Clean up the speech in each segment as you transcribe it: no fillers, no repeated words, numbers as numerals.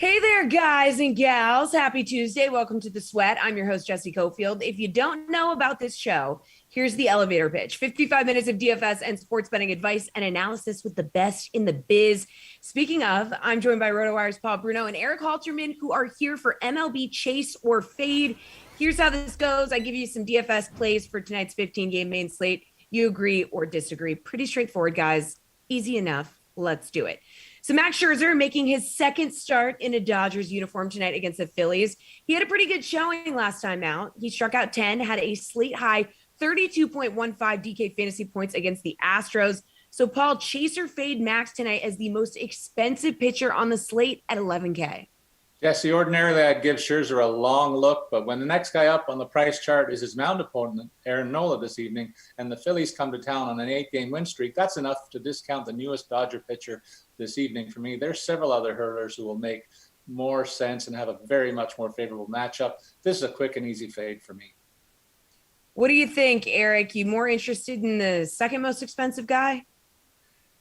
Hey there, guys and gals. Happy Tuesday. Welcome to The Sweat. I'm your host, Jesse Cofield. If you don't know about this show, here's the elevator pitch: 55 minutes of DFS and sports betting advice and analysis with the best in the biz. Speaking of, I'm joined by RotoWire's Paul Bruno and Eric Halterman, who are here for MLB Chase or Fade. Here's how this goes: I give you some DFS plays for tonight's 15-game main slate. You agree or disagree. Pretty straightforward, guys. Easy enough. Let's do it. So Max Scherzer making his second start in a Dodgers uniform tonight against the Phillies. He had a pretty good showing last time out. He struck out 10, had a slate high 32.15 DK fantasy points against the Astros. So Paul, chase or fade Max tonight as the most expensive pitcher on the slate at 11K. Jesse, ordinarily I'd give Scherzer a long look, but when the next guy up on the price chart is his mound opponent, Aaron Nola, this evening, and the Phillies come to town on an 8-game win streak, that's enough to discount the newest Dodger pitcher this evening for me. There's several other hurlers who will make more sense and have a very much more favorable matchup. This is a quick and easy fade for me. What do you think, Eric? You more interested in the second most expensive guy?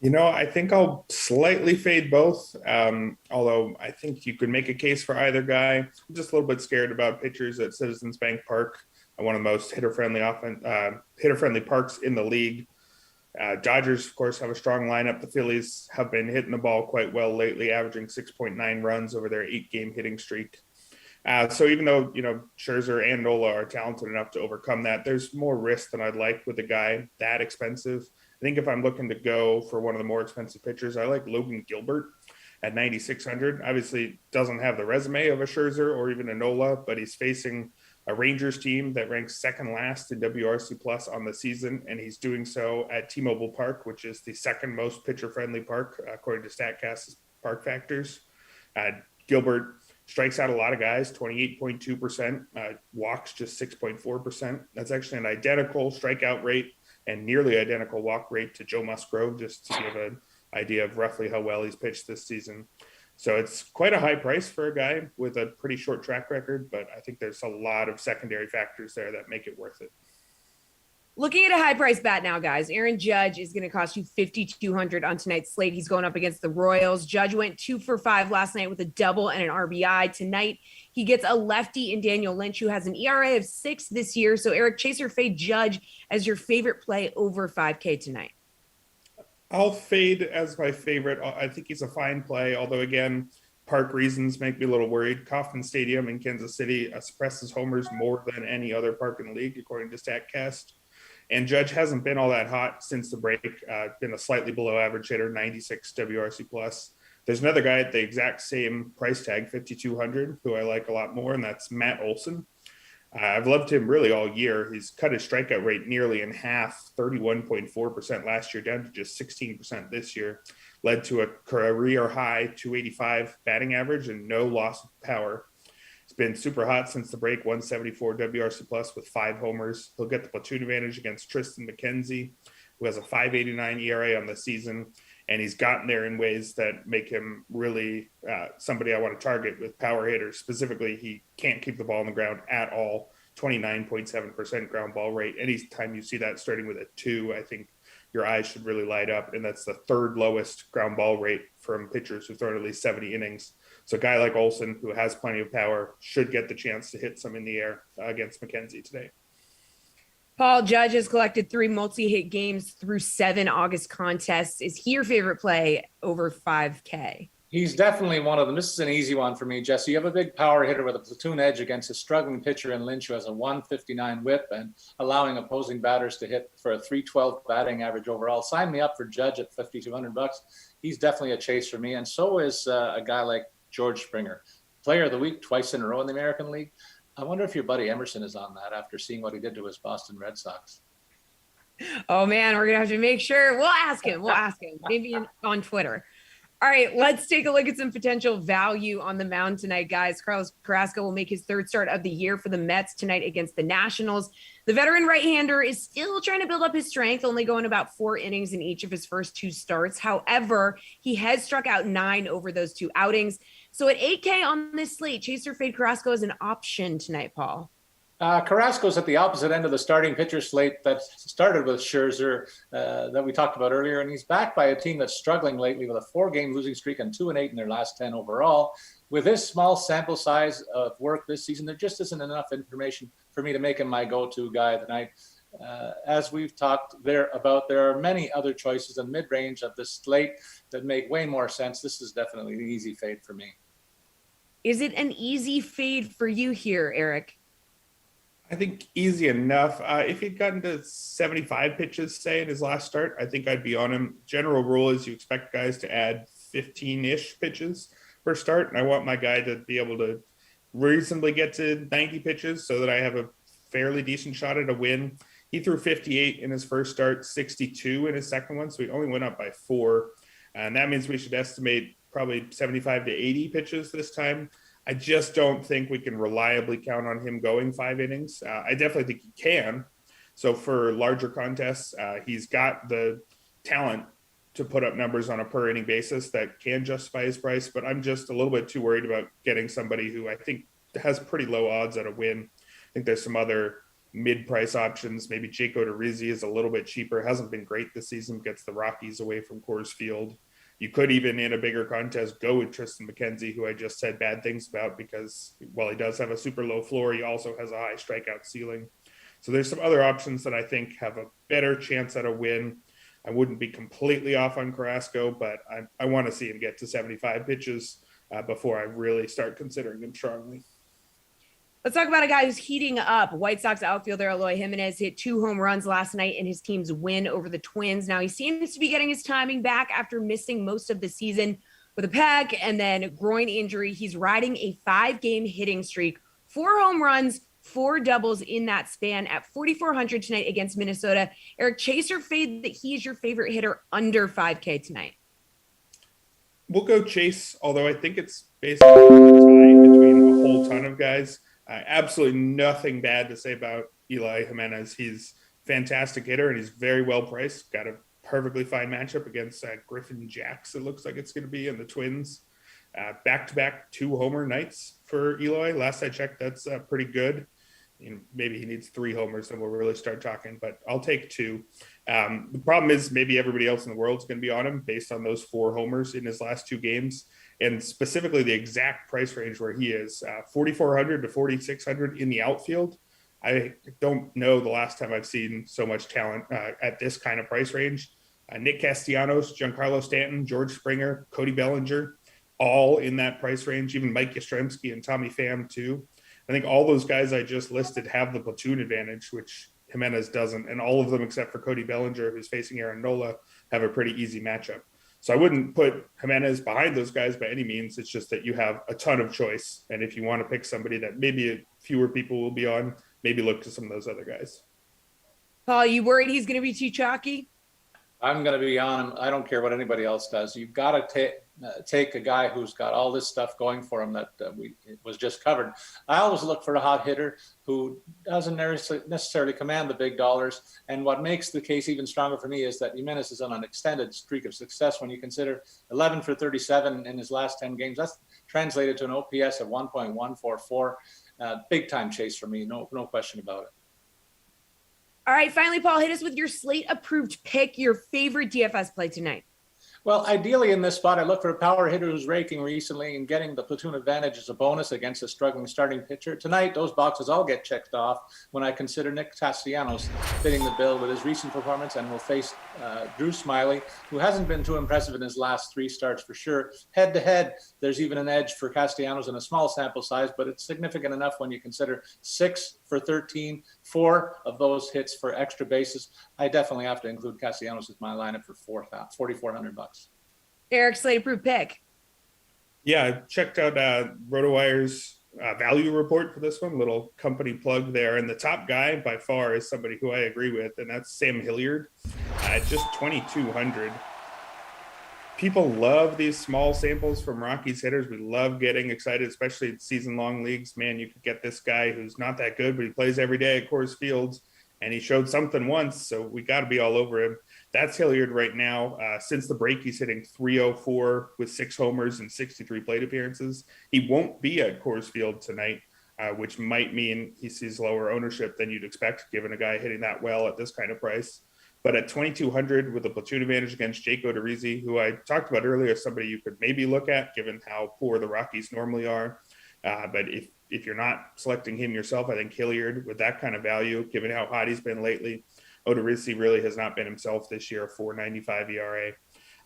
I think I'll slightly fade both, although I think you could make a case for either guy. I'm just a little bit scared about pitchers at Citizens Bank Park, one of the most hitter-friendly parks in the league. Dodgers, of course, have a strong lineup. The Phillies have been hitting the ball quite well lately, averaging 6.9 runs over their 8-game hitting streak. So even though, Scherzer and Nola are talented enough to overcome that, there's more risk than I'd like with a guy that expensive. I think if I'm looking to go for one of the more expensive pitchers, I like Logan Gilbert at 9,600. Obviously, doesn't have the resume of a Scherzer or even a Nola, but he's facing a Rangers team that ranks second last in WRC plus on the season, and he's doing so at T-Mobile Park, which is the second most pitcher-friendly park, according to StatCast's Park Factors. Gilbert strikes out a lot of guys, 28.2%, walks just 6.4%. That's actually an identical strikeout rate and nearly identical walk rate to Joe Musgrove, just to give an idea of roughly how well he's pitched this season. So it's quite a high price for a guy with a pretty short track record, but I think there's a lot of secondary factors there that make it worth it. Looking at a high price bat now, guys. Aaron Judge is going to cost you $5,200 on tonight's slate. He's going up against the Royals. Judge went 2 for 5 last night with a double and an RBI. Tonight, he gets a lefty in Daniel Lynch, who has an ERA of 6 this year. So Eric, chase or fade Judge as your favorite play over 5K tonight? I'll fade as my favorite. I think he's a fine play, although again, park reasons make me a little worried. Kauffman Stadium in Kansas City suppresses homers more than any other park in the league, according to StatCast. And Judge hasn't been all that hot since the break, been a slightly below average hitter, 96 WRC plus. There's another guy at the exact same price tag, 5,200, who I like a lot more, and that's Matt Olson. I've loved him really all year. He's cut his strikeout rate nearly in half, 31.4% last year, down to just 16% this year. Led to a career high 285 batting average and no loss of power. It's been super hot since the break, 174 WRC plus with 5 homers. He'll get the platoon advantage against Tristan McKenzie, who has a 5.89 ERA on the season. And he's gotten there in ways that make him really somebody I want to target with power hitters. Specifically, he can't keep the ball on the ground at all, 29.7% ground ball rate. Anytime you see that starting with a 2, I think your eyes should really light up. And that's the third lowest ground ball rate from pitchers who've thrown at least 70 innings. So a guy like Olson, who has plenty of power, should get the chance to hit some in the air against McKenzie today. Paul, Judge has collected 3 multi-hit games through 7 August contests. Is he your favorite play over 5K? He's definitely one of them. This is an easy one for me, Jesse. You have a big power hitter with a platoon edge against a struggling pitcher in Lynch, who has a 159 whip and allowing opposing batters to hit for a 312 batting average overall. Sign me up for Judge at $5,200. He's definitely a chase for me. And so is a guy like George Springer, player of the week twice in a row in the American League. I wonder if your buddy Emerson is on that after seeing what he did to his Boston Red Sox. Oh, man, we're going to have to make sure. We'll ask him. Maybe on Twitter. All right, let's take a look at some potential value on the mound tonight, guys. Carlos Carrasco will make his 3rd start of the year for the Mets tonight against the Nationals. The veteran right-hander is still trying to build up his strength, only going about 4 innings in each of his first 2 starts. However, he has struck out 9 over those 2 outings. So at 8K on this slate, chase or fade Carrasco is an option tonight, Paul. Carrasco's at the opposite end of the starting pitcher slate that started with Scherzer that we talked about earlier, and he's backed by a team that's struggling lately with a 4-game losing streak and 2-8 in their last 10 overall. With this small sample size of work this season, there just isn't enough information for me to make him my go-to guy tonight. As we've talked there are many other choices in mid-range of this slate that make way more sense. This is definitely an easy fade for me. Is it an easy fade for you here, Eric? I think easy enough. If he'd gotten to 75 pitches, say, in his last start, I think I'd be on him. General rule is you expect guys to add 15-ish pitches per start, and I want my guy to be able to reasonably get to 90 pitches so that I have a fairly decent shot at a win. He threw 58 in his first start, 62 in his second one, so he only went up by 4. And that means we should estimate probably 75 to 80 pitches this time. I just don't think we can reliably count on him going 5 innings. I definitely think he can. So for larger contests, he's got the talent to put up numbers on a per inning basis that can justify his price, but I'm just a little bit too worried about getting somebody who I think has pretty low odds at a win. I think there's some other mid-price options. Maybe Jake Odorizzi is a little bit cheaper. Hasn't been great this season, gets the Rockies away from Coors Field. You could even, in a bigger contest, go with Tristan McKenzie, who I just said bad things about because while he does have a super low floor, he also has a high strikeout ceiling. So there's some other options that I think have a better chance at a win. I wouldn't be completely off on Carrasco, but I want to see him get to 75 pitches before I really start considering him strongly. Let's talk about a guy who's heating up. White Sox outfielder Eloy Jimenez hit 2 home runs last night in his team's win over the Twins. Now he seems to be getting his timing back after missing most of the season with a pec and then groin injury. He's riding a 5-game hitting streak, 4 home runs, 4 doubles in that span at 4,400 tonight against Minnesota. Eric, chase or fade that he is your favorite hitter under 5K tonight? We'll go chase, although I think it's basically a tie between a whole ton of guys. Absolutely nothing bad to say about Eloy Jimenez. He's a fantastic hitter and he's very well priced. Got a perfectly fine matchup against Griffin Jacks, it looks like it's going to be, and the Twins. Back-to-back 2 homer nights for Eloy. Last I checked, that's pretty good. Maybe he needs 3 homers and we'll really start talking, but I'll take 2. The problem is maybe everybody else in the world is going to be on him based on those 4 homers in his last 2 games. And specifically the exact price range where he is, 4,400 to 4,600 in the outfield. I don't know the last time I've seen so much talent at this kind of price range. Nick Castellanos, Giancarlo Stanton, George Springer, Cody Bellinger, all in that price range, even Mike Yastrzemski and Tommy Pham too. I think all those guys I just listed have the platoon advantage, which Jimenez doesn't. And all of them except for Cody Bellinger, who's facing Aaron Nola, have a pretty easy matchup. So I wouldn't put Jimenez behind those guys by any means. It's just that you have a ton of choice. And if you want to pick somebody that maybe fewer people will be on, maybe look to some of those other guys. Paul, you worried he's going to be too chalky? I'm going to be on him. I don't care what anybody else does. You've got to take a guy who's got all this stuff going for him that was just covered. I always look for a hot hitter who doesn't necessarily command the big dollars. And what makes the case even stronger for me is that Jimenez is on an extended streak of success when you consider 11 for 37 in his last 10 games. That's translated to an OPS of 1.144. Big time chase for me. No question about it. All right, finally, Paul, hit us with your slate-approved pick, your favorite DFS play tonight. Well, ideally in this spot, I look for a power hitter who's raking recently and getting the platoon advantage as a bonus against a struggling starting pitcher. Tonight, those boxes all get checked off when I consider Nick Castellanos fitting the bill with his recent performance and will face Drew Smiley, who hasn't been too impressive in his last 3 starts for sure. Head-to-head, there's even an edge for Castellanos in a small sample size, but it's significant enough when you consider 6 for 13, 4 of those hits for extra bases. I definitely have to include Castellanos as my lineup for $4,400. Eric, slate-approved pick. Yeah, I checked out RotoWire's value report for this one, little company plug there. And the top guy by far is somebody who I agree with, and that's Sam Hilliard at just 2,200. People love these small samples from Rockies hitters. We love getting excited, especially in season-long leagues. Man, you could get this guy who's not that good, but he plays every day at Coors Field, and he showed something once, so we got to be all over him. That's Hilliard right now. Since the break, he's hitting 304 with 6 homers and 63 plate appearances. He won't be at Coors Field tonight. which might mean he sees lower ownership than you'd expect, given a guy hitting that well at this kind of price. But at 2,200 with a platoon advantage against Jake Odorizzi, who I talked about earlier, somebody you could maybe look at, given how poor the Rockies normally are. But if you're not selecting him yourself, I think Hilliard with that kind of value, given how hot he's been lately. Odorizzi really has not been himself this year, 4.95 ERA.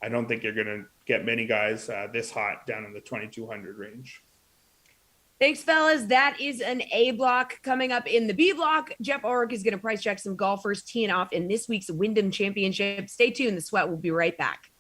I don't think you're going to get many guys this hot down in the 2,200 range. Thanks, fellas. That is an A block. Coming up in the B block, Jeff Ulrich is going to price check some golfers teeing off in this week's Wyndham Championship. Stay tuned. The Sweat will be right back.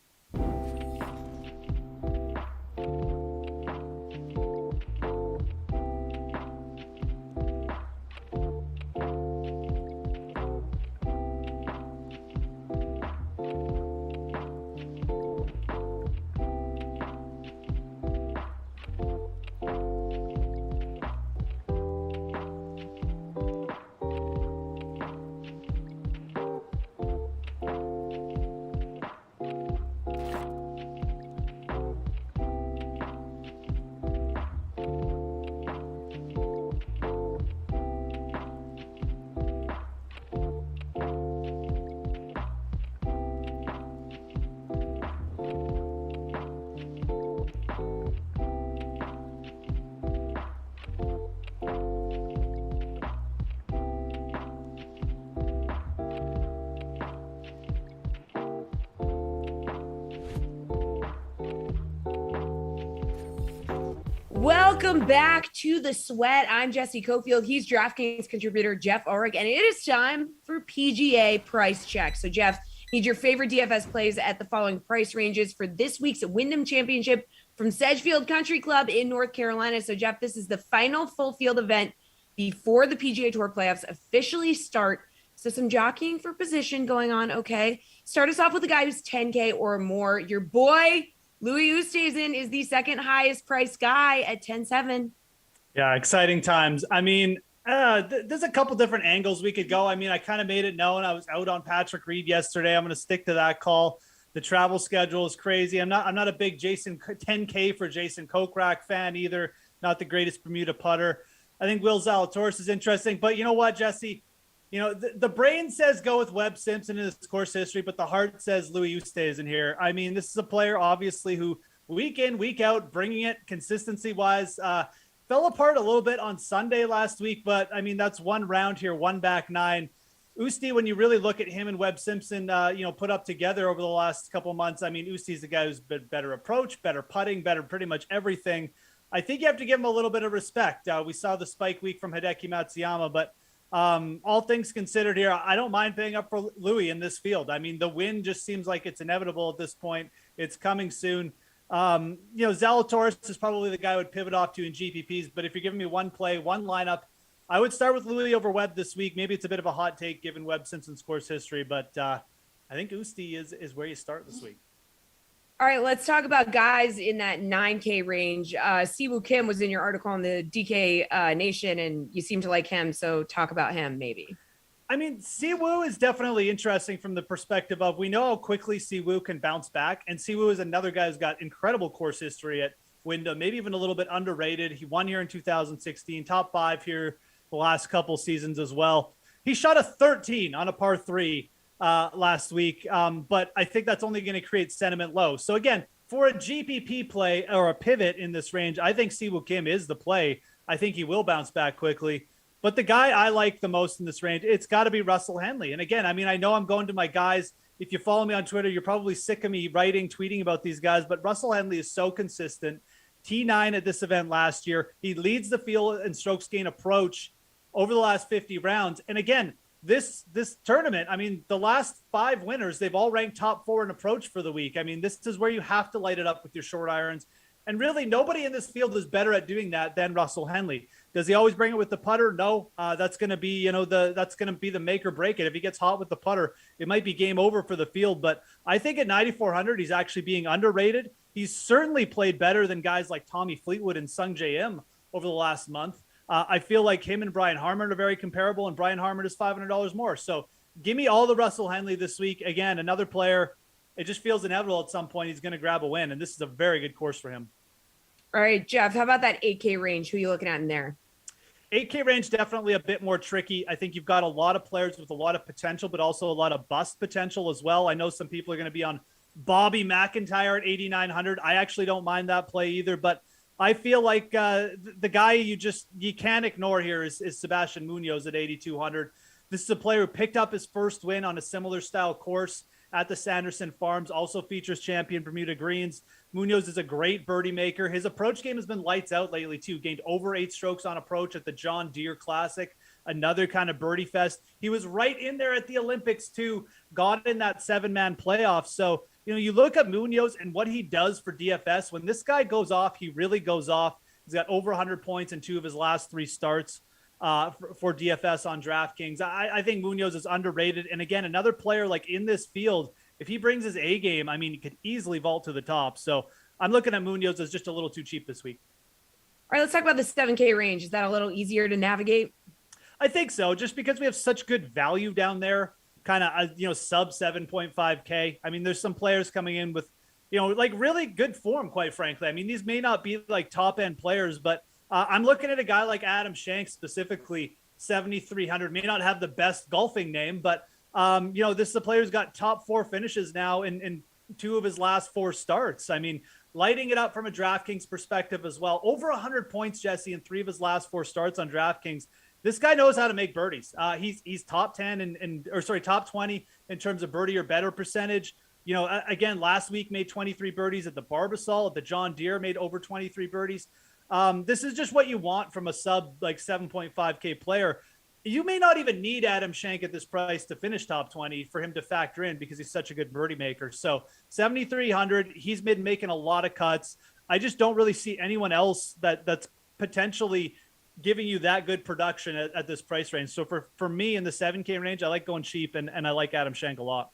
Welcome back to the Sweat. I'm Jesse Cofield. He's DraftKings contributor Jeff Ulrich, and it is time for PGA price check. So, Jeff, need your favorite DFS plays at the following price ranges for this week's Wyndham Championship from Sedgefield Country Club in North Carolina. So, Jeff, this is the final full field event before the PGA Tour playoffs officially start. So, some jockeying for position going on. Okay, start us off with a guy who's 10K or more. Your boy Louis Oosthuizen is the second highest priced guy at 10.7. Yeah, exciting times. I mean, there's a couple different angles we could go. I mean, I kind of made it known I was out on Patrick Reed yesterday. I'm going to stick to that call. The travel schedule is crazy. I'm not a big 10K for Jason Kokrak fan either. Not the greatest Bermuda putter. I think Will Zalatoris is interesting, but you know what, Jesse? You know, the brain says go with Webb Simpson in his course history, but the heart says Louis Oosthuizen here. I mean, this is a player, obviously, who week in, week out, bringing it consistency-wise, fell apart a little bit on Sunday last week, but, I mean, that's one round here, one back nine. Oosty, when you really look at him and Webb Simpson, put up together over the last couple of months, I mean, Oosty's the guy who's been better approach, better putting, better pretty much everything. I think you have to give him a little bit of respect. We saw the spike week from Hideki Matsuyama, but all things considered here, I don't mind paying up for Louis in this field. I mean, the win just seems like it's inevitable at this point. It's coming soon. Zalatoris is probably the guy I would pivot off to in GPPs, but if you're giving me one play, one lineup, I would start with Louis over Webb this week. Maybe it's a bit of a hot take given Webb Simpson's course history, but I think Oosty is where you start this week. All right, let's talk about guys in that 9K range. Siwoo Kim was in your article on the DK Nation, and you seem to like him, so talk about him maybe. I mean, Siwoo is definitely interesting from the perspective of we know how quickly Siwoo can bounce back, and Siwoo is another guy who's got incredible course history at Wyndham, maybe even a little bit underrated. He won here in 2016, top 5 here the last couple seasons as well. He shot a 13 on a par 3 last week, but I think that's only going to create sentiment low. So again, for a GPP play or a pivot in this range, I think Siwoo Kim is the play. I think he will bounce back quickly. But the guy I like the most in this range, it's got to be Russell Henley. And again, I mean, I know I'm going to my guys. If you follow me on Twitter, you're probably sick of me writing, tweeting about these guys, but Russell Henley is so consistent. T9 at this event last year. He leads the field in strokes gain approach over the last 50 rounds. And again, this tournament, I mean, the last 5 winners, they've all ranked top 4 in approach for the week. I mean, this is where you have to light it up with your short irons. And really, nobody in this field is better at doing that than Russell Henley. Does he always bring it with the putter? No. That's going to be, that's going to be the make or break it. If he gets hot with the putter, it might be game over for the field. But I think at 9,400, he's actually being underrated. He's certainly played better than guys like Tommy Fleetwood and Sung J M over the last month. I feel like him and Brian Harmon are very comparable, and Brian Harmon is $500 more. So give me all the Russell Henley this week. Again, another player. It just feels inevitable at some point he's going to grab a win, and this is a very good course for him. All right, Jeff, how about that 8K range? Who are you looking at in there? 8K range, definitely a bit more tricky. I think you've got a lot of players with a lot of potential, but also a lot of bust potential as well. I know some people are going to be on Bobby McIntyre at 8,900. I actually don't mind that play either, but I feel like the guy you can't ignore here is Sebastian Munoz at 8,200. This is a player who picked up his first win on a similar style course at the Sanderson Farms, also features champion Bermuda Greens. Munoz is a great birdie maker. His approach game has been lights out lately too. Gained over 8 strokes on approach at the John Deere Classic, another kind of birdie fest. He was right in there at the Olympics too, got in that 7-man playoff. So, you look at Munoz and what he does for DFS. When this guy goes off, he really goes off. He's got over 100 points in 2 of his last 3 starts for DFS on DraftKings. I think Munoz is underrated. And again, another player like in this field, if he brings his A game, I mean, he could easily vault to the top. So I'm looking at Munoz as just a little too cheap this week. All right, let's talk about the 7K range. Is that a little easier to navigate? I think so, just because we have such good value down there, kind of, sub 7.5K. I mean, there's some players coming in with, like really good form, quite frankly. I mean, these may not be like top end players, but I'm looking at a guy like Adam Shank specifically, 7,300, may not have the best golfing name, but this is a player who's got top 4 finishes now in 2 of his last 4 starts. I mean, lighting it up from a DraftKings perspective as well. Over 100 points, Jesse, in 3 of his last 4 starts on DraftKings. This guy knows how to make birdies. He's top 10 top 20 in terms of birdie or better percentage. Again, last week made 23 birdies at the Barbasol. At the John Deere made over 23 birdies. This is just what you want from a sub like 7.5K player. You may not even need Adam Shank at this price to finish top 20 for him to factor in because he's such a good birdie maker. So 7,300, he's been making a lot of cuts. I just don't really see anyone else that's potentially giving you that good production at this price range. So for me in the 7K range, I like going cheap and I like Adam Shank a lot.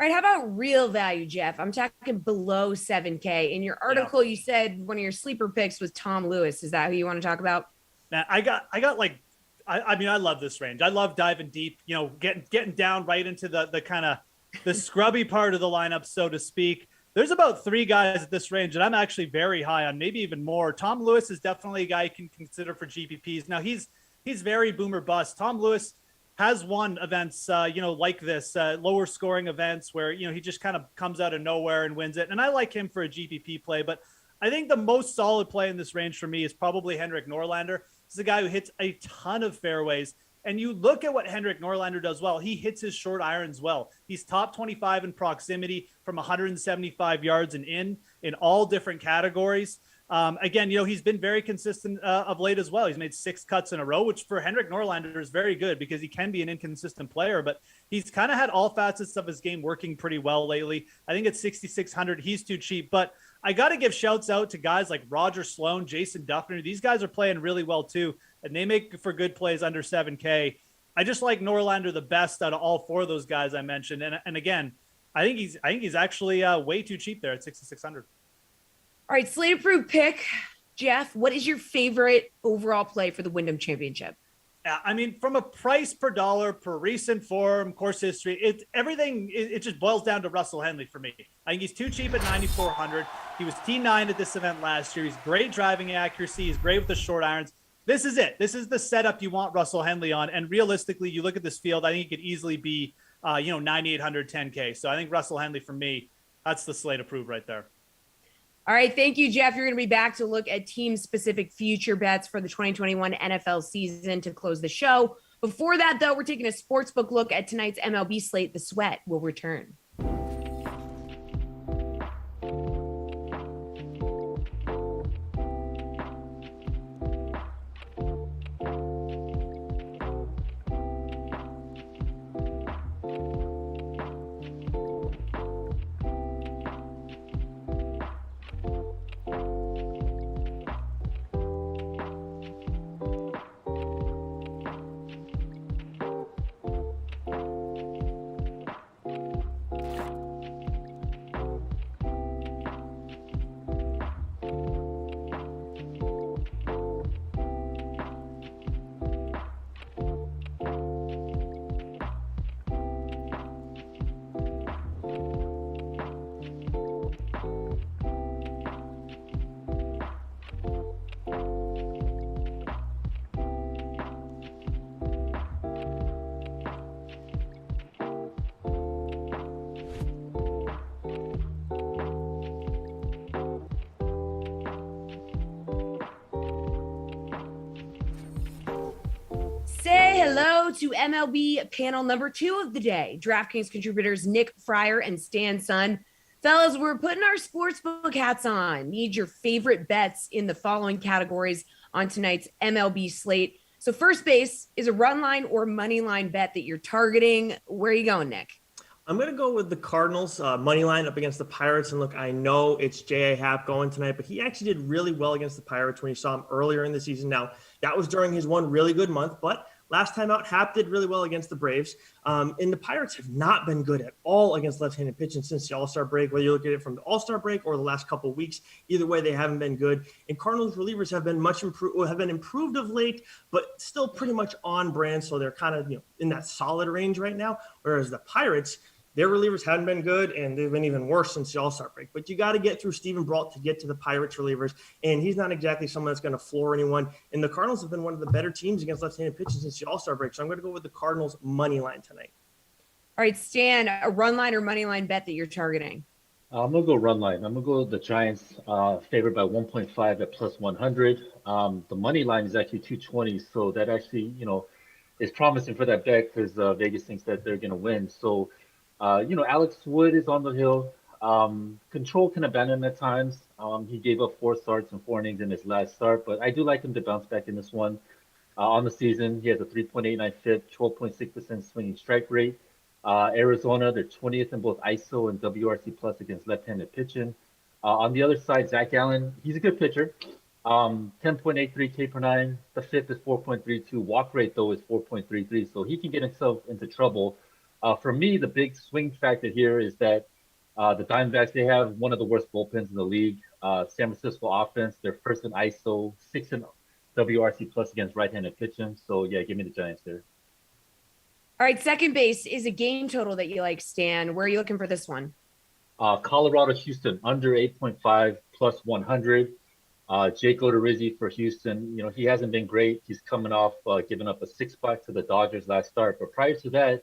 All right, how about real value, Jeff? I'm talking below 7K. In your article, You said one of your sleeper picks was Tom Lewis. Is that who you want to talk about? Now, I got like, I mean, I love this range. I love diving deep, getting down right into the kind of the scrubby part of the lineup, so to speak. There's about 3 guys at this range that I'm actually very high on, maybe even more. Tom Lewis is definitely a guy you can consider for GPPs. Now, he's very boomer bust. Tom Lewis has won events, like this, lower scoring events where, he just kind of comes out of nowhere and wins it. And I like him for a GPP play, but I think the most solid play in this range for me is probably Henrik Norlander. This is a guy who hits a ton of fairways. And you look at what Henrik Norlander does well. He hits his short irons well. He's top 25 in proximity from 175 yards and in all different categories. Again, he's been very consistent of late as well. He's made 6 cuts in a row, which for Henrik Norlander is very good because he can be an inconsistent player, but he's kind of had all facets of his game working pretty well lately. I think at 6,600, he's too cheap, but I got to give shouts out to guys like Roger Sloan, Jason Duffner. These guys are playing really well too, and they make for good plays under 7K. I just like Norlander the best out of all 4 of those guys I mentioned. And again, I think he's actually way too cheap there at 6,600. All right, slate approved pick. Jeff, what is your favorite overall play for the Wyndham Championship? I mean, from a price per dollar, per recent form, course history, it just boils down to Russell Henley for me. I think he's too cheap at 9,400. He was T9 at this event last year. He's great driving accuracy. He's great with the short irons. This is it. This is the setup you want Russell Henley on. And realistically, you look at this field, I think he could easily be, 9,800, 10K. So I think Russell Henley for me, that's the slate approved right there. All right. Thank you, Jeff. You're going to be back to look at team-specific future bets for the 2021 NFL season to close the show. Before that, though, we're taking a sportsbook look at tonight's MLB slate. The Sweat will return. to MLB panel number 2 of the day. DraftKings contributors Nick Fryer and Stan Sun. Fellas, we're putting our sportsbook hats on. Need your favorite bets in the following categories on tonight's MLB slate. So first base is a run line or money line bet that you're targeting. Where are you going, Nick? I'm going to go with the Cardinals money line up against the Pirates. And look, I know it's J.A. Happ going tonight, but he actually did really well against the Pirates when you saw him earlier in the season. Now, that was during his one really good month, but last time out, Happ did really well against the Braves. And the Pirates have not been good at all against left-handed pitching since the All-Star break, whether you look at it from the All-Star break or the last couple of weeks. Either way, they haven't been good. And Cardinals relievers have been improved of late, but still pretty much on brand. So they're kind of in that solid range right now. Whereas the Pirates, their relievers hadn't been good, and they've been even worse since the All-Star break. But you got to get through Steven Brault to get to the Pirates relievers, and he's not exactly someone that's going to floor anyone. And the Cardinals have been one of the better teams against left-handed pitching since the All-Star break, so I'm going to go with the Cardinals money line tonight. All right, Stan, a run line or money line bet that you're targeting? I'm going to go run line. I'm going to go with the Giants favored by 1.5 at plus 100. The money line is actually 220, so that actually, is promising for that bet because Vegas thinks that they're going to win. So, Alex Wood is on the hill. Control can abandon him at times. He gave up 4 starts and 4 innings in his last start, but I do like him to bounce back in this one. On the season, he has a 3.89 FIP, 12.6% swinging strike rate. Arizona, they're 20th in both ISO and WRC plus against left-handed pitching. On the other side, Zach Allen, he's a good pitcher. 10.83 K per 9. The FIP is 4.32. Walk rate, though, is 4.33, so he can get himself into trouble. For me, the big swing factor here is that the Diamondbacks, they have one of the worst bullpens in the league. San Francisco offense, they're first in ISO, 6th in WRC plus against right-handed pitching. So, yeah, give me the Giants there. All right, second base is a game total that you like, Stan. Where are you looking for this one? Colorado, Houston, under 8.5, plus 100. Jake Odorizzi for Houston, he hasn't been great. He's coming off giving up a 6-spot to the Dodgers last start. But prior to that,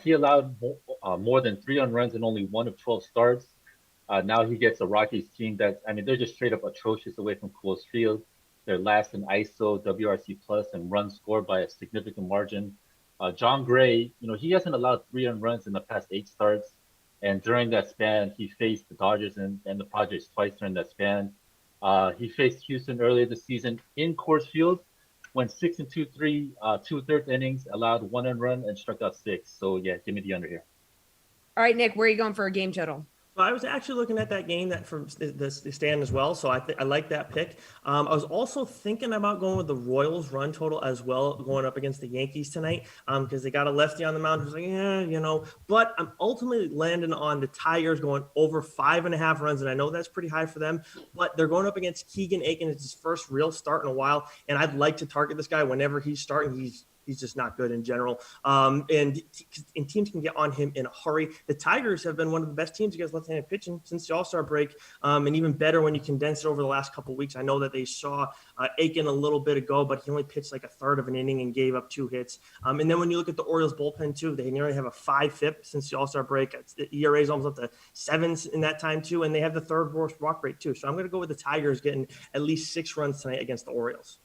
he allowed more than 3 earned runs in only 1 of 12 starts. Now he gets a Rockies team they're just straight up atrocious away from Coors Field. They're last in ISO, WRC plus, and runs scored by a significant margin. John Gray, he hasn't allowed 3 earned runs in the past 8 starts. And during that span, he faced the Dodgers and the Padres twice during that span. He faced Houston earlier this season in Coors Field, went 6 2/3, 2/3 innings, allowed 1 earned run, and struck out 6. So, yeah, give me the under here. All right, Nick, where are you going for a game total? So I was actually looking at that game that from the stand as well. So I like that pick. I was also thinking about going with the Royals run total as well, going up against the Yankees tonight because they got a lefty on the mound who's like, But I'm ultimately landing on the Tigers going over 5.5 runs. And I know that's pretty high for them, but they're going up against Keegan Aiken. It's his first real start in a while. And I'd like to target this guy whenever he's starting. He's just not good in general. And teams can get on him in a hurry. The Tigers have been one of the best teams against left-handed pitching since the All-Star break, and even better when you condense it over the last couple of weeks. I know that they saw Aiken a little bit ago, but he only pitched like a third of an inning and gave up 2 hits. And then when you look at the Orioles bullpen, too, they nearly have a 5 FIP since the All-Star break. The ERA is almost up to 7s in that time, too, and they have the 3rd worst walk rate, too. So I'm going to go with the Tigers getting at least 6 runs tonight against the Orioles.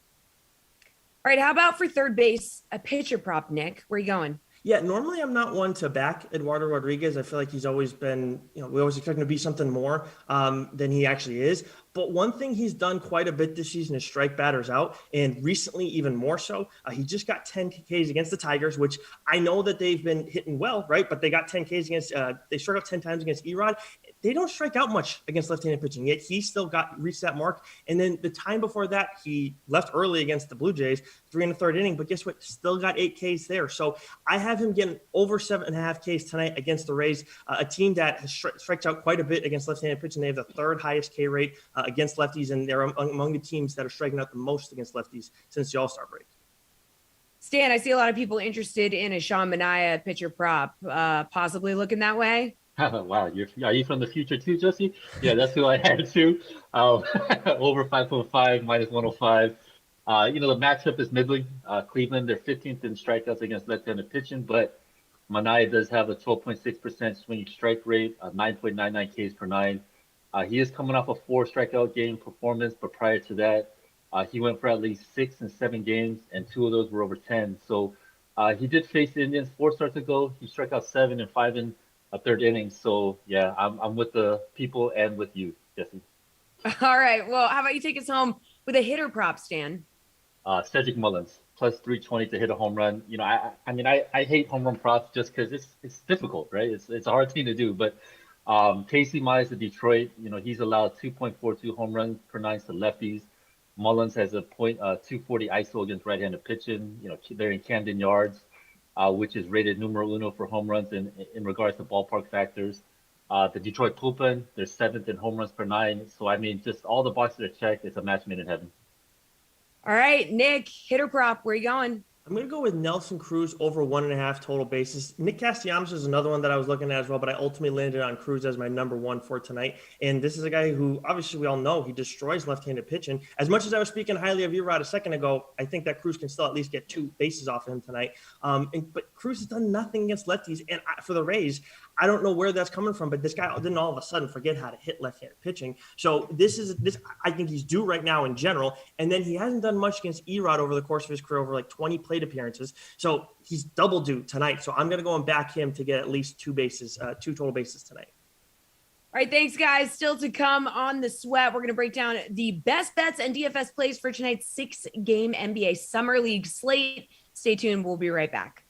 All right, how about for third base, a pitcher prop, Nick? Where are you going? Yeah, normally I'm not one to back Eduardo Rodriguez. I feel like he's always been, we always expect him to be something more than he actually is. But one thing he's done quite a bit this season is strike batters out, and recently even more so. He just got 10 Ks against the Tigers, which I know that they've been hitting well, right? But they got 10 Ks against they struck out 10 times against Erod. They don't strike out much against left-handed pitching, yet he still reached that mark. And then the time before that, he left early against the Blue Jays, 3 1/3 inning. But guess what? Still got 8 Ks there. So I have him getting over 7.5 Ks tonight against the Rays, a team that has strikes out quite a bit against left-handed pitching. They have the 3rd highest K rate against lefties, and they're among the teams that are striking out the most against lefties since the All-Star break. Stan, I see a lot of people interested in a Sean Manaea pitcher prop, possibly looking that way. Wow, are you from the future too, Jesse? Yeah, that's who I had too. Over 5.5, minus 105. The matchup is middling. Cleveland, they're 15th in strikeouts against left-handed pitching, but Manaea does have a 12.6% swinging strike rate, 9.99 Ks per 9. He is coming off a 4 strikeout game performance, but prior to that, he went for at least 6 and 7 games, and 2 of those were over 10. So He did face the Indians 4 starts ago. He struck out 7 and 5 in a third inning. So yeah, I'm with the people and with you, Jesse. All right. Well, how about you take us home with a hitter prop, Stan? Cedric Mullins plus 320 to hit a home run. I hate home run props just because it's difficult, right? It's a hard thing to do. But Casey Mize of Detroit, he's allowed 2.42 home runs per nine to lefties. Mullins has a .240 ISO against right-handed pitching. They're in Camden Yards, which is rated numero uno for home runs in regards to ballpark factors. The Detroit bullpen, they're 7th in home runs per nine. So just all the boxes are checked. It's a match made in heaven. All right, Nick, hitter prop. Where you going? I'm going to go with Nelson Cruz over 1.5 total bases. Nick Castellanos is another one that I was looking at as well, but I ultimately landed on Cruz as my number one for tonight. And this is a guy who, obviously, we all know he destroys left-handed pitching. As much as I was speaking highly of Erod a second ago, I think that Cruz can still at least get 2 bases off of him tonight. But Cruz has done nothing against lefties. And for the Rays, I don't know where that's coming from, but this guy didn't all of a sudden forget how to hit left-handed pitching. So this I think he's due right now in general. And then he hasn't done much against Erod over the course of his career, over like 20 plate appearances. So he's double due tonight. So I'm going to go and back him to get at least 2 total bases tonight. All right, thanks, guys. Still to come on the Sweat, we're going to break down the best bets and DFS plays for tonight's 6-game NBA Summer League slate. Stay tuned. We'll be right back.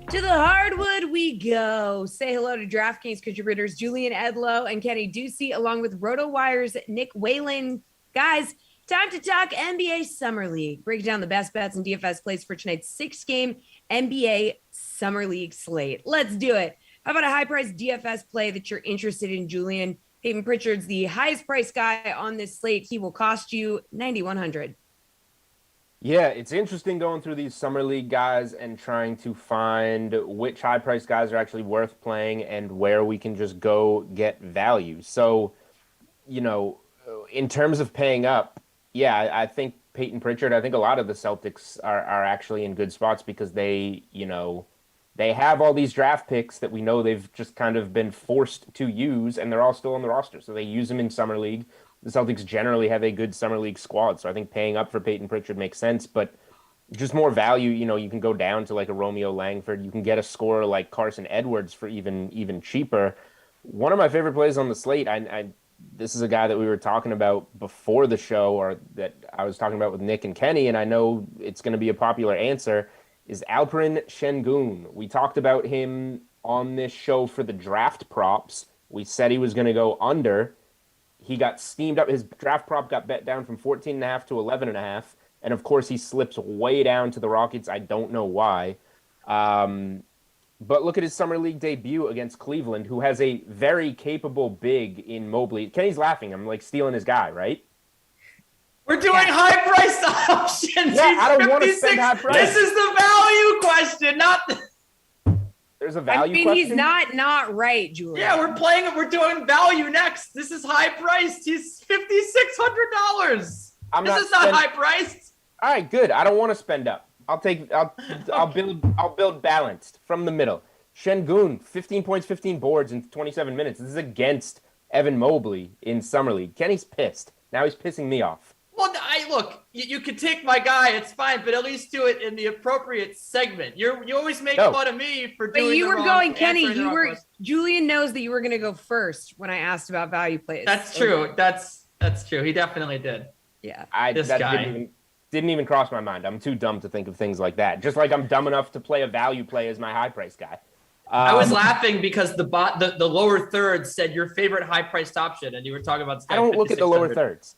To the hardwood we go. Say hello to DraftKings contributors Julian Edlow and Kenny Ducey, along with RotoWire's Nick Whalen. Guys, time to talk NBA Summer League. Break down the best bets and DFS plays for tonight's 6-game NBA Summer League slate. Let's do it. How about a high-priced DFS play that you're interested in, Julian? Peyton Pritchard's the highest-priced guy on this slate. He will cost you $9,100. Yeah, it's interesting going through these Summer League guys and trying to find which high-priced guys are actually worth playing and where we can just go get value. So, in terms of paying up, yeah, I think Peyton Pritchard, I think a lot of the Celtics are actually in good spots because they have all these draft picks that we know they've just kind of been forced to use, and they're all still on the roster. So they use them in Summer League. The Celtics generally have a good Summer League squad, so I think paying up for Peyton Pritchard makes sense, but just more value, you can go down to like a Romeo Langford. You can get a scorer like Carson Edwards for even cheaper. One of my favorite plays on the slate, this is a guy that we were talking about before the show, or that I was talking about with Nick and Kenny, and I know it's going to be a popular answer, is Alperen Şengün. We talked about him on this show for the draft props. We said he was going to go under. He got steamed up. His draft prop got bet down from 14.5 to 11.5. And of course, he slips way down to the Rockets. I don't know why. But look at his Summer League debut against Cleveland, who has a very capable big in Mobley. Kenny's laughing. I'm like stealing his guy, right? We're doing high-priced options. Yeah, I don't want to spend high price. This is the value question, not the... There's a value question? He's not right, Julian. Yeah, we're doing value next. This is high-priced. He's $5,600. This is not high-priced. All right, good. I don't want to spend up. I'll build balanced from the middle. Şengün, 15 points, 15 boards in 27 minutes. This is against Evan Mobley in Summer League. Kenny's pissed. Now he's pissing me off. Well, look, you could take my guy, it's fine, but at least do it in the appropriate segment. You always make fun of me for doing. But you were going, Kenny. Question. Julian knows that you were going to go first when I asked about value plays. That's true. That's true. He definitely did. Yeah. That didn't even cross my mind. I'm too dumb to think of things like that. Just like I'm dumb enough to play a value play as my high price guy. I was laughing because the lower third said your favorite high priced option, and you were talking about this guy. I don't look at the lower thirds.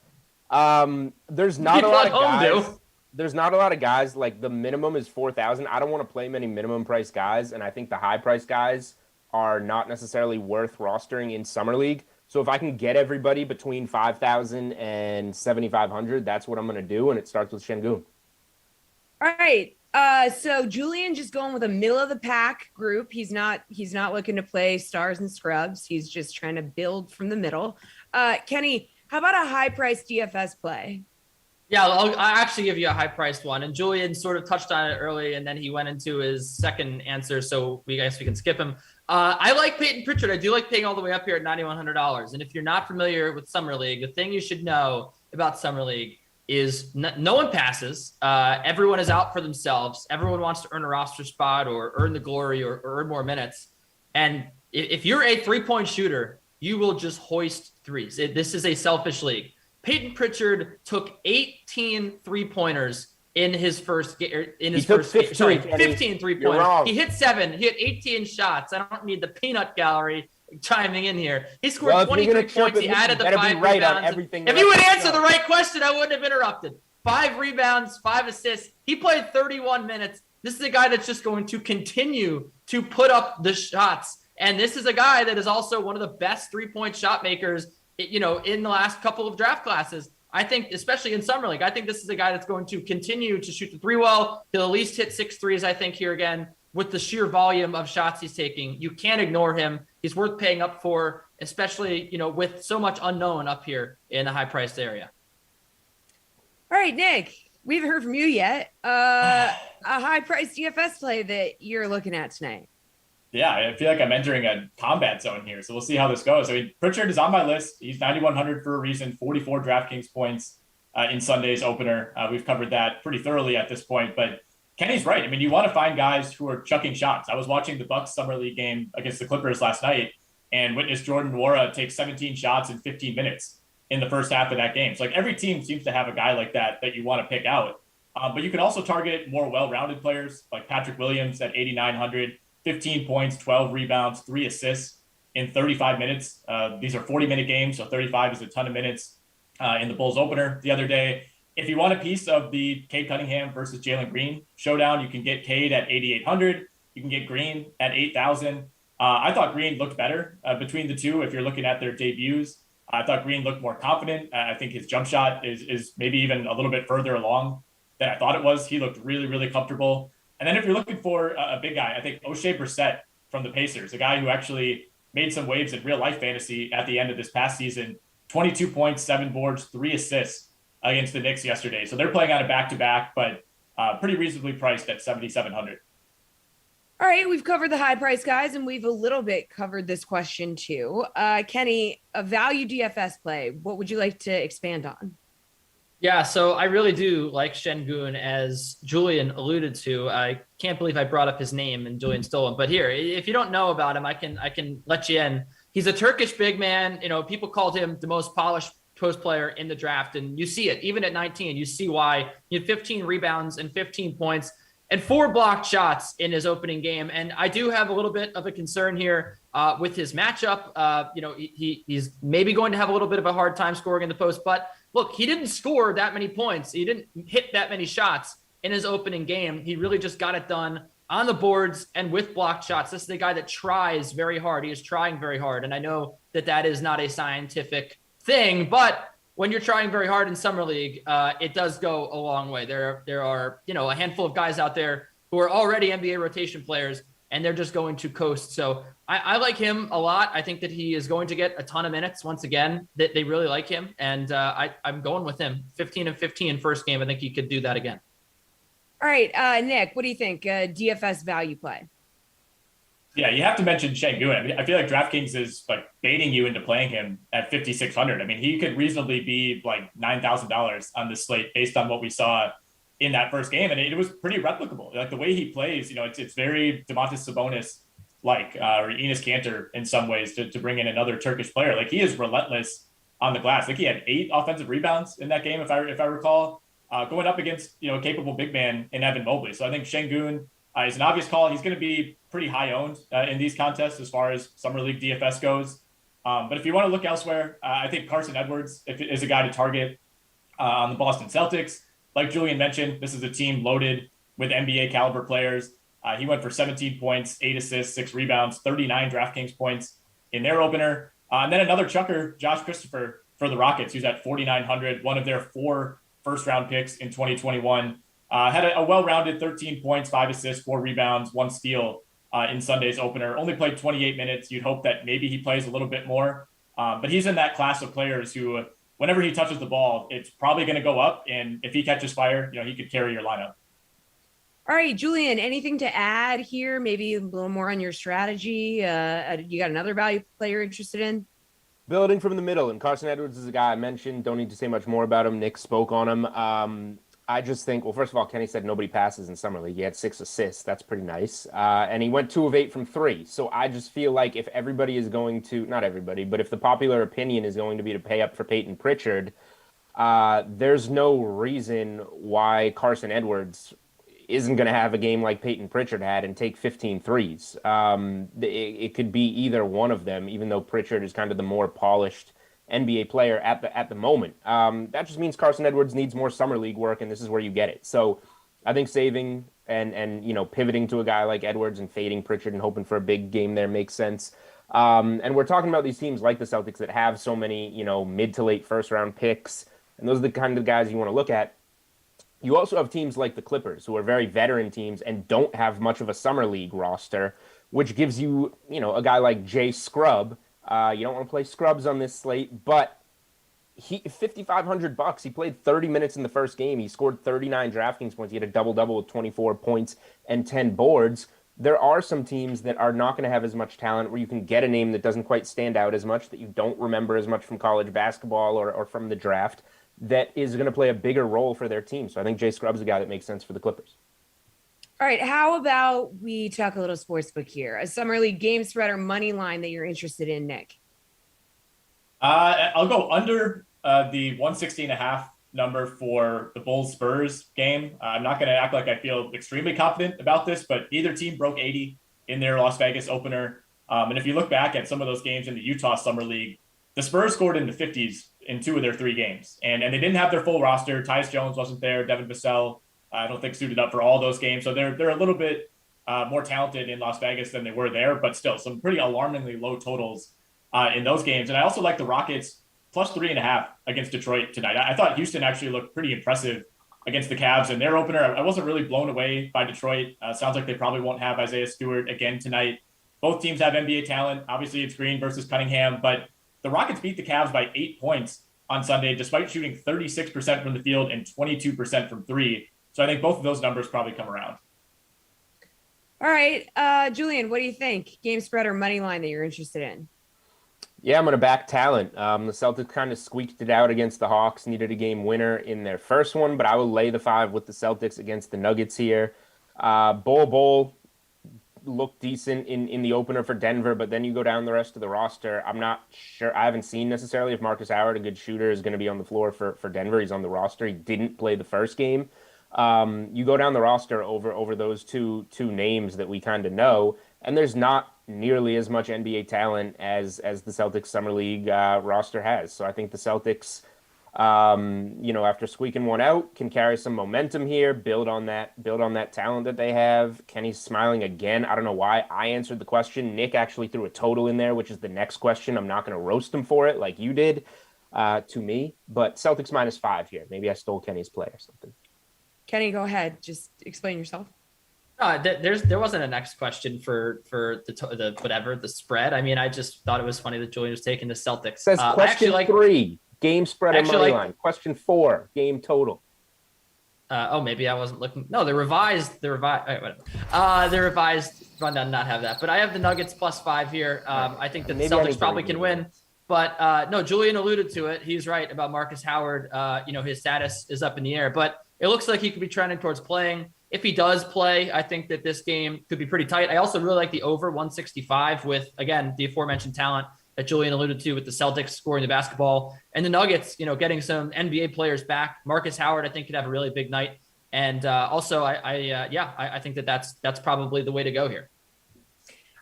There's not a lot of guys. There's not a lot of guys. Like the minimum is 4,000. I don't want to play many minimum price guys, and I think the high price guys are not necessarily worth rostering in summer league. So if I can get everybody between 5,000 and 7,500, that's what I'm going to do, and it starts with Şengün. All right. So Julian just going with a middle of the pack group. He's not looking to play stars and scrubs. He's just trying to build from the middle. Kenny, how about a high price DFS play? Yeah, I'll actually give you a high priced one. And Julian sort of touched on it early, and then he went into his second answer. So I guess we can skip him. I like Peyton Pritchard. I do like paying all the way up here at $9,100. And if you're not familiar with Summer League, the thing you should know about Summer League is no one passes. Everyone is out for themselves. Everyone wants to earn a roster spot or earn the glory or earn more minutes. And if you're a three-point shooter, you will just hoist threes. This is a selfish league. Peyton Pritchard took 18 three-pointers in his first game. 15 three-pointers. He hit 7. He hit 18 shots. I don't need the peanut gallery chiming in here. He scored 23 points. He added the 5 rebounds. If you would answer the right question, I wouldn't have interrupted. 5 rebounds, 5 assists. He played 31 minutes. This is a guy that's just going to continue to put up the shots. And this is a guy that is also one of the best three-point shot makers, in the last couple of draft classes. I think, especially in Summer League, I think this is a guy that's going to continue to shoot the three well. He'll at least hit 6 threes, I think, here again, with the sheer volume of shots he's taking. You can't ignore him. He's worth paying up for, especially, with so much unknown up here in the high-priced area. All right, Nick, we haven't heard from you yet. A high-priced DFS play that you're looking at tonight. Yeah, I feel like I'm entering a combat zone here, so we'll see how this goes. I mean, Pritchard is on my list. He's 9,100 for a reason, 44 DraftKings points in Sunday's opener. We've covered that pretty thoroughly at this point, but Kenny's right. I mean, you want to find guys who are chucking shots. I was watching the Bucks Summer League game against the Clippers last night and witnessed Jordan Nwora take 17 shots in 15 minutes in the first half of that game. So like every team seems to have a guy like that you want to pick out. But you can also target more well-rounded players like Patrick Williams at 8,900. 15 points, 12 rebounds, 3 assists in 35 minutes. These are 40-minute games, so 35 is a ton of minutes in the Bulls opener the other day. If you want a piece of the Cade Cunningham versus Jalen Green showdown, you can get Cade at 8,800. You can get Green at 8,000. I thought Green looked better between the two if you're looking at their debuts. I thought Green looked more confident. I think his jump shot is maybe even a little bit further along than I thought it was. He looked really, really comfortable. And then if you're looking for a big guy, I think O'Shea Brissett from the Pacers, a guy who actually made some waves in real life fantasy at the end of this past season, 22 points, 7 boards, 3 assists against the Knicks yesterday. So they're playing on a back-to-back, but pretty reasonably priced at 7,700. All right, we've covered the high price guys, and we've a little bit covered this question too. Kenny, a value DFS play, what would you like to expand on? Yeah, so I really do like Şengün, as Julian alluded to. I can't believe I brought up his name and Julian stole him. But here, if you don't know about him, I can let you in. He's a Turkish big man. People called him the most polished post player in the draft, and you see it. Even at 19, you see why. He had 15 rebounds and 15 points and 4 blocked shots in his opening game. And I do have a little bit of a concern here with his matchup. He's maybe going to have a little bit of a hard time scoring in the post, but look, he didn't score that many points. He didn't hit that many shots in his opening game. He really just got it done on the boards and with blocked shots. This is a guy that tries very hard. He is trying very hard. And I know that is not a scientific thing, but when you're trying very hard in Summer League, it does go a long way. There are, a handful of guys out there who are already NBA rotation players, and they're just going to coast. So I like him a lot. I think that he is going to get a ton of minutes once again. That they really like him, and I'm going with him. 15 and 15 first game. I think he could do that again. All right, Nick, what do you think? DFS value play? Yeah, you have to mention Şengün. I mean, I feel like DraftKings is like baiting you into playing him at 5,600. I mean, he could reasonably be like $9,000 on the slate based on what we saw in that first game, and it was pretty replicable. Like the way he plays, it's very Domantas Sabonis like or Enes Kanter in some ways to bring in another Turkish player. Like he is relentless on the glass. Like he had 8 offensive rebounds in that game, if I recall, going up against a capable big man in Evan Mobley. So I think Şengün is an obvious call. He's going to be pretty high owned in these contests as far as Summer League DFS goes. But if you want to look elsewhere, I think Carson Edwards is a guy to target on the Boston Celtics. Like Julian mentioned, this is a team loaded with NBA caliber players. He went for 17 points, 8 assists, 6 rebounds, 39 DraftKings points in their opener. And then another chucker, Josh Christopher for the Rockets, who's at 4,900, one of their 4 first-round picks in 2021. Had a well-rounded 13 points, 5 assists, 4 rebounds, 1 steal in Sunday's opener. Only played 28 minutes. You'd hope that maybe he plays a little bit more. But he's in that class of players who, whenever he touches the ball, it's probably going to go up. And if he catches fire, he could carry your lineup. All right, Julian, anything to add here? Maybe a little more on your strategy. You got another value player interested in? Building from the middle, and Carson Edwards is a guy I mentioned. Don't need to say much more about him. Nick spoke on him. I just think, well, first of all, Kenny said nobody passes in Summer League. He had 6 assists. That's pretty nice. And he went 2 of 8 from 3. So I just feel like if everybody is going to, not everybody, but if the popular opinion is going to be to pay up for Peyton Pritchard, there's no reason why Carson Edwards isn't going to have a game like Peyton Pritchard had and take 15 threes. It could be either one of them, even though Pritchard is kind of the more polished NBA player at the moment. That just means Carson Edwards needs more Summer League work, and this is where you get it. So I think saving and pivoting to a guy like Edwards and fading Pritchard and hoping for a big game there makes sense. And we're talking about these teams like the Celtics that have so many, mid to late first round picks, and those are the kind of guys you want to look at. You also have teams like the Clippers, who are very veteran teams and don't have much of a Summer League roster, which gives you, a guy like Jay Scrubb. You don't want to play scrubs on this slate, but he $5,500. He played 30 minutes in the first game. He scored 39 DraftKings points. He had a double-double with 24 points and 10 boards. There are some teams that are not going to have as much talent where you can get a name that doesn't quite stand out as much, that you don't remember as much from college basketball or from the draft, that is going to play a bigger role for their team. So I think Jay Scrubb's a guy that makes sense for the Clippers. All right, how about we talk a little sportsbook here? A Summer League game spread or money line that you're interested in, Nick? I'll go under the 160.5 number for the Bulls Spurs game. I'm not going to act like I feel extremely confident about this, but neither team broke 80 in their Las Vegas opener. And if you look back at some of those games in the Utah Summer League, the Spurs scored in the 50s in 2 of their 3 games. And they didn't have their full roster. Tyus Jones wasn't there. Devin Vassell, I don't think, suited up for all those games. So they're a little bit more talented in Las Vegas than they were there, but still some pretty alarmingly low totals in those games. And I also like the Rockets plus 3.5 against Detroit tonight. I thought Houston actually looked pretty impressive against the Cavs in their opener. I wasn't really blown away by Detroit. Sounds like they probably won't have Isaiah Stewart again tonight. Both teams have NBA talent. Obviously, it's Green versus Cunningham, but the Rockets beat the Cavs by 8 points on Sunday, despite shooting 36% from the field and 22% from 3. So I think both of those numbers probably come around. All right, Julian, what do you think? Game spread or money line that you're interested in? Yeah, I'm going to back talent. The Celtics kind of squeaked it out against the Hawks, needed a game winner in their first one, but I will lay the 5 with the Celtics against the Nuggets here. Bol looked decent in the opener for Denver, but then you go down the rest of the roster. I'm not sure. I haven't seen necessarily if Marcus Howard, a good shooter, is going to be on the floor for Denver. He's on the roster. He didn't play the first game. You go down the roster over those two names that we kind of know, and there's not nearly as much NBA talent as the Celtics Summer League roster has. So I think the Celtics, after squeaking one out, can carry some momentum here, build on that talent that they have. Kenny's smiling again. I don't know why I answered the question. Nick actually threw a total in there, which is the next question. I'm not going to roast him for it like you did to me, but Celtics -5 here. Maybe I stole Kenny's play or something. Kenny, go ahead. Just explain yourself. There wasn't a next question for the spread. I mean, I just thought it was funny that Julian was taking the Celtics. It says question 3, game spread or money line. Question 4, game total. Maybe I wasn't looking. No, the revised rundown did not have that. But I have the Nuggets +5 here. I think that the Maybe I need Celtics to probably review can that. win. But no, Julian alluded to it. He's right about Marcus Howard. His status is up in the air, but it looks like he could be trending towards playing. If he does play, I think that this game could be pretty tight. I also really like the over 165 with, again, the aforementioned talent that Julian alluded to with the Celtics scoring the basketball and the Nuggets, getting some NBA players back. Marcus Howard, I think, could have a really big night. And also, I think that that's probably the way to go here.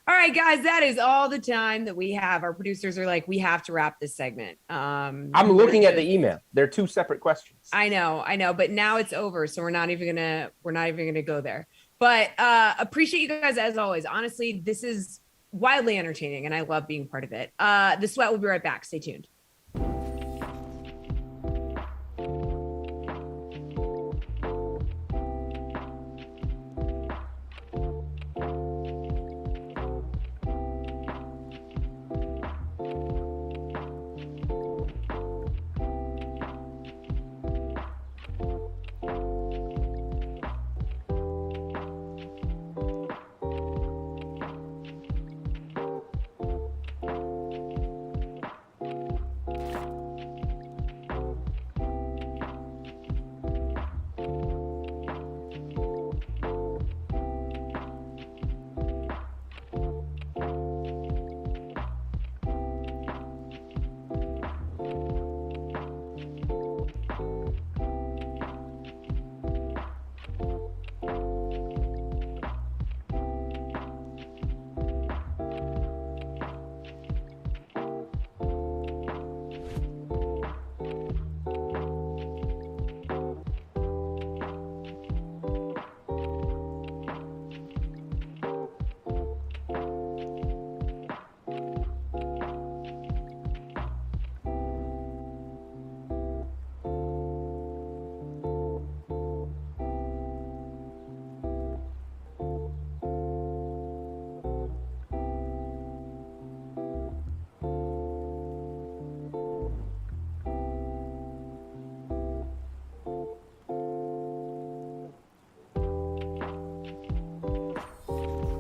All right, guys, that is all the time that we have. Our producers are like, we have to wrap this segment. I'm looking at the email. They're two separate questions. I know, but now it's over, so we're not even gonna go there. But appreciate you guys as always. Honestly, this is wildly entertaining, and I love being part of it. The Sweat will be right back. Stay tuned.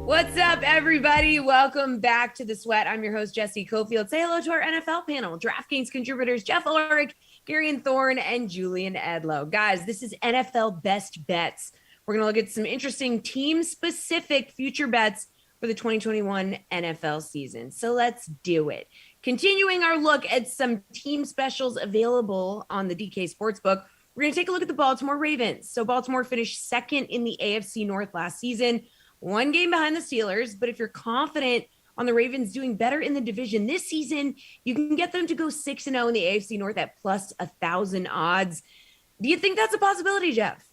What's up, everybody? Welcome back to The Sweat. I'm your host, Jesse Cofield. Say hello to our NFL panel, DraftKings contributors Jeff Ulrich, Garion Thorne, and Julian Edlow. Guys, this is NFL Best Bets. We're going to look at some interesting team-specific future bets for the 2021 NFL season. So let's do it. Continuing our look at some team specials available on the DK Sportsbook, we're going to take a look at the Baltimore Ravens. So Baltimore finished second in the AFC North last season, one game behind the Steelers. But if you're confident on the Ravens doing better in the division this season, you can get them to go 6-0 in the AFC North at plus 1,000 odds. Do you think that's a possibility, Jeff?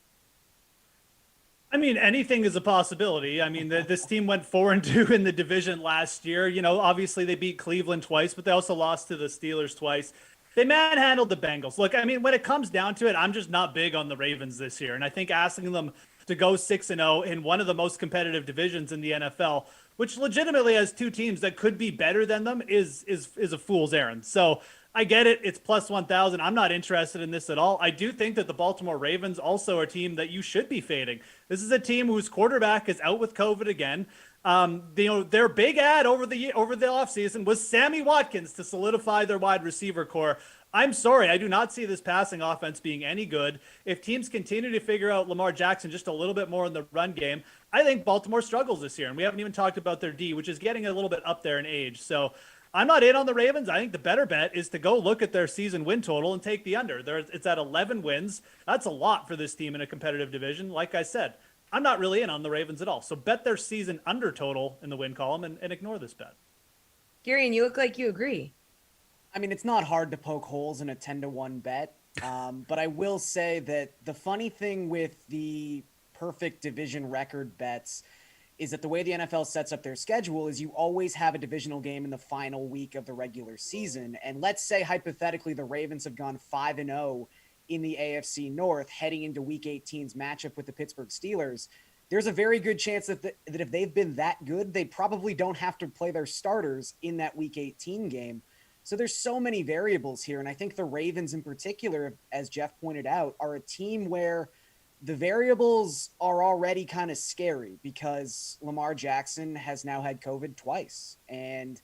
I mean, anything is a possibility. I mean, this team went 4-2 in the division last year. Obviously they beat Cleveland twice, but they also lost to the Steelers twice. They manhandled the Bengals. Look, I mean, when it comes down to it, I'm just not big on the Ravens this year. And I think asking them to go 6-0 in one of the most competitive divisions in the NFL, which legitimately has two teams that could be better than them, is a fool's errand. So I get it. It's plus 1,000. I'm not interested in this at all. I do think that the Baltimore Ravens also are a team that you should be fading. This is a team whose quarterback is out with COVID again. Their big ad over the offseason was Sammy Watkins to solidify their wide receiver core. I'm sorry, I do not see this passing offense being any good. If teams continue to figure out Lamar Jackson just a little bit more in the run game, I think Baltimore struggles this year. And we haven't even talked about their D, which is getting a little bit up there in age. So I'm not in on the Ravens. I think the better bet is to go look at their season win total and take the under. It's at 11 wins. That's a lot for this team in a competitive division. Like I said, I'm not really in on the Ravens at all. So bet their season under total in the win column and ignore this bet. Gary, and you look like you agree. I mean, it's not hard to poke holes in a 10-1 bet. But I will say that the funny thing with the perfect division record bets is that the way the NFL sets up their schedule is you always have a divisional game in the final week of the regular season. And let's say hypothetically the Ravens have gone 5-0 in the AFC North heading into Week 18's matchup with the Pittsburgh Steelers. There's a very good chance that if they've been that good, they probably don't have to play their starters in that Week 18 game. So there's so many variables here. And I think the Ravens in particular, as Jeff pointed out, are a team where the variables are already kind of scary because Lamar Jackson has now had COVID twice. And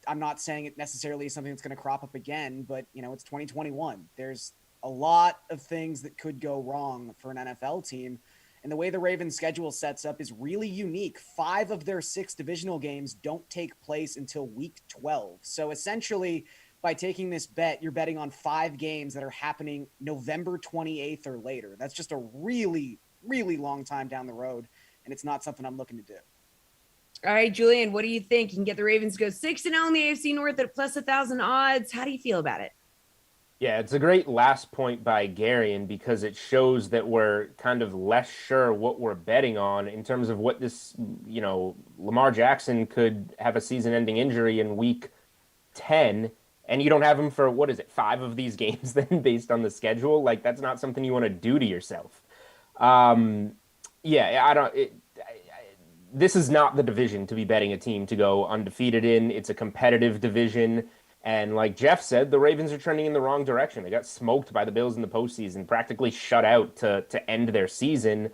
I'm not saying it necessarily is something that's going to crop up again, but it's 2021. There's a lot of things that could go wrong for an NFL team. And the way the Ravens schedule sets up is really unique. 5 of their 6 divisional games don't take place until week 12. So essentially, by taking this bet, you're betting on 5 games that are happening November 28th or later. That's just a really, really long time down the road, and it's not something I'm looking to do. All right, Julian, what do you think? You can get the Ravens to go 6-0 in the AFC North at plus 1,000 odds. How do you feel about it? Yeah, it's a great last point by Garion because it shows that we're kind of less sure what we're betting on in terms of what this, Lamar Jackson could have a season-ending injury in week 10, and you don't have him for, 5 of these games then based on the schedule? Like, that's not something you want to do to yourself. This is not the division to be betting a team to go undefeated in. It's a competitive division. And like Jeff said, the Ravens are trending in the wrong direction. They got smoked by the Bills in the postseason, practically shut out to end their season.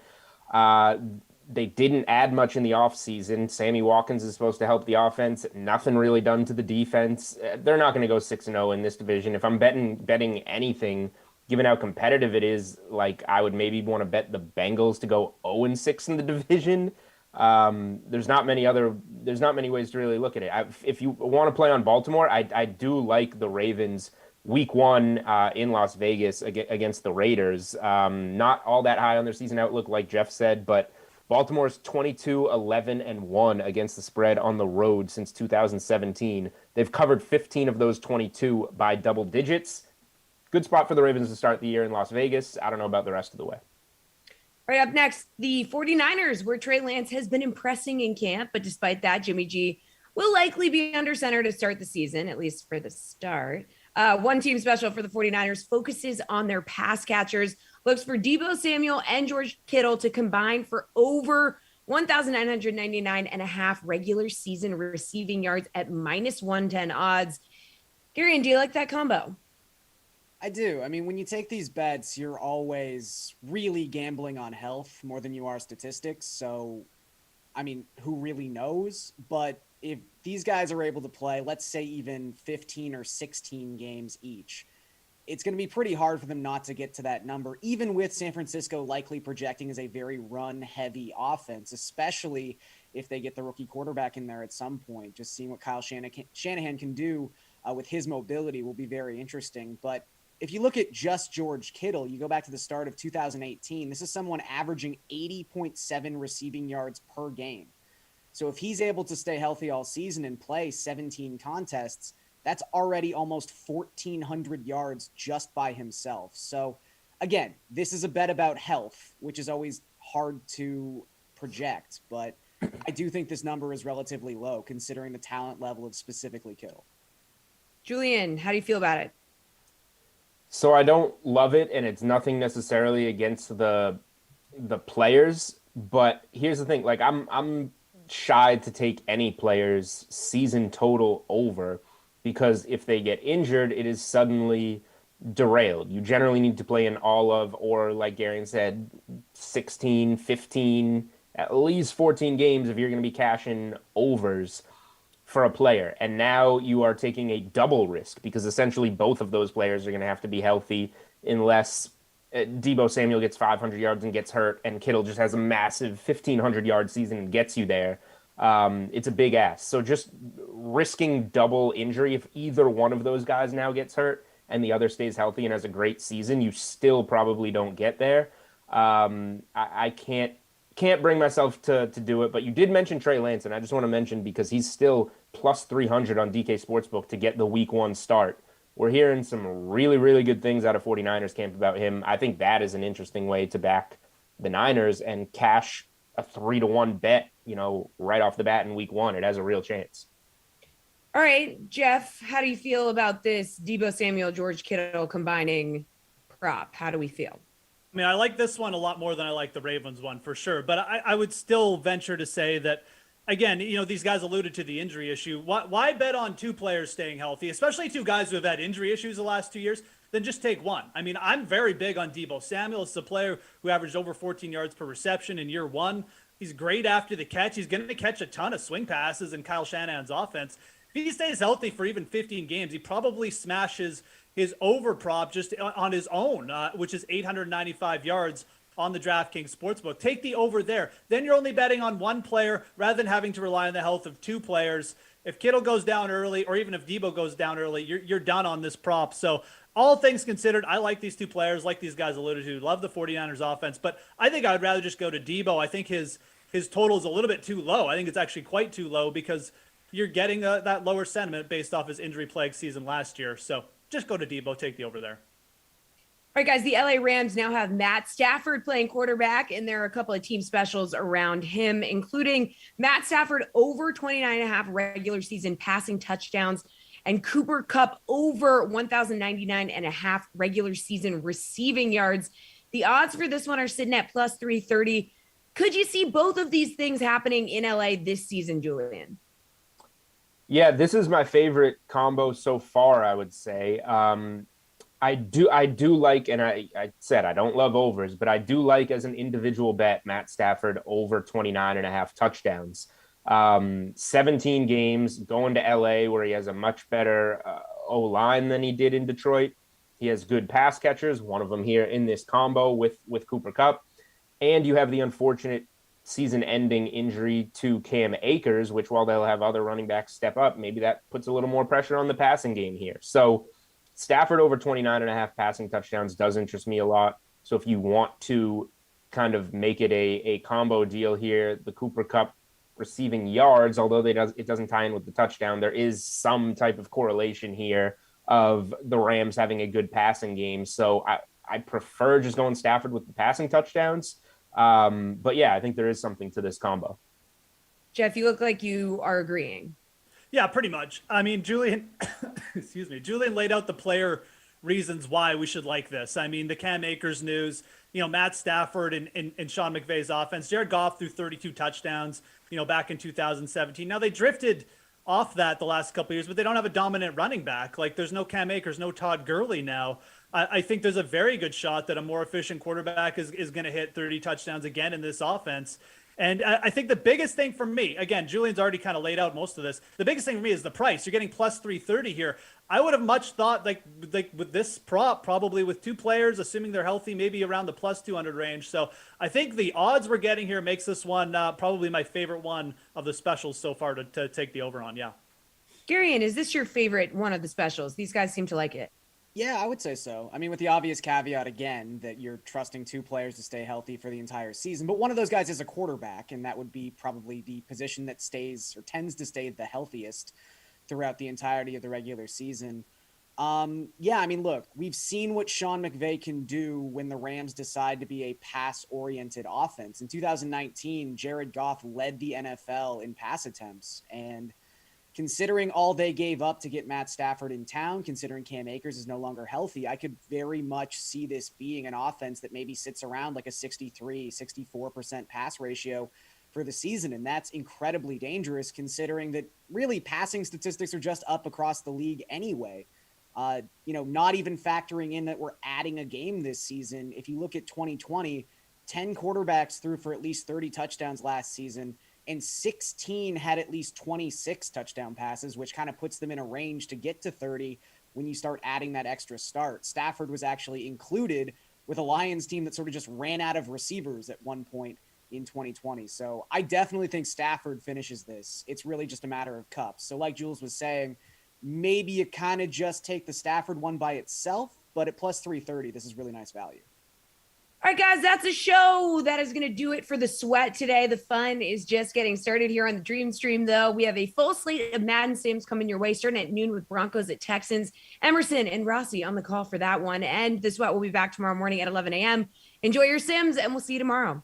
They didn't add much in the offseason. Sammy Watkins is supposed to help the offense. Nothing really done to the defense. They're not going to go 6-0 in this division. If I'm betting anything, given how competitive it is, like I would maybe want to bet the Bengals to go 0-6 in the division. There's not many ways to really look at it. If you want to play on Baltimore, I do like the Ravens week 1 in Las Vegas against the Raiders. Not all that high on their season outlook, like Jeff said, but Baltimore's 22-11-1 against the spread on the road since 2017. They've covered 15 of those 22 by double digits. Good spot for the Ravens to start the year in Las Vegas. I don't know about the rest of the way. All right, up next, the 49ers, where Trey Lance has been impressing in camp, but despite that, Jimmy G will likely be under center to start the season, at least for the start. One team special for the 49ers focuses on their pass catchers, looks for Deebo Samuel and George Kittle to combine for over 1,999.5 regular season receiving yards at minus 110 odds. Garion, do you like that combo? I do. I mean, when you take these bets, you're always really gambling on health more than you are statistics. So, I mean, who really knows? But if these guys are able to play, let's say even 15 or 16 games each, it's going to be pretty hard for them not to get to that number, even with San Francisco likely projecting as a very run-heavy offense, especially if they get the rookie quarterback in there at some point. Just seeing what Kyle Shanahan can do with his mobility will be very interesting. But if you look at just George Kittle, you go back to the start of 2018, this is someone averaging 80.7 receiving yards per game. So if he's able to stay healthy all season and play 17 contests, that's already almost 1,400 yards just by himself. So again, this is a bet about health, which is always hard to project, but I do think this number is relatively low considering the talent level of specifically Kittle. Julian, how do you feel about it? So I don't love it, and it's nothing necessarily against the players. But here's the thing: like I'm shy to take any player's season total over because if they get injured, it is suddenly derailed. You generally need to play in all of, or like Garion said, 16, 15, at least 14 games if you're going to be cashing overs for a player. And now you are taking a double risk because essentially both of those players are going to have to be healthy unless Deebo Samuel gets 500 yards and gets hurt and Kittle just has a massive 1,500-yard season and gets you there. It's a big ask. So just risking double injury, if either one of those guys now gets hurt and the other stays healthy and has a great season, you still probably don't get there. I can't bring myself to do it, but you did mention Trey Lance, and I just want to mention because he's still plus 300 on DK Sportsbook to get the week 1 start. We're hearing some really, really good things out of 49ers camp about him. I think that is an interesting way to back the Niners and cash a 3-1 bet, right off the bat in week 1. It has a real chance. All right, Jeff, how do you feel about this Deebo Samuel, George Kittle combining prop? How do we feel? I mean, I like this one a lot more than I like the Ravens one for sure. But I would still venture to say that again, these guys alluded to the injury issue. Why bet on two players staying healthy, especially two guys who have had injury issues the last 2 years? Then just take one. I mean, I'm very big on Deebo Samuel. It's a player who averaged over 14 yards per reception in year one. He's great after the catch. He's going to catch a ton of swing passes in Kyle Shanahan's offense. If he stays healthy for even 15 games, he probably smashes his over prop just on his own, which is 895 yards on the DraftKings Sportsbook. Take the over there. Then you're only betting on one player rather than having to rely on the health of two players. If Kittle goes down early, or even if Deebo goes down early, you're done on this prop. So all things considered, I like these two players, like these guys alluded to. Love the 49ers offense, but I think I would rather just go to Deebo. I think his total is a little bit too low. I think it's actually quite too low because you're getting that lower sentiment based off his injury-plagued season last year. So just go to Deebo, take the over there. All right, guys, the LA Rams now have Matt Stafford playing quarterback, and there are a couple of team specials around him, including Matt Stafford over 29.5 regular season passing touchdowns and Cooper Kupp over 1,099.5 regular season receiving yards. The odds for this one are sitting at plus 330. Could you see both of these things happening in LA this season, Julian? Yeah, this is my favorite combo so far, I would say. I do like, and I said I don't love overs, but I do like as an individual bet Matt Stafford over 29.5 touchdowns. 17 games going to LA where he has a much better O-line than he did in Detroit. He has good pass catchers, one of them here in this combo with Cooper Kupp. And you have the unfortunate season-ending injury to Cam Akers, which while they'll have other running backs step up, maybe that puts a little more pressure on the passing game here. So Stafford over 29.5 passing touchdowns does interest me a lot. So if you want to kind of make it a combo deal here, the Cooper Kupp receiving yards, although it doesn't tie in with the touchdown, there is some type of correlation here of the Rams having a good passing game. So I prefer just going Stafford with the passing touchdowns. But yeah, I think there is something to this combo. Jeff, you look like you are agreeing. Yeah, pretty much. I mean, Julian, Julian laid out the player reasons why we should like this. I mean, the Cam Akers news, Matt Stafford and Sean McVay's offense. Jared Goff threw 32 touchdowns, back in 2017. Now they drifted off that the last couple of years, but they don't have a dominant running back. Like there's no Cam Akers, no Todd Gurley now. I think there's a very good shot that a more efficient quarterback is going to hit 30 touchdowns again in this offense. And I think the biggest thing for me, again, Julian's already kind of laid out most of this. The biggest thing for me is the price. You're getting plus 330 here. I would have much thought like with this prop, probably with two players, assuming they're healthy, maybe around the plus 200 range. So I think the odds we're getting here makes this one probably my favorite one of the specials so far to take the over on. Yeah. Garion, is this your favorite one of the specials? These guys seem to like it. Yeah, I would say so. I mean, with the obvious caveat again that you're trusting two players to stay healthy for the entire season, but one of those guys is a quarterback, and that would be probably the position that stays or tends to stay the healthiest throughout the entirety of the regular season. Yeah, I mean, look, we've seen what Sean McVay can do when the Rams decide to be a pass-oriented offense. In 2019, Jared Goff led the NFL in pass attempts, and considering all they gave up to get Matt Stafford in town, considering Cam Akers is no longer healthy, I could very much see this being an offense that maybe sits around like a 63, 64% pass ratio for the season. And that's incredibly dangerous considering that really passing statistics are just up across the league anyway. Not even factoring in that we're adding a game this season. If you look at 2020, 10 quarterbacks threw for at least 30 touchdowns last season, and 16 had at least 26 touchdown passes, which kind of puts them in a range to get to 30 when you start adding that extra start. Stafford was actually included with a Lions team that sort of just ran out of receivers at one point in 2020. So I definitely think Stafford finishes this. It's really just a matter of cups. So like Jules was saying, maybe you kind of just take the Stafford one by itself, but at plus 330, this is really nice value. All right, guys, that's a show. That is going to do it for the sweat today. The fun is just getting started here on the Dream Stream, though. We have a full slate of Madden Sims coming your way, starting at noon with Broncos at Texans. Emerson and Rossi on the call for that one. And the sweat will be back tomorrow morning at 11 a.m. Enjoy your Sims, and we'll see you tomorrow.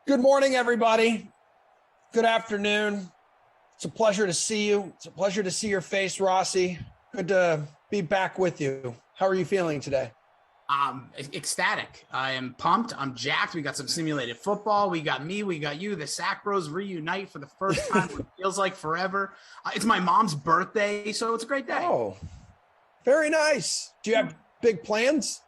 Good morning, everybody. Good afternoon. It's a pleasure to see you. It's a pleasure to see your face, Rossi. Good to be back with you. How are you feeling today? Ecstatic. I am pumped. I'm jacked. We got some simulated football. We got me. We got you. The Sack Bros reunite for the first time. It feels like forever. It's my mom's birthday, so it's a great day. Oh, very nice. Do you have big plans?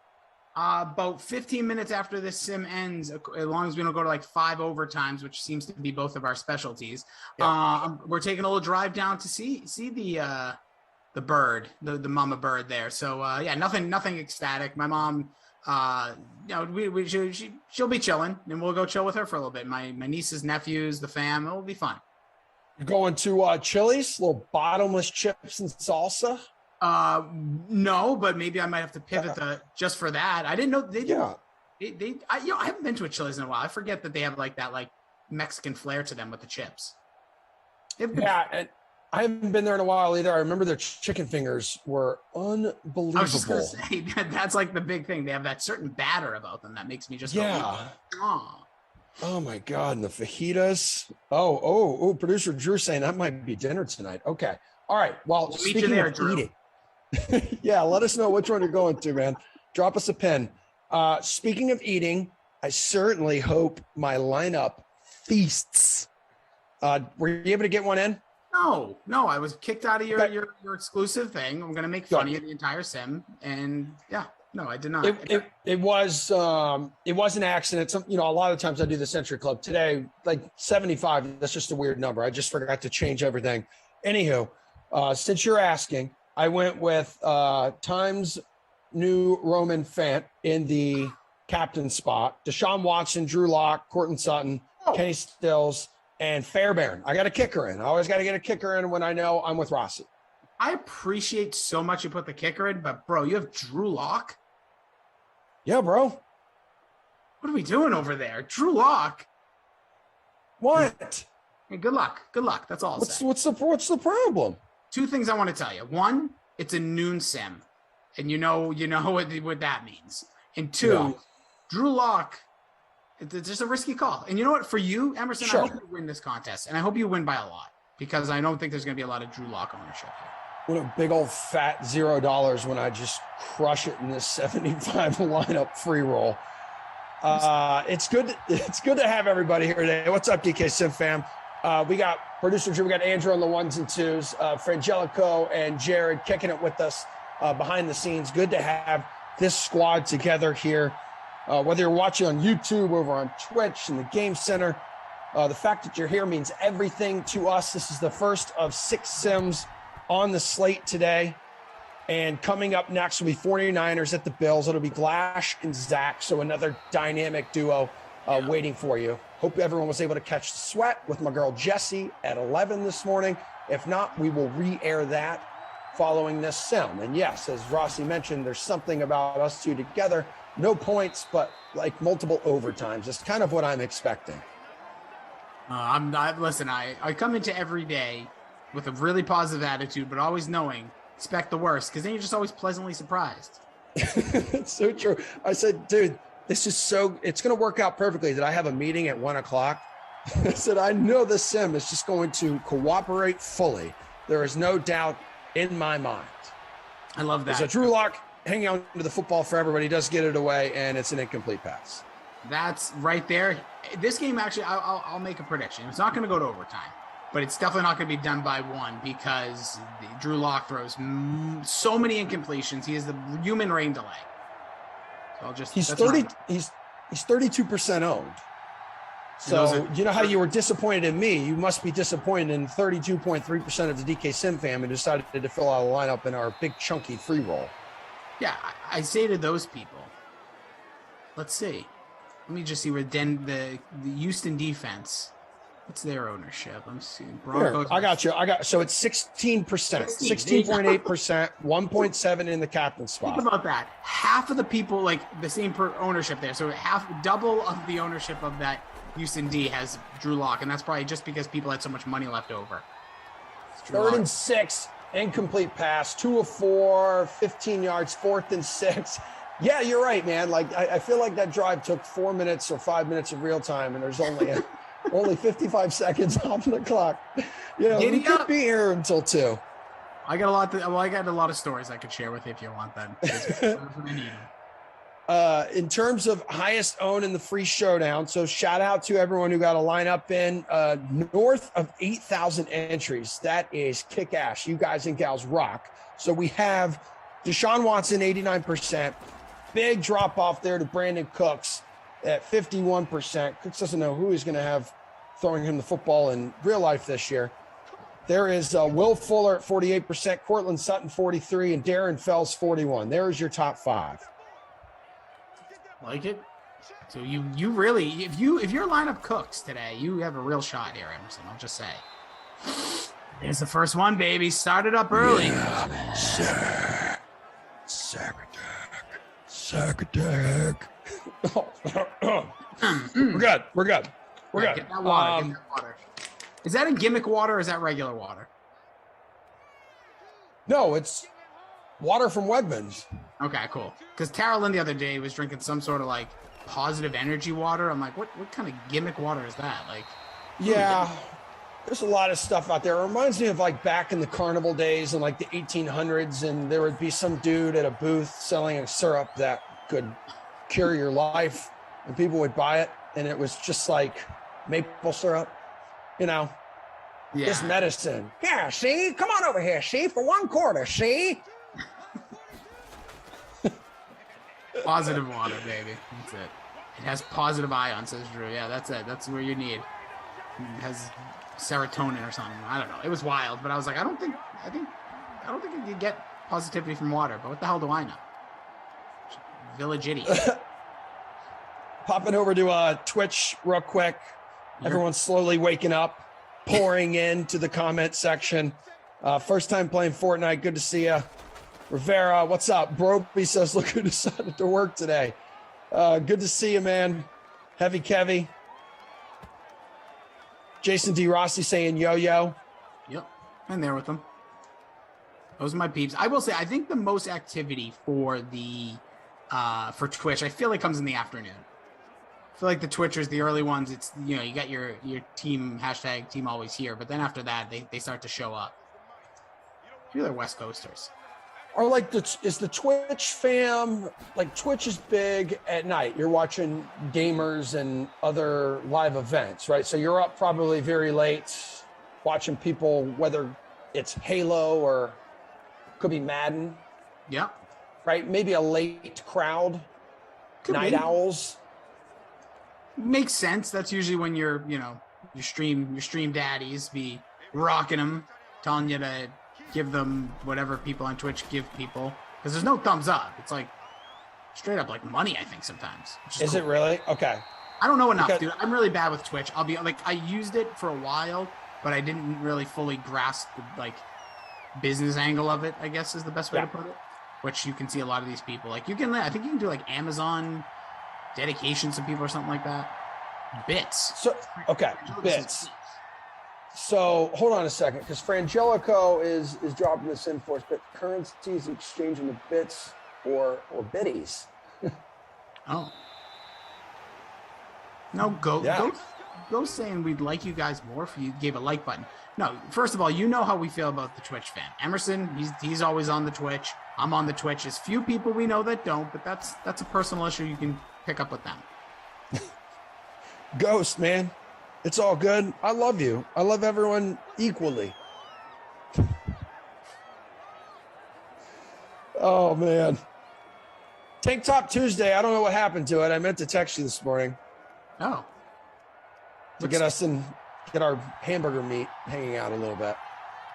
About 15 minutes after this sim ends, as long as we don't go to like 5 overtimes, which seems to be both of our specialties, we're taking a little drive down to see the bird, the mama bird there. So nothing ecstatic. My mom, she'll be chilling, and we'll go chill with her for a little bit. My nieces, nephews, the fam, it'll be fun. You're going to Chili's, little bottomless chips and salsa? No, but maybe I might have to pivot just for that. I didn't know they do. Yeah. I haven't been to a Chili's in a while. I forget that they have like that Mexican flair to them with the chips. Yeah, and I haven't been there in a while either. I remember their chicken fingers were unbelievable. I was just gonna say that's like the big thing. They have that certain batter about them that makes me just go, oh my God, and the fajitas. Oh, producer Drew saying that might be dinner tonight. Okay. All right. Well, speaking of eating. Yeah, let us know which one you're going to, man. Drop us a pin. Speaking of eating, I certainly hope my lineup feasts. Were you able to get one in? No, I was kicked out of your exclusive thing. I'm going to make fun of you the entire sim. And no, I did not. It was an accident. A lot of times I do the Century Club. Today, like 75, that's just a weird number. I just forgot to change everything. Anywho, since you're asking, I went with Times New Roman Fant in the captain spot. Deshaun Watson, Drew Lock, Courtland Sutton, Kenny Stills, and Fairbairn. I got a kicker in. I always got to get a kicker in when I know I'm with Rossi. I appreciate so much you put the kicker in, but bro, you have Drew Lock? Yeah, bro. What are we doing over there? Drew Lock? What? Hey, good luck. Good luck. That's all. What's the problem? 2 things I want to tell you. 1, it's a noon sim, and you know what that means. And 2, Drew Lock, it's just a risky call. And you know what? For you, Emerson, I hope you win this contest, and I hope you win by a lot, because I don't think there's going to be a lot of Drew Lock ownership here. What a big old fat $0 when I just crush it in this 75 lineup free roll. It's good to have everybody here today. What's up, DK Sim fam? We got producer Drew, we got Andrew on the 1s and 2s, Frangelico and Jared kicking it with us behind the scenes. Good to have this squad together here. Whether you're watching on YouTube, over on Twitch, in the Game Center, the fact that you're here means everything to us. This is the first of 6 sims on the slate today. And coming up next will be 49ers at the Bills. It'll be Glash and Zach, so another dynamic duo waiting for you. Hope everyone was able to catch the sweat with my girl Jessie at 11 this morning. If not, we will re-air that following this sim. And yes, as Rossi mentioned, there's something about us two together. No points, but like multiple overtimes. That's kind of what I'm expecting. Listen, I come into every day with a really positive attitude, but always knowing, expect the worst, because then you're just always pleasantly surprised. It's so true. I said, dude, it's going to work out perfectly. Did I have a meeting at 1:00? I said, I know this sim is just going to cooperate fully. There is no doubt in my mind. I love that. So Drew Lock hanging on to the football forever, but he does get it away, and it's an incomplete pass. That's right there. This game, actually, I'll make a prediction. It's not going to go to overtime, but it's definitely not going to be done by 1, because Drew Lock throws so many incompletions. He is the human rain delay. He's 32% owned. So you know how you were disappointed in me, you must be disappointed in 32.3% of the DK Sim fam who decided to fill out a lineup in our big chunky free roll. Yeah, I say to those people, let's see. Let me just see where the Houston defense, what's their ownership? Let me see. Broncos. Here, I got you. So it's 16%, 16.8%, 1.7 in the captain spot. Think about that. Half of the people, like the same ownership there. So double of the ownership of that Houston D has Drew Lock, and that's probably just because people had so much money left over. 3rd and 6, incomplete pass, 2 of 4, 15 yards, 4th and 6. Yeah, you're right, man. Like I feel like that drive took 4 minutes or 5 minutes of real time, and there's only 55 seconds on the clock. Yeah, we Giddy could up. be here until 2. I got a lot of stories I could share with you if you want them. In terms of highest own in the free showdown, so shout out to everyone who got a lineup in north of 8,000 entries. That is kick ass. You guys and gals rock. So we have Deshaun Watson 89%. Big drop off there to Brandon Cooks at 51%. Cooks doesn't know who he's going to have throwing him the football in real life this year. There is Will Fuller at 48%, Cortland Sutton 43%, and Darren Fells 41%. There's your top 5. Like it? So you really, if your lineup cooks today, you have a real shot here, Emerson. I'll just say. There's the first one, baby. Started up early. Yeah, Sack attack. We're good. We're good. Get that water. Get that water. Is that a gimmick water or is that regular water? No, it's water from Wegmans. Okay, cool. Because Tara Lynn the other day was drinking some sort of like positive energy water. I'm like, what kind of gimmick water is that? Like, yeah, there's a lot of stuff out there. It reminds me of like back in the carnival days in like the 1800s, and there would be some dude at a booth selling a syrup that could cure your life, and people would buy it, and it was just like maple syrup, this medicine. Yeah, see, come on over here, see, for $1.25, see. Positive water, baby. That's it. It has positive ion, says Drew. Yeah, that's it. That's where you need. It has serotonin or something. I don't know. It was wild, but I was like, I don't think you can get positivity from water. But what the hell do I know? Village idiot. Popping over to Twitch real quick. Everyone's slowly waking up, pouring into the comment section. First time playing Fortnite. Good to see you. Rivera, what's up? Broby says, look who decided to work today. Good to see you, man. Heavy Kevy. Jason D. Rossi saying yo-yo. Yep, I'm there with them. Those are my peeps. I will say, I think the most activity for the for Twitch, I feel like comes in the afternoon. I feel like the Twitchers, the early ones, it's you got your team hashtag team always here, but then after that they start to show up. You're the West Coasters. Or like is the Twitch fam, like Twitch is big at night. You're watching gamers and other live events, right? So you're up probably very late watching people, whether it's Halo or could be Madden. Yeah. Right? Maybe a late crowd. Could night be. Owls. Makes sense. That's usually when your stream daddies be rocking them, telling you to give them whatever people on Twitch give people, because there's no thumbs up. It's like straight up like money, I think sometimes. Is cool. It really? Okay. I don't know enough, dude. I'm really bad with Twitch. I'll be like, I used it for a while, but I didn't really fully grasp the like business angle of it, I guess is the best way to put it. Which you can see a lot of these people. Like I think you can do like Amazon dedications to people or something like that. Bits. So okay, bits. So hold on a second, because Frangelico is dropping this in for us, but currencies exchanging the bits or biddies. Oh. No, go saying we'd like you guys more if you gave a like button. No, first of all, you know how we feel about the Twitch fan. Emerson, he's always on the Twitch. I'm on the Twitch. There's few people we know that don't, but that's a personal issue you can pick up with them. Ghost, man. It's all good. I love you. I love everyone equally. Oh, man. Tank Top Tuesday. I don't know what happened to it. I meant to text you this morning. Oh. To get our hamburger meat hanging out a little bit.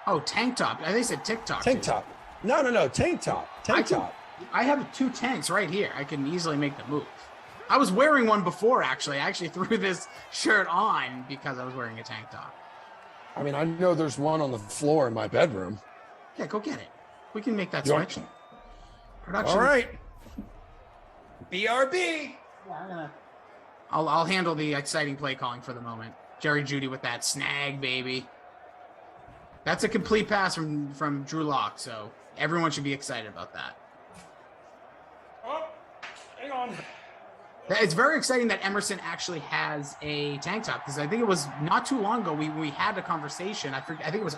Oh, Tank Top. I think they said TikTok. Tank Top. No. Tank Top. Tank Top. I have 2 tanks right here. I can easily make the move. I was wearing one before, actually. I actually threw this shirt on because I was wearing a tank top. I mean, I know there's one on the floor in my bedroom. Yeah, go get it. We can make that switch. Production. All right. BRB. Yeah, I'll handle the exciting play calling for the moment. Jerry Jeudy with that snag, baby. That's a complete pass from Drew Lock, so everyone should be excited about that. down. It's very exciting that Emerson actually has a tank top, because I think it was not too long ago we had a conversation. I think it was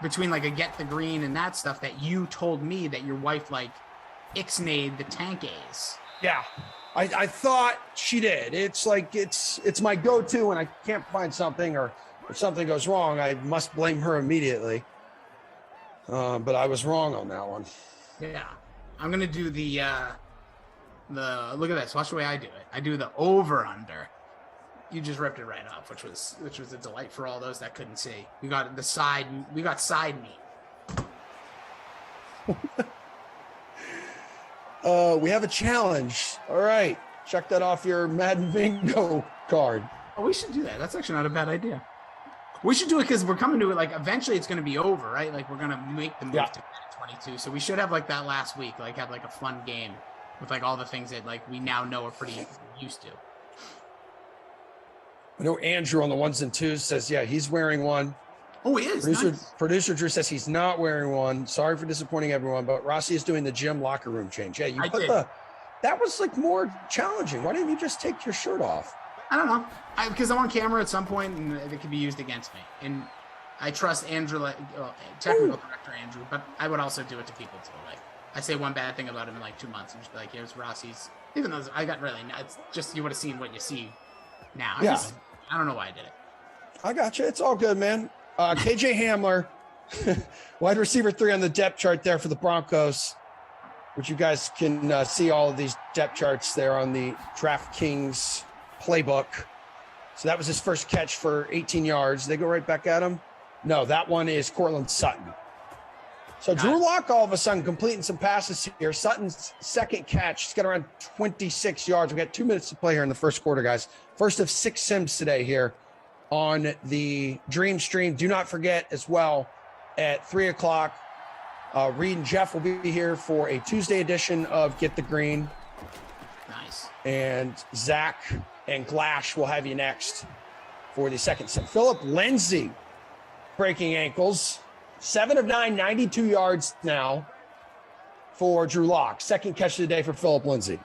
between like a Get the Green and that stuff that you told me that your wife like ixnayed the tank A's. Yeah, I thought she did. It's like it's my go-to when I can't find something or if something goes wrong, I must blame her immediately. But I was wrong on that one. Yeah, I'm gonna do the look at this. Watch the way I do it. I do the over under. You just ripped it right off, which was a delight for all those that couldn't see. We got side meat. We have a challenge. All right, check that off your Madden bingo card. Oh, we should do that. That's actually not a bad idea. We should do it because we're coming to it. Like eventually, it's going to be over, right? Like we're going to make the move to 22. So we should have like that last week, like have like a fun game with like all the things that like we now know are pretty used to. I know Andrew on the ones and twos says, yeah, he's wearing one. Oh, he is. Producer Drew says he's not wearing one. Sorry for disappointing everyone, but Rossi is doing the gym locker room change. Yeah, that was like more challenging. Why didn't you just take your shirt off? I don't know. Because I'm on camera at some point and it could be used against me. And I trust Andrew, technical director Andrew, but I would also do it to people too. Like I say one bad thing about him in like 2 months and just be like, here's Rossi's. Even though I got really, it's just you would have seen what you see now. I don't know why I did it. I got you. It's all good, man. KJ Hamler, wide receiver 3 on the depth chart there for the Broncos, which you guys can see all of these depth charts there on the DraftKings playbook. So that was his first catch for 18 yards. They go right back at him. No, that one is Cortland Sutton. So Drew Lock all of a sudden completing some passes here. Sutton's second catch, he's got around 26 yards. We got 2 minutes to play here in the first quarter, guys. First of 6 sims today here on the Dream Stream. Do not forget as well at 3 o'clock, Reed and Jeff will be here for a Tuesday edition of Get the Green. Nice. And Zach and Glash will have you next for the second sim. Philip Lindsay breaking ankles. 7 of 9, 92 yards now for Drew Lock. Second catch of the day for Philip Lindsay.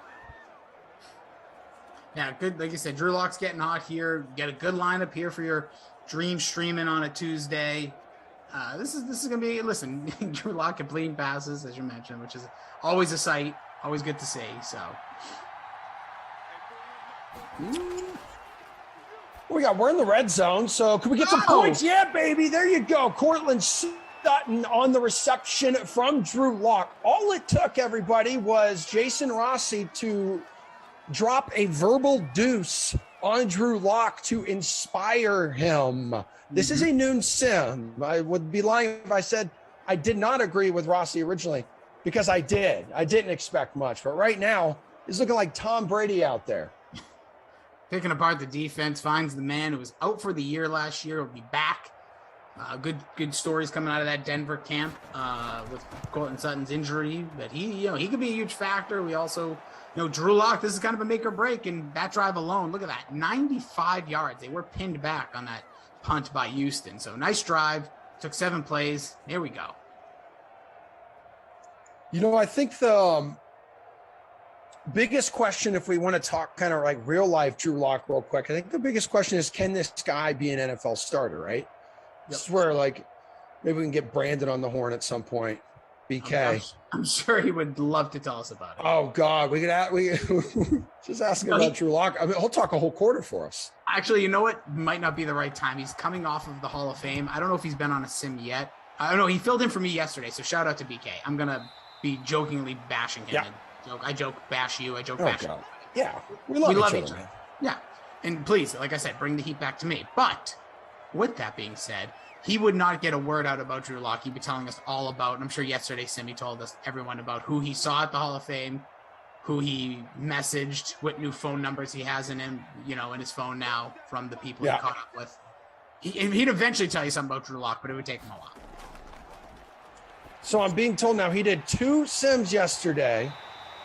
Yeah, good. Like you said, Drew Lock's getting hot here. Get a good lineup here for your Dream streaming on a Tuesday. This is gonna be. Listen, Drew Lock completing passes as you mentioned, which is always a sight, always good to see. So. We're in the red zone, so can we get some points? Yeah, baby, there you go. Cortland Sutton on the reception from Drew Lock. All it took, everybody, was Jason Rossi to drop a verbal deuce on Drew Lock to inspire him. This is a noon sim. I would be lying if I said I did not agree with Rossi originally, because I did. I didn't expect much, but right now, he's looking like Tom Brady out there. Picking apart the defense, finds the man who was out for the year last year. Will be back. Good stories coming out of that Denver camp with Cortland Sutton's injury, but he could be a huge factor. We also know Drew Lock. This is kind of a make or break, and that drive alone, look at that, 95 yards. They were pinned back on that punt by Houston. So nice drive. Took 7 plays. Here we go. I think the biggest question, if we want to talk kind of like real life Drew Lock real quick, I think the biggest question is, can this guy be an NFL starter, right? This is where like maybe we can get Brandon on the horn at some point. BK. I'm sure he would love to tell us about it. Oh God, we just ask him about Drew Lock. I mean, he'll talk a whole quarter for us. Actually, you know what? Might not be the right time. He's coming off of the Hall of Fame. I don't know if he's been on a sim yet. I don't know. He filled in for me yesterday, so shout out to BK. I'm gonna be jokingly bashing him. Yeah. I joke bash you. I joke bash you. Yeah, we love each other. Yeah, and please, like I said, bring the heat back to me. But with that being said, he would not get a word out about Drew Lock. He'd be telling us all about, and I'm sure yesterday Simi told us everyone about who he saw at the Hall of Fame, who he messaged, what new phone numbers he has in him, in his phone now from the people he caught up with. He'd eventually tell you something about Drew Lock, but it would take him a while. So I'm being told now he did 2 sims yesterday.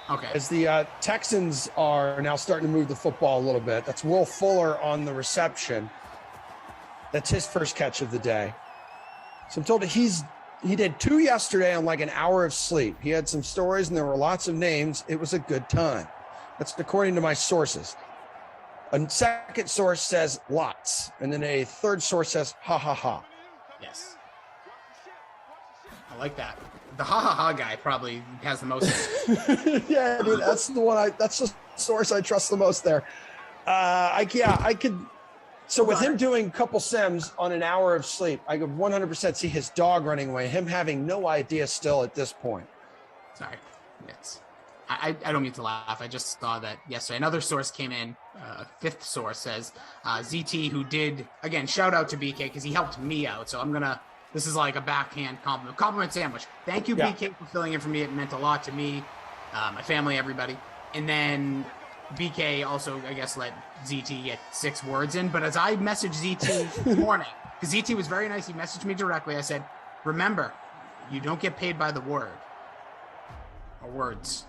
Okay. As the Texans are now starting to move the football a little bit. That's Will Fuller on the reception. That's his first catch of the day. So I'm told that he did 2 yesterday on like an hour of sleep. He had some stories and there were lots of names. It was a good time. That's according to my sources. A second source says lots. And then a third source says ha ha ha. Yes. I like that. The ha ha ha guy probably has the most. Yeah, dude, that's the one. That's the source I trust the most there. I could. So with him doing a couple sims on an hour of sleep, I could 100% see his dog running away. Him having no idea still at this point. Sorry. Yes. I don't mean to laugh. I just saw that yesterday. Another source came in. Fifth source says ZT, who did, again, shout out to BK because he helped me out. So I'm gonna. This is like a backhand compliment sandwich. Thank you, BK, for filling in for me. It meant a lot to me, my family, everybody. And then BK also, I guess, let ZT get 6 words in. But as I messaged ZT this morning, because ZT was very nice, he messaged me directly. I said, remember, you don't get paid by the word or words.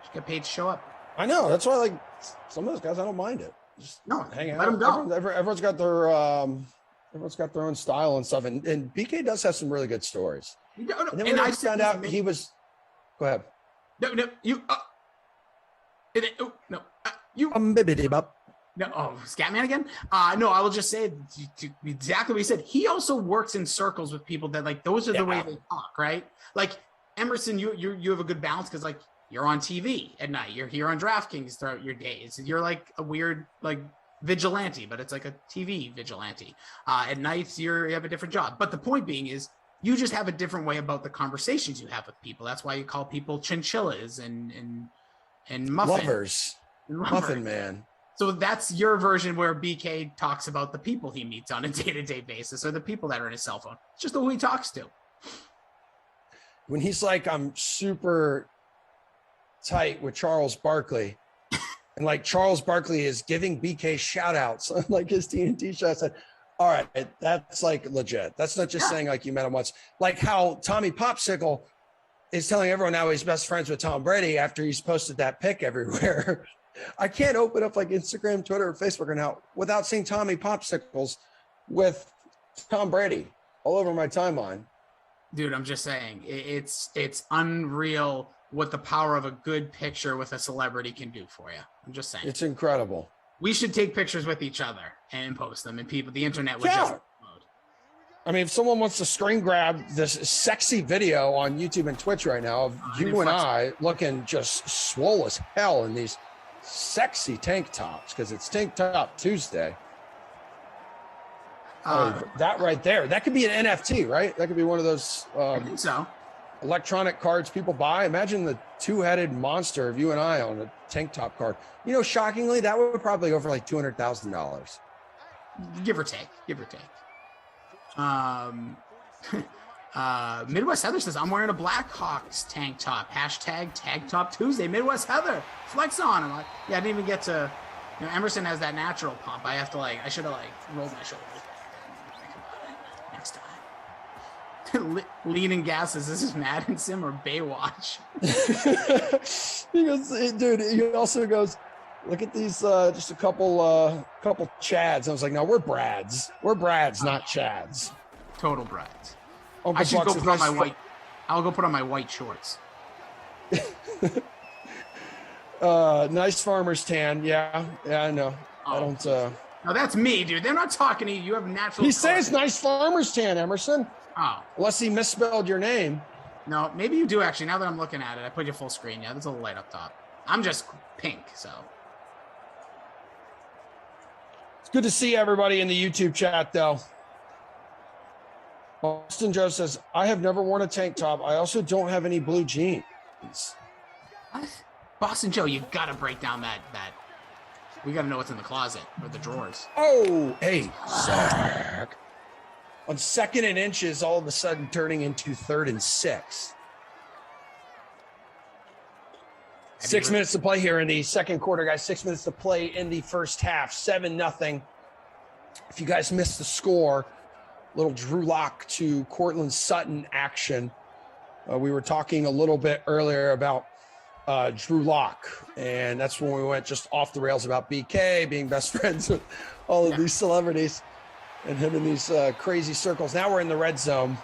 You get paid to show up. I know. That's why, like, some of those guys, I don't mind it. Just hang out. Let them go. Everyone's got their own style and stuff. And BK does have some really good stories. And then when I found out he was, go ahead. No, you. You. No, Scatman again? No, I will just say exactly what he said. He also works in circles with people that, like, those are the way they talk, right? Like Emerson, you have a good balance because, like, you're on TV at night. You're here on DraftKings throughout your days. You're like a weird, like, vigilante, but it's like a TV vigilante. At nights, you have a different job. But the point being is, you just have a different way about the conversations you have with people. That's why you call people chinchillas and muffin. Lovers. Muffin man. So that's your version where BK talks about the people he meets on a day-to-day basis, or the people that are in his cell phone. It's just who he talks to. When he's like, I'm super tight with Charles Barkley, and like Charles Barkley is giving BK shout outs on like his TNT show, I said, all right, that's like legit. That's not just saying like you met him once. Like how Tommy Popsicle is telling everyone now he's best friends with Tom Brady after he's posted that pic everywhere. I can't open up like Instagram, Twitter, or Facebook now without seeing Tommy Popsicles with Tom Brady all over my timeline. Dude, I'm just saying, it's unreal what the power of a good picture with a celebrity can do for you. I'm just saying. It's incredible. We should take pictures with each other and post them, and the internet would just explode. I mean, if someone wants to screen grab this sexy video on YouTube and Twitch right now of you and I looking just swole as hell in these sexy tank tops, because it's Tank Top Tuesday. That right there, that could be an NFT, right? That could be one of those I think so. Electronic cards people buy. Imagine the two-headed monster of you and I on a tank top card. You know, shockingly, that would probably go for like $200,000. Give or take. Midwest Heather says, I'm wearing a Blackhawks tank top. Hashtag Tag Top Tuesday. Midwest Heather, flex on. I'm like, I didn't even get to, Emerson has that natural pump. I should have rolled my shoulders. Next time. Lean and Gas says, this is Madden Sim or Baywatch? He goes, dude, he also goes, look at these, just a couple Chads. I was like, no, we're Brads. We're Brads, not Chads. Total Brads. Uncle I should Bucks go put on my white. I'll go put on my white shorts. Nice farmer's tan. Yeah, I know. I don't. No, that's me, dude. They're not talking to you. You have natural. He says nice farmer's tan, Emerson. Oh. Unless he misspelled your name. No, maybe you do actually. Now that I'm looking at it, I put you full screen. Yeah, there's a little light up top. I'm just pink, so. It's good to see everybody in the YouTube chat, though. Boston Joe says, I have never worn a tank top. I also don't have any blue jeans. What? Boston Joe, you gotta break down that. We gotta know what's in the closet or the drawers. Oh, hey, Zach. On 2nd and inches, all of a sudden turning into 3rd and 6. 6 minutes to play here in the second quarter, guys. 6 minutes to play in the first half. 7-0. If you guys missed the score, little Drew Lock to Cortland Sutton action. We were talking a little bit earlier about Drew Lock, and that's when we went just off the rails about BK being best friends with all of these celebrities and him in these crazy circles. Now we're in the red zone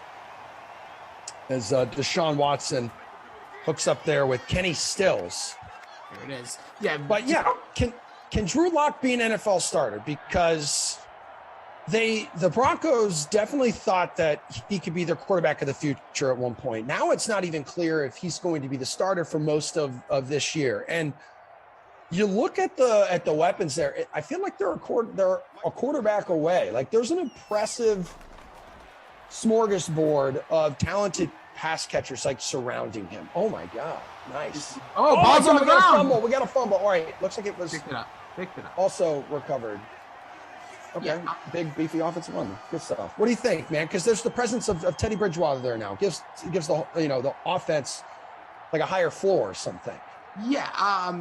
as Deshaun Watson hooks up there with Kenny Stills. Here it is. Yeah, But yeah, can Drew Lock be an NFL starter? Because the Broncos definitely thought that he could be their quarterback of the future at one point. Now it's not even clear if he's going to be the starter for most of this year. And you look at the weapons there. I feel like they're a quarterback away. Like there's an impressive smorgasbord of talented pass catchers like surrounding him. Oh my God, nice. Oh, ball's on the ground. We got a fumble. All right, looks like it was Picked it up. also recovered. Okay, Yeah. big beefy offensive line. Good stuff. What do you think, man? Because there's the presence of Teddy Bridgewater there now. Gives the the offense like a higher floor or something. Yeah.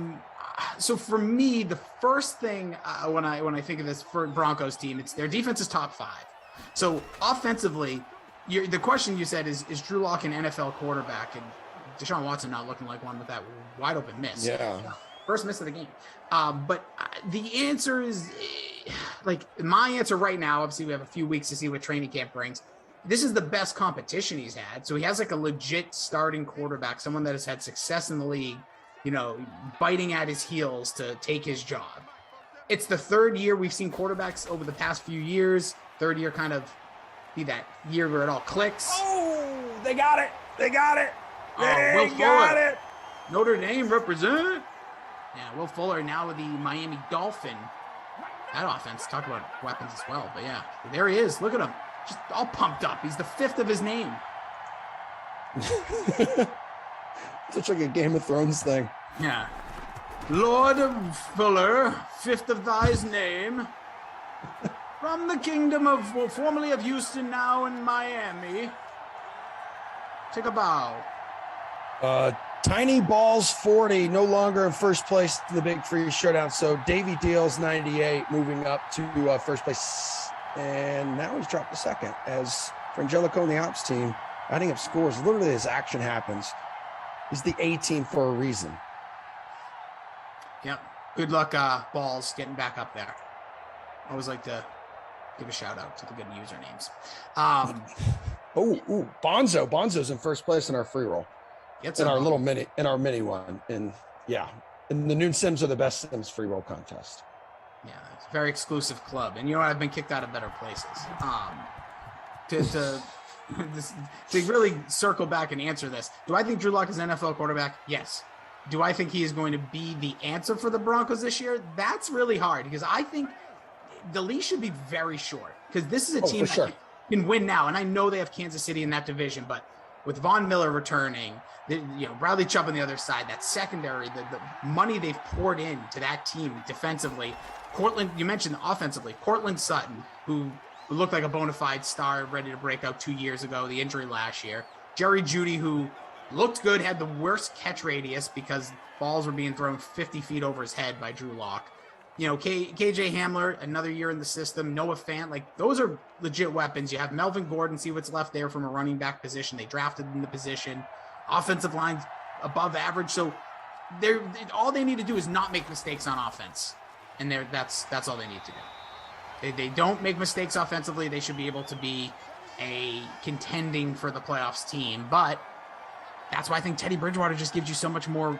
So for me, the first thing when I think of this for Broncos team, it's their defense is top 5. So offensively, the question you said is Drew Lock an NFL quarterback, and Deshaun Watson not looking like one with that wide open miss. Yeah. First miss of the game. But the answer is like my answer right now. Obviously, we have a few weeks to see what training camp brings. This is the best competition he's had. So he has like a legit starting quarterback, someone that has had success in the league, biting at his heels to take his job. It's the third year we've seen quarterbacks over the past few years. Third year kind of be that year where it all clicks. Oh, they got it. They got it. Will They got Fuller. it. Notre Dame represent. Yeah, Will Fuller now with the Miami Dolphin. That offense, talk about weapons as well. But yeah, there he is. Look at him. Just all pumped up. He's the 5th of his name. Such like a Game of Thrones thing. Yeah. Lord of Fuller, 5th of thy's name. From the kingdom of, formerly of Houston, now in Miami. Take a bow. Tiny Balls 40, no longer in first place in the Big Free Showdown. So Davey Deals 98 moving up to first place. And now he's dropped to second as Frangelico and the ops team adding up scores. Literally as action happens. He's the A team for a reason. Yep. Good luck, Balls, getting back up there. I always like to give a shout out to the good usernames. Bonzo. Bonzo's in first place in our free roll. In our mini one. And yeah. And the noon Sims are the best Sims free roll contest. Yeah, it's a very exclusive club. And I've been kicked out of better places. To really circle back and answer this, do I think Drew Lock is an NFL quarterback? Yes. Do I think he is going to be the answer for the Broncos this year? That's really hard because I think the leash should be very short because this is a team that can win now. And I know they have Kansas City in that division, but with Von Miller returning, Bradley Chubb on the other side, that secondary, the money they've poured into that team defensively. Cortland, you mentioned offensively, Cortland Sutton, who looked like a bona fide star, ready to break out 2 years ago, the injury last year. Jerry Jeudy, who looked good, had the worst catch radius because balls were being thrown 50 feet over his head by Drew Lock. KJ Hamler, another year in the system. Noah Fant, like those are legit weapons. You have Melvin Gordon, see what's left there from a running back position. They drafted in the position. Offensive line's above average. So all they need to do is not make mistakes on offense. And that's all they need to do. They don't make mistakes offensively. They should be able to be a contending for the playoffs team. But that's why I think Teddy Bridgewater just gives you so much more,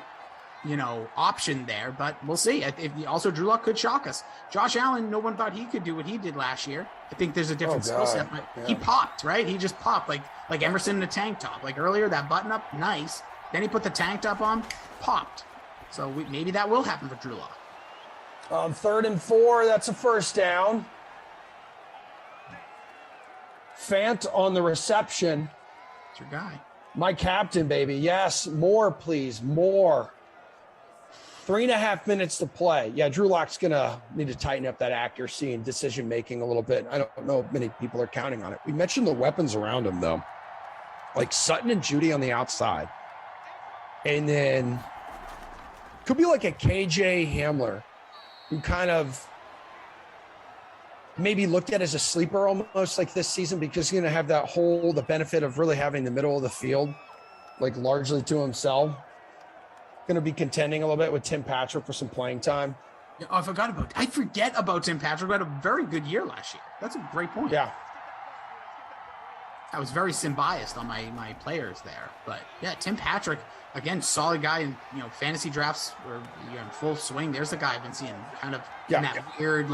option there. But we'll see. Also, Drew Lock could shock us. Josh Allen, no one thought he could do what he did last year. I think there's a different skill set. But he popped, right? He just popped like Emerson in a tank top. Like earlier, that button up, nice. Then he put the tank top on, popped. So maybe that will happen for Drew Lock. 3rd and 4, that's a first down. Fant on the reception. It's your guy. My captain, baby. Yes, more, please, more. 3.5 minutes to play. Yeah, Drew Lock's going to need to tighten up that accuracy and decision-making a little bit. I don't know if many people are counting on it. We mentioned the weapons around him, though. Like Sutton and Jeudy on the outside. And then could be like a KJ Hamler, who kind of maybe looked at as a sleeper almost like this season because he's going to have the benefit of really having the middle of the field, like largely to himself. Going to be contending a little bit with Tim Patrick for some playing time. Yeah, I forget about Tim Patrick, who had a very good year last year. That's a great point. Yeah. I was very biased on my players there. But yeah, Tim Patrick, again, solid guy in fantasy drafts where you're in full swing. There's a guy I've been seeing kind of in that weird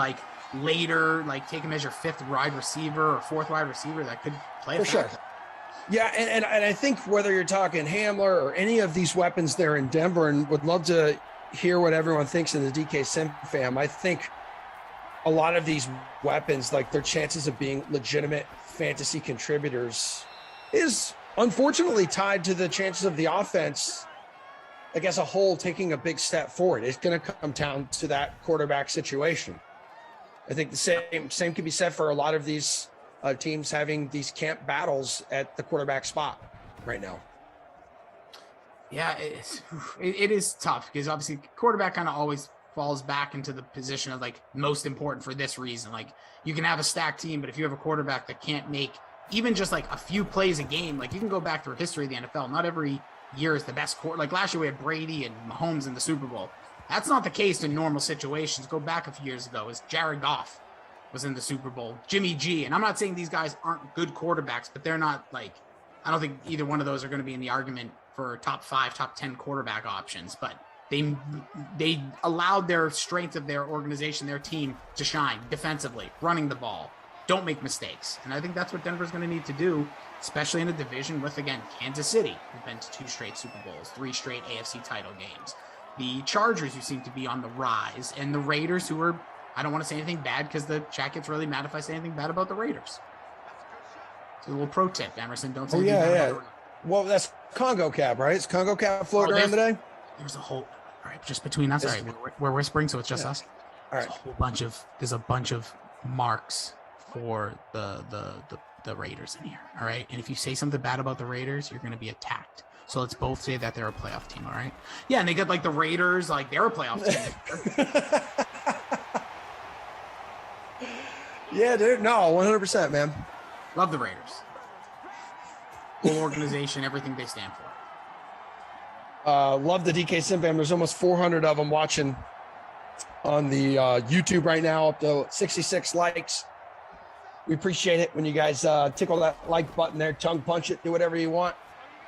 later, take him as your fifth wide receiver or fourth wide receiver that could play for sure. Yeah, and I think whether you're talking Hamler or any of these weapons there in Denver, and would love to hear what everyone thinks in the DK Sim fam. I think a lot of these weapons, their chances of being legitimate fantasy contributors is unfortunately tied to the chances of the offense, as a whole, taking a big step forward. It's going to come down to that quarterback situation. I think the same could be said for a lot of these teams having these camp battles at the quarterback spot right now. Yeah, it is tough because obviously quarterback kind of always falls back into the position of most important for this reason. You can have a stacked team, but if you have a quarterback that can't make even just a few plays a game, you can go back through history of the NFL. Not every year is the best last year we had Brady and Mahomes in the Super Bowl. That's not the case in normal situations. Go back a few years ago, as Jared Goff was in the Super Bowl, Jimmy G. And I'm not saying these guys aren't good quarterbacks, but they're not I don't think either one of those are going to be in the argument for top 5, top 10 quarterback options, but they allowed their strength of their organization, their team to shine defensively, running the ball, don't make mistakes. And I think that's what Denver's going to need to do, especially in a division with, again, Kansas City, who've been to 2 straight Super Bowls, 3 straight AFC title games, the Chargers, who seem to be on the rise, and the Raiders, who are, I don't want to say anything bad because the chat gets really mad if I say anything bad about the Raiders. It's a little pro tip, Emerson. Don't say anything bad about the Raiders. Well, that's Congo Cap, right? It's Congo Cap floating around today? There's a whole, all right, just between us. All right, we're whispering, so it's just us. All right. There's a bunch of marks for the Raiders in here. All right. And if you say something bad about the Raiders, you're going to be attacked. So let's both say that they're a playoff team. All right. Yeah. And they get the Raiders, they're a playoff team. Yeah, dude. No, 100%, man. Love the Raiders. Whole organization, everything they stand for. Love the DK Sim fam. There's almost 400 of them watching on the YouTube right now, up to 66 likes. We appreciate it when you guys tickle that like button there, tongue punch it, do whatever you want.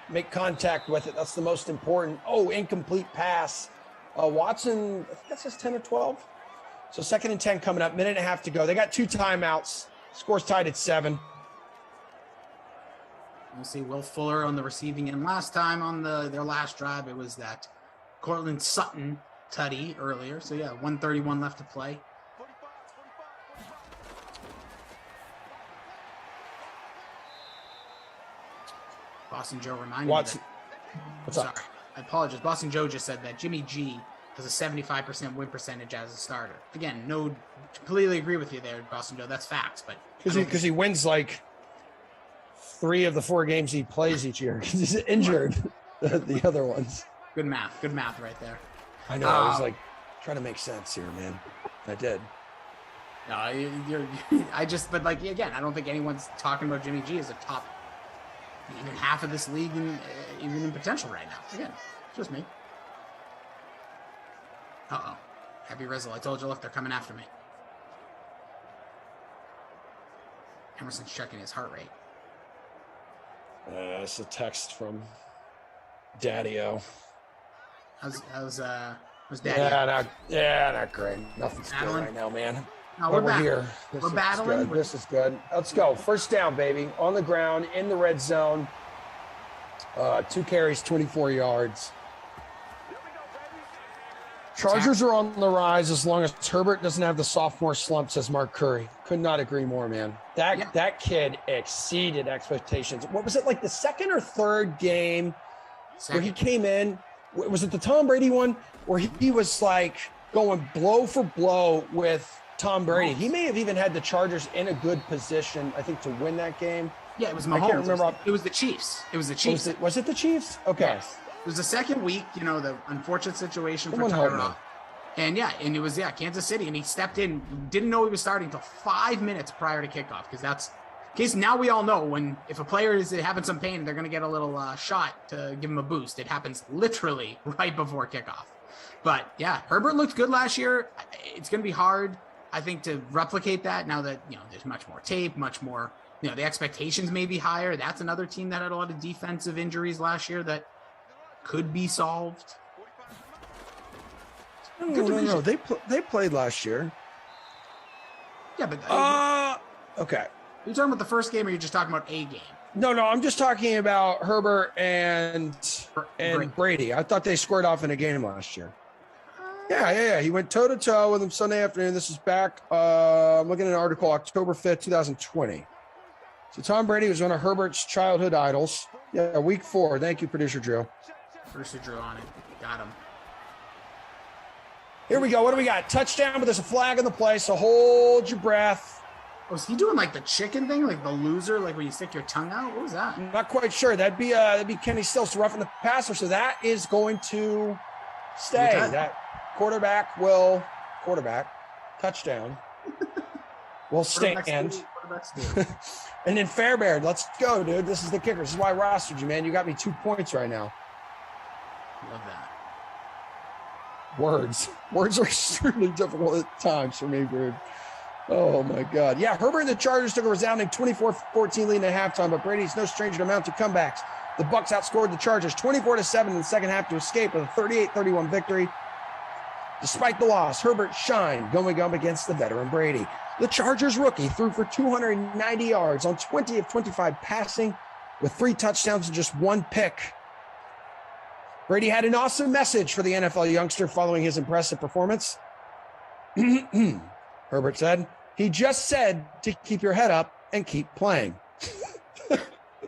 Make contact with it. That's the most important. Oh, incomplete pass. Watson, I think that says 10 or 12. So 2nd and 10 coming up, minute and a half to go. They got 2 timeouts. Score's tied at 7. We'll see Will Fuller on the receiving end. Last time on their last drive, it was that Cortland Sutton tutty earlier. So yeah, 1:31 left to play. Boston Joe reminded me that. What's up? Sorry, I apologize. Boston Joe just said that Jimmy G has a 75% win percentage as a starter. Again, completely agree with you there, Boston Joe. That's facts, but because he wins 3 of the 4 games he plays each year. He's injured the other ones. Good math right there. I know. I was trying to make sense here, man. I did. No, but again, I don't think anyone's talking about Jimmy G as a top, even half of this league, and even in potential right now. Again, just me. Heavy Rizzle. I told you, look, they're coming after me. Emerson's checking his heart rate. It's a text from Daddy-O. How's Daddy-O? Not great. Nothing's good right now, man. No, we're back. here. We're battling. This is good. Let's go. First down, baby. On the ground, in the red zone. 2 carries, 24 yards. Chargers are on the rise as long as Herbert doesn't have the sophomore slump, says Mark Curry. Could not agree more, man. That kid exceeded expectations. What was it, the 2nd or 3rd game where he came in? Was it the Tom Brady one where he was going blow for blow with Tom Brady? He may have even had the Chargers in a good position, I think, to win that game. Yeah, it was Mahomes. I can't remember. It was the Chiefs. Was it the Chiefs? Okay. Yes. It was the 2nd week, the unfortunate situation for Tyrod. And it was Kansas City, and he stepped in, didn't know he was starting until 5 minutes prior to kickoff, because that's in case now we all know if a player is having some pain, they're going to get a little shot to give him a boost. It happens literally right before kickoff. But yeah, Herbert looked good last year. It's going to be hard, I think, to replicate that now that there's much more tape, much more the expectations may be higher. That's another team that had a lot of defensive injuries last year that could be solved. No. They played last year. Yeah, but okay. Are you talking about the first game, or are you just talking about a game? No, I'm just talking about Herbert and Brady. I thought they squared off in a game last year. Yeah. He went toe-to-toe with him Sunday afternoon. This is back, I'm looking at an article, October 5th, 2020. So Tom Brady was one of Herbert's childhood idols. Yeah, week 4. Thank you, Producer Drew. Producer Drew on it. Got him. Here we go. What do we got? Touchdown, but there's a flag in the play, so hold your breath. Oh, is he doing like the chicken thing, like the loser, like when you stick your tongue out? What was that? I'm not quite sure. That'd be Kenny Stills roughing the passer, so that is going to stay. That quarterback touchdown will stand. And then Fairbairn, let's go, dude. This is the kicker. This is why I rostered you, man. You got me 2 points right now. Love that. Words are extremely difficult at times for me, dude. Oh my God. Yeah, Herbert and the Chargers took a resounding 24-14 lead at halftime, but Brady's no stranger to mounting comebacks. The Bucs outscored the Chargers 24-7 in the second half to escape with a 38-31 victory. Despite the loss, Herbert shined going up against the veteran Brady. The Chargers rookie threw for 290 yards on 20 of 25 passing with 3 touchdowns and just 1 pick. Brady had an awesome message for the NFL youngster following his impressive performance. Herbert said, he just said to keep your head up and keep playing.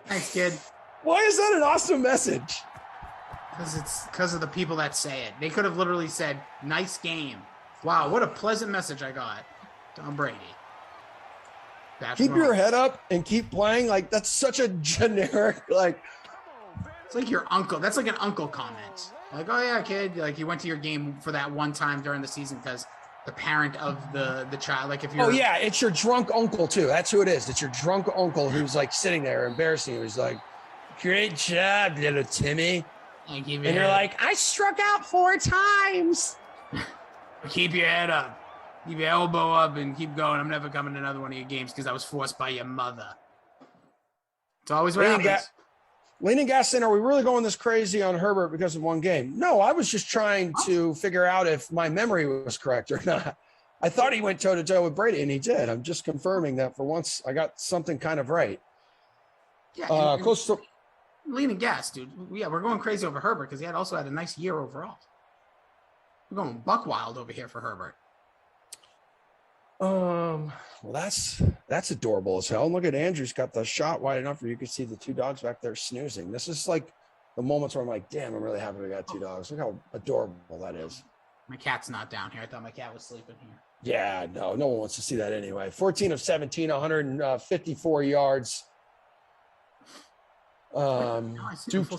Thanks, kid. Why is that an awesome message? Because of the people that say it. They could have literally said, nice game. Wow, what a pleasant message I got. Tom Brady. Keep your head up and keep playing. Like, that's such a generic, like. It's like your uncle. That's like an uncle comment. Like, oh yeah, kid. Like, you went to your game for that one time during the season because the parent of the child. Like, if you're. Oh yeah, it's your drunk uncle too. That's who it is. It's your drunk uncle who's like sitting there embarrassing you. He's like, great job, little Timmy. And you're like, I struck out 4 times. Keep your head up. Keep your elbow up and keep going. I'm never coming to another one of your games because I was forced by your mother. It's always what happens. Leaning gas in, are we really going this crazy on Herbert because of one game? No, I was just trying to figure out if my memory was correct or not. I thought he went toe-to-toe with Brady, and he did. I'm just confirming that for once I got something kind of right. Yeah, close to leaning gas, dude. Yeah, we're going crazy over Herbert because he also had a nice year overall. We're going buck wild over here for Herbert. Well, that's adorable as hell. And look at Andrew's got the shot wide enough where you can see the 2 dogs back there snoozing. This is like the moments where I'm like, damn, I'm really happy we got 2 dogs. Look how adorable that is. My cat's not down here. I thought my cat was sleeping here. Yeah, no one wants to see that anyway. 14 of 17, 154 yards. Duke,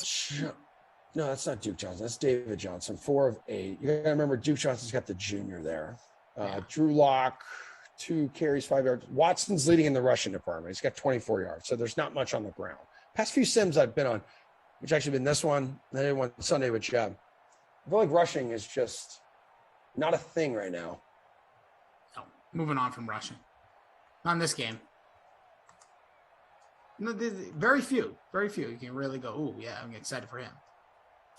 no, that's not Duke Johnson. That's David Johnson. 4 of 8. You gotta remember Duke Johnson's got the junior there. Drew Lock, 2 carries, 5 yards. Watson's leading in the rushing department. He's got 24 yards. So there's not much on the ground. Past few sims I've been on, which actually been this one. Then I did one Sunday with Jeb. I feel like rushing is just not a thing right now. No, moving on from rushing. Not in this game. No, very few. You can really go, ooh, yeah, I'm excited for him.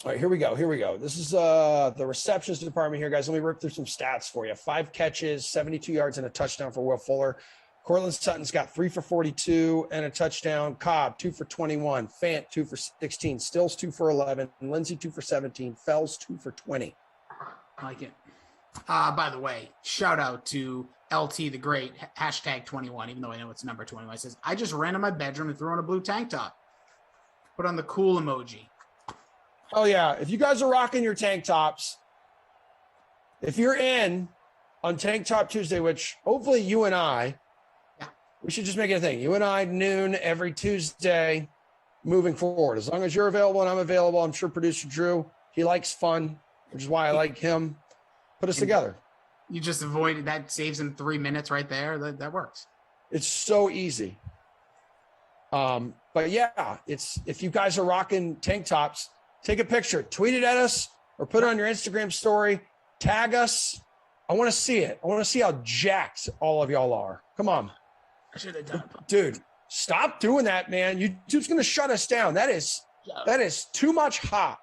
All right, here we go. This is the receptions department here, guys. Let me rip through some stats for you. 5 catches, 72 yards, and a touchdown for Will Fuller. Cortland Sutton's got 3 for 42 and a touchdown. Cobb, 2 for 21. Fant, 2 for 16. Stills, 2 for 11. Lindsey, 2 for 17. Fells, 2 for 20. I like it. By the way, shout out to LT the Great, hashtag 21, even though I know it's number 21. It says, I just ran in my bedroom and threw on a blue tank top. Put on the cool emoji. Oh, yeah. If you guys are rocking your tank tops, if you're in on Tank Top Tuesday, which hopefully you and I, we should just make it a thing. You and I, noon every Tuesday moving forward. As long as you're available and I'm available, I'm sure producer Drew, he likes fun, which is why I like him. Put us together. You just avoided that, saves him 3 minutes right there. That works. It's so easy. But yeah, it's if you guys are rocking tank tops, take a picture, tweet it at us, or put it on your Instagram story. Tag us. I want to see it. I want to see how jacked all of y'all are. Come on. I should have done it. Dude, Stop doing that, man. YouTube's going to shut us down. That is too much hot.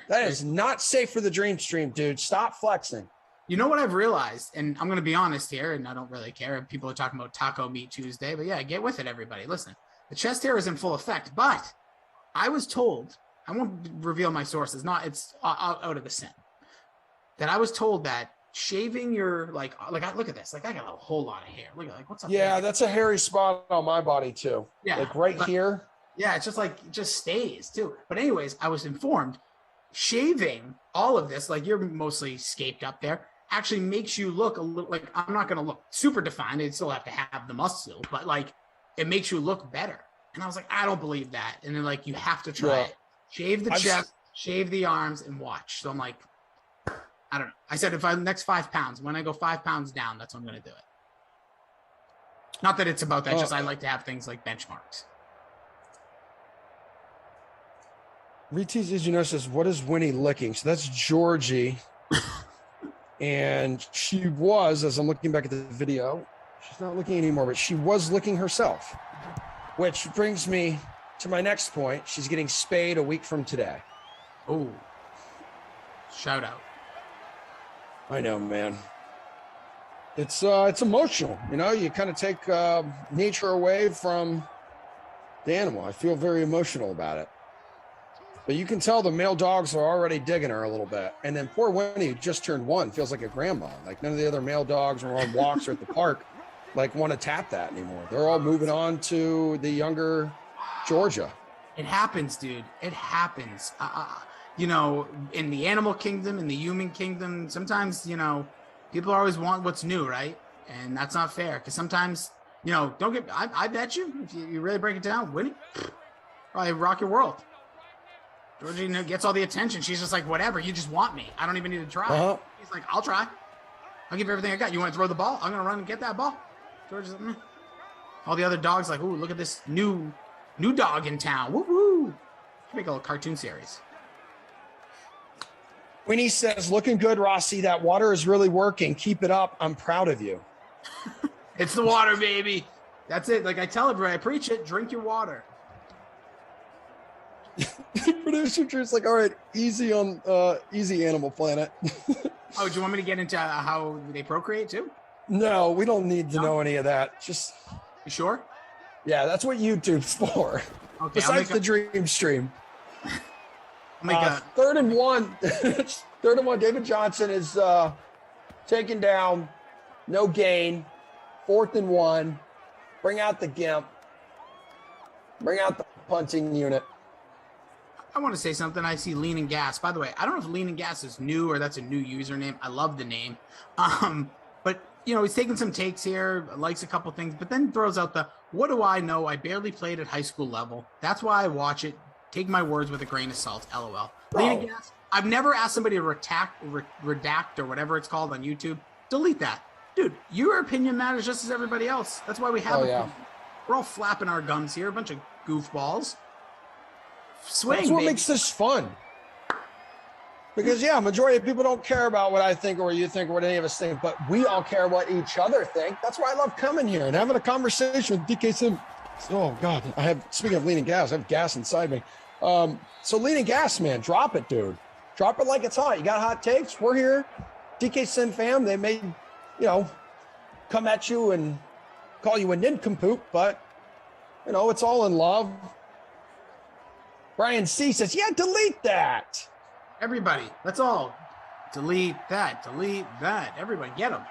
That is not safe for the dream stream, dude. Stop flexing. You know what I've realized, and I'm going to be honest here, and I don't really care. People are talking about Taco Meat Tuesday, but yeah, get with it, everybody. Listen, the chest hair is in full effect, but I was told, I won't reveal my sources, it's out of the sim, that I was told that shaving your, look at this, I got a whole lot of hair. Look at what's up Yeah, there? that's a hairy spot on my body too. Yeah. Right here. Yeah, it's just it just stays too. But anyways, I was informed shaving all of this, you're mostly scaped up there, actually makes you look a little I'm not going to look super defined. I'd still have to have the muscle, but it makes you look better. And I was like, I don't believe that. And then you have to try it. Shave the chest, shave the arms, and watch. So I'm like, I don't know. I said next 5 pounds, when I go 5 pounds down, that's when I'm going to do it. Not that it's about that, just I like to have things like benchmarks. Retease, as you know, says, what is Winnie licking? So that's Georgie. And she was, as I'm looking back at the video, she's not licking anymore, but she was licking herself. Which brings me to my next point. She's getting spayed a week from today. Oh, shout out. I know, man. It's emotional. You kind of take nature away from the animal. I feel very emotional about it. But you can tell the male dogs are already digging her a little bit. And then poor Winnie, who just turned 1, feels like a grandma. None of the other male dogs are on walks or at the park want to tap that anymore. They're all moving on to the younger Georgia. It happens, dude. It happens. In the animal kingdom, in the human kingdom, sometimes, people always want what's new, right? And that's not fair. Because sometimes, I bet you, if you really break it down, Winnie probably rock your world. Georgie gets all the attention. She's just like, whatever, you just want me. I don't even need to try. Uh-huh. He's like, I'll try. I'll give you everything I got. You want to throw the ball? I'm going to run and get that ball. George's like, meh. All the other dogs like, ooh, look at this new dog in town. Woo woo. Make a little cartoon series. Winnie says, looking good, Rossi. That water is really working. Keep it up. I'm proud of you. It's the water, baby. That's it. I tell everybody, I preach it. Drink your water. Producer Drew's like, all right, easy on easy Animal Planet. Oh, do you want me to get into how they procreate too? No, we don't need to know any of that. Just you sure? Yeah, that's what YouTube's for. Okay, besides the dream stream. I'll 3rd and 1. 3rd and 1. David Johnson is taken down. No gain. 4th and 1. Bring out the gimp. Bring out the punting unit. I want to say something. I see Lean and Gas. By the way, I don't know if Lean and Gas is new or that's a new username. I love the name. But he's taking some takes here, likes a couple things, but then throws out what do I know? I barely played at high school level. That's why I watch it. Take my words with a grain of salt. LOL. Lean and Gas. I've never asked somebody to redact or whatever it's called on YouTube. Delete that. Dude, your opinion matters just as everybody else. That's why we have We're all flapping our gums here, a bunch of goofballs. Swing, that's what baby. makes this fun. Because majority of people don't care about what I think or what you think or what any of us think, but we all care what each other think. That's why I love coming here and having a conversation with DK Sim. Oh God, speaking of Lean and Gas, I have gas inside me. So Lean and Gas, man, drop it, dude. Drop it like it's hot. You got hot takes? We're here. DK Sim fam, they may, come at you and call you a nincompoop, but it's all in love. Brian C says, delete that. Everybody, let's all delete that. Everybody, get them.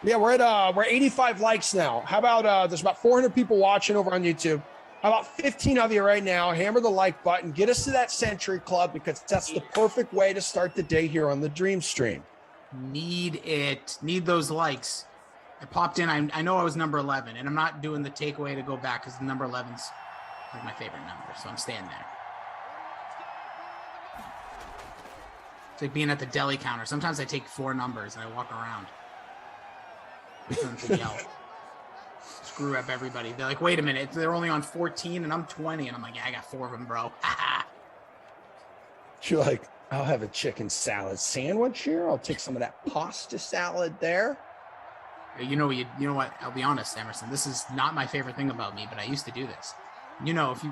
Yeah, we're 85 likes now. How about there's about 400 people watching over on YouTube. How about 15 of you right now? Hammer the like button. Get us to that Century Club because that's the perfect way to start the day here on the Dream Stream. Need those likes. I popped in. I know I was number 11, and I'm not doing the takeaway to go back because number 11's my favorite number, so I'm staying there. It's like being at the deli counter. Sometimes I take 4 numbers and I walk around. To yell. Screw up everybody. They're like, wait a minute, they're only on 14 and I'm 20, and I'm like, yeah, I got 4 of them, bro. You're like, I'll have a chicken salad sandwich here. I'll take some of that pasta salad there. You know what? I'll be honest, Emerson. This is not my favorite thing about me, but I used to do this. You know, if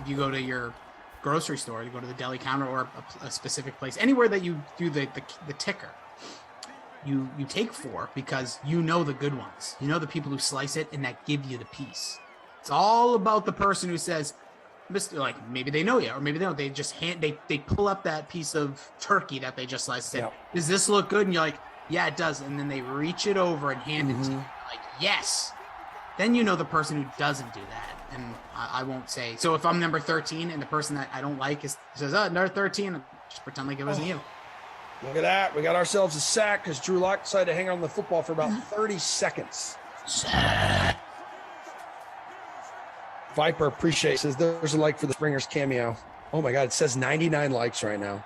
you go to your grocery store, you go to the deli counter or a specific place, anywhere that you do the ticker, you take 4 because you know the good ones. You know the people who slice it and that give you the piece. It's all about the person who says, like maybe they know you or maybe they don't. They just they pull up that piece of turkey that they just sliced. Say, does this look good? And you're like, yeah, it does. And then they reach it over and hand it to you. Like, yes. Then you know the person who doesn't do that. And I won't say. So if I'm number 13 and the person that I don't like says, number 13, just pretend like it wasn't you. Look at that. We got ourselves a sack because Drew Lock decided to hang on the football for about 30 seconds. Viper appreciates says there's a like for the Springers cameo. Oh my God, it says 99 likes right now.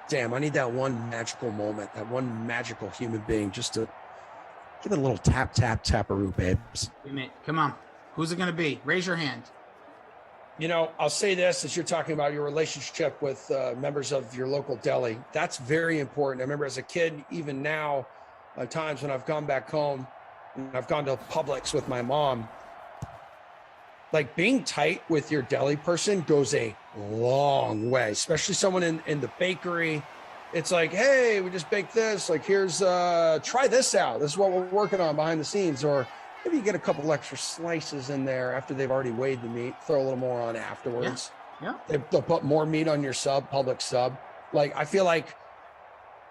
Damn, I need that one magical moment, that one magical human being just to give it a little taparoo, babes. Come on. Who's it going to be? Raise your hand. You know, I'll say this as you're talking about your relationship with members of your local deli. That's very important. I remember as a kid, even now, times when I've gone back home and I've gone to Publix with my mom, like being tight with your deli person goes a long way, especially someone in the bakery. It's like, hey, we just baked this. Like, here's, try this out. This is what we're working on behind the scenes. Or maybe you get a couple extra slices in there after they've already weighed the meat, throw a little more on afterwards. Yeah. They'll put more meat on your sub, Publix sub. Like, I feel like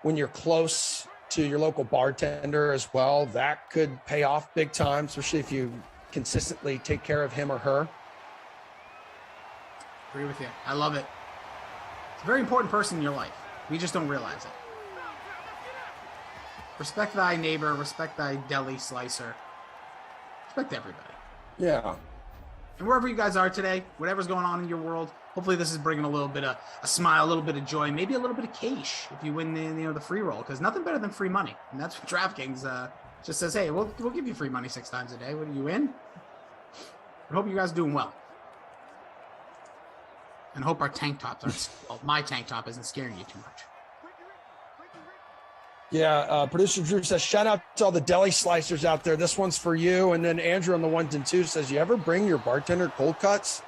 when you're close to your local bartender as well, that could pay off big time, especially if you consistently take care of him or her. Agree with you. I love it. It's a very important person in your life. We just don't realize it. Respect thy neighbor, respect thy deli slicer. Respect everybody. Yeah. And wherever you guys are today, whatever's going on in your world, hopefully this is bringing a little bit of a smile, a little bit of joy, maybe a little bit of cash if you win the free roll, because nothing better than free money. And that's what DraftKings just says, hey, we'll give you free money 6 times a day. What are you in? I hope you guys are doing well. And hope our tank tops aren't, well, my tank top isn't scaring you too much. Yeah, producer Drew says, shout out to all the deli slicers out there. This one's for you. And then Andrew on the 1 and 2 says, you ever bring your bartender cold cuts?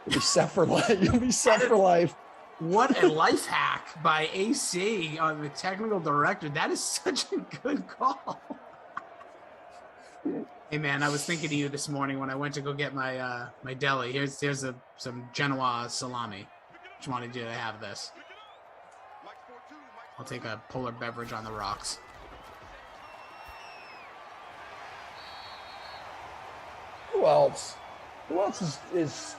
You'll be set for life. You'll be set for life. What a life hack by AC, the technical director. That is such a good call. Hey man, I was thinking of you this morning when I went to go get my my deli. Here's some Genoa salami. Just wanted you to have this. I'll take a polar beverage on the rocks. Who else? Who else is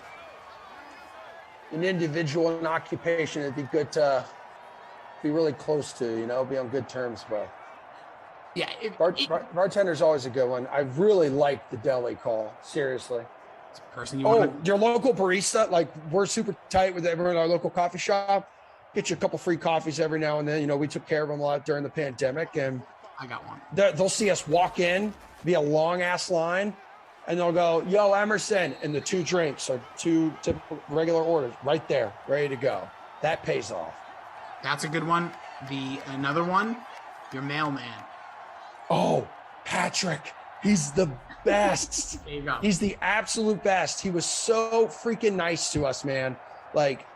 an individual, an occupation that'd be good to be really close to, you know, be on good terms with? Yeah. Bartender's always a good one. I really like the deli call. Seriously. It's a person you want to... your local barista, like we're super tight with everyone in our local coffee shop. Get you a couple free coffees every now and then. You know, we took care of them a lot during the pandemic, and I got one. They'll see us walk in, be a long ass line, and they'll go, yo, Emerson, and the 2 drinks or 2 typical regular orders right there, ready to go. That pays off. That's a good one. Another one, your mailman. Oh, Patrick, he's the best. There you go. He's the absolute best. He was so freaking nice to us, man. Like,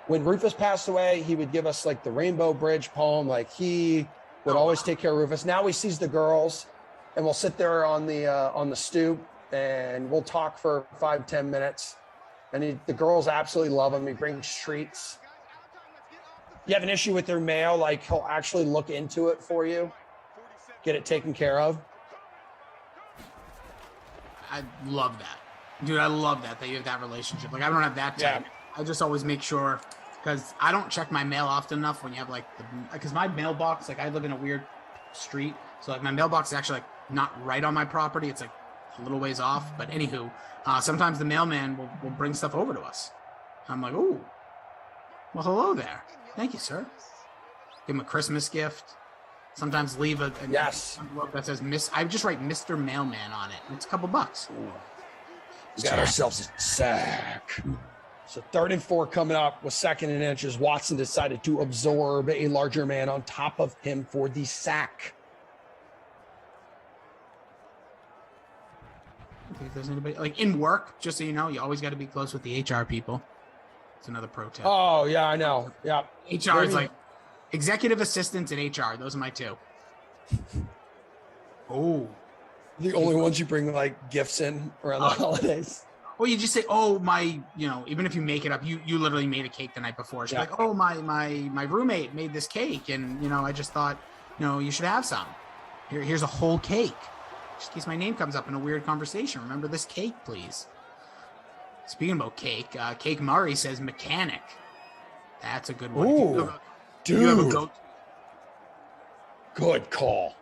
when Rufus passed away, he would give us like the Rainbow Bridge poem. Like, he would always take care of Rufus. Now he sees the girls, and we'll sit there on the stoop, and we'll talk for 5-10 minutes. And the girls absolutely love him. He brings treats. You have an issue with their mail, like he'll actually look into it for you, get it taken care of. I love that. Dude, I love that you have that relationship. Like, I don't have that type. Yeah. I just always make sure, because I don't check my mail often enough when you have, like, because my mailbox, like, I live in a weird street. So, like, my mailbox is actually, like, not right on my property. It's, like, a little ways off. But anywho, sometimes the mailman will bring stuff over to us. I'm like, ooh, well, hello there. Thank you, sir. Give him a Christmas gift. Sometimes leave a envelope that says I just write Mr. Mailman on it. It's a couple bucks. We got ourselves a sack. So 3rd and 4 coming up with 2nd and inches. Watson decided to absorb a larger man on top of him for the sack. I think if there's anybody like in work, just so you know, you always got to be close with the HR people. It's another pro tip. Oh, yeah, I know. Yeah. HR is like executive assistants and HR. Those are my 2. Oh. The only ones you bring like gifts in around the holidays. Well, you just say, "Oh, my," even if you make it up, you literally made a cake the night before. She's like, "Oh, my roommate made this cake, and I just thought, you should have some. Here's a whole cake, just in case my name comes up in a weird conversation. Remember this cake, please." Speaking about cake, Cake Murray says mechanic. That's a good one. Ooh, dude. You have a goat. Good call.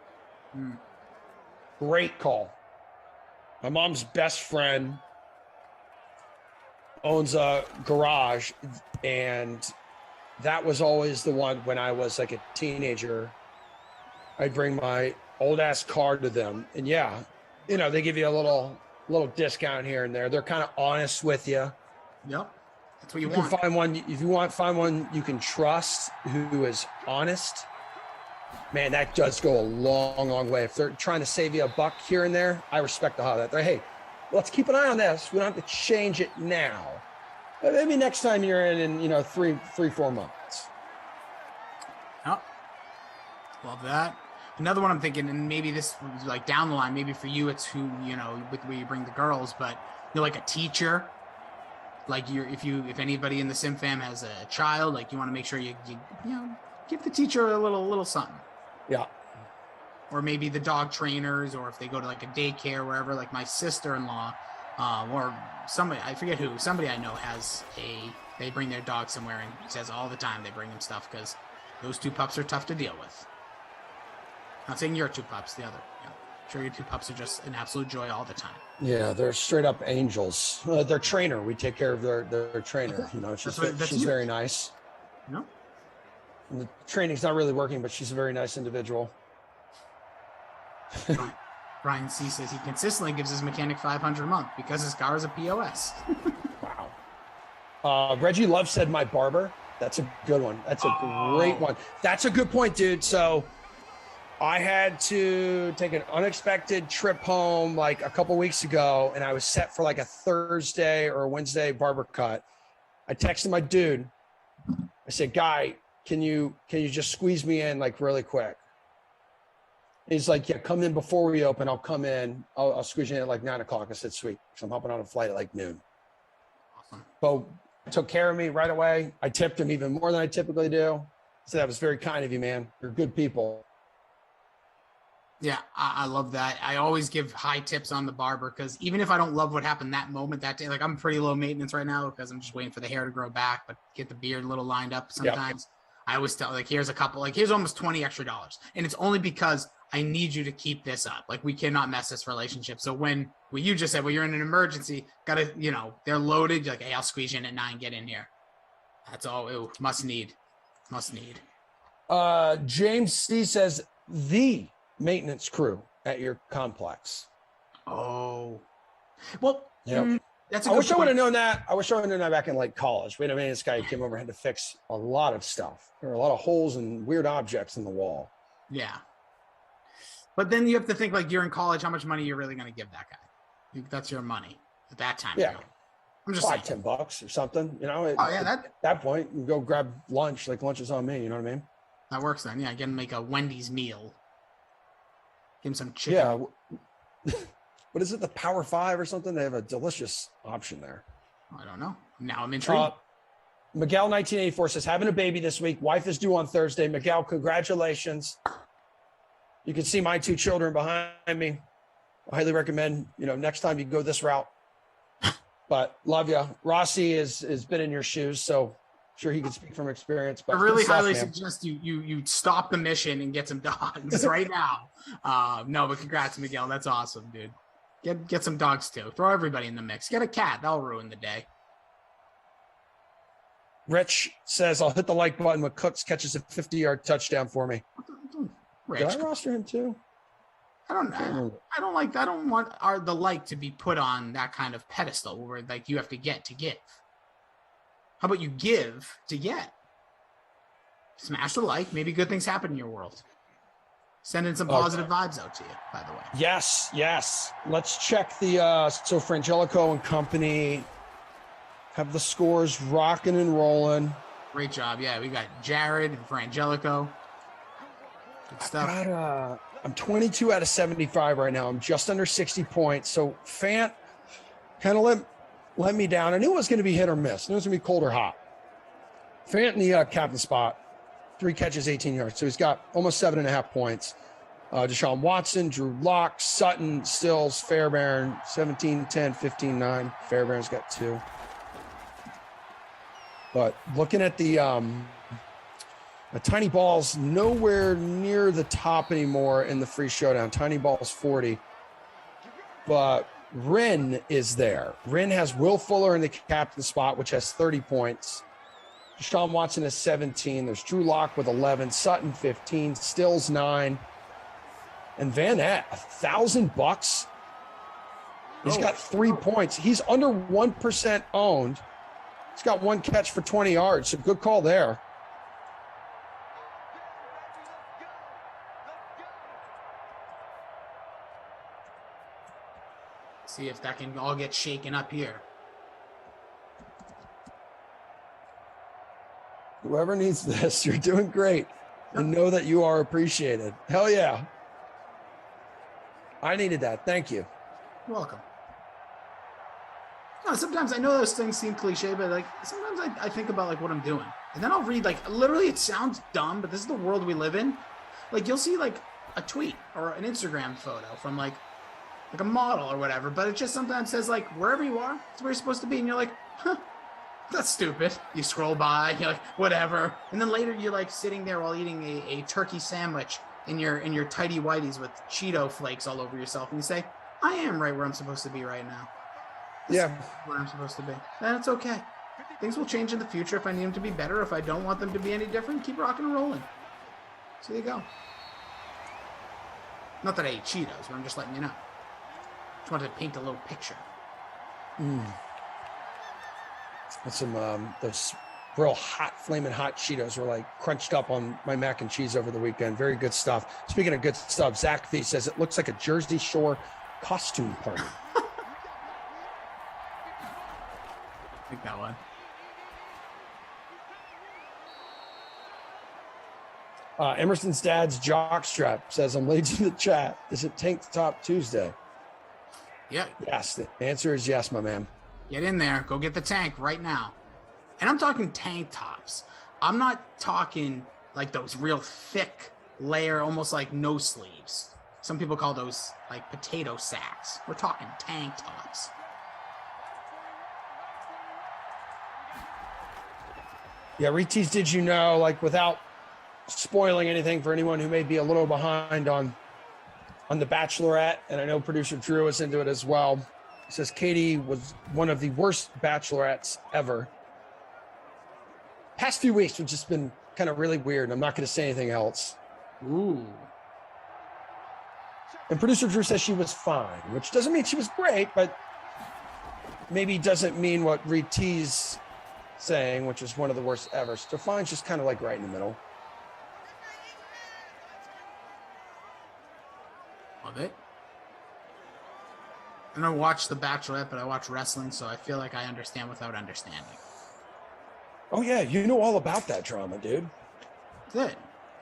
Great call. My mom's best friend owns a garage, and that was always the one when I was like a teenager. I'd bring my old ass car to them, and they give you a little discount here and there. They're kind of honest with you. Yep, that's what you can want. find one if you want. Find one you can trust who is honest. Man, that does go a long way. If they're trying to save you a buck here and there, I respect the hell out of that. They're, hey, let's keep an eye on this. We don't have to change it now. But maybe next time you're in 3-4 months. Oh, love that. Another one I'm thinking, and maybe this was like down the line, maybe for you, it's who, with where you bring the girls, but you're like a teacher. Like if anybody in the Sim fam has a child, like you want to make sure you give the teacher a little something. Yeah. Or maybe the dog trainers, or if they go to like a daycare, wherever, like my sister-in-law, or somebody, I forget who, somebody I know they bring their dog somewhere, and says all the time they bring them stuff because those 2 pups are tough to deal with. Not saying your 2 pups, the other. I'm sure your 2 pups are just an absolute joy all the time. Yeah, they're straight up angels. Their trainer, we take care of their trainer. She's very nice. No. And the training's not really working, but she's a very nice individual. Brian C says he consistently gives his mechanic $500 a month because his car is a POS. Wow. Reggie Love said my barber. That's a good one. That's a great one. That's a good point, dude. So I had to take an unexpected trip home like a couple weeks ago, and I was set for like a Thursday or a Wednesday barber cut. I texted my dude. I said, "Guy, can you just squeeze me in like really quick?" He's like, "Yeah, come in before we open. I'll come in. I'll squeeze you in at like 9 o'clock." I said, "Sweet." So I'm hopping on a flight at like noon. Awesome. Bo took care of me right away. I tipped him even more than I typically do. So that was very kind of you, man. You're good people. Yeah, I love that. I always give high tips on the barber because even if I don't love what happened that moment, that day, like I'm pretty low maintenance right now because I'm just waiting for the hair to grow back, but get the beard a little lined up sometimes. Yep. I always tell, like, here's almost $20 extra. And it's only because I need you to keep this up. Like, we cannot mess this relationship. So when you just said, well, you're in an emergency, they're loaded. You're like, hey, I'll squeeze you in at 9, get in here. That's all. Ew, must need. James C says the maintenance crew at your complex. Oh, well, yep. That's a I good wish point. I would have known that. I wish I would have known that back in like college. We had a maintenance guy who came over and had to fix a lot of stuff. There were a lot of holes and weird objects in the wall. Yeah. But then you have to think, like, you're in college, how much money you're really going to give that guy? That's your money at that time. Yeah. I'm just saying. $10 or something, at that point, you go grab lunch. Like, lunch is on me. You know what I mean? That works then. Yeah. Get him make a Wendy's meal. Give him some chicken. Yeah. What is it? The Power 5 or something? They have a delicious option there. I don't know. Now I'm intrigued. Miguel 1984 says, having a baby this week. Wife is due on Thursday. Miguel, congratulations. You can see my 2 children behind me. I highly recommend, next time you go this route. But love you. Rossi has been in your shoes, so sure he can speak from experience. But I really highly suggest you stop the mission and get some dogs right now. No, but congrats, Miguel. That's awesome, dude. Get some dogs too. Throw everybody in the mix. Get a cat. That'll ruin the day. Rich says, I'll hit the like button when Cooks catches a 50-yard touchdown for me. Rich. Did I roster him too? I don't want the like to be put on that kind of pedestal where like you have to get to give. How about you give to get? Smash the like. Maybe good things happen in your world. Sending some positive vibes out to you, by the way. Yes. Let's check the so Frangelico and company have the scores rocking and rolling. Great job. Yeah, we got Jared and Frangelico. Good stuff. I'm 22 out of 75 right now. I'm just under 60 points. So Fant kind of let me down. I knew it was going to be hit or miss. I knew it was going to be cold or hot. Fant in the captain spot, 3 catches, 18 yards. So he's got almost 7.5 points. Deshaun Watson, Drew Lock, Sutton, Stills, Fairbairn, 17, 10, 15, 9. Fairbairn's got 2. But looking at the Tiny Ball's nowhere near the top anymore in the free showdown. Tiny Ball's 40. But Wren is there. Wren has Will Fuller in the captain spot, which has 30 points. Deshaun Watson has 17. There's Drew Lock with 11. Sutton 15. Stills 9. And Van Ness, $1,000. He's got 3 points. He's under 1% owned. He's got 1 catch for 20 yards. So good call there. See if that can all get shaken up here. Whoever needs this, you're doing great. And know that you are appreciated. Hell yeah. I needed that. Thank you. You're welcome. No, sometimes I know those things seem cliche, but like sometimes I think about like what I'm doing. And then I'll read like literally it sounds dumb, but this is the world we live in. Like you'll see like a tweet or an Instagram photo from like a model or whatever, but it just sometimes says like wherever you are, it's where you're supposed to be, and you're like, huh, that's stupid. You scroll by, you're like, whatever. And then later you're like sitting there while eating a turkey sandwich in your tidy whities with Cheeto flakes all over yourself, and you say, I am right where I'm supposed to be right now. This is where I'm supposed to be. And it's okay. Things will change in the future if I need them to be better. If I don't want them to be any different, keep rocking and rolling. So there you go. Not that I eat Cheetos, but I'm just letting you know. Just wanted to paint a little picture. That's some those real hot, flaming hot Cheetos were like crunched up on my mac and cheese over the weekend. Very good stuff. Speaking of good stuff, Zach V says it looks like a Jersey Shore costume party. I think that one. Emerson's dad's jockstrap says, I'm late to the chat. Is it Tank Top Tuesday? Yeah. Yes. The answer is yes, my man. Get in there. Go get the tank right now. And I'm talking tank tops. I'm not talking like those real thick layer, almost like no sleeves. Some people call those like potato sacks. We're talking tank tops. Yeah, Retease, did you know, like without spoiling anything for anyone who may be a little behind on The Bachelorette, and I know producer Drew is into it as well. He says Katie was one of the worst bachelorettes ever. Past few weeks have just been kind of really weird. I'm not going to say anything else. Ooh. And producer Drew says she was fine, which doesn't mean she was great, but maybe doesn't mean what Retease saying, which is one of the worst ever. So fine's just kind of like right in the middle. Love it. I don't watch The Bachelorette, but I watch wrestling, so I feel like I understand without understanding. Oh yeah, you know all about that drama, dude. Good.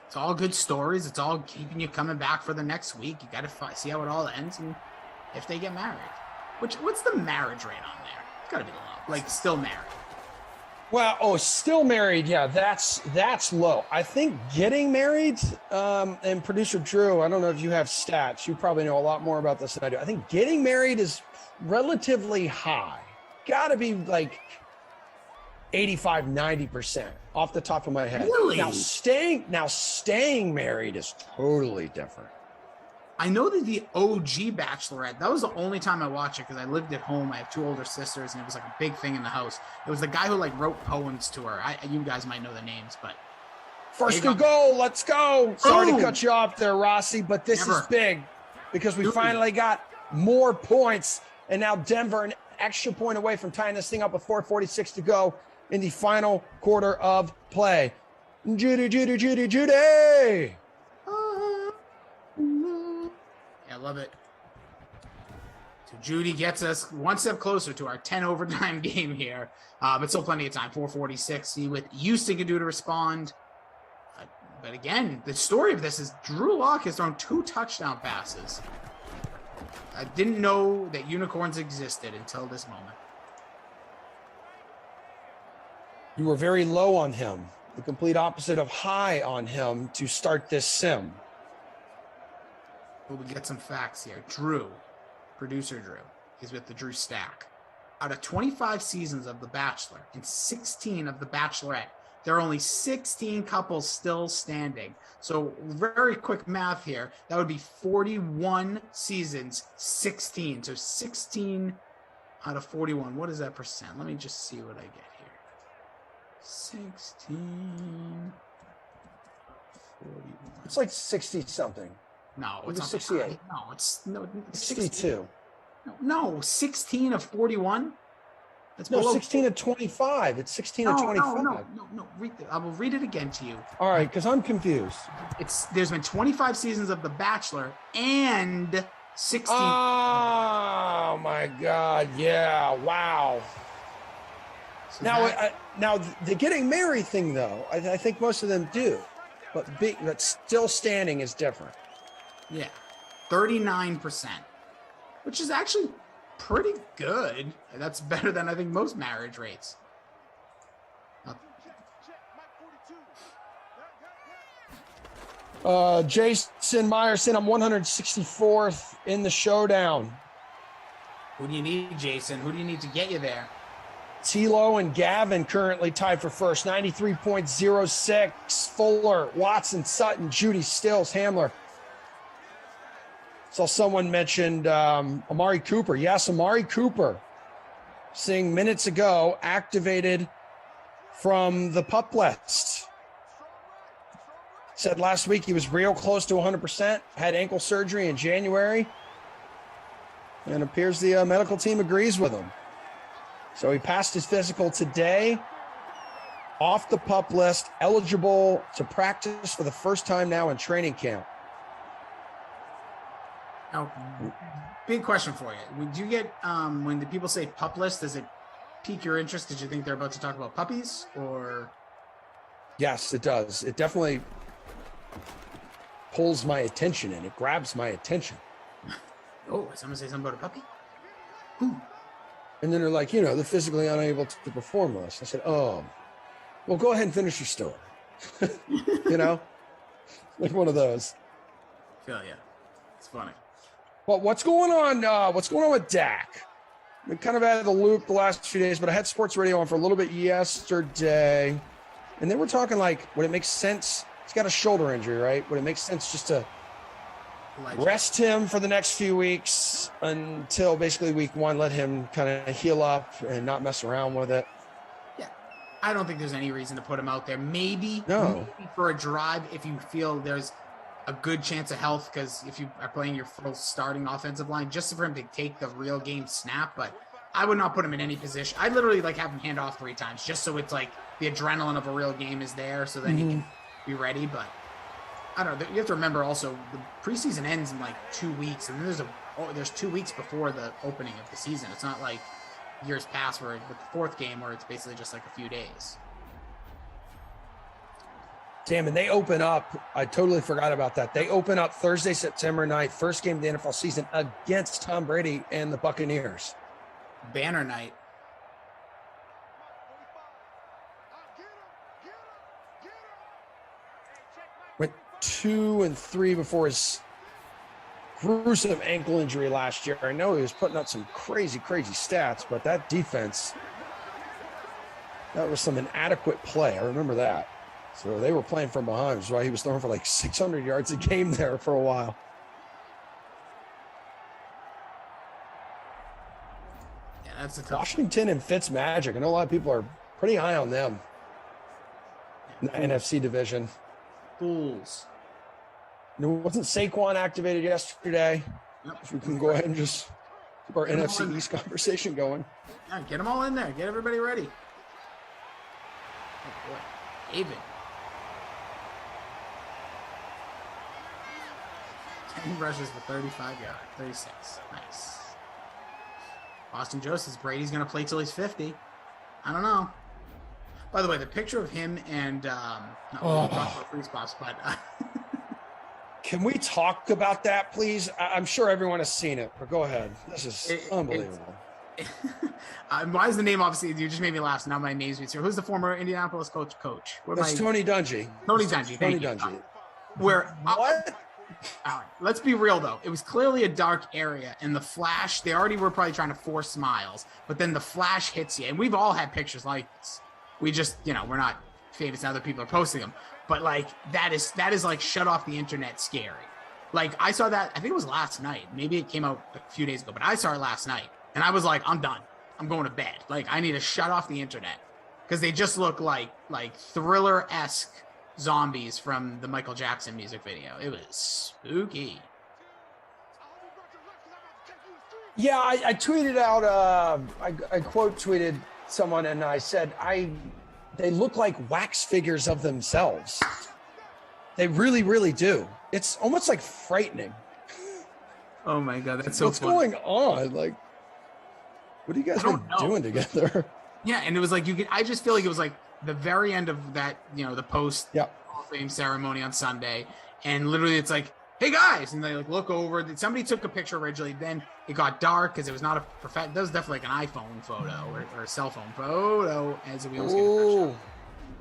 It's all good stories. It's all keeping you coming back for the next week. You got to see how it all ends and if they get married. What's the marriage rate on there? It's got to be low. Like still married. Well, still married. Yeah, that's low. I think getting married, and producer Drew, I don't know if you have stats. You probably know a lot more about this than I do. I think getting married is relatively high. Got to be like 85, 90% off the top of my head. Really? Now staying married is totally different. I know that the OG Bachelorette, that was the only time I watched it because I lived at home. I have 2 older sisters, and it was like a big thing in the house. It was the guy who like wrote poems to her. You guys might know the names, but First and goal, let's go. Sorry to cut you off there, Rossi, but this is big because we finally got more points, and now Denver an extra point away from tying this thing up with 4:46 to go. in the final quarter of play. Judy, Judy, Judy, Judy. I love it. So Judy gets us one step closer to our 10 overtime game here. But still plenty of time. 4:46. See what Houston can do to respond. But again, the story of this is Drew Lock has thrown 2 touchdown passes. I didn't know that unicorns existed until this moment. You were very low on him, the complete opposite of high on him to start this sim. But we get some facts here. Drew, producer Drew, is with the Drew Stack. Out of 25 seasons of The Bachelor and 16 of The Bachelorette, there are only 16 couples still standing. So very quick math here. That would be 41 seasons, 16. So 16 out of 41. What is that percent? Let me just see what I get here. 16. 41. It's like 60 something. No, It it's was not 68. No, it's 62. No, 16 of 41. That's No, below 16 of 25. It's 16 of 25. No. I will read it again to you. All right, because I'm confused. There's been 25 seasons of The Bachelor and 16. Oh my God! Yeah, wow. So Now the getting married thing, though, I think most of them do, but still standing is different. yeah, 39%, which is actually pretty good. That's better than I think most marriage rates. Jason Meyerson, I'm 164th in the showdown. Who do you need, Jason? Who do you need to get you there? Tilo and Gavin currently tied for first, 93.06. Fuller, Watson, Sutton, Judy, Stills, Hamler. Saw someone mentioned Amari Cooper. Yes, Amari Cooper, seeing minutes ago, activated from the pup list. Said last week he was real close to 100%, had ankle surgery in January, and appears the medical team agrees with him. So he passed his physical today, off the pup list, eligible to practice for the first time now in training camp. Now, big question for you. Would you get, when the people say pup list, does it pique your interest? Did you think they're about to talk about puppies or? Yes, it does. It definitely pulls my attention and it grabs my attention. Oh, someone say something about a puppy? Who? And then they're like, the physically unable to perform list. I said, oh, well, go ahead and finish your story. Like one of those. Feel ya. It's funny. Well, what's going on? What's going on with Dak? Been kind of out of the loop the last few days, but I had sports radio on for a little bit yesterday, and they were talking like, would it make sense? He's got a shoulder injury, right? Would it make sense just to rest him for the next few weeks until basically week 1, let him kind of heal up and not mess around with it? Yeah. I don't think there's any reason to put him out there. Maybe for a drive if you feel there's a good chance of health, because if you are playing your full starting offensive line, just for him to take the real game snap. But I would not put him in any position. I literally have him hand off 3 times just so it's like the adrenaline of a real game is there, so then he can be ready. But I don't know. You have to remember also the preseason ends in like 2 weeks, and then there's 2 weeks before the opening of the season. It's not like years past where with the 4th game where it's basically just like a few days. Damn, and they open up. I totally forgot about that. They open up Thursday, September 9th, first game of the NFL season against Tom Brady and the Buccaneers. Banner night. Went 2-3 before his gruesome ankle injury last year. I know he was putting up some crazy stats, but that defense, that was some inadequate play. I remember that. So they were playing from behind, which is why he was throwing for like 600 yards a game there for a while. Yeah, that's a tough Washington and Fitzmagic. I know a lot of people are pretty high on them in the NFC division. Fools. Wasn't Saquon activated yesterday? Yep. If we can go ahead and just keep our NFC East conversation going. Yeah, get them all in there. Get everybody ready. Oh boy, David. 10 rushes for 35 yards, 36. Nice. Austin Joe says Brady's going to play till he's 50. I don't know. By the way, the picture of him and we talked about free spots, but can we talk about that, please? I'm sure everyone has seen it, but go ahead. This is unbelievable. Why is the name obviously? You just made me laugh. So now my name's here. Who's the former Indianapolis coach? That's Tony Dungy. Tony Dungy. Tony Dungy. Where what? All right, let's be real though. It was clearly a dark area, and the flash. They already were probably trying to force smiles, but then the flash hits you, and we've all had pictures like this. We just, we're not famous. Other people are posting them, but like that is like shut off the internet scary. Like I saw that. I think it was last night. Maybe it came out a few days ago, but I saw it last night, and I was like, I'm done. I'm going to bed. Like I need to shut off the internet because they just look like Thriller-esque zombies from the Michael Jackson music video. It was spooky. Yeah, I tweeted out. I quote tweeted someone, and I said, they look like wax figures of themselves. They really, really do. It's almost like frightening. Oh my god, that's so. What's going on? Like, what are you guys been doing together? Yeah, and it was like I just feel like it was like the very end of that, the post Hall of Fame ceremony on Sunday, and literally it's like, hey guys, and they like look over. Somebody took a picture originally, then it got dark because it was not a perfect. That was definitely like an iPhone photo or a cell phone photo, as we always get.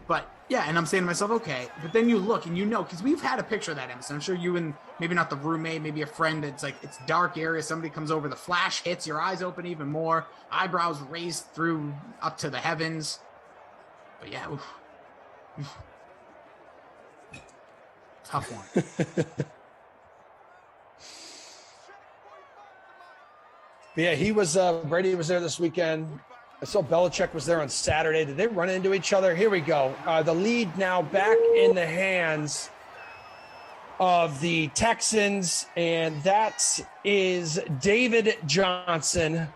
But yeah, and I'm saying to myself, okay, but then you look and because we've had a picture of that, Emerson. I'm sure you and maybe not the roommate, maybe a friend. It's like it's dark area. Somebody comes over, the flash hits, your eyes open even more, eyebrows raised through up to the heavens. But yeah, tough one. Yeah, Brady was there this weekend. I saw Belichick was there on Saturday. Did they run into each other? Here we go. The lead now back in the hands of the Texans, and that is David Johnson.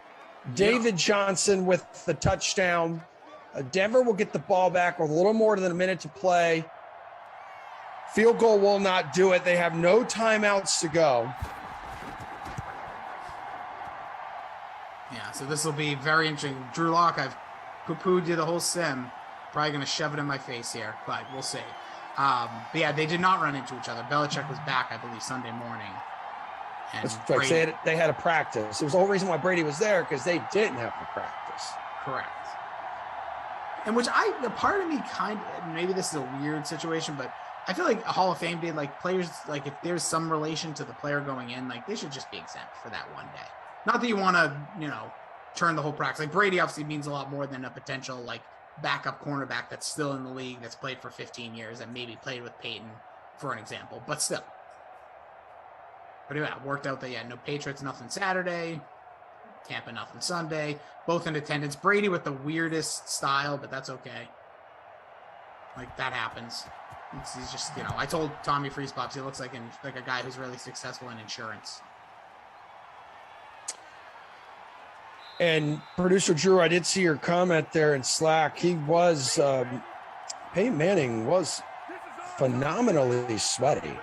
David Johnson with the touchdown. Denver will get the ball back with a little more than a minute to play. Field goal will not do it. They have no timeouts to go. Yeah, so this will be very interesting. Drew Lock, I've poo-pooed you the whole sim. Probably going to shove it in my face here, but we'll see. But yeah, they did not run into each other. Belichick was back, I believe, Sunday morning. And that's right. They had a practice. It was the whole reason why Brady was there, because they didn't have to practice. Correct. And which a part of me maybe this is a weird situation, but I feel like a Hall of Fame day, like players, like if there's some relation to the player going in, like they should just be exempt for that one day. Not that you want to, turn the whole practice. Like Brady obviously means a lot more than a potential like backup cornerback that's still in the league, that's played for 15 years and maybe played with Peyton, for an example. But still. But yeah, it worked out that no Patriots, nothing Saturday. Tampa, nothing Sunday. Both in attendance. Brady with the weirdest style, but that's okay. Like that happens. He's just, I told Tommy Freespops he looks like a guy who's really successful in insurance. And producer Drew, I did see your comment there in Slack. He was, Peyton Manning was phenomenally sweaty.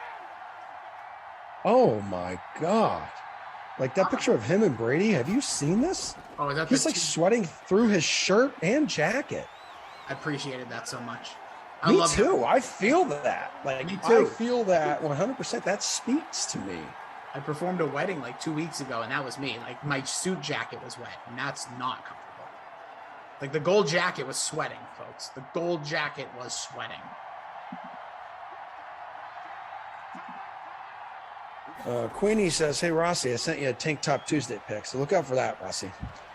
Oh my God. Like that picture of him and Brady. Have you seen this? Oh, is that he's like sweating through his shirt and jacket. I appreciated that so much. Me too. I feel that. Like me too. I feel that 100%. That speaks to me. I performed a wedding like 2 weeks ago, and that was me. Like my suit jacket was wet, and that's not comfortable. Like the gold jacket was sweating, folks. The gold jacket was sweating. Queenie says, "Hey Rossi, I sent you a Tank Top Tuesday pick, so look out for that, Rossi."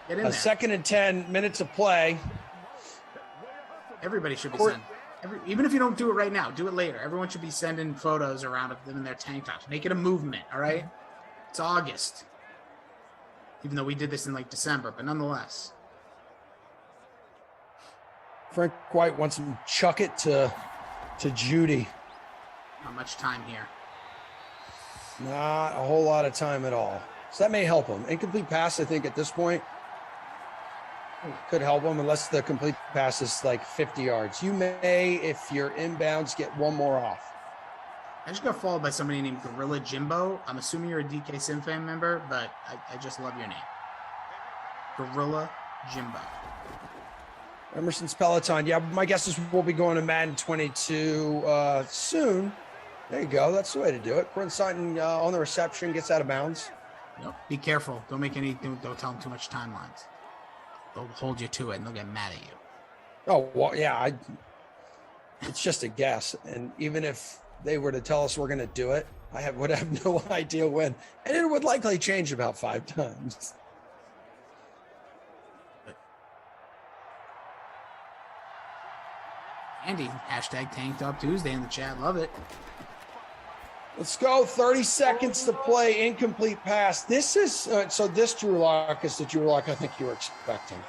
Get in there. 2nd and 10 minutes of play. Everybody should be sending. Even if you don't do it right now, do it later. Everyone should be sending photos around of them in their tank tops. Make it a movement, all right? It's August. Even though we did this in like December, but nonetheless. Frank White wants to chuck it to Judy. Not much time here. Not a whole lot of time at all. So that may help him. Incomplete pass, I think, at this point. could help him unless the complete pass is like 50 yards. You may, if you're inbounds, get one more off. I just got followed by somebody named Gorilla Jimbo. I'm assuming you're a DK Sim fan member, but I just love your name. Gorilla Jimbo. Emerson's Peloton. Yeah, my guess is we'll be going to Madden 22 soon. There you go. That's the way to do it. Brent Sutton on the reception, gets out of bounds. Yep. Be careful. Don't tell them too much timelines. They'll hold you to it and they'll get mad at you. Oh, well, yeah. It's just a guess. And even if they were to tell us we're going to do it, would have no idea when. And it would likely change about 5 times. Andy, hashtag Tank Top Tuesday in the chat. Love it. Let's go. 30 seconds to play. Incomplete pass. This is so this Drew Lock is the Drew Lock I think you were expecting.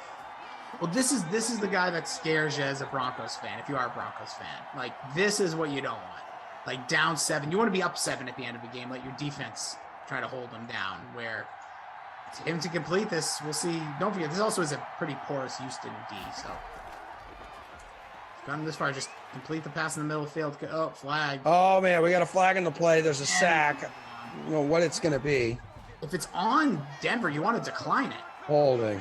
Well, this is the guy that scares you as a Broncos fan. If you are a Broncos fan, like this is what you don't want. Like down 7, you want to be up 7 at the end of the game. Let your defense try to hold them down. Where to him to complete this, we'll see. Don't forget, this also is a pretty porous Houston D. So gotten this far, just complete the pass in the middle of the field. Oh, flag. Oh man, we got a flag in the play. There's a sack. I don't know what it's going to be. If it's on Denver, you want to decline it. Holding.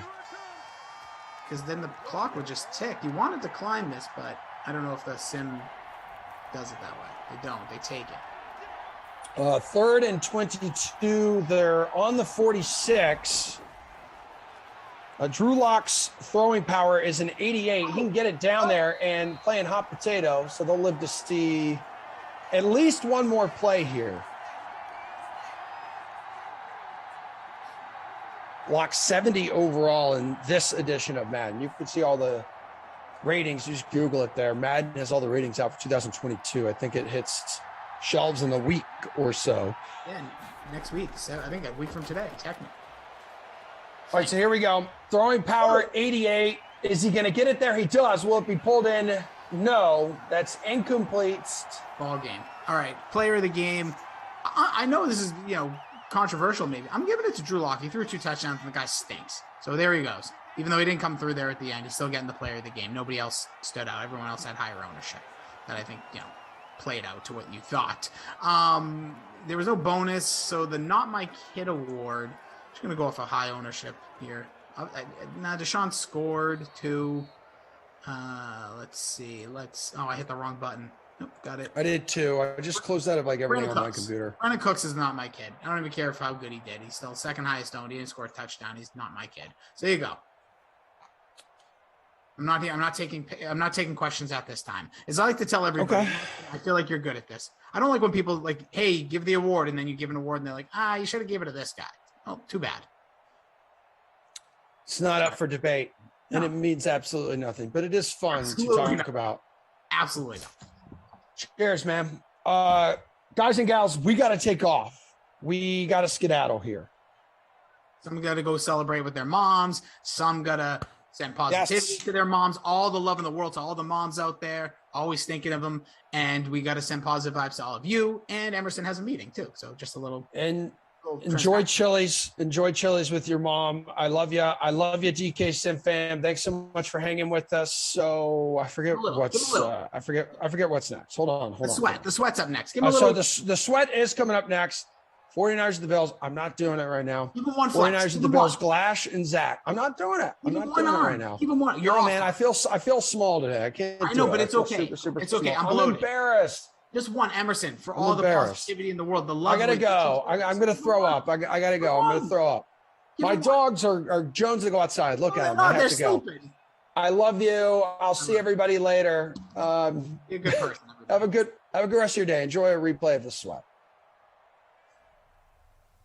Because then the clock would just tick. You want to decline this, but I don't know if the sim does it that way. They don't. They take it. 3rd and 22. They're on the 46. Drew Lock's throwing power is an 88. He can get it down there and playing hot potato, so they'll live to see at least one more play here. Lock 70 overall in this edition of Madden. You can see all the ratings. You just Google it there. Madden has all the ratings out for 2022. I think it hits shelves in a week or so. Yeah, next week. So I think a week from today, technically. All right, so here we go. Throwing power, 88. Is he going to get it there? He does. Will it be pulled in? No. That's incomplete. Ball game. All right, player of the game. I know this is, controversial maybe. I'm giving it to Drew Lock. He threw 2 touchdowns and the guy stinks. So there he goes. Even though he didn't come through there at the end, he's still getting the player of the game. Nobody else stood out. Everyone else had higher ownership that I think, played out to what you thought. There was no bonus, so the Not My Kid award, I'm just going to go off a high ownership here. Deshaun scored 2. Let's see. I hit the wrong button. Nope, got it. I did too. I just closed out of everything on my computer. Brandon Cooks is not my kid. I don't even care how good he did. He's still second highest owned. He didn't score a touchdown. He's not my kid. So there you go. I'm not here. I'm not taking questions at this time. As I like to tell everybody, okay. I feel like you're good at this. I don't like when people hey, give the award, and then you give an award and they're like, you should have given it to this guy. Oh, too bad. It's not up for debate, and it means absolutely nothing, but it is fun to talk about. Absolutely. Cheers, man. Guys and gals, we got to take off. We got to skedaddle here. Some got to go celebrate with their moms. Some got to send positivity to their moms. All the love in the world to all the moms out there. Always thinking of them. And we got to send positive vibes to all of you. And Emerson has a meeting too. So just a little. And enjoy Chili's. Enjoy Chili's with your mom. I love you. I love you, DK Sim fam. Thanks so much for hanging with us. So I forget what's next. Hold on. The sweat's up next. Give me a little. So the sweat is coming up next. 49ers of the Bills. I'm not doing it right now. 49ers of the Bills. Glash and Zach. I'm not doing it. I'm not doing it right now. Keep them one. You're man. I feel small today. I can't. I know, but it's okay. It's okay. I'm embarrassed. Just one Emerson for all the positivity in the world. The love. I gotta go. I'm gonna throw up. I gotta go. I'm gonna throw up. My dogs are jonesing to go outside. Look at them. I have to go. I love you. I'll see everybody later. You're a good person. Have a good rest of your day. Enjoy a replay of the sweat.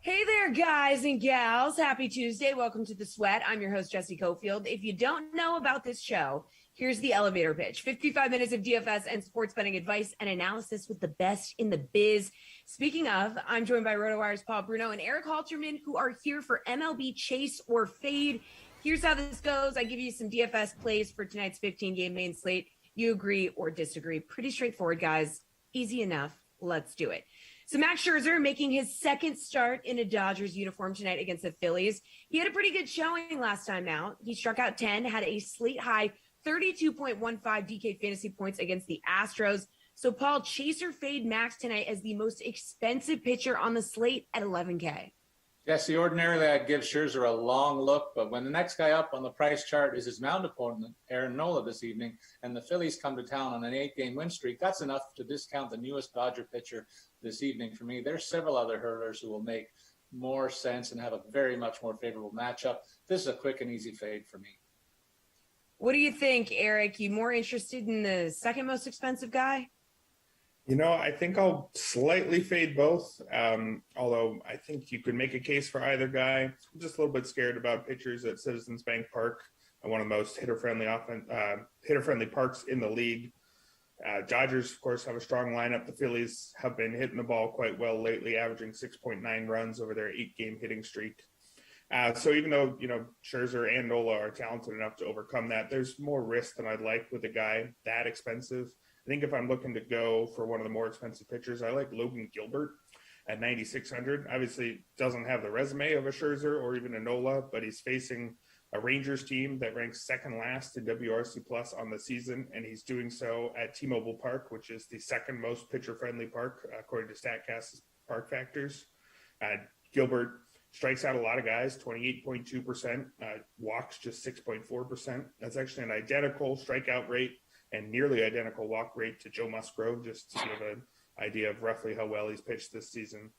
Hey there, guys and gals. Happy Tuesday. Welcome to The Sweat. I'm your host, Jesse Cofield. If you don't know about this show, here's the elevator pitch. 55 minutes of DFS and sports betting advice and analysis with the best in the biz. Speaking of, I'm joined by RotoWire's Paul Bruno and Eric Halterman, who are here for MLB Chase or Fade. Here's how this goes. I give you some DFS plays for tonight's 15-game main slate. You agree or disagree. Pretty straightforward, guys. Easy enough. Let's do it. So Max Scherzer making his second start in a Dodgers uniform tonight against the Phillies. He had a pretty good showing last time out. He struck out 10, had a slate high 32.15 DK fantasy points against the Astros. So Paul, chase or fade Max tonight as the most expensive pitcher on the slate at $11K. Jesse, ordinarily I'd give Scherzer a long look, but when the next guy up on the price chart is his mound opponent, Aaron Nola, this evening, and the Phillies come to town on an 8-game win streak, that's enough to discount the newest Dodger pitcher this evening for me. There's several other hurlers who will make more sense and have a very much more favorable matchup. This is a quick and easy fade for me. What do you think, Eric? You more interested in the second most expensive guy? I think I'll slightly fade both, although I think you could make a case for either guy. I'm just a little bit scared about pitchers at Citizens Bank Park, one of the most hitter-friendly parks in the league. Dodgers, of course, have a strong lineup. The Phillies have been hitting the ball quite well lately, averaging 6.9 runs over their 8-game hitting streak. So even though, Scherzer and Nola are talented enough to overcome that, there's more risk than I'd like with a guy that expensive. I think if I'm looking to go for one of the more expensive pitchers, I like Logan Gilbert at 9,600. Obviously, doesn't have the resume of a Scherzer or even a Nola, but he's facing a Rangers team that ranks second last in WRC Plus on the season, and he's doing so at T-Mobile Park, which is the second most pitcher-friendly park according to StatCast's Park Factors. Gilbert strikes out a lot of guys, 28.2%, walks just 6.4%. That's actually an identical strikeout rate and nearly identical walk rate to Joe Musgrove, just to give an idea of roughly how well he's pitched this season.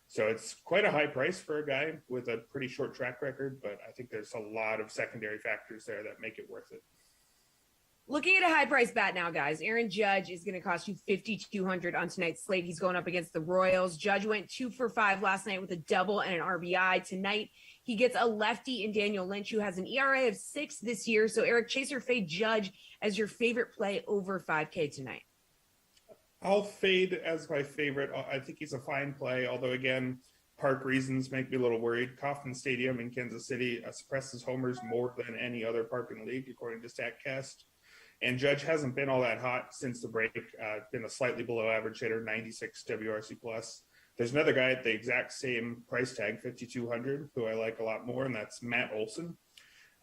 So it's quite a high price for a guy with a pretty short track record, but I think there's a lot of secondary factors there that make it worth it. Looking at a high price bat now, guys. Aaron Judge is going to cost you $5,200 on tonight's slate. He's going up against the Royals. Judge went 2 for 5 last night with a double and an RBI. Tonight, he gets a lefty in Daniel Lynch, who has an ERA of 6 this year. So, Eric, chase or fade Judge as your favorite play over 5K tonight? I'll fade as my favorite. I think he's a fine play, although, again, park reasons make me a little worried. Kauffman Stadium in Kansas City suppresses homers more than any other park in the league, according to StatCast. And Judge hasn't been all that hot since the break. Been a slightly below average hitter, 96 WRC plus. There's another guy at the exact same price tag, 5,200, who I like a lot more, and that's Matt Olson.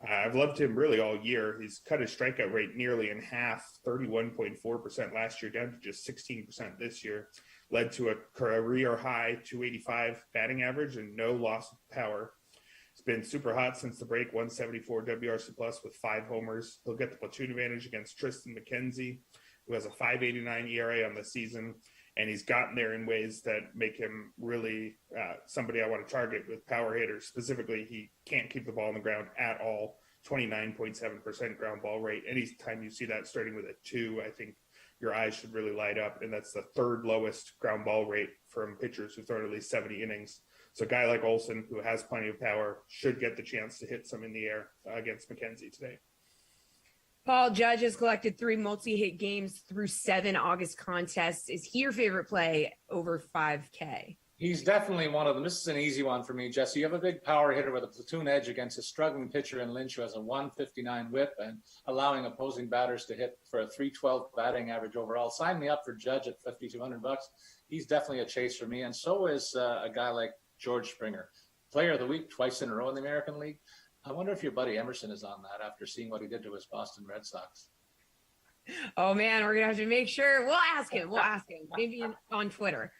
I've loved him really all year. He's cut his strikeout rate nearly in half, 31.4% last year, down to just 16% this year. Led to a career high 285 batting average and no loss of power. It's been super hot since the break, 174 WRC plus with 5 homers. He'll get the platoon advantage against Tristan McKenzie, who has a 5.89 ERA on the season. And he's gotten there in ways that make him really somebody I want to target with power hitters. Specifically, he can't keep the ball on the ground at all, 29.7% ground ball rate. Anytime you see that starting with a 2, I think your eyes should really light up. And that's the third lowest ground ball rate from pitchers who've thrown at least 70 innings. So a guy like Olson, who has plenty of power, should get the chance to hit some in the air against McKenzie today. Paul, Judge has collected 3 multi-hit games through 7 August contests. Is he your favorite play over 5K? He's definitely one of them. This is an easy one for me, Jesse. You have a big power hitter with a platoon edge against a struggling pitcher in Lynch, who has a 159 whip and allowing opposing batters to hit for a 312 batting average overall. Sign me up for Judge at $5,200. He's definitely a chase for me, and so is a guy like George Springer, player of the week twice in a row in the American League. I wonder if your buddy Emerson is on that after seeing what he did to his Boston Red Sox. Oh, man, we're going to have to make sure. We'll ask him. Maybe on Twitter.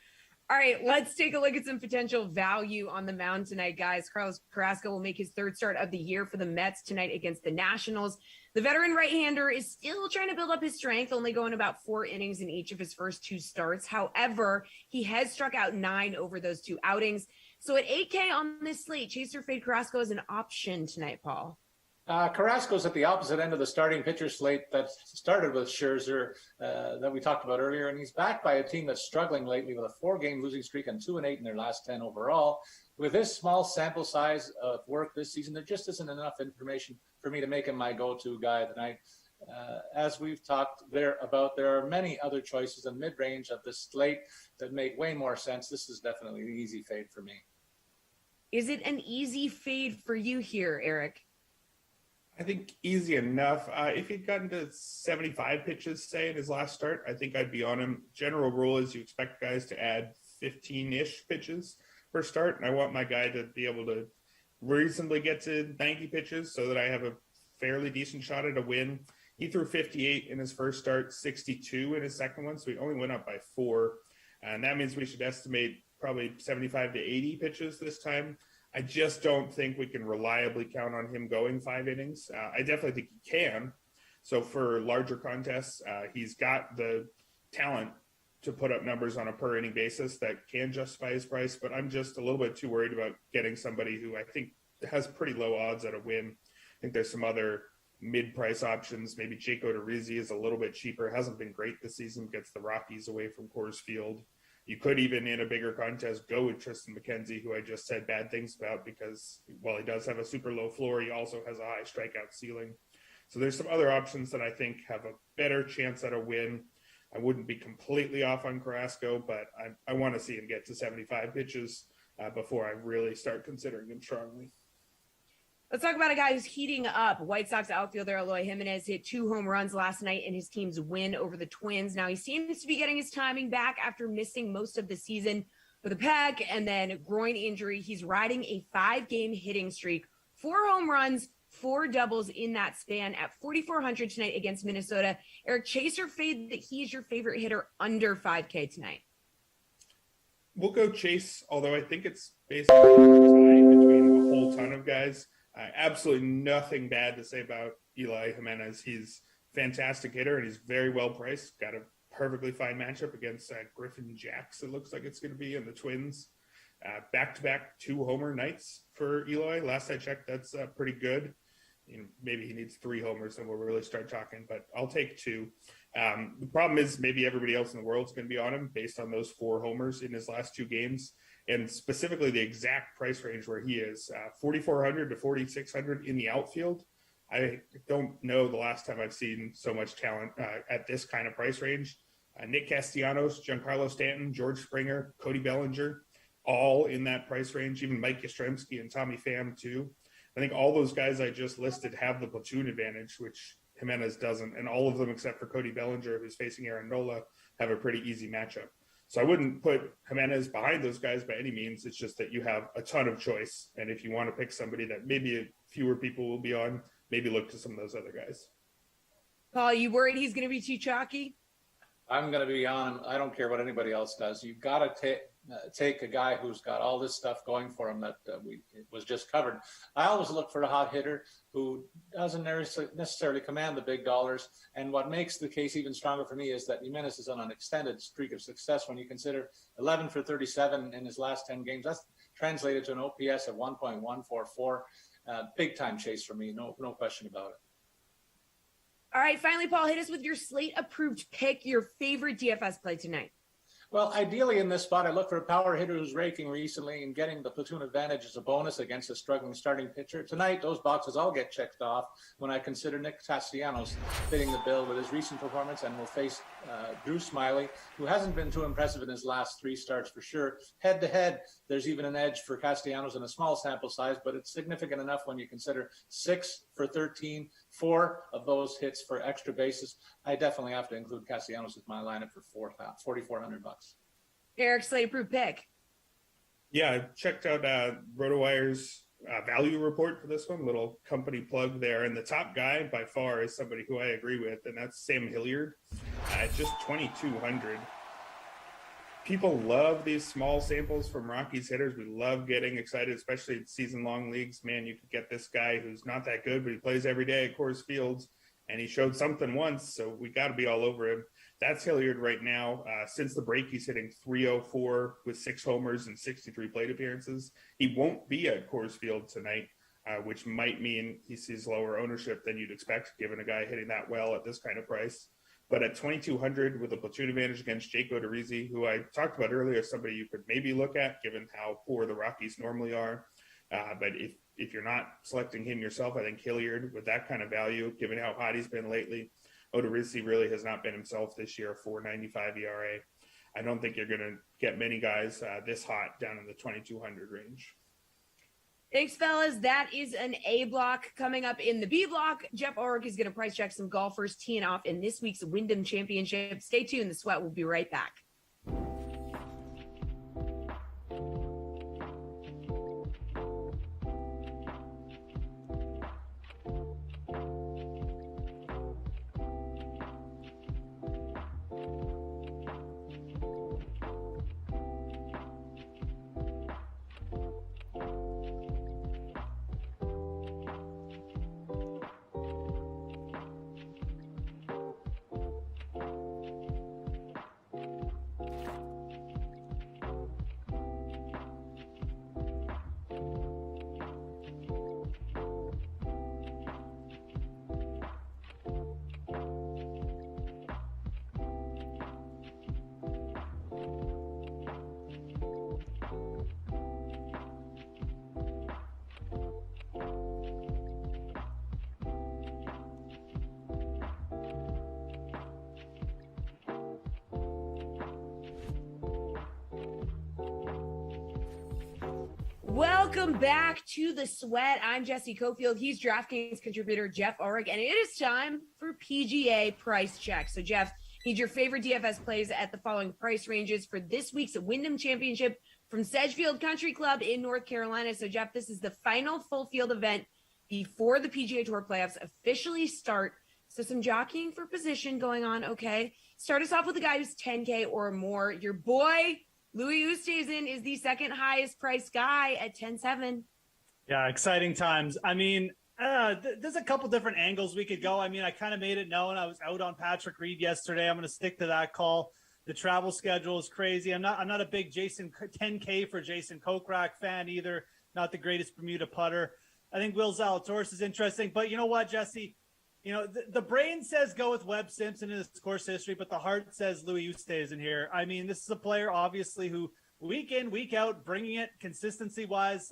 All right, let's take a look at some potential value on the mound tonight, guys. Carlos Carrasco will make his 3rd start of the year for the Mets tonight against the Nationals. The veteran right-hander is still trying to build up his strength, only going about 4 innings in each of his first 2 starts. However, he has struck out 9 over those 2 outings. So at 8K on this slate, chase or fade Carrasco is an option tonight, Paul. Carrasco's at the opposite end of the starting pitcher slate that started with Scherzer that we talked about earlier, and he's backed by a team that's struggling lately with a 4-game losing streak and 2-8 in their last 10 overall. With this small sample size of work this season, there just isn't enough information for me to make him my go-to guy tonight. As we've talked there are many other choices in mid-range of the slate that make way more sense. This is definitely the easy fade for me. Is it an easy fade for you here, Eric? I think easy enough. If he'd gotten to 75 pitches, say, in his last start, I think I'd be on him. General rule is you expect guys to add 15-ish pitches per start, and I want my guy to be able to reasonably get to 90 pitches so that I have a fairly decent shot at a win. He threw 58 in his first start, 62 in his second one, so he only went up by 4. And that means we should estimate probably 75 to 80 pitches this time. I just don't think we can reliably count on him going 5 innings. I definitely think he can. So for larger contests, he's got the talent to put up numbers on a per inning basis that can justify his price, but I'm just a little bit too worried about getting somebody who I think has pretty low odds at a win. I think there's some other mid-price options. Maybe Jake Odorizzi is a little bit cheaper. Hasn't been great this season. Gets the Rockies away from Coors Field. You could even, in a bigger contest, go with Tristan McKenzie, who I just said bad things about because while he does have a super low floor, he also has a high strikeout ceiling. So there's some other options that I think have a better chance at a win. I wouldn't be completely off on Carrasco, but I want to see him get to 75 pitches before I really start considering him strongly. Let's talk about a guy who's heating up. White Sox outfielder Eloy Jimenez hit 2 home runs last night in his team's win over the Twins. Now he seems to be getting his timing back after missing most of the season with a pec and then groin injury. He's riding a 5-game hitting streak, 4 home runs, 4 doubles in that span at 4,400 tonight against Minnesota. Eric, chase or fade that he is your favorite hitter under 5K tonight? We'll go chase, although I think it's basically a tie between a whole ton of guys. Absolutely nothing bad to say about Eloy Jimenez. He's a fantastic hitter, and he's very well priced. Got a perfectly fine matchup against Griffin Jacks, it looks like it's going to be, in the Twins. Back-to-back 2 homer nights for Eloy. Last I checked, that's pretty good. Maybe he needs 3 homers and we'll really start talking, but I'll take 2. The problem is maybe everybody else in the world is going to be on him based on those 4 homers in his last 2 games, and specifically the exact price range where he is, 4,400 to 4,600 in the outfield. I don't know the last time I've seen so much talent at this kind of price range. Nick Castellanos, Giancarlo Stanton, George Springer, Cody Bellinger, all in that price range, even Mike Yastrzemski and Tommy Pham too. I think all those guys I just listed have the platoon advantage, which Jimenez doesn't, and all of them except for Cody Bellinger, who's facing Aaron Nola, have a pretty easy matchup. So I wouldn't put Jimenez behind those guys by any means. It's just that you have a ton of choice, and if you want to pick somebody that maybe fewer people will be on, maybe look to some of those other guys. Paul, you worried he's going to be too chalky? I'm going to be on him. I don't care what anybody else does. You've got to take a guy who's got all this stuff going for him that was just covered. I always look for a hot hitter who doesn't necessarily command the big dollars. And what makes the case even stronger for me is that Jimenez is on an extended streak of success. When you consider 11 for 37 in his last 10 games, that's translated to an OPS of 1.144. Big time chase for me. No question about it. All right, finally, Paul, hit us with your slate-approved pick, your favorite DFS play tonight. Well, ideally in this spot, I look for a power hitter who's raking recently and getting the platoon advantage as a bonus against a struggling starting pitcher. Tonight, those boxes all get checked off when I consider Nick Castellanos fitting the bill with his recent performance and will face Drew Smyly, who hasn't been too impressive in his last 3 starts for sure. Head-to-head, there's even an edge for Castellanos in a small sample size, but it's significant enough when you consider 6 for 13, 4 of those hits for extra bases. I definitely have to include Castellanos with my lineup for $4,400. Eric, slate-approved pick. Yeah, I checked out RotoWire's value report for this one, little company plug there. And the top guy by far is somebody who I agree with, and that's Sam Hilliard at just 2,200. People love these small samples from Rockies hitters. We love getting excited, especially in season-long leagues. Man, you could get this guy who's not that good, but he plays every day at Coors Field, and he showed something once, so we got to be all over him. That's Hilliard right now. Since the break, he's hitting .304 with 6 homers and 63 plate appearances. He won't be at Coors Field tonight, which might mean he sees lower ownership than you'd expect, given a guy hitting that well at this kind of price. But at 2,200 with a platoon advantage against Jake Odorizzi, who I talked about earlier, somebody you could maybe look at, given how poor the Rockies normally are. But if you're not selecting him yourself, I think Hilliard with that kind of value, given how hot he's been lately. Odorizzi really has not been himself this year, 4.95 ERA. I don't think you're going to get many guys this hot down in the 2,200 range. Thanks, fellas. That is an A block. Coming up in the B block, Jeff Ulrich is going to price check some golfers teeing off in this week's Wyndham Championship. Stay tuned. The Sweat will be right back. Welcome back to the Sweat. I'm Jesse Cofield. He's DraftKings contributor Jeff Orrick, and it is time for PGA Price Check. So, Jeff, need your favorite DFS plays at the following price ranges for this week's Wyndham Championship from Sedgefield Country Club in North Carolina. So, Jeff, this is the final full field event before the PGA Tour playoffs officially start. So, some jockeying for position going on. Okay, start us off with a guy who's 10K or more. Your boy Louis Oosthuizen is the second highest priced guy at 10.7. Yeah, exciting times. I mean, there's a couple different angles we could go. I mean, I kind of made it known I was out on Patrick Reed yesterday. I'm going to stick to that call. The travel schedule is crazy. I'm not a big 10K for Jason Kokrak fan either. Not the greatest Bermuda putter. I think Will Zalatoris is interesting, but you know what, Jesse? You know, the brain says go with Webb Simpson in his course history, but the heart says Louis Oosthuizen here. I mean, this is a player, obviously, who week in, week out, bringing it consistency-wise.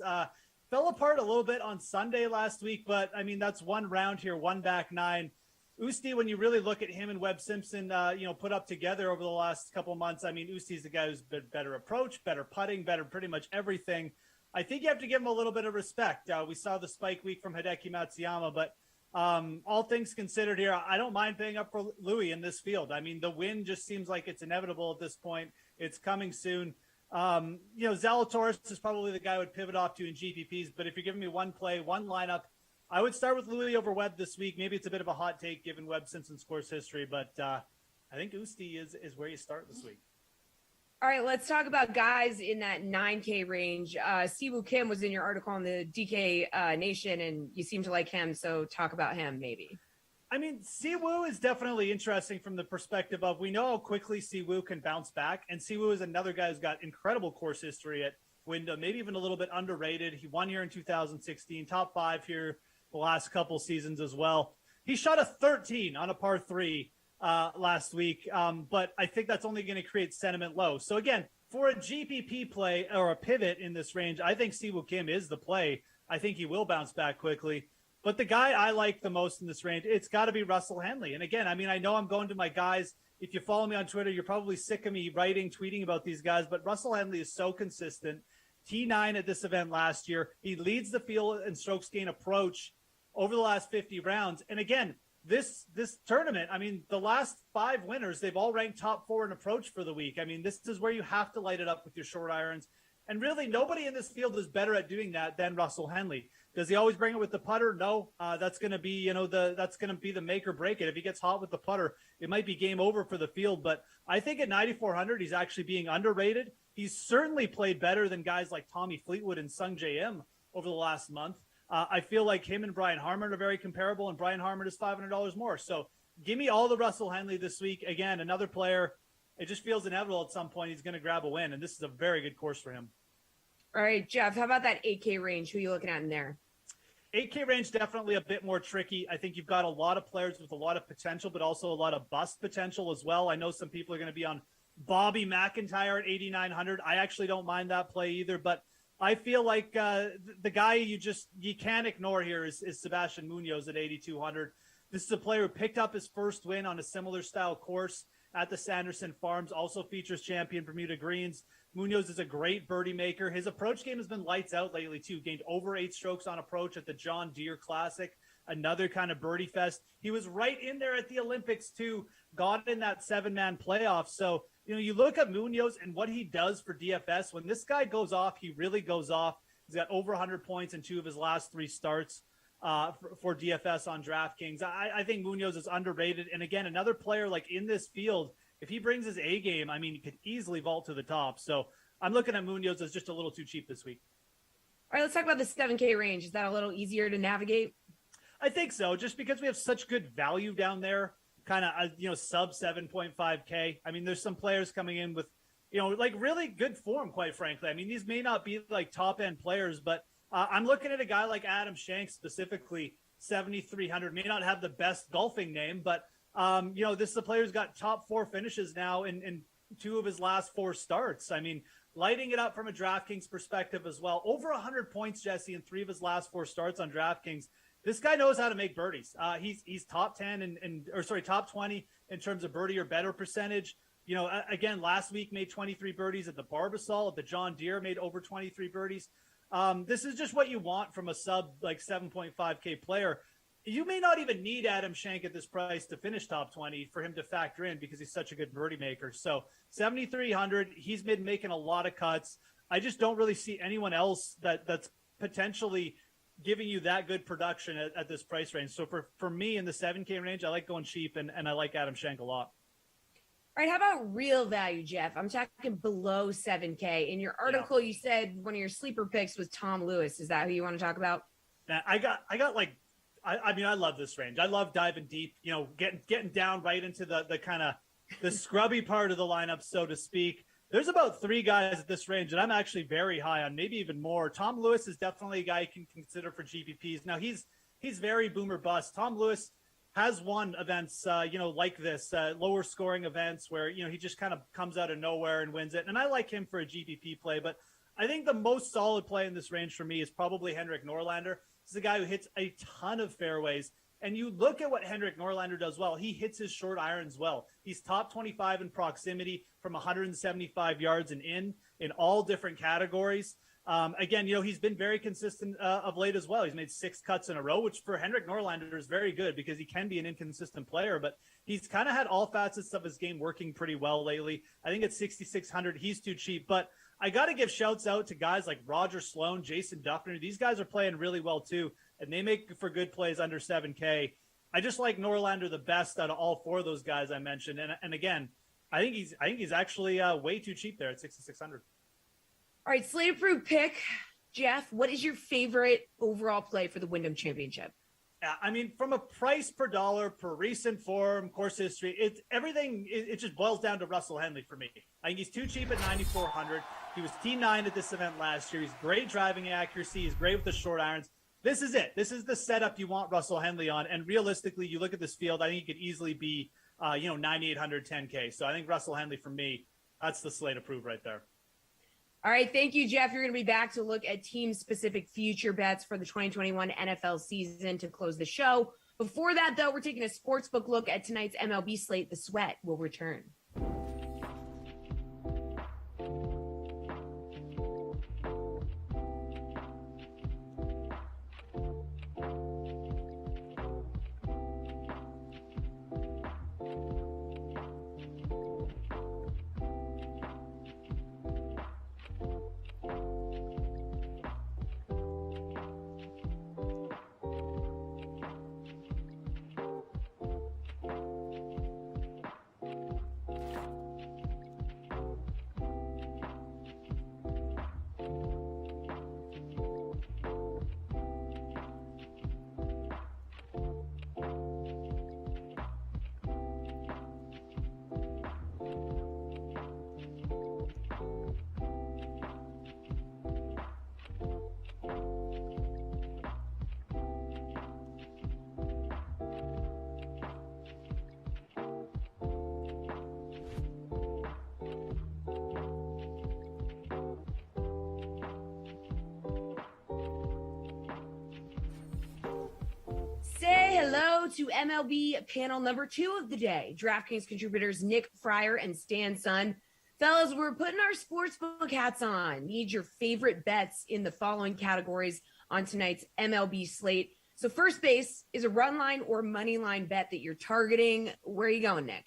Fell apart a little bit on Sunday last week, but, I mean, that's one round here, one back nine. Oosty, when you really look at him and Webb Simpson, put up together over the last couple months, I mean, Oosty's the guy who's been better approach, better putting, better pretty much everything. I think you have to give him a little bit of respect. We saw the spike week from Hideki Matsuyama, but all things considered here, I don't mind paying up for Louis in this field. I mean, the win just seems like it's inevitable at this point. It's coming soon. Zalatoris is probably the guy I would pivot off to in GPPs, but if you're giving me one play, one lineup, I would start with Louis over Webb this week. Maybe it's a bit of a hot take given Webb Simpson's course history, but I think Oosty is where you start this week. All right, let's talk about guys in that 9K range. Siwoo Kim was in your article on the DK Nation, and you seem to like him, so talk about him maybe. I mean, Siwoo is definitely interesting from the perspective of we know how quickly Siwoo can bounce back, and Siwoo is another guy who's got incredible course history at Wyndham, maybe even a little bit underrated. He won here in 2016, top 5 here the last couple seasons as well. He shot a 13 on a par 3 last week, but I think that's only going to create sentiment low. So again, for a GPP play or a pivot in this range, I think Siwoo Kim is the play. I think he will bounce back quickly. But the guy I like the most in this range, it's got to be Russell Henley. And again, I mean, I know I'm going to my guys. If you follow me on Twitter, you're probably sick of me writing, tweeting about these guys, but Russell Henley is so consistent. T9 at this event last year. He leads the field in strokes gain approach over the last 50 rounds. And again, this tournament, I mean, the last 5 winners, they've all ranked top 4 in approach for the week. I mean, this is where you have to light it up with your short irons. And really, nobody in this field is better at doing that than Russell Henley. Does he always bring it with the putter? No. That's going to be, that's going to be the make or break it. If he gets hot with the putter, it might be game over for the field. But I think at 9,400, he's actually being underrated. He's certainly played better than guys like Tommy Fleetwood and Sung J M over the last month. I feel like him and Brian Harman are very comparable, and Brian Harman is $500 more. So give me all the Russell Henley this week. Again, another player. It just feels inevitable at some point he's going to grab a win, and this is a very good course for him. All right, Jeff, how about that 8K range? Who are you looking at in there? 8K range, definitely a bit more tricky. I think you've got a lot of players with a lot of potential, but also a lot of bust potential as well. I know some people are going to be on Bobby McIntyre at 8,900. I actually don't mind that play either, but I feel like the guy you can't ignore here is Sebastian Munoz at 8,200. This is a player who picked up his first win on a similar style course at the Sanderson Farms, also features champion Bermuda Greens. Munoz is a great birdie maker. His approach game has been lights out lately too. Gained over 8 strokes on approach at the John Deere Classic, another kind of birdie fest. He was right in there at the Olympics too, got in that 7-man playoff. So, you look at Munoz and what he does for DFS. When this guy goes off, he really goes off. He's got over 100 points in 2 of his last 3 starts for DFS on DraftKings. I think Munoz is underrated. And again, another player like in this field, if he brings his A game, I mean, he could easily vault to the top. So I'm looking at Munoz as just a little too cheap this week. All right, let's talk about the 7K range. Is that a little easier to navigate? I think so, just because we have such good value down there, kind of, sub 7.5K. I mean, there's some players coming in with, like really good form, quite frankly. I mean, these may not be like top end players, but I'm looking at a guy like Adam Shanks specifically, 7,300, may not have the best golfing name, but this is a player who's got top 4 finishes now in 2 of his last 4 starts. I mean, lighting it up from a DraftKings perspective as well. Over 100 points, Jesse, in 3 of his last 4 starts on DraftKings. This guy knows how to make birdies. He's top 10 top 20 in terms of birdie or better percentage. Again, last week made 23 birdies at the Barbasol, at the John Deere made over 23 birdies. This is just what you want from a sub like 7.5K player. You may not even need Adam Schenk at this price to finish top 20 for him to factor in because he's such a good birdie maker. So 7,300, he's been making a lot of cuts. I just don't really see anyone else that's potentially giving you that good production at this price range. So for me in the 7K range, I like going cheap and I like Adam Schenk a lot. All right, how about real value, Jeff? I'm talking below 7K. In your article, you said one of your sleeper picks was Tom Lewis. Is that who you want to talk about? Now, I got like, I mean, I love this range. I love diving deep, getting down right into the kind of the scrubby part of the lineup, so to speak. There's about 3 guys at this range that I'm actually very high on, maybe even more. Tom Lewis is definitely a guy you can consider for GPPs. Now, he's very boomer bust. Tom Lewis has won events, like this, lower scoring events where, he just kind of comes out of nowhere and wins it. And I like him for a GPP play, but I think the most solid play in this range for me is probably Henrik Norlander. This is a guy who hits a ton of fairways. And you look at what Henrik Norlander does well. He hits his short irons well. He's top 25 in proximity from 175 yards and in all different categories. Again, he's been very consistent of late as well. He's made 6 cuts in a row, which for Henrik Norlander is very good because he can be an inconsistent player, but he's kind of had all facets of his game working pretty well lately. I think at 6,600, he's too cheap, but I got to give shouts out to guys like Roger Sloan, Jason Duffner. These guys are playing really well too, and they make for good plays under 7K. I just like Norlander the best out of all 4 of those guys I mentioned. And again, I think he's actually way too cheap there at 6,600. All right, slate approved pick. Jeff, what is your favorite overall play for the Wyndham Championship? I mean, from a price per dollar, per recent form, course history, it just boils down to Russell Henley for me. I think he's too cheap at 9,400. He was T9 at this event last year. He's great driving accuracy. He's great with the short irons. This is it. This is the setup you want Russell Henley on. And realistically, you look at this field, I think he could easily be, 9,800, 10K. So I think Russell Henley for me, that's the slate approved right there. All right, thank you, Jeff. You're going to be back to look at team-specific future bets for the 2021 NFL season to close the show. Before that, though, we're taking a sportsbook look at tonight's MLB slate. The Sweat will return. Say hello to MLB panel number 2 of the day. DraftKings contributors Nick Fryer and Stan Sun. Fellas, we're putting our sportsbook hats on. Need your favorite bets in the following categories on tonight's MLB slate. So first base is a run line or money line bet that you're targeting. Where are you going, Nick?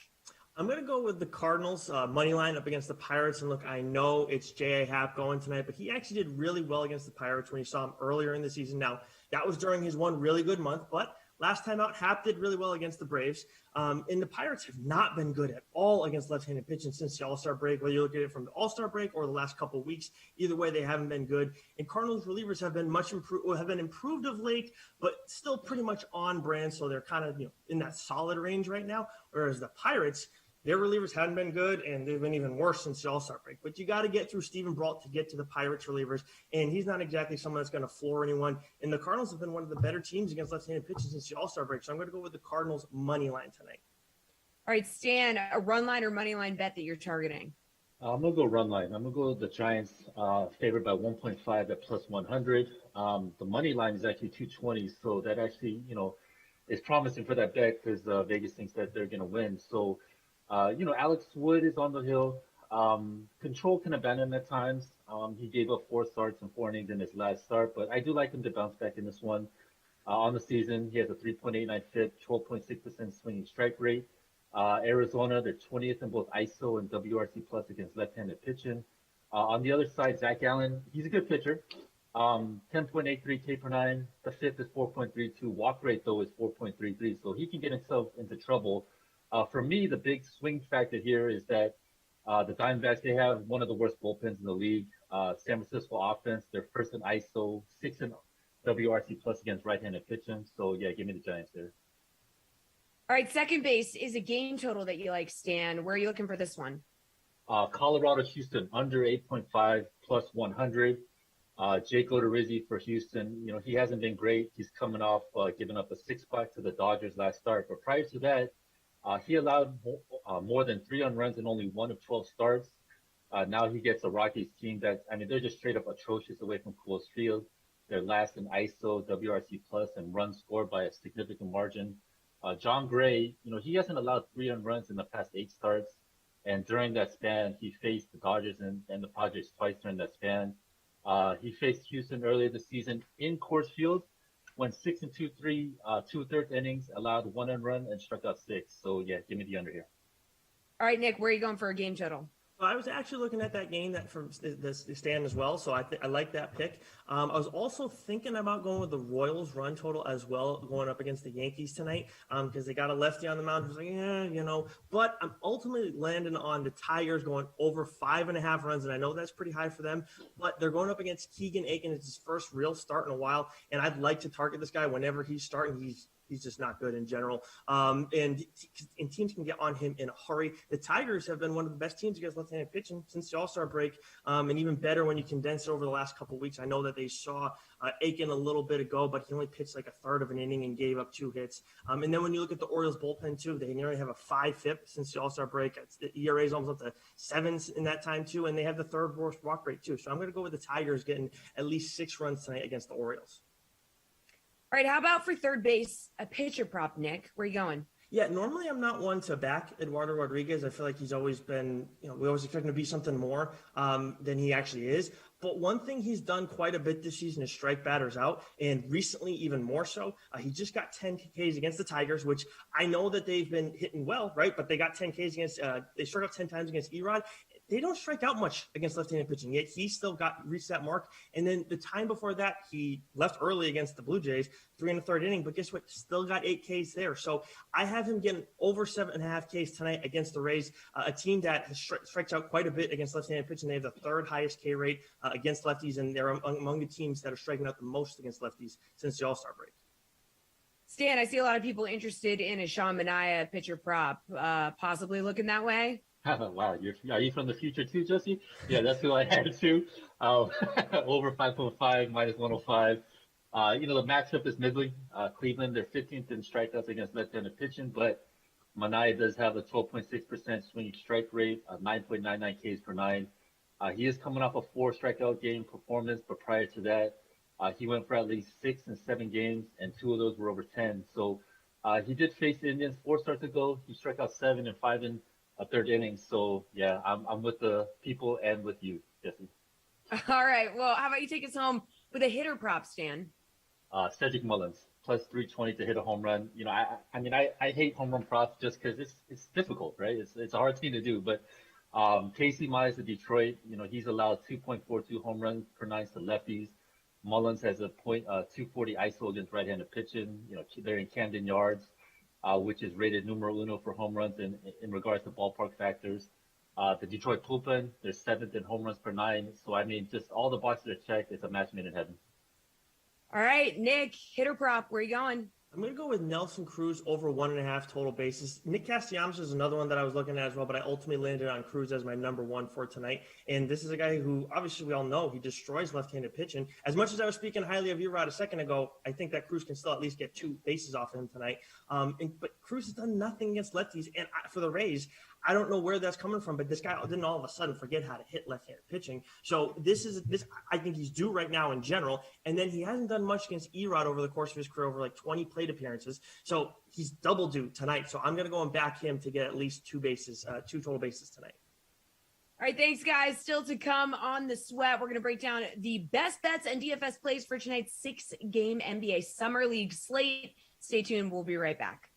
I'm going to go with the Cardinals money line up against the Pirates. And look, I know it's J.A. Happ going tonight, but he actually did really well against the Pirates when you saw him earlier in the season. Now, that was during his one really good month, but last time out, Happ did really well against the Braves. And the Pirates have not been good at all against left-handed pitching since the All-Star break, whether you look at it from the All-Star break or the last couple of weeks. Either way, they haven't been good. And Cardinals relievers have been improved of late, but still pretty much on brand. So they're kind of in that solid range right now. Whereas the Pirates, their relievers hadn't been good, and they've been even worse since the All-Star break. But you got to get through Steven Brault to get to the Pirates relievers, and he's not exactly someone that's going to floor anyone. And the Cardinals have been one of the better teams against left-handed pitching since the All-Star break, so I'm going to go with the Cardinals money line tonight. All right, Stan, a run line or money line bet that you're targeting? I'm going to go run line. I'm going to go with the Giants favored by 1.5 at plus 100. The money line is actually 220, so that actually, is promising for that bet because Vegas thinks that they're going to win. So, Alex Wood is on the hill. Control can abandon at times. He gave up 4 starts and 4 innings in his last start, but I do like him to bounce back in this one. On the season, he has a 3.89 FIP, 12.6% swinging strike rate. Arizona, they're 20th in both ISO and WRC plus against left-handed pitching. On the other side, Zach Allen, he's a good pitcher. 10.83 K per nine. The FIP is 4.32. Walk rate, though, is 4.33. So he can get himself into trouble. For me, the big swing factor here is that the Diamondbacks, they have one of the worst bullpens in the league. San Francisco offense, they're first in ISO, 6th in WRC plus against right-handed pitching. So, yeah, give me the Giants there. All right, second base is a game total that you like, Stan. Where are you looking for this one? Colorado, Houston, under 8.5 plus 100. Jake Odorizzi for Houston, you know, he hasn't been great. He's coming off giving up a 6-spot to the Dodgers last start. But prior to that, he allowed more than 3 earned runs in only 1 of 12 starts. Now he gets a Rockies team that's, I mean, they're just straight up atrocious away from Coors Field. They're last in ISO, WRC plus, and runs scored by a significant margin. John Gray, you know, he hasn't allowed 3 earned runs in the past 8 starts. And during that span, he faced the Dodgers and the Padres twice during that span. He faced Houston earlier this season in Coors Field, went 6 and 2/3, 2/3 innings, allowed 1 earned run, and struck out 6. So, yeah, give me the under here. All right, Nick, where are you going for a game total? I was actually looking at that game that from the stand as well, so I like that pick. I was also thinking about going with the Royals run total as well, going up against the Yankees tonight, because they got a lefty on the mound who's like, yeah, you know. But I'm ultimately landing on the Tigers going over 5.5 runs, and I know that's pretty high for them, but they're going up against Keegan Aiken. It's his first real start in a while, and I'd like to target this guy whenever he's starting. He's just not good in general. And teams can get on him in a hurry. The Tigers have been one of the best teams against left-handed pitching since the All-Star break, and even better when you condense it over the last couple of weeks. I know that they saw Aiken a little bit ago, but he only pitched like a third of an inning and gave up 2 hits. And then when you look at the Orioles bullpen, too, they nearly have a 5 FIP since the All-Star break. The ERA is almost up to 7s in that time, too, and they have the 3rd worst walk rate, too. So I'm going to go with the Tigers getting at least 6 runs tonight against the Orioles. All right, how about for third base, a pitcher prop, Nick? Where are you going? Yeah, normally I'm not one to back Eduardo Rodriguez. I feel like he's always been, you know, we always expect him to be something more than he actually is. But one thing he's done quite a bit this season is strike batters out, and recently even more so. He just got 10 Ks against the Tigers, which I know that they've been hitting well, right? But they got 10 Ks against, they struck out 10 times against Erod. They don't strike out much against left-handed pitching, yet he still reached that mark. And then the time before that, he left early against the Blue Jays, 3 1/3 inning. But guess what? Still got 8 Ks there. So I have him getting over 7.5 Ks tonight against the Rays, a team that has strikes out quite a bit against left-handed pitching. They have the 3rd highest K rate against lefties, and they're among the teams that are striking out the most against lefties since the All-Star break. Stan, I see a lot of people interested in a Sean Manaea pitcher prop, possibly looking that way. Wow, are you from the future too, Jesse? Yeah, that's who I had too. Over 5.5, minus 105. You know, the matchup is middling. Cleveland, they're 15th in strikeouts against left-handed pitching, but Manaea does have a 12.6% swinging strike rate, 9.99 Ks per nine. He is coming off a 4 strikeout game performance, but prior to that, he went for at least 6 and 7 games, and 2 of those were over 10. So he did face the Indians 4 starts ago. He struck out 7 and 5 in a 3rd inning. So, yeah, I'm with the people and with you, Jesse. All right. Well, how about you take us home with a hitter prop, Stan? Cedric Mullins, plus 320 to hit a home run. You know, I hate home run props just because it's difficult, right? It's a hard thing to do. But Casey Mize of Detroit, you know, he's allowed 2.42 home runs per nine to lefties. Mullins has a .240 ISO against right-handed pitching. You know, they're in Camden Yards, which is rated numero uno for home runs in regards to ballpark factors. The Detroit bullpen, they're 7th in home runs per nine. So, I mean, just all the boxes are checked. It's a match made in heaven. All right, Nick, hitter prop, where are you going? I'm going to go with Nelson Cruz over 1.5 total bases. Nick Castellanos is another one that I was looking at as well, but I ultimately landed on Cruz as my number 1 for tonight. And this is a guy who, obviously, we all know he destroys left-handed pitching. As much as I was speaking highly of Erod a second ago, I think that Cruz can still at least get 2 bases off him tonight. But Cruz has done nothing against lefties. And for the Rays, I don't know where that's coming from, but this guy didn't all of a sudden forget how to hit left-handed pitching. So this I think he's due right now in general. And then he hasn't done much against Erod over the course of his career, over like 20 plate appearances. So he's double due tonight. So I'm going to go and back him to get at least 2 total bases tonight. All right, thanks, guys. Still to come on the Sweat, we're going to break down the best bets and DFS plays for tonight's 6-game NBA Summer League slate. Stay tuned. We'll be right back.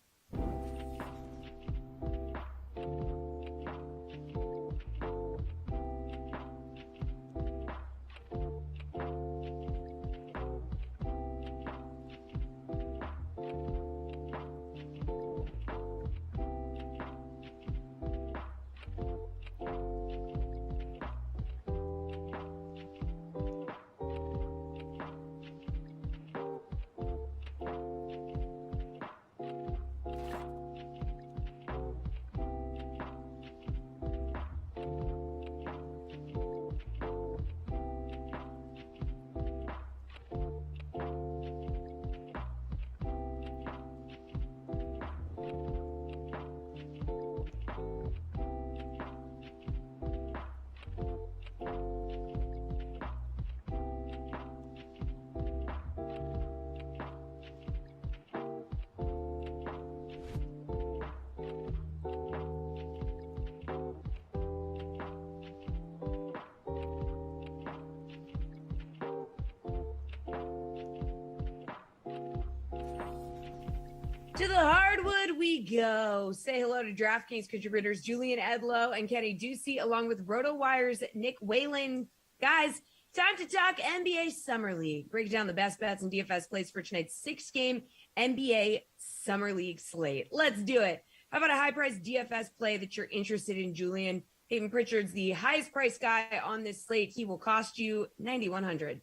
To the hardwood we go. Say hello to DraftKings contributors Julian Edlow and Kenny Ducey, along with RotoWire's Nick Whalen. Guys, time to talk NBA Summer League. Break down the best bets and DFS plays for tonight's 6-game NBA Summer League slate. Let's do it. How about a high-priced DFS play that you're interested in, Julian? Peyton Pritchard's the highest-priced guy on this slate. He will cost you $9,100.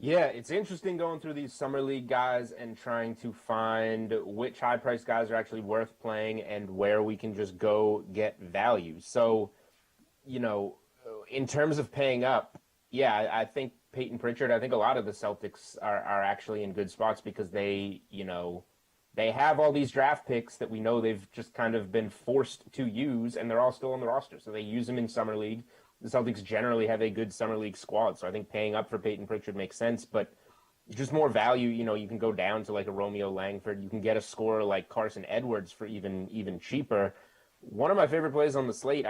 Yeah, it's interesting going through these Summer League guys and trying to find which high-priced guys are actually worth playing and where we can just go get value. So, in terms of paying up, yeah, I think Peyton Pritchard, I think a lot of the Celtics are actually in good spots because they have all these draft picks that we know they've just kind of been forced to use, and they're all still on the roster. So they use them in Summer League. The Celtics generally have a good Summer League squad, so I think paying up for Peyton Pritchard makes sense, but just more value, you can go down to like a Romeo Langford. You can get a scorer like Carson Edwards for even cheaper. One of my favorite plays on the slate,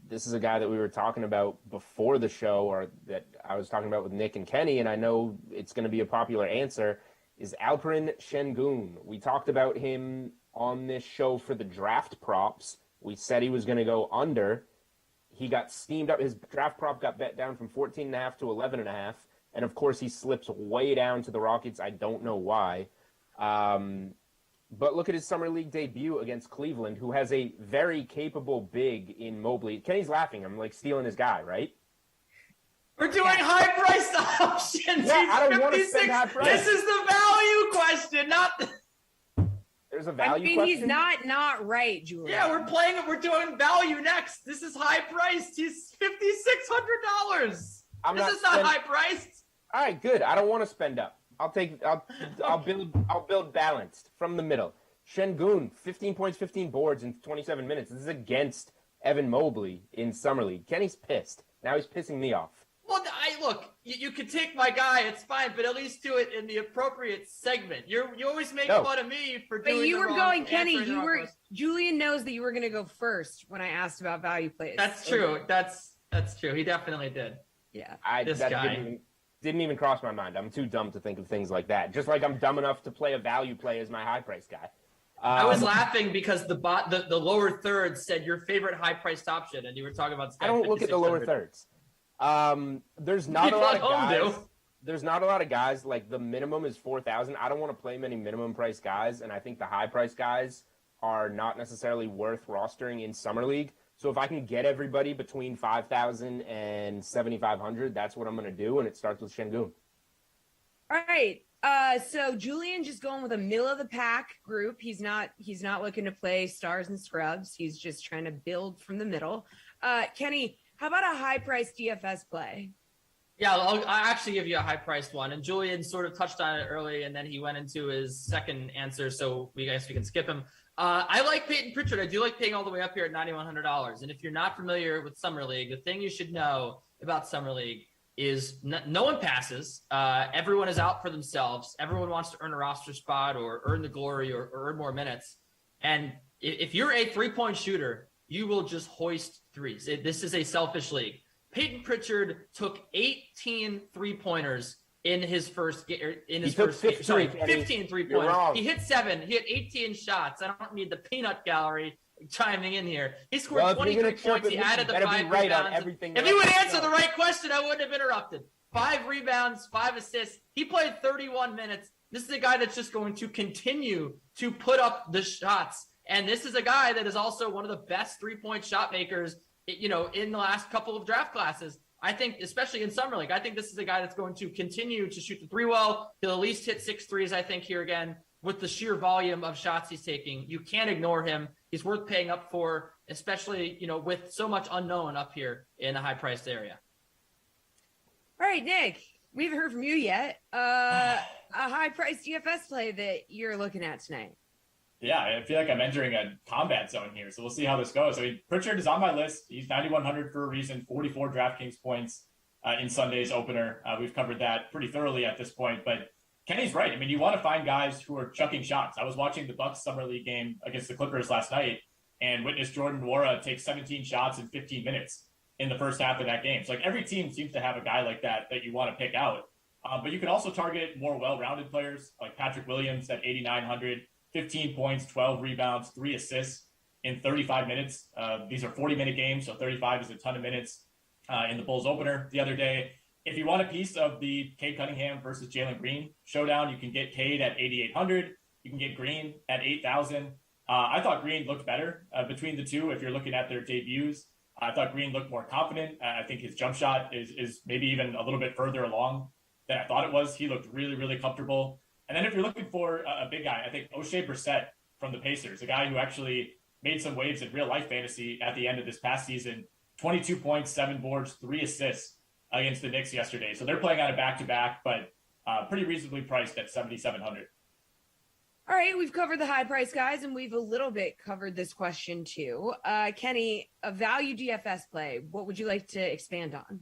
this is a guy that we were talking about before the show, or that I was talking about with Nick and Kenny, and I know it's going to be a popular answer, is Alperen Şengün. We talked about him on this show for the draft props. We said he was going to go under. He got steamed up. His draft prop got bet down from 14.5 to 11.5. And, of course, he slips way down to the Rockets. I don't know why. But look at his Summer League debut against Cleveland, who has a very capable big in Mobley. Kenny's laughing. I'm, stealing his guy, right? We're doing high-priced options. Yeah, I don't want to spend high price. This is the value question, not... There's a value question? He's not right, Julian. Yeah, we're doing value next. This is high priced. He's $5,600. This is not high priced. All right, good. I don't want to spend up. I'll build balanced from the middle. Şengün, 15 points, 15 boards in 27 minutes. This is against Evan Mobley in Summer League. Kenny's pissed. Now he's pissing me off. Well, look, you could take my guy, it's fine, but at least do it in the appropriate segment. You always make fun of me for doing. But you were going, Kenny. Julian knows that you were going to go first when I asked about value plays. That's true. That's true. He definitely did. Yeah. That guy didn't even cross my mind. I'm too dumb to think of things like that. Just like I'm dumb enough to play a value play as my high price guy. I was laughing because the lower third said your favorite high priced option, and you were talking about. This guy I don't look at the lower thirds. There's not a lot of guys. There's not a lot of guys. Like the minimum is 4,000. I don't want to play many minimum price guys, and I think the high price guys are not necessarily worth rostering in Summer League. So if I can get everybody between 5,000 and 7,500, that's what I'm going to do, and it starts with Şengün. All right. So Julian just going with a middle of the pack group. He's not looking to play stars and scrubs. He's just trying to build from the middle. Kenny, how about a high-priced DFS play? Yeah, I'll actually give you a high-priced one. And Julian sort of touched on it early, and then he went into his second answer, so we can skip him. I like Peyton Pritchard. I do like paying all the way up here at $9,100. And if you're not familiar with Summer League, the thing you should know about Summer League is no one passes. Everyone is out for themselves. Everyone wants to earn a roster spot or earn the glory or earn more minutes. And if you're a three-point shooter you will just hoist threes. This is a selfish league. Peyton Pritchard took 18 3-pointers in his first game. In his first 15 3-pointers. He hit 7. He hit 18 shots. I don't need the peanut gallery chiming in here. He scored 23 points. He added the 5 right rebounds. on everything. If you would answer the right question, I wouldn't have interrupted. 5 rebounds, 5 assists. He played 31 minutes. This is a guy that's just going to continue to put up the shots. And this is a guy that is also one of the best 3-point shot makers, in the last couple of draft classes. I think, especially in Summer League, I think this is a guy that's going to continue to shoot the 3 well. He'll at least hit 6 threes, I think, here again, with the sheer volume of shots he's taking. You can't ignore him. He's worth paying up for, especially, with so much unknown up here in a high-priced area. All right, Nick, we haven't heard from you yet. A high-priced DFS play that you're looking at tonight. Yeah, I feel like I'm entering a combat zone here, so we'll see how this goes. I mean, Pritchard is on my list. He's 9,100 for a reason, 44 DraftKings points in Sunday's opener. We've covered that pretty thoroughly at this point, but Kenny's right. I mean, you want to find guys who are chucking shots. I was watching the Bucks Summer League game against the Clippers last night and witnessed Jordan Nwora take 17 shots in 15 minutes in the first half of that game. So, like, every team seems to have a guy like that you want to pick out. But you can also target more well-rounded players like Patrick Williams at 8,900. 15 points, 12 rebounds, 3 assists in 35 minutes. These are 40-minute games, so 35 is a ton of minutes in the Bulls opener the other day. If you want a piece of the Cade Cunningham versus Jalen Green showdown, you can get Cade at 8,800. You can get Green at 8,000. I thought Green looked better between the two if you're looking at their debuts. I thought Green looked more confident. I think his jump shot is maybe even a little bit further along than I thought it was. He looked really, really comfortable. And then if you're looking for a big guy, I think O'Shea Brissett from the Pacers, a guy who actually made some waves in real life fantasy at the end of this past season, 22 points, 7 boards, 3 assists against the Knicks yesterday. So they're playing on a back-to-back, but pretty reasonably priced at 7,700. All right, we've covered the high price guys, and we've a little bit covered this question too. Kenny, a value DFS play, what would you like to expand on?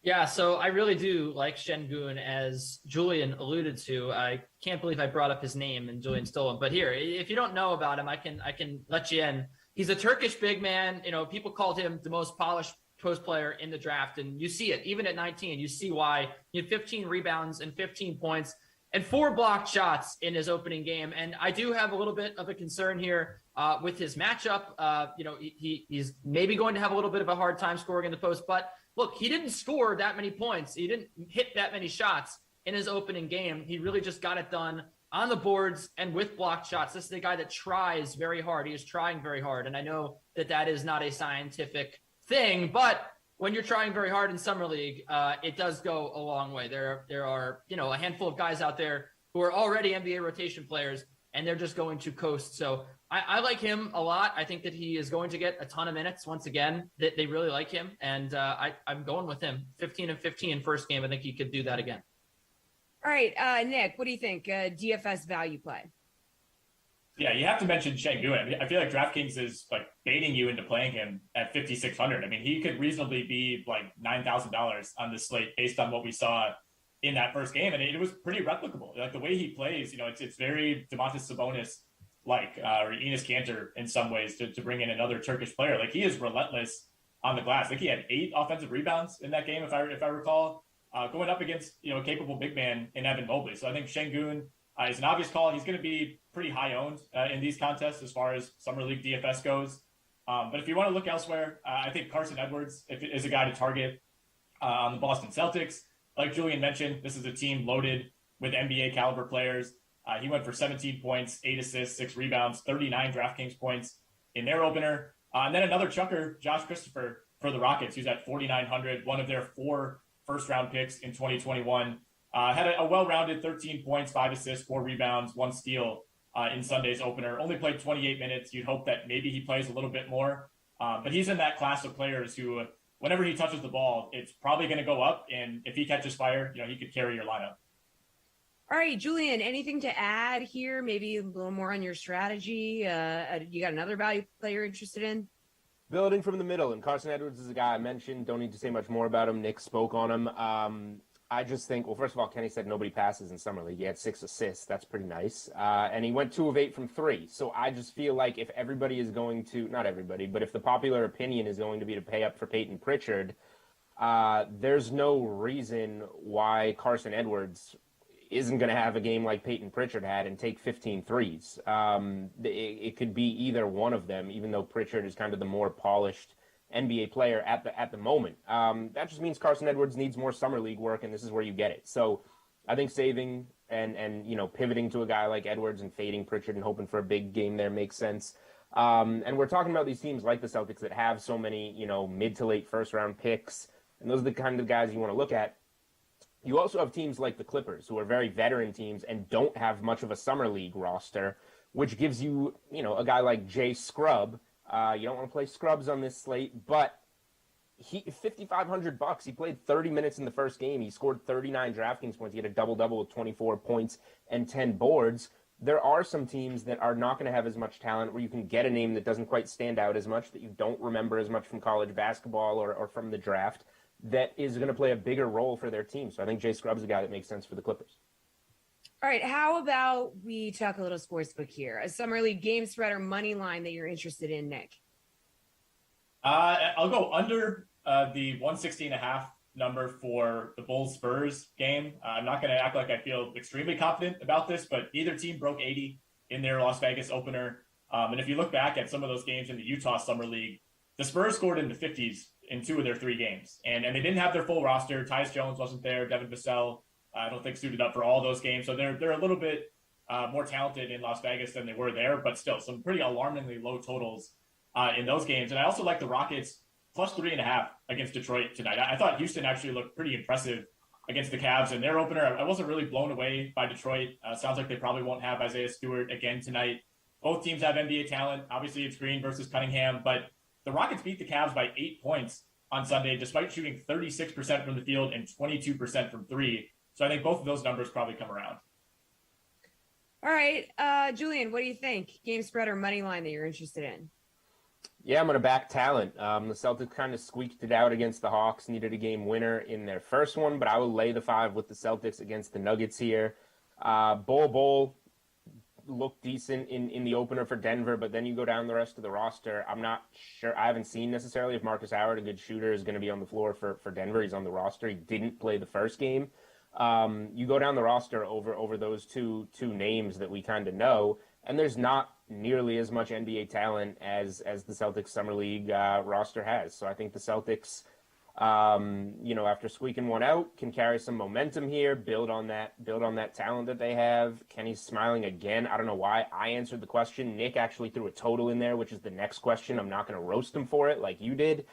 Yeah, so I really do like Şengün, as Julian alluded to. I can't believe I brought up his name and Julian stole him. But here, if you don't know about him, I can let you in. He's a Turkish big man. People called him the most polished post player in the draft, and you see it. Even at 19, you see why. He had 15 rebounds and 15 points and 4 blocked shots in his opening game. And I do have a little bit of a concern here with his matchup. He's maybe going to have a little bit of a hard time scoring in the post, but look, he didn't score that many points. He didn't hit that many shots in his opening game. He really just got it done on the boards and with blocked shots. This is a guy that tries very hard. He is trying very hard. And I know that is not a scientific thing, but when you're trying very hard in Summer League, it does go a long way. There are, a handful of guys out there who are already NBA rotation players, and they're just going to coast. So I like him a lot. I think that he is going to get a ton of minutes once again. They really like him, and I'm going with him. 15 and 15 first game. I think he could do that again. All right, Nick, what do you think? DFS value play? Yeah, you have to mention Şengün. I mean, I feel like DraftKings is like baiting you into playing him at 5,600. I mean, he could reasonably be like $9,000 on this slate based on what we saw in that first game, and it was pretty replicable. Like the way he plays, it's very Domantas Sabonis like or Enes Kanter in some ways to bring in another Turkish player. Like he is relentless on the glass. Like he had 8 offensive rebounds in that game, if I recall, going up against a capable big man in Evan Mobley. So I think Şengün is an obvious call. He's going to be pretty high owned in these contests as far as Summer League DFS goes. But if you want to look elsewhere, I think Carson Edwards is a guy to target on the Boston Celtics. Like Julian mentioned, this is a team loaded with NBA caliber players. He went for 17 points, 8 assists, 6 rebounds, 39 DraftKings points in their opener. And then another chucker, Josh Christopher for the Rockets, who's at 4,900, one of their 4 first-round picks in 2021. Had a well-rounded 13 points, 5 assists, 4 rebounds, 1 steal in Sunday's opener. Only played 28 minutes. You'd hope that maybe he plays a little bit more. But he's in that class of players who, whenever he touches the ball, it's probably going to go up. And if he catches fire, he could carry your lineup. All right, Julian, anything to add here? Maybe a little more on your strategy? You got another value player interested in? Building from the middle, and Carson Edwards is a guy I mentioned. Don't need to say much more about him. Nick spoke on him. I just think, well, first of all, Kenny said nobody passes in Summer League. He had 6 assists. That's pretty nice. And he went 2 of 8 from 3. So I just feel like if everybody is going to, not everybody, but if the popular opinion is going to be to pay up for Peyton Pritchard, there's no reason why Carson Edwards isn't going to have a game like Peyton Pritchard had and take 15 threes. It could be either one of them, even though Pritchard is kind of the more polished NBA player at the moment. That just means Carson Edwards needs more summer league work, and this is where you get it. So I think saving and pivoting to a guy like Edwards and fading Pritchard and hoping for a big game there makes sense. And we're talking about these teams like the Celtics that have so many mid to late first round picks, and those are the kind of guys you want to look at. You also have teams like the Clippers, who are very veteran teams and don't have much of a summer league roster, which gives you a guy like Jay Scrubb. You don't want to play scrubs on this slate, but he $5,500. He played 30 minutes in the first game. He scored 39 DraftKings points. He had a double-double with 24 points and 10 boards. There are some teams that are not going to have as much talent where you can get a name that doesn't quite stand out as much, that you don't remember as much from college basketball or from the draft, that is going to play a bigger role for their team. So I think Jay Scrubb's a guy that makes sense for the Clippers. All right, how about we talk a little sportsbook here? A summer league game spread or money line that you're interested in, Nick? I'll go under the 160.5 number for the Bulls Spurs game. I'm not going to act like I feel extremely confident about this, but neither team broke 80 in their Las Vegas opener. And if you look back at some of those games in the Utah Summer League, the Spurs scored in the 50s in 2 of their 3 games. And they didn't have their full roster. Tyus Jones wasn't there. Devin Vassell, I don't think suited up for all those games. So they're a little bit more talented in Las Vegas than they were there, but still some pretty alarmingly low totals in those games. And I also like the Rockets plus 3.5 against Detroit tonight. I thought Houston actually looked pretty impressive against the Cavs in their opener. I wasn't really blown away by Detroit. Sounds like they probably won't have Isaiah Stewart again tonight. Both teams have NBA talent. Obviously it's Green versus Cunningham, but the Rockets beat the Cavs by 8 points on Sunday, despite shooting 36% from the field and 22% from 3. So I think both of those numbers probably come around. All right, Julian, what do you think? Game spread or money line that you're interested in? Yeah, I'm going to back talent. The Celtics kind of squeaked it out against the Hawks, needed a game winner in their first one, but I will lay the 5 with the Celtics against the Nuggets here. Bol looked decent in the opener for Denver, but then you go down the rest of the roster. I'm not sure. I haven't seen necessarily if Marcus Howard, a good shooter, is going to be on the floor for Denver. He's on the roster. He didn't play the first game. You go down the roster over those two names that we kind of know, and there's not nearly as much NBA talent as the Celtics Summer League roster has. So I think the Celtics, after squeaking one out, can carry some momentum here, build on that talent that they have. Kenny's smiling again. I don't know why I answered the question. Nick actually threw a total in there, which is the next question. I'm not going to roast him for it like you did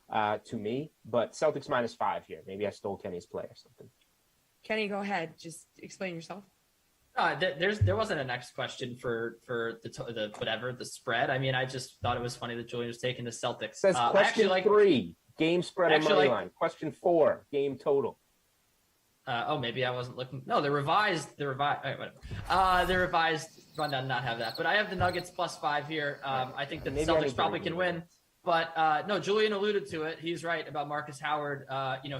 to me, but Celtics -5 here. Maybe I stole Kenny's play or something. Kenny, go ahead. Just explain yourself. There wasn't a next question for the spread. I mean, I just thought it was funny that Julian was taking the Celtics. It says question 3, game spread or money line. Question 4, game total. Maybe I wasn't looking. No, the revised rundown did not have that. But I have the Nuggets +5 here. I think that the Celtics probably can win. But no, Julian alluded to it. He's right about Marcus Howard.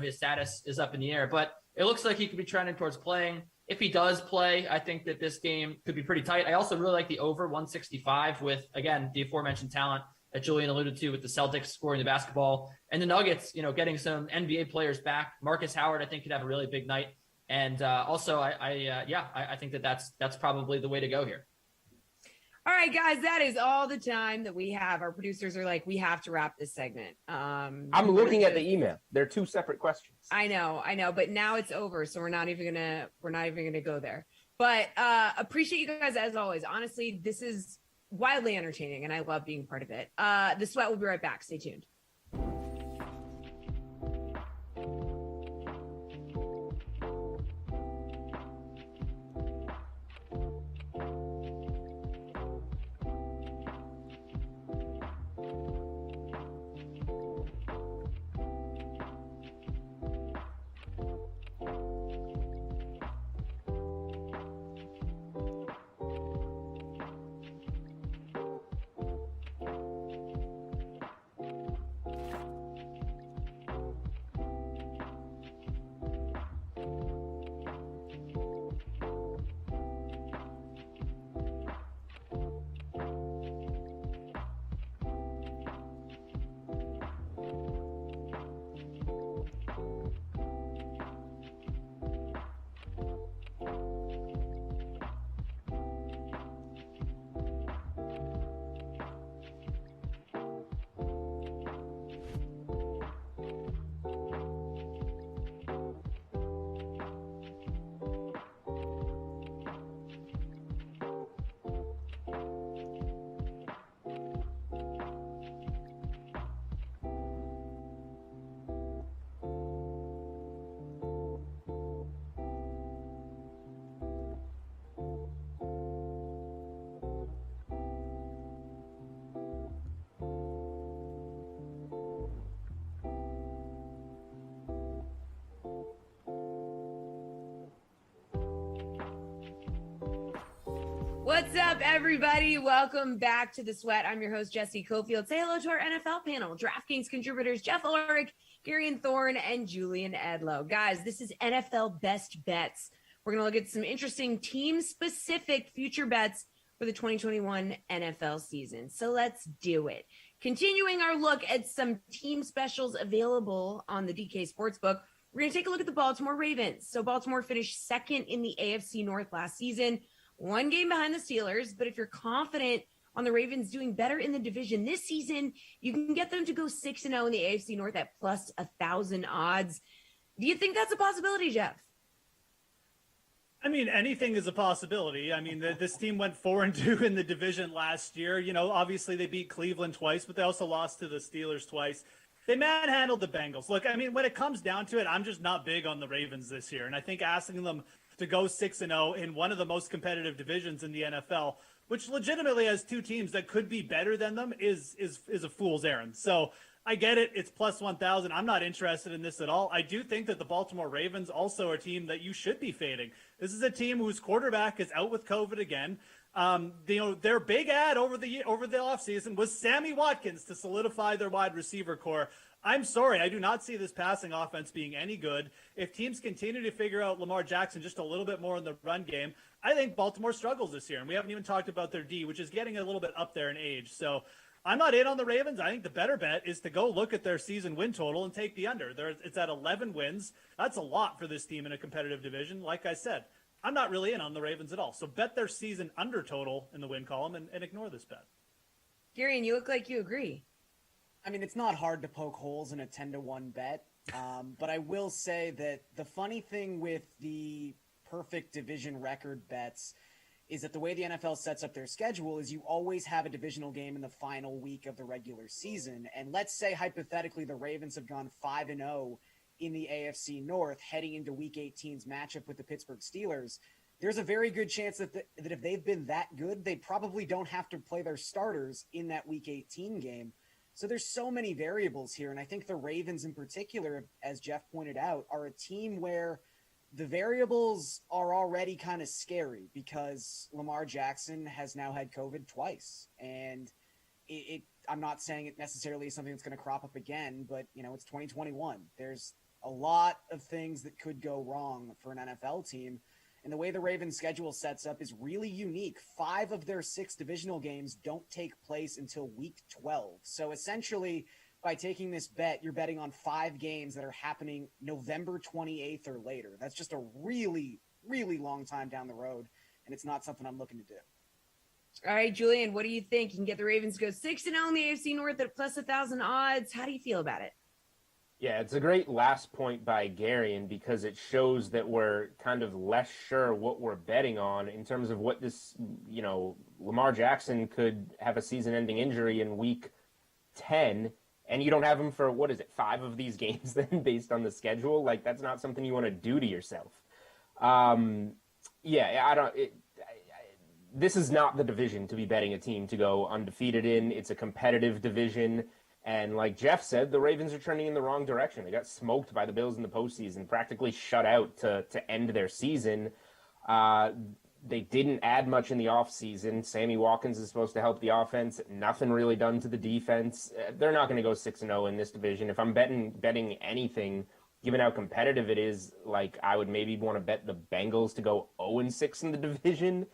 His status is up in the air, but it looks like he could be trending towards playing. If he does play, I think that this game could be pretty tight. I also really like the over 165 with, again, the aforementioned talent that Julian alluded to with the Celtics scoring the basketball and the Nuggets, getting some NBA players back. Marcus Howard, I think, could have a really big night. And also, I think that's probably the way to go here. All right, guys, that is all the time that we have. Our producers are like, we have to wrap this segment. I'm looking at the email. They're 2 separate questions. I know, but now it's over, so we're not even gonna go there. But appreciate you guys as always. Honestly, this is wildly entertaining, and I love being part of it. The Sweat will be right back. Stay tuned. What's up, everybody? Welcome back to The Sweat. I'm your host, Jesse Cofield. Say hello to our NFL panel, DraftKings contributors Jeff Ulrich, Garion Thorne, and Julian Edlow. Guys, this is NFL Best Bets. We're going to look at some interesting team-specific future bets for the 2021 NFL season. So let's do it. Continuing our look at some team specials available on the DK Sportsbook, we're going to take a look at the Baltimore Ravens. So Baltimore finished second in the AFC North last season, one game behind the Steelers. But if you're confident on the Ravens doing better in the division this season, you can get them to go 6-0 in the AFC North at plus 1,000 odds. Do you think that's a possibility, Jeff? I mean, anything is a possibility. I mean, this team went 4-2 in the division last year. You know, obviously they beat Cleveland twice, but they also lost to the Steelers twice. They manhandled the Bengals. Look, I mean, when it comes down to it, I'm just not big on the Ravens this year. And I think asking them to go 6-0 in one of the most competitive divisions in the NFL, which legitimately has two teams that could be better than them, is a fool's errand. So I get it. It's plus 1,000. I'm not interested in this at all. I do think that the Baltimore Ravens also are a team that you should be fading. This is a team whose quarterback is out with COVID again. Their big ad over the offseason was Sammy Watkins to solidify their wide receiver core. I'm sorry, I do not see this passing offense being any good. If teams continue to figure out Lamar Jackson just a little bit more in the run game, I think Baltimore struggles this year. And we haven't even talked about their D, which is getting a little bit up there in age. So I'm not in on the Ravens. I think the better bet is to go look at their season win total and take the under. It's at 11 wins. That's a lot for this team in a competitive division. Like I said, I'm not really in on the Ravens at all. So bet their season under total in the win column and ignore this bet. Gary, and you look like you agree. I mean, it's not hard to poke holes in a 10-1 bet. But I will say that the funny thing with the perfect division record bets is that the way the NFL sets up their schedule is you always have a divisional game in the final week of the regular season. And let's say, hypothetically, the Ravens have gone 5-0 in the AFC North heading into Week 18's matchup with the Pittsburgh Steelers. There's a very good chance that if they've been that good, they probably don't have to play their starters in that Week 18 game. So there's so many variables here. And I think the Ravens in particular, as Jeff pointed out, are a team where the variables are already kind of scary because Lamar Jackson has now had COVID twice. And I'm not saying it necessarily is something that's going to crop up again, but, you know, it's 2021. There's a lot of things that could go wrong for an NFL team. And the way the Ravens schedule sets up is really unique. 5 of their 6 divisional games don't take place until week 12. So essentially, by taking this bet, you're betting on 5 games that are happening November 28th or later. That's just a really, really long time down the road, and it's not something I'm looking to do. All right, Julian, what do you think? You can get the Ravens to go 6-0 in the AFC North at plus 1,000 odds. How do you feel about it? Yeah, it's a great last point by Garion because it shows that we're kind of less sure what we're betting on in terms of what this, you know, Lamar Jackson could have a season-ending injury in week 10, and you don't have him for, 5 of these games then based on the schedule? Like, that's not something you want to do to yourself. This is not the division to be betting a team to go undefeated in. It's a competitive division. And like Jeff said, the Ravens are trending in the wrong direction. They got smoked by the Bills in the postseason, practically shut out to end their season. They didn't add much in the offseason. Sammy Watkins is supposed to help the offense. Nothing really done to the defense. They're not going to go 6-0 in this division. If I'm betting anything, given how competitive it is, like I would maybe want to bet the Bengals to go 0-6 in the division.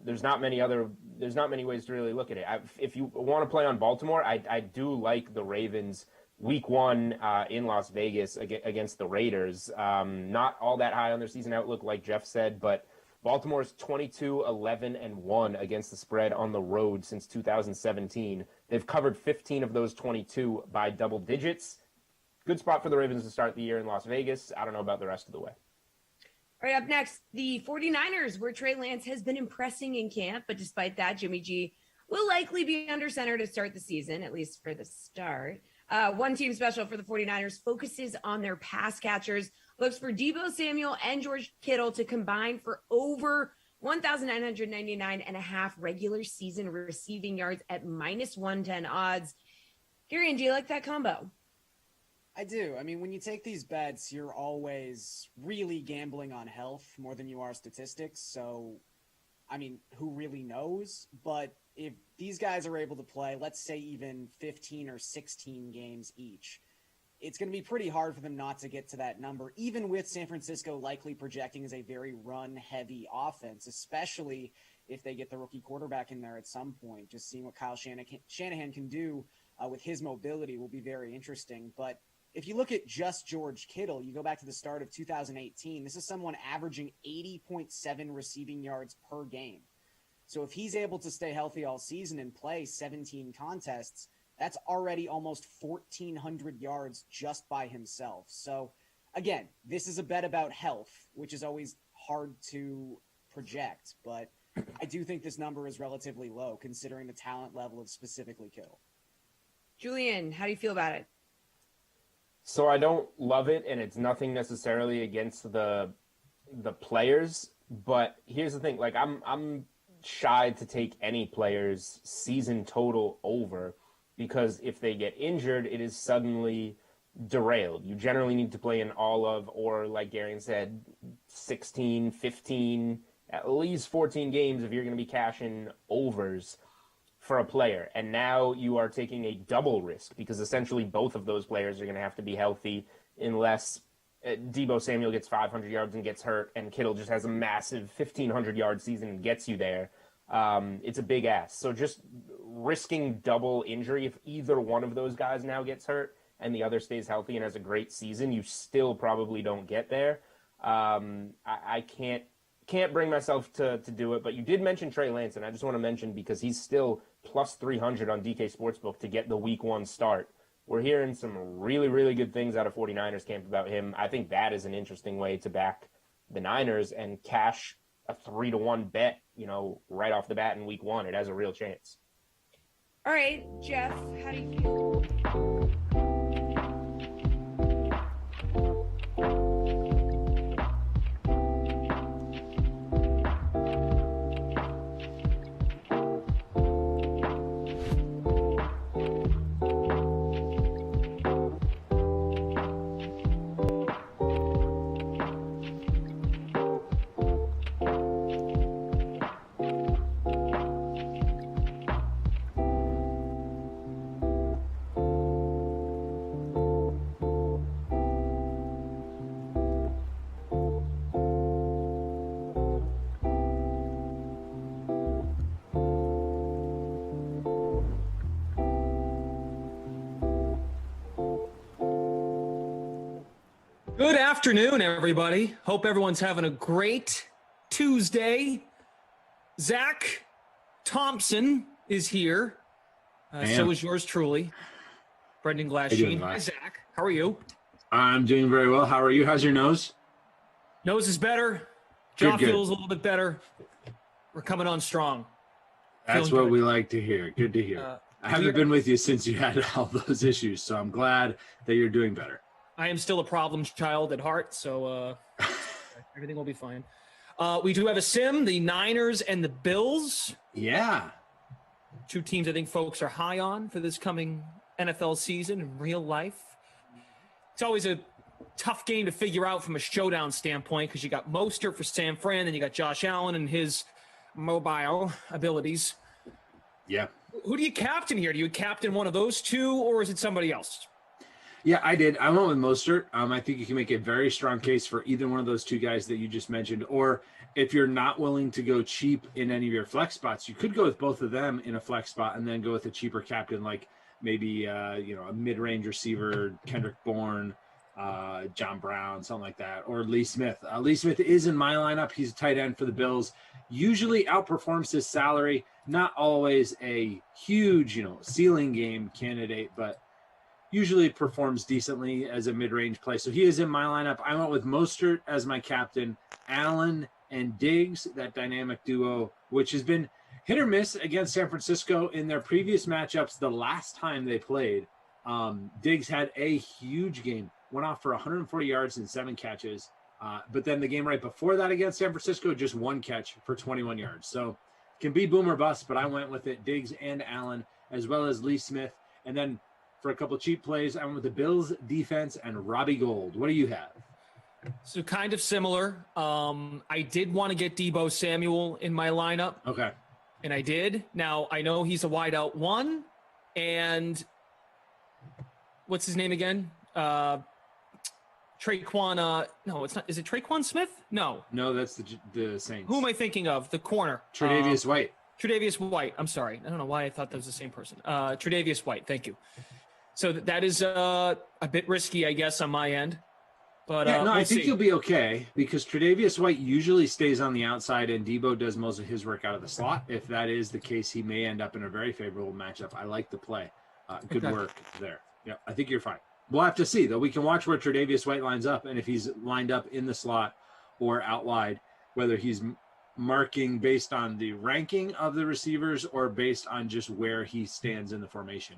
There's not many ways to really look at it. If you want to play on Baltimore, I do like the Ravens week 1 in Las Vegas against the Raiders. Not all that high on their season outlook, like Jeff said, but Baltimore's 22-11-1 against the spread on the road since 2017. They've covered 15 of those 22 by double digits. Good spot for the Ravens to start the year in Las Vegas. I don't know about the rest of the way. All right, up next, the 49ers, where Trey Lance has been impressing in camp, but despite that, Jimmy G will likely be under center to start the season, at least for the start. One team special for the 49ers focuses on their pass catchers, looks for Deebo Samuel and George Kittle to combine for over 1,999.5 regular season receiving yards at minus 110 odds. Gary, do you like that combo? I do. I mean, when you take these bets, you're always really gambling on health more than you are statistics. So I mean, who really knows? But if these guys are able to play, let's say even 15 or 16 games each, it's going to be pretty hard for them not to get to that number, even with San Francisco likely projecting as a very run-heavy offense, especially if they get the rookie quarterback in there at some point. Just seeing what Kyle Shanahan can do with his mobility will be very interesting. But if you look at just George Kittle, you go back to the start of 2018, this is someone averaging 80.7 receiving yards per game. So if he's able to stay healthy all season and play 17 contests, that's already almost 1,400 yards just by himself. So again, this is a bet about health, which is always hard to project, but I do think this number is relatively low considering the talent level of specifically Kittle. Julian, how do you feel about it? So I don't love it, and it's nothing necessarily against the players, but here's the thing, like I'm shy to take any player's season total over, because if they get injured, it is suddenly derailed. You generally need to play in all of, or like Garion said, 16, 15, at least 14 games if you're going to be cashing overs for a player. And now you are taking a double risk, because essentially both of those players are going to have to be healthy, unless Deebo Samuel gets 500 yards and gets hurt, and Kittle just has a massive 1,500-yard season and gets you there. It's a big ask. So just risking double injury, if either one of those guys now gets hurt and the other stays healthy and has a great season, you still probably don't get there. I can't bring myself to do it, but you did mention Trey Lance, and I just want to mention, because he's still plus 300 on DK Sportsbook to get the week 1 start. We're hearing some really, really good things out of 49ers camp about him. I think that is an interesting way to back the Niners and cash a 3-1 bet, right off the bat in week 1. It has a real chance. All right, Jeff, how do you feel? Good afternoon, everybody. Hope everyone's having a great Tuesday. Zach Thompson is here. So is yours truly, Brendan Glasheen. Hi, Zach. How are you? I'm doing very well. How are you? How's your nose? Nose is better. Jaw feels a little bit better. We're coming on strong. That's what we like to hear. Good to hear. I haven't been with you since you had all those issues, so I'm glad that you're doing better. I am still a problem child at heart, so everything will be fine. We do have a sim, the Niners and the Bills. Yeah. Two teams I think folks are high on for this coming NFL season in real life. It's always a tough game to figure out from a showdown standpoint, because you got Mostert for San Fran, then you got Josh Allen and his mobile abilities. Yeah. Who do you captain here? Do you captain one of those two, or is it somebody else? Yeah, I did. I went with Mostert. I think you can make a very strong case for either one of those two guys that you just mentioned. Or if you're not willing to go cheap in any of your flex spots, you could go with both of them in a flex spot and then go with a cheaper captain, like maybe a mid-range receiver, Kendrick Bourne, John Brown, something like that, or Lee Smith. Lee Smith is in my lineup. He's a tight end for the Bills. Usually outperforms his salary. Not always a huge, ceiling game candidate, but usually performs decently as a mid-range play. So he is in my lineup. I went with Mostert as my captain, Allen and Diggs, that dynamic duo, which has been hit or miss against San Francisco in their previous matchups. The last time they played, Diggs had a huge game, went off for 140 yards and 7 catches. But then the game right before that against San Francisco, just 1 catch for 21 yards. So can be boom or bust, but I went with it, Diggs and Allen, as well as Lee Smith. And then for a couple cheap plays, I went with the Bills defense and Robbie Gould. What do you have? So kind of similar. I did want to get Deebo Samuel in my lineup. Okay. And I did. Now, I know he's a wideout 1. And what's his name again? Traquan. No, it's not. Is it Traquan Smith? No. No, that's the Saints. Who am I thinking of? The corner. Tre'Davious White. Tre'Davious White. I'm sorry. I don't know why I thought that was the same person. Tre'Davious White. Thank you. So that is a bit risky, I guess, on my end. But yeah, no, we'll I think see. you'll be okay because Tre'Davious White usually stays on the outside and Deebo does most of his work out of the slot. If that is the case, he may end up in a very favorable matchup. I like the play. Good Okay. work there. Yeah, I think you're fine. We'll have to see, though. We can watch where Tre'Davious White lines up, and if he's lined up in the slot or out wide, whether he's marking based on the ranking of the receivers or based on just where he stands in the formation.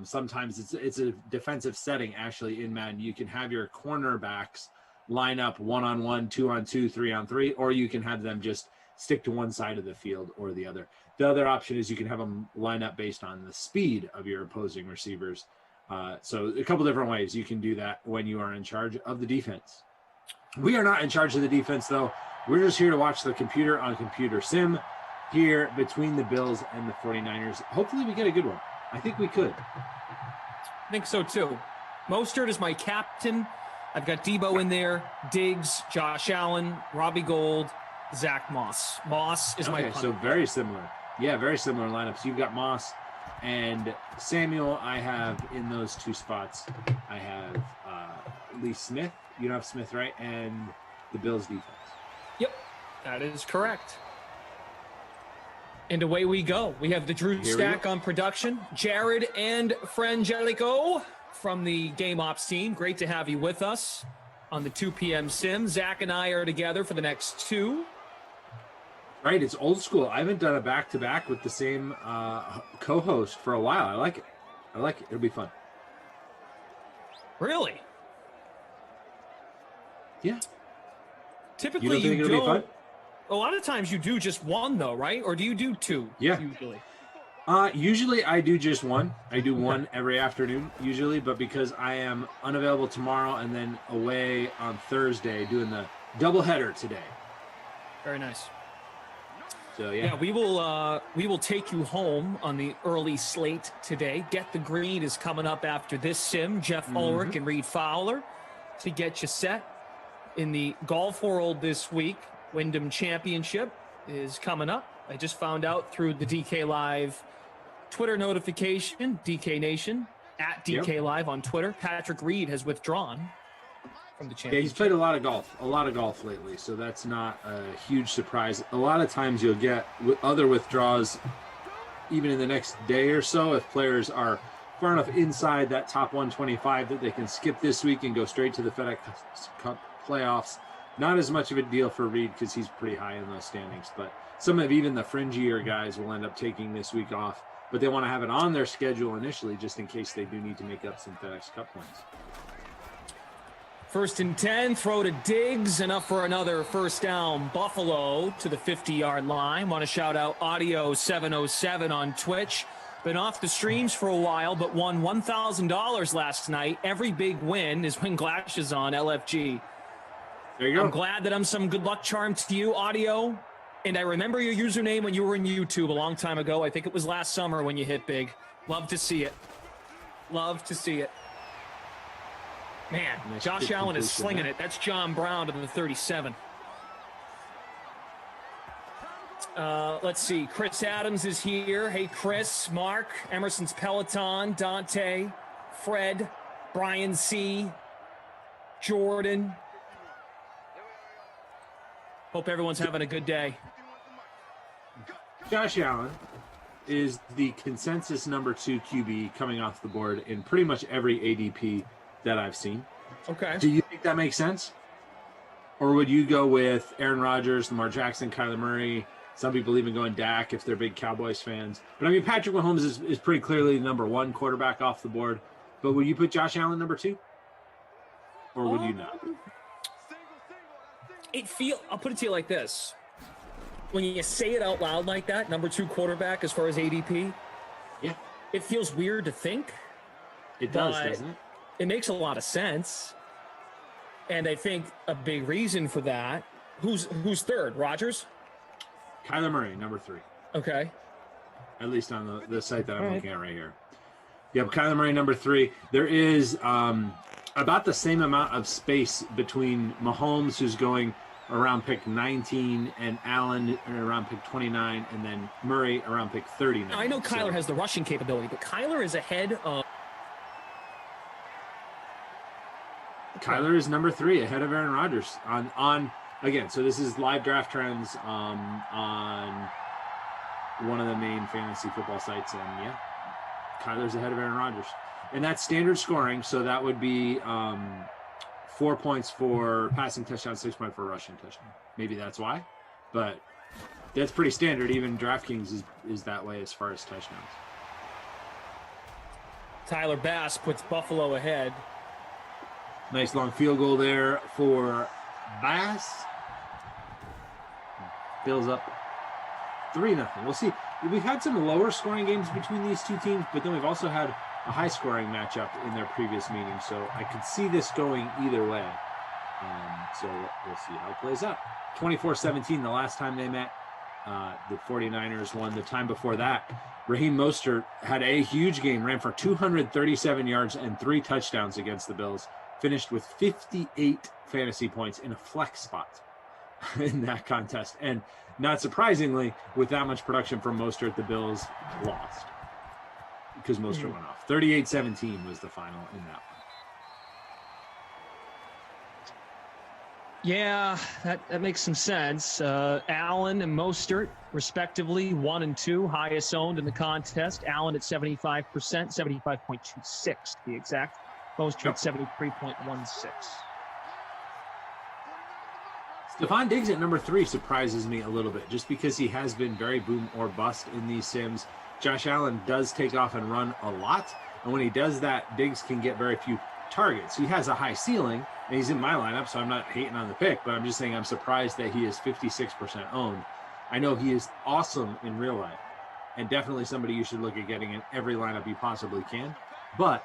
Sometimes it's a defensive setting, actually, in Madden. You can have your cornerbacks line up 1-on-1, 2-on-2, 3-on-3, or you can have them just stick to one side of the field or the other. The other option is you can have them line up based on the speed of your opposing receivers. So a couple different ways you can do that when you are in charge of the defense. We are not in charge of the defense, though. We're just here to watch the computer on computer sim here between the Bills and the 49ers. Hopefully we get a good one. I think we could. I think so, too. Mostert is my captain. I've got Deebo in there, Diggs, Josh Allen, Robbie Gould, Zach Moss. Moss is my Okay, punter. so very similar. Yeah, very similar lineups. You've got Moss and Samuel. I have in those two spots, I have Lee Smith. You don't have Smith, right? And the Bills defense. Yep, that is correct. And away we go. We have the Drew Stack on production, Jared and Frangelico from the Game Ops team. Great to have you with us on the 2 p.m. sim. Zach and I are together for the next 2. Right, it's old school. I haven't done a back-to-back with the same co-host for a while. I like it. It'll be fun. Really? Yeah. Typically, you don't think it'll be fun? A lot of times you do just one, though, right? Or do you do 2? Yeah. Usually. Usually I do just one. I do one every afternoon, usually, but because I am unavailable tomorrow and then away on Thursday doing the doubleheader today. Very nice. So Yeah, we will take you home on the early slate today. Get the Green is coming up after this sim. Jeff Ulrich and Reed Fowler to get you set in the golf world this week. Wyndham Championship is coming up. I just found out through the DK Live Twitter notification, DK Nation, at DK Live on Twitter. Patrick Reed has withdrawn from the championship. Yeah, he's played a lot of golf lately, so that's not a huge surprise. A lot of times you'll get other withdrawals even in the next day or so if players are far enough inside that top 125 that they can skip this week and go straight to the FedEx Cup playoffs. Not as much of a deal for Reed because he's pretty high in those standings, but some of even the fringier guys will end up taking this week off, but they want to have it on their schedule initially just in case they do need to make up some FedEx Cup points. 1st and 10, throw to Diggs, enough for another first down. Buffalo to the 50-yard line. Want to shout out Audio 707 on Twitch. Been off the streams for a while, but won $1,000 last night. Every big win is when Glash is on LFG. There you go. I'm glad that I'm some good luck charm to you, Audio. And I remember your username when you were in YouTube a long time ago. I think it was last summer when you hit big. Love to see it. Love to see it. Man, Nice Josh good Allen is completion slinging there. it. That's John Brown to the 37. Let's see. Chris Adams is here. Hey, Chris, Mark, Emerson's Peloton, Dante, Fred, Brian C., Jordan. Hope everyone's having a good day. Josh Allen is the consensus number 2 QB coming off the board in pretty much every ADP that I've seen. Okay. Do you think that makes sense? Or would you go with Aaron Rodgers, Lamar Jackson, Kyler Murray? Some people even going Dak if they're big Cowboys fans. But I mean, Patrick Mahomes is pretty clearly the number 1 quarterback off the board. But would you put Josh Allen number 2? Or would you not? I'll put it to you like this. When you say it out loud like that, number 2 quarterback as far as ADP, yeah, it feels weird to think. It does, but doesn't it? It makes a lot of sense. And I think a big reason for that, who's third? Rodgers? Kyler Murray, number 3. Okay. At least on the site that I'm All looking at right here. Yep, Kyler Murray, number 3. There is about the same amount of space between Mahomes, who's going around pick 19, and Allen around pick 29, and then Murray around pick 39. Now, I know Kyler has the rushing capability, but Kyler is ahead of... Kyler is number 3, ahead of Aaron Rodgers on again. So this is live draft trends on one of the main fantasy football sites, and yeah, Kyler's ahead of Aaron Rodgers, and that's standard scoring. So that would be 4 points for passing touchdown, 6 points for rushing touchdown. Maybe that's why, but that's pretty standard. Even DraftKings is that way as far as touchdowns. Tyler Bass puts Buffalo ahead. Nice long field goal there for Bass. Bills up 3-0. We'll see. We've had some lower scoring games between these two teams, but then we've also had a high scoring matchup in their previous meeting. So I could see this going either way. So we'll see how it plays out. 24-17 the last time they met. The 49ers won. The time before that, Raheem Mostert had a huge game, ran for 237 yards and 3 touchdowns against the Bills. Finished with 58 fantasy points in a flex spot in that contest. And not surprisingly, with that much production from Mostert, the Bills lost because Mostert went off. 38-17 was the final in that one. Yeah, that makes some sense. Allen and Mostert, respectively, 1 and 2, highest owned in the contest. Allen at 75%, 75.26 to be exact. Mostert 73.16. Stephon Diggs at number 3 surprises me a little bit, just because he has been very boom or bust in these sims. Josh Allen does take off and run a lot, and when he does that, Diggs can get very few targets. He has a high ceiling, and he's in my lineup, so I'm not hating on the pick, but I'm just saying I'm surprised that he is 56% owned. I know he is awesome in real life, and definitely somebody you should look at getting in every lineup you possibly can, but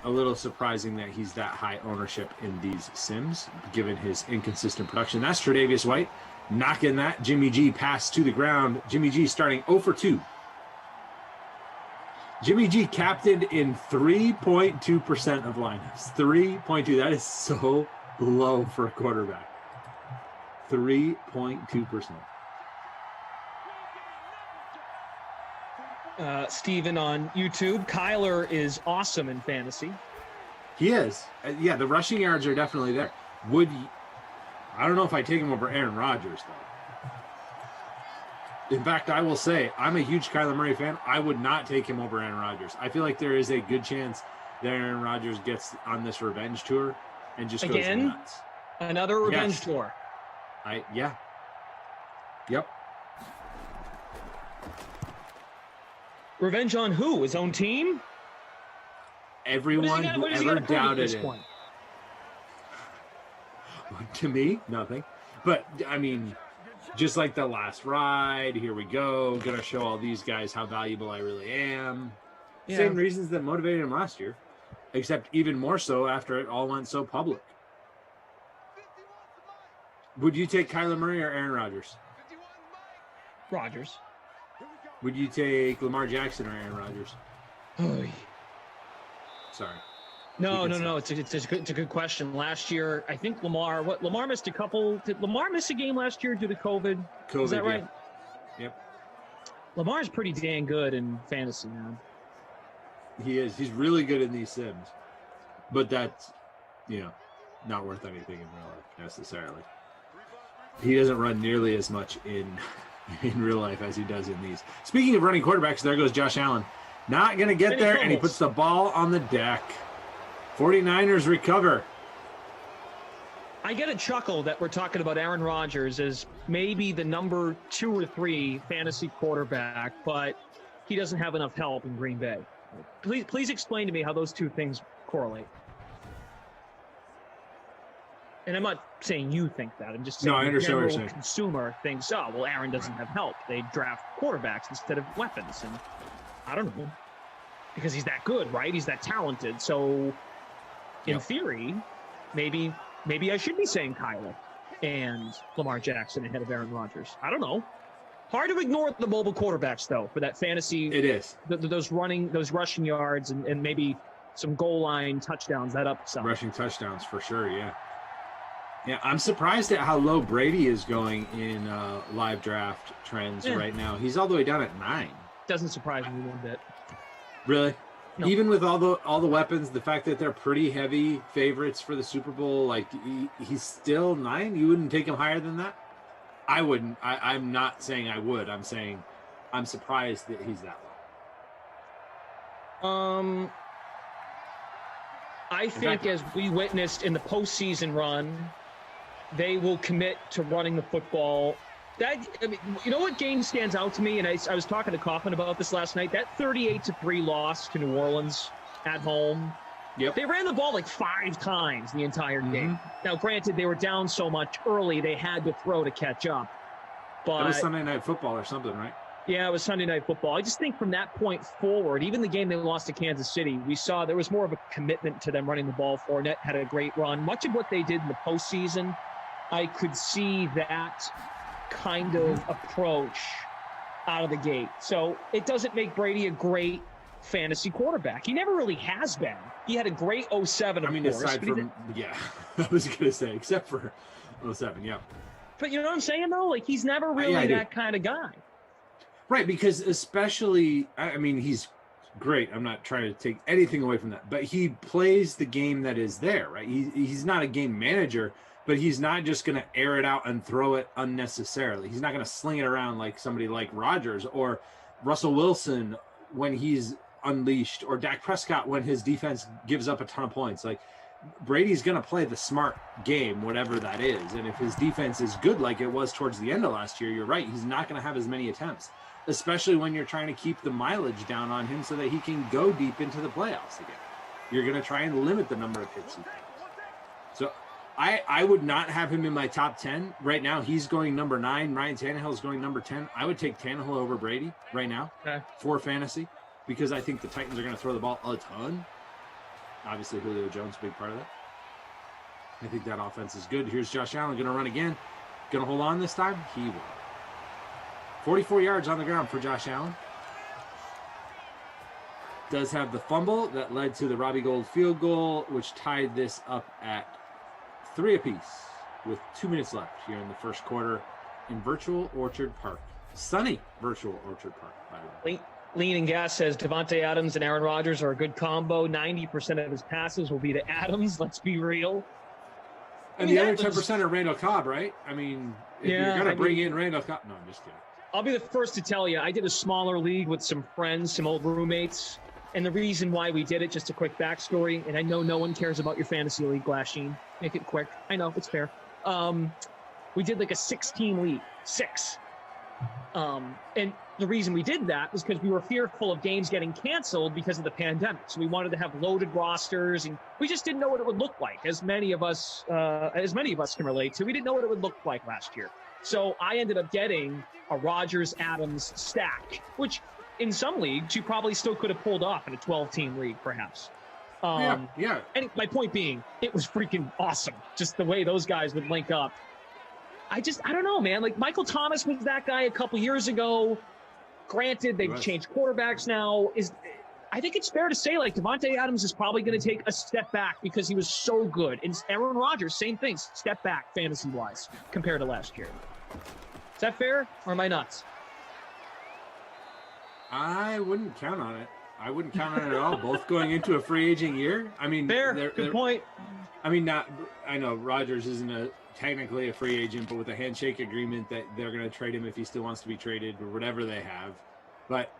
a little surprising that he's that high ownership in these sims, given his inconsistent production. That's Tre'Davious White knocking that Jimmy G pass to the ground. Jimmy G starting 0 for 2. Jimmy G captained in 3.2% of lineups. 3.2. That is so low for a quarterback. 3.2%. Steven on YouTube. Kyler is awesome in fantasy. He is. Yeah, the rushing yards are definitely there. I don't know if I take him over Aaron Rodgers, though. In fact, I will say, I'm a huge Kyler Murray fan. I would not take him over Aaron Rodgers. I feel like there is a good chance that Aaron Rodgers gets on this revenge tour and just goes nuts. Another revenge tour. Yeah. Yep. Revenge on who? His own team? Everyone who ever doubted it. To me, nothing. But, I mean, just like the last ride, here we go. Going to show all these guys how valuable I really am. Yeah. Same reasons that motivated him last year, except even more so after it all went so public. Would you take Kyler Murray or Aaron Rodgers? Rodgers. Would you take Lamar Jackson or Aaron Rodgers? Oh. Sorry. No. It's a good question. Last year, I think Lamar missed a couple. Did Lamar miss a game last year due to COVID? Is that right? Yeah. Yep. Lamar's pretty dang good in fantasy, man. He is. He's really good in these sims. But that's, not worth anything in real life necessarily. He doesn't run nearly as much in real life as he does in these. Speaking of running quarterbacks, there goes Josh Allen. Not going to get there, and he puts the ball on the deck. 49ers recover. I get a chuckle that we're talking about Aaron Rodgers as maybe the number 2 or 3 fantasy quarterback, but he doesn't have enough help in Green Bay. Please explain to me how those two things correlate. And I'm not saying you think that. I'm just saying the general consumer thinks, Aaron doesn't have help. They draft quarterbacks instead of weapons. And I don't know. Because he's that good, right? He's that talented. So in theory, maybe I should be saying Kyler and Lamar Jackson ahead of Aaron Rodgers. I don't know. Hard to ignore the mobile quarterbacks, though, for that fantasy. It is. Those rushing yards and maybe some goal line touchdowns, that upside. Rushing touchdowns for sure, yeah. Yeah, I'm surprised at how low Brady is going in live draft trends right now. He's all the way down at 9. Doesn't surprise me one bit. Really? No. Even with all the weapons, the fact that they're pretty heavy favorites for the Super Bowl, like he's still 9. You wouldn't take him higher than that? I wouldn't. I'm not saying I would. I'm saying I'm surprised that he's that low. I think as we witnessed in the postseason run, they will commit to running the football. You know what game stands out to me? And I was talking to Kaufman about this last night. That 38-3 loss to New Orleans at home. Yep. They ran the ball like 5 times the entire game. Now, granted, they were down so much early, they had to throw to catch up. But That was Sunday Night Football or something, right? yeah, it was Sunday Night Football. I just think from that point forward, even the game they lost to Kansas City, we saw there was more of a commitment to them running the ball. Fournette had a great run. Much of what they did in the postseason, I could see that kind of approach out of the gate. So it doesn't make Brady a great fantasy quarterback. He never really has been. He had a great 07, of course. Aside from, I was going to say, except for 07, yeah. But you know what I'm saying, though? Like, he's never really that kind of guy. Right, because especially, I mean, he's great. I'm not trying to take anything away from that. But he plays the game that is there, right? He's not a game manager, but he's not just going to air it out and throw it unnecessarily. He's not going to sling it around like somebody like Rodgers or Russell Wilson when he's unleashed, or Dak Prescott when his defense gives up a ton of points. Like, Brady's going to play the smart game, whatever that is. And if his defense is good like it was towards the end of last year, you're right, he's not going to have as many attempts, especially when you're trying to keep the mileage down on him so that he can go deep into the playoffs again. You're going to try and limit the number of hits he takes. So I would not have him in my top 10. Right now, he's going number 9. Ryan Tannehill is going number 10. I would take Tannehill over Brady right now for fantasy, because I think the Titans are going to throw the ball a ton. Obviously, Julio Jones, big part of that. I think that offense is good. Here's Josh Allen going to run again. Going to hold on this time? He will. 44 yards on the ground for Josh Allen. Does have the fumble that led to the Robbie Gould field goal, which tied this up at 3 apiece with 2 minutes left here in the first quarter in Virtual Orchard Park. Sunny Virtual Orchard Park, by the way. Lean and Gas says Devontae Adams and Aaron Rodgers are a good combo. 90% of his passes will be to Adams. Let's be real. And the other 10% are Randall Cobb, right? I mean, if you're going to bring in Randall Cobb. No, I'm just kidding. I'll be the first to tell you, I did a smaller league with some friends, some old roommates. And the reason why we did it, just a quick backstory, and I know no one cares about your fantasy league, Glasheen. Make it quick. I know, it's fair. We did like a 6-team league. 6. And the reason we did that was because we were fearful of games getting canceled because of the pandemic. So we wanted to have loaded rosters, and we just didn't know what it would look like. As many of us can relate to, we didn't know what it would look like last year. So I ended up getting a Rodgers-Adams stack, which in some leagues you probably still could have pulled off in a 12-team league, perhaps. Yeah. And my point being, it was freaking awesome, just the way those guys would link up. I don't know, man. Like, Michael Thomas was that guy a couple years ago. Granted, they've changed quarterbacks now. I think it's fair to say, like, Devontae Adams is probably going to take a step back because he was so good. And Aaron Rodgers, same thing, step back fantasy-wise compared to last year. Is that fair, or am I nuts? I wouldn't count on it. I wouldn't count on it at all. Both going into a free agent year. I mean, good point. I mean, I know Rodgers isn't technically a free agent, but with a handshake agreement that they're going to trade him if he still wants to be traded or whatever they have. But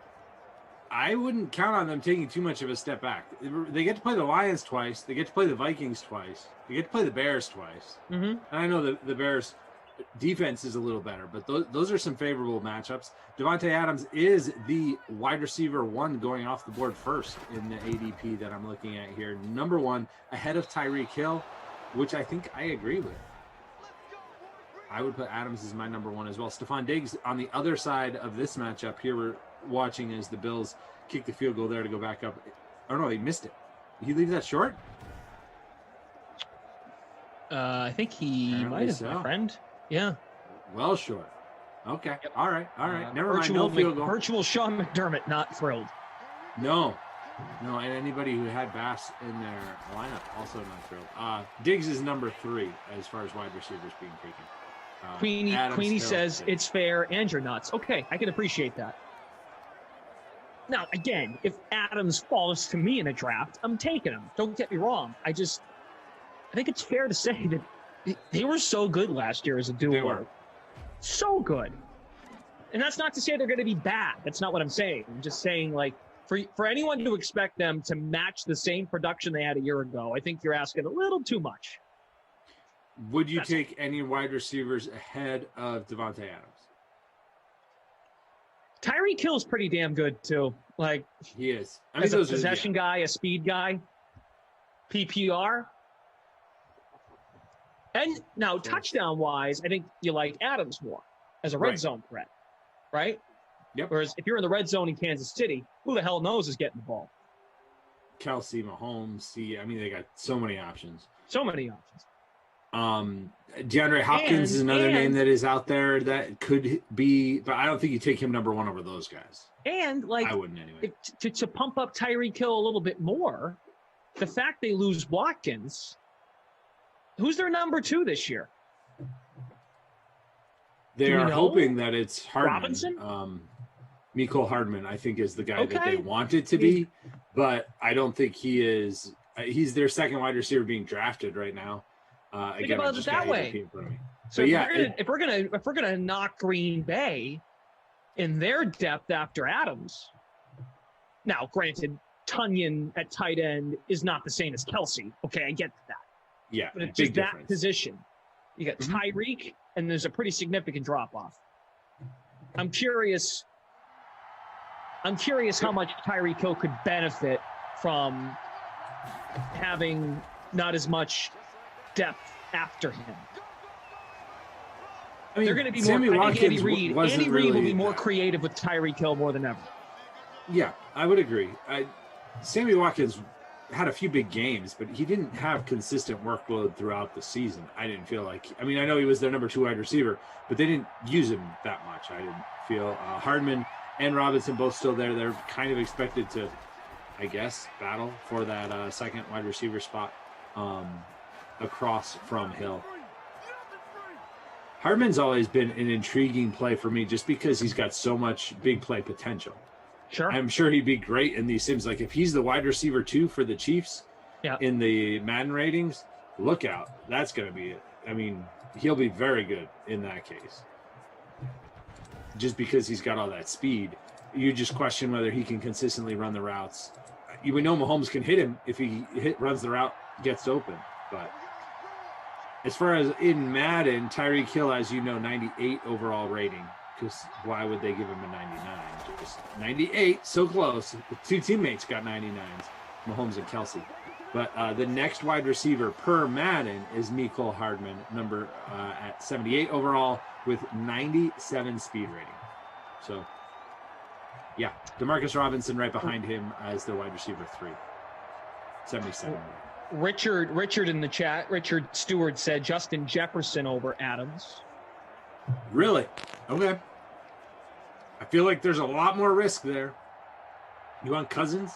I wouldn't count on them taking too much of a step back. They get to play the Lions twice. They get to play the Vikings twice. They get to play the Bears twice. Mm-hmm. And I know the Bears defense is a little better, but those are some favorable matchups. Devontae Adams is the wide receiver 1 going off the board first in the ADP that I'm looking at here. Number 1 ahead of Tyreek Hill, which I think I agree with. I would put Adams as my number 1 as well. Stephon Diggs on the other side of this matchup here. We're watching as the Bills kick the field goal there to go back up. Oh no, he missed it. Did he leave that short? I think he Apparently might have, so. my friend. Yeah. Well short. Okay. Yep. All right. Never mind. Virtual, No field goal. virtual Sean McDermott, not thrilled. No. And anybody who had Bass in their lineup also not thrilled. Diggs is number 3 as far as wide receivers being taken. Queenie says it's fair and you're nuts. Okay, I can appreciate that. Now, again, if Adams falls to me in a draft, I'm taking him. Don't get me wrong. I think it's fair to say that they were so good last year as a duo. They were. So good. And that's not to say they're going to be bad. That's not what I'm saying. I'm just saying, like, for anyone to expect them to match the same production they had a year ago, I think you're asking a little too much. Would you take any wide receivers ahead of Devontae Adams? Tyreek Hill's pretty damn good, too. Like, he is. As a possession guy, a speed guy, PPR. And now, touchdown-wise, I think you like Adams more as a red zone threat, right? Yep. Whereas if you're in the red zone in Kansas City, who the hell knows is getting the ball? Kelsey, Mahomes, they got so many options. So many options. DeAndre Hopkins is another name that is out there that could be, but I don't think you take him number 1 over those guys. And, like, I wouldn't anyway. To pump up Tyreek Hill a little bit more, the fact they lose Watkins, who's their number 2 this year? They are hoping that it's Hardman. Robinson? Mecole Hardman, I think, is the guy that they want it to be, but I don't think he is. He's their second wide receiver being drafted right now. Think about it that way. So if we're gonna knock Green Bay in their depth after Adams, now granted, Tunyon at tight end is not the same as Kelsey. Okay, I get that. Yeah, but it's just that position. You got Tyreek, and there's a pretty significant drop off. I'm curious how much Tyreek Hill could benefit from having not as much depth after him. They're going to be Sammy more. Watkins Andy Reid really will be more creative with Tyreek Hill more than ever. Yeah, I would agree. Sammy Watkins had a few big games, but he didn't have consistent workload throughout the season. I didn't feel like. I know he was their number 2 wide receiver, but they didn't use him that much. I didn't feel. Hardman and Robinson both still there. They're kind of expected to, I guess, battle for that second wide receiver spot across from Hill. Hardman's always been an intriguing play for me just because he's got so much big play potential. Sure. I'm sure he'd be great in these sims. Like if he's the wide receiver 2 for the Chiefs in the Madden ratings, look out. That's going to be it. He'll be very good in that case. Just because he's got all that speed. You just question whether he can consistently run the routes. We know Mahomes can hit him if he runs the route, gets open. But as far as in Madden, Tyreek Hill, as you know, 98 overall rating. Because why would they give him a 99? Just 98, so close. The 2 teammates got 99s, Mahomes and Kelsey. But the next wide receiver per Madden is Mecole Hardman, number at 78 overall with 97 speed rating. So, yeah, Demarcus Robinson right behind him as the wide receiver 3, 77. Richard in the chat, Richard Stewart said Justin Jefferson over Adams. Really? Okay. I feel like there's a lot more risk there. You want Cousins?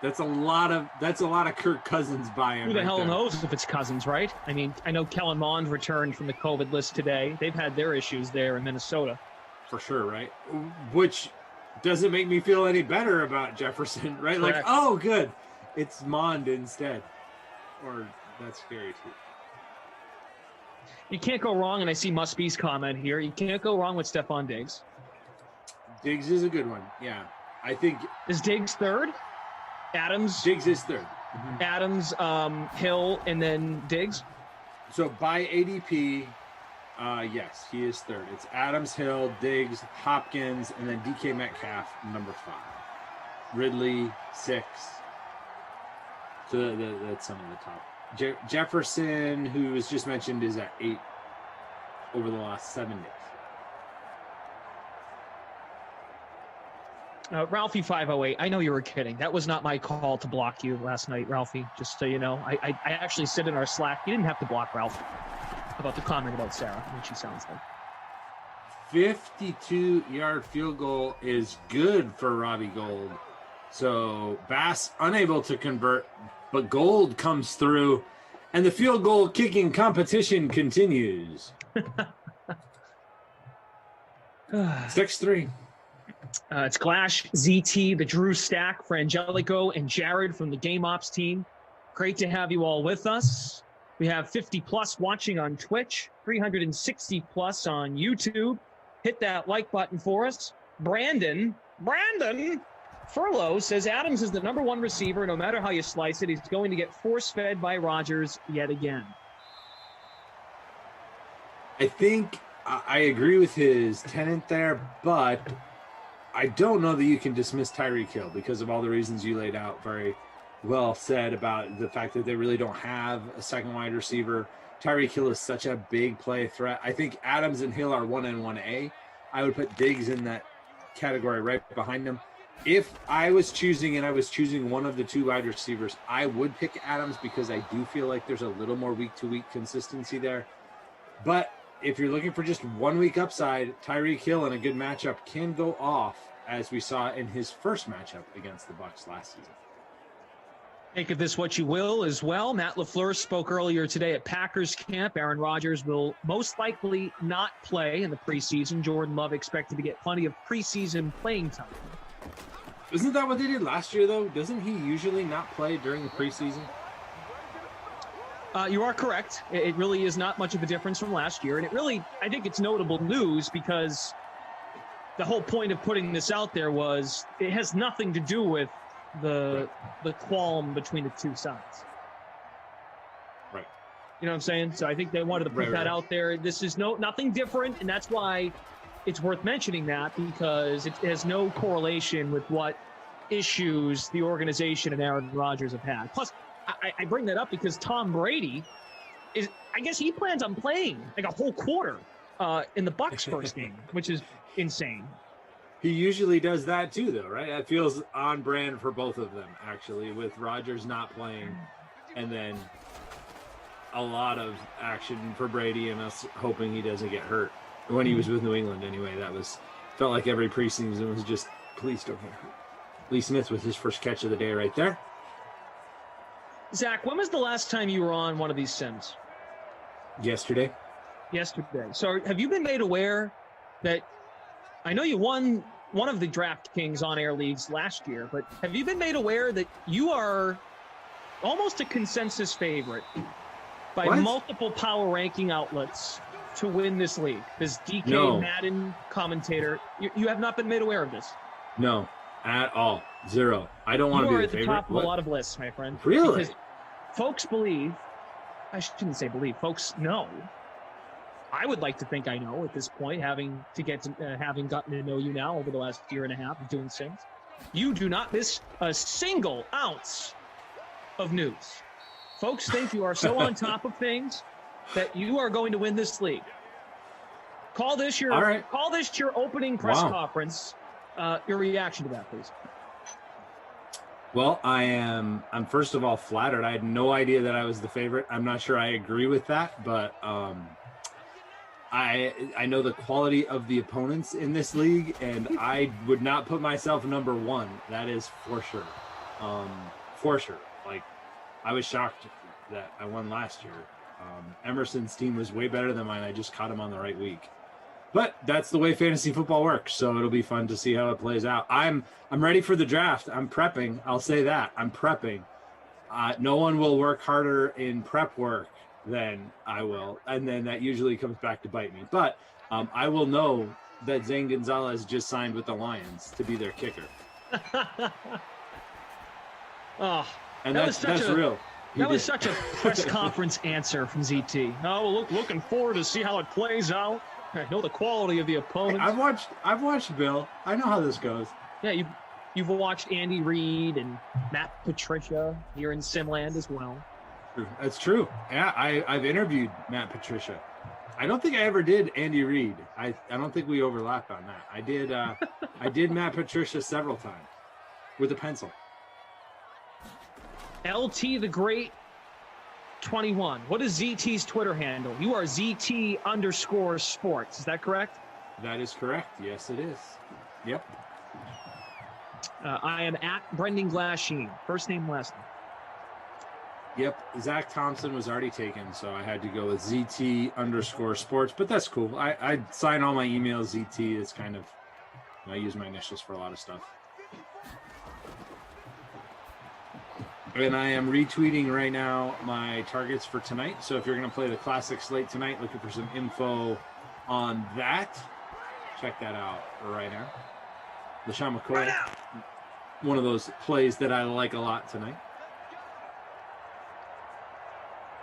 That's a lot of Kirk Cousins buy-in. Who the hell knows if it's Cousins, right? I know Kellen Mond returned from the COVID list today. They've had their issues there in Minnesota. For sure, right? Which doesn't make me feel any better about Jefferson, right? Correct. Like, oh, good. It's Mond instead. Or that's scary too. You can't go wrong, and I see Must-Be's comment here. You can't go wrong with Stephon Diggs. Diggs is a good one. Yeah. I think. Is Diggs third? Adams? Diggs is third. Adams, Hill, and then Diggs? So by ADP, yes, he is third. It's Adams, Hill, Diggs, Hopkins, and then DK Metcalf, number 5. Ridley, 6. So that's some of the top. Jefferson, who was just mentioned, is at 8 over the last 7 days. Ralphie 508. I know you were kidding. That was not my call to block you last night, Ralphie. Just so you know, I actually said in our Slack, you didn't have to block Ralph about the comment about Sarah, what she sounds like. 52-yard field goal is good for Robbie Gold. So Bass unable to convert, but Gold comes through, and the field goal kicking competition continues. 6-3. It's Glash, ZT, the Drew Stack, Frangelico, and Jared from the Game Ops team. Great to have you all with us. We have 50 plus watching on Twitch, 360 plus on YouTube. Hit that like button for us. Brandon Furlow says Adams is the number one receiver. No matter how you slice it, he's going to get force-fed by Rodgers yet again. I think I agree with his tenant there, but I don't know that you can dismiss Tyreek Hill because of all the reasons you laid out very well said about the fact that they really don't have a second wide receiver. Tyreek Hill is such a big play threat. I think Adams and Hill are 1 and 1A. I would put Diggs in that category right behind him. If I was choosing and I was choosing one of the two wide receivers, I would pick Adams because I do feel like there's a little more week-to-week consistency there. But if you're looking for just 1 week upside, Tyreek Hill in a good matchup can go off, as we saw in his first matchup against the Bucs last season. Make of this what you will as well. Matt LaFleur spoke earlier today at Packers camp. Aaron Rodgers will most likely not play in the preseason. Jordan Love expected to get plenty of preseason playing time. Isn't that what they did last year, though? Doesn't he usually not play during the preseason? You are correct. It really is not much of a difference from last year. And it really, I think it's notable news because the whole point of putting this out there was it has nothing to do with the qualm between the two sides. Right. You know what I'm saying? So I think they wanted to put that out there. This is nothing different, and that's why it's worth mentioning that, because it has no correlation with what issues the organization and Aaron Rodgers have had. Plus, I bring that up because Tom Brady I guess he plans on playing like a whole quarter in the Bucs first game, which is insane. He usually does that too, though, right? That feels on brand for both of them, actually, with Rodgers not playing and then a lot of action for Brady and us hoping he doesn't get hurt. When he was with New England, anyway, felt like every preseason was just, please don't get hurt. Lee Smith with his first catch of the day right there. Zach, when was the last time you were on one of these sims? Yesterday. So have you been made aware that, I know you won one of the DraftKings on-air leagues last year, but have you been made aware that you are almost a consensus favorite by multiple power ranking outlets to win this league? This DK Madden commentator, you have not been made aware of this? No, at all. Zero. I don't want to be the favorite. You are at the top of a lot of lists, my friend. Really? Because folks believe, I shouldn't say believe, folks know. I would like to think I know at this point, having gotten to know you now over the last year and a half of doing Sims. You do not miss a single ounce of news. Folks think you are so on top of things that you are going to win this league. Call this your opening press conference. Your reaction to that, please. Well, I'm first of all flattered. I had no idea that I was the favorite. I'm not sure I agree with that, but I know the quality of the opponents in this league, and I would not put myself number one. That is for sure. For sure. Like, I was shocked that I won last year. Emerson's team was way better than mine. I just caught him on the right week. But that's the way fantasy football works, so it'll be fun to see how it plays out. I'm ready for the draft. I'm prepping. I'll say that. I'm prepping. No one will work harder in prep work than I will, and then that usually comes back to bite me. But I will know that Zane Gonzalez just signed with the Lions to be their kicker. And that's real. That was such a press conference answer from ZT. Oh, looking forward to see how it plays out. I know the quality of the opponent. I've watched Bill. I know how this goes. Yeah, you've watched Andy Reid and Matt Patricia here in Simland as well. That's true. Yeah, I've interviewed Matt Patricia. I don't think I ever did Andy Reid. I don't think we overlapped on that. I did I did Matt Patricia several times with a pencil. LT the Great 21. What is ZT's Twitter handle? You are ZT_sports. Is that correct? That is correct. Yes, it is. Yep. I am at Brendan Glasheen. First name, last name. Yep. Zach Thompson was already taken, so I had to go with ZT_sports, but that's cool. I sign all my emails ZT. It's kind of, I use my initials for a lot of stuff. And I am retweeting right now my targets for tonight. So if you're going to play the classic slate tonight, looking for some info on that, check that out right now. LaShawn McCoy, one of those plays that I like a lot tonight.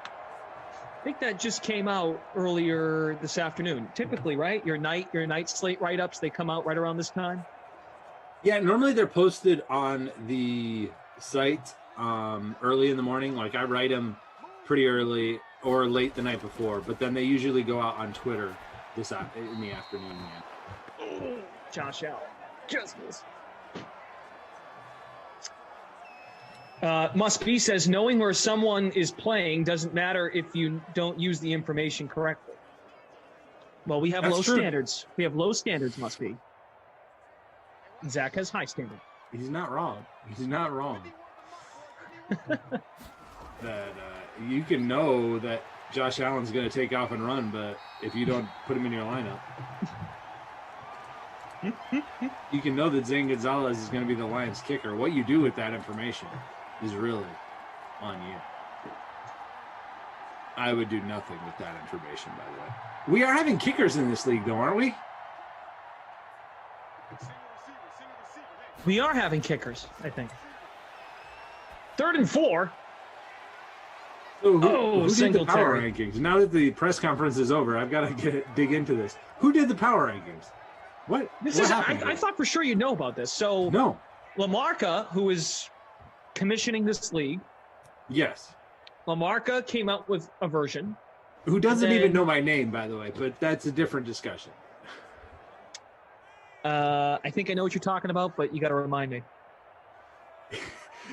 I think that just came out earlier this afternoon. Typically, right? Your night slate write-ups, they come out right around this time? Yeah, normally they're posted on the site early in the morning. Like I write them pretty early or late the night before, but then they usually go out on Twitter in the afternoon. Oh, Josh Allen. Just miss. Must Be says, knowing where someone is playing doesn't matter if you don't use the information correctly. Well, we have That's low true. standards. We have low standards, Must Be. Zach has high standards. He's not wrong. He's not wrong. That you can know that Josh Allen's going to take off and run, but if you don't put him in your lineup, you can know that Zane Gonzalez is going to be the Lions kicker. What you do with that information is really on you. I would do nothing with that information, by the way. We are having kickers in this league, though, aren't we? We are having kickers, I think. 3rd and 4. So who did the power Singletary. rankings? Now that the press conference is over, I've got to dig into this. Who did the power rankings? What happened? I thought for sure you'd know about this. So No. Lamarca, who is commissioning this league, Yes. Lamarca came out with a version. Who doesn't then- even know my name, by the way, but that's a different discussion. I think I know what you're talking about, but you got to remind me.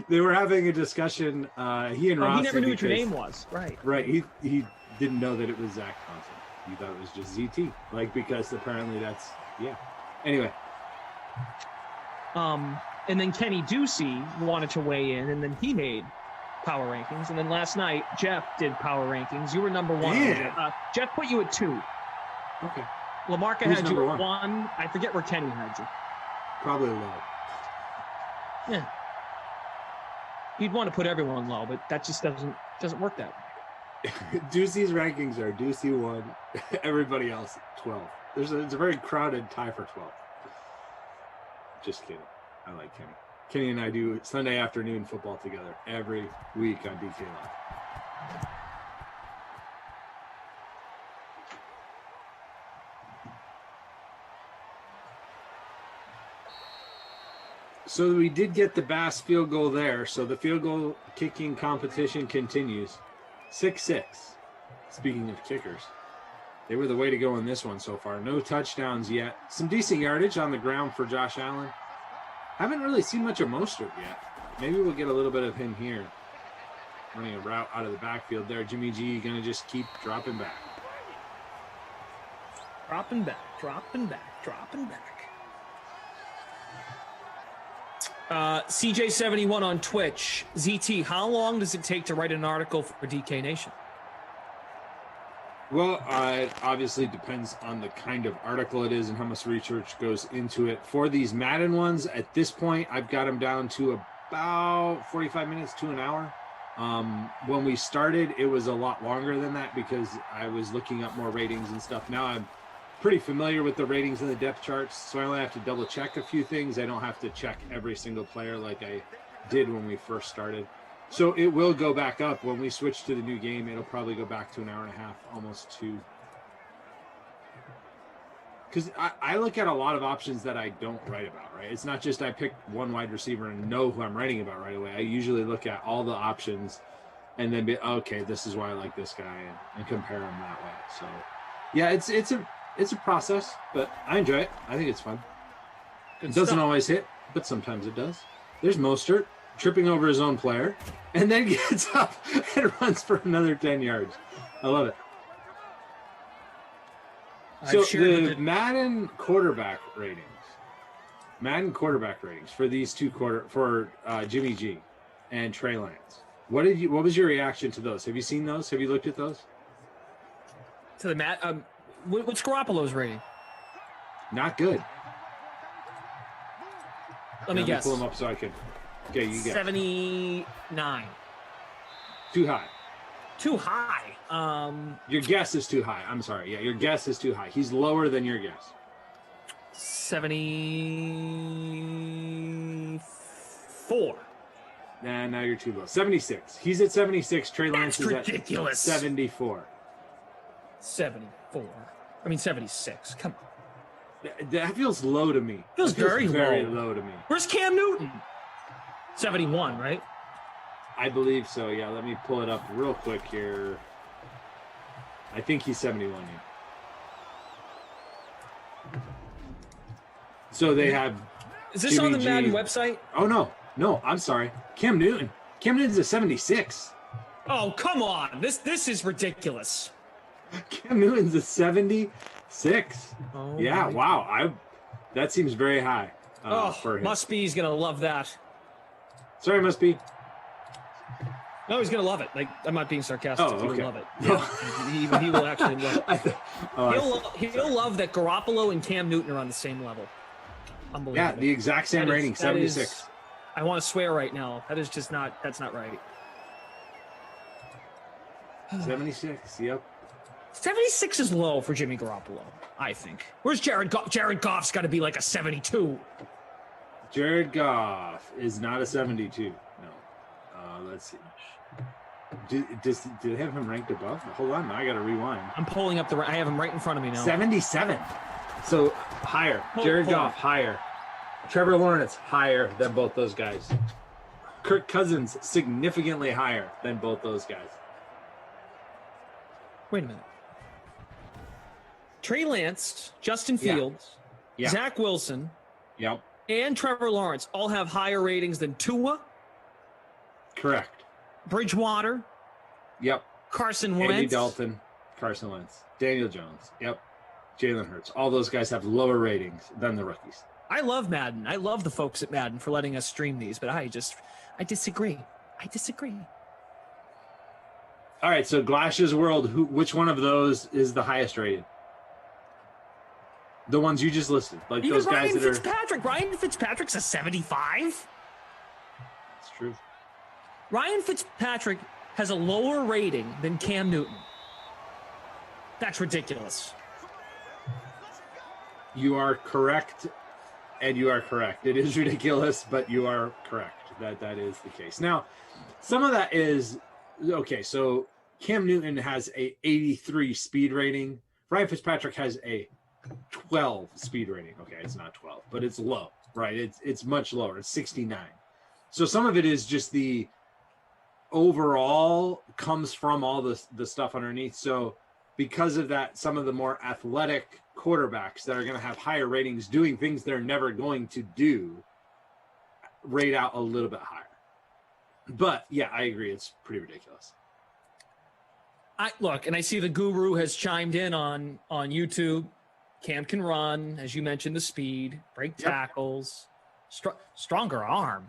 They were having a discussion. He and Rossi. He never knew what your because- name was. Right. Right. He didn't know that it was Zach Thompson. He thought it was just ZT. Like, because apparently that's, yeah. Anyway. And then Kenny Ducey wanted to weigh in, and then he made power rankings. And then last night, Jeff did power rankings. You were number 1. Yeah. Jeff put you at 2. Okay. Lamarca Who's had you number at 1. I forget where Kenny had you. Probably low. Yeah. You'd want to put everyone low, but that just doesn't work that way. Ducey's rankings are Ducey 1, everybody else 12. It's a very crowded tie for 12. Just kidding. I like Kenny. Kenny and I do Sunday afternoon football together every week on DK Live. So we did get the Bass field goal there. So the field goal kicking competition continues. 6-6. Speaking of kickers, they were the way to go in this one so far. No touchdowns yet. Some decent yardage on the ground for Josh Allen. Haven't really seen much of Mostert yet. Maybe we'll get a little bit of him here. Running a route out of the backfield there. Jimmy G going to just keep dropping back. Dropping back, dropping back, dropping back. CJ71 on Twitch. ZT, how long does it take to write an article for DK Nation? Well, it obviously depends on the kind of article it is and how much research goes into it. For these Madden ones, at this point, I've got them down to about 45 minutes to an hour. When we started, it was a lot longer than that because I was looking up more ratings and stuff. Now I'm pretty familiar with the ratings and the depth charts, so I only have to double check a few things. I don't have to check every single player like I did when we first started. So it will go back up when we switch to the new game. It'll probably go back to an hour and a half, almost 2. Because I look at a lot of options that I don't write about, right? It's not just I pick one wide receiver and know who I'm writing about right away. I usually look at all the options and then be, okay, this is why I like this guy, and compare them that way. So, yeah, it's a process, but I enjoy it. I think it's fun. It doesn't always hit, but sometimes it does. There's Mostert tripping over his own player and then gets up and runs for another 10 yards. I love it. So the Madden quarterback ratings for these two for Jimmy G and Trey Lance. What was your reaction to those? Have you seen those? Have you looked at those? To the what's Garoppolo's rating? Not good. Let me guess. Pull them up so I can. Okay, you get 79. Too high. Too high. Your guess is too high. I'm sorry. Yeah, your guess is too high. He's lower than your guess. 74. Nah, now you're too low. 76. He's at 76. Trey Lance is ridiculous. At 74. 74. I mean 76. Come on. That feels low to me. Feels very low to me. Where's Cam Newton? 71, right? I believe so. Yeah, let me pull it up real quick here. I think he's 71. Yeah. So they have. Is this on the Madden website? Oh no, I'm sorry. Cam Newton. Cam Newton's a 76. Oh come on! This is ridiculous. Cam Newton's a 76. Oh, yeah, wow. That seems very high. For him. Must be he's gonna love that. Sorry, must be. No, he's gonna love it. Like I'm not being sarcastic. Oh, okay. He'll love it. Yeah, he will actually love it. He'll love that Garoppolo and Cam Newton are on the same level. Unbelievable. Yeah, the exact same rating, 76. I want to swear right now. That is just not. That's not right. 76. Yep. 76 is low for Jimmy Garoppolo, I think. Where's Jared Goff? Jared Goff's got to be like a 72. Jared Goff is not a 72. No. Let's see. Do they have him ranked above? Hold on, I got to rewind. I'm pulling up I have him right in front of me now. 77. So higher. Jared Goff higher. Trevor Lawrence higher than both those guys. Kirk Cousins significantly higher than both those guys. Wait a minute. Trey Lance, Justin Fields, Zach Wilson, and Trevor Lawrence all have higher ratings than Tua. Correct. Bridgewater. Yep. Carson Wentz. Andy Dalton. Carson Wentz. Daniel Jones. Yep. Jalen Hurts. All those guys have lower ratings than the rookies. I love Madden. I love the folks at Madden for letting us stream these, but I disagree. All right, so Glash's World, which one of those is the highest rated? The ones you just listed, like even those guys Ryan that Fitzpatrick. Ryan Fitzpatrick's a 75. That's true. Ryan Fitzpatrick has a lower rating than Cam Newton. That's ridiculous. You are correct, and you are correct. It is ridiculous, but you are correct. That is the case. Now, some of that is okay. So Cam Newton has a 83 speed rating. Ryan Fitzpatrick has a 12 speed rating. Okay, it's not 12, but it's low, right? It's much lower. It's 69. So some of it is just the overall comes from all the stuff underneath. So because of that, some of the more athletic quarterbacks that are going to have higher ratings doing things they're never going to do rate out a little bit higher. But yeah, I agree. It's pretty ridiculous. And I see the guru has chimed in on YouTube. Cam can run, as you mentioned, the speed, break tackles, stronger arm.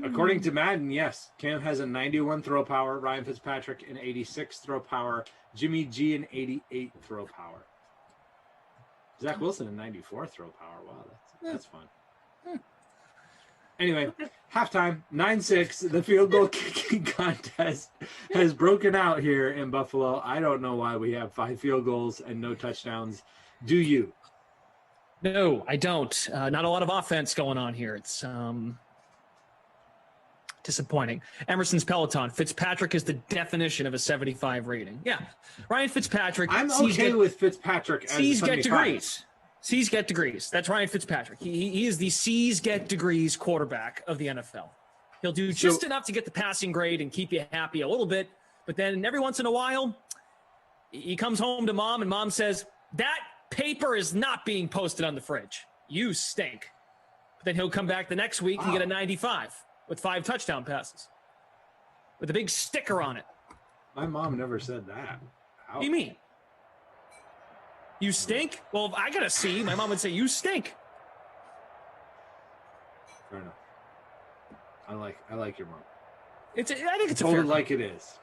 According to Madden, yes. Cam has a 91 throw power, Ryan Fitzpatrick an 86 throw power, Jimmy G an 88 throw power. Zach Wilson a 94 throw power. Wow, that's fun. Anyway, halftime, 9-6. The field goal kicking contest has broken out here in Buffalo. I don't know why we have 5 field goals and no touchdowns. Do you? No, I don't. Not a lot of offense going on here. It's disappointing. Emerson's Peloton. Fitzpatrick is the definition of a 75 rating. Yeah. Ryan Fitzpatrick. I'm okay with Fitzpatrick as C's 75. get degrees. C's get degrees. That's Ryan Fitzpatrick. He is the C's get degrees quarterback of the NFL. He'll do just enough to get the passing grade and keep you happy a little bit. But then every once in a while, he comes home to mom and mom says, that paper is not being posted on the fridge. You stink. But then he'll come back the next week and get a 95 with 5 touchdown passes with a big sticker on it. My mom never said that. What do you mean? You stink? Well, if I got a C, my mom would say, you stink. Fair enough. I like your mom. I think it's a Hold fair it like it is.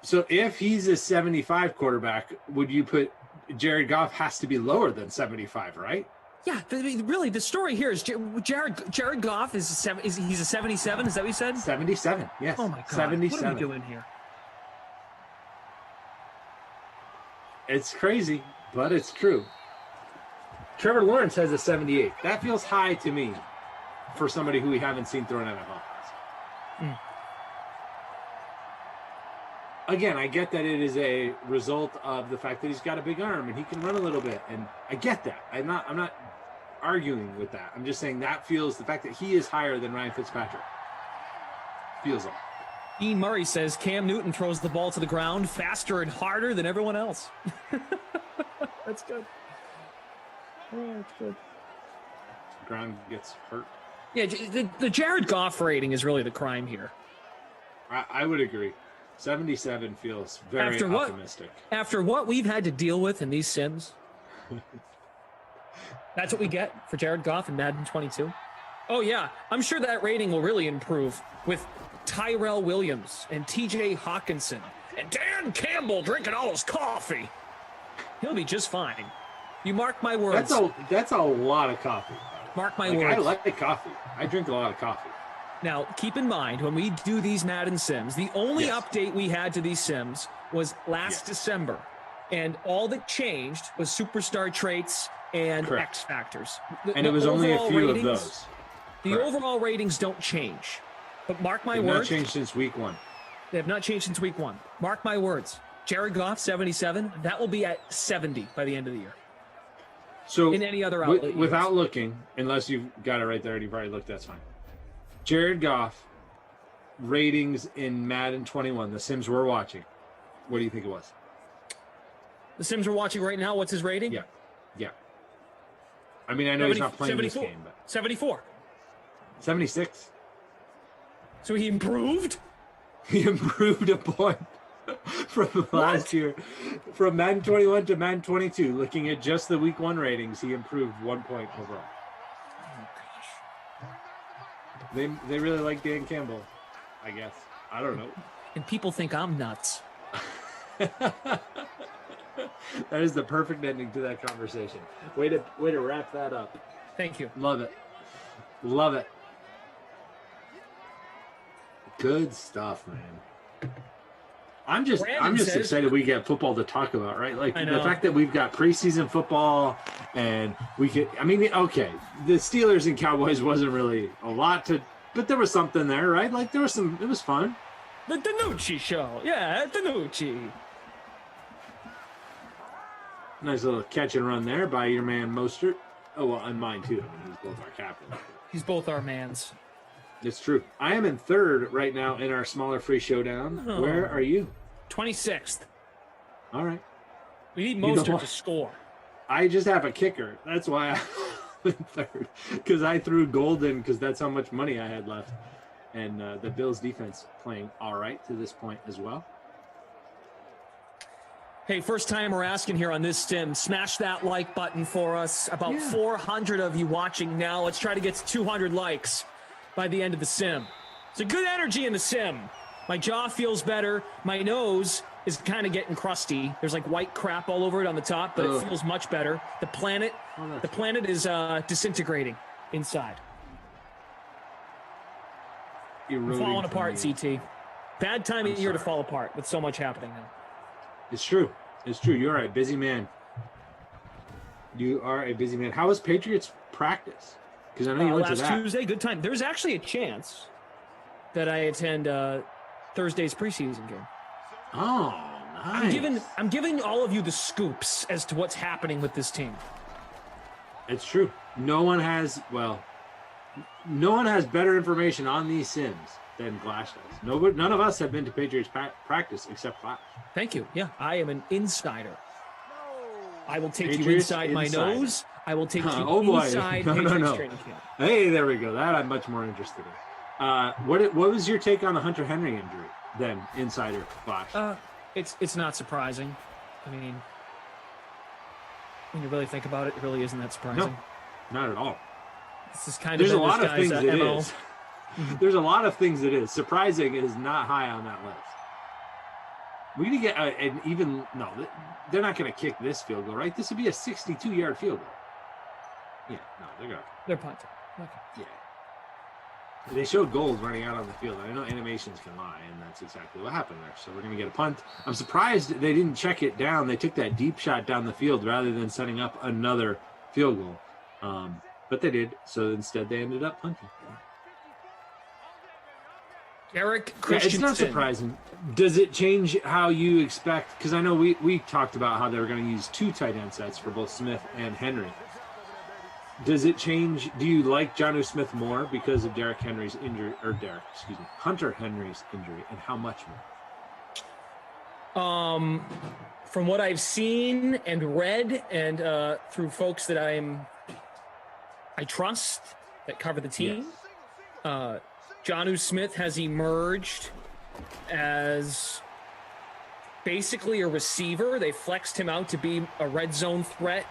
So if he's a 75 quarterback, would you put Jared Goff has to be lower than 75, right? Yeah, really, the story here is Jared Goff is he's a 77. Is that what you said? 77. Yes. Oh my God. 77. What are we doing here? It's crazy, but it's true. Trevor Lawrence has a 78. That feels high to me for somebody who we haven't seen throw an NFL pass. Again, I get that it is a result of the fact that he's got a big arm and he can run a little bit, and I get that. I'm not arguing with that. I'm just saying that feels the fact that he is higher than Ryan Fitzpatrick feels off. Dean Murray says Cam Newton throws the ball to the ground faster and harder than everyone else. That's good. Oh, that's good. Ground gets hurt. Yeah, the Jared Goff rating is really the crime here. I would agree. 77 feels very optimistic. After what we've had to deal with in these sims, that's what we get for Jared Goff in Madden 22. Oh, yeah. I'm sure that rating will really improve with Tyrell Williams and TJ Hawkinson and Dan Campbell drinking all his coffee. He'll be just fine. You mark my words. That's a lot of coffee. Mark my words. I like coffee. I drink a lot of coffee. Now, keep in mind, when we do these Madden Sims, the only update we had to these Sims was last December. And all that changed was superstar traits and X factors. And it was only a few of those. The overall ratings don't change. But mark my words. They've not changed since week 1. They have not changed since week 1. Mark my words. Jared Goff, 77. That will be at 70 by the end of the year. So in any other outlet. Without looking, unless you've got it right there and you've already looked, that's fine. Jared Goff ratings in Madden 21, the Sims we're watching. What do you think it was? The Sims we're watching right now, what's his rating? Yeah. I mean, I know he's not playing this game, but 74. 76. So he improved? He improved a point from last year. From Madden 21 to Madden 22, looking at just the week 1 ratings, he improved 1 point overall. They really like Dan Campbell, I guess. I don't know. And people think I'm nuts. That is the perfect ending to that conversation. Way to wrap that up. Thank you. Love it. Love it. Good stuff, man. I'm just excited we get football to talk about, right? Like the fact that we've got preseason football and we could, I mean, okay, the Steelers and Cowboys wasn't really a lot to, but there was something there, right? Like there was some, it was fun. The Danucci show. Yeah, Danucci. Nice little catch and run there by your man Mostert. Oh, well, and mine too. I mean, he's both our captain. He's both our mans. It's true. I am in third right now in our smaller free showdown. Oh. Where are you? 26th. All right. We need Mostert to score. I just have a kicker. That's why I'm in third. Because I threw Golden because that's how much money I had left. And the Bills defense playing all right to this point as well. Hey, first time we're asking here on this sim, smash that like button for us. About 400 of you watching now. Let's try to get to 200 likes by the end of the sim. It's a good energy in the sim. My jaw feels better. My nose is kind of getting crusty. There's like white crap all over it on the top, but it feels much better. The planet is disintegrating inside. I'm falling apart, CT. Bad time of year to fall apart with so much happening now. It's true. It's true. You're a busy man. You are a busy man. How was Patriots practice? Because I know you went to that. Last Tuesday, good time. There's actually a chance that I attend Thursday's preseason game. Oh, nice. I'm giving all of you the scoops as to what's happening with this team. It's true. No one has better information on these Sims than Glash does. None of us have been to Patriots practice except Glash. Thank you. Yeah, I am an insider. I will take you Patriots inside my inside. nose. I will take you Oh boy. inside No, Patriots no. training camp. Hey, there we go. That I'm much more interested in. What was your take on the Hunter Henry injury then, insider Bosch? It's not surprising. I mean, when you really think about it, it really isn't that surprising. No, not at all. This is kind There's of a lot of things it MO. is. There's a lot of things it is. Surprising is not high on that list. We need to get an even. No, they're not going to kick this field goal, right? This would be a 62-yard field goal. Yeah, no, they're going. They're punting. Okay. Yeah. They showed goals running out on the field. I know animations can lie, and that's exactly what happened there. So we're going to get a punt. I'm surprised they didn't check it down. They took that deep shot down the field rather than setting up another field goal. But they did. So instead, they ended up punting. Derek Yeah, Christensen. it's not surprising. Does it change how you expect? Because I know we talked about how they were going to use 2 tight end sets for both Smith and Henry. Does it change? Do you like Jonnu Smith more because of Hunter Henry's injury, and how much more? From what I've seen and read, and through folks that I trust that cover the team, Jonnu Smith has emerged as basically a receiver. They flexed him out to be a red zone threat,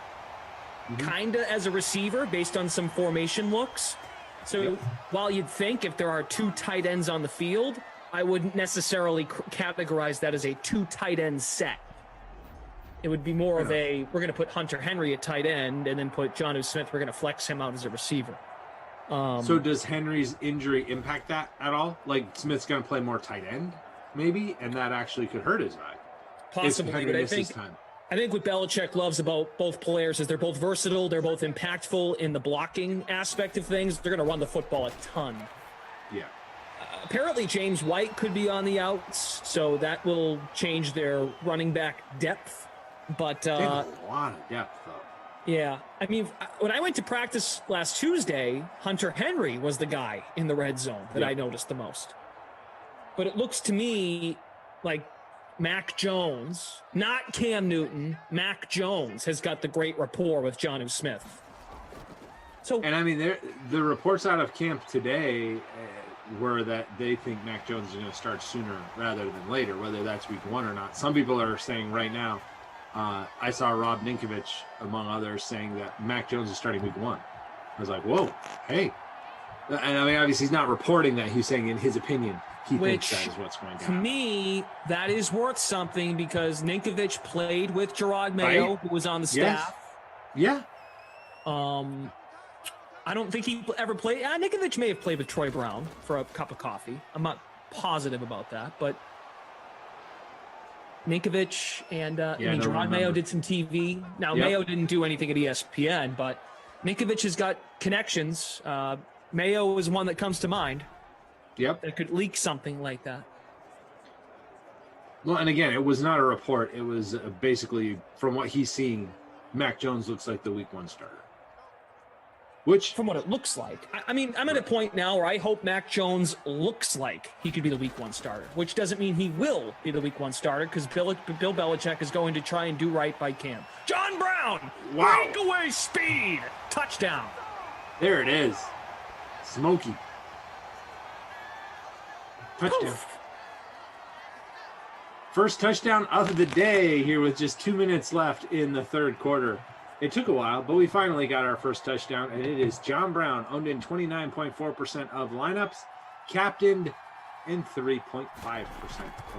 kind of as a receiver based on some formation looks. So while you'd think if there are 2 tight ends on the field, I wouldn't necessarily categorize that as a 2 tight end set. It would be more of a, we're going to put Hunter Henry at tight end and then put Jonnu Smith, we're going to flex him out as a receiver. So does Henry's injury impact that at all? Like Smith's going to play more tight end, maybe, and that actually could hurt his eye. Possibly, if Henry but misses time. I think what Belichick loves about both players is they're both versatile, they're both impactful in the blocking aspect of things. They're going to run the football a ton. Yeah. Apparently, James White could be on the outs, so that will change their running back depth. But They have a lot of depth, though. yeah, I mean, when I went to practice last Tuesday, Hunter Henry was the guy in the red zone that I noticed the most. But it looks to me like Mac Jones, not Cam Newton, Mac Jones has got the great rapport with Jonnu Smith. So, and I mean, the reports out of camp today were that they think Mac Jones is going to start sooner rather than later, whether that's week 1 or not. Some people are saying right now, I saw Rob Ninkovich, among others, saying that Mac Jones is starting week 1. I was like, whoa, hey. And I mean, obviously he's not reporting that. He's saying in his opinion, he thinks that is what's going to happen. To me, that is worth something because Ninkovich played with Gerard Mayo, who was on the staff. Yes. Yeah. I don't think he ever played. Ninkovich may have played with Troy Brown for a cup of coffee. I'm not positive about that, but Ninkovich and Gerard Mayo did some TV. Now, Mayo didn't do anything at ESPN, but Ninkovich has got connections. Mayo is one that comes to mind. Yep. That could leak something like that. Well, and again, it was not a report. It was basically, from what he's seeing, Mac Jones looks like the week 1 starter. Which, from what it looks like, I mean, I'm at a point now where I hope Mac Jones looks like he could be the week 1 starter, which doesn't mean he will be the week 1 starter because Bill Belichick is going to try and do right by Cam. John Brown, breakaway speed, touchdown. There it is. Smokey. Touchdown. Poof. First touchdown of the day here with just 2 minutes left in the 3rd quarter. It took a while, but we finally got our first touchdown, and it is John Brown, owned in 29.4% of lineups, captained in 3.5% of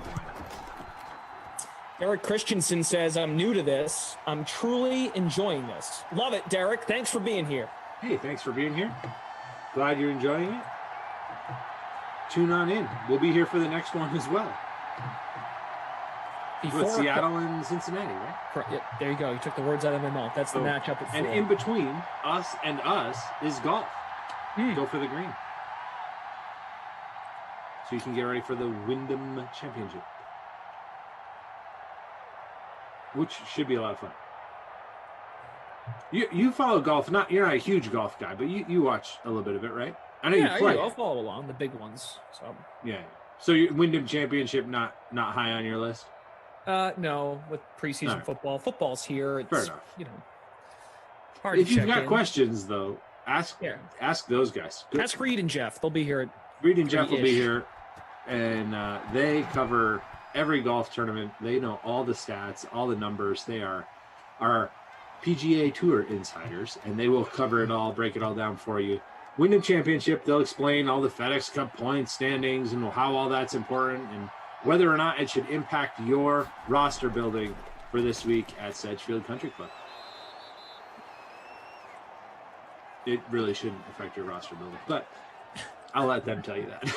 lineups. Derek Christensen says, I'm new to this. I'm truly enjoying this. Love it, Derek. Thanks for being here. Hey, thanks for being here. Glad you're enjoying it. Tune on in. We'll be here for the next one as well. With Seattle and Cincinnati, right? Yeah, there you go. You took the words out of my mouth. That's the matchup at 4. And in between us and us is golf. Go for the green. So you can get ready for the Wyndham Championship, which should be a lot of fun. You follow golf. You're not a huge golf guy, but you watch a little bit of it, right? I know you play. I'll follow along the big ones. So yeah. So your Wyndham Championship not high on your list? No, with preseason football's here. It's, Fair enough. Hard If to check you've got in. questions, though, ask those guys. Ask Reed and Jeff. They'll be here. Reed and Jeff will be here, and they cover every golf tournament. They know all the stats, all the numbers. They are our PGA Tour insiders, and they will cover it all, break it all down for you. Win a championship, they'll explain all the FedEx Cup points, standings, and how all that's important, and whether or not it should impact your roster building for this week at Sedgefield Country Club. It really shouldn't affect your roster building, but I'll let them tell you that.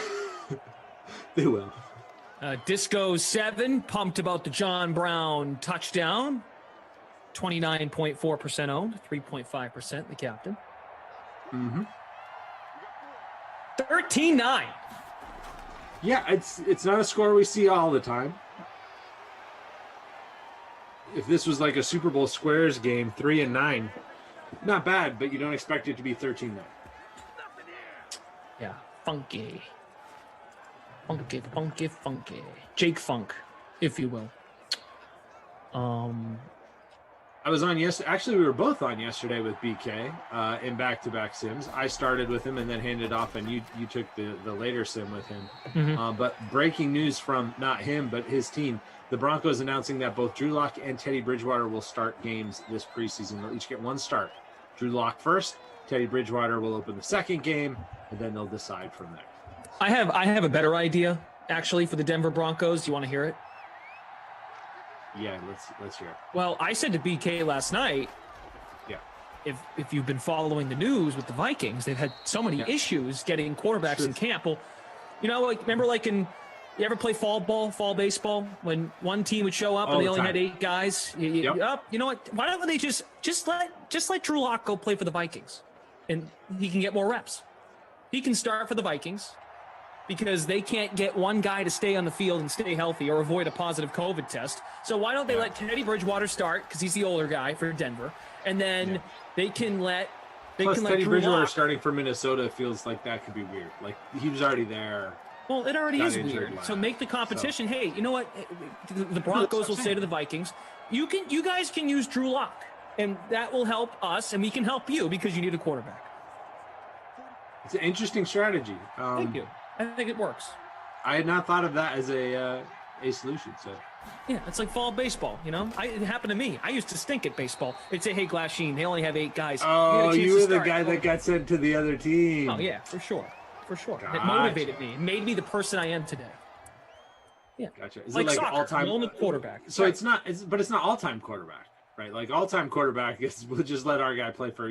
They will. Disco 7, pumped about the John Brown touchdown. 29.4% owned, 3.5% the captain. 13-9. Yeah, it's not a score we see all the time. If this was like a Super Bowl squares game, 3-9, not bad, but you don't expect it to be 13-9. Yeah, funky. Jake Funk, if you will. I was on actually we were both on yesterday with BK in back-to-back sims. I started with him and then handed off, and you took the later sim with him. But breaking news from not him but his team, the Broncos announcing that both Drew Lock and Teddy Bridgewater will start games this preseason. They'll each get one start. Drew Lock first, Teddy Bridgewater will open the second game, and then they'll decide from there. I have a better idea actually for the Denver Broncos. Do you want to hear it? Yeah, let's hear it. Well, I said to BK last night, if you've been following the news with the Vikings, they've had so many issues getting quarterbacks in camp. Well, remember you ever play fall baseball, when one team would show up and they only had 8 guys? You know what? Why don't they just let Drew Lock go play for the Vikings, and he can get more reps. He can start for the Vikings, because they can't get one guy to stay on the field and stay healthy or avoid a positive COVID test. So why don't they let Teddy Bridgewater start, because he's the older guy for Denver, and then they can let Teddy Drew Bridgewater Lock. starting for Minnesota feels like that could be weird. Like, he was already there. Well, it already got is injured weird. last, So make the competition. Hey, you know what? The Broncos will say to the Vikings, you guys can use Drew Lock, and that will help us, and we can help you because you need a quarterback. It's an interesting strategy. Thank you. I think it works. I had not thought of that as a solution. So yeah, it's like fall baseball. It happened to me. I used to stink at baseball. They'd say, "Hey, Glasheen, they only have 8 guys." Oh, you were the guy that got sent to the other team. Oh yeah, for sure. Gotcha. It motivated me. It made me the person I am today. Yeah, gotcha. Is like it like soccer, all-time? the quarterback. So it's not. But it's not all-time quarterback, right? Like all-time quarterback is we'll just let our guy play for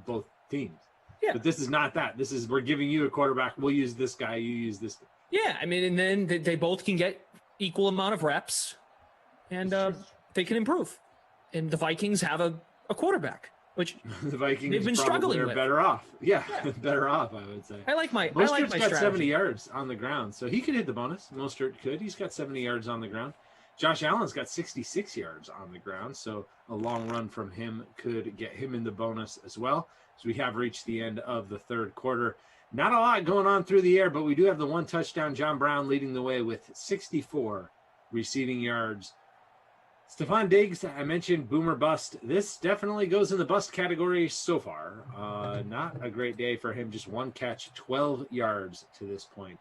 both teams. Yeah. But this is not that. This is we're giving you a quarterback. We'll use this guy. You use this guy. Yeah, I mean, and then they both can get equal amount of reps, and they can improve. And the Vikings have a quarterback, which the Vikings they've been struggling are with. better off. Yeah, better off, I would say. Mostert's got strategy. 70 yards on the ground, so he could hit the bonus. Mostert could. He's got 70 yards on the ground. Josh Allen's got 66 yards on the ground, so a long run from him could get him in the bonus as well. So we have reached the end of the third quarter. Not a lot going on through the air, but we do have the one touchdown. John Brown leading the way with 64 receiving yards. Stephon Diggs, I mentioned boomer bust. This definitely goes in the bust category so far. Not a great day for him. Just one catch, 12 yards to this point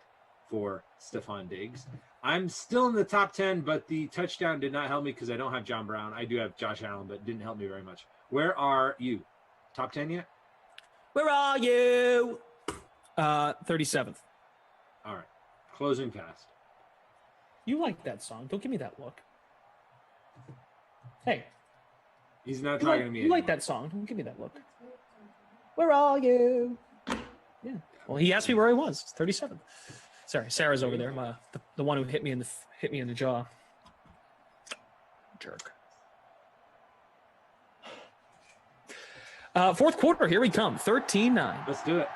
for Stephon Diggs. I'm still in the top 10, but the touchdown did not help me because I don't have John Brown. I do have Josh Allen, but it didn't help me very much. Where are you? Top 10 yet? Where are you? 37th. All right. Closing fast. You like that song. Don't give me that look. Hey. He's not talking to me You like that song. Don't give me that look. Where are you? Yeah. Well, he asked me where I was. It's 37th. Sorry, Sarah's over there. The one who hit me in the jaw. Jerk. Fourth quarter, here we come. 13-9. Let's do it.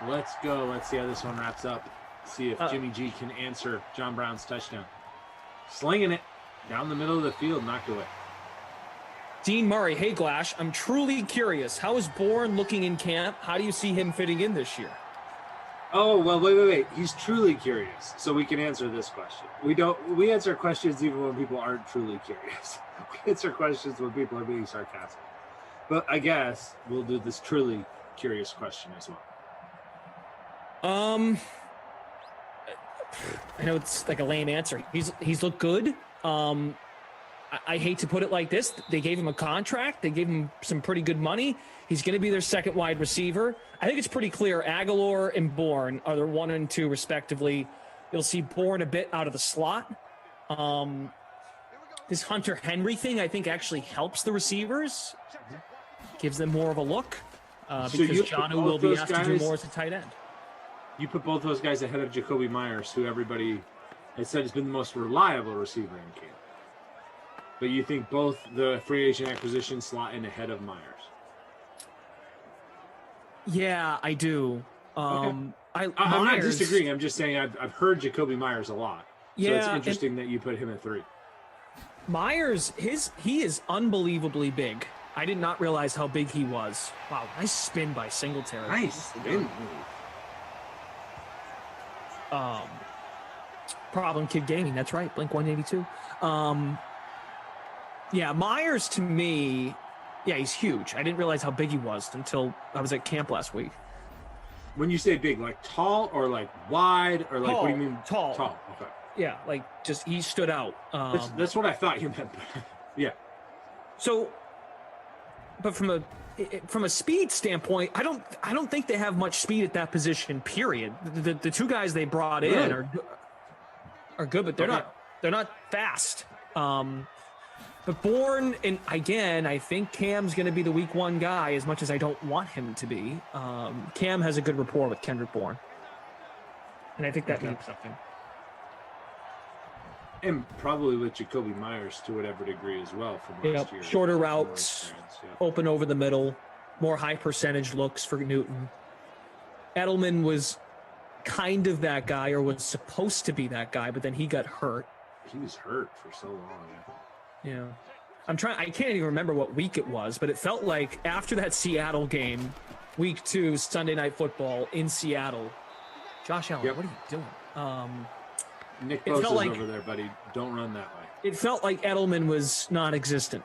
Let's go. Let's see how this one wraps up. See if Jimmy G can answer John Brown's touchdown. Slinging it down the middle of the field, knocked away. Dean Murray, hey Glash, I'm truly curious. How is Bourne looking in camp? How do you see him fitting in this year? Oh, well, wait. He's truly curious, so we can answer this question. We answer questions even when people aren't truly curious. We answer questions when people are being sarcastic. But I guess we'll do this truly curious question as well. I know it's like a lame answer. He's looked good. I hate to put it like this. They gave him a contract. They gave him some pretty good money. He's going to be their second wide receiver. I think it's pretty clear Aguilar and Bourne are their 1 and 2 respectively. You'll see Bourne a bit out of the slot. This Hunter Henry thing, I think, actually helps the receivers. Gives them more of a look because Jonnu will be asked to do more as a tight end. You put both those guys ahead of Jacoby Myers, who everybody has said has been the most reliable receiver in camp. But you think both the free agent acquisition slot in ahead of Myers? Yeah, I do. I'm not disagreeing. I'm just saying I've heard Jacoby Myers a lot. So it's interesting that you put him at 3. Myers, he is unbelievably big. I did not realize how big he was. Wow, nice spin by Singletary. Nice spin. Problem Kid Gaming, that's right, Blink 182. Yeah, Myers to me, yeah, he's huge. I didn't realize how big he was until I was at camp last week. When you say big, like tall or like wide or like Tall. what do you mean? Tall. Tall. Okay. Yeah, like just he stood out. That's what I thought you meant. Yeah. So, but from a speed standpoint, I don't think they have much speed at that position. Period. The 2 guys they brought in are good, but they're not fast. But Bourne, and again, I think Cam's going to be the week 1 guy as much as I don't want him to be. Cam has a good rapport with Kendrick Bourne. And I think that means something. And probably with Jacoby Myers to whatever degree as well from last year. Shorter routes, open over the middle, more high percentage looks for Newton. Edelman was kind of that guy, or was supposed to be that guy, but then he got hurt. He was hurt for so long. Yeah. I can't even remember what week it was, but it felt like after that Seattle game, week 2, Sunday Night Football in Seattle, Josh Allen, what are you doing? Nick Bosa's over there, buddy. Don't run that way. It felt like Edelman was non-existent.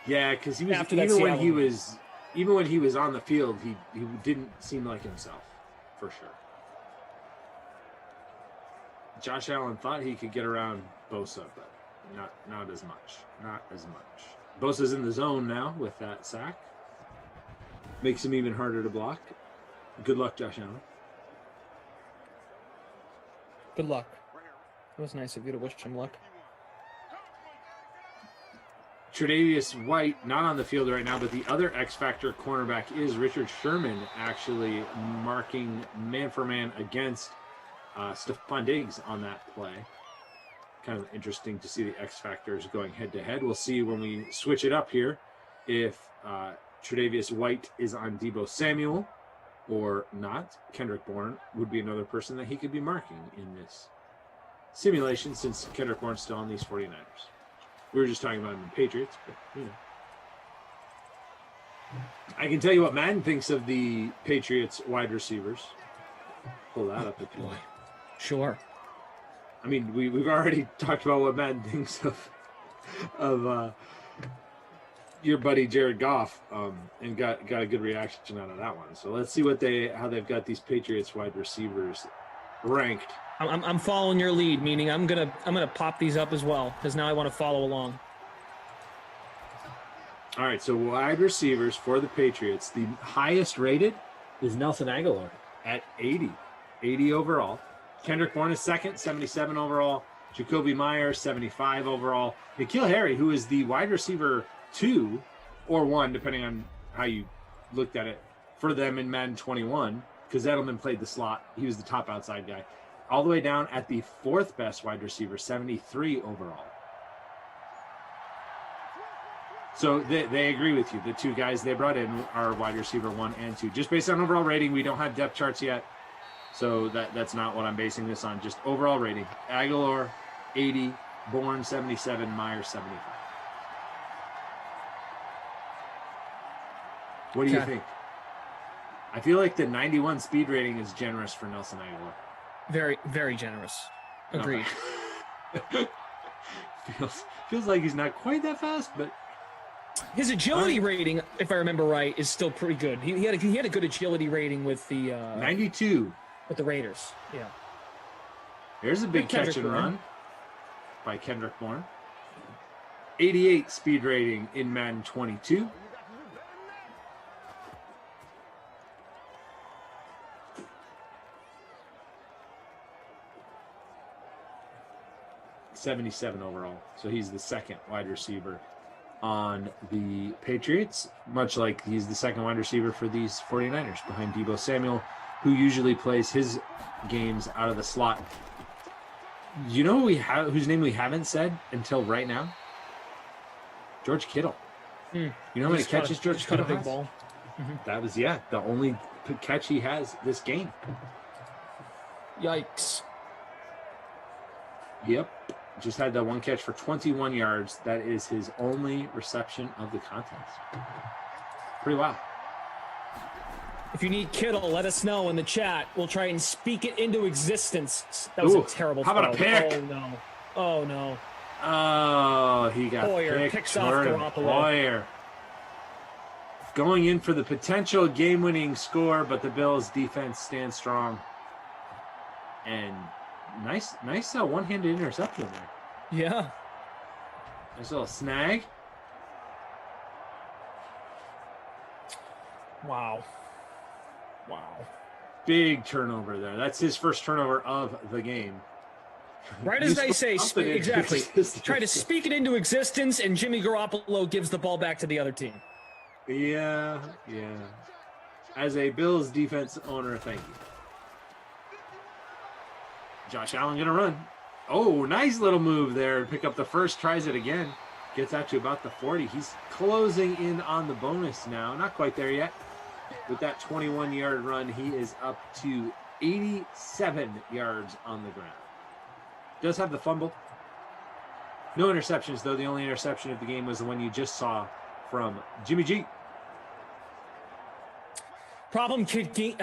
Yeah, because he was even when he was on the field, he didn't seem like himself, for sure. Josh Allen thought he could get around Bosa, but not as much. Not as much. Bosa's in the zone now with that sack. Makes him even harder to block. Good luck, Josh Allen. Good luck. It was nice of you to wish him luck. Tre'Davious White, not on the field right now, but the other X-Factor cornerback is Richard Sherman, actually marking man-for-man against Stephon Diggs on that play. Kind of interesting to see the X-Factors going head-to-head. We'll see when we switch it up here if Tre'Davious White is on Deebo Samuel or not. Kendrick Bourne would be another person that he could be marking in this simulation since Kendrick Bourne's still on these 49ers. We were just talking about him in Patriots, but you know. I can tell you what Madden thinks of the Patriots wide receivers. Pull that up if you like. Sure. I mean, we've already talked about what Madden thinks of your buddy Jared Goff, and got a good reaction out of that one. So let's see how they've got these Patriots wide receivers ranked. I'm following your lead, meaning I'm gonna pop these up as well because now I want to follow along. All right, so wide receivers for the Patriots, the highest rated is Nelson Aguilar at 80 overall. Kendrick Bourne is second, 77 overall. Jacoby Myers, 75 overall. N'Keal Harry, who is the wide receiver 2 or 1, depending on how you looked at it, for them in Madden 21, because Edelman played the slot. He was the top outside guy. All the way down at the 4th best wide receiver, 73 overall. So they agree with you. The 2 guys they brought in are wide receiver 1 and 2. Just based on overall rating, we don't have depth charts yet. So that's not what I'm basing this on. Just overall rating. Aguilar, 80. Bourne, 77. Myers, 75. What do you think? I feel like the 91 speed rating is generous for Nelson Aguilar. Very, very generous. Agreed. Okay. feels like he's not quite that fast, but his agility rating, if I remember right, is still pretty good. He had a good agility rating with the 92 with the Raiders. Yeah. There's a big catch and run by Kendrick Bourne. 88 speed rating in Madden 22. .77 overall. So he's the second wide receiver on the Patriots, much like he's the second wide receiver for these 49ers behind Deebo Samuel, who usually plays his games out of the slot. You know whose name we haven't said until right now? George Kittle. You know how many catches George Kittle has? A big has? ball. That was, the only catch he has this game. Yikes. Yep. Just had that one catch for 21 yards. That is his only reception of the contest. Pretty wild. If you need Kittle, let us know in the chat. We'll try and speak it into existence. That was a terrible How about a pick? Oh, no. Oh, no. Oh, he got Hoyer picks off Garoppolo. Hoyer. Going in for the potential game-winning score, but the Bills' defense stands strong. And nice one-handed interception there. Yeah. Nice little snag. Wow. Big turnover there. That's his first turnover of the game. Right as they say, exactly. Try to speak it into existence, and Jimmy Garoppolo gives the ball back to the other team. Yeah. As a Bills defense owner, thank you. Josh Allen gonna run. Oh, nice little move there. Pick up the first, tries it again. Gets out to about the 40. He's closing in on the bonus now. Not quite there yet. With that 21-yard run, he is up to 87 yards on the ground. Does have the fumble. No interceptions, though. The only interception of the game was the one you just saw from Jimmy G. Problem Kid Gaming.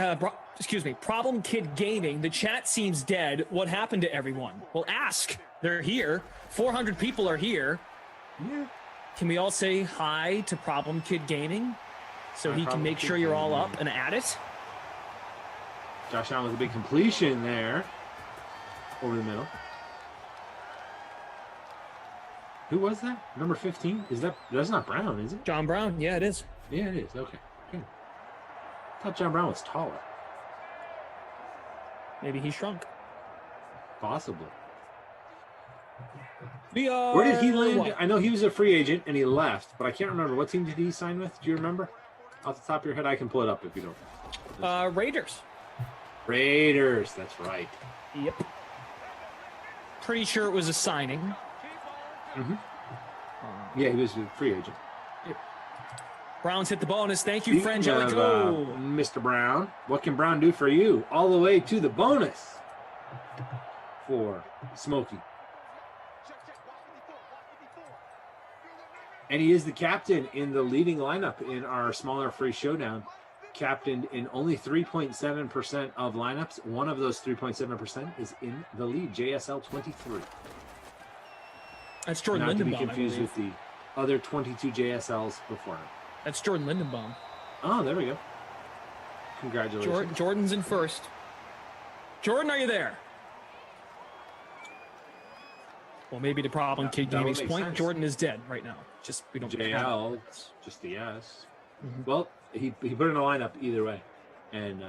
The chat seems dead. What happened to everyone? Well, ask. They're here. 400 people are here. Yeah. Can we all say hi to Problem Kid Gaming so he can make sure you're all up and at it? Josh Allen with a big completion there over the middle. Who was that? Number 15? That's not Brown, is it? John Brown. Yeah, it is. Yeah, it is. Okay. Good. I thought John Brown was taller. Maybe he shrunk. Possibly. Where did he land? What? I know he was a free agent and he left, but I can't remember. What team did he sign with? Do you remember? Off the top of your head, I can pull it up if you don't. Raiders. Raiders, that's right. Yep. Pretty sure it was a signing. Mm-hmm. Yeah, he was a free agent. Yep. Browns hit the bonus. Thank you, Frangelico. Mr. Brown, what can Brown do for you? All the way to the bonus for Smokey. And he is the captain in the leading lineup in our smaller free showdown. Captained in only 3.7% of lineups. One of those 3.7% is in the lead, JSL 23. That's Jordan Lindenbaum. Not to be confused with the other 22 JSLs before him. That's Jordan Lindenbaum. Oh, there we go. Congratulations. Jordan's in first. Jordan, are you there? Well, maybe the problem, Kid Gaming's point, sense. Jordan is dead right now. Just we don't. JL, just the yes. Mm-hmm. Well, he put in a lineup either way, and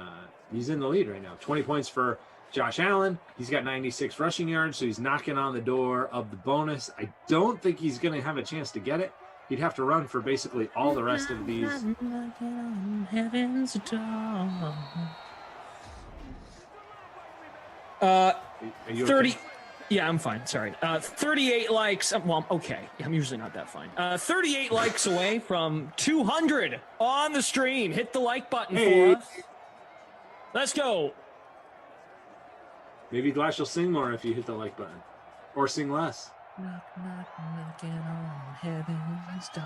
he's in the lead right now. 20 points for Josh Allen. He's got 96 rushing yards, so he's knocking on the door of the bonus. I don't think he's going to have a chance to get it. He'd have to run for basically all the rest of these. 30. Yeah, I'm fine. Sorry. 38 likes. Well, okay. I'm usually not that fine. 38 likes away from 200 on the stream. Hit the like button for us. Let's go. Maybe Glash will sing more if you hit the like button. Or sing less. Knock, knock, knocking on heaven's door.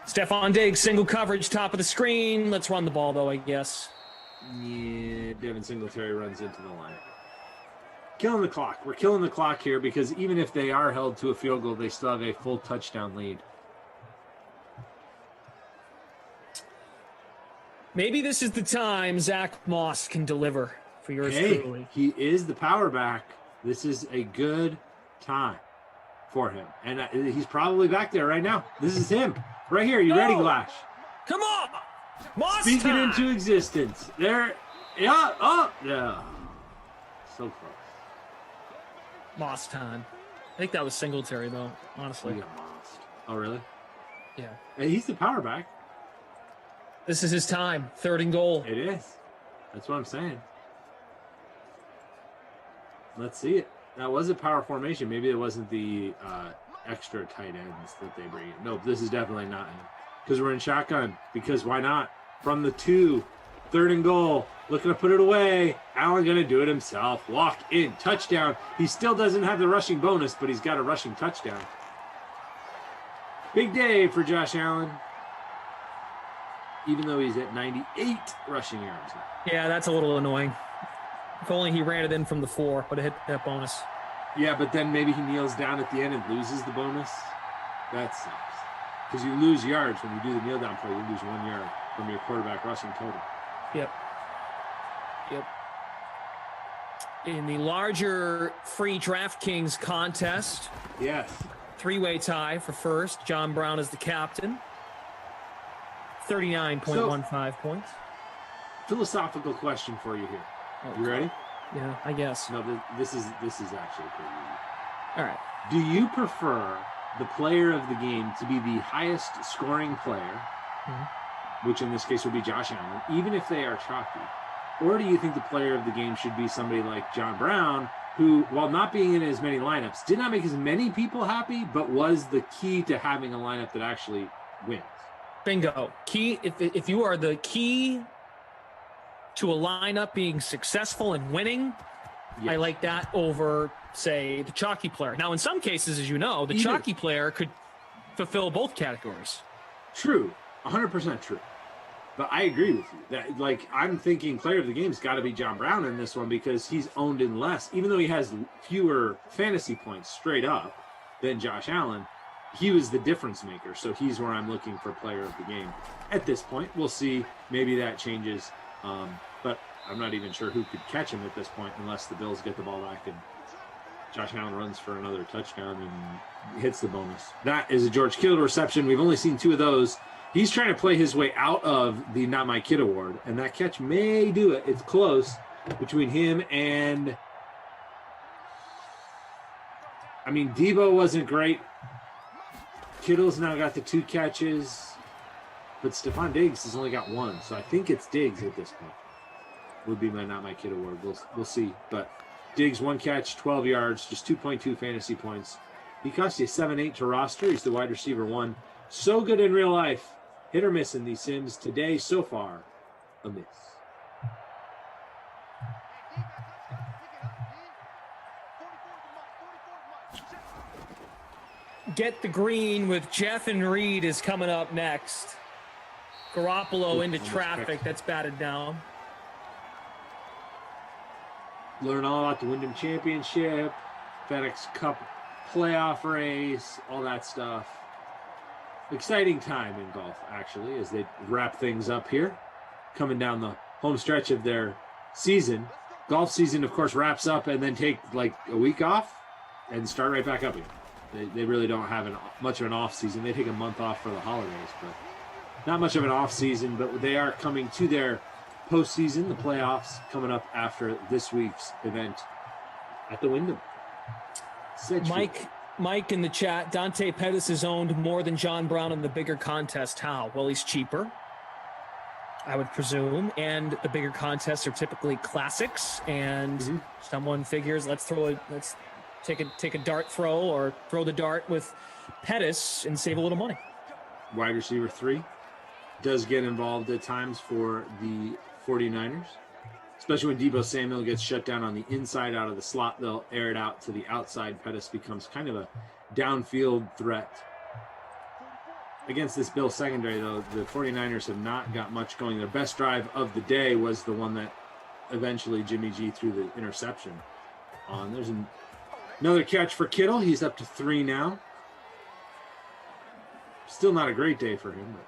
Stephon Diggs, single coverage, top of the screen. Let's run the ball, though, I guess. Yeah, Devin Singletary runs into the line. Killing the clock. We're killing the clock here because even if they are held to a field goal, they still have a full touchdown lead. Maybe this is the time Zach Moss can deliver for yours truly. He is the power back. This is a good time for him. And he's probably back there right now. This is him. Right here. You ready, Glash? Come on! Moss Speak time! it into existence. There. Yeah. Oh, yeah. So close. Moss time. I think that was Singletary, though, honestly. We got Moss. Oh, really? Yeah. Hey, he's the power back. This is his time. 3rd and goal. It is. That's what I'm saying. Let's see it. That was a power formation. Maybe it wasn't the extra tight ends that they bring in. Nope, this is definitely not him. Because we're in shotgun. Because why not? From the 2, 3rd and goal. Looking to put it away. Allen going to do it himself. Walk in. Touchdown. He still doesn't have the rushing bonus, but he's got a rushing touchdown. Big day for Josh Allen. Even though he's at 98 rushing yards now. Yeah, that's a little annoying. If only he ran it in from the 4, but it hit that bonus. Yeah, but then maybe he kneels down at the end and loses the bonus. That sucks. Because you lose yards when you do the kneel down play. You lose 1 yard from your quarterback rushing total. Yep. In the larger free DraftKings contest. Yes. 3-way tie for first. John Brown is the captain. 39.15 points. Philosophical question for you here. Oh, you ready? Yeah, I guess. No, this is actually pretty easy. All right. Do you prefer the player of the game to be the highest scoring player, which in this case would be Josh Allen, even if they are chalky? Or do you think the player of the game should be somebody like John Brown, who, while not being in as many lineups, did not make as many people happy, but was the key to having a lineup that actually wins? Bingo. Key. If you are the key to a lineup being successful and winning, yes. I like that over, say, the chalky player. Now, in some cases, as you know, the chalky player could fulfill both categories. True. 100% true. But I agree with you. That, like, I'm thinking player of the game's got to be John Brown in this one because he's owned in less. Even though he has fewer fantasy points straight up than Josh Allen, he was the difference maker. So he's where I'm looking for player of the game. At this point, we'll see. Maybe that changes. But I'm not even sure who could catch him at this point unless the Bills get the ball back and Josh Allen runs for another touchdown and hits the bonus. That is a George Kittle reception. We've only seen 2 of those. He's trying to play his way out of the Not My Kid award, and that catch may do it. It's close between him and... I mean, Debo wasn't great. Kittle's now got the 2 catches, but Stephon Diggs has only got 1, so I think it's Diggs at this point. Would be my Not My Kid award. We'll see. But Diggs, 1 catch, 12 yards, just 2.2 fantasy points. He cost you 7-8 to roster. He's the wide receiver 1. So good in real life. Hit or miss in these sims. Today, so far, a miss. Get the green with Jeff and Reed is coming up next. Garoppolo into traffic. That's batted down. Learn all about the Wyndham Championship, FedEx Cup playoff race, all that stuff. Exciting time in golf, actually, as they wrap things up here. Coming down the home stretch of their season. Golf season, of course, wraps up and then take like a week off and start right back up again. They really don't have much of an off season. They take a month off for the holidays, but not much of an off season. But they are coming to their postseason, the playoffs, coming up after this week's event at the Wyndham. Mike in the chat, Dante Pettis is owned more than John Brown in the bigger contest. How? Well, he's cheaper, I would presume, and the bigger contests are typically classics, and someone figures let's take a dart throw or throw the dart with Pettis and save a little money. Wide receiver 3 does get involved at times for the 49ers, especially when Deebo Samuel gets shut down on the inside out of the slot. They'll air it out to the outside. Pettis becomes kind of a downfield threat. against this Bills secondary, though, the 49ers have not got much going. Their best drive of the day was the one that eventually Jimmy G threw the interception on. There's another catch for Kittle. He's up to 3 now. Still not a great day for him, but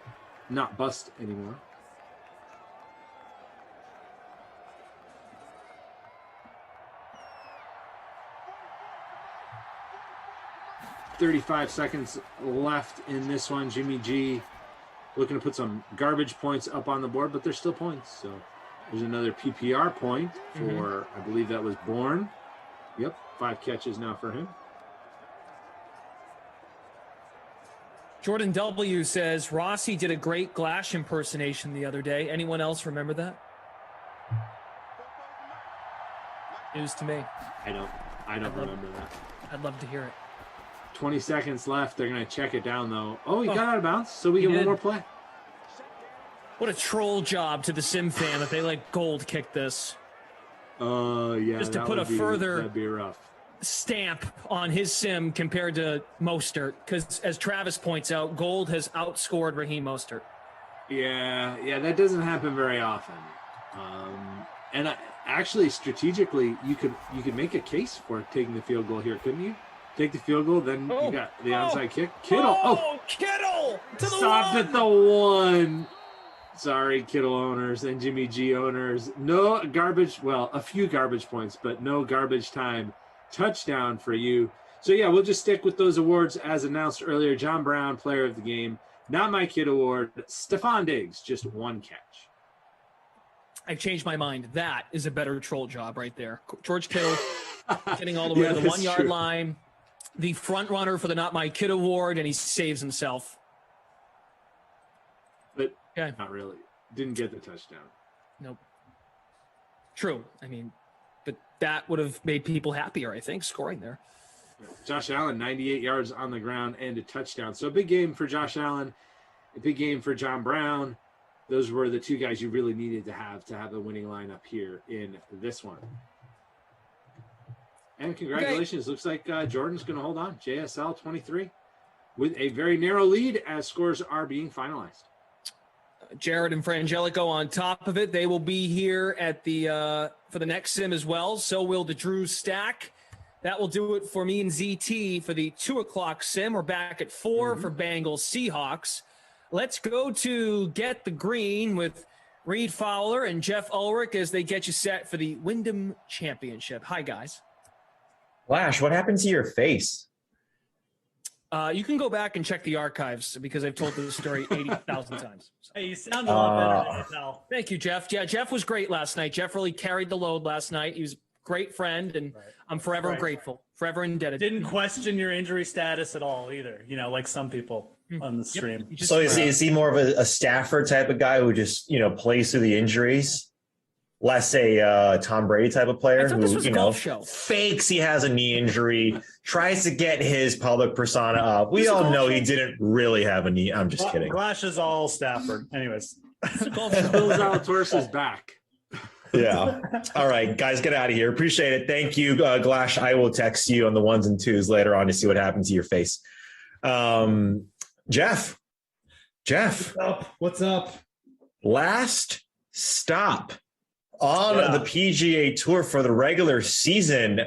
not bust anymore. .35 seconds left in this one. Jimmy G looking to put some garbage points up on the board, but there's still points. So there's another PPR point for, I believe that was Bourne. Yep, 5 catches now for him. Jordan W says Rossi did a great Glash impersonation the other day. Anyone else remember that? News to me. I don't remember that. I'd love to hear it. 20 seconds left. They're going to check it down, though. Oh, he got out of bounds, so we get one more play. What a troll job to the Sim fan that they let Gold kick this. Yeah. Just to put a further that'd be rough stamp on his Sim compared to Mostert, because as Travis points out, Gold has outscored Raheem Mostert. Yeah, that doesn't happen very often. And actually, strategically, you could make a case for taking the field goal here, couldn't you? Take the field goal, then you got the onside kick. Kittle! Kittle! To the stopped one! at the 1. Sorry, Kittle owners and Jimmy G owners. No garbage, well, a few garbage points, but no garbage time. Touchdown for you. So, yeah, we'll just stick with those awards as announced earlier. John Brown, player of the game. Not my kid award. Stephon Diggs, just 1 catch. I've changed my mind. That is a better troll job right there. George Kittle getting all the way to the 1 yard line. The front runner for the Not My Kid award, and he saves himself. But not really. Didn't get the touchdown. Nope. True. I mean, but that would have made people happier, I think, scoring there. Josh Allen, 98 yards on the ground and a touchdown. So a big game for Josh Allen, a big game for John Brown. Those were the 2 guys you really needed to have the winning lineup here in this one. And congratulations. Looks like Jordan's going to hold on. JSL 23 with a very narrow lead as scores are being finalized. Jared and Frangelico on top of it. They will be here at the for the next sim as well. So will the Drew Stack. That will do it for me and ZT for the 2 o'clock sim. We're back at 4 for Bengals Seahawks. Let's go to Get the Green with Reed Fowler and Jeff Ulrich as they get you set for the Wyndham Championship. Hi, guys. Flash, what happened to your face? You can go back and check the archives because I've told this story 80,000 times. So. Hey, you sound a lot better now. Thank you, Jeff. Yeah, Jeff was great last night. Jeff really carried the load last night. He was a great friend, and I'm forever grateful, forever indebted. Didn't question your injury status at all either, like some people on the stream. Yep. So is he more of a Stafford type of guy who just, plays through the injuries? Less a Tom Brady type of player who, fakes he has a knee injury, tries to get his public persona up. We all know he didn't really have a knee. I'm just kidding. Glash is all Stafford. Anyways. Bill Zalatoris is back. Yeah. All right, guys, get out of here. Appreciate it. Thank you, Glash. I will text you on the 1s and 2s later on to see what happened to your face. Jeff. What's up? Last stop on the PGA Tour for the regular season.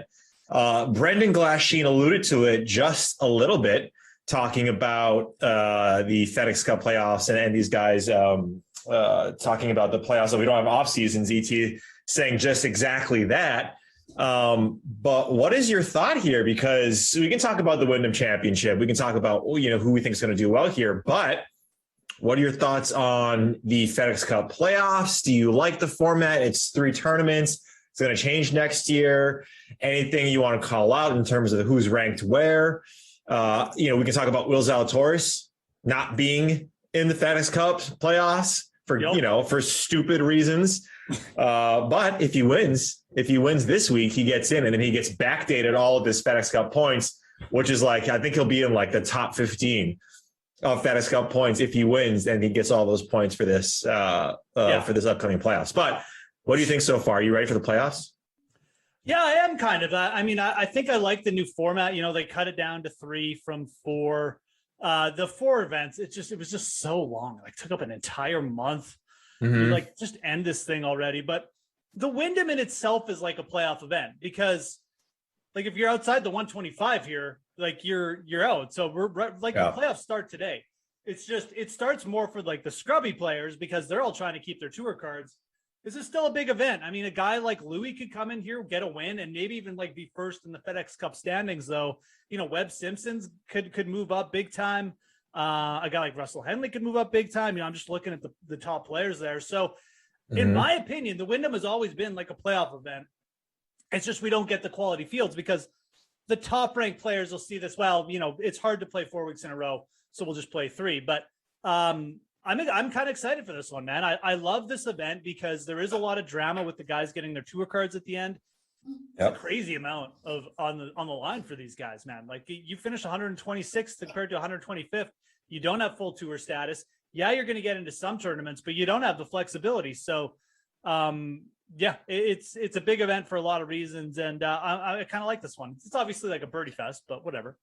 Brendan Glasheen alluded to it just a little bit, talking about the FedEx Cup playoffs and these guys talking about the playoffs. So we don't have off seasons. ET saying just exactly that. But what is your thought here? Because we can talk about the Wyndham Championship. We can talk about who we think is going to do well here. But what are your thoughts on the FedEx Cup playoffs? Do you like the format? It's 3 tournaments. It's going to change next year. Anything you want to call out in terms of who's ranked where? We can talk about Will Zalatoris not being in the FedEx Cup playoffs for stupid reasons. But if he wins this week, he gets in, and then he gets backdated all of his FedEx Cup points, which is I think he'll be in the top 15 of FedEx Cup points if he wins, and he gets all those points for this for this upcoming playoffs. But what do you think so far? Are you ready for the playoffs? Yeah, I am kind of. I think I like the new format. They cut it down to 3 from 4. The 4 events, it was just so long. Like took up an entire month. Mhm. Like just end this thing already. But the Wyndham in itself is like a playoff event because like if you're outside the 125 here, like you're out. So we're like the playoffs start today. It's just it starts more for like the scrubby players because they're all trying to keep their tour cards. This is still a big event. I mean, a guy like Louis could come in here, get a win, and maybe even like be first in the FedEx Cup standings. Though, Webb Simpson's could move up big time. A guy like Russell Henley could move up big time. I'm just looking at the top players there. So, in my opinion, the Wyndham has always been like a playoff event. It's just we don't get the quality fields because the top ranked players will see this. Well, it's hard to play 4 weeks in a row, so we'll just play 3. But I'm kind of excited for this one, man. I love this event because there is a lot of drama with the guys getting their tour cards at the end. It's a crazy amount on the line for these guys, man. Like you finish 126th compared to 125th. You don't have full tour status. Yeah, you're going to get into some tournaments, but you don't have the flexibility. So, it's a big event for a lot of reasons, and I kind of like this one. It's obviously like a birdie fest, but whatever.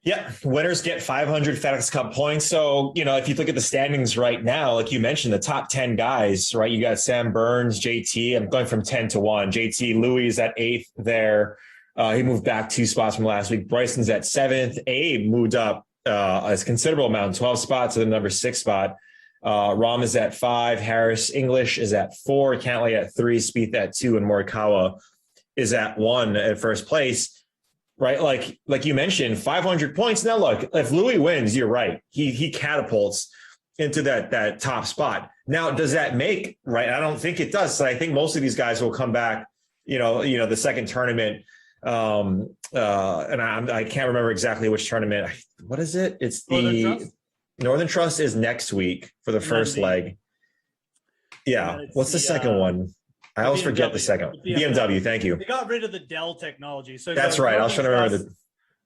Yeah, winners get 500 FedEx Cup points. So, if you look at the standings right now, like you mentioned, the top 10 guys, right? You got Sam Burns, JT. I'm going from 10 to 1. JT, Louis is at 8th there. He moved back 2 spots from last week. Bryson's at 7th. Abe moved up a considerable amount, 12 spots to the number 6 spot. Rom is at 5. Harris English is at 4. Cantley at 3. Spieth at 2. And Morikawa is at 1 at first place. Right, like you mentioned, 500 points. Now, look, if Louis wins, you're right. He catapults into that top spot. Now, does that make right? I don't think it does. So I think most of these guys will come back. The second tournament, and I can't remember exactly which tournament. What is it? It's the Northern Trust is next week for the first leg. Yeah, what's the second one? I always forget the second one. BMW, thank you. They got rid of the Dell technology. So that's right. I was trying to remember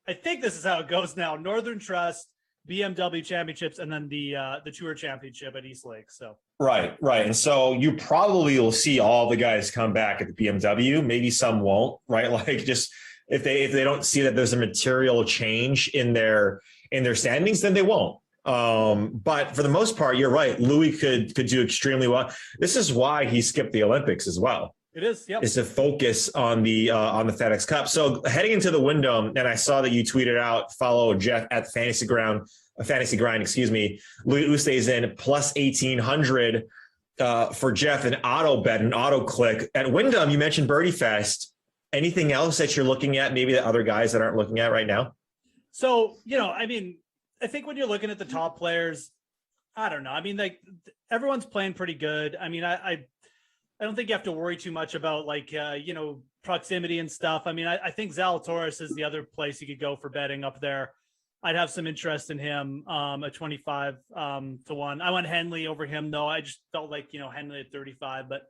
I think this is how it goes now. Northern Trust, BMW championships, and then the Tour Championship at East Lake. So Right. And so you probably will see all the guys come back at the BMW. Maybe some won't, right? Like just if they don't see that there's a material change in their standings, then they won't. But for the most part, you're right. Louis could do extremely well. This is why he skipped the Olympics as well. It is, yep. Is to focus on the FedEx Cup. So heading into the Wyndham, and I saw that you tweeted out, follow Jeff at Fantasy Grind, excuse me. Louis Oosthuizen in plus 1,800 for Jeff, an auto bet, an auto click. At Wyndham, you mentioned Birdie Fest. Anything else that you're looking at, maybe that other guys that aren't looking at right now? So, I think when you're looking at the top players, I don't know. I mean, like everyone's playing pretty good. I mean, I don't think you have to worry too much about proximity and stuff. I mean, I think Zalatoris is the other place you could go for betting up there. I'd have some interest in him at 25 to 1. I want Henley over him though. I just felt like, Henley at 35, but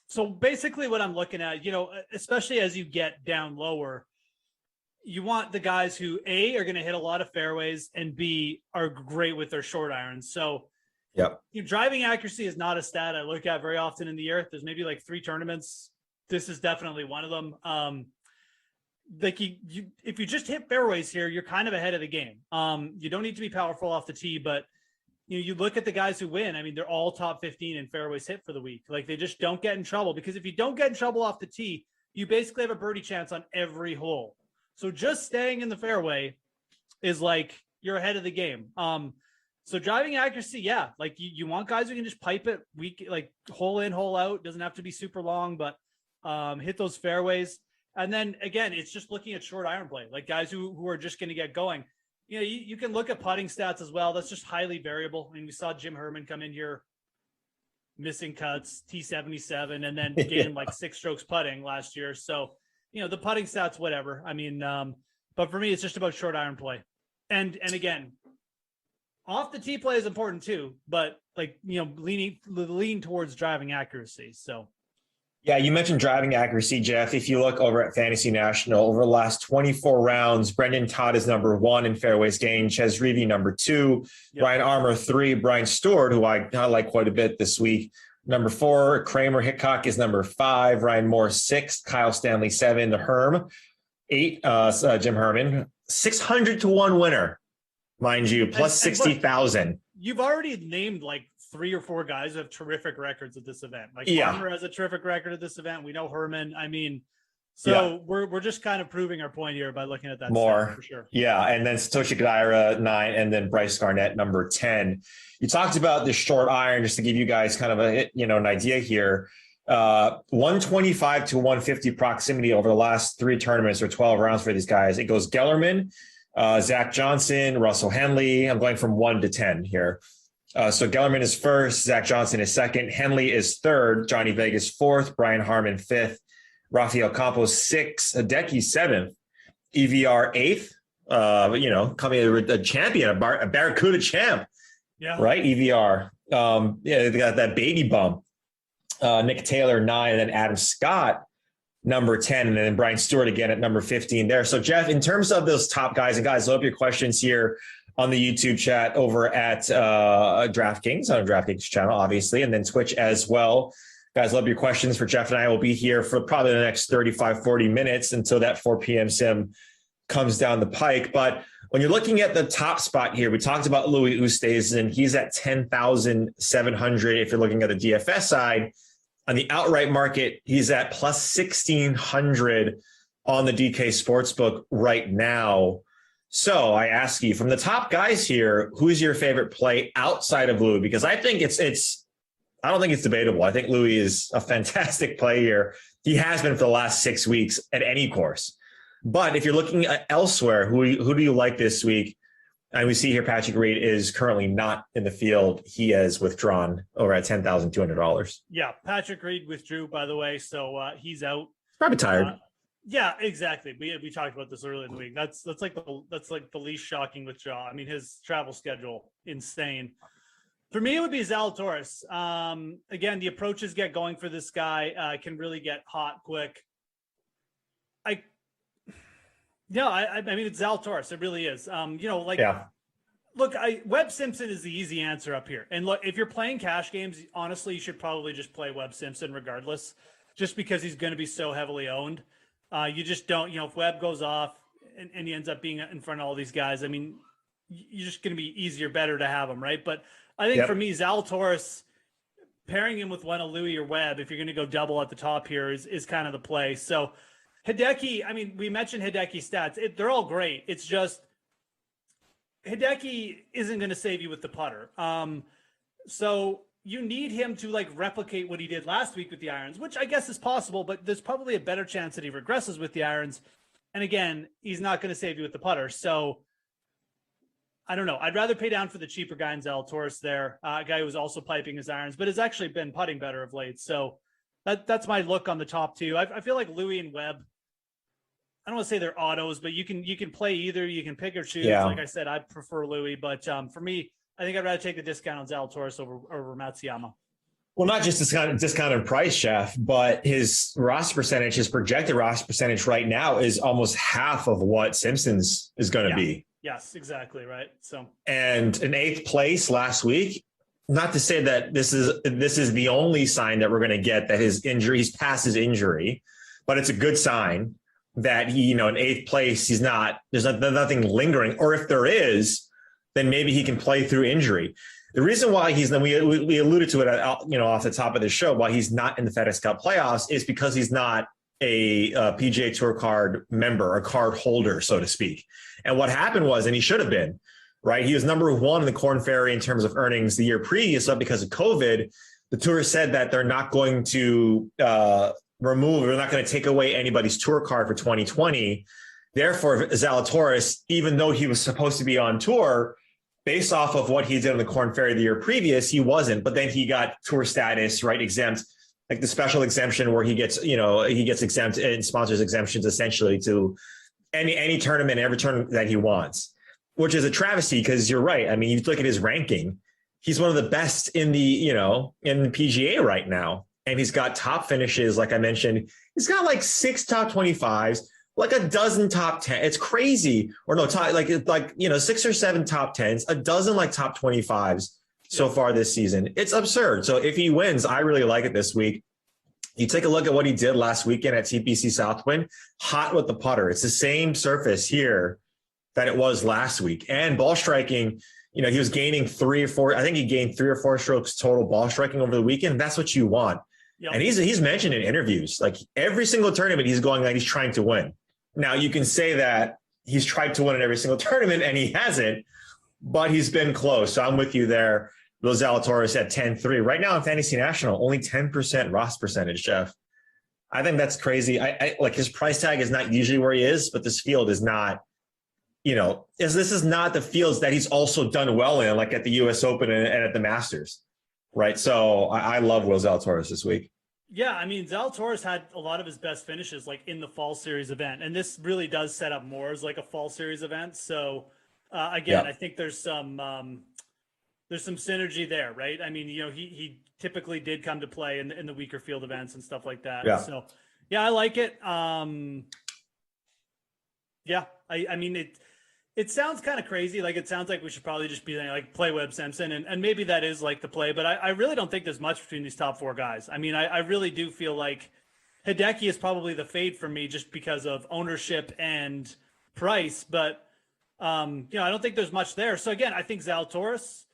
so basically what I'm looking at, especially as you get down lower, you want the guys who A, are going to hit a lot of fairways, and B, are great with their short irons. So driving accuracy is not a stat I look at very often in the year. There's maybe like 3 tournaments. This is definitely one of them. If you just hit fairways here, you're kind of ahead of the game. You don't need to be powerful off the tee, but you look at the guys who win. I mean, they're all top 15 in fairways hit for the week. Like they just don't get in trouble, because if you don't get in trouble off the tee, you basically have a birdie chance on every hole. So just staying in the fairway is like you're ahead of the game. So driving accuracy, yeah, like you want guys who can just pipe it like hole in, hole out. Doesn't have to be super long, but hit those fairways. And then again, it's just looking at short iron play, like guys who are just going to get going. You can look at putting stats as well. That's just highly variable. I mean, we saw Jim Herman come in here missing cuts, T77, and then getting like 6 strokes putting last year. So the putting stats, whatever. I mean, but for me, it's just about short iron play. And again, off the tee play is important too, but lean towards driving accuracy. So. Yeah, you mentioned driving accuracy, Jeff. If you look over at Fantasy National, over the last 24 rounds, Brendan Todd is number 1 in fairways gained, Ches Reavie number 2, Brian Armour 3, Brian Stewart, who I like quite a bit this week, number 4, Kramer Hickok is number 5, Ryan Moore 6, Kyle Stanley 7, the Herm 8, Jim Herman, 600 to 1 winner, mind you, plus 60,000. You've already named like 3 or 4 guys who have terrific records at this event. Like Farmer has a terrific record at this event. We know Herman. I mean, so we're just kind of proving our point here by looking at that more for sure. Yeah, and then Satoshi Kodaira 9, and then Bryce Garnett number 10. You talked about the short iron, just to give you guys kind of a an idea here. 125 to 150 proximity over the last 3 tournaments or 12 rounds for these guys. It goes Gellerman, Zach Johnson, Russell Henley. I'm going from 1 to 10 here. So Gellerman is first, Zach Johnson is second, Henley is third, Johnny Vegas fourth, Brian Harman fifth, Rafael Campos 6th, Hideki 7th, EVR 8th, coming a champion, a Barracuda champ, right? EVR. They got that baby bump. Nick Taylor 9, and then Adam Scott number 10, and then Brian Stewart again at number 15 there. So Jeff, in terms of those top guys, and guys, load up your questions here on the YouTube chat over at DraftKings, on the DraftKings channel, obviously, and then Twitch as well. Guys, love your questions for Jeff, and I will be here for probably the next 35, 40 minutes until that 4 p.m. sim comes down the pike. But when you're looking at the top spot here, we talked about Louis Oosthuizen. He's at 10,700 if you're looking at the DFS side. On the outright market, he's at plus 1,600 on the DK Sportsbook right now. So I ask you, from the top guys here, who's your favorite play outside of Louis? Because I think I don't think it's debatable. I think Louis is a fantastic play here. He has been for the last 6 weeks at any course. But if you're looking at elsewhere, who do you like this week? And we see here Patrick Reed is currently not in the field. He has withdrawn over at $10,200. Yeah, Patrick Reed withdrew, by the way, so he's out. Probably tired. Yeah, exactly. We talked about this earlier in the week. That's like the least shocking withdrawal. I mean, his travel schedule, insane. For me, it would be Zalatoris. Again, the approaches get going for this guy, can really get hot quick. I mean, it's Zalatoris. It really is. Look, Webb Simpson is the easy answer up here. And look, if you're playing cash games, honestly, you should probably just play Webb Simpson regardless, just because he's going to be so heavily owned. You just don't, if Webb goes off and he ends up being in front of all these guys, I mean, you're just going to be easier, better to have him, right? But I think for me, Zalatoris, pairing him with one of Louis or Webb, if you're going to go double at the top here, is kind of the play. So Hideki, I mean, we mentioned Hideki stats. They're all great. It's just Hideki isn't going to save you with the putter. So you need him to replicate what he did last week with the irons, which I guess is possible, but there's probably a better chance that he regresses with the irons. And again, he's not going to save you with the putter. So I don't know. I'd rather pay down for the cheaper guy in Zalatoris there, a guy who's also piping his irons, but has actually been putting better of late. So that's my look on the top two. I feel like Louis and Webb, I don't want to say they're autos, but you can play either. You can pick or choose. Yeah. Like I said, I prefer Louis, but for me, I think I'd rather take the discount on Zalatoris over Matsuyama. Well, not just discounted price, Jeff, but his roster percentage, his projected roster percentage right now is almost half of what Simpson's is going to be. Yes, exactly right. So, and in 8th place last week. Not to say that this is the only sign that we're going to get that he's past his injury, but it's a good sign that he, in 8th place, there's nothing lingering, or if there is, then maybe he can play through injury. The reason why we alluded to it, off the top of the show, why he's not in the FedEx Cup playoffs is because he's not a PGA Tour card member, a card holder, so to speak. And what happened was, and he should have been, right? He was number 1 in the Korn Ferry in terms of earnings the year previous, but because of COVID, the tour said that they're not going to they're not going to take away anybody's tour card for 2020. Therefore, Zalatoris, even though he was supposed to be on tour, based off of what he did on the Korn Ferry the year previous, he wasn't. But then he got tour status, right? Exempt, like the special exemption where he gets exempt and sponsors exemptions essentially to any tournament, every tournament that he wants, which is a travesty because you're right. I mean, you look at his ranking, he's one of the best in the PGA right now. And he's got top finishes, like I mentioned. He's got 6 top 25s, a dozen top 10. It's crazy. Or no, 6 or 7 top 10s, a dozen top 25s so far this season. It's absurd. So if he wins, I really like it this week. You take a look at what he did last weekend at TPC Southwind, hot with the putter. It's the same surface here that it was last week. And ball striking, you know, he was gaining 3 or 4. I think he gained 3 or 4 strokes total ball striking over the weekend. That's what you want. Yep. And he's mentioned in interviews, like every single tournament he's going like he's trying to win. Now you can say that he's tried to win in every single tournament and he hasn't, but he's been close. So I'm with you there. Those Zalatoris at 10-3. Right now in Fantasy National, only 10% Ross percentage, Jeff. I think that's crazy. I like his price tag is not usually where he is, but this field is not, you know, this is not the fields that he's also done well in, like at the US Open and at the Masters. Right. So I love Will Zalatoris this week. Yeah, I mean, Zalatoris had a lot of his best finishes like in the Fall Series event, and this really does set up more as like a Fall Series event. So again, I think there's some synergy there, right? I mean, you know, he typically did come to play in the weaker field events and stuff like that. Yeah. So yeah, I like it. Yeah, I mean it sounds kind of crazy. Like it sounds like we should probably just be like play Webb Simpson, and maybe that is like the play, but I really don't think there's much between these top 4 guys. I mean, I really do feel like Hideki is probably the fade for me just because of ownership and price, but you know, I don't think there's much there. So again, I think Zalatoris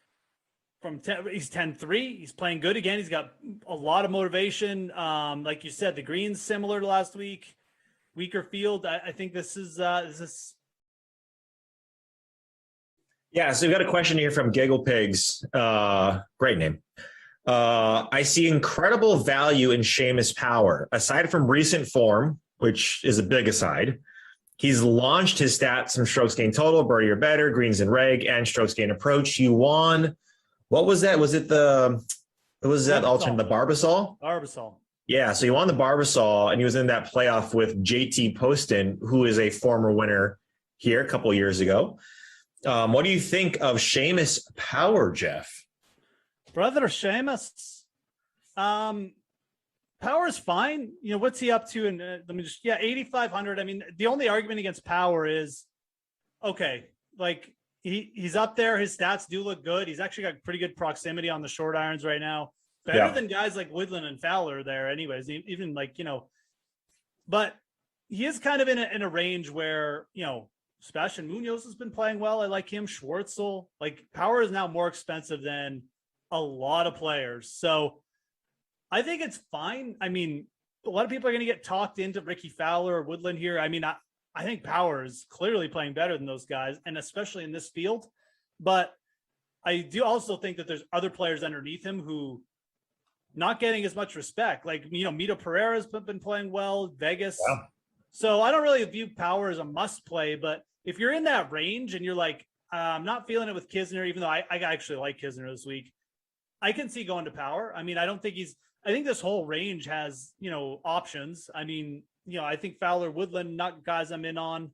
he's 10-3. He's playing good again. He's got a lot of motivation. Like you said, the green's similar to last week, weaker field. I think this is Yeah, so we've got a question here from Giggle Pigs. Great name. I see incredible value in Seamus Power. Aside from recent form, which is a big aside, he's launched his stats from strokes gained total, birdie or better, greens and reg, and strokes gained approach. He won. What was that? Was it the alternate, the Barbasol? Barbasol. Yeah, so he won the Barbasol, and he was in that playoff with JT Poston, who is a former winner here a couple of years ago. What do you think of Seamus Power, Jeff? Brother Seamus. Power's fine. You know, what's he up to? And let me just, 8,500. I mean, the only argument against Power is, okay, like he's up there. His stats do look good. He's actually got pretty good proximity on the short irons right now. Better than guys like Woodland and Fowler there anyways, even like, you know, but he is kind of in a range where, you know, Sebastian Munoz has been playing well. I like him. Schwartzel, like Power is now more expensive than a lot of players. So I think it's fine. I mean, a lot of people are going to get talked into Ricky Fowler or Woodland here. I mean, I think Power is clearly playing better than those guys, and especially in this field. But I do also think that there's other players underneath him who not getting as much respect. Like, you know, Mito Pereira's been playing well, Vegas. Yeah. So I don't really view Power as a must play, but if you're in that range and you're like, I'm not feeling it with Kisner, even though I actually like Kisner this week, I can see going to Power. I mean, I think this whole range has, you know, options. I mean, you know, I think Fowler, Woodland, not guys I'm in on.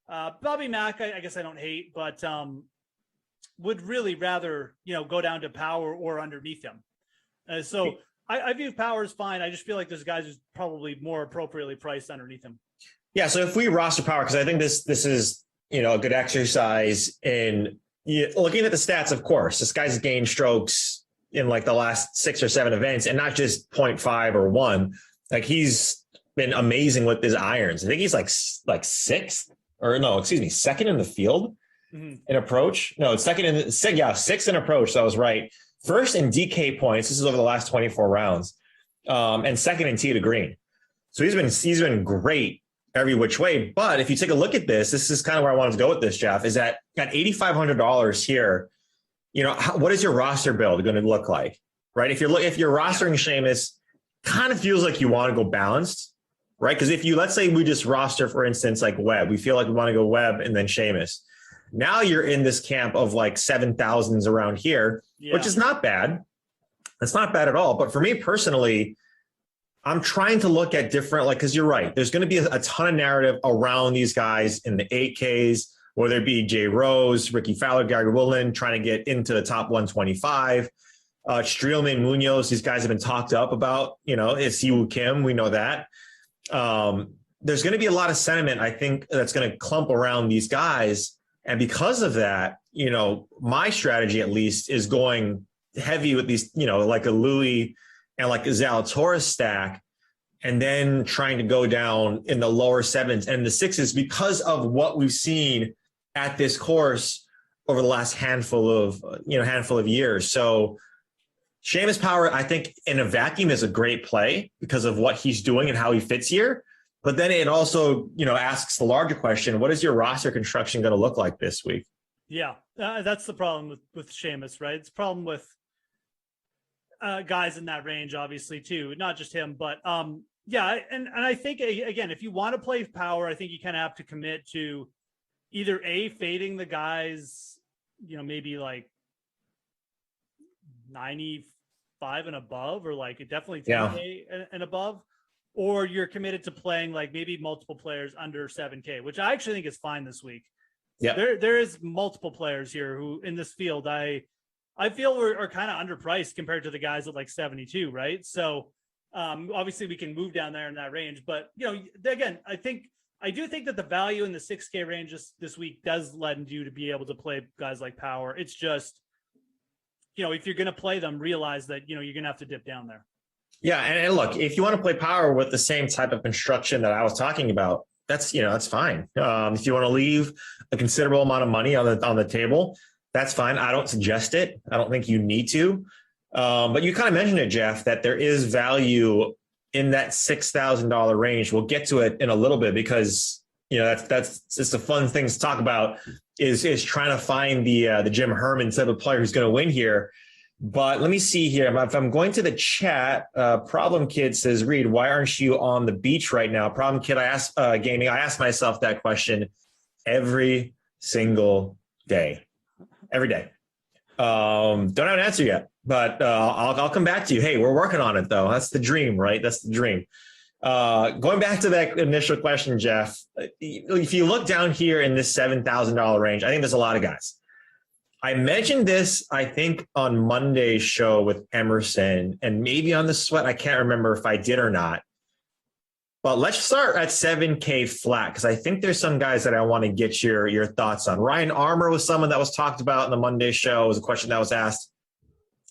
Bobby Mack, I guess I don't hate, but would really rather, you know, go down to Power or underneath him. So I view Power as fine. I just feel like there's guys who's probably more appropriately priced underneath him. Yeah, so if we roster Power, because I think this is, you know, a good exercise in looking at the stats, of course. This guy's gained strokes in like the last 6 or 7 events, and not just 0.5 or 1. Like he's been amazing with his irons. I think he's like sixth, or no, excuse me, second in the field in approach. No, it's sixth in approach. That was right. First in DK points. This is over the last 24 rounds, and second in tee to green. So he's been great every which way. But if you take a look at this is kind of where I wanted to go with this, Jeff, is that got $8,500 here. You know, what is your roster build going to look like, right? If you're rostering Seamus, kind of feels like you want to go balanced, right? Because if let's say we just roster, for instance, like Webb, we feel like we want to go Webb and then Seamus. Now you're in this camp of like 7,000s around here, which is not bad. It's not bad at all. But for me personally, I'm trying to look at different, like, because you're right. There's going to be a ton of narrative around these guys in the 8Ks, whether it be Jay Rose, Ricky Fowler, Gary Woodland, trying to get into the top 125. Streelman, Munoz, these guys have been talked up about, you know, it's Siwoo Kim. We know that. There's going to be a lot of sentiment, I think, that's going to clump around these guys. And because of that, you know, my strategy at least is going heavy with these, you know, like a Louis and like a Zalatoris stack, and then trying to go down in the lower 7s and the 6s because of what we've seen at this course over the last handful of years. So Seamus Power, I think in a vacuum is a great play because of what he's doing and how he fits here. But then it also, asks the larger question, what is your roster construction going to look like this week? Yeah, that's the problem with Seamus, right? It's a problem with guys in that range, obviously, too. Not just him, but yeah. And I think, again, if you want to play Power, I think you kind of have to commit to either fading the guys, maybe like 95 and above, or like definitely 10K and above, or you're committed to playing like maybe multiple players under 7K, which I actually think is fine this week. Yeah, there is multiple players here who in this field I feel are kind of underpriced compared to the guys at like 72, right? So obviously we can move down there in that range, but again, I do think that the value in the 6K range this week does lend you to be able to play guys like Power. It's just, if you're going to play them, realize that, you're going to have to dip down there. Yeah. And look, if you want to play Power with the same type of construction that I was talking about, that's fine. If you want to leave a considerable amount of money on the table, that's fine. I don't suggest it. I don't think you need to. But you kind of mentioned it, Jeff, that there is value in that $6,000 range. We'll get to it in a little bit because, that's just a fun thing to talk about is trying to find the Jim Herman type of player who's going to win here. But let me see here. If I'm going to the chat, Problem Kid says, Reed, why aren't you on the beach right now? Problem Kid, I asked gaming. I ask myself that question every single day. Every day. Don't have an answer yet, but I'll come back to you. Hey, we're working on it, though. That's the dream, right? That's the dream. Going back to that initial question, Jeff, if you look down here in this $7,000 range, I think there's a lot of guys. I mentioned this, I think, on Monday's show with Emerson and maybe on the Sweat. I can't remember if I did or not. But let's start at 7K flat because I think there's some guys that I want to get your thoughts on. Ryan Armour was someone that was talked about in the Monday show. It was a question that was asked.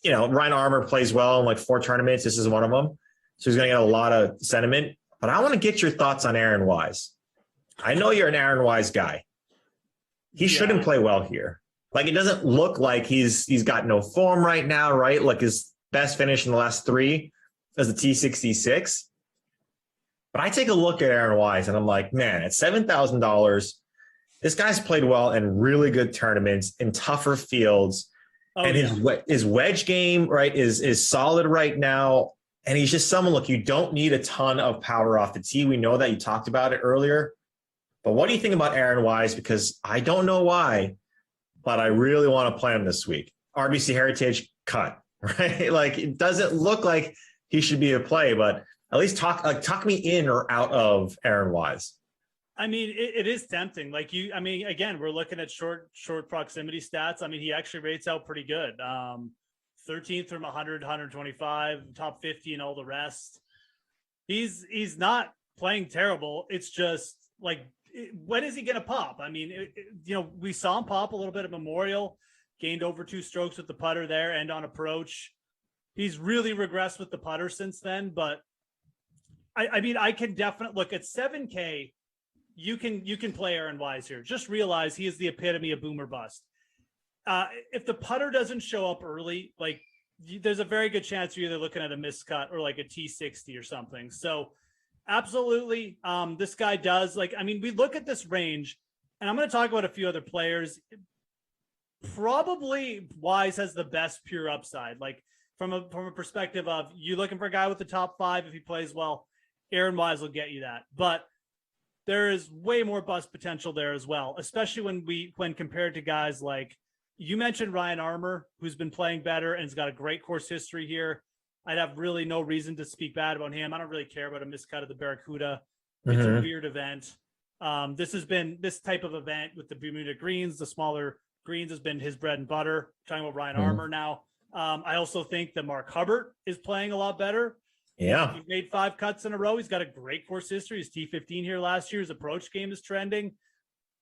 Ryan Armour plays well in like 4 tournaments. This is one of them. So he's going to get a lot of sentiment. But I want to get your thoughts on Aaron Wise. I know you're an Aaron Wise guy. He shouldn't play well here. Like, it doesn't look like he's got no form right now, right? Like his best finish in the last 3 is the T66. But I take a look at Aaron Wise and I'm like, man, at $7,000, this guy's played well in really good tournaments in tougher fields. His wedge game, right, is solid right now. And he's just someone, look, you don't need a ton of power off the tee. We know that. You talked about it earlier. But what do you think about Aaron Wise? Because I don't know why, but I really want to play him this week. RBC Heritage cut, right? Like, it doesn't look like he should be a play, but at least talk me in or out of Aaron Wise. I mean, it is tempting. Again, we're looking at short proximity stats. I mean, he actually rates out pretty good. 13th from 100, 125, top 50 and all the rest. He's not playing terrible. It's just like, when is he going to pop? I mean, we saw him pop a little bit at Memorial, gained over 2 strokes with the putter there and on approach. He's really regressed with the putter since then, but I mean, I can definitely look at 7K. You can play Aaron Wise here. Just realize he is the epitome of boomer bust. If the putter doesn't show up early, like, there's a very good chance you're either looking at a miscut or like a T60 or something. So absolutely. This guy does, we look at this range and I'm going to talk about a few other players. Probably Wise has the best pure upside. Like, from a perspective of you looking for a guy with the top 5, if he plays well, Aaron Wise will get you that. But there is way more bust potential there as well, especially when compared to guys like, you mentioned Ryan Armour, who's been playing better and has got a great course history here. I'd have really no reason to speak bad about him. I don't really care about a miscut of the Barracuda. It's a weird event. This type of event with the Bermuda greens, the smaller greens, has been his bread and butter. Talking about Ryan Armour now. I also think that Mark Hubbard is playing a lot better. Yeah. He made 5 cuts in a row. He's got a great course history. His T15 here last year. His approach game is trending.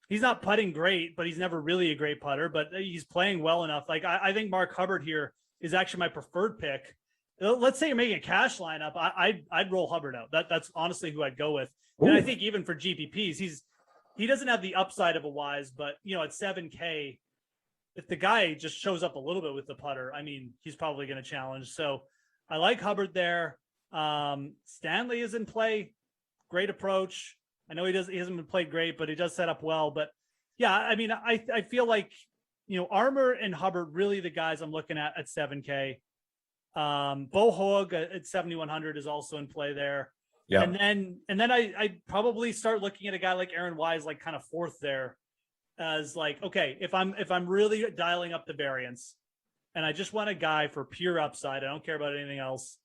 He's not putting great, but he's never really a great putter, but he's playing well enough. Like, I think Mark Hubbard here is actually my preferred pick let's say you're making a cash lineup, I'd roll Hubbard out. That's honestly who I'd go with. And I think even for GPPs, he doesn't have the upside of a Wise, but at 7K, if the guy just shows up a little bit with the putter, I mean, he's probably going to challenge. So I like Hubbard there. Stanley is in play. Great approach. I know he hasn't been played great, but he does set up well. But yeah, I mean, I feel like, Armour and Hubbard really the guys I'm looking at 7K. Bo Hoag at 7,100 is also in play there. Yeah. And then I probably start looking at a guy like Aaron Wise, like kind of fourth there, as like, okay, if I'm really dialing up the variance and I just want a guy for pure upside, I don't care about anything else.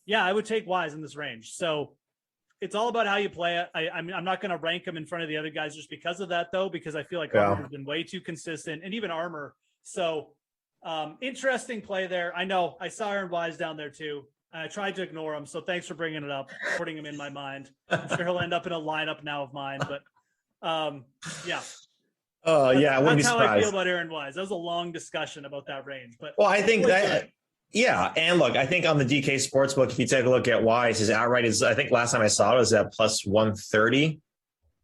Yeah, I would take Wise in this range. So it's all about how you play it. I'm not going to rank him in front of the other guys just because of that, though, because I feel like Armour has been way too consistent, and even Armour. So interesting play there. I know I saw Aaron Wise down there too. I tried to ignore him, so thanks for bringing it up, putting him in my mind. I'm sure he'll end up in a lineup now of mine, but yeah. Oh yeah, I wouldn't be surprised. That's how I feel about Aaron Wise. That was a long discussion about that range, but I think that. Yeah, and look, I think on the DK Sportsbook, if you take a look at Wise, his outright is, I think last time I saw it was at plus 130.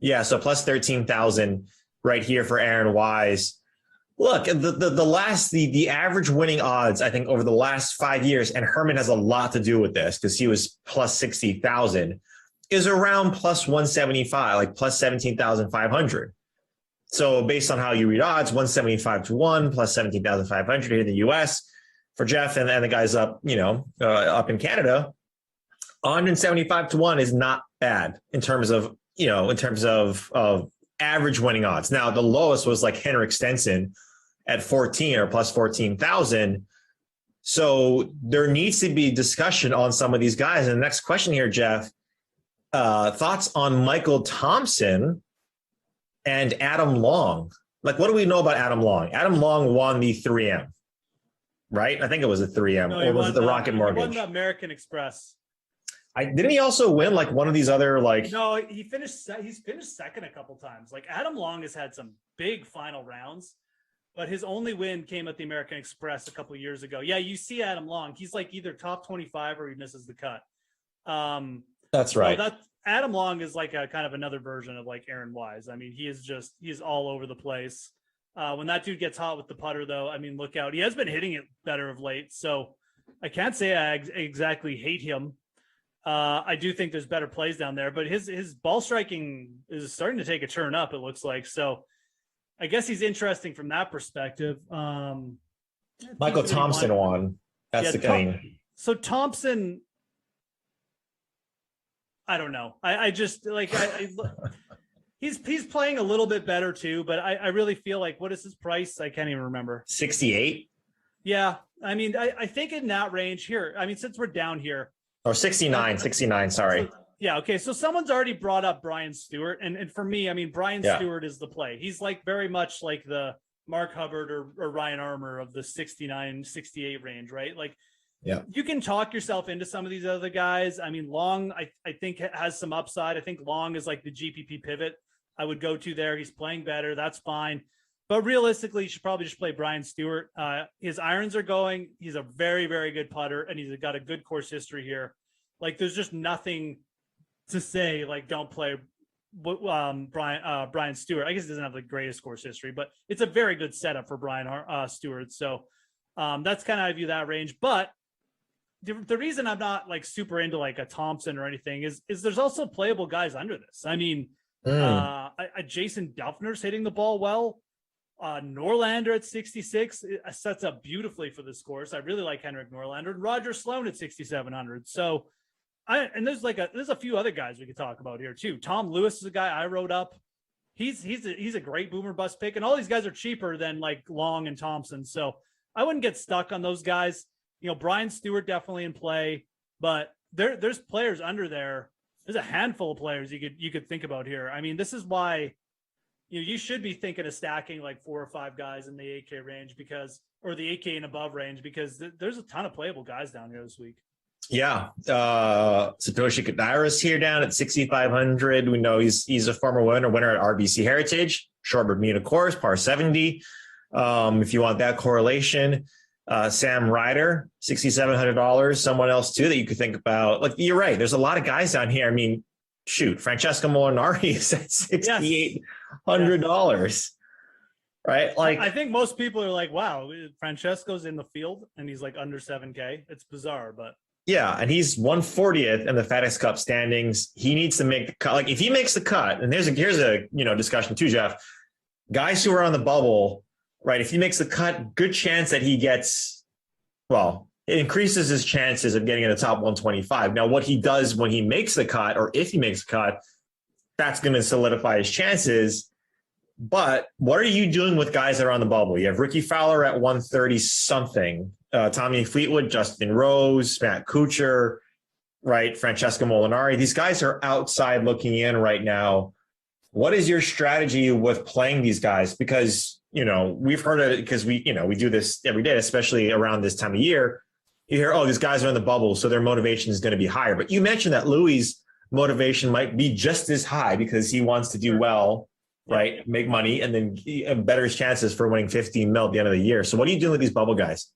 Yeah, so plus 13,000 right here for Aaron Wise. Look, the average winning odds, I think over the last 5 years, and Herman has a lot to do with this because he was plus 60,000, is around plus 175, like plus 17,500. So based on how you read odds, 175 to 1 plus 17,500 here in the US. For Jeff and the guys up, up in Canada, 175 to 1 is not bad in terms of average winning odds. Now, the lowest was like Henrik Stenson at 14 or plus 14,000. So there needs to be discussion on some of these guys. And the next question here, Jeff, thoughts on Michael Thompson and Adam Long? Like, what do we know about Adam Long? Adam Long won the 3M. Right? I think it was a 3M, or was it the Rocket Mortgage? He won the American Express. Didn't he also win like one of these other like? No, he's finished second a couple times. Like Adam Long has had some big final rounds, but his only win came at the American Express a couple years ago. Yeah, you see Adam Long. He's like either top 25 or he misses the cut. That's right. So Adam Long is like a kind of another version of like Aaron Wise. I mean, he's all over the place. When that dude gets hot with the putter, though, I mean, look out. He has been hitting it better of late, so I can't say I exactly hate him. I do think there's better plays down there, but his ball striking is starting to take a turn up, it looks like. So I guess he's interesting from that perspective. Michael Thompson won. That's the thing. So Thompson, I don't know. I just like He's playing a little bit better too, but I really feel like, what is his price? I can't even remember. 68. Yeah. I mean, I think in that range here, I mean, since we're down here. Or 69, sorry. Yeah. Okay. So someone's already brought up Brian Stewart. And for me, I mean, Brian Stewart is the play. He's like very much like the Mark Hubbard or Ryan Armour of the 69, 68 range, right? Like, yeah, you can talk yourself into some of these other guys. I mean, Long, I think has some upside. I think Long is like the GPP pivot I would go to there. He's playing better. That's fine. But realistically, you should probably just play Brian Stewart. His irons are going. He's a very, very good putter, and he's got a good course history here. Like, there's just nothing to say, like, don't play Brian Stewart. I guess he doesn't have the greatest course history, but it's a very good setup for Brian Stewart. So that's kind of how I view that range. But the reason I'm not, like, super into, like, a Thompson or anything is there's also playable guys under this. I mean, Jason Duffner's hitting the ball well. Norlander at 66 sets up beautifully for this course. I really like Henrik Norlander, and Roger Sloan at 6,700. So, there's a few other guys we could talk about here too. Tom Lewis is a guy I wrote up. He's a great boomer bust pick, and all these guys are cheaper than like Long and Thompson. So I wouldn't get stuck on those guys. Brian Stewart definitely in play, but there's players under there. There's a handful of players you could think about here. I mean, this is why you should be thinking of stacking like 4 or 5 guys in the 8K range or the 8K and above range, because there's a ton of playable guys down here this week. Yeah. Satoshi Kodaira's here down at 6,500. We know he's a former winner at RBC Heritage, short Bermuda course, par 70. If you want that correlation. Sam Ryder, $6,700. Someone else too that you could think about. Like, you're right. There's a lot of guys down here. I mean, shoot, Francesco Molinari is at $6,800. Right? Like, I think most people are like, wow, Francesco's in the field and he's like under 7K. It's bizarre, but yeah, and he's 140th in the FedEx Cup standings. He needs to make the cut. Like, if he makes the cut, and here's a discussion too, Jeff. Guys who are on the bubble, right? If he makes the cut, good chance that he gets, well, it increases his chances of getting in the top 125. Now, what he does when he makes the cut, or if he makes a cut, that's going to solidify his chances. But what are you doing with guys that are on the bubble? You have Ricky Fowler at 130 something, Tommy Fleetwood, Justin Rose, Matt Kuchar, right? Francesco Molinari. These guys are outside looking in right now. What is your strategy with playing these guys? Because, we've heard it because we do this every day, especially around this time of year. You hear, oh, these guys are in the bubble, so their motivation is going to be higher. But you mentioned that Louis' motivation might be just as high because he wants to do well, right? Make money, and then better his chances for winning 15 mil at the end of the year. So what are you doing with these bubble guys?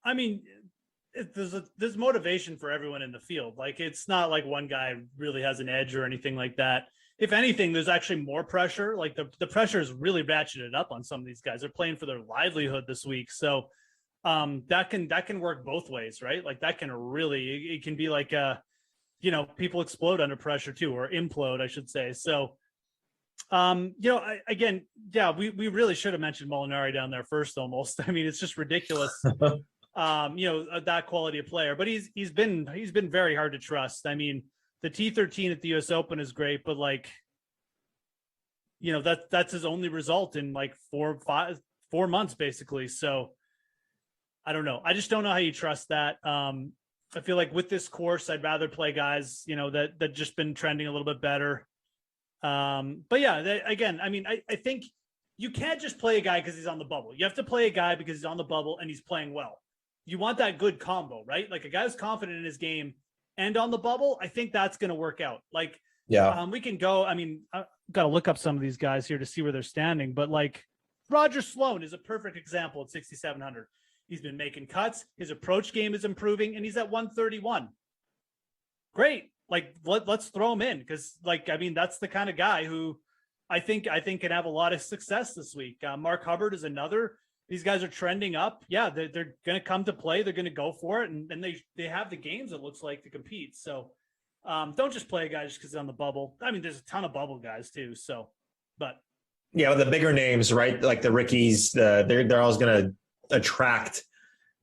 I mean, there's motivation for everyone in the field. Like, it's not like one guy really has an edge or anything like that. If anything, there's actually more pressure. Like, the pressure is really ratcheted up on some of these guys. They're playing for their livelihood this week. So that can work both ways, right? Like, that can really, it can be like, people explode under pressure too, or implode, I should say. So, we really should have mentioned Molinari down there first almost. I mean, it's just ridiculous. That quality of player, but he's been very hard to trust. I mean, the T13 at the US Open is great, but that's his only result in like 4 months basically. So I don't know. I just don't know how you trust that. I feel like with this course, I'd rather play guys, that just been trending a little bit better. But yeah, I think you can't just play a guy because he's on the bubble. You have to play a guy because he's on the bubble and he's playing well. You want that good combo, right? Like, a guy who's confident in his game and on the bubble. I think that's going to work out. Like, we can go. I mean, I've got to look up some of these guys here to see where they're standing. But like, Roger Sloan is a perfect example at 6,700. He's been making cuts. His approach game is improving, and he's at 131. Great. Like, let's throw him in, because that's the kind of guy who I think can have a lot of success this week. Mark Hubbard is another. These guys are trending up. Yeah, they're going to come to play. They're going to go for it, and they have the games, it looks like, to compete. So don't just play a guy just because he's on the bubble. I mean, there's a ton of bubble guys too. So, but yeah, the bigger names, right? Like the Rickies, they're always going to attract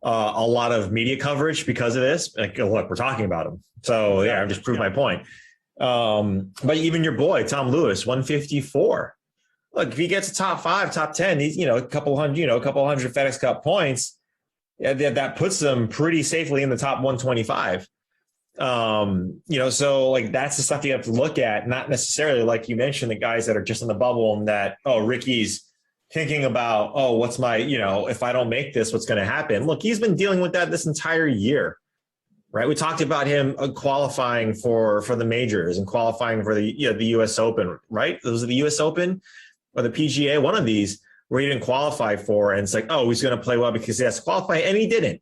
a lot of media coverage because of this. Like, look, we're talking about them. So yeah, I've just proved my point. But even your boy, Tom Lewis, 154. Look, if he gets a top 5, top 10, he's, a couple hundred FedEx Cup points, that puts them pretty safely in the top 125. So like, that's the stuff you have to look at, not necessarily, like you mentioned, the guys that are just in the bubble and that, Ricky's thinking about, what's my, if I don't make this, what's going to happen? Look, he's been dealing with that this entire year, right? We talked about him qualifying for the majors and qualifying for the US Open, right? Those are the US Open or the PGA, one of these where he didn't qualify for. And it's like, he's going to play well because he has to qualify, and he didn't.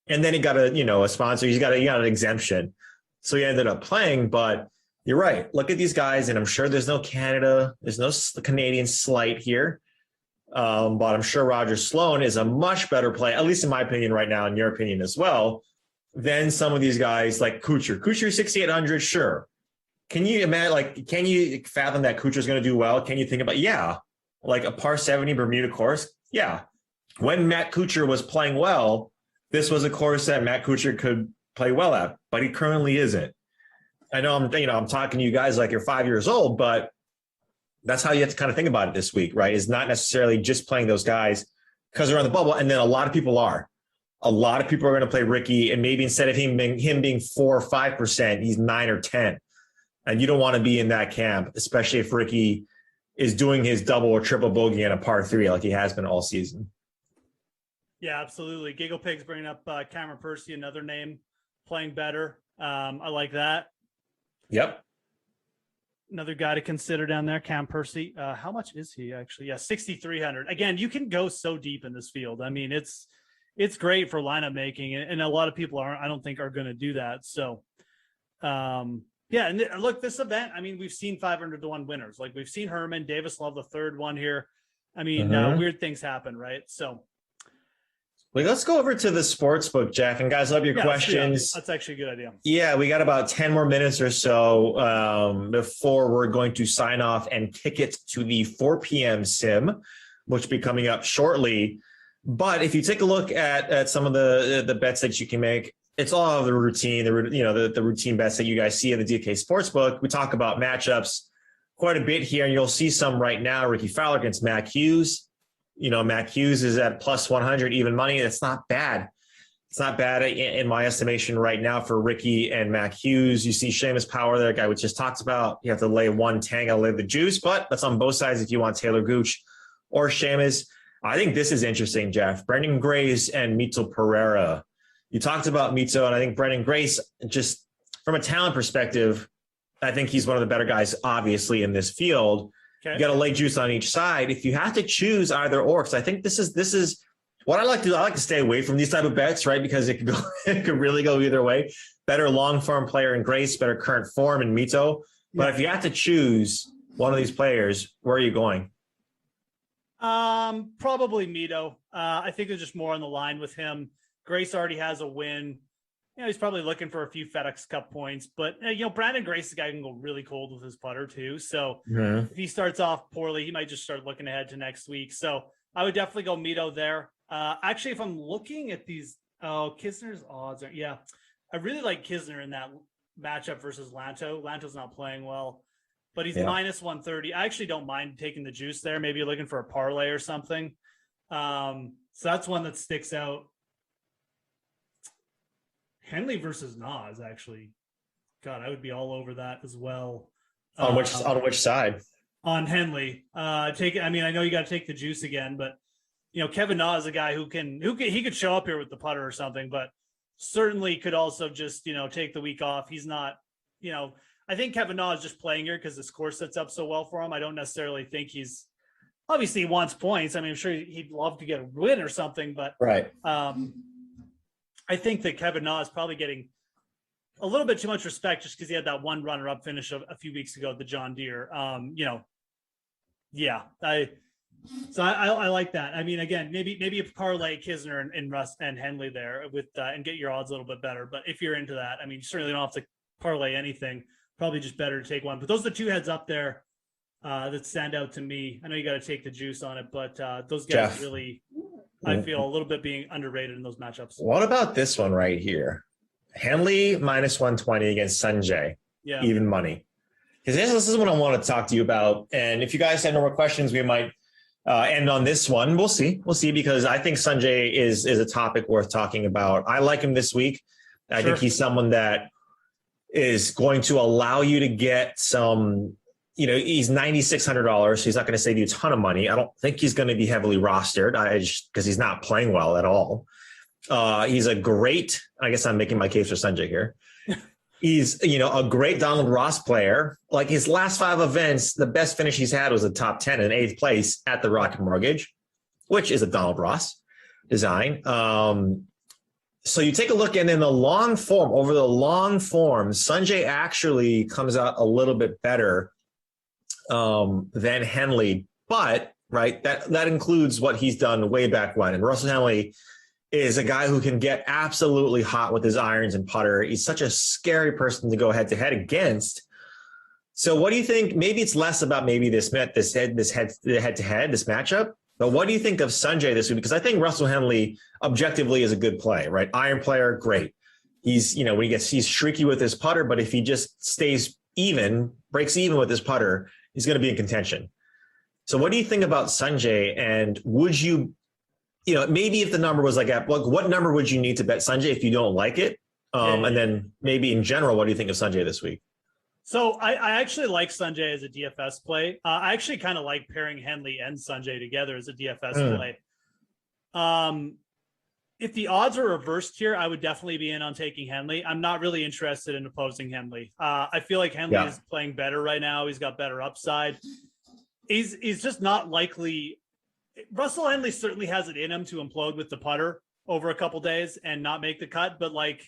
And then he got a sponsor. He got an exemption. So he ended up playing, but you're right. Look at these guys, and I'm sure there's no Canadian slight here. But I'm sure Roger Sloan is a much better play, at least in my opinion right now, in your opinion as well, than some of these guys like Kuchar. Kuchar 6,800, sure. Can you imagine, can you fathom that Kuchar's going to do well? Can you think about, like a par 70 Bermuda course? Yeah. When Matt Kuchar was playing well, this was a course that Matt Kuchar could play well at, but he currently isn't. I know I'm talking to you guys like you're 5 years old, but that's how you have to kind of think about it this week, right? Is not necessarily just playing those guys because they're on the bubble. And then a lot of people are. A lot of people are going to play Ricky, and maybe instead of him being 4 or 5%, he's 9 or 10. And you don't want to be in that camp, especially if Ricky is doing his double or triple bogey in a par 3 like he has been all season. Yeah, absolutely. Giggle Pig's bringing up Cameron Percy, another name, playing better. I like that. Yep. Another guy to consider down there, Cam Percy. How much is he actually? Yeah, 6,300. Again, you can go so deep in this field. I mean, it's it's great for lineup making, and a lot of people I don't think are going to do that. So, yeah, and look, this event, I mean, we've seen 500 to 1 winners. Like we've seen Herman, Davis Love, the third one here. I mean, weird things happen, right? So, well, let's go over to the sports book, Jeff. And guys, love your questions. That's actually a good idea. Yeah, we got about 10 more minutes or so before we're going to sign off and kick it to the 4 p.m. sim, which will be coming up shortly. But if you take a look at some of the bets that you can make, it's all the routine, the routine bets that you guys see in the DK Sportsbook. We talk about matchups quite a bit here, and you'll see some right now. Ricky Fowler against Mac Hughes. Mac Hughes is at plus 100 even money. That's not bad. It's not bad in my estimation right now for Ricky and Mac Hughes. You see Seamus Power there, guy we just talked about. You have to lay 110, gotta lay the juice, but that's on both sides if you want Taylor Gooch or Seamus. I think this is interesting, Jeff. Brendan Grace and Mito Pereira. You talked about Mito, and I think Brendan Grace, just from a talent perspective, I think he's one of the better guys, obviously, in this field. Okay. You got to lay juice on each side. If you have to choose either or, because I think this is what I like to do. I like to stay away from these type of bets, right? Because it could really go either way. Better long form player in Grace, better current form in Mito. But if you have to choose one of these players, where are you going? Probably Mito. I think there's just more on the line with him. Grace already has a win. He's probably looking for a few FedEx Cup points, but Brandon Grace is a guy who can go really cold with his putter too. So if he starts off poorly, he might just start looking ahead to next week. So I would definitely go Mito there. Actually, if I'm looking at these, Kisner's odds are, I really like Kisner in that matchup versus Lanto. Lanto's not playing well, but he's minus 130. I actually don't mind taking the juice there. Maybe you're looking for a parlay or something. So that's one that sticks out. Henley versus Nas, actually. God, I would be all over that as well. On which side? On Henley. I know you got to take the juice again, but Kevin Na is a guy who could show up here with the putter or something, but certainly could also just take the week off. He's not, I think Kevin Na is just playing here because this course sets up so well for him. I don't necessarily think obviously he wants points. I mean, I'm sure he'd love to get a win or something, but right. I think that Kevin Na is probably getting a little bit too much respect just because he had that one runner-up finish a few weeks ago at the John Deere. I like that. I mean, again, maybe a parlay Kisner and Russ and Henley there with and get your odds a little bit better. But if you're into that, I mean, you certainly don't have to parlay anything. Probably just better to take one. But those are the two heads up there that stand out to me. I know you got to take the juice on it, but those guys Jeff. Really. I feel a little bit being underrated in those matchups. What about this one right here? Henley minus 120 against Sanjay, even money. Because this is what I want to talk to you about. And if you guys have no more questions, we might end on this one. We'll see. Because I think Sanjay is a topic worth talking about. I like him this week. I think he's someone that is going to allow you to get some. He's $9,600, so he's not going to save you a ton of money. I don't think he's going to be heavily rostered because he's not playing well at all. He's a great, I guess I'm making my case for Sanjay here. He's, a great Donald Ross player. Like his last 5 events, the best finish he's had was a top 10 in 8th place at the Rocket Mortgage, which is a Donald Ross design. So you take a look, and in the long form, Sanjay actually comes out a little bit better than Henley, but that includes what he's done way back when. And Russell Henley is a guy who can get absolutely hot with his irons and putter. He's such a scary person to go head to head against. So what do you think? Maybe it's less about this head to head, this matchup. But what do you think of Sanjay this week? Because I think Russell Henley objectively is a good play, right? Iron player, great. He's he's streaky with his putter, but if he just breaks even with his putter, he's going to be in contention. So what do you think about Sanjay? And would you, maybe if the number was what number would you need to bet Sanjay if you don't like it? And then maybe in general, what do you think of Sanjay this week? So I actually like Sanjay as a DFS play. I actually kind of like pairing Henley and Sanjay together as a DFS play. If the odds are reversed here, I would definitely be in on taking Henley. I'm not really interested in opposing Henley. I feel like Henley is playing better right now. He's got better upside. He's just not likely. Russell Henley certainly has it in him to implode with the putter. over a couple days and not make the cut. But like,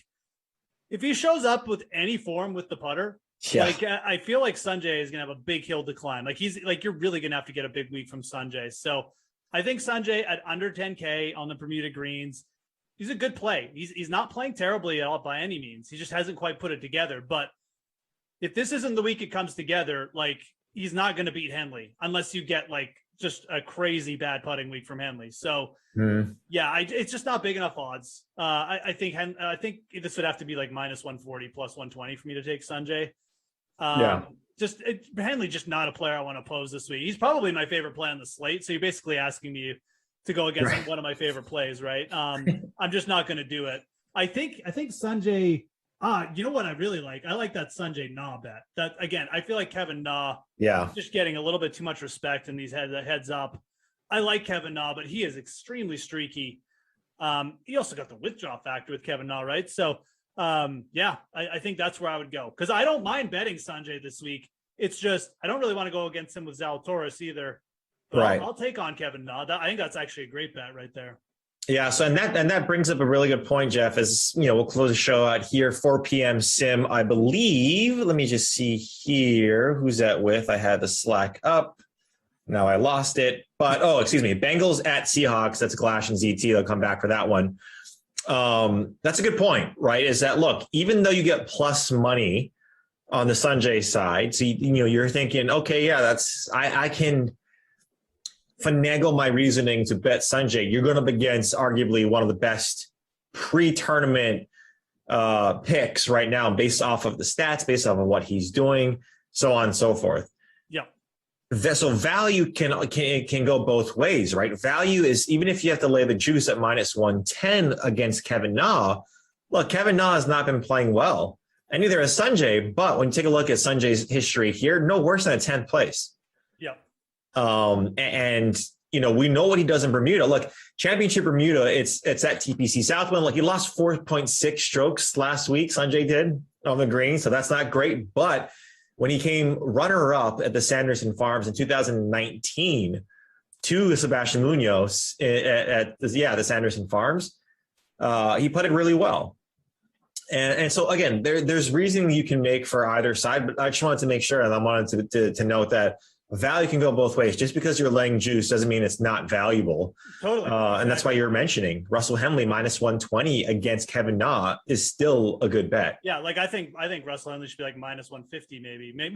if he shows up with any form with the putter, like I feel like Sanjay is gonna have a big hill to climb. Like you're really gonna have to get a big week from Sanjay. So I think Sanjay at under 10K on the Bermuda greens, he's a good play. He's not playing terribly at all by any means. He just hasn't quite put it together. But if this isn't the week it comes together, like he's not going to beat Henley unless you get like just a crazy bad putting week from Henley. So it's just not big enough odds. I think this would have to be like minus 140 plus 120 for me to take Sanjay. Henley just not a player I want to pose this week. He's probably my favorite play on the slate. So you're basically asking me to go against one of my favorite plays, right? I'm just not going to do it. I think Sanjay. You know what I really like? I like that Sanjay Na bet. That again, I feel like Kevin Na. Is just getting a little bit too much respect in these heads up. I like Kevin Na, but he is extremely streaky. He also got the withdraw factor with Kevin Na, right? So I think that's where I would go because I don't mind betting Sanjay this week. It's just I don't really want to go against him with Zalatoris either. But I'll take on Kevin Na. I think that's actually a great bet right there. Yeah. So, and that brings up a really good point, Jeff, as you know, we'll close the show out here, 4 p.m. sim, I believe. Let me just see here. Who's that with? I had the Slack up. Now I lost it, but, excuse me. Bengals at Seahawks. That's Glash and ZT. They'll come back for that one. That's a good point, right? Is that, look, even though you get plus money on the Sanjay side, so, you're thinking, okay, yeah, I can finagle my reasoning to bet Sanjay. You're going up against arguably one of the best pre-tournament picks right now based off of the stats, based off of what he's doing, so on and so forth. Yeah. So value can go both ways, right? Value is, even if you have to lay the juice at minus 110 against Kevin Na, look, Kevin Na has not been playing well, and neither has Sanjay, but when you take a look at Sanjay's history here, no worse than a 10th place. Yeah. And we know what he does in Bermuda. Look, Championship Bermuda, it's at TPC Southwind. Like he lost 4.6 strokes last week. Sanjay did on the green, so that's not great. But when he came runner-up at the Sanderson Farms in 2019 to Sebastian Munoz at the Sanderson Farms, he putted really well. And so again, there's reasoning you can make for either side, but I just wanted to make sure, and I wanted to note that value can go both ways. Just because you're laying juice doesn't mean it's not valuable. Totally. And that's why you're mentioning Russell Henley minus 120 against Kevin Na is still a good bet. Yeah, like I think Russell Henley should be like minus 150 maybe. Maybe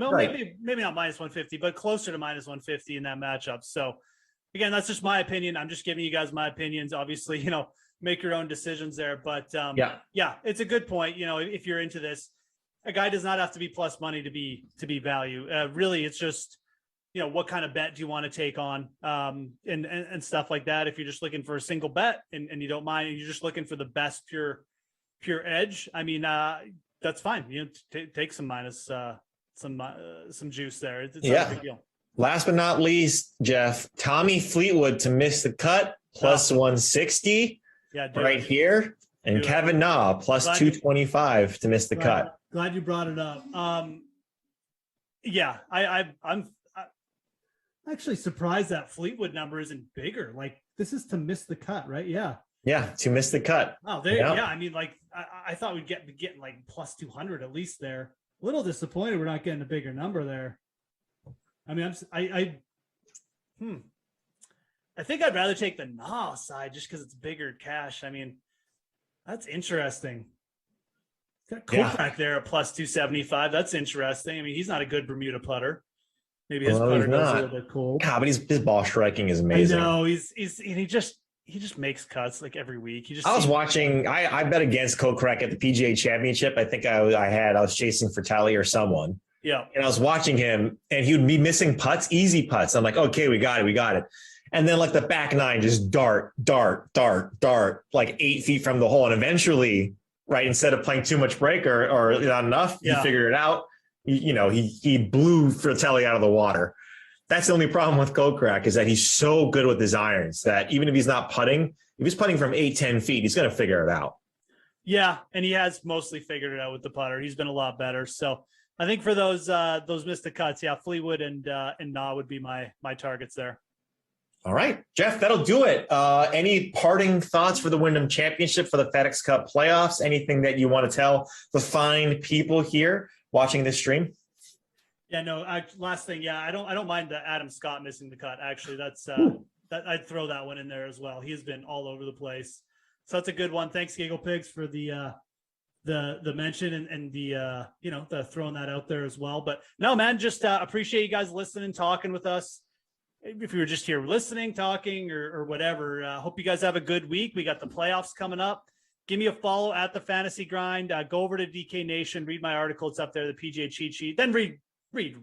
not minus 150, but closer to minus 150 in that matchup. So again, that's just my opinion. I'm just giving you guys my opinions. Obviously, make your own decisions there. But it's a good point. If you're into this, a guy does not have to be plus money to be value. Really, it's just what kind of bet do you want to take on and stuff like that. If you're just looking for a single bet and you don't mind, and you're just looking for the best pure edge, I mean, that's fine. Take some minus some juice there. It's not a big deal. Last but not least, Jeff, Tommy Fleetwood to miss the cut plus 160 right here, and Kevin Na plus 225 to miss the cut. Glad you brought it up. I'm actually surprised that Fleetwood number isn't bigger. Like this is to miss the cut, right? Yeah. Yeah, to miss the cut. Oh, I mean, like I thought we'd get like plus 200 at least there. A little disappointed we're not getting a bigger number there. I mean, I think I'd rather take the Na side just because it's bigger cash. I mean, that's interesting. Got Kopech there at plus 275. That's interesting. I mean, he's not a good Bermuda putter. Maybe his putter goes a little bit cold. God, but his ball striking is amazing. I know he just makes cuts like every week. I was watching. I bet against Kokrak at the PGA Championship. I think I was chasing for Tally or someone. Yeah, and I was watching him, and he would be missing putts, easy putts. I'm like, okay, we got it. And then like the back nine just dart, like 8 feet from the hole, and eventually, right, instead of playing too much break or not enough, he figured it out. He blew Fratelli out of the water. That's the only problem with Kokrak is that he's so good with his irons that even if he's not putting, if he's putting from 8-10 feet, he's going to figure it out. Yeah, and he has mostly figured it out with the putter. He's been a lot better. So I think for those missed the cuts, Fleetwood and Na would be my targets there. All right, Jeff, that'll do it. Any parting thoughts for the Wyndham Championship, for the FedEx Cup playoffs? Anything that you want to tell the fine people here watching this stream? Yeah, no. Last thing, I don't mind the Adam Scott missing the cut. Actually, that's that I'd throw that one in there as well. He's been all over the place, so that's a good one. Thanks, Giggle Pigs, for the mention and the the throwing that out there as well. But no, man, just appreciate you guys listening, talking with us. If you were just here listening, talking, or whatever, hope you guys have a good week. We got the playoffs coming up. Give me a follow at the Fantasy Grind. Go over to DK Nation, read my article. It's up there, the PGA cheat sheet. Then read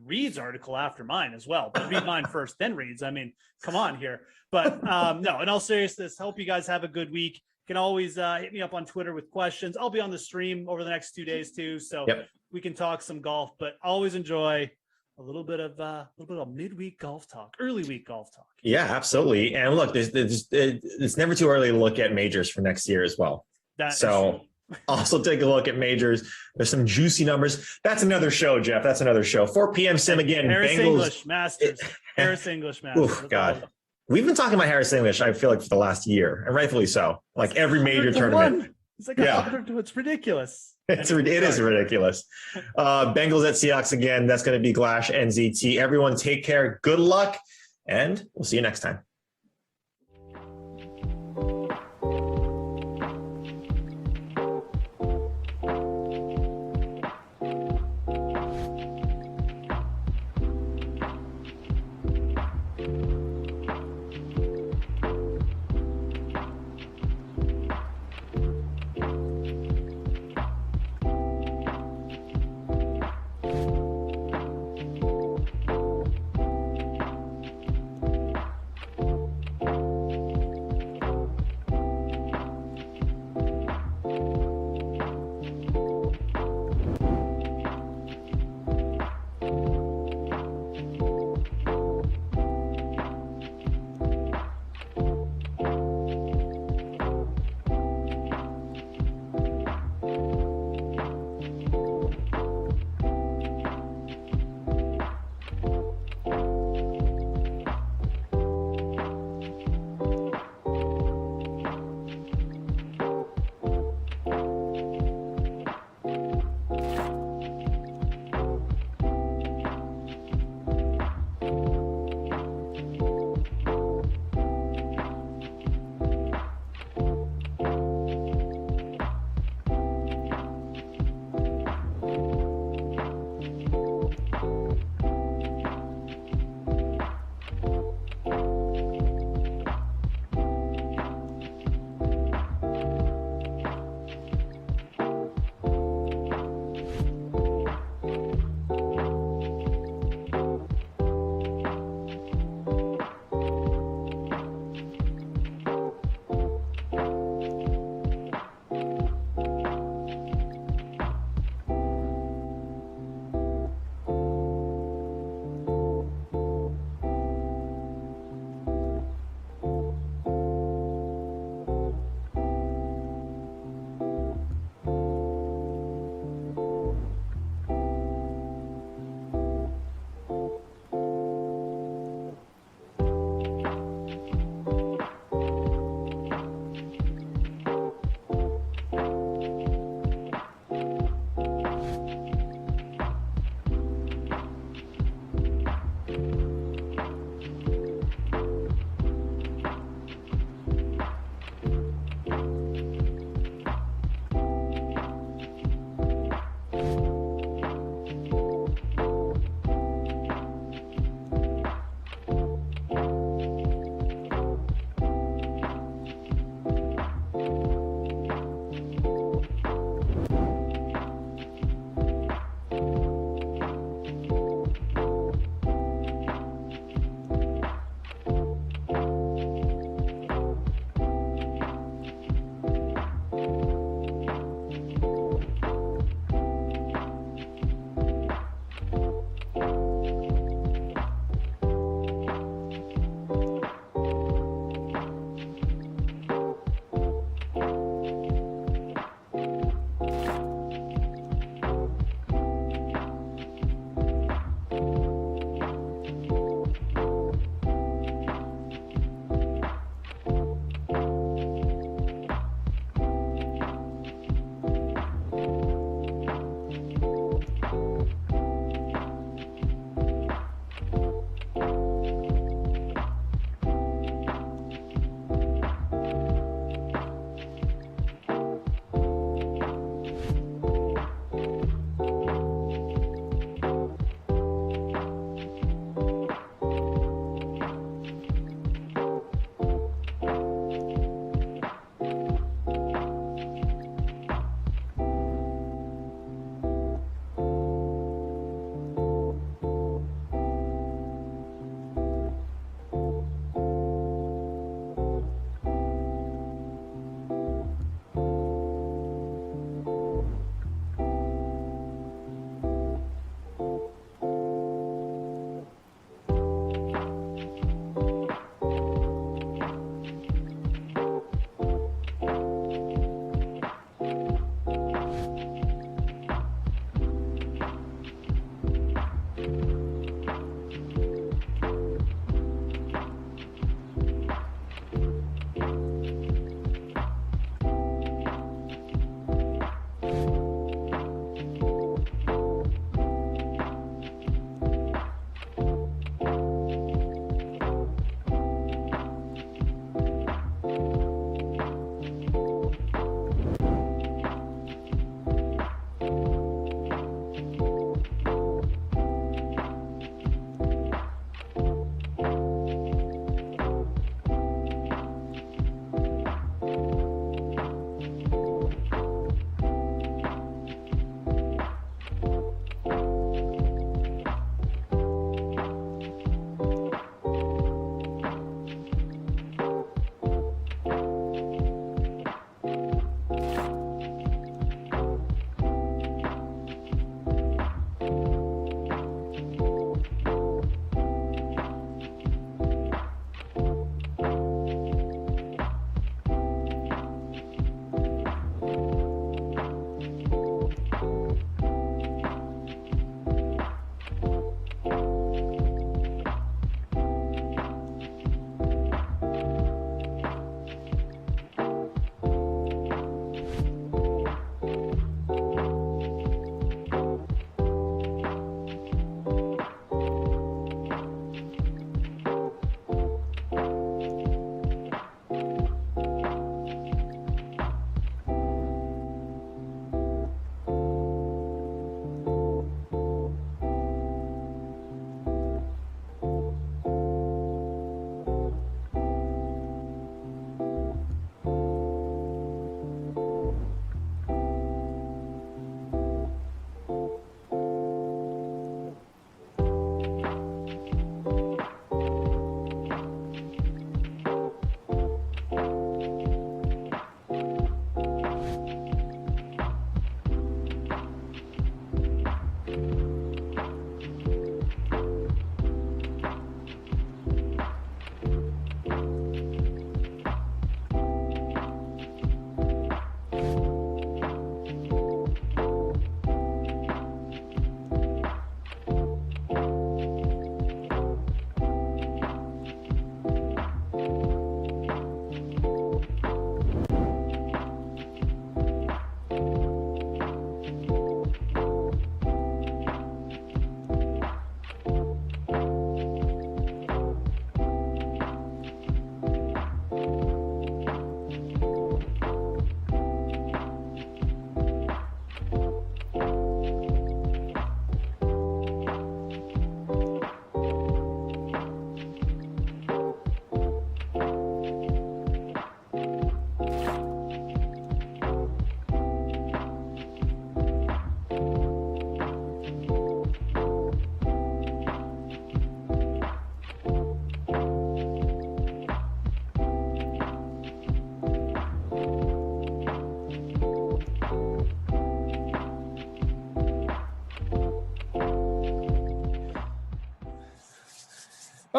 Reed's article after mine as well. But read mine first, then Reed's. I mean, come on here. But no, in all seriousness, hope you guys have a good week. You can always hit me up on Twitter with questions. I'll be on the stream over the next 2 days too, so we can talk some golf. But always enjoy a little bit of midweek golf talk, early week golf talk. Yeah, absolutely. And look, it's never too early to look at majors for next year as well. Also take a look at majors. There's some juicy numbers. That's another show, Jeff. That's another show. 4 p.m. sim again. Harris Bengals. English Masters. Harris English Masters. Oh God. We've been talking about Harris English, I feel like, for the last year, and rightfully so. Like every major tournament. It's like 100 to, it's ridiculous. It is ridiculous. Bengals at Seahawks again. That's going to be Glash NZT. Everyone take care. Good luck. And we'll see you next time.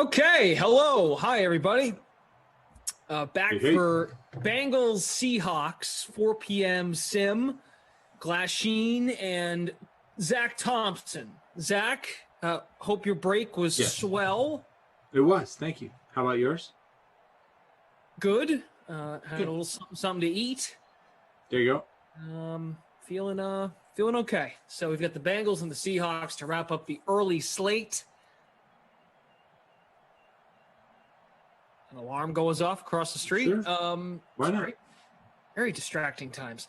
Okay, hello. Hi, everybody. Back Hey. for Bengals Seahawks, 4 p.m. sim. Glasheen and Zach Thompson. Zach, hope your break was Yes. swell. It was. Thank you. How about yours? Good. Had a little something to eat. There you Feeling okay. So we've got the Bengals and the Seahawks to wrap up the early slate. An alarm goes off across the street. Sure. Why not? Very, very distracting times.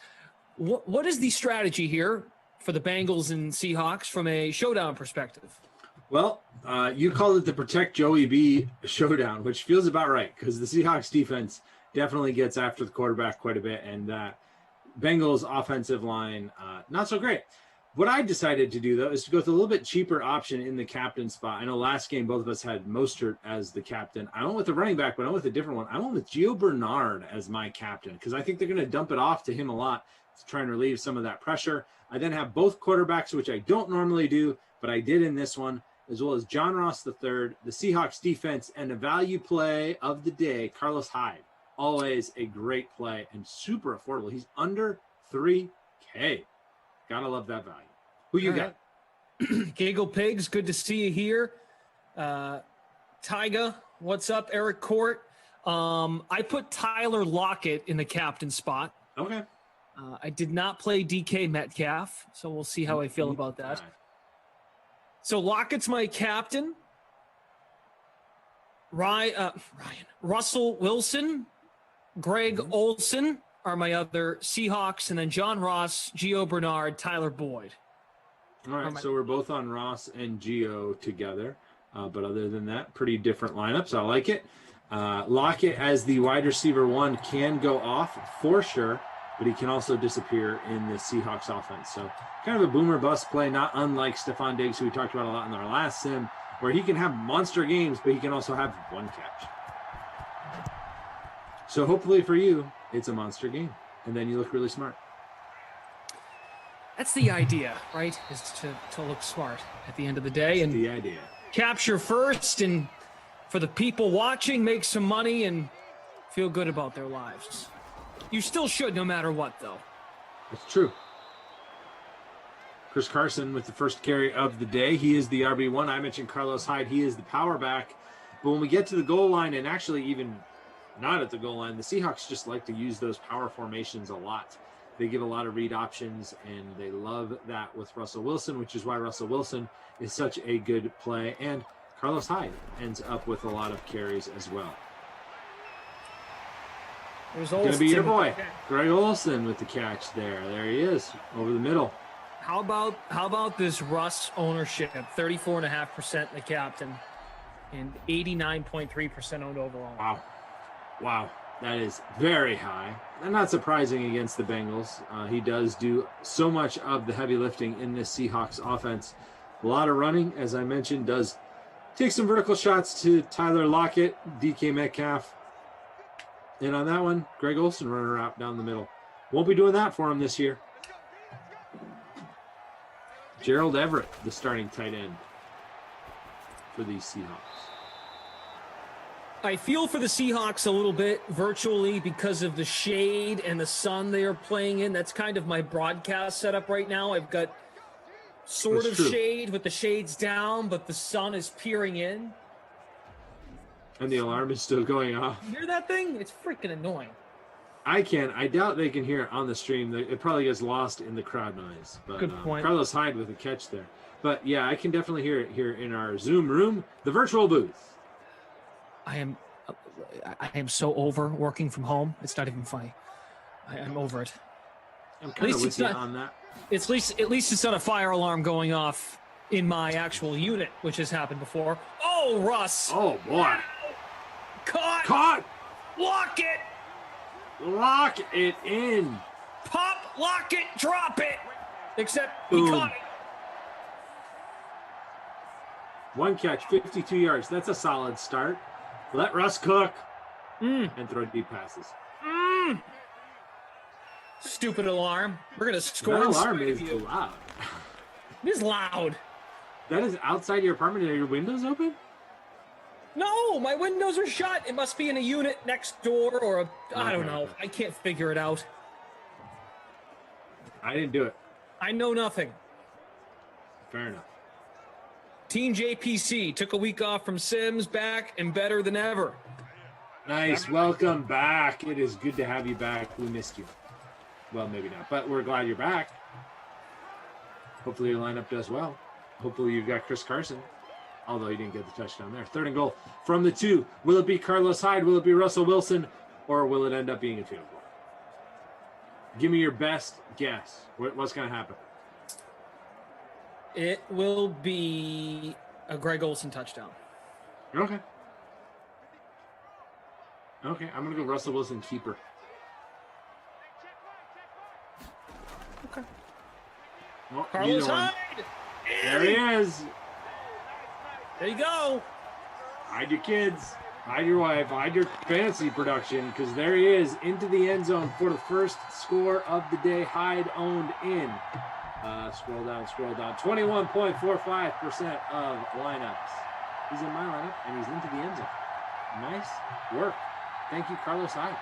What is the strategy here for the Bengals and Seahawks from a showdown perspective? Well, you called it the Protect Joey B showdown, which feels about right because the Seahawks defense definitely gets after the quarterback quite a bit, and Bengals offensive line, not so great. What I decided to do, though, is to go with a little bit cheaper option in the captain spot. I know last game both of us had Mostert as the captain. I went with the running back, but I went with a different one. I went with Gio Bernard as my captain because I think they're going to dump it off to him a lot to try and relieve some of that pressure. I then have both quarterbacks, which I don't normally do, but I did in this one, as well as John Ross III, the Seahawks defense, and a value play of the day, Carlos Hyde. Always a great play and super affordable. He's under $3K. Gotta love that value. Who you got? Giggle Pigs, good to see you here. Tyga, what's up? Eric Court. I put Tyler Lockett in the captain spot. Okay. I did not play DK Metcalf, so we'll see how I feel about that. So Lockett's my captain. Russell Wilson, Greg Olson are my other Seahawks, and then John Ross, Gio Bernard, Tyler Boyd. All right, so we're both on Ross and Gio together. But other than that, pretty different lineups. I like it. Lockett as the wide receiver one can go off for sure, but he can also disappear in the Seahawks offense. So kind of a boomer bust play, not unlike Stephon Diggs, who we talked about a lot in our last sim, where he can have monster games, but he can also have one catch. So hopefully for you, it's a monster game, and then you look really smart. That's the idea, right? Is to look smart at the end of the day. That's and the idea. Capture first, and for the people watching, make some money and feel good about their lives. You still should, no matter what, though. That's true. Chris Carson with the first carry of the day. He is the RB1. I mentioned Carlos Hyde. He is the power back. But when we get to the goal line, and actually even not at the goal line, the Seahawks just like to use those power formations a lot. They give a lot of read options, and they love that with Russell Wilson, which is why Russell Wilson is such a good play. And Carlos Hyde ends up with a lot of carries as well. There's going to be your boy, Greg Olson, with the catch there. There he is, over the middle. How about this Russ ownership? 34.5% the captain, and 89.3% owned overall. Wow. That is very high, and not surprising against the Bengals. He does do so much of the heavy lifting in this Seahawks offense. A lot of running, as I mentioned, does take some vertical shots to Tyler Lockett, DK Metcalf. And on that one, Greg Olson running around down the middle. Won't be doing that for him this year. Gerald Everett, the starting tight end for these Seahawks. I feel for the Seahawks a little bit virtually because of the shade and the sun they are playing in. That's kind of my broadcast setup right now. I've got sort of shade with the shades down, but the sun is peering in. And the alarm is still going off. You hear that thing? It's freaking annoying. I doubt they can hear it on the stream. It probably gets lost in the crowd noise. But, good point. Carlos Hyde with a catch there. But yeah, I can definitely hear it here in our Zoom room, the virtual booth. I am so over working from home. It's not even funny. I'm over it. I'm kind of with you on that. At least it's not a fire alarm going off in my actual unit, which has happened before. Oh, Russ! Oh boy! Caught! Lock it! Lock it in! Pop, lock it, drop it! Except Boom. He caught it. One catch, 52 yards. That's a solid start. Let Russ cook and throw deep passes. Stupid alarm. We're going to score. That alarm is loud. It is loud. That is outside your apartment. Are your windows open? No, my windows are shut. It must be in a unit next door or I don't know. I can't figure it out. I didn't do it. I know nothing. Fair enough. Team JPC took a week off from Sims, back and better than ever. Nice. Welcome back. It is good to have you back. We missed you. Well, maybe not, but we're glad you're back. Hopefully your lineup does well. Hopefully you've got Chris Carson, although he didn't get the touchdown there. 3rd and goal from the 2. Will it be Carlos Hyde? Will it be Russell Wilson? Or will it end up being a field goal? Give me your best guess. What's going to happen? It will be a Greg Olsen touchdown. Okay. Okay, I'm going to go Russell Wilson keeper. Okay. Well, Carlos Hyde! There he is. There you go. Hide your kids. Hide your wife. Hide your fantasy production, because there he is into the end zone for the first score of the day. Hyde owned in. Scroll down. 21.45% of lineups. He's in my lineup, and he's into the end zone. Nice work. Thank you, Carlos Hyde.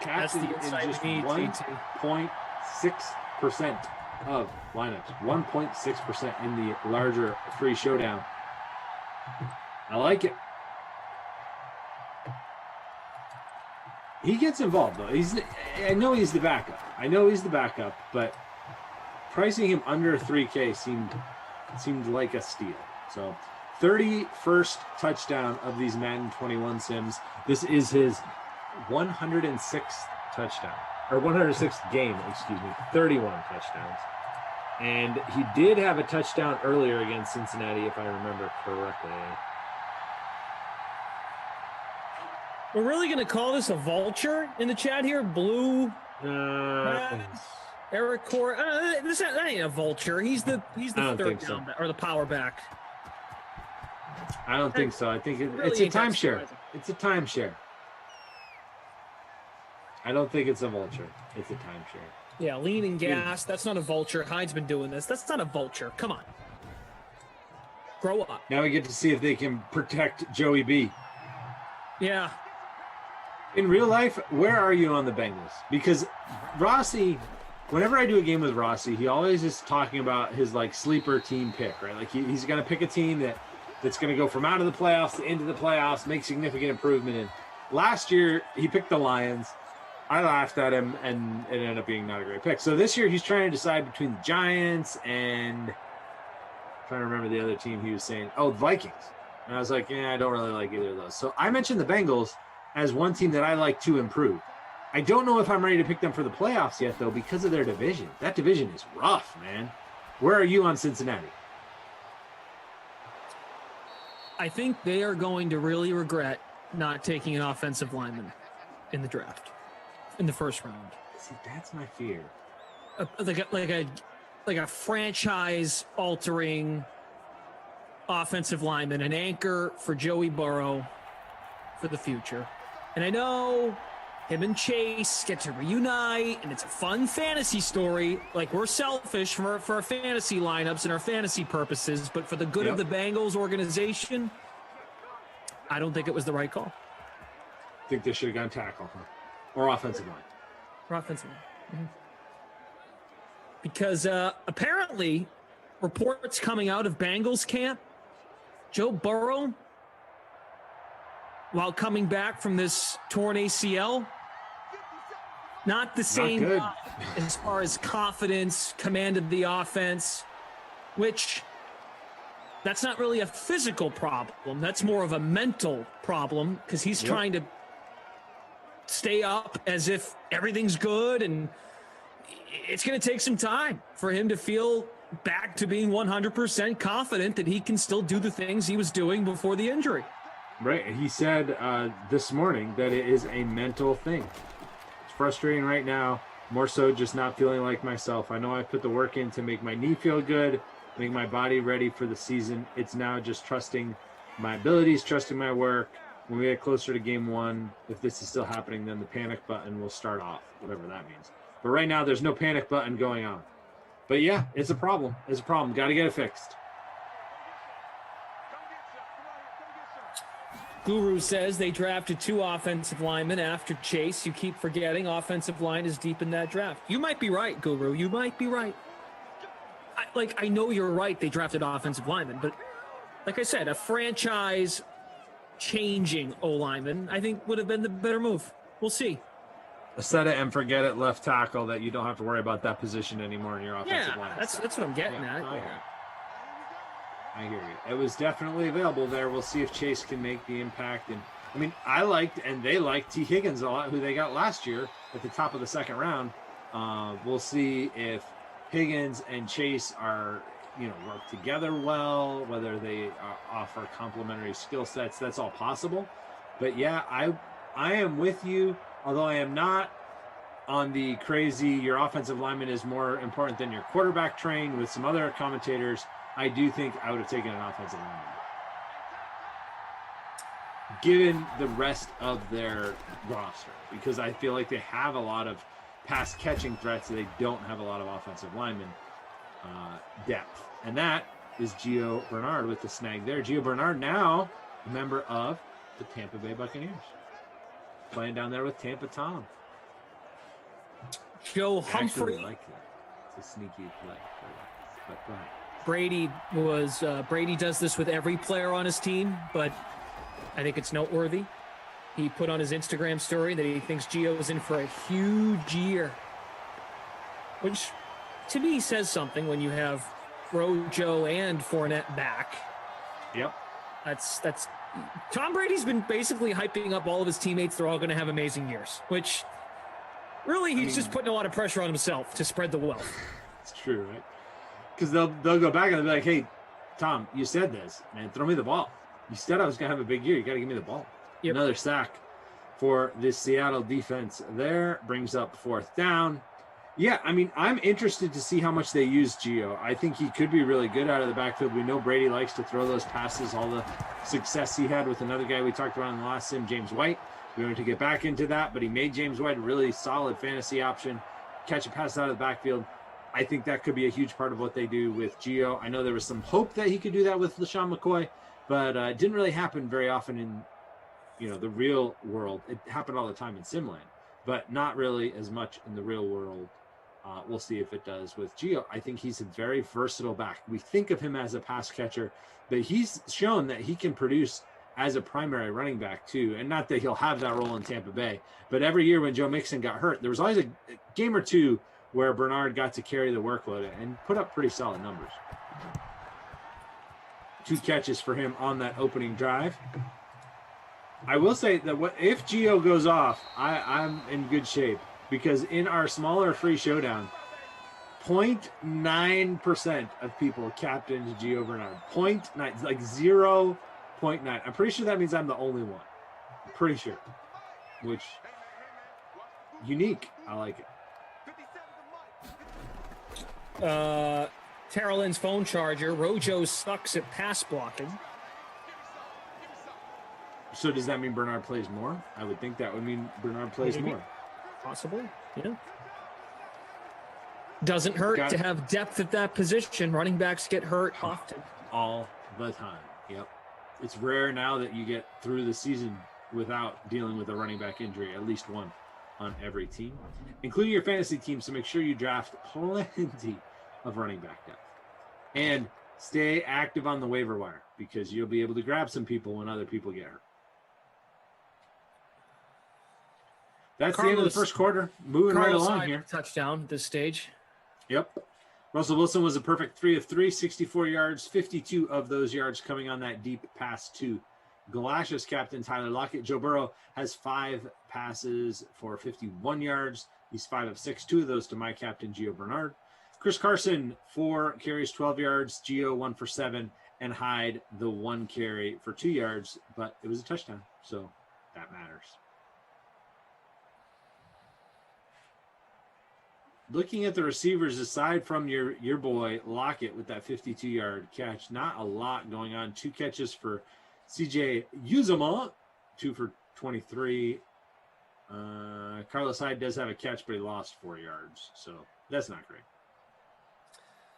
Captain in just 1.6% of lineups. 1.6% in the larger free showdown. I like it. He gets involved, though. I know he's the backup. But pricing him under 3K seemed like a steal. So 31st touchdown of these Madden 21 Sims. This is his 106th touchdown, or 106th game, 31 touchdowns. And he did have a touchdown earlier against Cincinnati, if I remember correctly. We're really going to call this a vulture in the chat here? Blue. Eric Core. That ain't a vulture. He's the third down back, or the power back. I don't think so. I think really it's a timeshare. It's a timeshare. I don't think it's a vulture. It's a timeshare. Yeah, lean and gas. That's not a vulture. Hyde's been doing this. That's not a vulture. Come on. Grow up. Now we get to see if they can protect Joey B. Yeah. In real life, where are you on the Bengals? Because Rossi, whenever I do a game with Rossi, he always is talking about his sleeper team pick, right? Like he's going to pick a team that's going to go from out of the playoffs to into the playoffs, make significant improvement in. Last year, he picked the Lions. I laughed at him, and it ended up being not a great pick. So this year, he's trying to decide between the Giants and I'm trying to remember the other team he was saying. Oh, the Vikings. And I was like, I don't really like either of those. So I mentioned the Bengals as one team that I like to improve. I don't know if I'm ready to pick them for the playoffs yet, though, because of their division. That division is rough, man. Where are you on Cincinnati? I think they are going to really regret not taking an offensive lineman in the draft, in the first round. See, that's my fear. Like a franchise-altering offensive lineman, an anchor for Joey Burrow for the future. And I know him and Chase get to reunite, and it's a fun fantasy story. Like, we're selfish for our fantasy lineups and our fantasy purposes, but for the good of the Bengals organization, I don't think it was the right call. I think they should have gone tackle, or offensive line. Or offensive line. Mm-hmm. Because apparently, reports coming out of Bengals camp, Joe Burrow, while coming back from this torn ACL, not the same guy as far as confidence, command of the offense, which that's not really a physical problem. That's more of a mental problem, because he's trying to stay up as if everything's good, and it's going to take some time for him to feel back to being 100% confident that he can still do the things he was doing before the injury. Right. He said this morning that it is a mental thing. It's frustrating right now, more so just not feeling like myself. I know I put the work in to make my knee feel good, make my body ready for the season. It's now just trusting my abilities, trusting my work. When we get closer to game one, if this is still happening, then the panic button will start off, whatever that means. But right now, there's no panic button going on. But yeah, it's a problem. It's a problem. Got to get it fixed. Guru says they drafted 2 offensive linemen after Chase. You keep forgetting offensive line is deep in that draft. You might be right, Guru. You might be right. I know you're right. They drafted offensive linemen, but like I said, a franchise-changing O-lineman, I think, would have been the better move. We'll see. Set it and forget it left tackle that you don't have to worry about that position anymore in your offensive line. That's what I'm getting at. I hear you. It was definitely available there. We'll see if Chase can make the impact. And I mean, I liked and they liked T. Higgins a lot, who they got last year at the top of the second round. We'll see if Higgins and Chase are, work together well, whether they offer complementary skill sets. That's all possible. But yeah, I am with you, although I am not on the crazy, your offensive lineman is more important than your quarterback train with some other commentators. I do think I would have taken an offensive lineman, given the rest of their roster, because I feel like they have a lot of pass catching threats. They don't have a lot of offensive lineman depth. And that is Gio Bernard with the snag there. Gio Bernard now a member of the Tampa Bay Buccaneers, playing down there with Tampa Tom. Joe Humphrey. I like that. It's a sneaky play. But go ahead. Brady does this with every player on his team, but I think it's noteworthy. He put on his Instagram story that he thinks Gio is in for a huge year, which to me says something when you have Rojo and Fournette back. Yep. That's Tom Brady's been basically hyping up all of his teammates. They're all going to have amazing years, which really he's just putting a lot of pressure on himself to spread the wealth. It's true, right? Because they'll go back and they'll be like, hey, Tom, you said this, man, throw me the ball. You said I was going to have a big year. You got to give me the ball. Yep. Another sack for this Seattle defense there. Brings up 4th down. Yeah, I mean, I'm interested to see how much they use Gio. I think he could be really good out of the backfield. We know Brady likes to throw those passes, all the success he had with another guy we talked about in the last sim, James White. We're going to get back into that, but he made James White a really solid fantasy option. Catch a pass out of the backfield. I think that could be a huge part of what they do with Gio. I know there was some hope that he could do that with LaShawn McCoy, but it didn't really happen very often in the real world. It happened all the time in Simland, but not really as much in the real world. We'll see if it does with Gio. I think he's a very versatile back. We think of him as a pass catcher, but he's shown that he can produce as a primary running back too. And not that he'll have that role in Tampa Bay, but every year when Joe Mixon got hurt, there was always a game or two where Bernard got to carry the workload and put up pretty solid numbers. 2 catches for him on that opening drive. I will say that if Gio goes off, I'm in good shape, because in our smaller free showdown, 0.9% of people captained Gio Bernard. 0.9, like 0.9. I'm pretty sure that means I'm the only one. I'm pretty sure. Which, unique. I like it. Terrellin's phone charger. Rojo sucks at pass blocking. So does that mean Bernard plays more? I would think that would mean Bernard plays more. Possibly, yeah. Doesn't hurt to have depth at that position. Running backs get hurt often. All the time, yep. It's rare now that you get through the season without dealing with a running back injury, at least one on every team, including your fantasy team. So make sure you draft plenty of running back depth. And stay active on the waiver wire, because you'll be able to grab some people when other people get hurt. That's the end of the first quarter. Moving right along here. Touchdown at this stage. Yep. Russell Wilson was a perfect 3 of 3, 64 yards, 52 of those yards coming on that deep pass to Galash's captain, Tyler Lockett. Joe Burrow has 5 passes for 51 yards. He's 5 of 6, 2 of those to my captain, Gio Bernard. Chris Carson, 4 carries, 12 yards. Gio, 1 for 7. And Hyde, the 1 carry for 2 yards. But it was a touchdown, so that matters. Looking at the receivers, aside from your boy Lockett with that 52-yard catch, not a lot going on. 2 catches for CJ Uzomah, 2 for 23. Carlos Hyde does have a catch, but he lost 4 yards, so that's not great.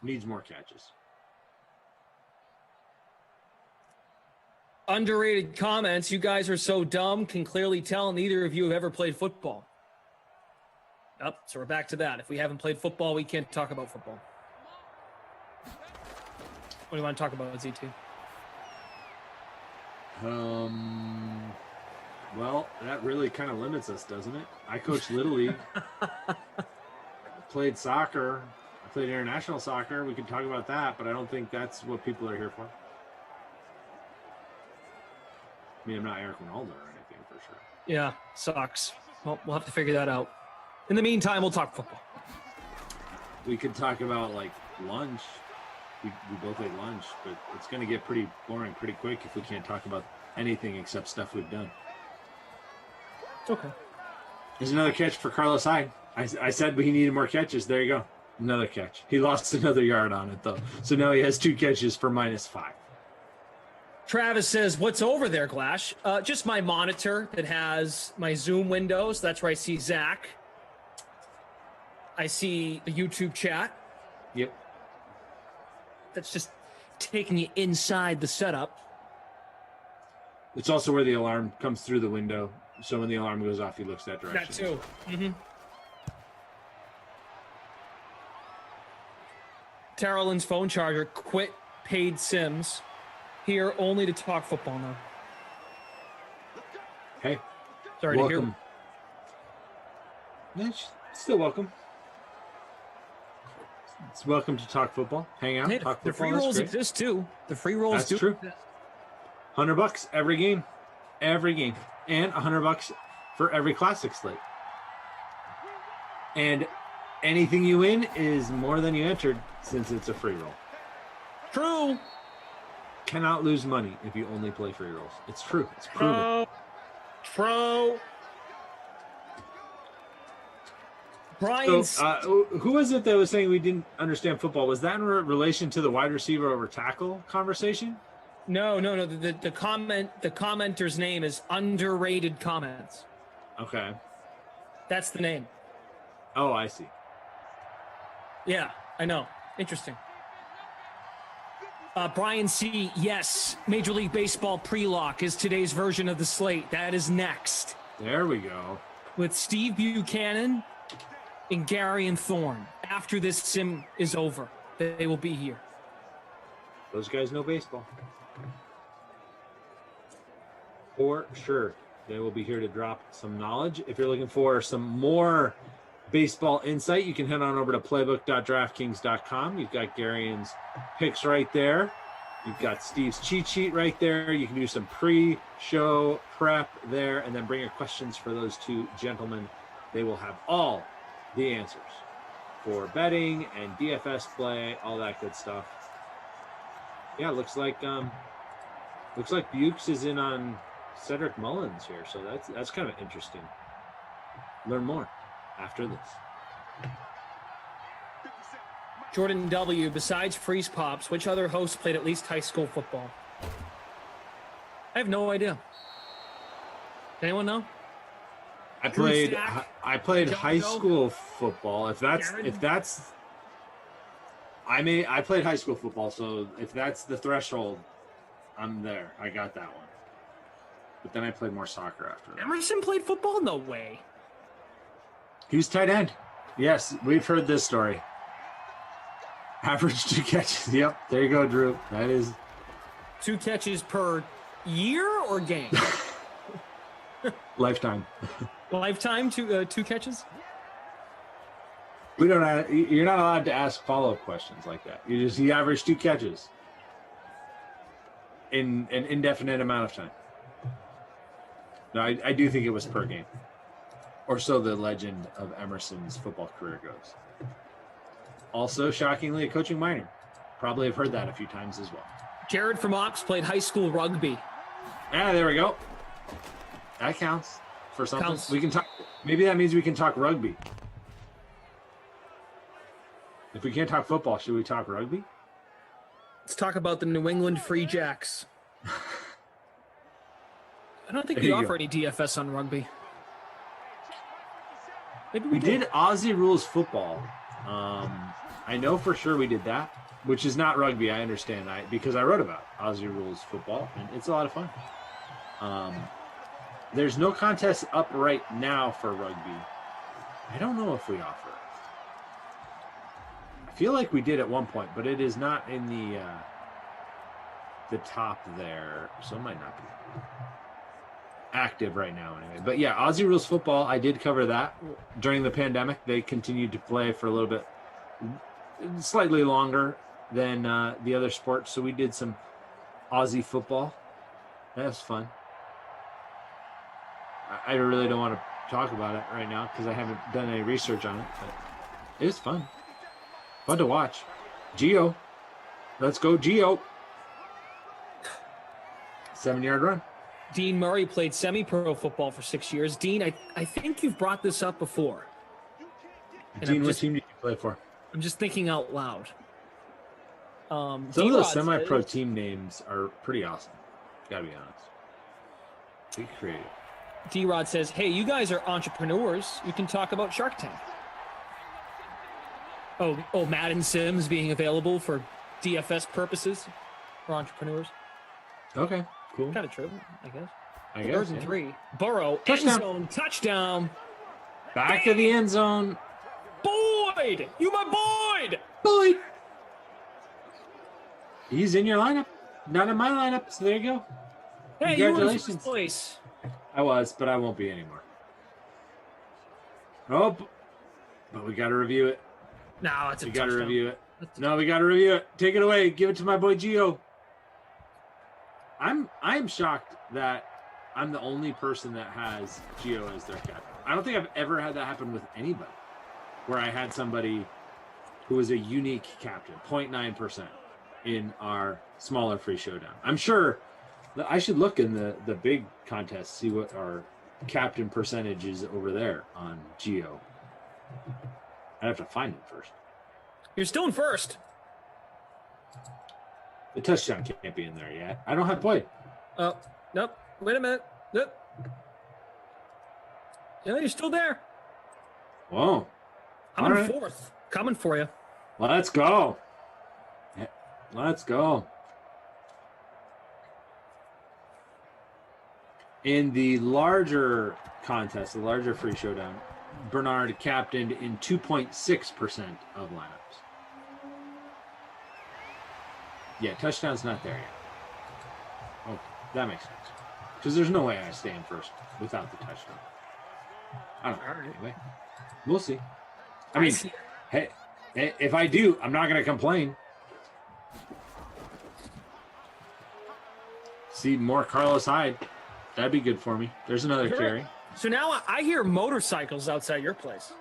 Needs more catches. Underrated comments. You guys are so dumb. Can clearly tell neither of you have ever played football. Yep, so we're back to that. If we haven't played football, we can't talk about football. What do you want to talk about, ZT? Well, that really kind of limits us, doesn't it? I coached Little League. Played soccer. I played international soccer. We can talk about that, but I don't think that's what people are here for. I mean, I'm not Eric Ronaldo or anything for sure. Yeah, sucks. Well, we'll have to figure that out. In the meantime, we'll talk football. We could talk about like lunch. We both ate lunch, but it's going to get pretty boring pretty quick if we can't talk about anything except stuff we've done. It's okay. There's another catch for Carlos Hyde. I said he needed more catches. There you go. Another catch. He lost another yard on it, though. So now he has 2 catches for -5. Travis says, what's over there, Glash? Just my monitor that has my Zoom windows. That's where I see Zach. I see the YouTube chat. Yep. That's just taking you inside the setup. It's also where the alarm comes through the window. So when the alarm goes off, he looks that direction. That too. Mm-hmm. Carolyn's phone charger quit paid Sims. Here only to talk football now. Hey. Sorry welcome. to hear. Yeah, still welcome. It's welcome to talk football. Hang out. Hey, talk the football. free rolls exist too. The free rolls That's do true. exist. $100 every game. Every game. And $100 for every classic slate. And anything you win is more than you entered since it's a free roll. True. Cannot lose money if you only play free rolls. It's true. It's proven. True. Brian. So, who was it that was saying we didn't understand football? Was that in relation to the wide receiver over tackle conversation? No. The commenter's name is Underrated Comments. Okay. That's the name. Oh, I see. Yeah, I know. Interesting. Brian C. Yes, Major League Baseball pre-lock is today's version of the slate. That is next. There we go. With Steve Buchanan and Gary and Thorne. After this sim is over, they will be here. Those guys know baseball. For sure. They will be here to drop some knowledge. If you're looking for some more baseball insight, you can head on over to playbook.draftkings.com. You've got Gary's picks right there. You've got Steve's cheat sheet right there. You can do some pre-show prep there and then bring your questions for those 2 gentlemen. They will have all the answers for betting and DFS play, all that good stuff. Yeah, looks like Bukes is in on Cedric Mullins here, so that's kind of interesting. Learn more after this. Jordan W., besides Freeze Pops, which other host played at least high school football? I have no idea. Anyone know? I played high school football. I played high school football, so if that's the threshold, I'm there. I got that one. But then I played more soccer after that. Emerson played football? No way. He was tight end. Yes, we've heard this story. Average 2 catches. Yep, there you go, Drew. That is 2 catches per year or game? lifetime. Lifetime, 2 catches? You're not allowed to ask follow-up questions like that. He averaged 2 catches in an indefinite amount of time. No, I do think it was per game. Or so the legend of Emerson's football career goes. Also, shockingly, a coaching minor. Probably have heard that a few times as well. Jared from Ops played high school rugby. Ah, there we go. That counts for something. Counts. We can talk. Maybe that means we can talk rugby. If we can't talk football, should we talk rugby? Let's talk about the New England Free Jacks. I don't think we offer any DFS on rugby. Maybe we did Aussie rules football. I know for sure we did that. which is not rugby. I understand. Because I wrote about Aussie rules football, and it's a lot of fun. There's no contest up right now for rugby. I don't know if we offer it. I feel like we did at one point, but it is not in the top there, so it might not be active right now anyway. But yeah, Aussie rules football, I did cover that during the pandemic. They continued to play for a little bit, slightly longer than the other sports, so we did some Aussie football. That was fun. I really don't want to talk about it right now because I haven't done any research on it, but it was fun. Fun to watch. Geo. Let's go, Geo. 7-yard run. Dean Murray played semi-pro football for 6 years. Dean, I think you've brought this up before. And Dean, what team did you play for? I'm just thinking out loud. Some of those semi-pro team names are pretty awesome. Gotta be honest. Be creative. D-Rod says, hey, you guys are entrepreneurs. You can talk about Shark Tank. Oh, Madden Sims being available for DFS purposes for entrepreneurs. Okay, cool. Kind of true, I guess. I guess. 3rd and 3. Burrow, Touchdown. end zone, touchdown. Back to the end zone. Boyd! You my Boyd! Boyd! He's in your lineup. Not in my lineup, so there you go. Hey, you were in Congratulations. first place. I was, but I won't be anymore. Oh, but we got to review it. No, it's a We got to touchdown. review it. No, we got to review it. Take it away. Give it to my boy Gio. I'm shocked that I'm the only person that has Gio as their captain. I don't think I've ever had that happen with anybody, where I had somebody who was a unique captain, 0.9% in our smaller free showdown. I'm sure that I should look in the big contest, see what our captain percentage is over there on Geo. I'd have to find it first. You're still in first. The touchdown can't be in there yet. I don't have Boyd. Oh, nope. Wait a minute. Nope. Yeah, you're still there. Whoa. I'm All in right. 4th. Coming for you. Let's go. Let's go. In the larger contest, the larger free showdown, Bernard captained in 2.6% of lineups. Yeah, touchdown's not there yet. Okay, that makes sense. Because there's no way I stay in first without the touchdown. I don't know. Anyway, we'll see. I mean, hey, if I do, I'm not going to complain. See more Carlos Hyde. That'd be good for me. There's another carry. So now I hear motorcycles outside your place.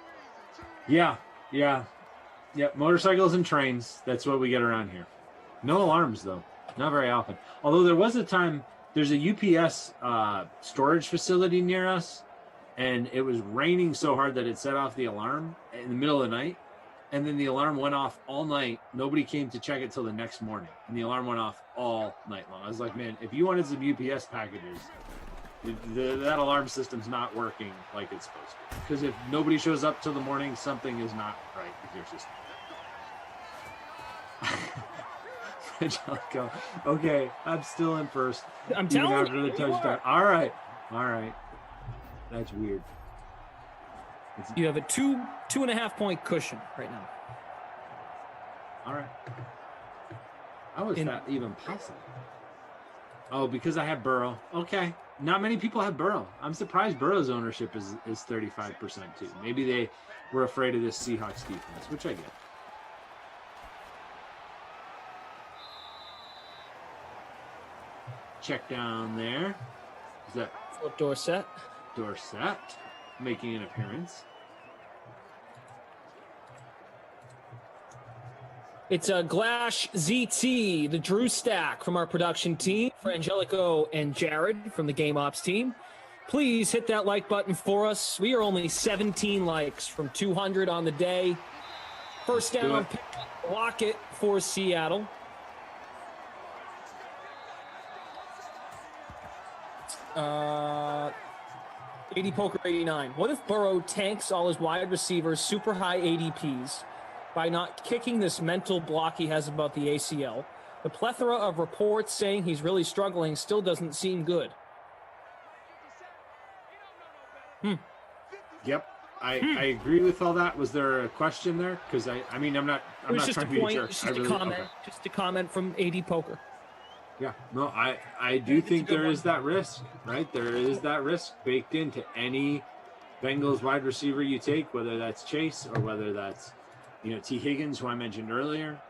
Yeah. Motorcycles and trains. That's what we get around here. No alarms, though. Not very often. Although there was a time, there's a UPS storage facility near us, and it was raining so hard that it set off the alarm in the middle of the night. And then the alarm went off all night. Nobody came to check it till the next morning. And the alarm went off all night long. I was like, man, if you wanted some UPS packages, that alarm system's not working like it's supposed to. Because if nobody shows up till the morning, something is not right with your system. Angelico. Okay, I'm still in first. I'm even telling after you, the you touchdown. are. All right. That's weird. You have a 2.5 point cushion right now. All right. How is that even possible? Oh, because I have Burrow. Okay. Not many people have Burrow. I'm surprised Burrow's ownership is 35% too. Maybe they were afraid of this Seahawks defense, which I get. Check down there. Is that Philip Dorsett? Dorsett making an appearance. It's a Glash ZT, the Drew Stack from our production team, for Angelico and Jared from the Game Ops team. Please hit that like button for us. We are only 17 likes from 200 on the day. First down, block it for Seattle. Uh, 80 poker 89. What if Burrow tanks all his wide receivers, super high ADPs, by not kicking this mental block he has about the ACL. The plethora of reports saying he's really struggling still doesn't seem good. Yep. I agree with all that. Was there a question there? Because I'm not Just trying a to be a point, jerk. just a comment, just a comment from AD Poker. Yeah, no, I do think there is that risk, right? There is that risk baked into any Bengals wide receiver you take, whether that's Chase or whether that's, T. Higgins, who I mentioned earlier.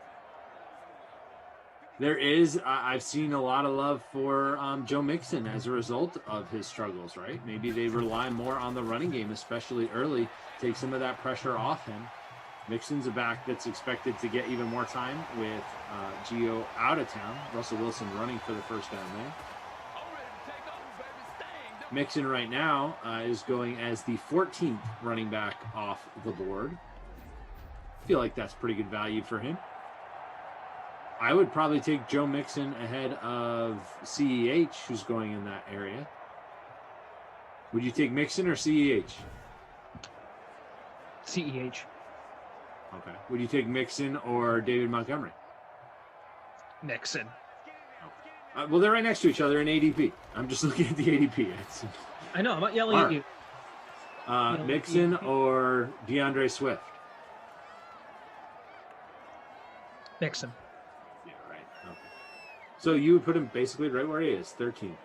There is, I've seen a lot of love for Joe Mixon as a result of his struggles, right? Maybe they rely more on the running game, especially early, take some of that pressure off him. Mixon's a back that's expected to get even more time with Gio out of town. Russell Wilson running for the first down there. Mixon right now is going as the 14th running back off the board. I feel like that's pretty good value for him. I would probably take Joe Mixon ahead of CEH, who's going in that area. Would you take Mixon or CEH? CEH. Okay. Would you take Mixon or David Montgomery? Mixon. Well, they're right next to each other in ADP. I'm just looking at the ADP. I know. I'm not yelling at you. Mixon or DeAndre Swift? Mixon. Yeah, right. Okay. So you would put him basically right where he is, 13.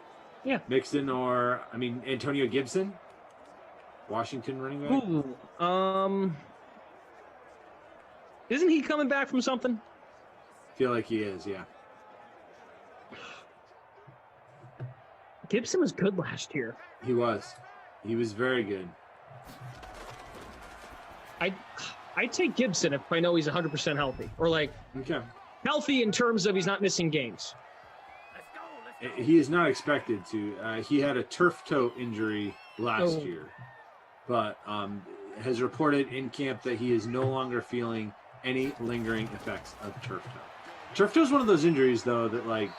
Yeah. Mixon or, Antonio Gibson? Washington running back? Ooh, isn't he coming back from something? Feel like he is, yeah. Gibson was good last year. He was. He was very good. I'd take Gibson if I know he's 100% healthy. Or healthy in terms of he's not missing games. He is not expected to. He had a turf toe injury last year, but has reported in camp that he is no longer feeling any lingering effects of turf toe. Turf toe is one of those injuries, though, that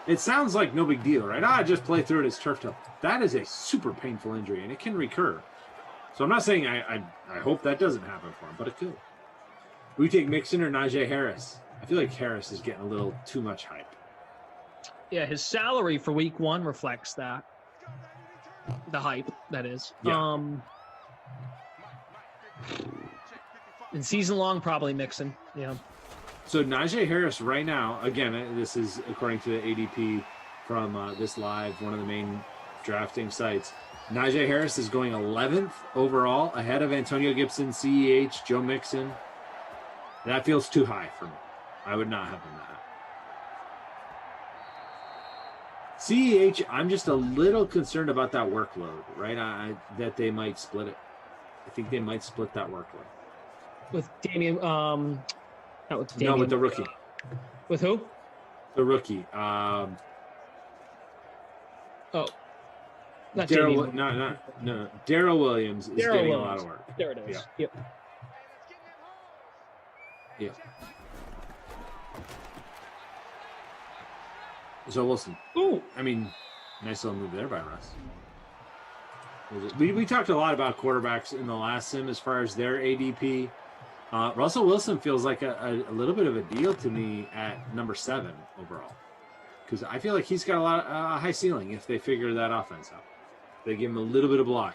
it sounds like no big deal, right? Just play through it as turf toe. That is a super painful injury, and it can recur. So I'm not saying I hope that doesn't happen for him, but it could. We take Mixon or Najee Harris. I feel like Harris is getting a little too much hype. Yeah, his salary for week 1 reflects that. The hype, that is. Yeah. In season long, probably Mixon. Yeah. So Najee Harris right now, again, this is according to the ADP from this live, one of the main drafting sites. Najee Harris is going 11th overall, ahead of Antonio Gibson, CEH, Joe Mixon. That feels too high for me. I would not have him that. CEH, I'm just a little concerned about that workload, right? That they might split it. I think they might split that workload. With Damian, not with Damian. No, with the rookie. With who? The rookie. Not Daryl. No. Daryl Williams is getting a lot of work. There it is. Yeah. Yep. Yeah. So Wilson. Ooh. Nice little move there by Russ. We talked a lot about quarterbacks in the last sim as far as their ADP. Russell Wilson feels like a little bit of a deal to me at number 7 overall, because I feel like he's got a high ceiling if they figure that offense out. They give him a little bit of block.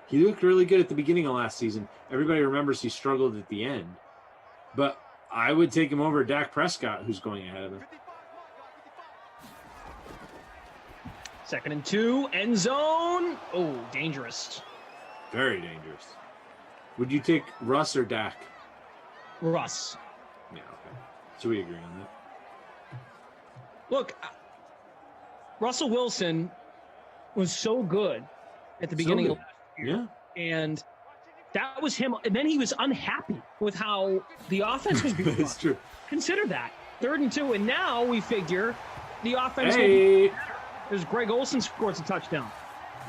He looked really good at the beginning of last season. Everybody remembers he struggled at the end, but I would take him over Dak Prescott, who's going ahead of him. 2nd and 2, end zone. Oh, dangerous. Very dangerous. Would you take Russ or Dak? Russ. Yeah, okay. So we agree on that. Look, Russell Wilson was so good at the beginning of last year. Yeah. And that was him. And then he was unhappy with how the offense was being That's true. Consider that. 3rd and 2. And now we figure the offense will be better. There's Greg Olsen scores a touchdown.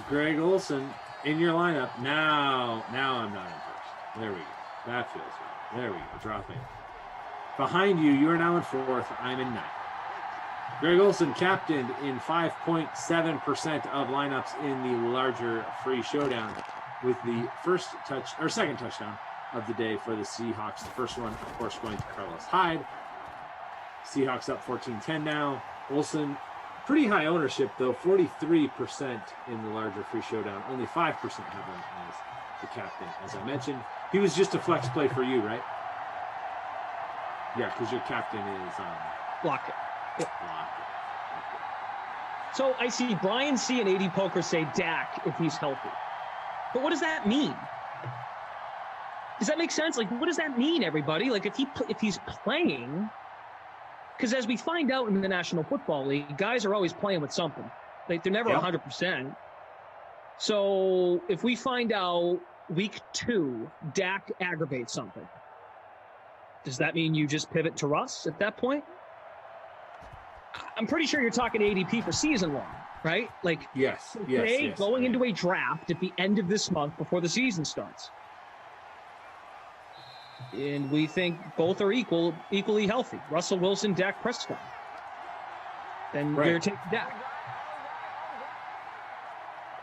Greg Olsen in your lineup. Now I'm not impressed. There we go. That feels right. There we go. Dropping. Behind you, you are now in 4th. I'm in 9th. Greg Olsen captained in 5.7% of lineups in the larger free showdown with the second touchdown of the day for the Seahawks. The first one, of course, going to Carlos Hyde. Seahawks up 14-10 now. Wilson, pretty high ownership, though, 43% in the larger free showdown. Only 5% have him as the captain, as I mentioned. He was just a flex play for you, right? Yeah, because your captain is Lockett. Lockett. So I see Brian C. and 80 Poker say Dak if he's healthy. But what does that mean? Does that make sense? Like, what does that mean, everybody? Like, if he's playing, because as we find out in the National Football League, guys are always playing with something. Like, they're never 100%. So if we find out week 2, Dak aggravates something, does that mean you just pivot to Russ at that point? I'm pretty sure you're talking ADP for season long, right? Like, yes, today, going into a draft at the end of this month before the season starts. And we think both are equally healthy. Russell Wilson, Dak Prescott. Then you're taking Dak.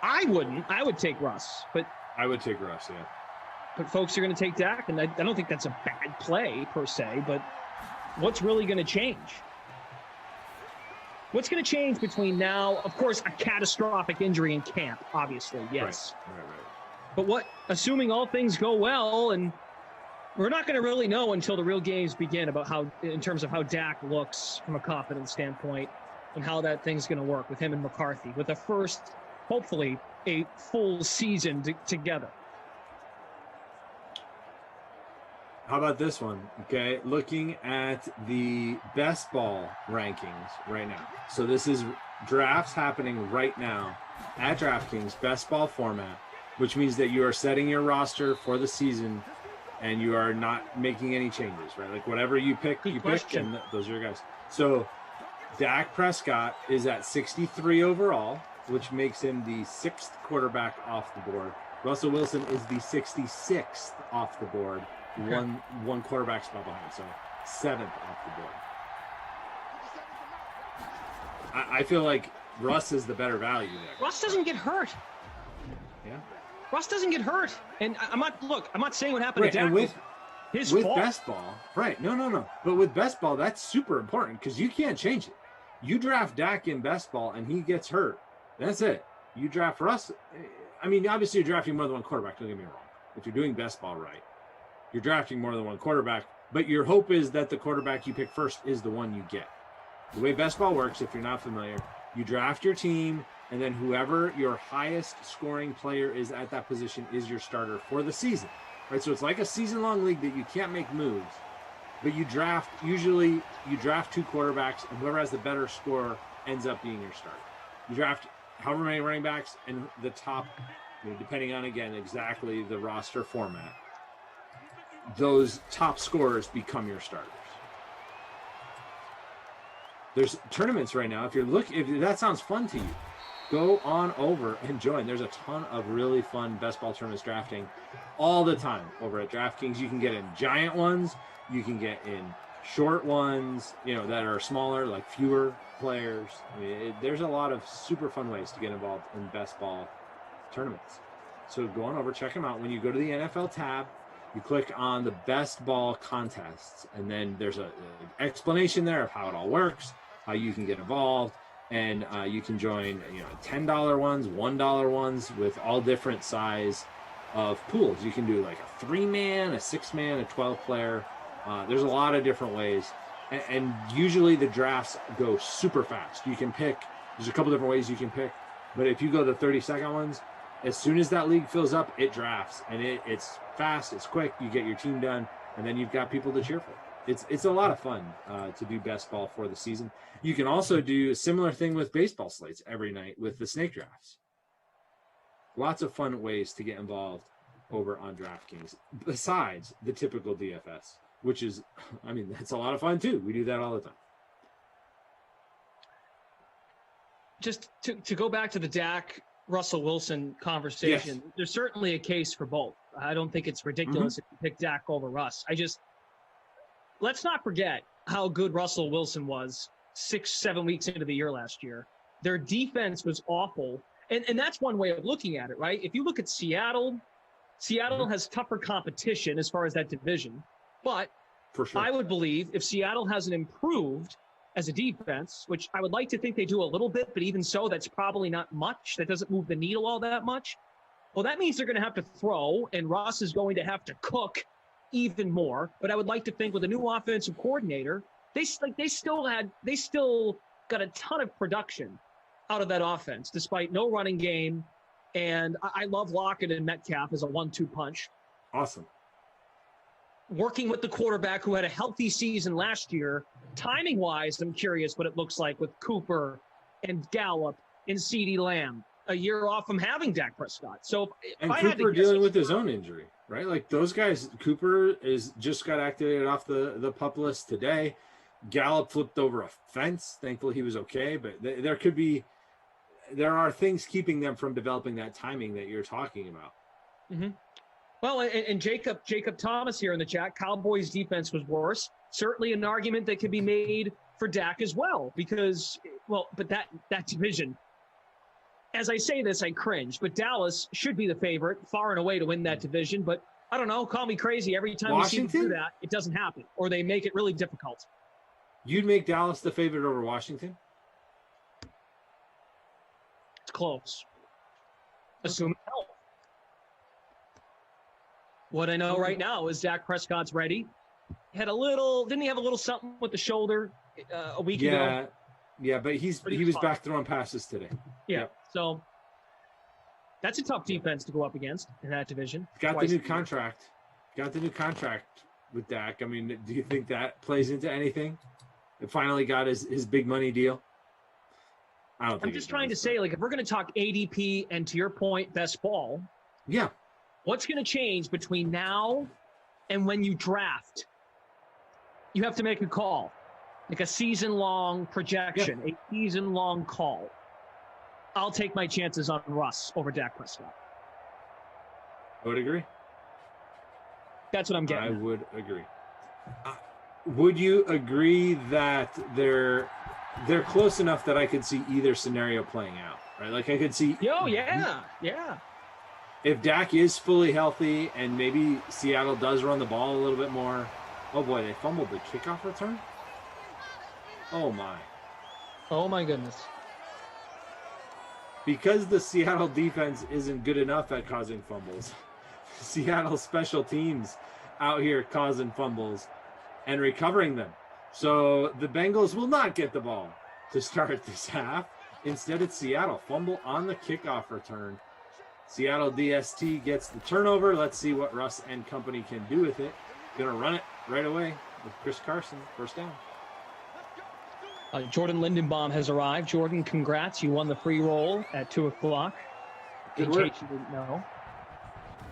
I wouldn't. I would take Russ, but I would take Russ, yeah. But folks are going to take Dak, and I don't think that's a bad play per se, but what's really going to change? What's going to change between now? Of course, a catastrophic injury in camp, obviously, yes. Right. But assuming all things go well, and we're not going to really know until the real games begin about how, in terms of how Dak looks from a confidence standpoint and how that thing's going to work with him and McCarthy, with the first, hopefully, a full season together. How about this one? Okay, looking at the best ball rankings right now. So this is drafts happening right now at DraftKings, best ball format, which means that you are setting your roster for the season and you are not making any changes, right? Like whatever you pick, and those are your guys. So Dak Prescott is at 63 overall, which makes him the 6th quarterback off the board. Russell Wilson is the 66th off the board. One quarterback spot behind, so 7th off the board. I feel like Russ is the better value there. Russ doesn't get hurt. Yeah. Russ doesn't get hurt, and I'm not saying what happened Right, to Dak and his with fault. best ball, right? No. But with best ball, that's super important because you can't change it. You draft Dak in best ball, and he gets hurt. That's it. You draft Russ. I mean, obviously, you're drafting more than one quarterback. Don't get me wrong. If you're doing best ball right, you're drafting more than one quarterback, but your hope is that the quarterback you pick first is the one you get. The way best ball works, if you're not familiar, you draft your team, and then whoever your highest scoring player is at that position is your starter for the season, right? So it's like a season-long league that you can't make moves, but usually you draft 2 quarterbacks, and whoever has the better score ends up being your starter. You draft however many running backs, and the top, depending on, again, exactly the roster format, those top scorers become your starters. There's tournaments right now. If that sounds fun to you, go on over and join. There's a ton of really fun best ball tournaments drafting all the time over at DraftKings. You can get in giant ones. You can get in short ones, that are smaller, like fewer players. I mean, there's a lot of super fun ways to get involved in best ball tournaments. So go on over, check them out. When you go to the NFL tab, you click on the best ball contests, and then there's an explanation there of how it all works, how you can get involved, and you can join $10 ones, $1 ones with all different size of pools. You can do like a 3-man, a 6-man, a 12-player. There's a lot of different ways, and usually the drafts go super fast. You can pick, there's a couple different ways you can pick, but if you go the 30-second ones, as soon as that league fills up, it drafts, and it's fast, it's quick, you get your team done, and then you've got people to cheer for. It's a lot of fun to do best ball for the season. You can also do a similar thing with baseball slates every night with the snake drafts. Lots of fun ways to get involved over on DraftKings, besides the typical DFS, which is, that's a lot of fun too. We do that all the time. Just to go back to the Dak Russell Wilson conversation, There's certainly a case for both. I don't think it's ridiculous if you pick Dak over Russ. Let's not forget how good Russell Wilson was 6-7 weeks into the year last year. Their defense was awful. And that's one way of looking at it, right? If you look at Seattle, Seattle has tougher competition as far as that division, but For sure. I would believe if Seattle hasn't improved as a defense, which I would like to think they do a little bit, but even so, that's probably not much. That doesn't move the needle all that much. Well, that means they're going to have to throw, and Russ is going to have to cook even more. But I would like to think with a new offensive coordinator, they still got a ton of production out of that offense, despite no running game. And I love Lockett and Metcalf as a 1-2 punch. Awesome. Working with the quarterback who had a healthy season last year, timing-wise, I'm curious what it looks like with Cooper and Gallup and CeeDee Lamb a year off from having Dak Prescott. So and Cooper dealing with his own injury, right? Like those guys, Cooper just got activated off the PUP list today. Gallup flipped over a fence. Thankfully, he was okay. But there are things keeping them from developing that timing that you're talking about. Mm-hmm. Well, and Jacob Thomas here in the chat, Cowboys defense was worse. Certainly an argument that could be made for Dak as well, because, but that division, as I say this, I cringe, but Dallas should be the favorite far and away to win that division. But I don't know, call me crazy. Every time we see them do that, it doesn't happen, or they make it really difficult. You'd make Dallas the favorite over Washington? It's close. Assuming health. What I know right now is Dak Prescott's ready. Didn't he have a little something with the shoulder a week ago? Yeah, but he was back throwing passes today. Yeah, so that's a tough defense to go up against in that division. Got the new contract with Dak. I mean, do you think that plays into anything? It finally got his big money deal. I don't think. I'm just trying to say, like, if we're going to talk ADP and to your point, best ball. Yeah. What's going to change between now and when you draft? You have to make a call, like a season-long projection, a season-long call. I'll take my chances on Russ over Dak Prescott. I would agree. That's what I'm getting. I would agree. Would you agree that they're close enough that I could see either scenario playing out, right? Like I could see. Oh, yeah. If Dak is fully healthy and maybe Seattle does run the ball a little bit more. Oh boy, they fumbled the kickoff return. Oh my goodness. Because the Seattle defense isn't good enough at causing fumbles. Seattle special teams out here causing fumbles and recovering them. So the Bengals will not get the ball to start this half. Instead, it's Seattle. Fumble on the kickoff return. Seattle DST gets the turnover. Let's see what Russ and company can do with it. Gonna run it right away with Chris Carson. First down. Jordan Lindenbaum has arrived. Jordan, congrats. You won the free roll at 2 o'clock. In case you didn't know.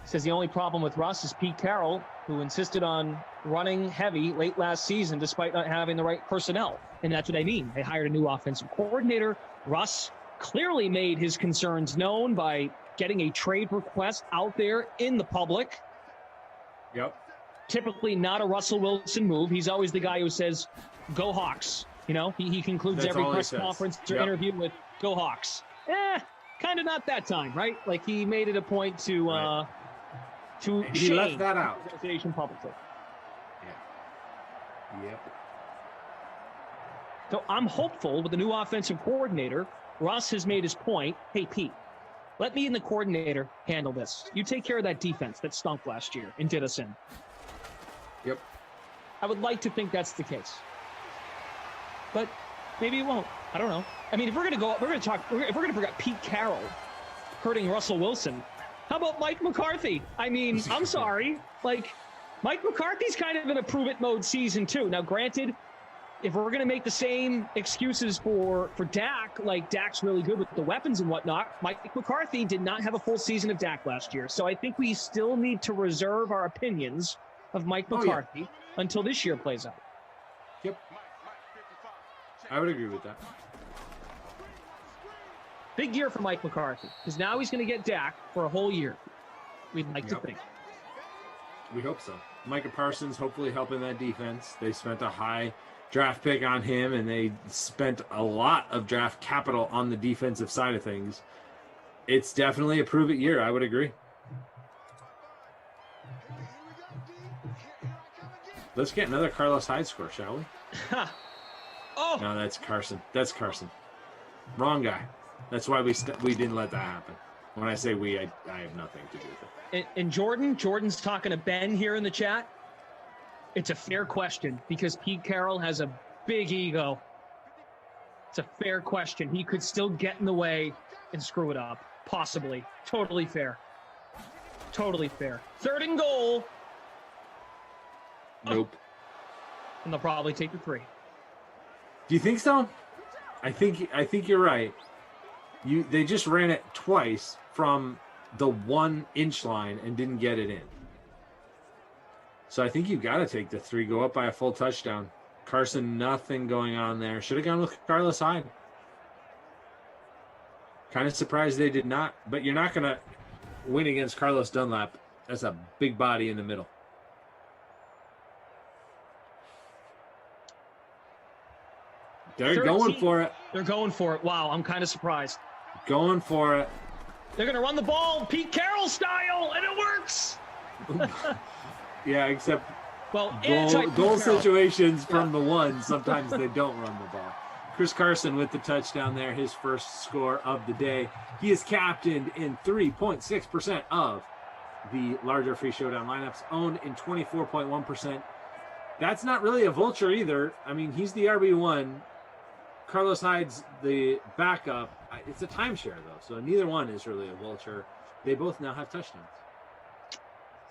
He says the only problem with Russ is Pete Carroll, who insisted on running heavy late last season despite not having the right personnel. And that's what I mean. They hired a new offensive coordinator. Russ clearly made his concerns known by getting a trade request out there in the public. Yep. Typically not a Russell Wilson move. He's always the guy who says, go Hawks. You know, he concludes That's every all he press says. conference or interview with go Hawks. Kind of not that time, right? Like he made it a point to he shame left that out. the organization publicly. Yep. So I'm hopeful with the new offensive coordinator. Russ has made his point. Hey, Pete, let me and the coordinator handle this. You take care of that defense that stunk last year and did us in. Yep. I would like to think that's the case. But maybe it won't. I don't know. I mean, if we're going to forget Pete Carroll hurting Russell Wilson, how about Mike McCarthy? I mean, I'm sorry. Like, Mike McCarthy's kind of in a prove-it mode season, too. Now, granted, if we're going to make the same excuses for Dak, like Dak's really good with the weapons and whatnot, Mike McCarthy did not have a full season of Dak last year. So I think we still need to reserve our opinions of Mike McCarthy until this year plays out. Yep. I would agree with that. Big year for Mike McCarthy, because now he's going to get Dak for a whole year. We'd like to think. We hope so. Micah Parsons hopefully helping that defense. They spent a high draft pick on him, and they spent a lot of draft capital on the defensive side of things. It's definitely a prove-it year. I would agree. Let's get another Carlos Hyde score, shall we? Oh, No, that's Carson. That's Carson. Wrong guy. That's why we didn't let that happen. When I say we, I have nothing to do with it. and Jordan's talking to Ben here in the chat. It's a fair question because Pete Carroll has a big ego. It's a fair question. He could still get in the way and screw it up. Possibly. Totally fair. Totally fair. 3rd and goal. Nope. And they'll probably take the 3. Do you think so? I think you're right. They just ran it twice from the 1-inch line and didn't get it in. So I think you've got to take the 3, go up by a full touchdown. Carson, nothing going on there. Should have gone with Carlos Hyde. Kind of surprised they did not, but you're not going to win against Carlos Dunlap. That's a big body in the middle. They're 13. going for it. They're going for it. Wow, I'm kind of surprised. Going for it. They're going to run the ball Pete Carroll style, and it works. Yeah, except well, goal situations from the 1, sometimes they don't run the ball. Chris Carson with the touchdown there, his first score of the day. He is captained in 3.6% of the larger free showdown lineups, owned in 24.1%. That's not really a vulture either. I mean, he's the RB1. Carlos Hyde's the backup. It's a timeshare, though, so neither one is really a vulture. They both now have touchdowns.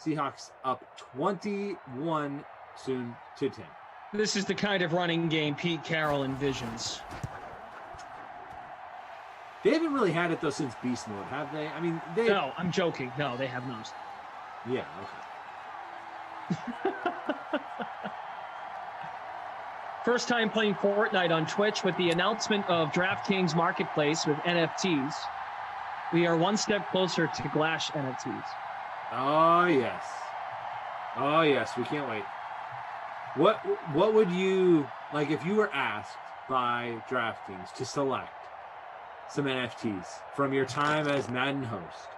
Seahawks up 21 soon to 10. This is the kind of running game Pete Carroll envisions. They haven't really had it, though, since Beast Mode, have they? I mean, they... No, I'm joking. No, they have not. Yeah, okay. First time playing Fortnite on Twitch with the announcement of DraftKings Marketplace with NFTs. We are one step closer to Glash NFTs. Oh, yes. Oh, yes. We can't wait. What would you, like, if you were asked by DraftKings to select some NFTs from your time as Madden host,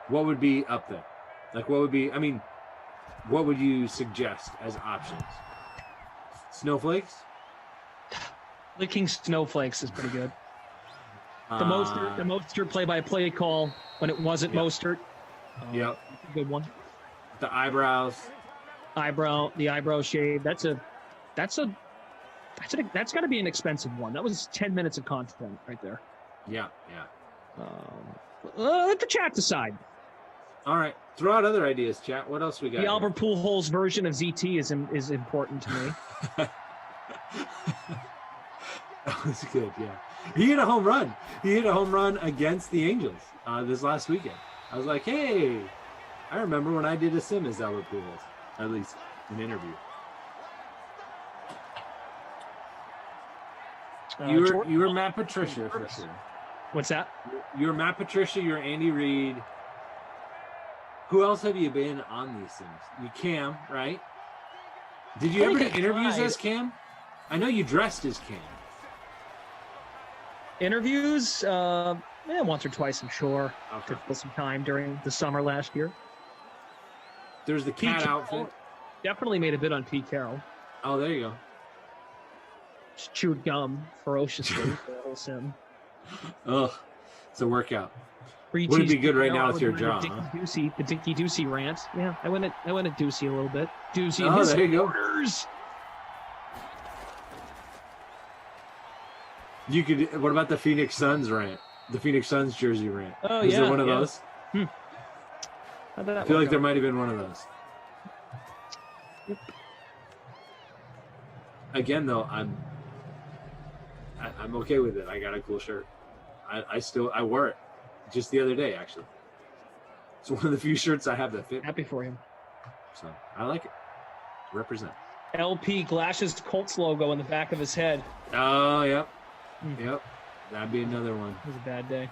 what would be up there? Like, what would be, I mean, what would you suggest as options? Snowflakes? Licking Snowflakes is pretty good. The Mostert play-by-play call when it wasn't Mostert. Yep. A good one. The eyebrows. The eyebrow shave. That's got to be an expensive one. That was 10 minutes of content right there. Yeah. Let the chat decide. All right. Throw out other ideas, chat. What else we got? The Albert Pujols version of ZT is important to me. That was good, yeah. He hit a home run. He hit a home run against the Angels this last weekend. I was like, hey, I remember when I did a sim as Albert Pujols, at least an interview. You were Matt Patricia for sure. What's that? You're Matt Patricia. You're Andy Reid. Who else have you been on these things? You Cam, right? Did you ever do interviews as Cam? I know you dressed as Cam. Interviews, once or twice, I'm sure. Okay. To fill some time during the summer last year. There's the cat outfit. Definitely made a bit on Pete Carroll. Oh, there you go. Just chewed gum ferociously for the whole sim. Ugh, it's a workout. Wouldn't be good right now with your jaw. The Dinky Ducey rant. Yeah, I went at Ducey a little bit. Ducey. Oh, there you orders. go. You could. What about the Phoenix Suns rant? The Phoenix Suns jersey rant. Oh, Is there one of those? I feel like there might have been one of those. Yep. Again, though, I'm okay with it. I got a cool shirt. I wore it just the other day, actually. It's one of the few shirts I have that fit. Happy for him. So I like it. Represent. LP Glash's Colts logo in the back of his head. Oh, yep. Yep. That'd be another one. It was a bad day.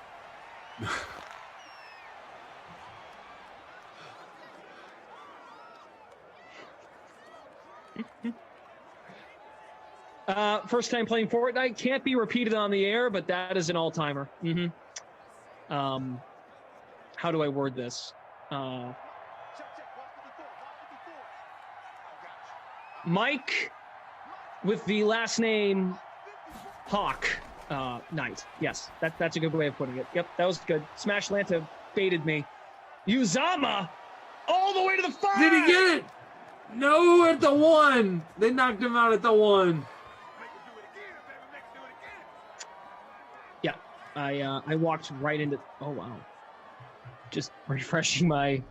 First time playing Fortnite, can't be repeated on the air, but that is an all-timer. How do I word this? Mike with the last name Hawk Knight. Yes, that's a good way of putting it. Yep, that was good. Smash Lanta baited me. Uzama all the way to the 5. Did he get it? No, at the 1. They knocked him out at the 1. Yeah, I walked right into. Oh wow. Just refreshing my.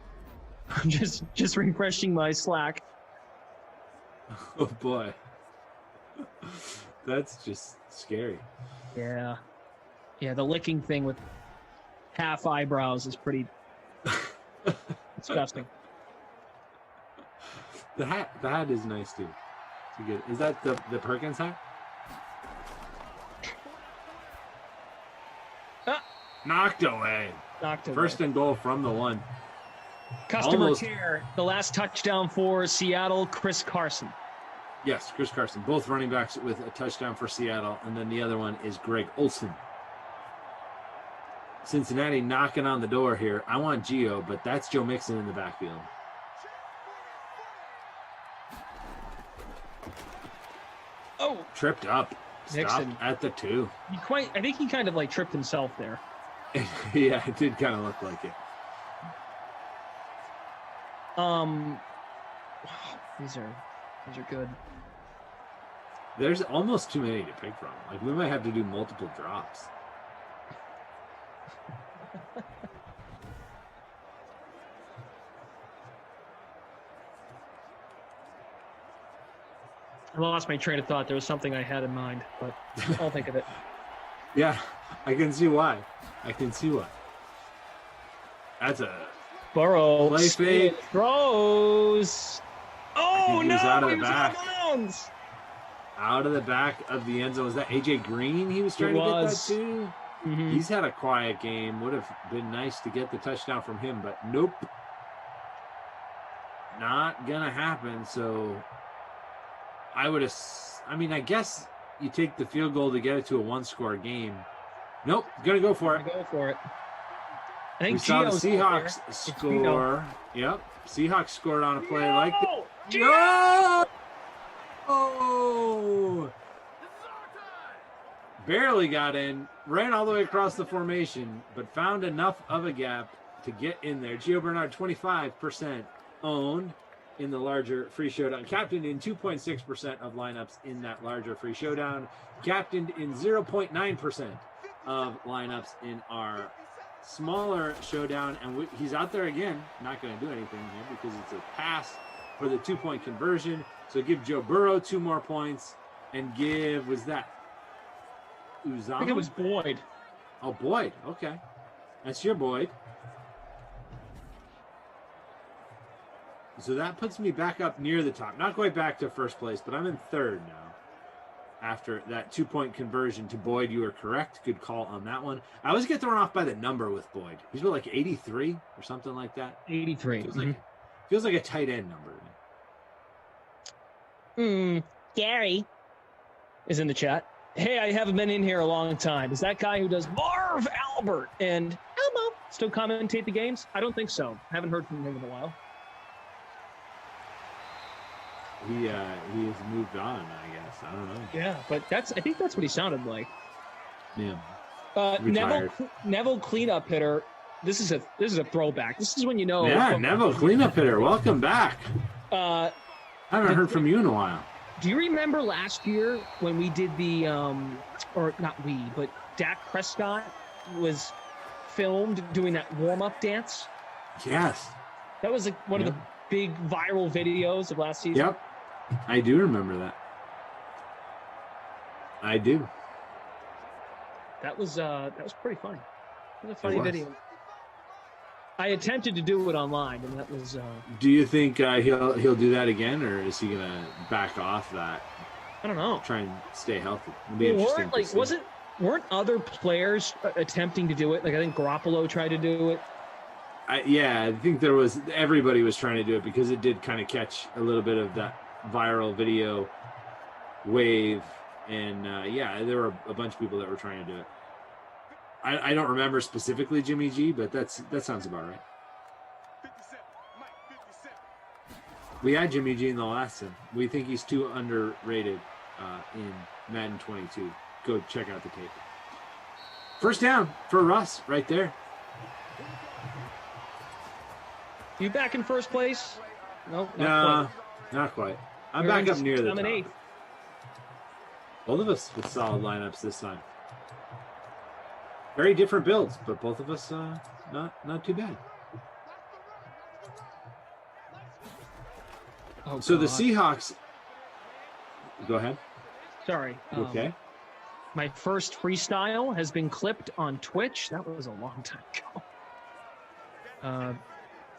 just refreshing my Slack. Oh boy. That's just scary. Yeah. Yeah, the licking thing with half eyebrows is pretty disgusting. The hat is nice too. It's good. Is that the Perkins hat? Knocked away. First and goal from the 1. Customer care. The last touchdown for Seattle, Chris Carson. Yes, Chris Carson. Both running backs with a touchdown for Seattle, and then the other one is Greg Olsen. Cincinnati knocking on the door here. I want Gio, but that's Joe Mixon in the backfield. Oh, tripped up. Stopped Mixon. at the 2. I think he kind of like tripped himself there. Yeah, it did kind of look like it. These are good. There's almost too many to pick from. Like, we might have to do multiple drops. I lost my train of thought. There was something I had in mind, but I'll think of it. Yeah, I can see why. That's a Burrow play fake. Throws. Oh he no! was out of the He was back. out of bounds. Out of the back of the end zone. Was that AJ Green he was trying to get that to? Mm-hmm. He's had a quiet game. Would have been nice to get the touchdown from him, but nope. Not gonna happen. So I guess you take the field goal to get it to a 1-score game. Nope, gonna go for it. Go for it. I think we saw the Gio's Seahawks there. score. Yep, Seahawks scored on a play like that. Gio! No! Oh! Barely got in, ran all the way across the formation, but found enough of a gap to get in there. Gio Bernard, 25% owned in the larger free showdown. Captained in 2.6% of lineups in that larger free showdown. Captained in 0.9% of lineups in our smaller showdown. And he's out there again. Not going to do anything here because it's a pass for the 2-point conversion. So give Joe Burrow 2 more points and give, was that Uzama? I think it was Boyd. Oh, Boyd. Okay. That's your Boyd. So that puts me back up near the top. Not quite back to first place, but I'm in third now. After that 2-point conversion to Boyd, you were correct. Good call on that one. I always get thrown off by the number with Boyd. He's what, like 83 or something like that? 83. Feels like a tight end number. Gary is in the chat. Hey, I haven't been in here a long time. Is that guy who does Marv Albert and Elmo still commentate the games? I don't think so. Haven't heard from him in a while. He has moved on, I guess. I don't know. Yeah, but I think that's what he sounded like. Yeah. Neville cleanup hitter. This is a throwback. This is when you know. Yeah, Neville cleanup hitter. Welcome back. I haven't heard from you in a while. Do you remember last year when we did the or not we, but Dak Prescott was filmed doing that warm-up dance? Yes. That was one of the big viral videos of last season. Yep. I do remember that. I do. That was pretty funny. It was a funny video. I attempted to do it online, and that was. Do you think he'll do that again, or is he gonna back off that? I don't know. Try and stay healthy. It'll be interesting. Weren't other players attempting to do it? Like I think Garoppolo tried to do it. I think everybody was trying to do it because it did kind of catch a little bit of that viral video wave, and there were a bunch of people that were trying to do it. I don't remember specifically Jimmy G, but that sounds about right. We had Jimmy G in the last sim. We think he's too underrated in Madden 22. Go check out the tape. First down for Russ right there. You back in first place? No, not quite. I'm back up near the top. Eighth. Both of us with solid lineups this time. Very different builds, but both of us not too bad. Oh, so God. the Seahawks. Go ahead. Sorry. Okay. My first freestyle has been clipped on Twitch. That was a long time ago.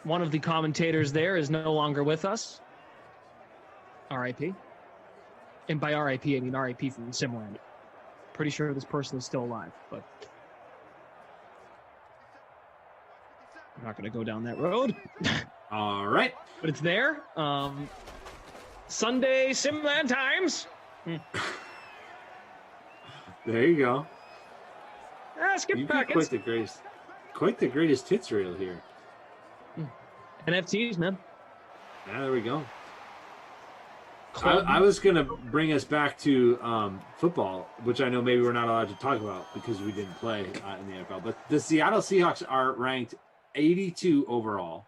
One of the commentators there is no longer with us. RIP. And by RIP, I mean RIP from Simland. Pretty sure this person is still alive, but I'm not going to go down that road. All right. But it's there. Sunday Simland Times. There you go. Skip You back. got quite the greatest hits reel here. NFTs, man. Yeah, there we go. I was going to bring us back to football, which I know maybe we're not allowed to talk about because we didn't play in the NFL. But the Seattle Seahawks are ranked 82 overall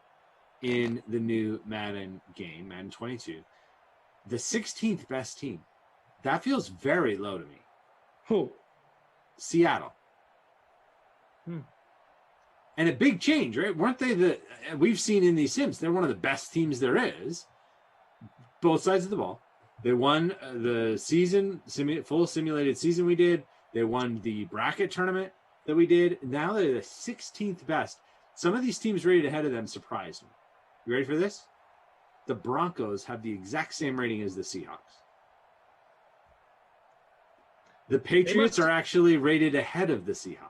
in the new Madden game, Madden 22. The 16th best team. That feels very low to me. Who? Seattle. And a big change, right? Weren't they we've seen in these sims, they're one of the best teams there is. Both sides of the ball. They won the season, full simulated season we did. They won the bracket tournament that we did. Now they're the 16th best. Some of these teams rated ahead of them surprised me. You ready for this? The Broncos have the exact same rating as the Seahawks. The Patriots are actually rated ahead of the Seahawks.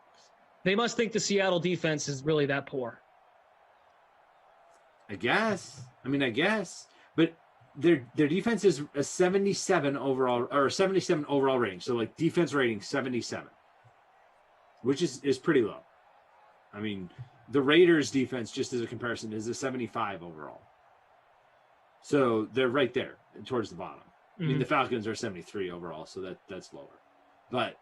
They must think the Seattle defense is really that poor. I guess. But their defense is a 77 overall or 77 overall rating. So like defense rating 77, which is pretty low. I mean, the Raiders defense, just as a comparison, is a 75 overall. So they're right there towards the bottom. I mean, the Falcons are 73 overall, so that's lower. But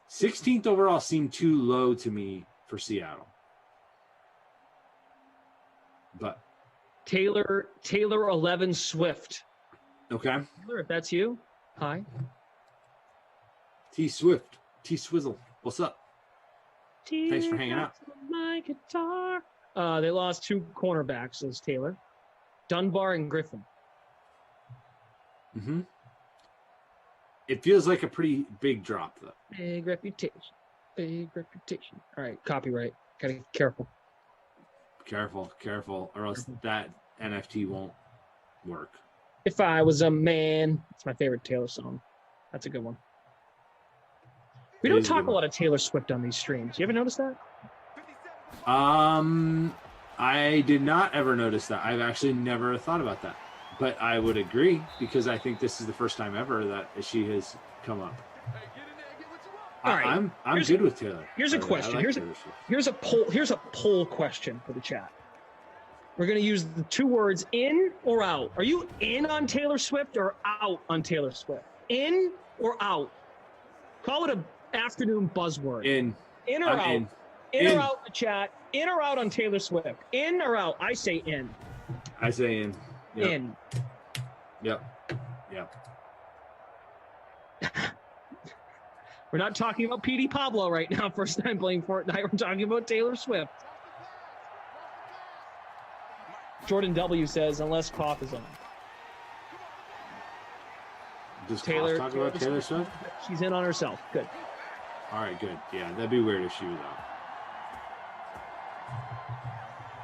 16th overall seemed too low to me for Seattle. But Taylor 11 Swift. Okay. Taylor, if that's you, hi. T Swift, T Swizzle, what's up? Thanks for hanging out. My guitar. They lost two cornerbacks, says Taylor. Dunbar and Griffin. Mm-hmm. It feels like a pretty big drop, though. Big reputation. All right, copyright. Gotta be careful. Careful, or else that NFT won't work. If I Was a Man. It's my favorite Taylor song. That's a good one. We don't talk a lot of Taylor Swift on these streams. You ever notice that? I did not ever notice that. I've actually never thought about that. But I would agree because I think this is the first time ever that she has come up. All right. I'm good with Taylor. Here's a question. Here's a poll question for the chat. We're going to use the two words in or out. Are you in on Taylor Swift or out on Taylor Swift? In or out? Call it an afternoon buzzword. In. In or out? In or out in the chat. In or out on Taylor Swift? In or out? I say in. I say in. Yep. In. Yep. We're not talking about PD Pablo right now. First time playing Fortnite. We're talking about Taylor Swift. Jordan W says, unless cough is on. Does Taylor talk about Taylor Swift? She's in on herself. Good. All right, good. Yeah, that'd be weird if she was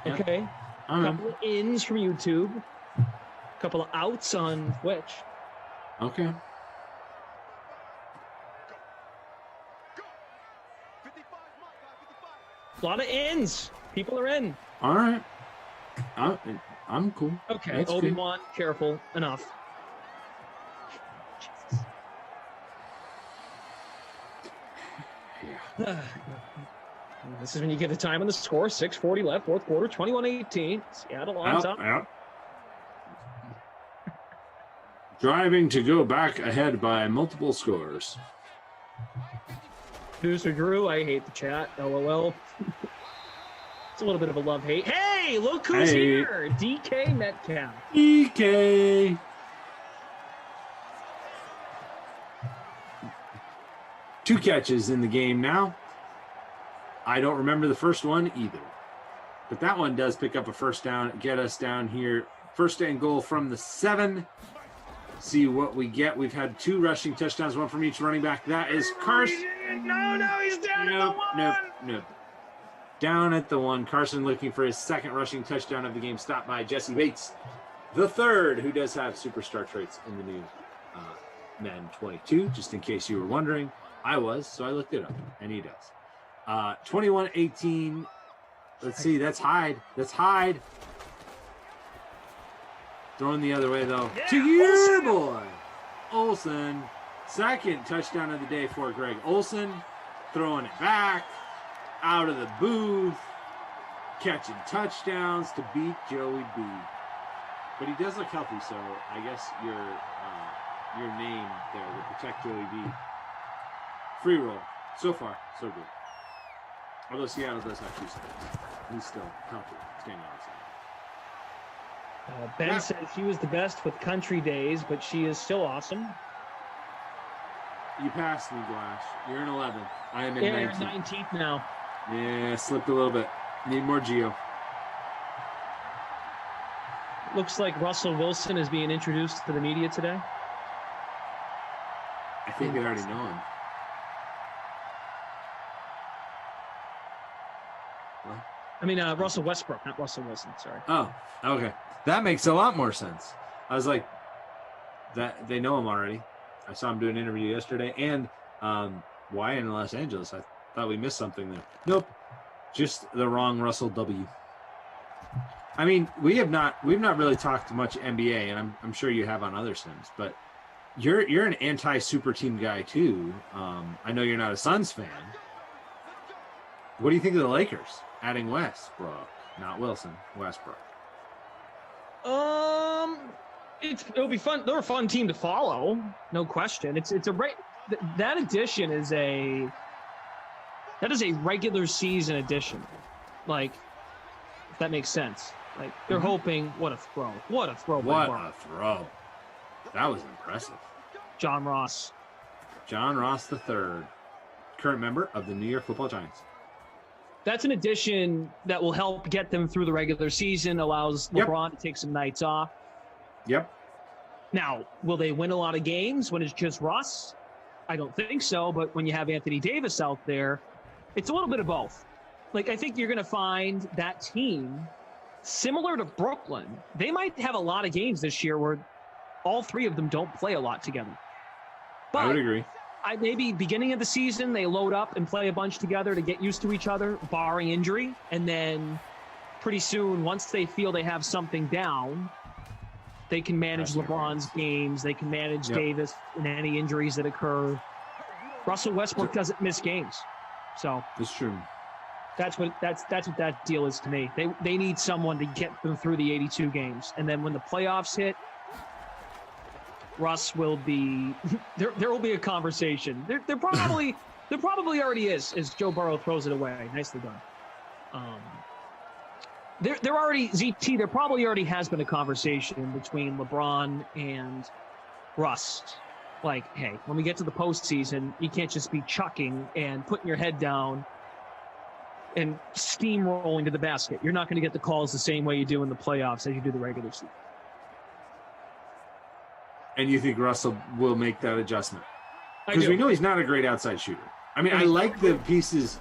out. Okay. A couple of ins from YouTube. A couple of outs on Twitch. Okay. A lot of ins. People are in. All right. I'm cool. Okay, That's Obi-Wan, careful. Enough. Yeah. This is when you get the time on the score. 6:40 left, fourth quarter, 21-18. Seattle on top. Driving to go back ahead by multiple scores. Producer Drew, I hate the chat. LOL. It's a little bit of a love-hate. Hey, look who's here! DK Metcalf. DK. Two catches in the game now. I don't remember the first one either. But that one does pick up a first down, get us down here. First and goal from the 7. See what we get. We've had 2 rushing touchdowns, one from each running back. That is Carson. No, he's down at the 1. Nope. Down at the 1. Carson looking for his second rushing touchdown of the game. Stopped by Jesse Bates, the 3rd, who does have superstar traits in the new Madden 22, just in case you were wondering. I was, so I looked it up, and he does. 21-18. Let's see, that's Hyde. Throwing the other way, though. Yeah, to your boy, Olsen. Second touchdown of the day for Greg Olsen. Throwing it back. Out of the booth. Catching touchdowns to beat Joey B. But he does look healthy, so I guess your name there will protect Joey B. Free roll. So far, so good. Although Seattle does have 2 seconds. He's still healthy, standing outside. Ben says she was the best with country days, but she is still awesome. You passed me, Glash. You're in 11th. I am in 19th. 19th now. Yeah, slipped a little bit. Need more Geo. Looks like Russell Wilson is being introduced to the media today. I think they already know him. I mean, Russell Westbrook, not Russell Wilson. Sorry. Oh, okay. That makes a lot more sense. I was like, that they know him already. I saw him do an interview yesterday. And why in Los Angeles? I thought we missed something there. Nope. Just the wrong Russell W. I mean, we've not really talked much NBA, and I'm sure you have on other sims, but you're an anti-super team guy too. I know you're not a Suns fan. What do you think of the Lakers adding Westbrook, not Wilson, Westbrook? It'll be fun. They're a fun team to follow, no question. That addition is a regular season addition, like if that makes sense. Like they're hoping. What a throw! What a throw! What a throw! That was impressive. John Ross the third, current member of the New York Football Giants. That's an addition that will help get them through the regular season, allows LeBron to take some nights off. Yep. Now, will they win a lot of games when it's just Russ? I don't think so, but when you have Anthony Davis out there, it's a little bit of both. Like, I think you're going to find that team, similar to Brooklyn, they might have a lot of games this year where all 3 of them don't play a lot together. But I would agree. Maybe beginning of the season, they load up and play a bunch together to get used to each other, barring injury. And then pretty soon, once they feel they have something down, they can manage LeBron's games. They can manage Davis and any injuries that occur. Russell Westbrook doesn't miss games. So that's true. That's what that deal is to me. They need someone to get them through the 82 games. And then when the playoffs hit, Russ will be there will be a conversation. There probably already is as Joe Burrow throws it away. Nicely done. There already ZT. There probably already has been a conversation between LeBron and Russ. Like, hey, when we get to the postseason, you can't just be chucking and putting your head down and steamrolling to the basket. You're not going to get the calls the same way you do in the playoffs as you do the regular season. And you think Russell will make that adjustment? Because we know he's not a great outside shooter. I mean, I like the pieces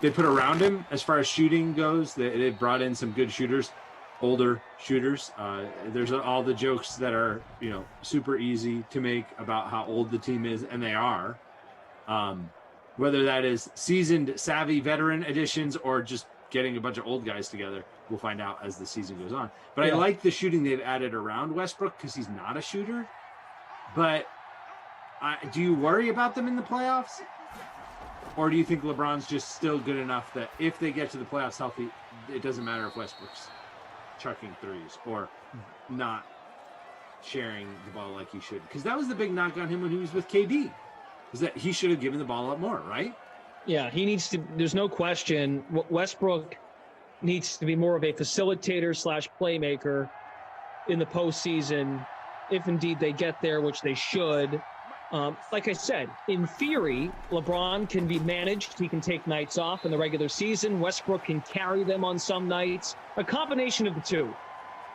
they put around him as far as shooting goes. They brought in some good shooters, older shooters. There's all the jokes that are, super easy to make about how old the team is, and they are. Whether that is seasoned, savvy veteran additions or just getting a bunch of old guys together, we'll find out as the season goes on. But I like the shooting they've added around Westbrook because he's not a shooter. But do you worry about them in the playoffs? Or do you think LeBron's just still good enough that if they get to the playoffs healthy, it doesn't matter if Westbrook's chucking threes or not sharing the ball like he should. Because that was the big knock on him when he was with KD, is that he should have given the ball up more, right? Yeah, he needs to. There's no question. Westbrook needs to be more of a facilitator / playmaker in the postseason, if indeed they get there, which they should. Like I said, in theory, LeBron can be managed. He can take nights off in the regular season. Westbrook can carry them on some nights. A combination of the two.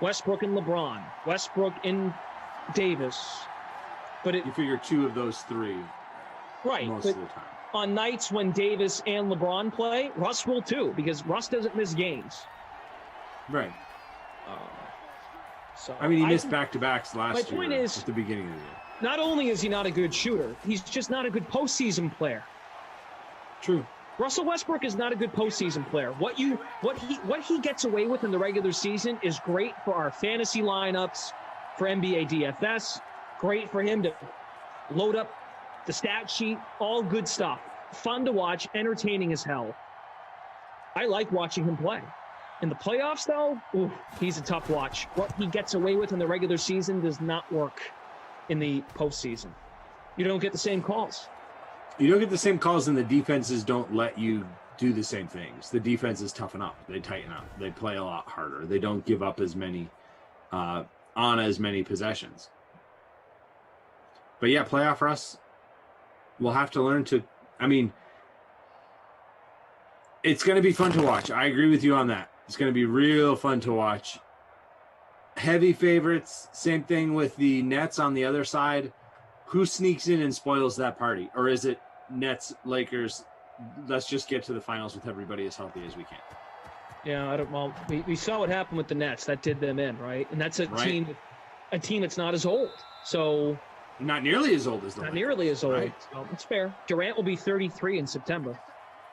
Westbrook and LeBron. Westbrook and Davis. But you figure two of those three most of the time. On nights when Davis and LeBron play, Russ will too, because Russ doesn't miss games. Right. So I mean, he missed back-to-backs last year point is, at the beginning of the year. Not only is he not a good shooter, he's just not a good postseason player. True. Russell Westbrook is not a good postseason player. What he gets away with in the regular season is great for our fantasy lineups, for NBA DFS. Great for him to load up the stat sheet, all good stuff. Fun to watch, entertaining as hell. I like watching him play. In the playoffs, though, he's a tough watch. What he gets away with in the regular season does not work in the postseason. You don't get the same calls. You don't get the same calls, and the defenses don't let you do the same things. The defenses toughen up. They tighten up. They play a lot harder. They don't give up as many on as many possessions. But yeah, playoff Russ will have to learn to, I mean, it's going to be fun to watch. I agree with you on that. It's going to be real fun to watch. Heavy favorites, same thing with the Nets on the other side. Who sneaks in and spoils that party? Or is it Nets, Lakers, let's just get to the finals with everybody as healthy as we can? Yeah, we saw what happened with the Nets. That did them in, right? And that's a team that's not as old. So not nearly as old as the Not Lakers, nearly as old. right? So it's fair. Durant will be 33 in September,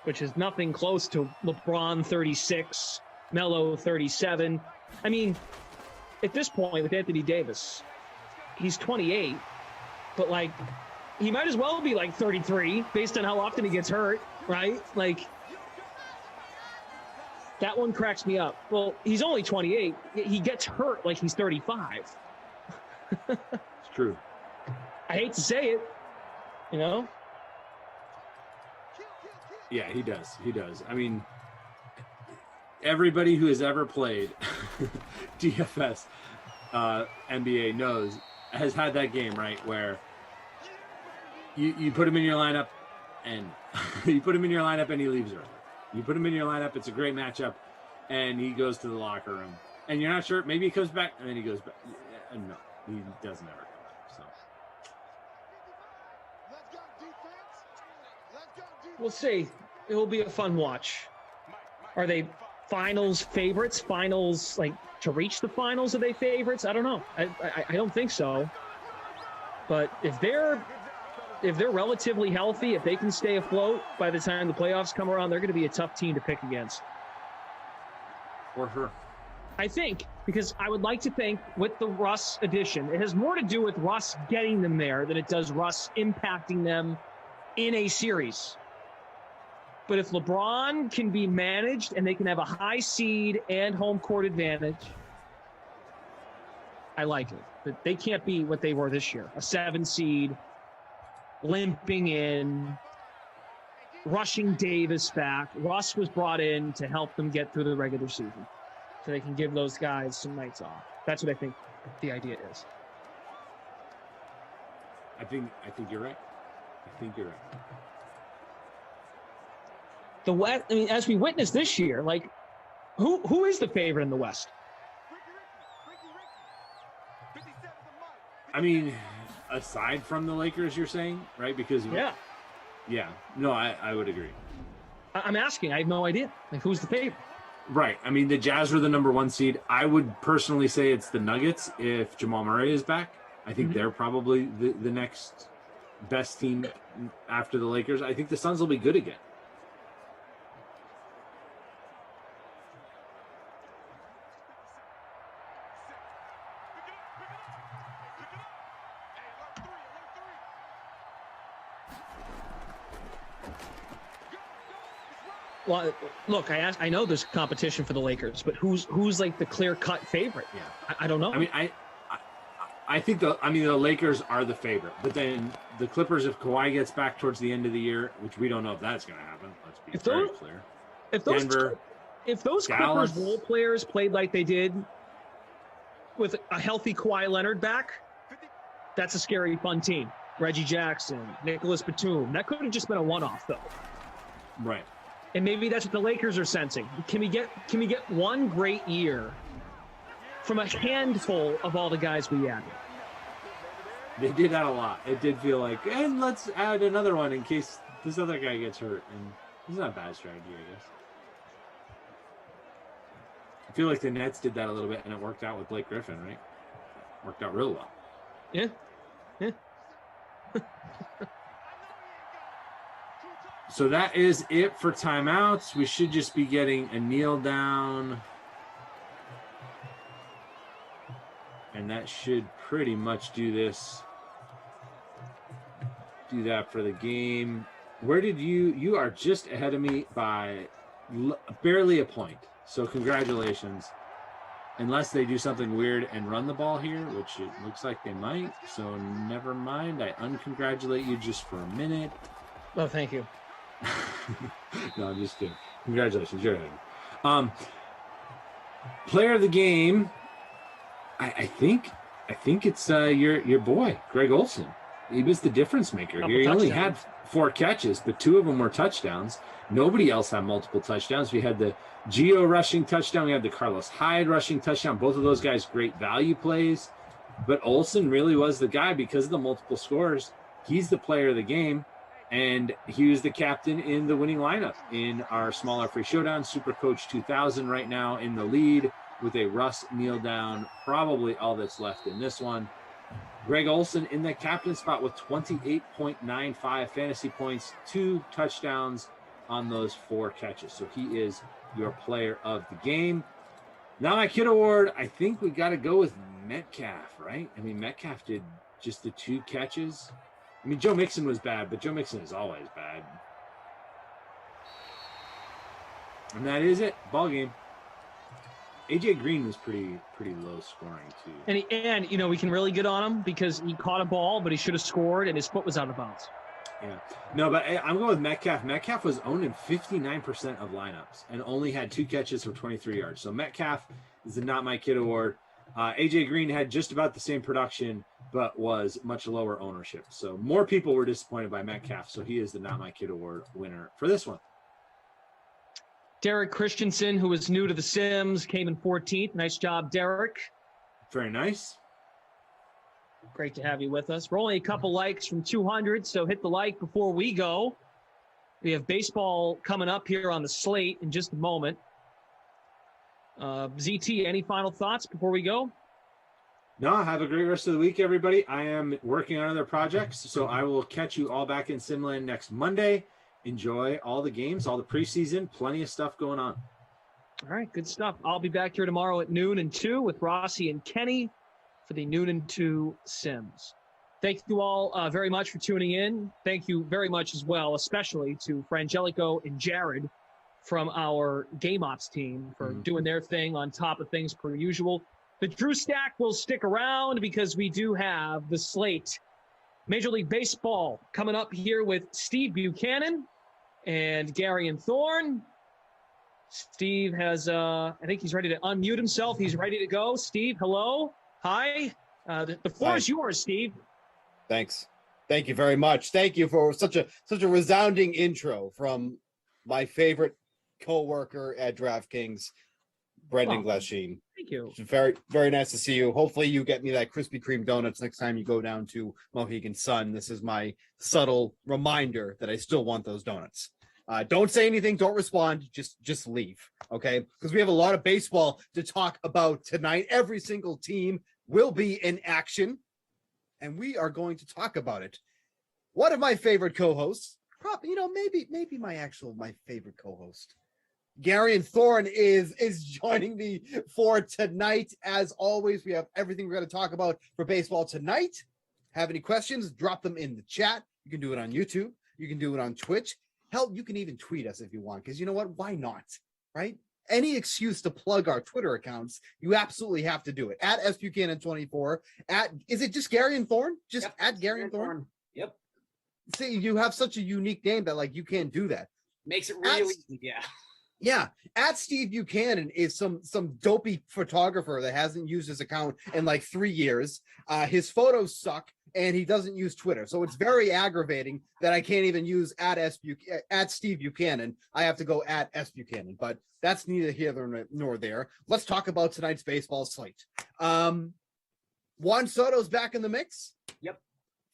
which is nothing close to LeBron 36, Melo 37. I mean, at this point with Anthony Davis, he's 28, but like he might as well be like 33 based on how often he gets hurt, right? Like that one cracks me up. Well, he's only 28. He gets hurt like he's 35. It's true. I hate to say it, you know? Yeah, he does. He does. I mean, everybody who has ever played DFS NBA has had that game, right, where you put him in your lineup and you put him in your lineup and he leaves early. You put him in your lineup, it's a great matchup, and he goes to the locker room. And you're not sure, maybe he comes back, and then he goes back. No, he doesn't ever come back. So We'll see. It will be a fun watch. Are they finals favorites? Finals, like, to reach the finals, are they favorites? I don't know. I don't think so. But if they're relatively healthy, if they can stay afloat by the time the playoffs come around, they're going to be a tough team to pick against. Or her. I think, because I would like to think with the Russ addition, it has more to do with Russ getting them there than it does Russ impacting them in a series. But if LeBron can be managed and they can have a high seed and home court advantage, I like it. But they can't be what they were this year. A 7 seed, limping in, rushing Davis back. Russ was brought in to help them get through the regular season so they can give those guys some nights off. That's what I think the idea is. I think you're right. I think you're right. The West, I mean, as we witnessed this year, like, who is the favorite in the West? I mean, aside from the Lakers, you're saying, right? Because yeah. No, I would agree. I'm asking. I have no idea. Like, who's the favorite? Right. I mean, the Jazz were the number 1 seed. I would personally say it's the Nuggets if Jamal Murray is back. I think they're probably the next best team after the Lakers. I think the Suns will be good again. Well, look, I know there's competition for the Lakers, but who's like the clear-cut favorite? Yeah, I don't know. I mean, I think the Lakers are the favorite, but then the Clippers, if Kawhi gets back towards the end of the year, which we don't know if that's going to happen. Let's be very clear. If Denver, those Dallas, Clippers role players played like they did with a healthy Kawhi Leonard back, that's a scary, fun team. Reggie Jackson, Nicholas Batum. That could have just been a one-off, though. Right. And maybe that's what the Lakers are sensing. Can we get one great year from a handful of all the guys we added? They did add a lot. It did feel like, and let's add another one in case this other guy gets hurt. And it's not a bad strategy, I guess. I feel like the Nets did that a little bit, and it worked out with Blake Griffin, right? Worked out real well. Yeah. So that is it for timeouts. We should just be getting a kneel down. And that should pretty much do this. Do that for the game. Where did you are just ahead of me by barely a point. So congratulations. Unless they do something weird and run the ball here, which it looks like they might. So never mind. I uncongratulate you just for a minute. Oh, thank you. No, I'm just kidding. Congratulations. You're ahead. Player of the game. I think it's your boy, Greg Olson. He was the difference maker here. He only had 4 catches, but 2 of them were touchdowns. Nobody else had multiple touchdowns. We had the Gio rushing touchdown. We had the Carlos Hyde rushing touchdown. Both of those guys, great value plays. But Olson really was the guy because of the multiple scores. He's the player of the game, and he was the captain in the winning lineup in our smaller free showdown. Super Coach 2000 right now in the lead with a Russ kneel down, probably all that's left in this one. Greg Olson in the captain spot with 28.95 fantasy points, 2 touchdowns on those 4 catches. So he is your player of the game. Now my kid award, I think we got to go with Metcalf, right? I mean, Metcalf did just the 2 catches. I mean, Joe Mixon was bad, but Joe Mixon is always bad. And that is it. Ball game. AJ Green was pretty low scoring too. And you know, we can really get on him because he caught a ball, but he should have scored, and his foot was out of bounds. Yeah. No, but I'm going with Metcalf. Metcalf was owned in 59% of lineups and only had 2 catches for 23 yards. So Metcalf is the Not My Kid award. AJ Green had just about the same production, but was much lower ownership. So more people were disappointed by Metcalf. So he is the Not My Kid award winner for this one. Derek Christensen, who is new to the Sims, came in 14th. Nice job, Derek. Very nice. Great to have you with us. We're only a couple likes from 200, so hit the like before we go. We have baseball coming up here on the slate in just a moment. ZT, any final thoughts before we go? No, have a great rest of the week, everybody. I am working on other projects, so I will catch you all back in Simland next Monday. Enjoy all the games, all the preseason, plenty of stuff going on. All right, good stuff. I'll be back here tomorrow at noon and 2 with Rossi and Kenny for the noon and 2 Sims. Thank you all very much for tuning in. Thank you very much as well, especially to Frangelico and Jared from our Game Ops team for doing their thing on top of things per usual. The Drew Stack will stick around because we do have the slate. Major League Baseball coming up here with Steve Buchanan and Gary and Thorne. Steve has, I think he's ready to unmute himself. He's ready to go. Steve, hello. Hi. The floor is yours, Steve. Thanks. Thank you very much. Thank you for such a resounding intro from my favorite co-worker at DraftKings, Brendan Glasheen. Thank you. It's very, very nice to see you. Hopefully you get me that Krispy Kreme donuts next time you go down to Mohegan Sun. This is my subtle reminder that I still want those donuts. Don't say anything. Don't respond. Just leave. Okay? Because we have a lot of baseball to talk about tonight. Every single team will be in action, and we are going to talk about it. One of my favorite co-hosts, probably, maybe my favorite co-host, Gary and Thorne is joining me for tonight. As always, we have everything we're going to talk about for baseball tonight. Have any questions? Drop them in the chat. You can do it on YouTube. You can do it on Twitch. Hell, you can even tweet us if you want, because you know what? Why not? Right? any excuse to plug our Twitter accounts, you absolutely have to do it. At SBuchanan24, is it just Gary and Thorne? Just at Gary and Thorne? Yep. See, you have such a unique name that like you can't do that. Makes it really easy. Yeah. Yeah, at Steve Buchanan is some dopey photographer that hasn't used his account in like 3 years. His photos suck, and he doesn't use Twitter, so it's very aggravating that I can't even use at Steve Buchanan. I have to go at S Buchanan, but that's neither here nor there. Let's talk about tonight's baseball slate. Juan Soto's back in the mix. Yep.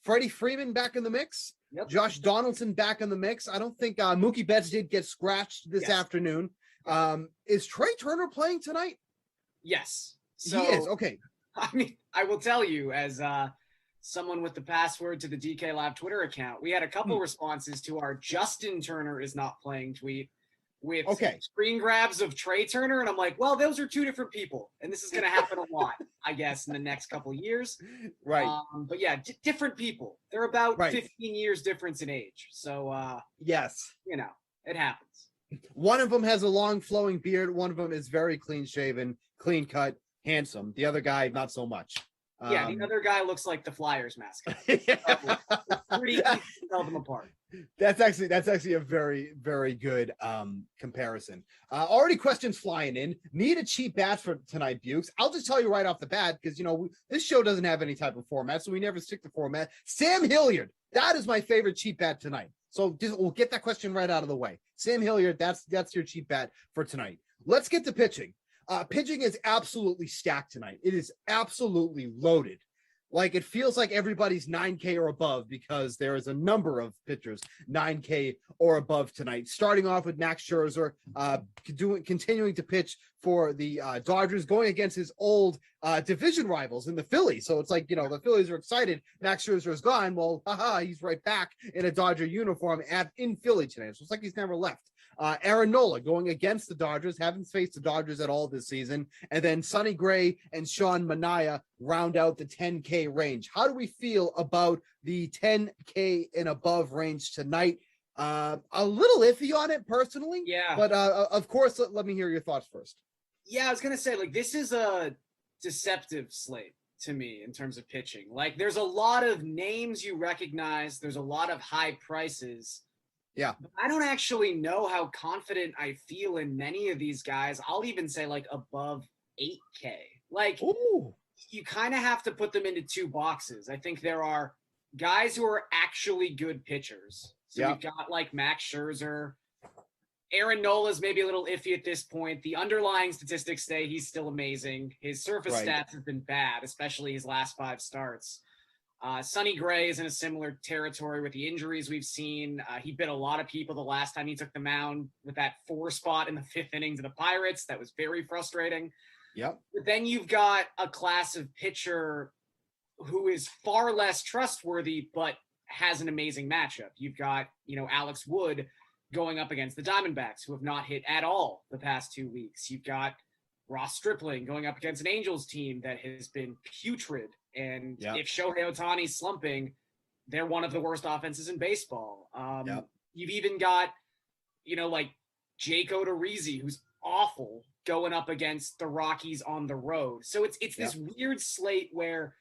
Freddie Freeman back in the mix. Yep. Josh Donaldson back in the mix. I don't think Mookie Betts did get scratched this afternoon. Is Trey Turner playing tonight? Yes. He is. Okay. I mean, I will tell you, as someone with the password to the DK Live Twitter account, we had a couple responses to our Justin Turner is not playing tweet with screen grabs of Trey Turner. And I'm like, well, those are two different people. And this is going to happen a lot, I guess, in the next couple of years. Right. But yeah, different people. They're about 15 years difference in age. So, yes, you know, it happens. One of them has a long flowing beard. One of them is very clean shaven, clean cut, handsome. The other guy, not so much. Yeah, the other guy looks like the Flyers mascot. It's pretty easy to tell them apart. That's actually a very, very good comparison. Already questions flying in. Need a cheap bat for tonight, Bukes. I'll just tell you right off the bat, because you know this show doesn't have any type of format, so we never stick to format. Sam Hilliard, that is my favorite cheap bat tonight. So we'll get that question right out of the way. Sam Hilliard, that's your cheap bat for tonight. Let's get to pitching. Pitching is absolutely stacked tonight. It is absolutely loaded. Like it feels like everybody's 9K or above because there is a number of pitchers 9K or above tonight. Starting off with Max Scherzer, continuing to pitch for the Dodgers, going against his old division rivals in the Phillies. So it's like, you know, the Phillies are excited. Max Scherzer is gone. Well, he's right back in a Dodger uniform in Philly today. So it's like he's never left. Aaron Nola going against the Dodgers, haven't faced the Dodgers at all this season. And then Sonny Gray and Sean Manaea round out the 10K range. How do we feel about the 10K and above range tonight? A little iffy on it personally. Yeah. But of course, let me hear your thoughts first. Yeah, I was going to say, like, this is a deceptive slate to me in terms of pitching. Like, there's a lot of names you recognize. There's a lot of high prices. Yeah. But I don't actually know how confident I feel in many of these guys. I'll even say like above 8K. Like, you kind of have to put them into two boxes. I think there are guys who are actually good pitchers. So we've got like Max Scherzer. Aaron Nola's maybe a little iffy at this point. The underlying statistics say he's still amazing. His surface stats have been bad, especially his last 5 starts. Sonny Gray is in a similar territory with the injuries we've seen. He bit a lot of people the last time he took the mound with that 4 spot in the 5th inning to the Pirates. That was very frustrating. Yep. But then you've got a class of pitcher who is far less trustworthy, but has an amazing matchup. You've got, you know, Alex Wood going up against the Diamondbacks, who have not hit at all the past 2 weeks. You've got Ross Stripling going up against an Angels team that has been putrid. And if Shohei Ohtani's slumping, they're one of the worst offenses in baseball. You've even got, you know, like Jake Odorizzi, who's awful, going up against the Rockies on the road. So it's this weird slate where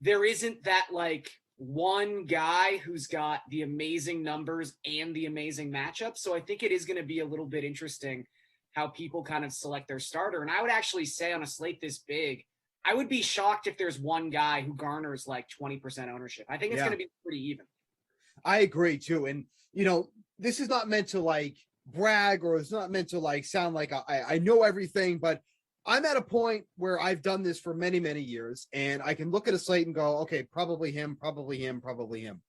there isn't that like one guy who's got the amazing numbers and the amazing matchup. So I think it is going to be a little bit interesting how people kind of select their starter. And I would actually say on a slate this big, I would be shocked if there's one guy who garners like 20% ownership. I think it's going to be pretty even. I agree too. And, you know, this is not meant to like brag or it's not meant to like sound like I know everything, but I'm at a point where I've done this for many, many years and I can look at a slate and go, okay, probably him, probably him, probably him.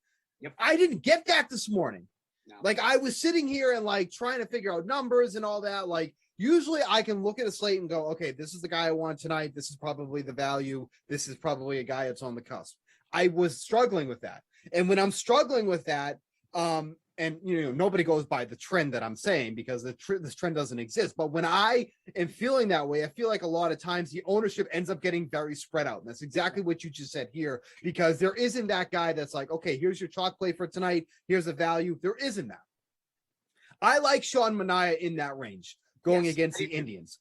Yep. I didn't get that this morning. No. Like I was sitting here and like trying to figure out numbers and all that. Like usually I can look at a slate and go, okay, this is the guy I want tonight. This is probably the value. This is probably a guy that's on the cusp. I was struggling with that. And when I'm struggling with that, and you know, nobody goes by the trend that I'm saying because this trend doesn't exist. But when I am feeling that way, I feel like a lot of times the ownership ends up getting very spread out. And that's exactly what you just said here, because there isn't that guy that's like, okay, here's your chalk play for tonight. Here's a value. There isn't that. I like Sean Manaea in that range. going against the Indians.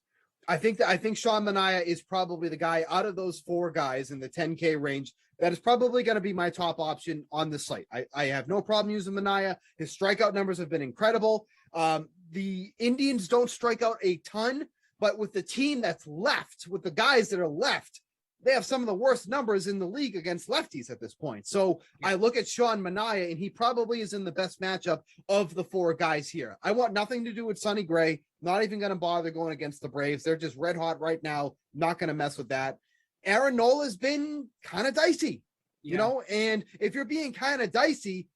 I think Sean Manaea is probably the guy out of those 4 guys in the 10K range that is probably going to be my top option on the slate. I have no problem using Manaea. His strikeout numbers have been incredible. The Indians don't strike out a ton, but with the team that's left, with the guys that are left, they have some of the worst numbers in the league against lefties at this point. So I look at Sean Manaea, and he probably is in the best matchup of the 4 guys here. I want nothing to do with Sonny Gray. Not even going to bother going against the Braves. They're just red hot right now. Not going to mess with that. Aaron Nola has been kind of dicey, you know, and if you're being kind of dicey,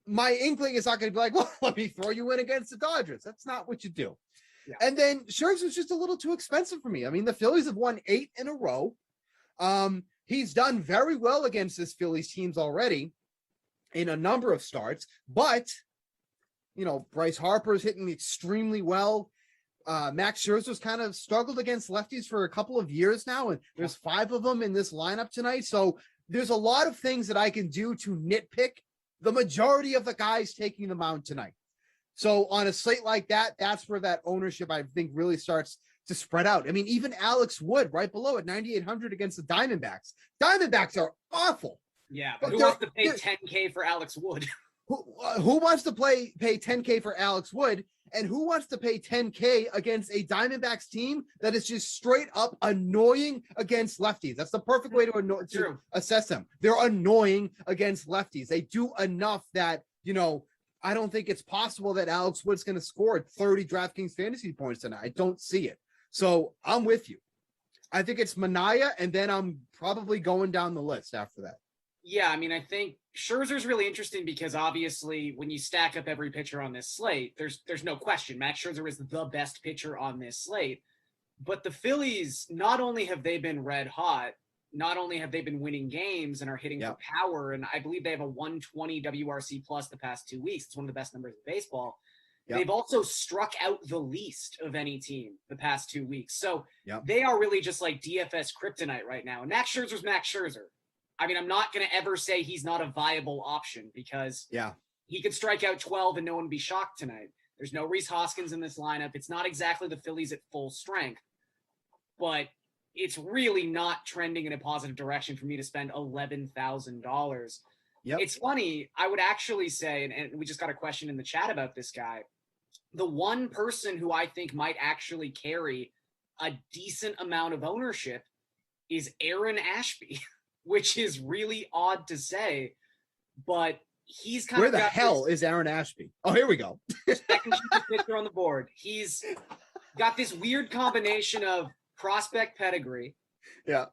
my inkling is not going to be like, well, let me throw you in against the Dodgers. That's not what you do. Yeah. And then Scherzer's just a little too expensive for me. I mean, the Phillies have won 8 in a row. He's done very well against this Phillies teams already in a number of starts, but you know, Bryce Harper's hitting extremely well. Max Scherzer's kind of struggled against lefties for a couple of years now, and there's 5 of them in this lineup tonight. So there's a lot of things that I can do to nitpick the majority of the guys taking the mound tonight. So on a slate like that, that's where that ownership, I think, really starts to spread out. I mean, even Alex Wood right below at 9,800 against the Diamondbacks. Diamondbacks are awful. Yeah, but who wants to pay 10K for Alex Wood? Who wants to pay 10K for Alex Wood? And who wants to pay 10K against a Diamondbacks team that is just straight up annoying against lefties? That's the perfect way to assess them. They're annoying against lefties. They do enough that, you know, I don't think it's possible that Alex Wood's going to score 30 DraftKings fantasy points tonight. I don't see it. So I'm with you. I think it's Manaea, and then I'm probably going down the list after that. Yeah, I mean, I think Scherzer's really interesting because obviously when you stack up every pitcher on this slate, there's no question Max Scherzer is the best pitcher on this slate. But the Phillies, not only have they been red hot, not only have they been winning games and are hitting for power, and I believe they have a 120 WRC plus the past 2 weeks. It's one of the best numbers in baseball. Yep. They've also struck out the least of any team the past 2 weeks. So they are really just like DFS kryptonite right now. And Max Scherzer's Max Scherzer. I mean, I'm not going to ever say he's not a viable option because he could strike out 12 and no one would be shocked tonight. There's no Rhys Hoskins in this lineup. It's not exactly the Phillies at full strength, but it's really not trending in a positive direction for me to spend $11,000. It's funny. I would actually say, and we just got a question in the chat about this guy, the one person who I think might actually carry a decent amount of ownership is Aaron Ashby, which is really odd to say, but he's kind Where of the hell is Aaron Ashby? Oh, here we go. Second cheapest pitcher on the board. He's got this weird combination of prospect pedigree. Yeah.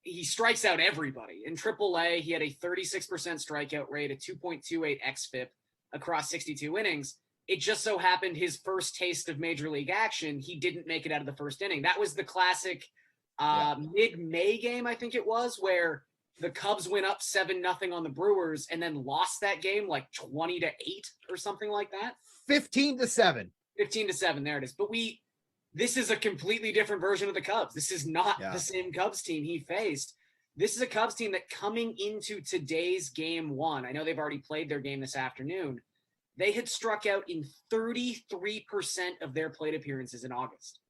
He strikes out everybody. In AAA, he had a 36% strikeout rate, a 2.28 xFIP across 62 innings. It just so happened his first taste of major league action, he didn't make it out of the first inning. That was the classic mid-May game, I think it was, where the Cubs went up 7-0 on the Brewers and then lost that game like 20-8 or something like that. 15-7. 15-7, there it is. But this is a completely different version of the Cubs. This is not the same Cubs team he faced. This is a Cubs team that coming into today's game 1, I know they've already played their game this afternoon, they had struck out in 33% of their plate appearances in August,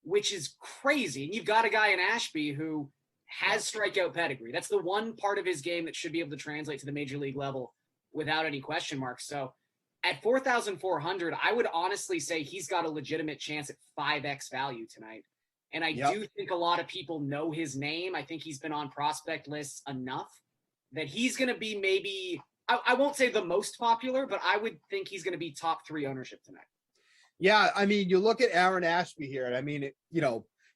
which is crazy. And you've got a guy in Ashby who has strikeout pedigree. That's the one part of his game that should be able to translate to the major league level without any question marks. So at 4,400, I would honestly say he's got a legitimate chance at 5x value tonight. And I do think a lot of people know his name. I think he's been on prospect lists enough that he's going to be maybe, I won't say the most popular, but I would think he's going to be top 3 ownership tonight. Yeah, I mean, you look at Aaron Ashby here, and I mean,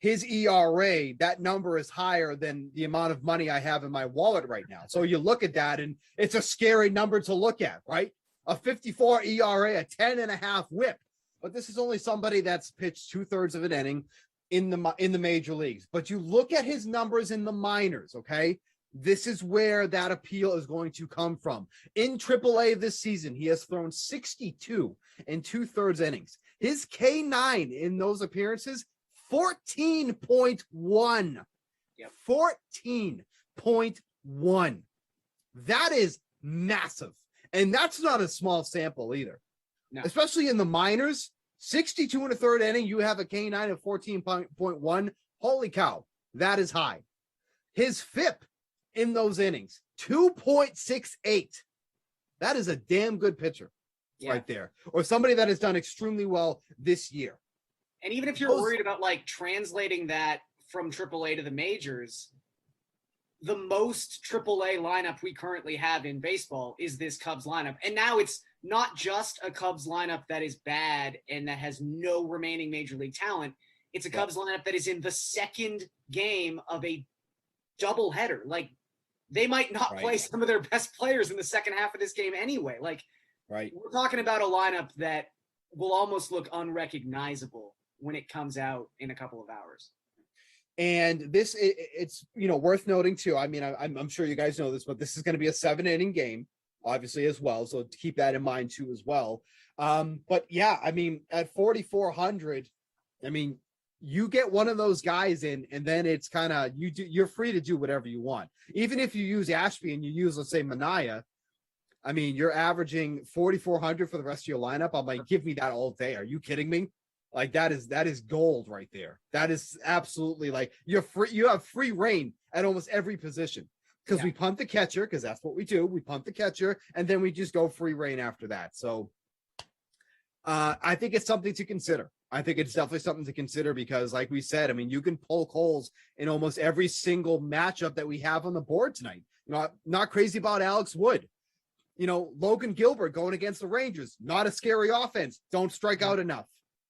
his ERA, that number is higher than the amount of money I have in my wallet right now. So you look at that, and it's a scary number to look at, right? A 54 ERA, a 10.5 whip. But this is only somebody that's pitched 2/3 of an inning in the major leagues. But you look at his numbers in the minors, okay? This is where that appeal is going to come from. In AAA this season, he has thrown 62 and 2/3 innings. His K9 in those appearances, 14.1. 14.1. That is massive. And that's not a small sample either. No. Especially in the minors. 62 in the third inning, you have a K9 of 14.1. Holy cow, that is high. His FIP in those innings, 2.68. That is a damn good pitcher right there. Or somebody that has done extremely well this year. And even if you're worried about like translating that from AAA to the majors, the most AAA lineup we currently have in baseball is this Cubs lineup. And now it's not just a Cubs lineup that is bad and that has no remaining major league talent. It's a Cubs lineup that is in the second game of a doubleheader. Like, they might not play some of their best players in the second half of this game anyway. Like, we're talking about a lineup that will almost look unrecognizable when it comes out in a couple of hours. And this, it's worth noting too. I mean, I'm sure you guys know this, but this is going to be a 7-inning game, obviously, as well. So keep that in mind too, as well. But yeah, I mean, at 4,400, I mean, you get one of those guys in, and then it's kind of you're free to do whatever you want. Even if you use Ashby and you use, let's say, Manaea, I mean, you're averaging 4,400 for the rest of your lineup. I'm like, give me that all day. Are you kidding me? Like, that is gold right there. That is absolutely, like, you're free. You have free reign at almost every position, because we punt the catcher, because that's what we do. We punt the catcher, and then we just go free reign after that. So I think it's something to consider. I think it's definitely something to consider, because like we said, I mean, you can poke holes in almost every single matchup that we have on the board tonight. Not crazy about Alex Wood. Logan Gilbert going against the Rangers, not a scary offense. Don't strike out enough.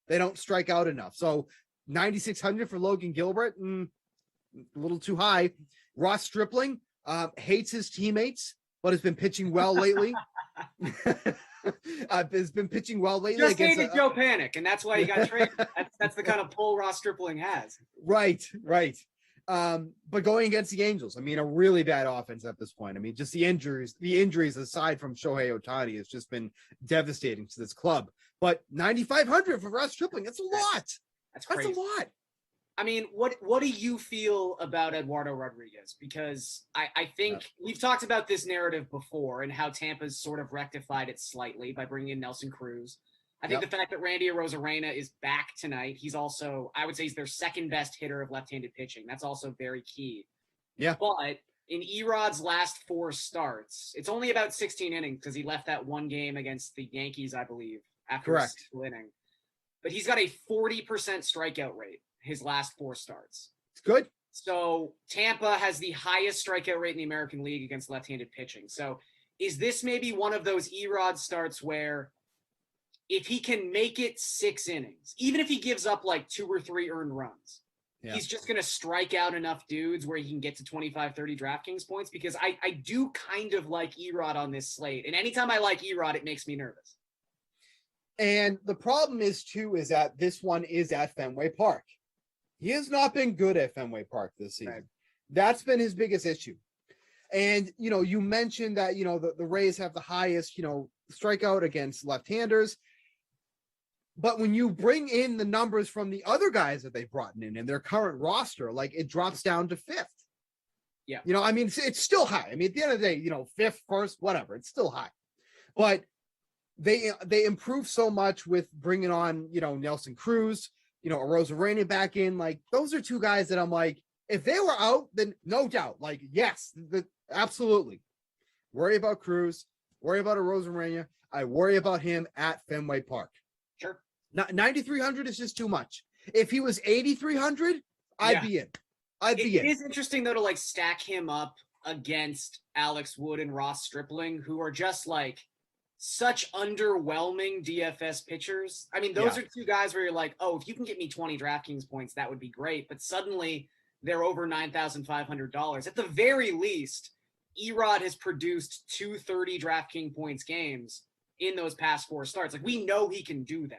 They don't strike out enough. So 9,600 for Logan Gilbert, a little too high. Ross Stripling hates his teammates, but has been pitching well lately. Has been pitching well lately. Just hated Joe Panic, and that's why he got traded. That's the kind of pull Ross Stripling has. Right. But going against the Angels, I mean, a really bad offense at this point. I mean, just the injuries aside from Shohei Ohtani has just been devastating to this club. But 9,500 for Ross Stripling, that's a lot. That's crazy. That's a lot. I mean, what do you feel about Eduardo Rodriguez? Because I think we've talked about this narrative before and how Tampa's sort of rectified it slightly by bringing in Nelson Cruz. I think the fact that Randy Arozarena is back tonight, he's also, I would say, he's their second best hitter of left-handed pitching. That's also very key. Yeah. But in Erod's last 4 starts, it's only about 16 innings, because he left that one game against the Yankees, I believe, after a single inning. But he's got a 40% strikeout rate his last 4 starts. It's good. So Tampa has the highest strikeout rate in the American League against left-handed pitching. So is this maybe one of those Erod starts where if he can make it 6 innings, even if he gives up like 2 or 3 earned runs, he's just going to strike out enough dudes where he can get to 25, 30 DraftKings points? Because I do kind of like Erod on this slate. And anytime I like Erod, it makes me nervous. And the problem is that this one is at Fenway Park. He has not been good at Fenway Park this season. Right. That's been his biggest issue. And, you mentioned that, the Rays have the highest, strikeout against left-handers. But when you bring in the numbers from the other guys that they've brought in their current roster, like, it drops down to 5th. Yeah. I mean, it's still high. I mean, at the end of the day, 5th, 1st, whatever, it's still high. But they improve so much with bringing on, Nelson Cruz, Arozarena back in. Like, those are 2 guys that I'm like, if they were out, then no doubt, like, yes, absolutely. Worry about Cruz, worry about Arozarena. I worry about him at Fenway Park. Sure. 9,300 is just too much. If he was 8,300, I'd be in. It is interesting, though, to like stack him up against Alex Wood and Ross Stripling, who are just like such underwhelming DFS pitchers. I mean, those are 2 guys where you're like, oh, if you can get me 20 DraftKings points, that would be great. But suddenly they're over $9,500. At the very least, Erod has produced 230 DraftKings points games in those past 4 starts. Like, we know he can do that.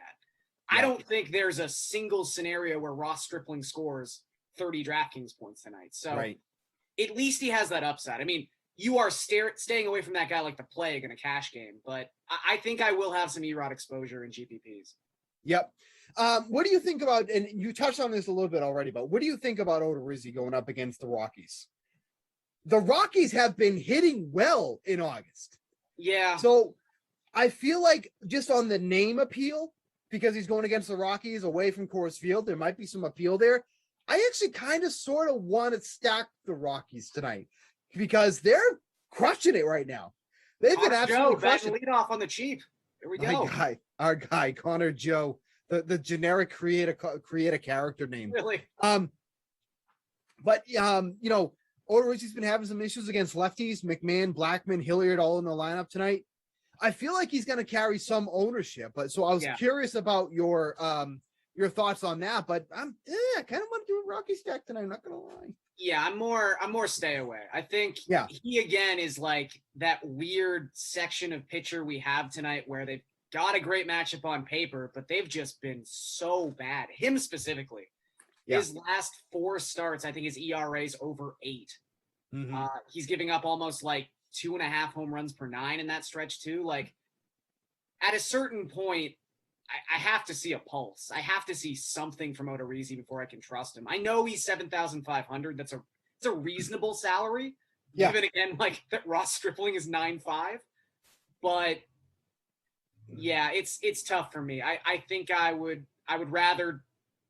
I don't think there's a single scenario where Ross Stripling scores 30 DraftKings points tonight. So at least he has that upside. I mean, you are staying away from that guy like the plague in a cash game, but I think I will have some Erod exposure in GPPs. Yep. What do you think about, and you touched on this a little bit already, but what do you think about Odorizzi going up against the Rockies? The Rockies have been hitting well in August. Yeah. So I feel like just on the name appeal, because he's going against the Rockies away from Coors Field. There might be some appeal there. I actually kind of sort of want to stack the Rockies tonight because they're crushing it right now. They've been absolutely crushing lead off on the cheap. Here we go. Our guy, Connor Joe, the generic create a character name. Really? But you know, Odorizzi's been having some issues against lefties, McMahon, Blackman, Hilliard, all in the lineup tonight. I feel like he's going to carry some ownership, but so I was curious about your thoughts on that. But I kind of want to do a Rocky stack tonight. I'm not going to lie. Yeah, I'm more stay away. I think he again is like that weird section of pitcher we have tonight where they've got a great matchup on paper, but they've just been so bad. Him specifically. Yeah. His last 4 starts, I think his ERA is over 8. Mm-hmm. He's giving up almost like 2.5 home runs per 9 in that stretch too. Like at a certain point, I have to see a pulse. I have to see something from Odorizzi before I can trust him. I know he's 7,500. That's a reasonable salary. Yeah. Even again, like that Ross Stripling is 9.5. But yeah, it's tough for me. I think I would rather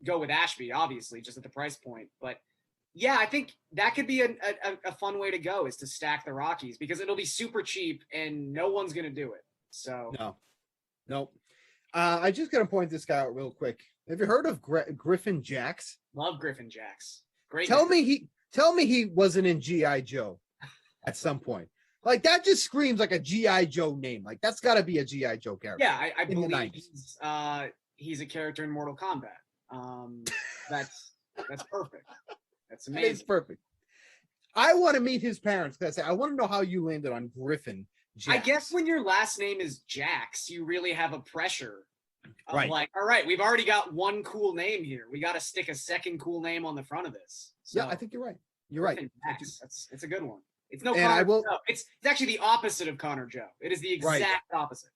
go with Ashby, obviously, just at the price point. But yeah, I think that could be a fun way to go, is to stack the Rockies, because it'll be super cheap and no one's going to do it. So no. I just got to point this guy out real quick. Have you heard of Griffin Jacks? Love Griffin Jacks. Great. Tell me he wasn't in G.I. Joe at some point. Like that just screams like a G.I. Joe name. Like that's got to be a G.I. Joe character. Yeah, I believe he's a character in Mortal Kombat. That's perfect. That's amazing. It's perfect. I want to meet his parents because I want to know how you landed on Griffin Jacks. I guess when your last name is Jax, you really have a pressure of like, all right, we've already got one cool name here. We got to stick a second cool name on the front of this. So, yeah, I think you're right. You're right. It's a good one. It's no Connor Joe. It's actually the opposite of Connor Joe. It is the exact opposite.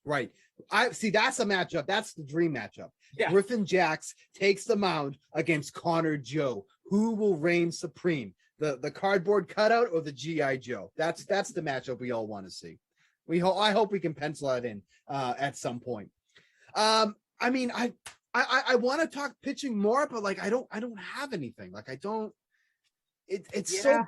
Right. I see. That's a matchup. That's the dream matchup. Yeah. Griffin Jacks takes the mound against Connor Joe. Who will reign supreme? The cardboard cutout or the G.I. Joe? That's the matchup we all want to see. I hope we can pencil that in at some point. I mean, I want to talk pitching more, but like I don't have anything. Like I don't. It's so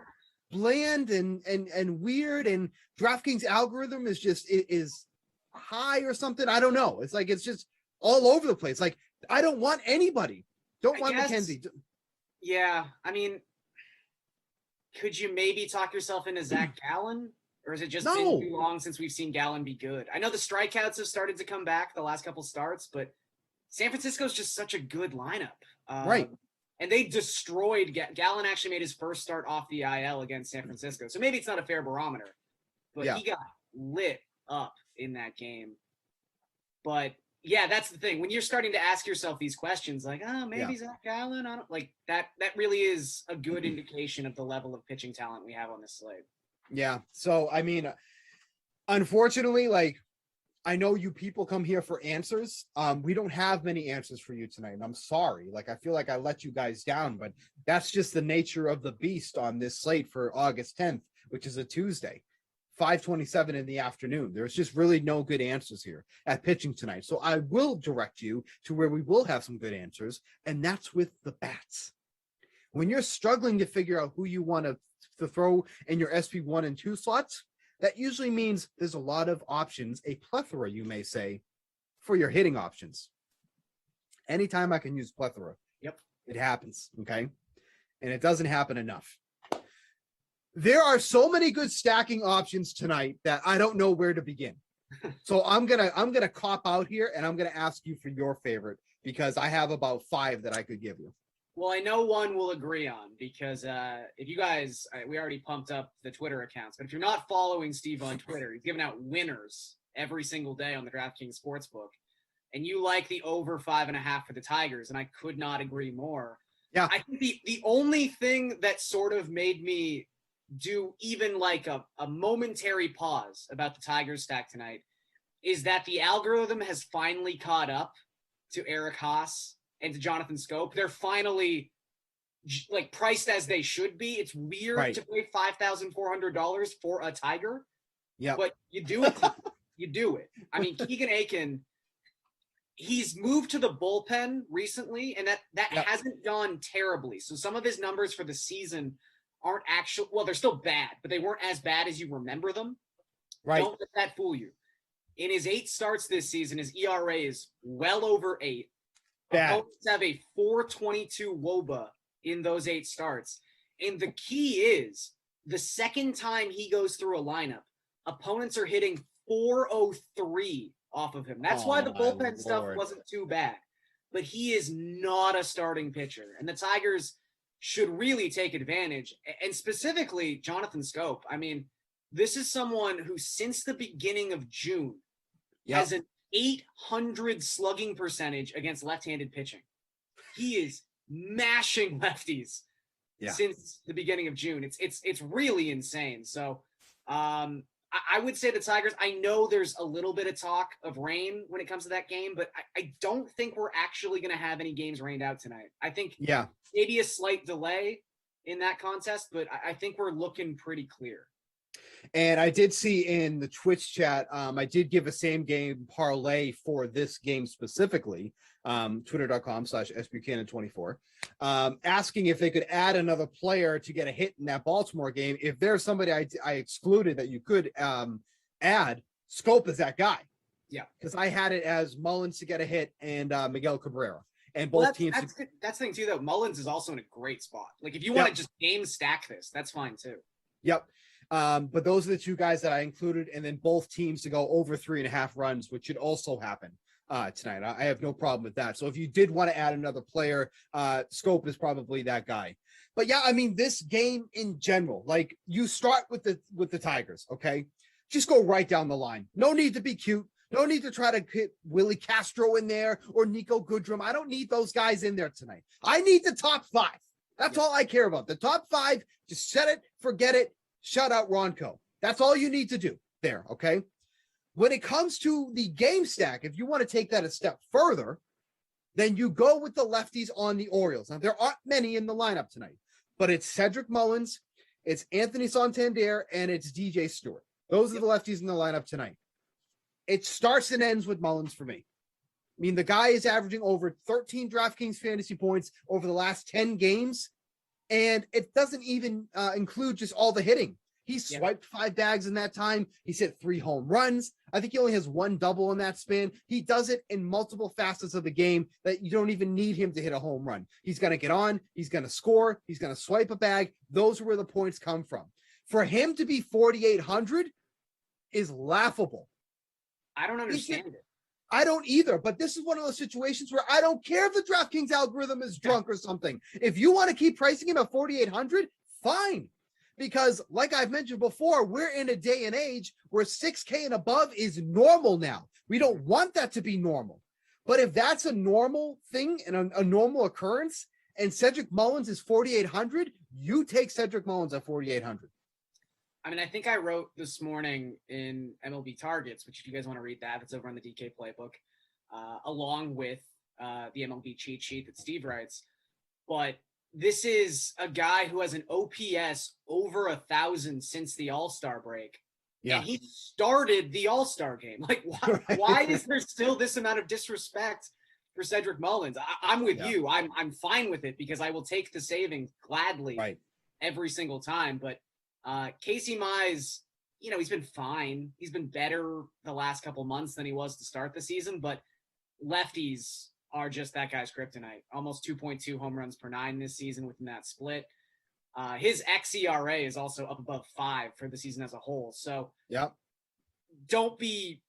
bland and weird, and DraftKings algorithm is high or something. I don't know. It's like it's just all over the place. Like I don't want anybody. Don't want McKenzie. Yeah, I mean, could you maybe talk yourself into Zach Gallen, or has it just been too long since we've seen Gallen be good? I know the strikeouts have started to come back the last couple starts, but San Francisco's just such a good lineup, right? And they destroyed Gallen. Actually, made his first start off the IL against San Francisco, so maybe it's not a fair barometer, but he got lit up in that game. But yeah, that's the thing. When you're starting to ask yourself these questions, like, maybe Zach Gallen, I don't like that. That really is a good indication of the level of pitching talent we have on this slate. Yeah. So, I mean, unfortunately, like, I know you people come here for answers. We don't have many answers for you tonight, and I'm sorry. Like, I feel like I let you guys down, but that's just the nature of the beast on this slate for August 10th, which is a Tuesday. 5:27 in the afternoon. There's just really no good answers here at pitching tonight. So I will direct you to where we will have some good answers, and that's with the bats. When you're struggling to figure out who you want to throw in your SP1 and 2 slots, that usually means there's a lot of options, a plethora, you may say, for your hitting options. Anytime I can use plethora, it happens, okay? And it doesn't happen enough. There are so many good stacking options tonight that I don't know where to begin. So I'm gonna cop out here, and I'm gonna ask you for your favorite, because I have about 5 that I could give you. Well, I know one we'll agree on, because if you guys, we already pumped up the Twitter accounts, but if you're not following Steve on Twitter, he's giving out winners every single day on the DraftKings Sportsbook, and you like the over 5.5 for the Tigers, and I could not agree more. Yeah, I think the only thing that sort of made me do even like a momentary pause about the Tigers stack tonight is that the algorithm has finally caught up to Eric Haas and to Jonathan Scope. They're finally like priced as they should be. It's weird to pay $5,400 for a Tiger. Yeah, but you do it. You do it. I mean, Keegan Aiken, he's moved to the bullpen recently, and that hasn't gone terribly. So some of his numbers for the season aren't actually, well, they're still bad, but they weren't as bad as you remember them. Right. Don't let that fool you. In his 8 starts this season, his ERA is well over 8. Bad. Opponents have a 4.22 WOBA in those 8 starts. And the key is the second time he goes through a lineup, opponents are hitting 403 off of him. That's why the bullpen stuff wasn't too bad. But he is not a starting pitcher. And the Tigers should really take advantage. And specifically, Jonathan Scope. I mean, this is someone who, since the beginning of June, has an 800 slugging percentage against left-handed pitching. He is mashing lefties since the beginning of June. It's really insane. So I would say the Tigers, I know there's a little bit of talk of rain when it comes to that game, but I don't think we're actually going to have any games rained out tonight. I think maybe a slight delay in that contest, but I think we're looking pretty clear. And I did see in the Twitch chat, I did give a same game parlay for this game specifically, twitter.com/SBuchanan24, asking if they could add another player to get a hit in that Baltimore game. If there's somebody I excluded that you could add, Scope is that guy. Yeah. Because I had it as Mullins to get a hit and Miguel Cabrera. And both teams. That's the thing too, though. Mullins is also in a great spot. Like if you want to just game stack this, that's fine too. Yep. But those are the 2 guys that I included, and then both teams to go over 3.5 runs, which should also happen tonight. I have no problem with that. So if you did want to add another player, Scope is probably that guy. But yeah, I mean, this game in general, like you start with the Tigers, okay? Just go right down the line. No need to be cute. No need to try to hit Willie Castro in there or Nico Goodrum. I don't need those guys in there tonight. I need the top 5. That's all I care about. The top 5, just set it, forget it. Shut out Ronco. That's all you need to do there, okay? When it comes to the game stack, if you want to take that a step further, then you go with the lefties on the Orioles. Now, there aren't many in the lineup tonight, but it's Cedric Mullins, it's Anthony Santander, and it's DJ Stewart. Those are the lefties in the lineup tonight. It starts and ends with Mullins for me. I mean, the guy is averaging over 13 DraftKings fantasy points over the last 10 games. And it doesn't even include just all the hitting. He swiped 5 bags in that time. He's hit 3 home runs. I think he only has 1 double in that span. He does it in multiple facets of the game that you don't even need him to hit a home run. He's going to get on. He's going to score. He's going to swipe a bag. Those are where the points come from. For him to be 4,800 is laughable. I don't understand it. I don't either, but this is one of those situations where I don't care if the DraftKings algorithm is drunk or something. If you want to keep pricing him at 4,800, fine. Because like I've mentioned before, we're in a day and age where 6K and above is normal now. We don't want that to be normal. But if that's a normal thing and a normal occurrence, and Cedric Mullins is 4,800, you take Cedric Mullins at 4,800. I mean, I think I wrote this morning in MLB Targets, which if you guys want to read that, it's over on the DK Playbook, along with the MLB cheat sheet that Steve writes. But this is a guy who has an OPS over 1,000 since the All-Star break. Yeah. And he started the All-Star game. Like, why is there still this amount of disrespect for Cedric Mullins? I'm with you. I'm fine with it because I will take the savings gladly every single time. But Casey Mize, you know, he's been fine. He's been better the last couple months than he was to start the season, but lefties are just that guy's kryptonite. Almost 2.2 home runs per 9 this season within that split. His xERA is also up above 5 for the season as a whole. So don't be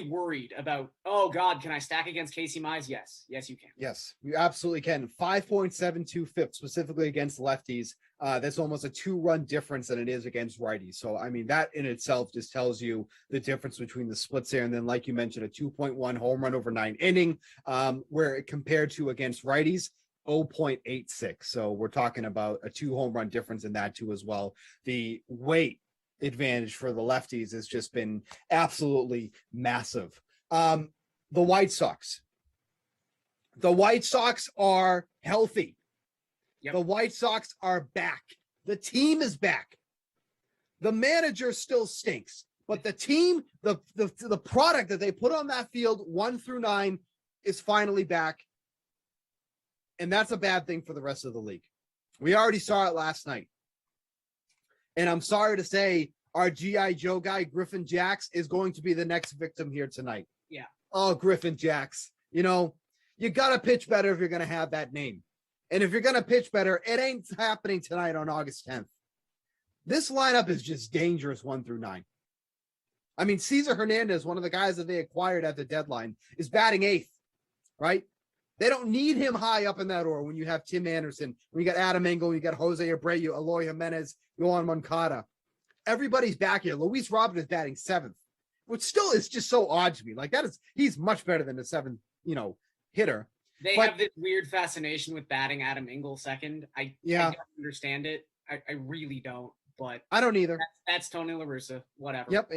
worried about, oh God, can I stack against Casey Mize? Yes, you can. Yes, you absolutely can. 5.72 FIP specifically against lefties. That's almost a 2-run difference than it is against righties. So, I mean, that in itself just tells you the difference between the splits there. And then, like you mentioned, a 2.1 home run over 9 inning, where it compared to against righties, 0.86. So we're talking about a 2 home run difference in that too as well. The weight advantage for the lefties has just been absolutely massive. The White Sox are healthy. The White Sox are back. The team is back. The manager still stinks, but the team, the product that they put on that field 1 through 9 is finally back. And that's a bad thing for the rest of the league. We already saw it last night. And I'm sorry to say, our G.I. Joe guy, Griffin Jax, is going to be the next victim here tonight. Yeah. Oh, Griffin Jax. You know, you got to pitch better if you're going to have that name. And if you're going to pitch better, it ain't happening tonight on August 10th. This lineup is just dangerous 1 through 9. I mean, Cesar Hernandez, one of the guys that they acquired at the deadline, is batting 8th, right? They don't need him high up in that order when you have Tim Anderson, when you got Adam Engel, you got Jose Abreu, Eloy Jimenez, Yohan Moncada. Everybody's back here. Luis Robert is batting 7th, which still is just so odd to me. Like he's much better than the 7th, hitter. They have this weird fascination with batting Adam Engel second. I don't understand it. I really don't. But I don't either. That's Tony La Russa. Whatever. Yep.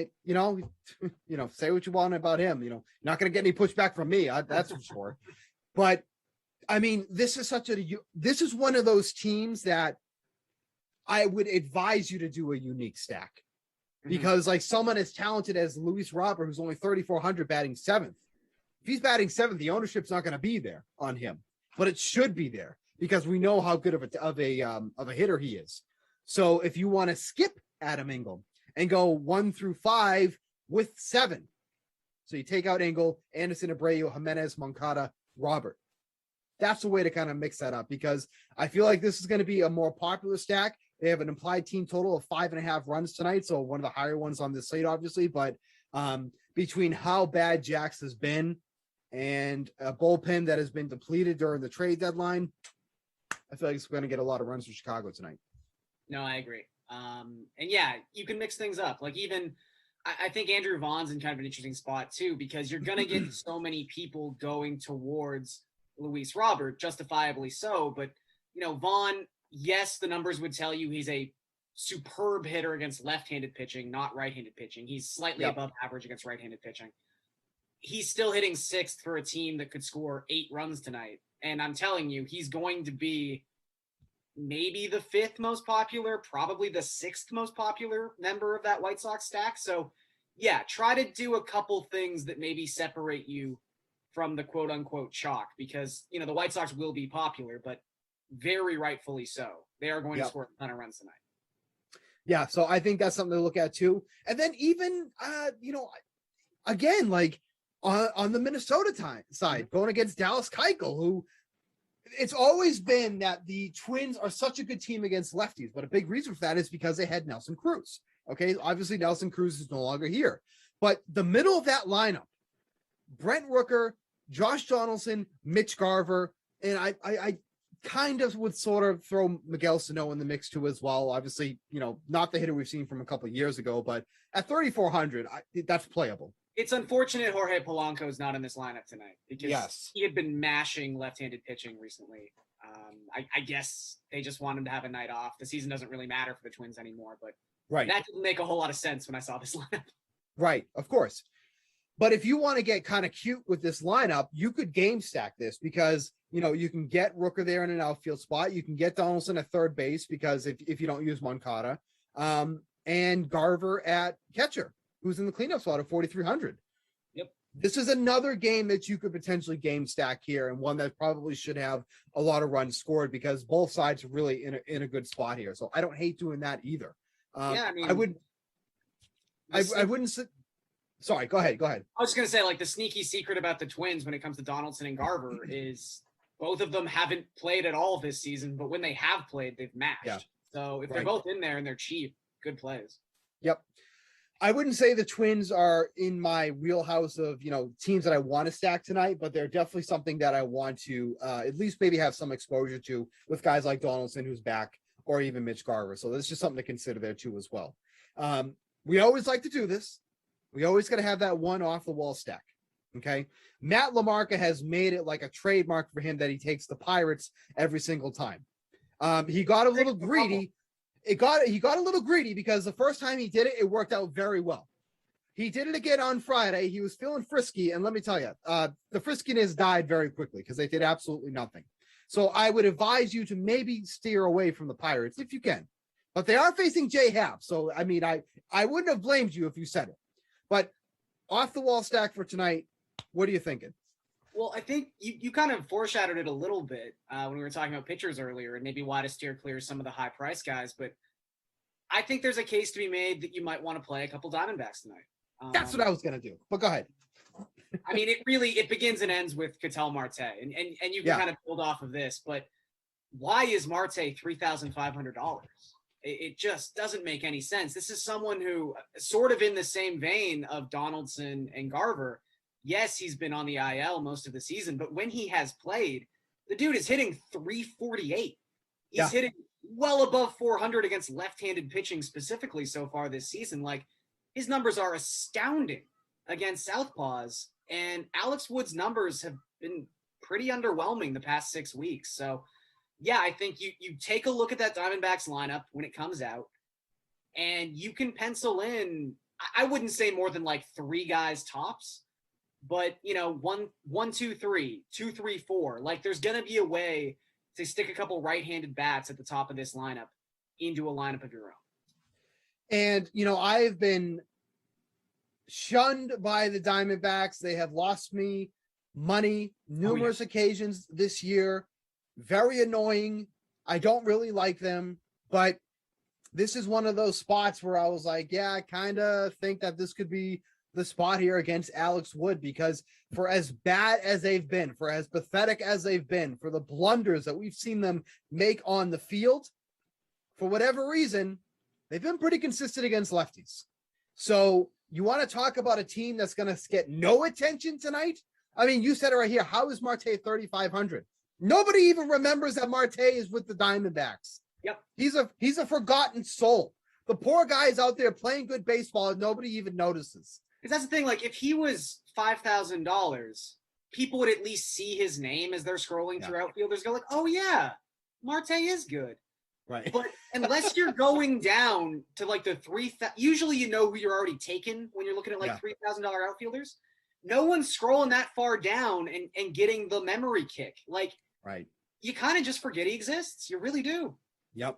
Say what you want about him. Not going to get any pushback from me. That's for sure. But I mean, this is one of those teams that I would advise you to do a unique stack, because like someone as talented as Luis Robert, who's only 3,400 batting 7th. If he's batting 7th, the ownership's not going to be there on him, but it should be there because we know how good of a hitter he is. So if you want to skip Adam Engel and go 1 through 5 with 7, so you take out Engel, Anderson, Abreu, Jimenez, Moncada, Robert. That's the way to kind of mix that up, because I feel like this is going to be a more popular stack. They have an implied team total of 5.5 runs tonight, so one of the higher ones on this slate, obviously. But between how bad Jax has been and a bullpen that has been depleted during the trade deadline, I feel like it's going to get a lot of runs for Chicago tonight. No, I agree. And yeah, you can mix things up. Like even, I think Andrew Vaughn's in kind of an interesting spot too, because you're going to get so many people going towards Luis Robert, justifiably so. But, Vaughn, yes, the numbers would tell you he's a superb hitter against left-handed pitching, not right-handed pitching. He's slightly above average against right-handed pitching. He's still hitting 6th for a team that could score 8 runs tonight. And I'm telling you, he's going to be maybe the 5th most popular, probably the 6th most popular member of that White Sox stack. So yeah, try to do a couple things that maybe separate you from the quote unquote chalk, because, the White Sox will be popular, but very rightfully so. They are going to score a ton of runs tonight. Yeah. So I think that's something to look at too. And then even, again, like on the Minnesota side, going against Dallas Keuchel, who, it's always been that the Twins are such a good team against lefties, but a big reason for that is because they had Nelson Cruz. Okay, obviously Nelson Cruz is no longer here, but the middle of that lineup, Brent Rooker, Josh Donaldson, Mitch Garver, and I kind of would sort of throw Miguel Sano in the mix too as well. Obviously, not the hitter we've seen from a couple of years ago, but at 3,400, that's playable. It's unfortunate Jorge Polanco is not in this lineup tonight, because he had been mashing left-handed pitching recently. I guess they just want him to have a night off. The season doesn't really matter for the Twins anymore, but that didn't make a whole lot of sense when I saw this lineup. Right, of course. But if you want to get kind of cute with this lineup, you could game stack this, because, you can get Rooker there in an outfield spot. You can get Donaldson at third base, because if you don't use Moncada, and Garver at catcher, who's in the cleanup spot at 4,300. Yep. This is another game that you could potentially game stack here, and one that probably should have a lot of runs scored, because both sides are really in a good spot here. So I don't hate doing that either. I wouldn't say. Sorry, go ahead. I was just going to say, like, the sneaky secret about the Twins when it comes to Donaldson and Garver is both of them haven't played at all this season, but when they have played, they've mashed. Yeah. So if they're both in there and they're cheap, good plays. Yep. I wouldn't say the Twins are in my wheelhouse of, teams that I want to stack tonight, but they're definitely something that I want to at least maybe have some exposure to with guys like Donaldson, who's back, or even Mitch Garver. So that's just something to consider there too as well. We always like to do this. We always got to have that one off the wall stack. Okay. Matt LaMarca has made it like a trademark for him that he takes the Pirates every single time. He got a little greedy. He got a little greedy, because the first time he did it, it worked out very well. He did it again on Friday. He was feeling frisky, and let me tell you, the friskiness died very quickly because they did absolutely nothing. So I would advise you to maybe steer away from the Pirates if you can. But they are facing J-Happ, so I mean, I wouldn't have blamed you if you said it. But off the wall stack for tonight, what are you thinking? Well, I think you kind of foreshadowed it a little bit when we were talking about pitchers earlier and maybe why to steer clear of some of the high price guys. But I think there's a case to be made that you might want to play a couple Diamondbacks tonight. That's what I was going to do. But go ahead. I mean, it begins and ends with Ketel Marte, and you can kind of build off of this. But why is Marte $3,500? It just doesn't make any sense. This is someone who, sort of in the same vein of Donaldson and Garver, yes, he's been on the IL most of the season, but when he has played, the dude is hitting 348. He's hitting well above 400 against left-handed pitching specifically so far this season. Like, his numbers are astounding against southpaws, and Alex Wood's numbers have been pretty underwhelming the past 6 weeks. So, yeah, I think you take a look at that Diamondbacks lineup when it comes out, and you can pencil in, I wouldn't say more than like 3 guys tops, but, you know, 1, 2, 3, 2, 3, 4. Like, there's going to be a way to stick a couple right-handed bats at the top of this lineup into a lineup of your own. And, you know, I've been shunned by the Diamondbacks. They have lost me money numerous occasions this year. Very annoying. I don't really like them, but this is one of those spots where I was like, yeah, I kind of think that this could be the spot here against Alex Wood, because for as bad as they've been, for as pathetic as they've been, for the blunders that we've seen them make on the field, for whatever reason, they've been pretty consistent against lefties. So you want to talk about a team that's going to get no attention tonight? I mean, you said it right here. How is Marte 3,500? Nobody even remembers that Marte is with the Diamondbacks. Yep. He's a forgotten soul. The poor guy is out there playing good baseball and nobody even notices. Because that's the thing. Like, if he was $5,000, people would at least see his name as they're scrolling through outfielders. Go like, oh yeah, Marte is good. Right. But unless you're going down to like the usually you know who you're already taken when you're looking at like $3,000 outfielders. No one's scrolling that far down and getting the memory kick. Like, right. You kind of just forget he exists. You really do. Yep.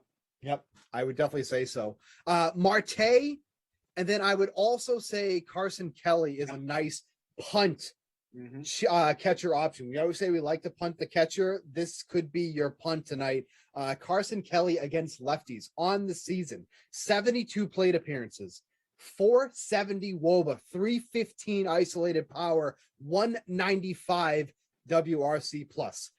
I would definitely say so. Marte, and then I would also say Carson Kelly is a nice punt catcher option. We always say we like to punt the catcher. This could be your punt tonight. Carson Kelly against lefties on the season, 72 plate appearances, 470 WOBA, 315 isolated power, 195 WRC plus.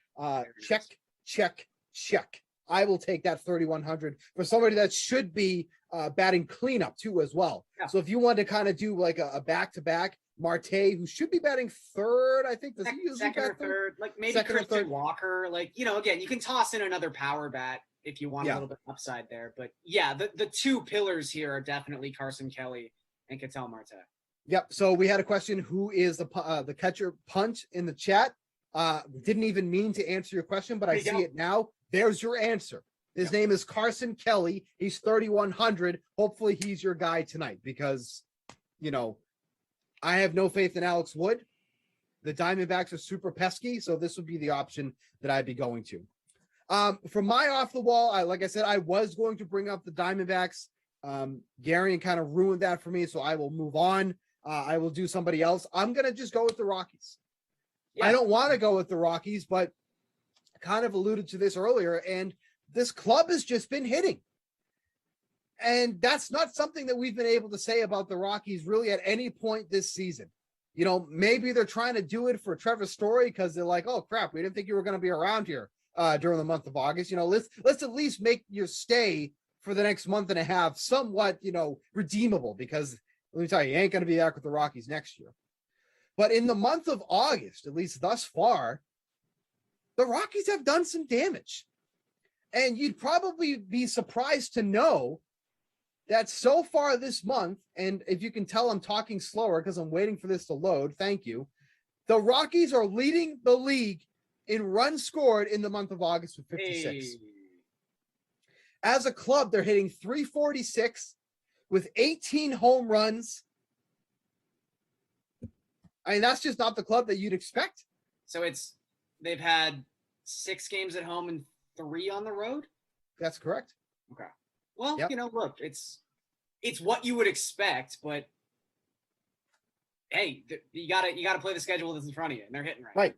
Check. I will take that 3,100 for somebody that should be batting cleanup too as well. Yeah. So if you want to kind of do like a back-to-back, Marte, who should be batting third, I think. Does he usually second bat or third? Like maybe second Christian or third. Walker. Like, you know, again, you can toss in another power bat if you want a little bit of upside there. But yeah, the 2 pillars here are definitely Carson Kelly and Ketel Marte. Yep. So we had a question: who is the catcher punt in the chat? Didn't even mean to answer your question, but I see it now. There's your answer. His name is Carson Kelly. He's 3,100. Hopefully he's your guy tonight because, you know, I have no faith in Alex Wood. The Diamondbacks are super pesky, so this would be the option that I'd be going to. For my off the wall, like I said, I was going to bring up the Diamondbacks. Gary kind of ruined that for me, so I will move on. I will do somebody else. I'm going to just go with the Rockies. Yeah. I don't want to go with the Rockies, but I kind of alluded to this earlier, and this club has just been hitting. And that's not something that we've been able to say about the Rockies really at any point this season. You know, maybe they're trying to do it for Trevor Story because they're like, oh, crap, we didn't think you were going to be around here during the month of August. You know, let's at least make your stay for the next month and a half somewhat, you know, redeemable, because let me tell you, you ain't going to be back with the Rockies next year. But in the month of August, at least thus far, the Rockies have done some damage. And you'd probably be surprised to know that so far this month, and if you can tell I'm talking slower because I'm waiting for this to load, thank you, the Rockies are leading the league in runs scored in the month of August with 56. Hey. As a club, they're hitting 346 with 18 home runs. I mean, that's just not the club that you'd expect. So they've had 6 games at home and 3 on the road? That's correct. Okay. Well, you know, look, it's what you would expect, but hey, you gotta play the schedule that's in front of you, and they're hitting right.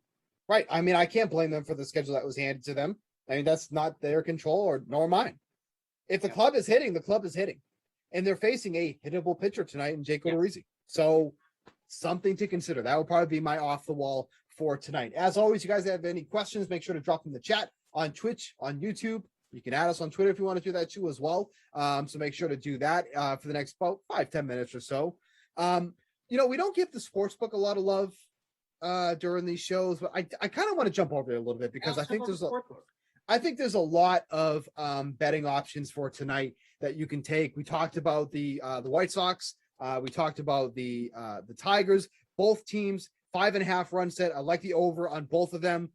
Right. I mean, I can't blame them for the schedule that was handed to them. I mean, that's not their control nor mine. If the club is hitting, the club is hitting. And they're facing a hittable pitcher tonight in Jake Odorizzi. So something to consider. That would probably be my off the wall for tonight. As always, you guys have any questions, make sure to drop them in the chat on Twitch, on YouTube. You can add us on Twitter if you want to do that too as well. So make sure to do that for the next about 5-10 minutes or so. We don't give the sportsbook a lot of love during these shows, but I kind of want to jump over it a little bit because I think there's a lot of betting options for tonight that you can take. We talked about the White Sox. We talked about the Tigers. Both teams 5.5 run set. I like the over on both of them.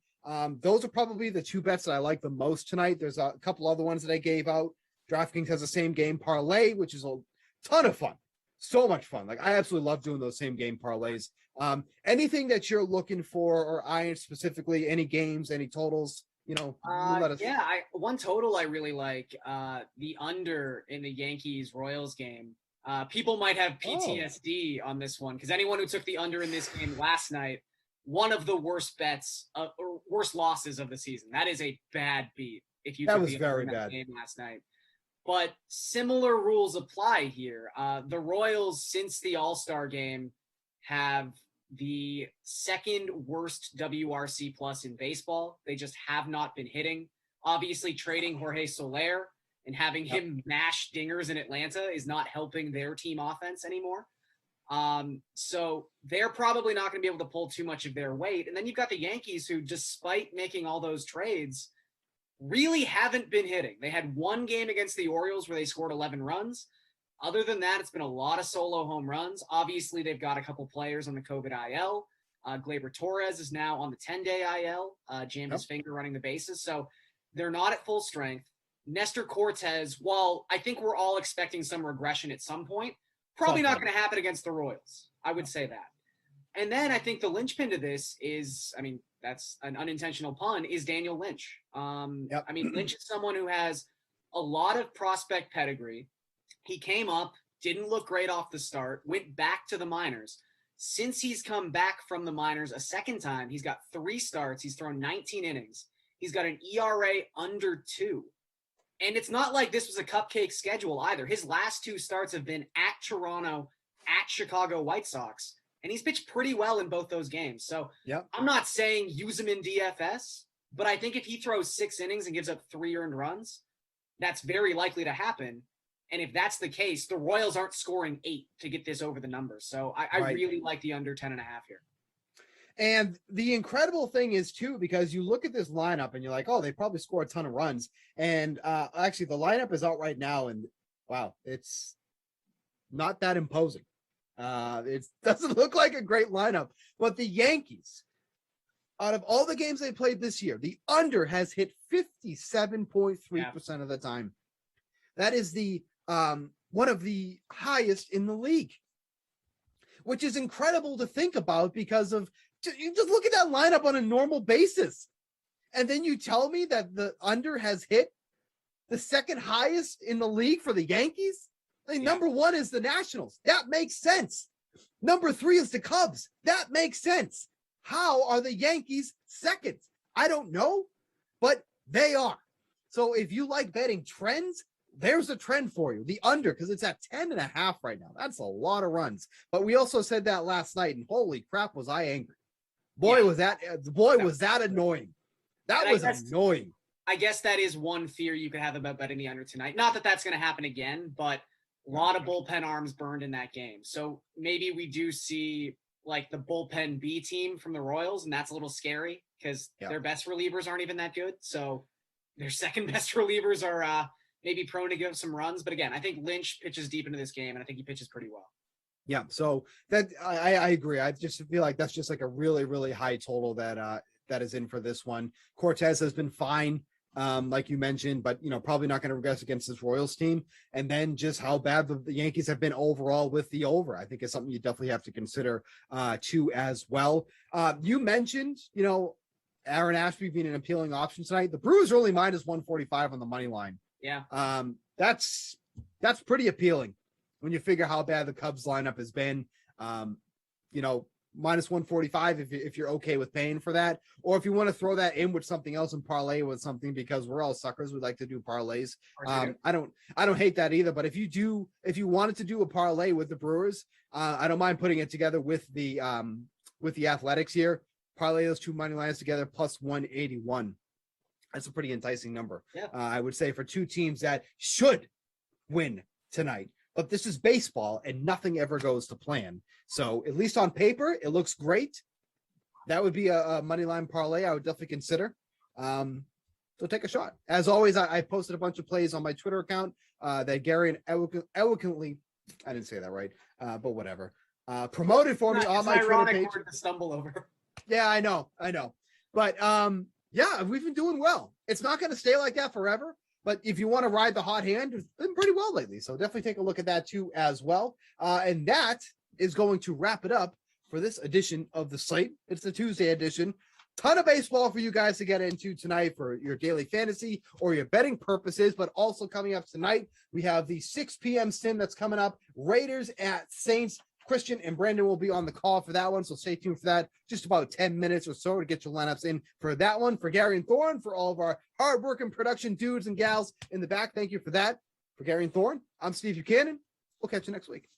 Those are probably the two bets that I like the most tonight. There's a couple other ones that I gave out. DraftKings has the same game parlay, which is a ton of fun. So much fun. Like, I absolutely love doing those same game parlays. Anything that you're looking for or eyeing specifically, any games, any totals, let us. One total I really like, the under in the Yankees Royals game. People might have PTSD on this one because anyone who took the under in this game last night, one of the worst bets or worst losses of the season. That is a bad beat. If you took the under in that game last night. But similar rules apply here. The Royals, since the All-Star game, have the second worst WRC plus in baseball. They just have not been hitting. Obviously, trading Jorge Soler and having him mash dingers in Atlanta is not helping their team offense anymore. So they're probably not going to be able to pull too much of their weight. And then you've got the Yankees who, despite making all those trades, really haven't been hitting. They had one game against the Orioles where they scored 11 runs. Other than that, it's been a lot of solo home runs. Obviously, they've got a couple players on the COVID IL. Gleyber Torres is now on the 10-day IL, jammed his finger running the bases. So they're not at full strength. Nestor Cortez, while I think we're all expecting some regression at some point, probably not going to happen against the Royals. I would say that. And then I think the linchpin to this is, that's an unintentional pun, is Daniel Lynch. Lynch is someone who has a lot of prospect pedigree. He came up, didn't look great off the start, went back to the minors. Since he's come back from the minors a second time, he's got 3 starts. He's thrown 19 innings. He's got an ERA under 2. And it's not like this was a cupcake schedule either. His last 2 starts have been at Toronto, at Chicago White Sox. And he's pitched pretty well in both those games. So I'm not saying use him in DFS, but I think if he throws 6 innings and gives up 3 earned runs, that's very likely to happen. And if that's the case, the Royals aren't scoring 8 to get this over the numbers. So I really like the under 10.5 here. And the incredible thing is too, because you look at this lineup and you're like, oh, they probably score a ton of runs. And actually the lineup is out right now. And wow, it's not that imposing. It doesn't look like a great lineup, but the Yankees, out of all the games they played this year, the under has hit 57.3% of the time. That is the one of the highest in the league, which is incredible to think about because of you just look at that lineup on a normal basis. And then you tell me that the under has hit the second highest in the league for the Yankees. Number 1 is the Nationals. That makes sense. Number 3 is the Cubs. That makes sense. How are the Yankees second? I don't know, but they are. So if you like betting trends, there's a trend for you. The under, because it's at 10.5 right now. That's a lot of runs. But we also said that last night, and holy crap, was I angry. Was that annoying. That was annoying. I guess that is one fear you could have about betting the under tonight. Not that that's going to happen again, but a lot of bullpen arms burned in that game. So maybe we do see like the bullpen B team from the Royals, and that's a little scary because their best relievers aren't even that good. So their second best relievers are maybe prone to give some runs. But again, I think Lynch pitches deep into this game, and I think he pitches pretty well. Yeah, so that I agree. I just feel like that's just like a really, really high total that is in for this one. Cortez has been fine, like you mentioned, but probably not going to regress against this Royals team. And then just how bad the Yankees have been overall with the over, I think is something you definitely have to consider too as well. You mentioned, Aaron Ashby being an appealing option tonight. The Brewers are only -145 on the money line. Yeah, that's pretty appealing when you figure how bad the Cubs lineup has been. minus 145 if you're okay with paying for that, or if you want to throw that in with something else and parlay with something, because we're all suckers. We like to do parlays. I don't hate that either. But if you wanted to do a parlay with the Brewers, I don't mind putting it together with the Athletics here. Parlay those two money lines together plus 181. That's a pretty enticing number. Yeah. I would say for two teams that should win tonight. But this is baseball and nothing ever goes to plan. So at least on paper, it looks great. That would be a money line parlay I would definitely consider. So take a shot. As always, I posted a bunch of plays on my Twitter account that Gary eloquently, I didn't say that right, but whatever, promoted for me on my Twitter page. Word to stumble over. Yeah, I know. But yeah, we've been doing well. It's not going to stay like that forever. But if you want to ride the hot hand, it's been pretty well lately. So definitely take a look at that too as well. And that is going to wrap it up for this edition of the slate. It's the Tuesday edition. Ton of baseball for you guys to get into tonight for your daily fantasy or your betting purposes. But also coming up tonight, we have the 6 p.m. sim that's coming up. Raiders at Saints. Christian and Brandon will be on the call for that one, so stay tuned for that. Just about 10 minutes or so to get your lineups in for that one. For Gary and Thorne, for all of our hardworking production dudes and gals in the back, thank you for that. For Gary and Thorne, I'm Steve Buchanan. We'll catch you next week.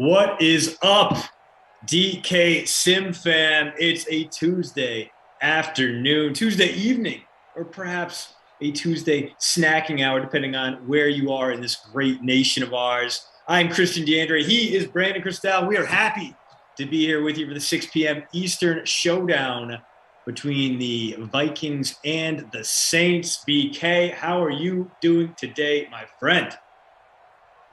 What is up, DK Sim fam? It's a Tuesday afternoon, Tuesday evening, or perhaps a Tuesday snacking hour, depending on where you are in this great nation of ours. I'm Christian DeAndre. He is Brandon Cristal. We are happy to be here with you for the 6 p.m. Eastern showdown between the Vikings and the Saints. BK, how are you doing today, my friend?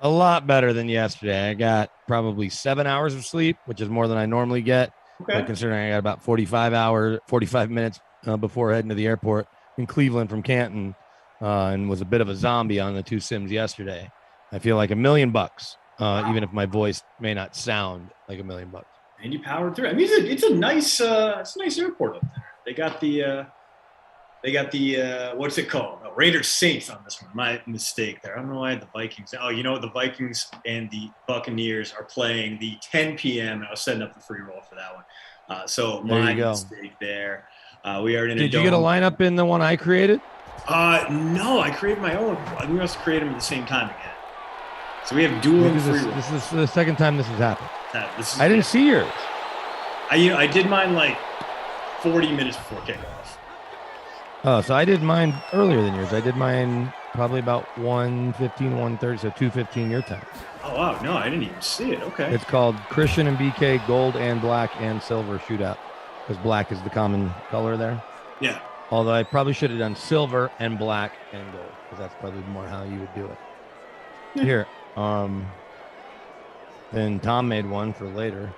A lot better than yesterday. I got probably 7 hours of sleep, which is more than I normally get. Okay. But considering I got about 45 minutes before heading to the airport in Cleveland from Canton, and was a bit of a zombie on the two sims yesterday, I feel like $1 million, even if my voice may not sound like $1 million. And you powered through. I mean, it's a nice airport up there. They got the what's it called? Oh, Raiders Saints on this one. My mistake there. I don't know why I had the Vikings. Oh, you know what? The Vikings and the Buccaneers are playing the 10 p.m. I was setting up the free roll for that one. So my mistake there. We are in Did you get a lineup in the one I created? No, I created my own. We must create them at the same time again. So we have dual free roll. This is the second time this has happened. I didn't see yours. I did mine like 40 minutes before kickoff. Oh, so I did mine earlier than yours. I did mine probably about 1:15, 1:30, so 2:15 your time. Oh, wow. No, I didn't even see it. Okay. It's called Christian and BK Gold and Black and Silver Shootout, because black is the common color there. Yeah. Although I probably should have done silver and black and gold, because that's probably more how you would do it. Yeah. Here. Then Tom made one for later.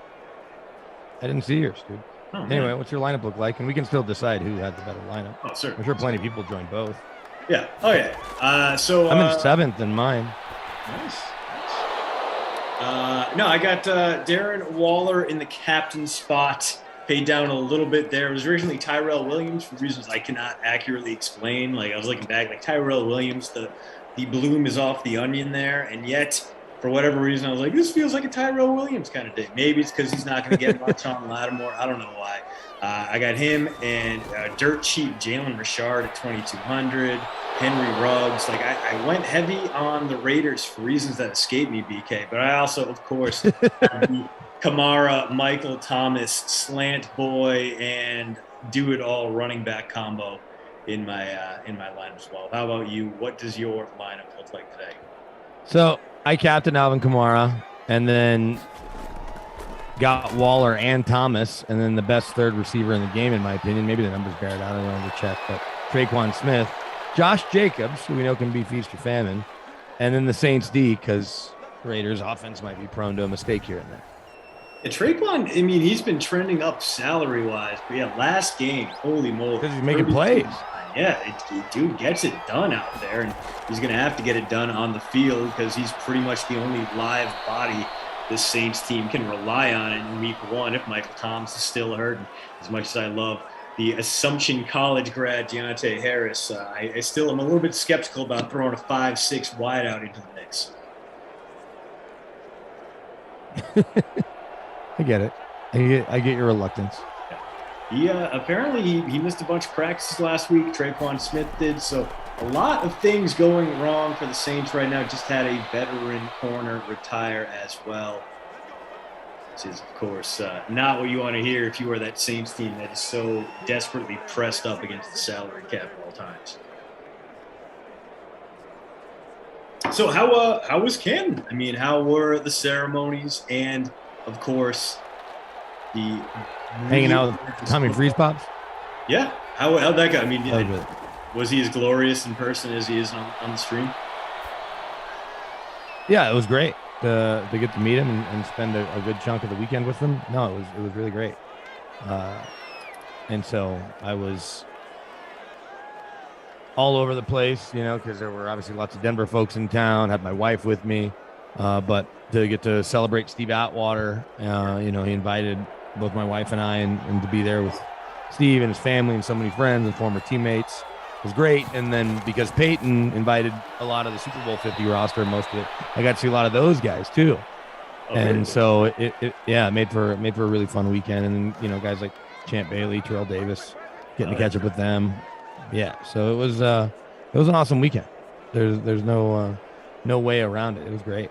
I didn't see yours, dude. Oh, anyway, man. what's your lineup look like? And we can still decide who had the better lineup. Oh, sure. I'm sure plenty of people joined both. Yeah. Oh, yeah. So I'm in seventh in mine. Nice. No, I got Darren Waller in the captain spot. Paid down a little bit there. It was originally Tyrell Williams for reasons I cannot accurately explain. Like, I was looking back, like Tyrell Williams, the bloom is off the onion there, and yet for whatever reason, I was like, this feels like a Tyrell Williams kind of day. Maybe it's because he's not going to get much on Lattimore. I don't know why. I got him and dirt cheap Jalen Richard at 2,200. Henry Ruggs. Like, I went heavy on the Raiders for reasons that escape me, BK. But I also, of course, the Kamara, Michael Thomas, slant boy, and do it all running back combo in my lineup as well. How about you? What does your lineup look like today? So I captained Alvin Kamara, and then got Waller and Thomas, and then the best third receiver in the game, in my opinion. Maybe the numbers bear it out. I don't know to check, but Traquan Smith, Josh Jacobs, who we know can be feast or famine, and then the Saints D, because Raiders offense might be prone to a mistake here and there. Yeah, Traquan, I mean, he's been trending up salary-wise, but yeah, last game, holy moly. Because he's making plays. Yeah, dude gets it done out there, and he's going to have to get it done on the field because he's pretty much the only live body this Saints team can rely on in week one if Michael Thomas is still hurt. And as much as I love the Assumption College grad Deontay Harris, I still am a little bit skeptical about throwing a 5-6 wideout into the mix. I get it. I get your reluctance. Apparently he missed a bunch of practices last week. Traquan Smith did. So a lot of things going wrong for the Saints right now. Just had a veteran corner retire as well, which is, of course, not what you want to hear if you are that Saints team that is so desperately pressed up against the salary cap at all times. So how was Canton? I mean, how were the ceremonies and, of course, the hanging out with Tommy Freeze Pops? Yeah. How'd that go? I mean, was he as glorious in person as he is on the stream? Yeah, it was great to get to meet him and spend a good chunk of the weekend with him. No, it was really great. And so I was all over the place, because there were obviously lots of Denver folks in town, had my wife with me, but to get to celebrate Steve Atwater, he invited both my wife and I and to be there with Steve and his family and so many friends and former teammates was great. And then because Peyton invited a lot of the Super Bowl 50 roster, most of it, I got to see a lot of those guys too. Oh, and really? So it made for a really fun weekend. And then, guys like Champ Bailey, Terrell Davis, getting to catch up with them. Yeah. So it was an awesome weekend. There's no way around it. It was great.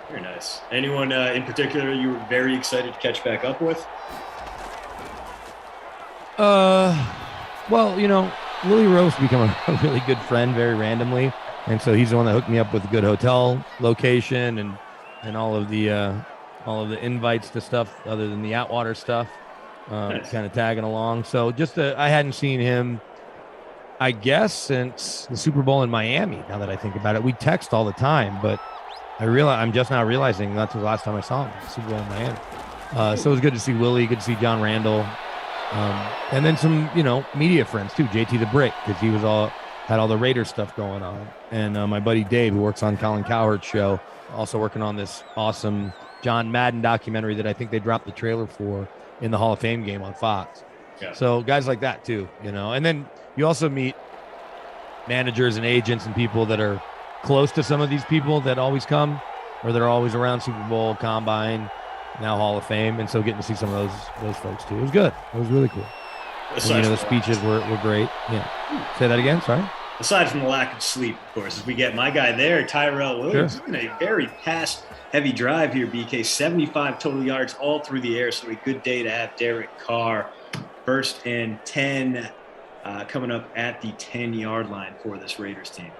Very nice. Anyone in particular you were very excited to catch back up with? Well, Willie Rose become a really good friend very randomly, and so he's the one that hooked me up with a good hotel location and all of the invites to stuff other than the Atwater stuff, Nice. kind of tagging along. So I hadn't seen him, I guess, since the Super Bowl in Miami. Now that I think about it, we text all the time, but I'm just now realizing that's the last time I saw him, the Super Bowl in Miami. So it was good to see Willie, good to see John Randall. And then some, media friends too, JT the Brick, because he had all the Raiders stuff going on. And my buddy Dave, who works on Colin Cowherd's show, also working on this awesome John Madden documentary that I think they dropped the trailer for in the Hall of Fame game on Fox. Yeah. So guys like that too, and then you also meet managers and agents and people that are close to some of these people that always come, or they're always around Super Bowl, Combine, now Hall of Fame, and so getting to see some of those folks too. It was good. It was really cool. And, the speeches were great. Yeah. Say that again. Sorry. Aside from the lack of sleep, of course, as we get my guy there, Tyrell Williams, doing a very pass-heavy drive here, BK. 75 total yards all through the air, so a good day to have Derek Carr. 1st and 10 coming up at the 10-yard line for this Raiders team.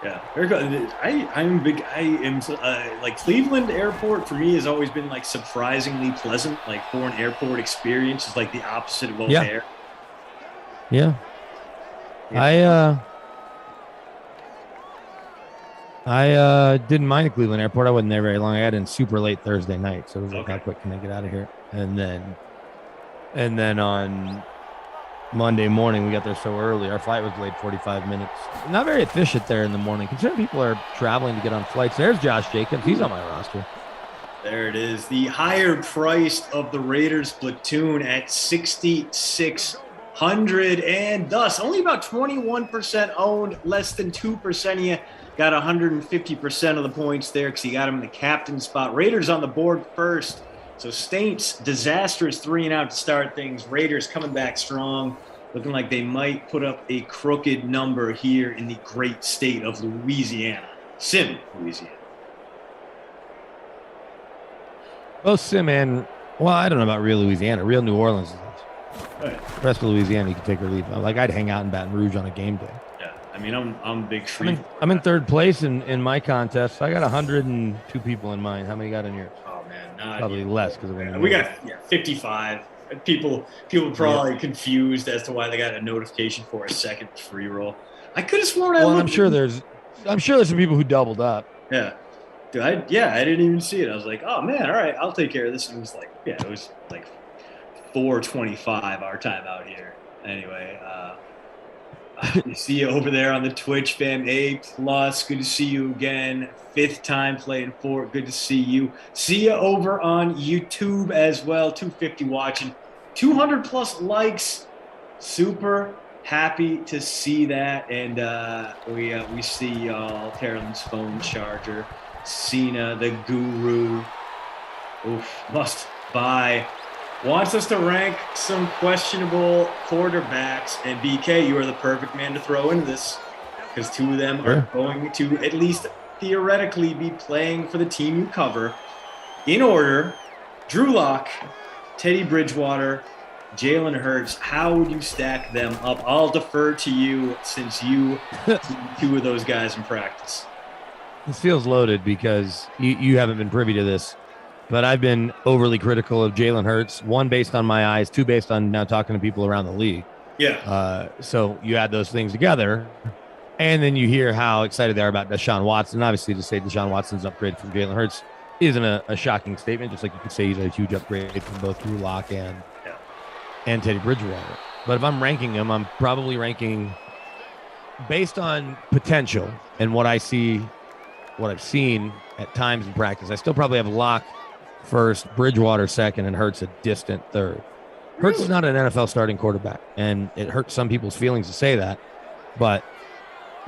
Yeah, very good. Like Cleveland Airport for me has always been like surprisingly pleasant. Like for an airport experience is like the opposite of O'Hare. Yeah. I didn't mind the Cleveland Airport. I wasn't there very long. I got in super late Thursday night, so it was like, how quick can I get out of here? And then on Monday morning, we got there so early. Our flight was delayed 45 minutes. Not very efficient there in the morning. Considering people are traveling to get on flights. There's Josh Jacobs. He's on my roster. There it is. The higher priced of the Raiders platoon at 6,600, and thus only about 21% owned, less than 2% of you got 150% of the points there because you got him in the captain spot. Raiders on the board first. So Saints, disastrous 3-and-out to start things. Raiders coming back strong, looking like they might put up a crooked number here in the great state of Louisiana. Louisiana. Both Sim and, well, I don't know about real Louisiana. Real New Orleans is nice. Right. The rest of Louisiana, you can take or leave. Like, I'd hang out in Baton Rouge on a game day. Yeah, I mean, I'm a big Shreveport. I'm in third place in my contest. I got 102 people in mind. How many got in yours? Probably less because we got 55. People probably confused as to why they got a notification for a second free roll. I could have sworn I'm sure there's some people who doubled up. Yeah, dude, I didn't even see it. I was like, oh man, all right, I'll take care of this. And it was like 4:25 our time out here. Anyway, see you over there on the Twitch, fam. A+, good to see you again. 5th time playing Fort. Good to see you. See you over on YouTube as well. 250 watching. 200 plus likes. Super happy to see that. And we see y'all. Carolyn's phone charger. Cena, the guru. Oof. Must buy. Wants us to rank some questionable quarterbacks. And BK, you are the perfect man to throw into this because 2 of them are going to at least theoretically be playing for the team you cover. In order, Drew Lock, Teddy Bridgewater, Jalen Hurts. How would you stack them up? I'll defer to you since you see 2 of those guys in practice. This feels loaded because you haven't been privy to this. But I've been overly critical of Jalen Hurts, 1, based on my eyes, 2, based on now talking to people around the league. Yeah. So you add those things together, and then you hear how excited they are about Deshaun Watson. Obviously, to say Deshaun Watson's upgrade from Jalen Hurts isn't a shocking statement, just like you could say he's a huge upgrade from both Drew Lock and Teddy Bridgewater. But if I'm ranking them, I'm probably ranking based on potential and what I see, what I've seen at times in practice. I still probably have Lock first, Bridgewater second, and Hurts a distant third. Hurts is not an NFL starting quarterback, and it hurts some people's feelings to say that, but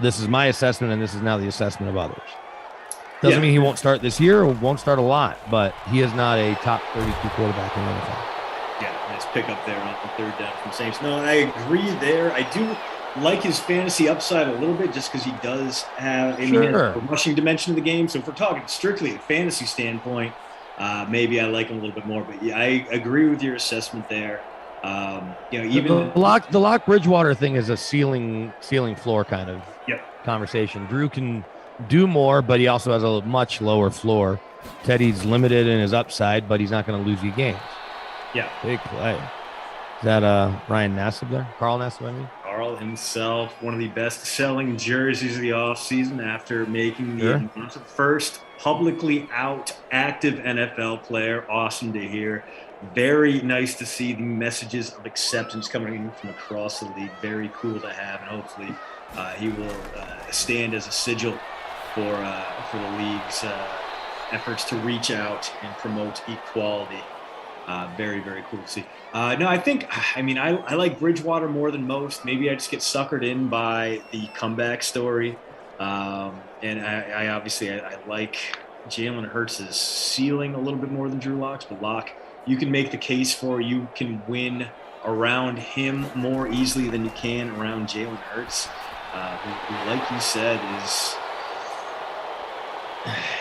this is my assessment, and this is now the assessment of others. Doesn't mean he won't start this year or won't start a lot, but he is not a top 32 quarterback in the NFL. Yeah, nice pick up there on the 3rd down from Saints. No, I agree there. I do like his fantasy upside a little bit just because he does have he has Sure. a rushing dimension of the game. So if we're talking strictly a fantasy standpoint, maybe I like him a little bit more. But yeah, I agree with your assessment there. Even The Lock Bridgewater thing is a ceiling floor kind of conversation. Drew can do more, but he also has a much lower floor. Teddy's limited in his upside, but he's not going to lose you games. Yeah. Big play. Is that Ryan Nassib there? Carl Nassib, I mean? Carl himself, one of the best-selling jerseys of the offseason after making the first publicly out active NFL player. Awesome to hear. Very nice to see the messages of acceptance coming in from across the league. Very cool to have, and hopefully he will stand as a sigil for the league's efforts to reach out and promote equality. Very, very cool to see. No, I like Bridgewater more than most. Maybe I just get suckered in by the comeback story. And I obviously like Jalen Hurts' ceiling a little bit more than Drew Lock's, but Lock, you can make the case for you can win around him more easily than you can around Jalen Hurts, who, like you said,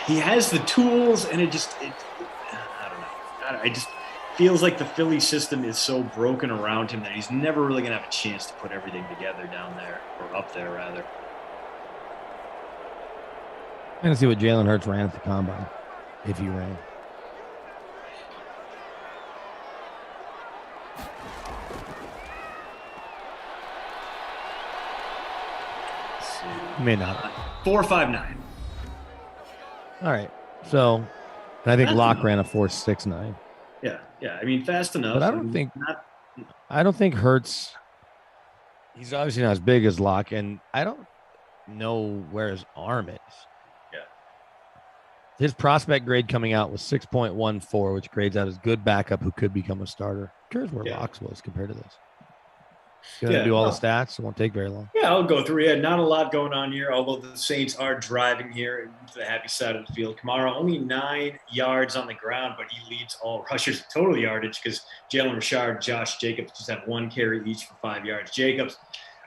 he has the tools, and I don't know. It just feels like the Philly system is so broken around him that he's never really going to have a chance to put everything together down there, or up there, rather. I'm going to see what Jalen Hurts ran at the combine, if he ran. May not. 4.59. All right. So, I think Locke ran a 4.69. Yeah. I mean, fast enough. But I don't think Hurts. He's obviously not as big as Locke, and I don't know where his arm is. Yeah. His prospect grade coming out was 6.14, which grades out as good backup who could become a starter. Curious where Locke's was compared to this. Gonna do all the stats. It won't take very long. Yeah, I'll go through. Yeah, not a lot going on here, although the Saints are driving here to the happy side of the field. Kamara only 9 yards on the ground, but he leads all rushers in total yardage because Jalen Richard, Josh Jacobs just have 1 carry each for 5 yards. Jacobs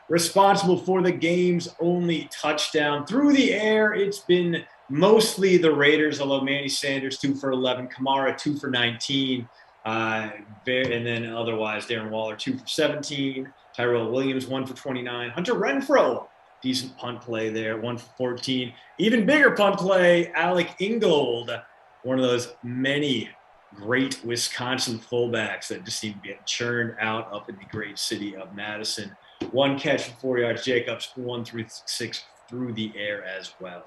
responsible for the game's only touchdown. Through the air, it's been mostly the Raiders, although Manny Sanders 2 for 11, Kamara 2 for 19, and then otherwise Darren Waller 2 for 17. Tyrell Williams, 1 for 29. Hunter Renfrow, decent punt play there, 1 for 14. Even bigger punt play, Alec Ingold, one of those many great Wisconsin fullbacks that just seem to get churned out up in the great city of Madison. 1 catch for 4 yards. Jacobs, 1 through 6 through the air as well.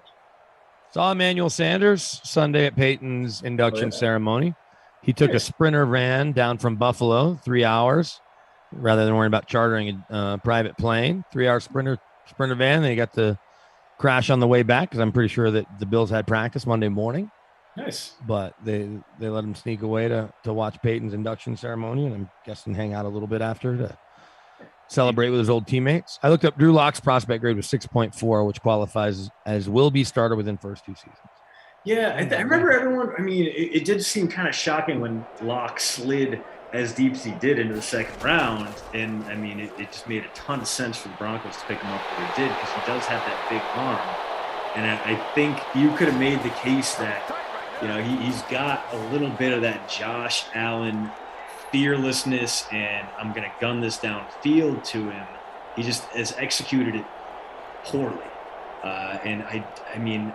Saw Emmanuel Sanders Sunday at Peyton's induction ceremony. He took a sprinter van down from Buffalo, 3 hours. Rather than worrying about chartering a private plane, 3-hour sprinter van. Then he got to crash on the way back because I'm pretty sure that the Bills had practice Monday morning. Nice. But they let him sneak away to watch Peyton's induction ceremony, and I'm guessing hang out a little bit after to celebrate with his old teammates. I looked up Drew Lock's prospect grade was 6.4, which qualifies as will be starter within first 2 seasons. Yeah, I remember everyone. I mean, it did seem kind of shocking when Lock slid as deep as he did into the second round. And I mean, it just made a ton of sense for the Broncos to pick him up where he did because he does have that big arm. And I think you could have made the case that, he's got a little bit of that Josh Allen fearlessness and I'm going to gun this downfield to him. He just has executed it poorly. And I mean,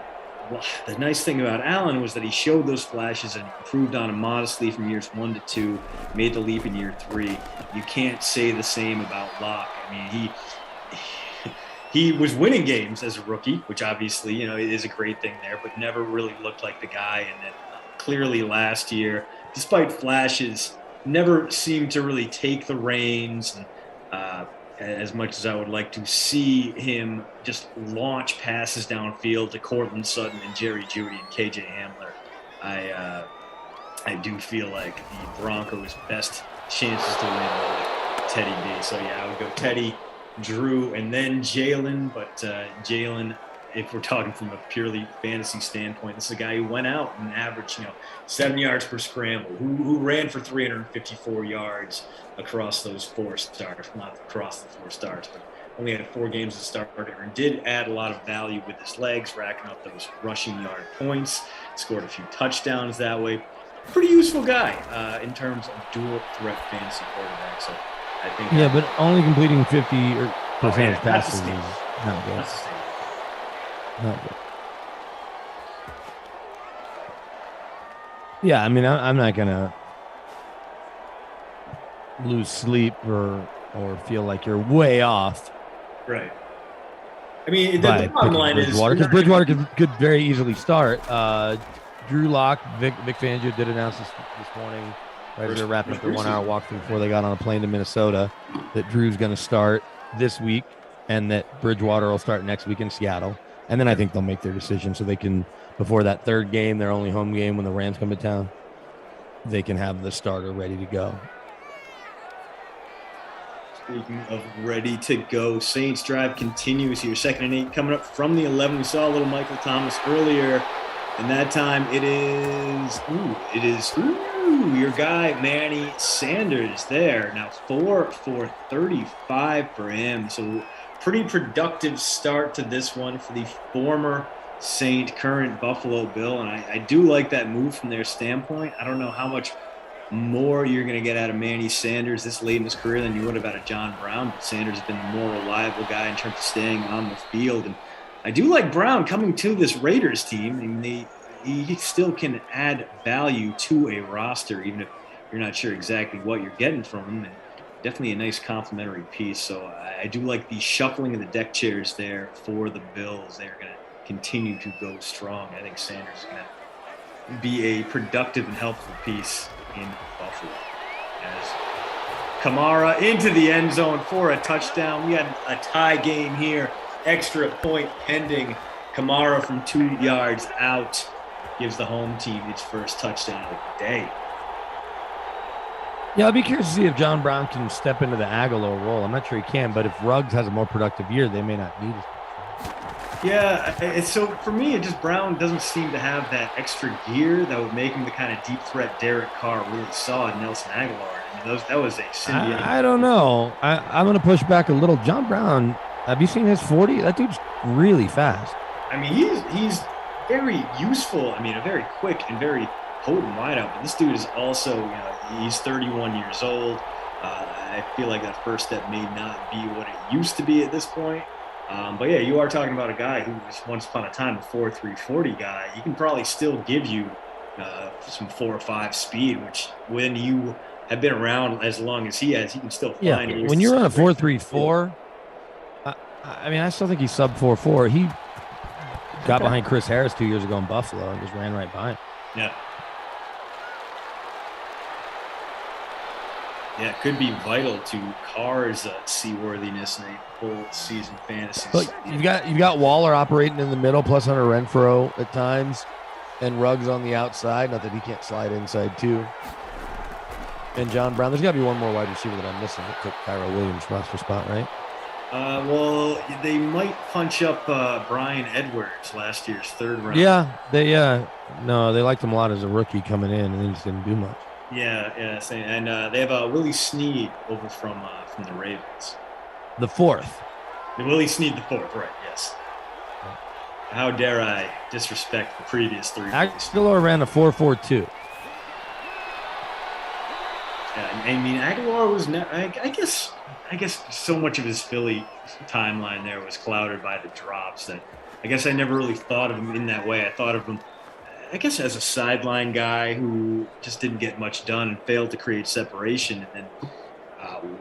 the nice thing about Allen was that he showed those flashes and improved on them modestly from years 1 to 2, made the leap in year 3. You can't say the same about Locke. I mean, he was winning games as a rookie, which obviously, is a great thing there, but never really looked like the guy. And then clearly last year, despite flashes, never seemed to really take the reins. And, as much as I would like to see him just launch passes downfield to Cortland Sutton and Jerry Jeudy and KJ Hamler, I do feel like the Broncos' best chances to win are like Teddy B. So yeah, I would go Teddy, Drew, and then Jalen. But Jalen, if we're talking from a purely fantasy standpoint, this is a guy who went out and averaged 7 yards per scramble, who ran for 354 yards across those 4 starts, not across the 4 starts, but only had 4 games as a starter, and did add a lot of value with his legs, racking up those rushing yard points, scored a few touchdowns that way. Pretty useful guy in terms of dual threat fantasy quarterback. So I think. Yeah, but only completing 50% of passes is sustainable. not good. Not sustainable. Not good. Yeah, I mean, I'm not gonna lose sleep or feel like you're way off. Right. I mean, the bottom line is because Bridgewater could very easily start. Drew Lock, Vic Fangio did announce this morning, right as they're wrapping up their 1 hour walkthrough before they got on a plane to Minnesota, that Drew's going to start this week and that Bridgewater will start next week in Seattle. And then I think they'll make their decision so they can, before that third game, their only home game when the Rams come to town, they can have the starter ready to go. Speaking of ready to go, Saints drive continues here. 2nd and 8 coming up from the 11. We saw a little Michael Thomas earlier, and that time it is your guy Manny Sanders there. Now 4 for 35 for him. So pretty productive start to this one for the former Saint, current Buffalo Bill, and I do like that move from their standpoint. I don't know how much more you're going to get out of Manny Sanders this late in his career than you would have out of John Brown. But Sanders has been the more reliable guy in terms of staying on the field. And I do like Brown coming to this Raiders team. I mean, he still can add value to a roster, even if you're not sure exactly what you're getting from him. And definitely a nice complimentary piece. So I do like the shuffling of the deck chairs there for the Bills. They're going to continue to go strong. I think Sanders is going to be a productive and helpful piece in Buffalo. As Kamara into the end zone for a touchdown. We had a tie game here. Extra point pending. Kamara from 2 yards out gives the home team its first touchdown of the day. Yeah, I'll be curious to see if John Brown can step into the Aguilar role. I'm not sure he can, but if Ruggs has a more productive year, they may not need it. Yeah, so for me, it just Brown doesn't seem to have that extra gear that would make him the kind of deep threat Derek Carr really saw in Nelson Aguilar. I mean, that was a symbiotic. I don't know. I'm going to push back a little. John Brown, have you seen his 40? That dude's really fast. I mean, he's very useful. I mean, a very quick and very potent wideout. But this dude is also, he's 31 years old. I feel like that first step may not be what it used to be at this point. But yeah, you are talking about a guy who was once upon a time a 4.340 guy. He can probably still give you some 4 or 5 speed, which when you have been around as long as he has, he can still find. Yeah, when you're on a 4.34, I mean, I still think he's sub 4.4. He got behind Chris Harris 2 years ago in Buffalo and just ran right by him. Yeah. Yeah, it could be vital to Carr's seaworthiness in a full season fantasy. But you've got Waller operating in the middle, plus Hunter Renfrow at times, and Ruggs on the outside. Not that he can't slide inside too. And John Brown. There's got to be one more wide receiver that I'm missing that took Tyrell Williams' roster spot, right? Well, they might punch up Brian Edwards, last year's 3rd round. Yeah, they liked him a lot as a rookie coming in, and he just didn't do much. Yeah, same. And they have Willie Snead over from the Ravens. The 4th. Willie Snead the 4th, right? Yes. How dare I disrespect the previous 3? Aguilar ran a 4.42. Yeah, I mean, Aguilar was I guess so much of his Philly timeline there was clouded by the drops that I guess I never really thought of him in that way. I thought of him, I guess, as a sideline guy who just didn't get much done and failed to create separation. And then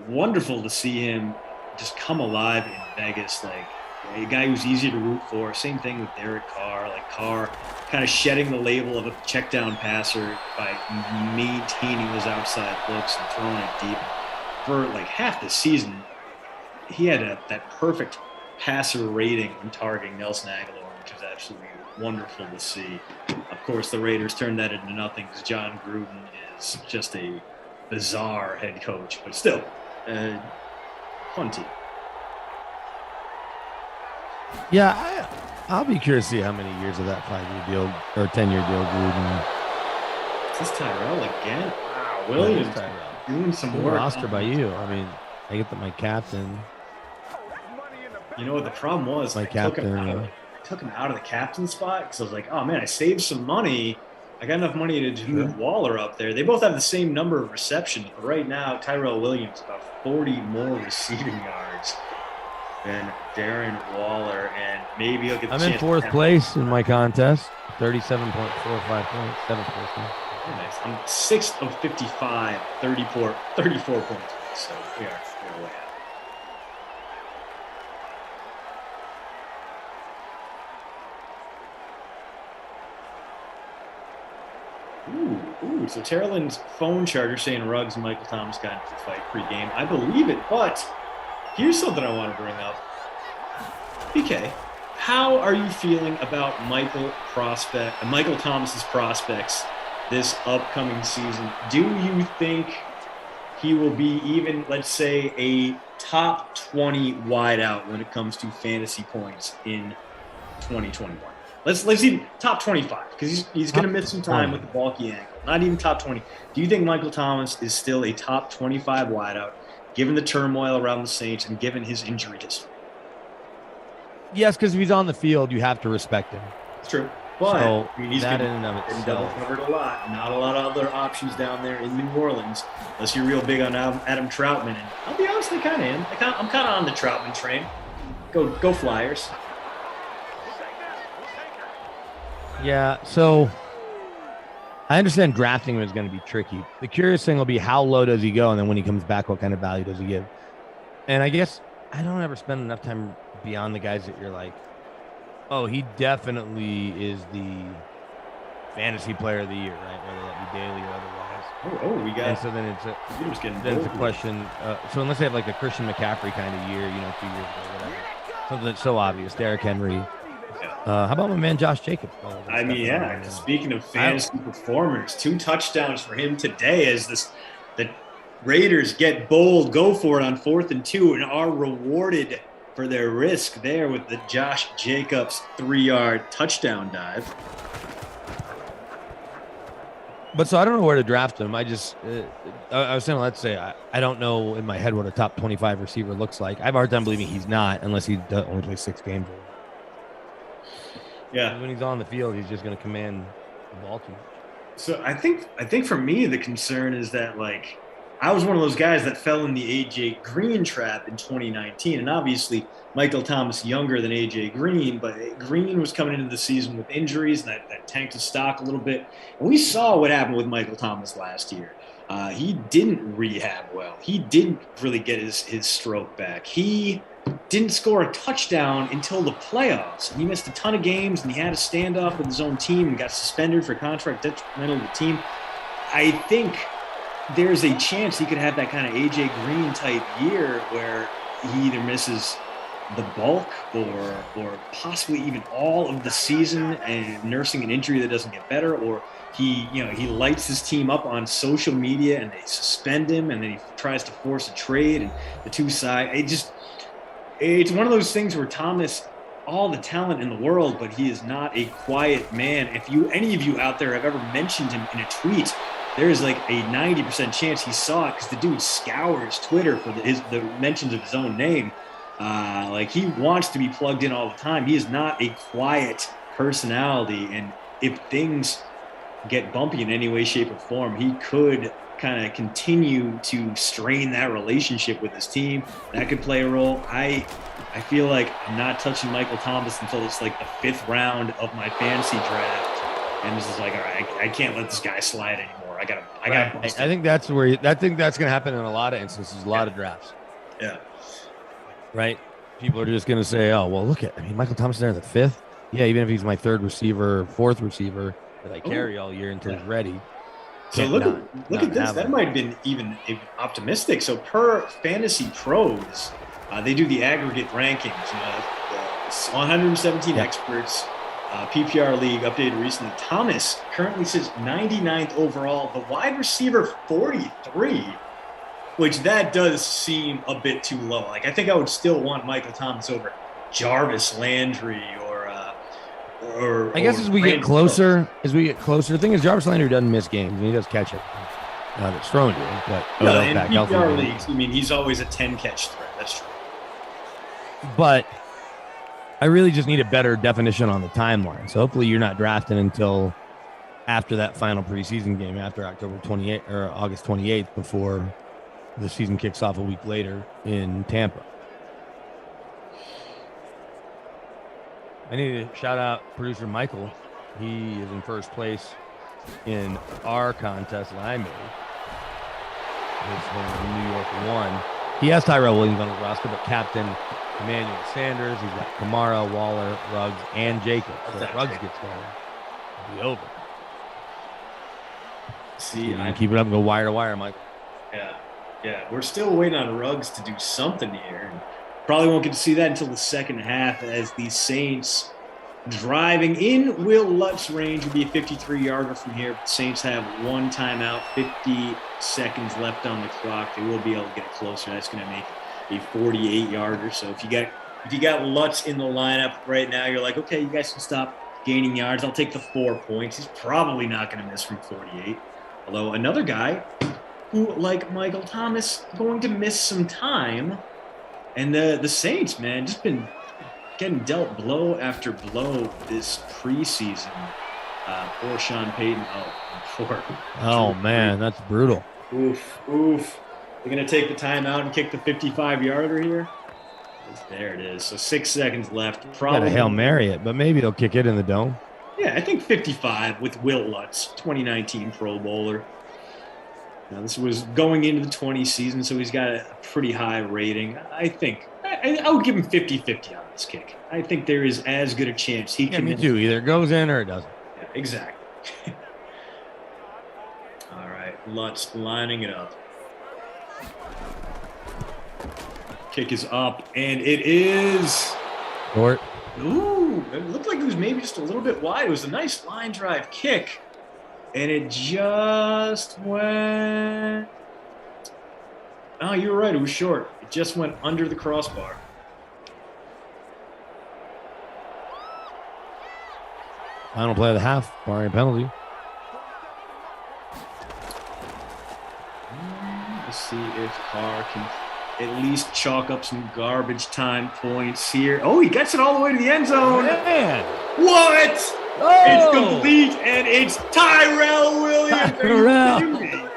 wonderful to see him just come alive in Vegas, like a guy who's easy to root for. Same thing with Derek Carr. Like Carr kind of shedding the label of a check down passer by maintaining those outside looks and throwing it deep. For like half the season, he had that perfect passer rating when targeting Nelson Aguilar, which was absolutely wonderful to see. Of course, the Raiders turned that into nothing because John Gruden is just a bizarre head coach, but still, fun team. Yeah, I'll be curious to see how many years of that 5-year deal or 10-year deal Gruden. Is this Tyrell again? Wow, Williams doing some work. Roster by you. I mean, I get that my captain. You know what the problem was? My I captain. took him out of the captain spot because I was like, oh man, I saved some money. I got enough money to move Waller up there. They both have the same number of receptions, but right now Tyrell Williams about 40 more receiving yards than Darren Waller, and maybe he'll get the I'm chance in fourth place in my contest, 37.45 points, 7th place now. Nice. I'm 6th of 55, 34 points. So we're way out. Ooh, so Terrellin's phone charger saying Ruggs and Michael Thomas got into the fight pre-game. I believe it, but here's something I want to bring up. PK, how are you feeling about Michael Thomas's prospects this upcoming season? Do you think he will be even, let's say, a top 20 wideout when it comes to fantasy points in 2021? Let's see top 25 because he's going to miss some time with the bulky ankle. Not even top 20. Do you think Michael Thomas is still a top 25 wideout given the turmoil around the Saints and given his injury history? Yes, because if he's on the field, you have to respect him. It's true. But so he's that been in and of itself. double covered a lot. Not a lot of other options down there in New Orleans, unless you're real big on Adam Troutman. And I'll be honest, I kind of am. I'm kind of on the Troutman train. Go Flyers. Yeah, so I understand drafting him is going to be tricky. The curious thing will be how low does he go, and then when he comes back, what kind of value does he give? And I guess I don't ever spend enough time beyond the guys that you're like, oh, he definitely is the fantasy player of the year, right? Whether that be daily or otherwise. Oh, we got. And so then it's a question. So unless they have like a Christian McCaffrey kind of year, 2 years ago, whatever, something that's so obvious, Derrick Henry. How about my man Josh Jacobs? I mean, yeah. Speaking of fantasy performers, 2 touchdowns for him today as the Raiders get bold, go for it on 4th and 2, and are rewarded for their risk there with the Josh Jacobs 3-yard touchdown dive. But so I don't know where to draft him. I was saying, let's say I don't know in my head what a top 25 receiver looks like. I have a hard time believing he's not unless he only plays 6 games. Yeah. When he's on the field, he's just going to command the ball too much. So I think for me, the concern is that, like, I was one of those guys that fell in the AJ Green trap in 2019. And obviously Michael Thomas younger than AJ Green, but Green was coming into the season with injuries and that tanked his stock a little bit. And we saw what happened with Michael Thomas last year. He didn't rehab well. He didn't really get his stroke back. He didn't score a touchdown until the playoffs. He missed a ton of games, and he had a standoff with his own team and got suspended for contract detrimental to the team. I think there's a chance he could have that kind of AJ Green type year where he either misses the bulk or possibly even all of the season and nursing an injury that doesn't get better, or he lights his team up on social media and they suspend him, and then he tries to force a trade, and the two sides. It's one of those things where Thomas, all the talent in the world, but he is not a quiet man. If any of you out there have ever mentioned him in a tweet, there is like a 90% chance he saw it because the dude scours Twitter for the mentions of his own name. Like, he wants to be plugged in all the time. He is not a quiet personality, and if things get bumpy in any way, shape, or form, he could kind of continue to strain that relationship with his team. That could play a role. I feel like I'm not touching Michael Thomas until it's like the 5th round of my fantasy draft, and this is like, all right, I can't let this guy slide anymore. I gotta bust him. I think that's where I think that's going to happen in a lot of instances, a lot of drafts. Yeah. Right. People are just going to say, "Oh, well, Michael Thomas there at the 5th. Yeah, even if he's my 3rd receiver, 4th receiver that I carry all year until he's ready." So look at this. That might have been even optimistic. So per Fantasy Pros, they do the aggregate rankings. 117 experts, PPR league updated recently. Thomas currently sits 99th overall. The wide receiver 43, which that does seem a bit too low. Like, I think I would still want Michael Thomas over Jarvis Landry or I guess as we get closer, the thing is Jarvis Landry doesn't miss games, and he does catch it. It's thrown to him, but in PPR leagues, I mean, he's always a 10-catch threat. That's true. But I really just need a better definition on the timeline. So hopefully you're not drafting until after that final preseason game, after October 28th or August 28th, before the season kicks off a week later in Tampa. I need to shout out producer Michael. He is in first place in our contest that I made. This one, New York won. He has Tyrell Williams on his roster, but captain Emmanuel Sanders. He's got Kamara, Waller, Ruggs, and Jacobs. So if Ruggs gets going, it'll be over. See, I keep it up and go wire to wire, Mike. Yeah. We're still waiting on Ruggs to do something here. And probably won't get to see that until the second half as the Saints driving in Will Lutz's range would be a 53-yarder from here. But the Saints have one timeout, 50 seconds left on the clock. They will be able to get it closer. That's going to make a 48-yarder. So if you got Lutz in the lineup right now, you're like, okay, you guys can stop gaining yards. I'll take the 4 points. He's probably not going to miss from 48. Although another guy who, like Michael Thomas, going to miss some time. And the Saints, man, just been getting dealt blow after blow this preseason. Poor Sean Payton. Oh, man, that's brutal. Oof. They're going to take the timeout and kick the 55-yarder here. There it is. So 6 seconds left. Got to Hail Mary it, but maybe they'll kick it in the dome. Yeah, I think 55 with Will Lutz, 2019 Pro Bowler. Now, this was going into the 20 season, so he's got a pretty high rating. I think I would give him 50-50 on this kick. I think there is as good a chance he can. Me too. Either it goes in or it doesn't. Yeah, exactly. All right, Lutz lining it up. Kick is up, and it is short. Ooh, it looked like it was maybe just a little bit wide. It was a nice line drive kick, and it just went. Oh, you were right. It was short. It just went under the crossbar. Final play of the half, barring penalty. Let's see if Carr can at least chalk up some garbage time points here. Oh, he gets it all the way to the end zone. Man. What? Oh. It's complete, and it's Tyrell Williams. Tyrell.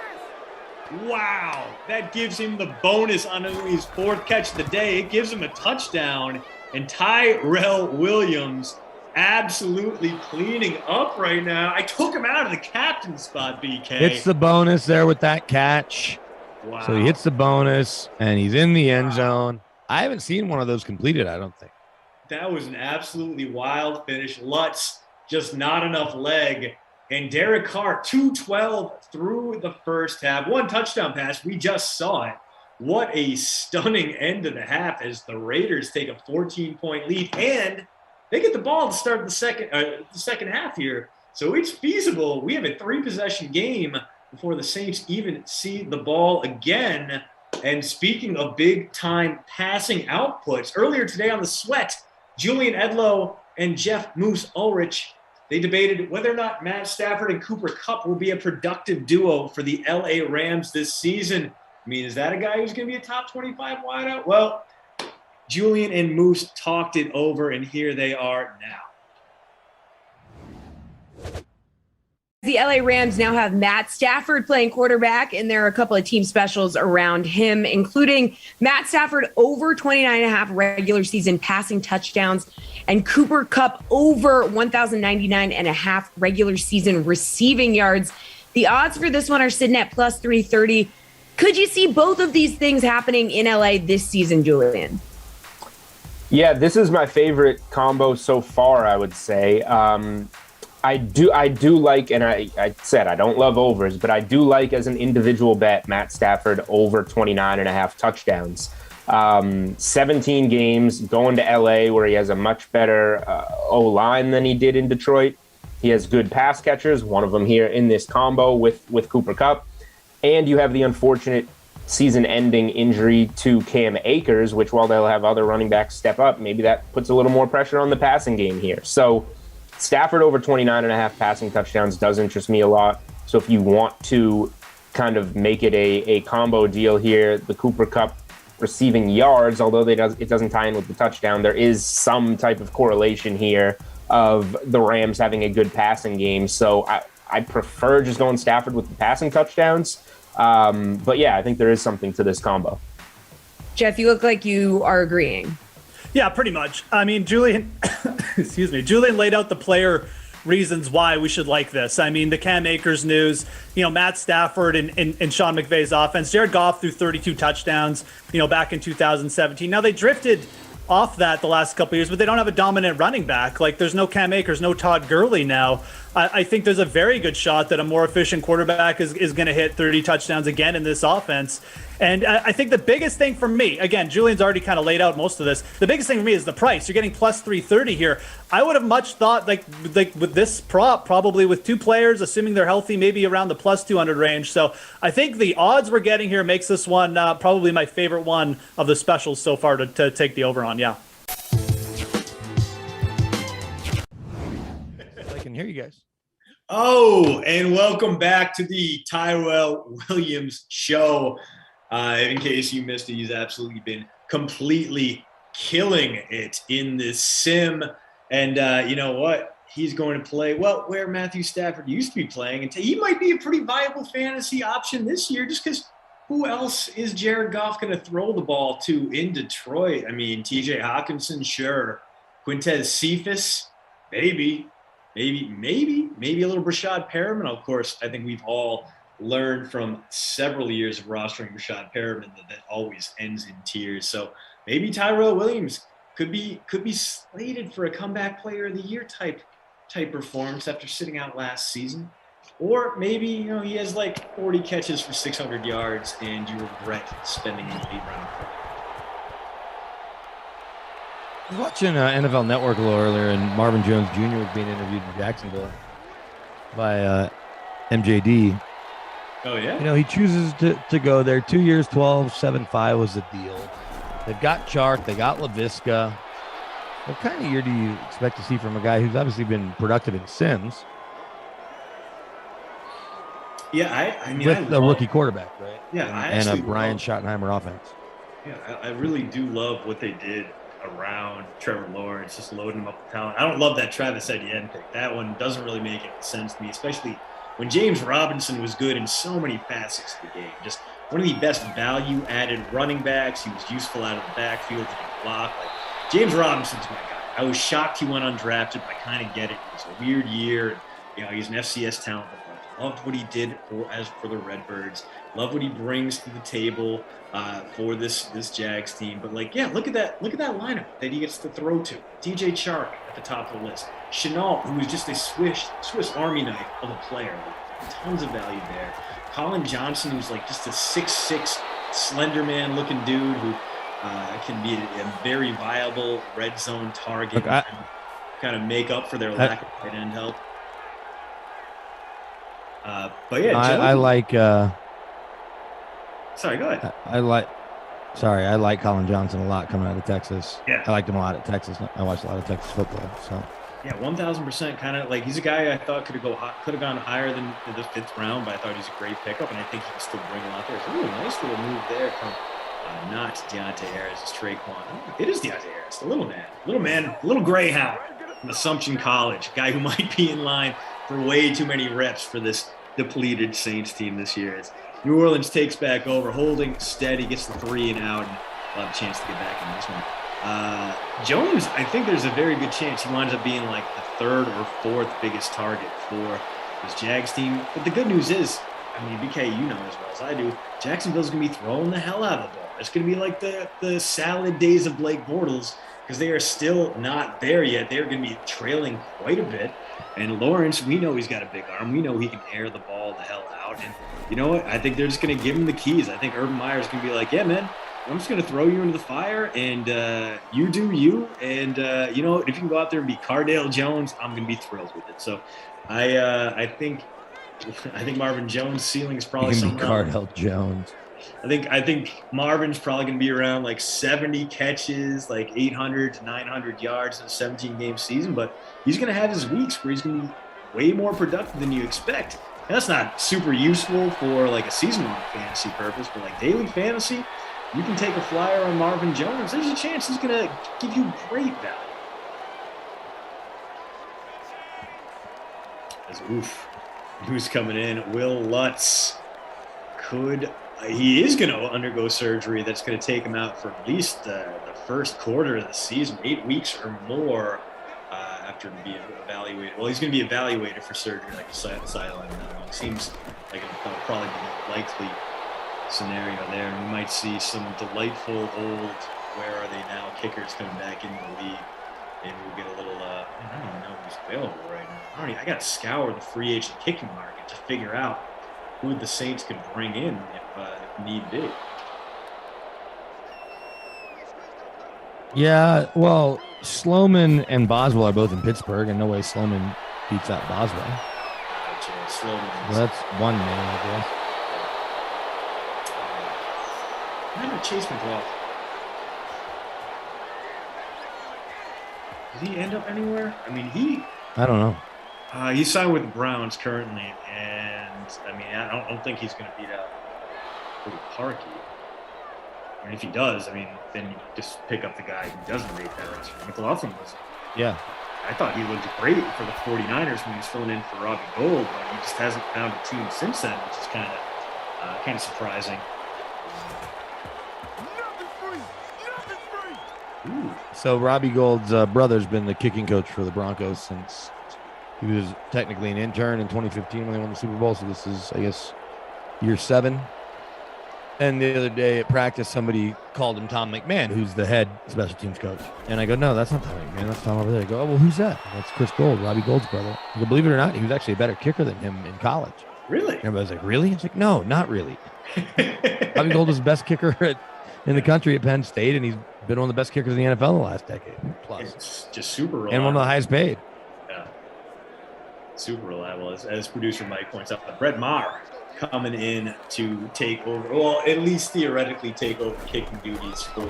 Wow. That gives him the bonus on his 4th catch of the day. It gives him a touchdown, and Tyrell Williams absolutely cleaning up right now. I took him out of the captain spot, BK. Hits the bonus there with that catch. Wow. So he hits the bonus, and he's in the end zone. I haven't seen one of those completed, I don't think. That was an absolutely wild finish. Lutz, just not enough leg. And Derek Carr, 212 through the first half. 1 touchdown pass. We just saw it. What a stunning end of the half as the Raiders take a 14-point lead. And they get the ball to start the second half here. So it's feasible. We have a 3-possession game before the Saints even see the ball again. And speaking of big-time passing outputs, earlier today on The Sweat, Julian Edlow and Jeff Moose Ulrich, they debated whether or not Matt Stafford and Cooper Kupp will be a productive duo for the LA Rams this season. I mean, is that a guy who's going to be a top 25 wideout? Well, Julian and Moose talked it over, and here they are now. The LA Rams now have Matt Stafford playing quarterback, and there are a couple of team specials around him, including Matt Stafford over 29.5 regular season passing touchdowns and Cooper Kupp over 1,099.5 regular season receiving yards. The odds for this one are sitting at plus 330. Could you see both of these things happening in LA this season, Julian? Yeah, this is my favorite combo so far, I would say. I do like, and I said I don't love overs, but I do like as an individual bet Matt Stafford over 29.5 touchdowns. 17 games going to LA where he has a much better O-line than he did in Detroit. He has good pass catchers, one of them here in this combo with Cooper Kupp. And you have the unfortunate season-ending injury to Cam Akers, which while they'll have other running backs step up, maybe that puts a little more pressure on the passing game here. So Stafford over 29.5 passing touchdowns does interest me a lot. So if you want to kind of make it a combo deal here, the Cooper Kupp receiving yards, although it doesn't tie in with the touchdown. There is some type of correlation here of the Rams having a good passing game. So I prefer just going Stafford with the passing touchdowns. But yeah, I think there is something to this combo. Jeff, you look like you are agreeing. Yeah, pretty much. I mean, Julian, Julian laid out the player reasons why we should like this. I mean, the Cam Akers news, Matt Stafford and Sean McVay's offense. Jared Goff threw 32 touchdowns, back in 2017. Now, they drifted off that the last couple of years, but they don't have a dominant running back. Like, there's no Cam Akers, no Todd Gurley now. I think there's a very good shot that a more efficient quarterback is going to hit 30 touchdowns again in this offense. And I think the biggest thing for me, again, Julian's already kind of laid out most of this. The biggest thing for me is the price. You're getting plus 330 here. I would have much thought like with this prop, probably with two players, assuming they're healthy, maybe around the plus 200 range. So I think the odds we're getting here makes this one probably my favorite one of the specials so far to take the over on. Yeah. I can hear you guys. Oh, and welcome back to the Tyrell Williams show. In case you missed it, he's absolutely been completely killing it in this sim. And you know what? He's going to play, well, where Matthew Stafford used to be playing. And he might be a pretty viable fantasy option this year just because who else is Jared Goff going to throw the ball to in Detroit? I mean, TJ Hawkinson, sure. Quintez Cephas, maybe a little Rashad Perriman. Of course, I think we've all learned from several years of rostering Rashad Perriman that always ends in tears. So maybe Tyrell Williams could be slated for a comeback player of the year type performance after sitting out last season. Or maybe, he has like 40 catches for 600 yards and you regret spending an 8-round pick. I was watching NFL Network a little earlier, and Marvin Jones Jr. was being interviewed in Jacksonville by MJD. Oh, yeah? He chooses to go there. 2 years, 12.75 was the deal. They've got Chark. They got LaVisca. What kind of year do you expect to see from a guy who's obviously been productive in Sims? Yeah, I mean, with the rookie quarterback, right? Yeah, and a Brian Schottenheimer offense. Yeah, I really do love what they did around Trevor Lawrence, just loading him up with talent. I don't love that Travis Etienne pick. That one doesn't really make any sense to me, especially when James Robinson was good in so many facets of the game. Just one of the best value-added running backs. He was useful out of the backfield. He could block. Like, James Robinson's my guy. I was shocked he went undrafted, but I kind of get it. It was a weird year. He's an FCS talent. But loved what he did for the Redbirds. Love what he brings to the table for this Jags team. But look at that lineup that he gets to throw to. DJ Chark at the top of the list. Chenault, who is just a Swiss Army knife of a player. Tons of value there. Colin Johnson, who's just a 6'6", slender man looking dude who can be a very viable red zone target. Kind of make up for their lack of tight end help. But yeah, I like. Sorry, go ahead. I like Colin Johnson a lot coming out of Texas. Yeah, I liked him a lot at Texas. I watched a lot of Texas football. So yeah, 1,000% kind of he's a guy I thought could have gone higher than the 5th round, but I thought he's a great pickup, and I think he can still bring a lot there. It's a really nice little move there from not Deontay Harris, it's Traquan. It is Deontay Harris, the little greyhound from Assumption College, guy who might be in line for way too many reps for this depleted Saints team this year. As New Orleans takes back over, holding steady, gets the 3 and out, and will have a chance to get back in this one. Jones, I think there's a very good chance he winds up being the 3rd or 4th biggest target for this Jags team. But the good news is, I mean, BK, you know as well as I do, Jacksonville's going to be throwing the hell out of the ball. It's going to be the salad days of Blake Bortles because they are still not there yet. They're going to be trailing quite a bit. And Lawrence, we know he's got a big arm. We know he can air the ball the hell out. And you know what? I think they're just going to give him the keys. I think Urban Meyer's going to be like, yeah, man, I'm just going to throw you into the fire and you do you. And, if you can go out there and be Cardale Jones, I'm going to be thrilled with it. So I think Marvin Jones' ceiling is probably somewhere. Cardale Jones. I think Marvin's probably going to be around 70 catches, 800 to 900 yards in a 17-game season. But he's going to have his weeks where he's going to be way more productive than you expect. And that's not super useful for a season-long fantasy purpose, but daily fantasy, you can take a flyer on Marvin Jones. There's a chance he's going to give you great value. As who's coming in? Will Lutz he is going to undergo surgery that's going to take him out for at least the first quarter of the season, 8 weeks or more after being evaluated. Well, he's going to be evaluated for surgery, like a sideline. It seems like it'll probably be a likely scenario there. And we might see some delightful old "where are they now" kickers coming back into the league. Maybe we'll get a little, I don't even know who's available right now. I got to scour the free agent kicking market to figure out who the Saints could bring in if need be. Yeah, well, Sloman and Boswell are both in Pittsburgh, and no way Sloman beats out Boswell. Sloman. Well, that's one name, I guess. Why not Chase McLaughlin? Did he end up anywhere? I mean, I don't know. He's signed with the Browns currently, and I mean, I don't think he's going to beat out Cody Parkey. I mean, if he does, I mean, then you just pick up the guy who doesn't make that roster. McLaughlin was. Yeah. I thought he looked great for the 49ers when he was filling in for Robbie Gould, but he just hasn't found a team since then, which is kind of surprising. So Robbie Gould's brother's been the kicking coach for the Broncos since he was technically an intern in 2015 when they won the Super Bowl. So this is, I guess, year 7. And the other day at practice, somebody called him Tom McMahon, who's the head special teams coach. And I go, no, that's not Tom McMahon. That's Tom over there. I go, oh, well, who's that? That's Chris Gould, Robbie Gould's brother. I go, believe it or not, he was actually a better kicker than him in college. Really? Everybody's like, really? I was like, no, not really. Robbie Gould was the best kicker in the country at Penn State, and he's been one of the best kickers in the NFL the last decade plus. It's just super reliable. And one of the highest paid. Yeah. Super reliable. As producer Mike points out, Brett Maher coming in to take over, well, at least theoretically take over kicking duties for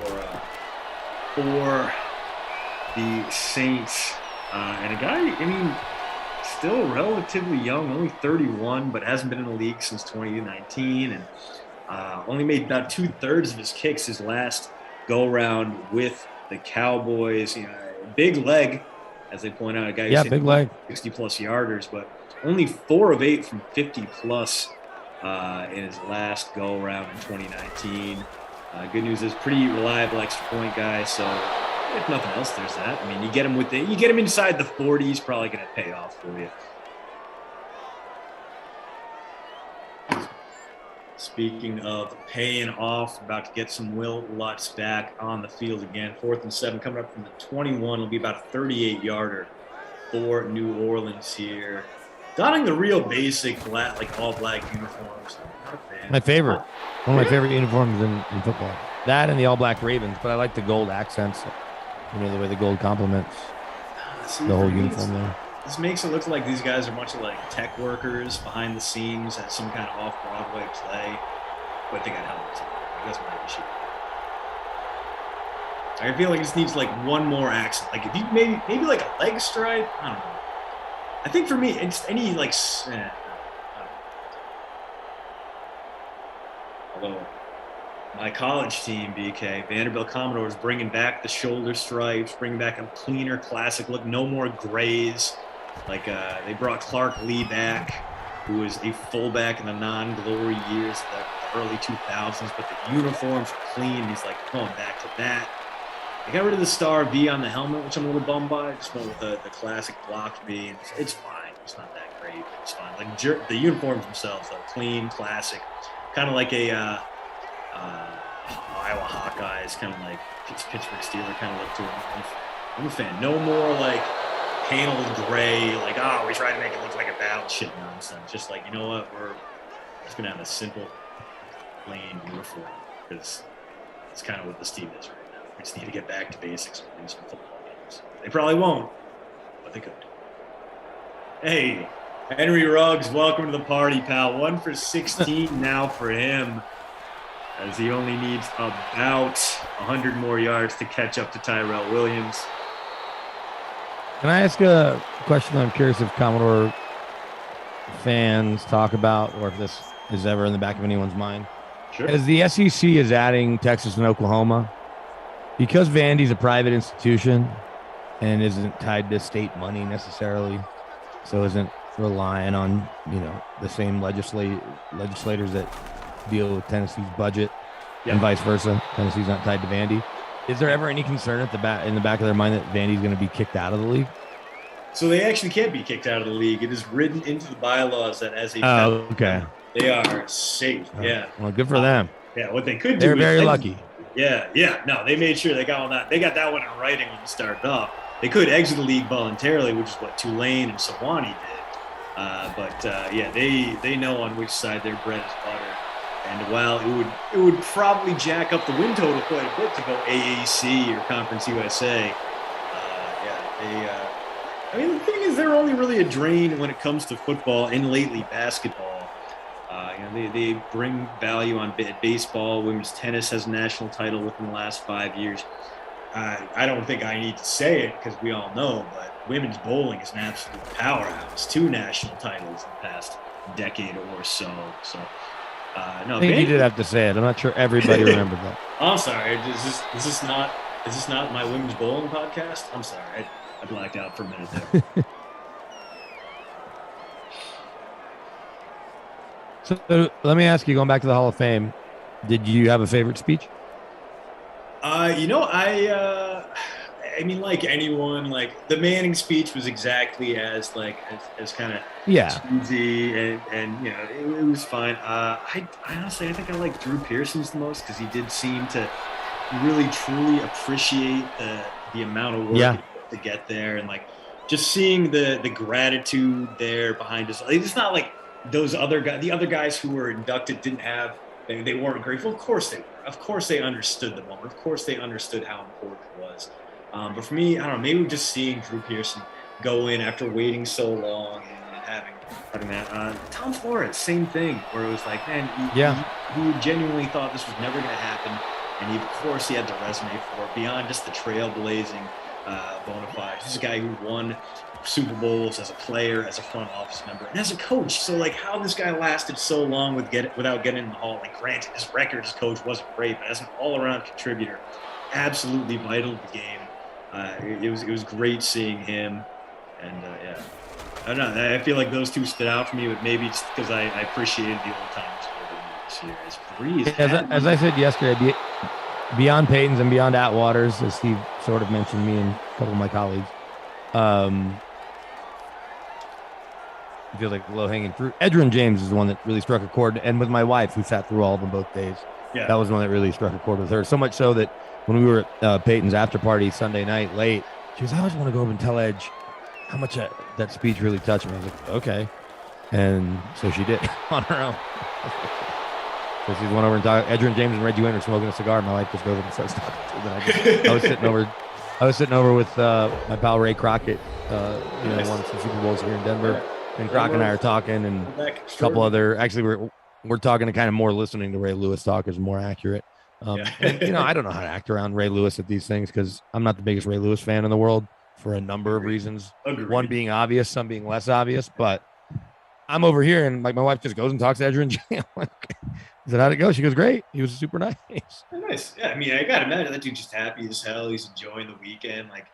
the Saints. And a guy, I mean, still relatively young, only 31, but hasn't been in the league since 2019, and only made about 2/3 of his kicks his last go-round with the Cowboys. You know, big leg, as they point out, a guy who's big leg, 60-plus yarders, but only 4 of 8 from 50-plus in his last go-around in 2019. Good news is pretty reliable extra point guy, so if nothing else, there's that. I mean, you get him inside the 40s, probably going to pay off for you. Speaking of paying off, about to get some Will Lutz back on the field again. 4th and 7 coming up from the 21. It'll be about a 38-yarder for New Orleans here. Donning the real basic black, like all black uniforms. My favorite. One of my favorite uniforms in football. That and the all black Ravens, but I like the gold accents. You know, the way the gold complements the whole uniform there. This makes it look like these guys are a bunch of like tech workers behind the scenes at some kind of off-Broadway play, but they got helmets on. That's my issue. I feel like it just needs like one more accent. Like if you maybe like a leg stripe. I don't know. I think for me, it's any like. Although my college team, BK, Vanderbilt Commodores, bringing back the shoulder stripes, bringing back a cleaner, classic look, no more grays. Like they brought Clark Lee back, who was a fullback in the non-glory years, the early 2000s, but the uniforms are clean. He's like going back to that. They got rid of the star V on the helmet, which I'm a little bummed by. Just went with the classic block V, and it's fine. It's not that great, but it's fine. Like the uniforms themselves, though, clean, classic, kind of like a Iowa Hawkeyes, kind of like Pittsburgh Steelers kind of look to them. I'm a fan. No more like paneled gray, like, we try to make it look like a battleship nonsense. Just like, you know what, we're just going to have a simple, plain uniform, because it's kind of what this team is right now. We just need to get back to basics and win some football games. They probably won't, but they could. Hey, Henry Ruggs, welcome to the party, pal. 1 for 16 now for him, as he only needs about 100 more yards to catch up to Tyrell Williams. Can I ask a question I'm curious if Commodore fans talk about, or if this is ever in the back of anyone's mind? Sure. As the SEC is adding Texas and Oklahoma, because Vandy's a private institution and isn't tied to state money necessarily, so isn't relying on, the same legislators that deal with Tennessee's budget and vice versa. Tennessee's not tied to Vandy. Is there ever any concern in the back of their mind that Vandy's going to be kicked out of the league? So they actually can't be kicked out of the league. It is written into the bylaws that as a okay. They are safe. Yeah. Well, good for them. Yeah. What they could do. They're very lucky. Yeah. Yeah. No, they made sure they got all that. They got that one in writing when you started off. They could exit the league voluntarily, which is what Tulane and Sewanee did. They know on which side their bread is butter. And while it would probably jack up the win total quite a bit to go AAC or Conference USA, the thing is, they're only really a drain when it comes to football and lately basketball. They bring value on baseball. Women's tennis has a national title within the last 5 years. I don't think I need to say it because we all know, but women's bowling is an absolute powerhouse. 2 national titles in the past decade or so. So, no, I think you did have to say it. I'm not sure everybody remembered that. I'm sorry. Is this not my women's bowling podcast? I'm sorry. I blacked out for a minute there. So let me ask you, going back to the Hall of Fame, did you have a favorite speech? Like anyone, like the Manning speech was exactly as kind of cheesy and it was fine. I honestly, I think I like Drew Pearson's the most because he did seem to really truly appreciate the amount of work to get there, and like just seeing the gratitude there behind us. It's not like the other guys who were inducted didn't have. They weren't grateful. Of course they were. Of course they understood the moment. Of course they understood how important it was. But for me, I don't know, maybe just seeing Drew Pearson go in after waiting so long and having that. Tom Flores, same thing, where it was like, man, he genuinely thought this was never going to happen. And of course he had the resume for it, beyond just the trailblazing bona fide. He's a guy who won Super Bowls as a player, as a front office member, and as a coach. So like how this guy lasted so long without getting in the Hall. Like granted, his record as coach wasn't great, but as an all-around contributor, absolutely vital to the game. It was great seeing him, and I don't know. I feel like those two stood out for me, but maybe it's because I appreciated the old times this year. As Breeze, as I said yesterday, beyond Peyton's and beyond Atwater's, as Steve sort of mentioned, me and a couple of my colleagues. It feels like low-hanging fruit. Edgerrin James is the one that really struck a chord, and with my wife, who sat through all of them both days, that was the one that really struck a chord with her. So much so that when we were at Peyton's after party Sunday night late, she goes, "I always want to go over and tell Edge how much that speech really touched me." I was like, "Okay," and so she did on her own. So she went over and talked. Edgerrin James and Reggie Wayne were smoking a cigar. My wife just goes over and starts talking to them. I was sitting over with my pal Ray Crockett. Won some Super Bowls here in Denver. And Croc and I are talking, and a couple other. Actually, we're talking to kind of more listening to Ray Lewis talk is more accurate. And, I don't know how to act around Ray Lewis at these things because I'm not the biggest Ray Lewis fan in the world for a number of reasons. Agreed. One being obvious, some being less obvious. But I'm over here, and like my wife just goes and talks to Edgerrin James. I said, "How'd it go?" She goes, "Great. He was super nice." Nice. Yeah, I mean, I gotta imagine that dude's just happy as hell. He's enjoying the weekend. Like.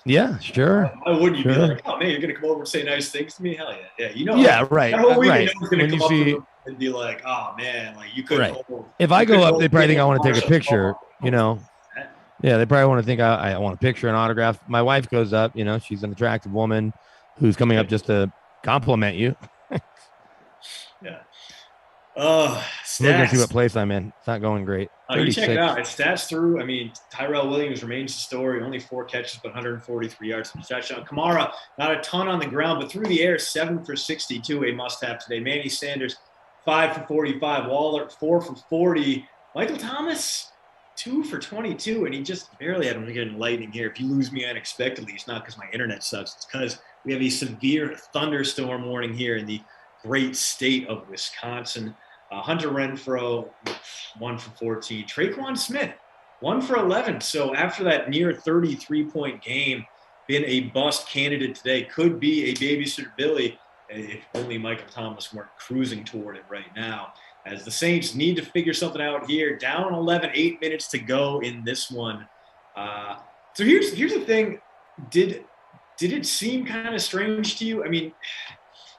Yeah, sure. Why wouldn't you be like, "Oh man, you're gonna come over and say nice things to me"? Hell yeah, yeah. Yeah, right. That whole weekend, Right. no one's gonna When you come up see- to him and be like, "Oh man, like you could." Right. If I go up, they probably think I want to take a picture. Yeah, they probably want to think I want a picture, an autograph. My wife goes up. She's an attractive woman who's coming up just to compliment you. Yeah. We're gonna see what place I'm in. It's not going great. You check it 36. out. It's stats through. I mean, Tyrell Williams remains the story. Only 4 catches, but 143 yards from touchdown. Kamara, not a ton on the ground, but through the air, 7 for 62, a must-have today. Manny Sanders, 5 for 45. Waller, 4 for 40. Michael Thomas, 2 for 22, and he just barely had him getting lightning here. If you lose me unexpectedly, it's not because my internet sucks. It's because we have a severe thunderstorm warning here in the great state of Wisconsin. Hunter Renfrow, 1 for 14. Traquan Smith, 1 for 11. So after that near 33-point game, been a bust candidate today. Could be a babysitter Billy if only Michael Thomas weren't cruising toward it right now, as the Saints need to figure something out here. Down 11, 8 minutes to go in this one. So here's the thing. Did it seem kind of strange to you? I mean,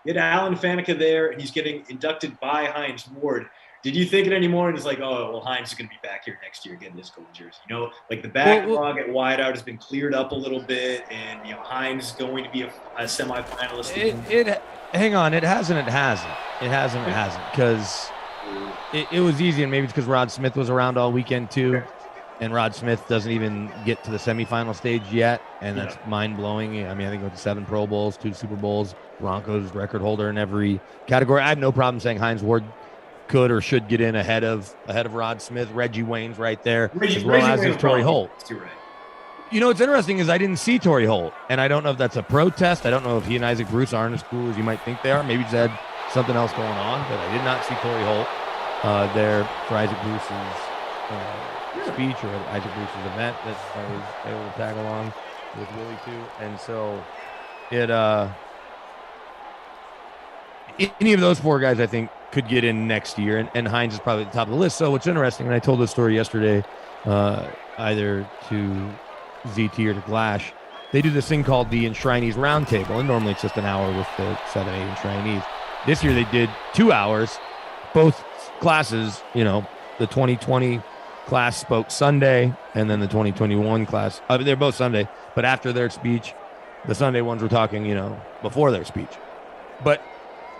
you had Alan Faneca there, and he's getting inducted by Hines Ward. Did you think it anymore? And it's like, oh, well, Hines is going to be back here next year getting his gold jersey. You know, like the backlog at wideout has been cleared up a little bit, and, you know, Hines is going to be a semifinalist. Hang on. It hasn't. Because it was easy, and maybe it's because Rod Smith was around all weekend too. And Rod Smith doesn't even get to the semifinal stage yet, and that's mind-blowing. I mean, I think it was 7 Pro Bowls, 2 Super Bowls, Broncos record holder in every category. I have no problem saying Hines Ward could or should get in ahead of Rod Smith. Reggie Wayne's right there, as well as Torrey Holt. You know what's interesting is I didn't see Torrey Holt, and I don't know if that's a protest. I don't know if he and Isaac Bruce aren't as cool as you might think they are. Maybe he's had something else going on, but I did not see Torrey Holt there for Isaac Bruce's speech or Isaac Bruce's event that I was able to tag along with Willie too. And so any of those 4 guys I think could get in next year, and Hines is probably at the top of the list. So what's interesting, and I told this story yesterday, either to ZT or to Glash, they do this thing called the Enshrinees Roundtable, and normally it's just an hour with the 7-8 Enshrinees. This year they did 2 hours, both classes, you know, the 2020 class spoke Sunday, and then the 2021 class. They're both Sunday, but after their speech, the Sunday ones were talking, you know, before their speech. But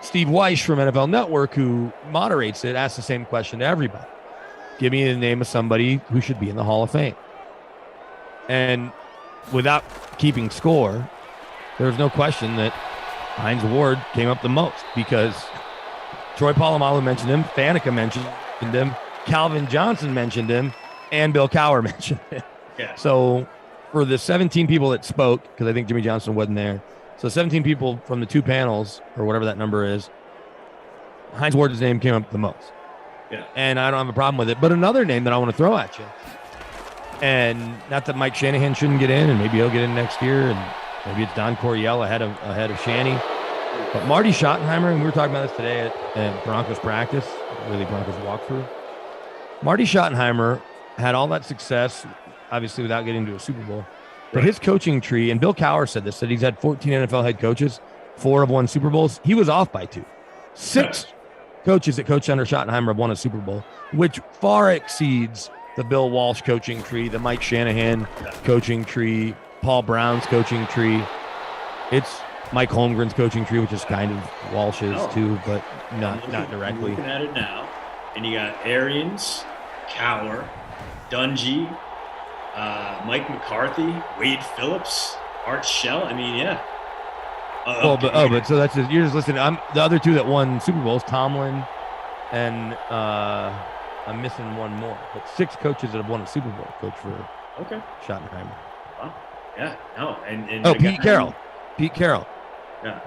Steve Weish from NFL Network, who moderates it, asked the same question to everybody. Give me the name of somebody who should be in the Hall of Fame. And without keeping score, there was no question that Hines Ward came up the most, because Troy Polamalu mentioned him, Faneca mentioned him, Calvin Johnson mentioned him, and Bill Cowher mentioned him. Yeah. So for the 17 people that spoke, because I think Jimmy Johnson wasn't there, so 17 people from the 2 panels, or whatever that number is, Hines Ward's name came up the most. Yeah. And I don't have a problem with it. But another name that I want to throw at you, and not that Mike Shanahan shouldn't get in, and maybe he'll get in next year, and maybe it's Don Coryell ahead of Shanny. But Marty Schottenheimer, and we were talking about this today at Broncos practice, really Broncos walkthrough. Marty Schottenheimer had all that success, obviously without getting to a Super Bowl. But his coaching tree, and Bill Cowher said this, that he's had 14 NFL head coaches, 4 have won Super Bowls. He was off by 2. 6 coaches that coached under Schottenheimer have won a Super Bowl, which far exceeds the Bill Walsh coaching tree, the Mike Shanahan coaching tree, Paul Brown's coaching tree. It's Mike Holmgren's coaching tree, which is kind of Walsh's too, but not directly. Looking at it now, and you got Arians, Cowher, Dungy, Mike McCarthy, Wade Phillips, Art Shell. I mean, yeah. But so that's just, you're just listening. The other 2 that won Super Bowls, Tomlin, and I'm missing one more. But 6 coaches that have won a Super Bowl coach for Schottenheimer. Wow. Yeah. No. And Pete Carroll. Pete Carroll. Yeah.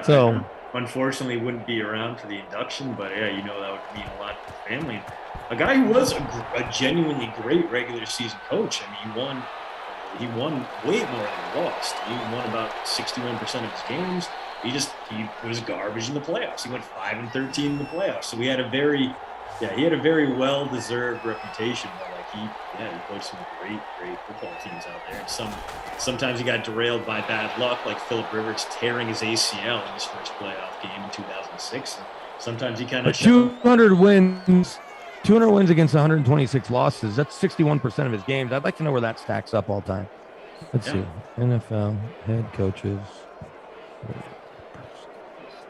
So unfortunately wouldn't be around for the induction, but yeah, you know, that would mean a lot to the family. A guy who was a genuinely great regular season coach. I mean, he won way more than he lost. He won about 61% of his games. He was garbage in the playoffs. He went 5-13 in the playoffs. So he had a very well-deserved reputation. But he coached some great football teams out there. And sometimes he got derailed by bad luck, like Phillip Rivers tearing his ACL in his first playoff game in 2006. And sometimes he kind of 200 wins against 126 losses. That's 61% of his games. I'd like to know where that stacks up all time. Let's see. NFL head coaches.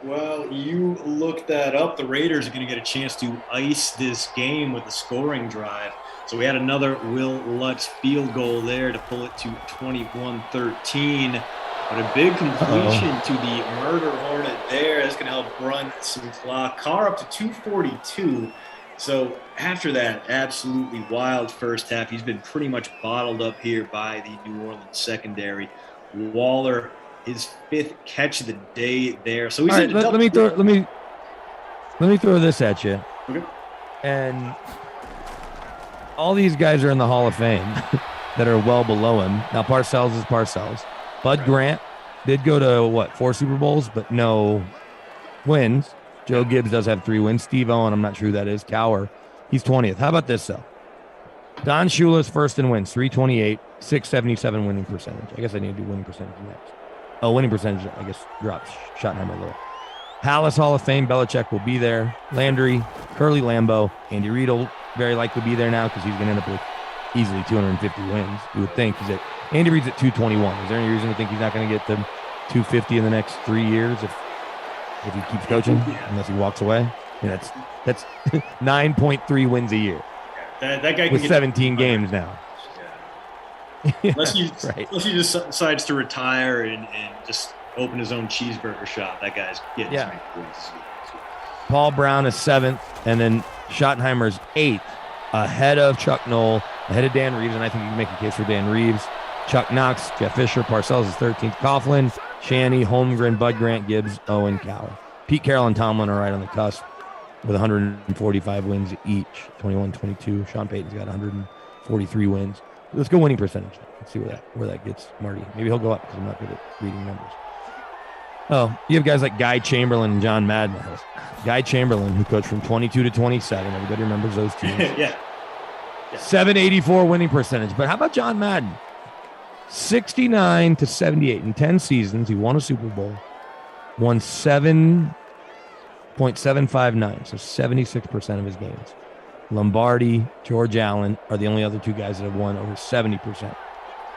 Well, you look that up. The Raiders are going to get a chance to ice this game with a scoring drive. So we had another Will Lutz field goal there to pull it to 21-13. But a big completion to the Murder Hornet there. That's going to help run some clock. Carr up to 242. So after that absolutely wild first half, he's been pretty much bottled up here by the New Orleans secondary. Waller, his 5th catch of the day there. So he's all right, let me throw this at you. Okay. And all these guys are in the Hall of Fame that are well below him. Now Parcells is Parcells. Bud Grant did go to 4 Super Bowls, but no wins. Joe Gibbs does have 3 wins. Steve Owen, I'm not sure who that is. Cower, he's 20th. How about this though? Don Shula's first in wins, 328, 677 winning percentage. I guess I need to do winning percentage next. Oh, winning percentage, I guess, drops Schottenheimer a little. Hallis Hall of Fame, Belichick will be there. Landry, Curly Lambeau, Andy Reid will very likely be there now because he's going to end up with easily 250 wins, you would think. Andy Reid's at 221. Is there any reason to think he's not going to get to 250 in the next 3 years if he keeps coaching, unless he walks away? That's 9.3 wins a year. That guy can with get 17 games now. Unless he just decides to retire and just open his own cheeseburger shop, that guy's getting some wins. Paul Brown is 7th, and then Schottenheimer's 8th, ahead of Chuck Noll, ahead of Dan Reeves, and I think you can make a case for Dan Reeves. Chuck Knox, Jeff Fisher, Parcells is 13th, Coughlin, Shanny, Holmgren, Bud Grant, Gibbs, Owen, Cower. Pete Carroll and Tomlin are right on the cusp with 145 wins each, 21-22. Sean Payton's got 143 wins. Let's go winning percentage. Let's see where that gets Marty. Maybe he'll go up because I'm not good at reading numbers. Oh, you have guys like Guy Chamberlain and John Madden. Guy Chamberlain, who coached from 22 to 27. Everybody remembers those teams. Yeah. 784 winning percentage. But how about John Madden? 69 to 78. In 10 seasons, he won a Super Bowl, won 7.759, so 76% of his games. Lombardi, George Allen are the only other 2 guys that have won over 70%.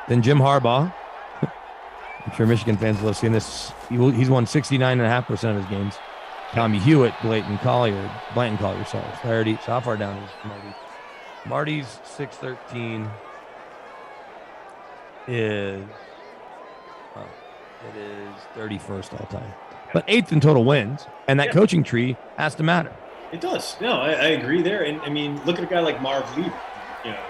Then Jim Harbaugh. I'm sure Michigan fans love seeing this. He's won 69.5% of his games. Tommy Hewitt, Blanton Collier, sorry. Flaherty. So how far down is Marty? Marty's 613 is, it is 31st all time. But 8th in total wins, and that coaching tree has to matter. It does. No, I agree there. And I mean, look at a guy like Marv Levy.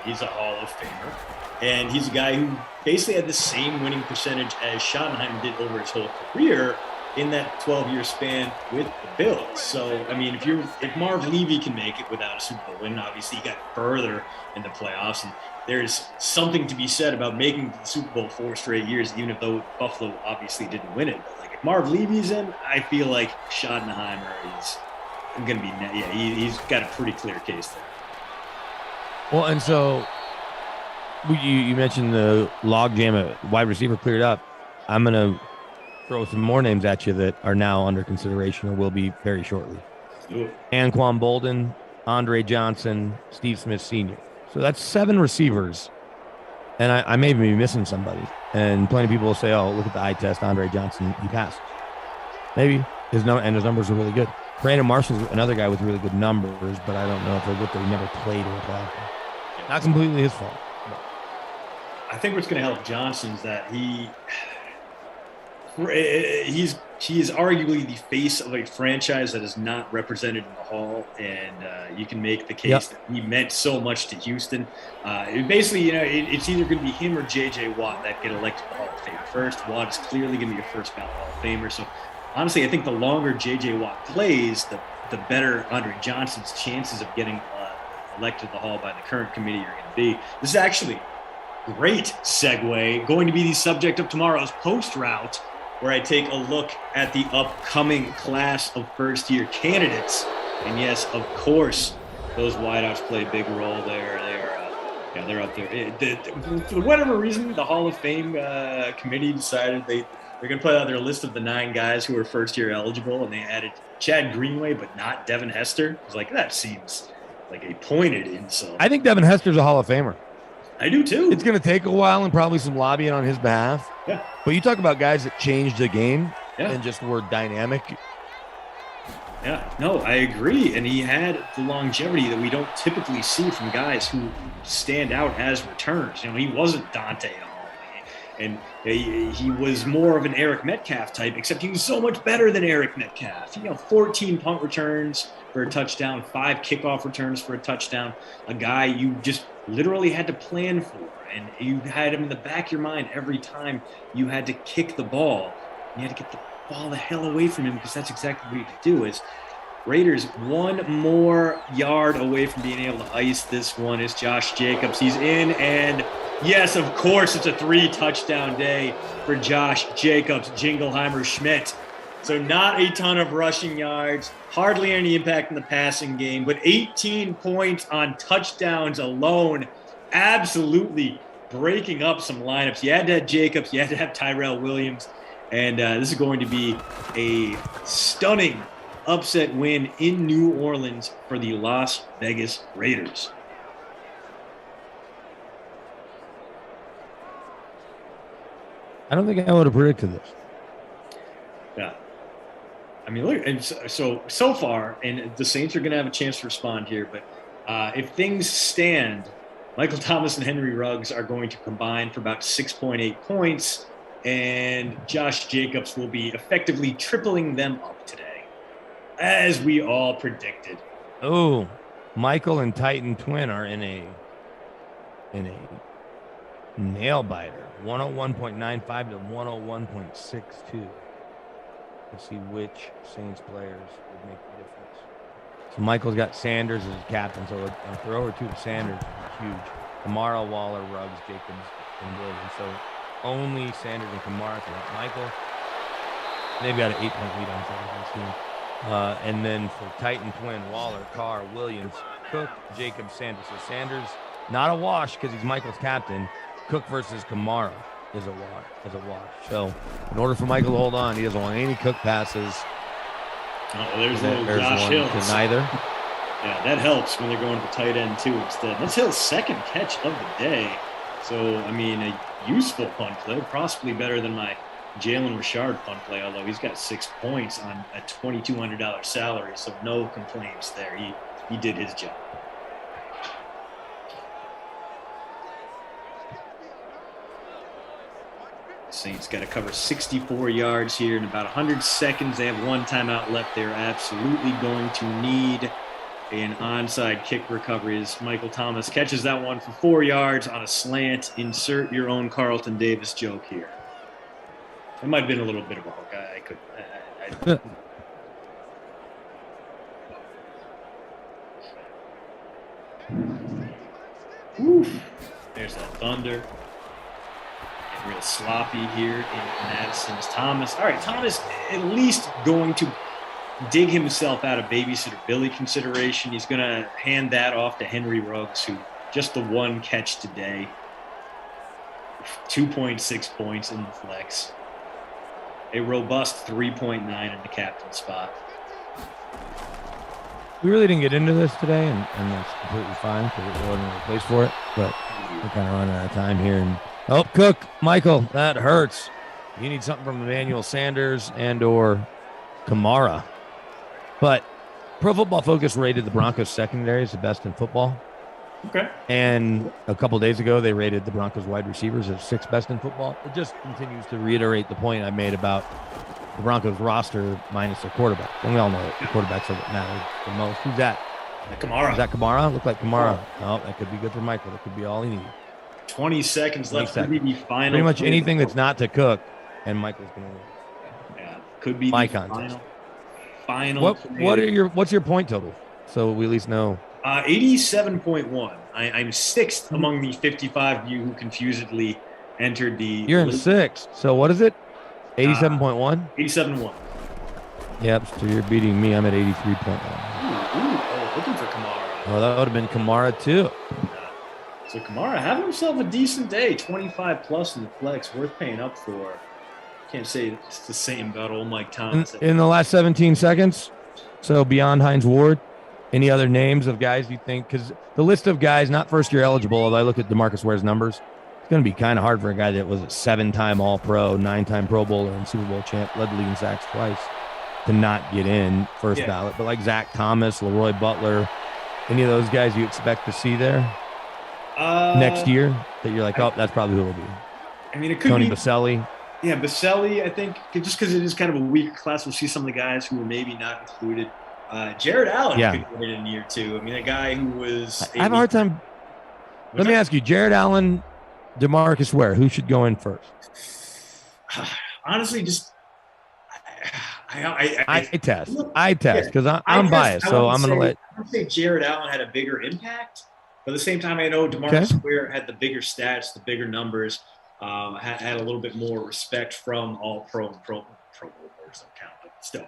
He's a Hall of Famer. And he's a guy who basically had the same winning percentage as Schottenheimer did over his whole career in that 12-year span with the Bills. So, I mean, if Marv Levy can make it without a Super Bowl win, obviously he got further in the playoffs. And there's something to be said about making the Super Bowl 4 straight years, even if Buffalo obviously didn't win it. But like if Marv Levy's in, I feel like Schottenheimer is going to be, he's got a pretty clear case there. Well, and so you mentioned the logjam at wide receiver cleared up. I'm going to throw some more names at you that are now under consideration or will be very shortly. Anquan Bolden, Andre Johnson, Steve Smith Sr. So that's 7 receivers. And I may be missing somebody. And plenty of people will say, oh, look at the eye test, Andre Johnson, he passed. Maybe. His numbers are really good. Brandon Marshall's another guy with really good numbers, but I don't know if they're good. He never played in a playoff. Not completely his fault. I think what's going to help Johnson is that he is arguably the face of a franchise that is not represented in the Hall, and you can make the case that he meant so much to Houston. Basically, it's either going to be him or J.J. Watt that get elected to the Hall of Fame first. Watt is clearly going to be a first ballot Hall of Famer. So honestly, I think the longer J.J. Watt plays, the better Andre Johnson's chances of getting elected to the Hall by the current committee are going to be. This is actually great segue, going to be the subject of tomorrow's post route, where I take a look at the upcoming class of first-year candidates. And yes, of course, those wideouts play a big role there. They're up there. For whatever reason, the Hall of Fame committee decided they're going to put out their list of the 9 guys who are first-year eligible, and they added Chad Greenway, but not Devin Hester. I was like, that seems like a pointed insult. I think Devin Hester's a Hall of Famer. I do too. It's going to take a while and probably some lobbying on his behalf. Yeah. But you talk about guys that changed the game and just were dynamic. Yeah, no, I agree. And he had the longevity that we don't typically see from guys who stand out as returns. He wasn't Dante at all. And he was more of an Eric Metcalf type, except he was so much better than Eric Metcalf. 14 punt returns for a touchdown, 5 kickoff returns for a touchdown, a guy you just literally had to plan for, and you had him in the back of your mind every time you had to kick the ball. You had to get the ball the hell away from him, because that's exactly what you could do. Is Raiders 1 more yard away from being able to ice this one is Josh Jacobs. He's in, and Yes, of course, it's a 3-touchdown day for Josh Jacobs, Jingleheimer Schmidt. So not a ton of rushing yards, hardly any impact in the passing game, but 18 points on touchdowns alone. Absolutely breaking up some lineups. You had to have Jacobs, you had to have Tyrell Williams, and this is going to be a stunning upset win in New Orleans for the Las Vegas Raiders. I don't think I would have predicted this. Yeah. I mean, look, and so far, and the Saints are going to have a chance to respond here, but if things stand, Michael Thomas and Henry Ruggs are going to combine for about 6.8 points, and Josh Jacobs will be effectively tripling them up today, as we all predicted. Oh, Michael and Titan Twin are in a nail biter. 101.95 to 101.62. Let's see which Saints players would make the difference. So Michael's got Sanders as his captain, so a throw or two to Sanders is huge. Kamara, Waller, Ruggs, Jacobs, and Williams. So only Sanders and Kamara can help Michael. They've got an 8-point lead on Sanders' team. And then for Titan Twin, Waller, Carr, Williams, Cook, Jacobs, Sanders. So Sanders, not a wash because he's Michael's captain. Cook versus Kamara is a wash. So in order for Michael to hold on, he doesn't want any Cook passes. Oh, there's Josh Hill. To neither. Yeah, that helps when they're going to tight end too instead. That's Hill's second catch of the day. So, I mean, a useful punt play, possibly better than my Jalen Richard punt play, although he's got 6 points on a $2,200 salary, so no complaints there. He did his job. Saints got to cover 64 yards here in about 100 seconds. They have one timeout left. They're absolutely going to need an onside kick recovery as Michael Thomas catches that one for 4 yards on a slant. Insert your own Carlton Davis joke here. It might have been a little bit of a hook. Oof. There's that thunder. Real sloppy here in Madison's Thomas. All right, Thomas at least going to dig himself out of babysitter Billy consideration. He's going to hand that off to Henry Ruggs, who just the one catch today. 2.6 points in the flex. A robust 3.9 in the captain spot. We really didn't get into this today, and that's completely fine because there wasn't a place for it. But we're kind of running out of time here. And Cook, Michael, that hurts. You need something from Emmanuel Sanders and or Kamara. But Pro Football Focus rated the Broncos secondary as the best in football. Okay. And a couple days ago, they rated the Broncos wide receivers as 6th best in football. It just continues to reiterate the point I made about the Broncos roster minus their quarterback. And we all know the quarterbacks are what matter the most. Who's that? Kamara. Is that Kamara? Looked like Kamara. Oh, that could be good for Michael. That could be all he needs. 20 seconds left. Could be the final. Pretty much anything that's not to Cook, and Michael's going to win. Yeah, could be my the contest. Final. What's your point total? So we at least know. 87.1. I'm 6th among the 55 of you who confusedly entered the. You're in 6th. So what is it? 87.1. 87.1. Yep. So you're beating me. I'm at 83.1. Oh, looking for Kamara. Oh, that would have been Kamara too. So Kamara having himself a decent day, 25 plus in the flex, worth paying up for. Can't say it's the same about old Mike Thomas. In the last 17 seconds, so beyond Hines Ward, any other names of guys you think? Because the list of guys not first year eligible, although I look at DeMarcus Ware's numbers, it's going to be kind of hard for a guy that was a 7-time All-Pro, 9-time Pro Bowler, and Super Bowl champ, led the league in sacks twice, to not get in first ballot. But like Zach Thomas, Leroy Butler, any of those guys you expect to see there next year that you're like, that's probably who it'll be. I mean, it could Tony be Baselli. Yeah, Baselli, I think, just because it is kind of a weaker class, we'll see some of the guys who were maybe not included. Jared Allen could get in year 2. I mean, a guy who was. I have a hard time. Let me ask you, Jared Allen, DeMarcus Ware, who should go in first? Honestly, just. I test because I'm biased, so I'm going to let. I would say Jared Allen had a bigger impact, But at the same time, I know DeMarcus Ware had the bigger stats, the bigger numbers, had a little bit more respect from all pro and pro bowlers don't count, but still.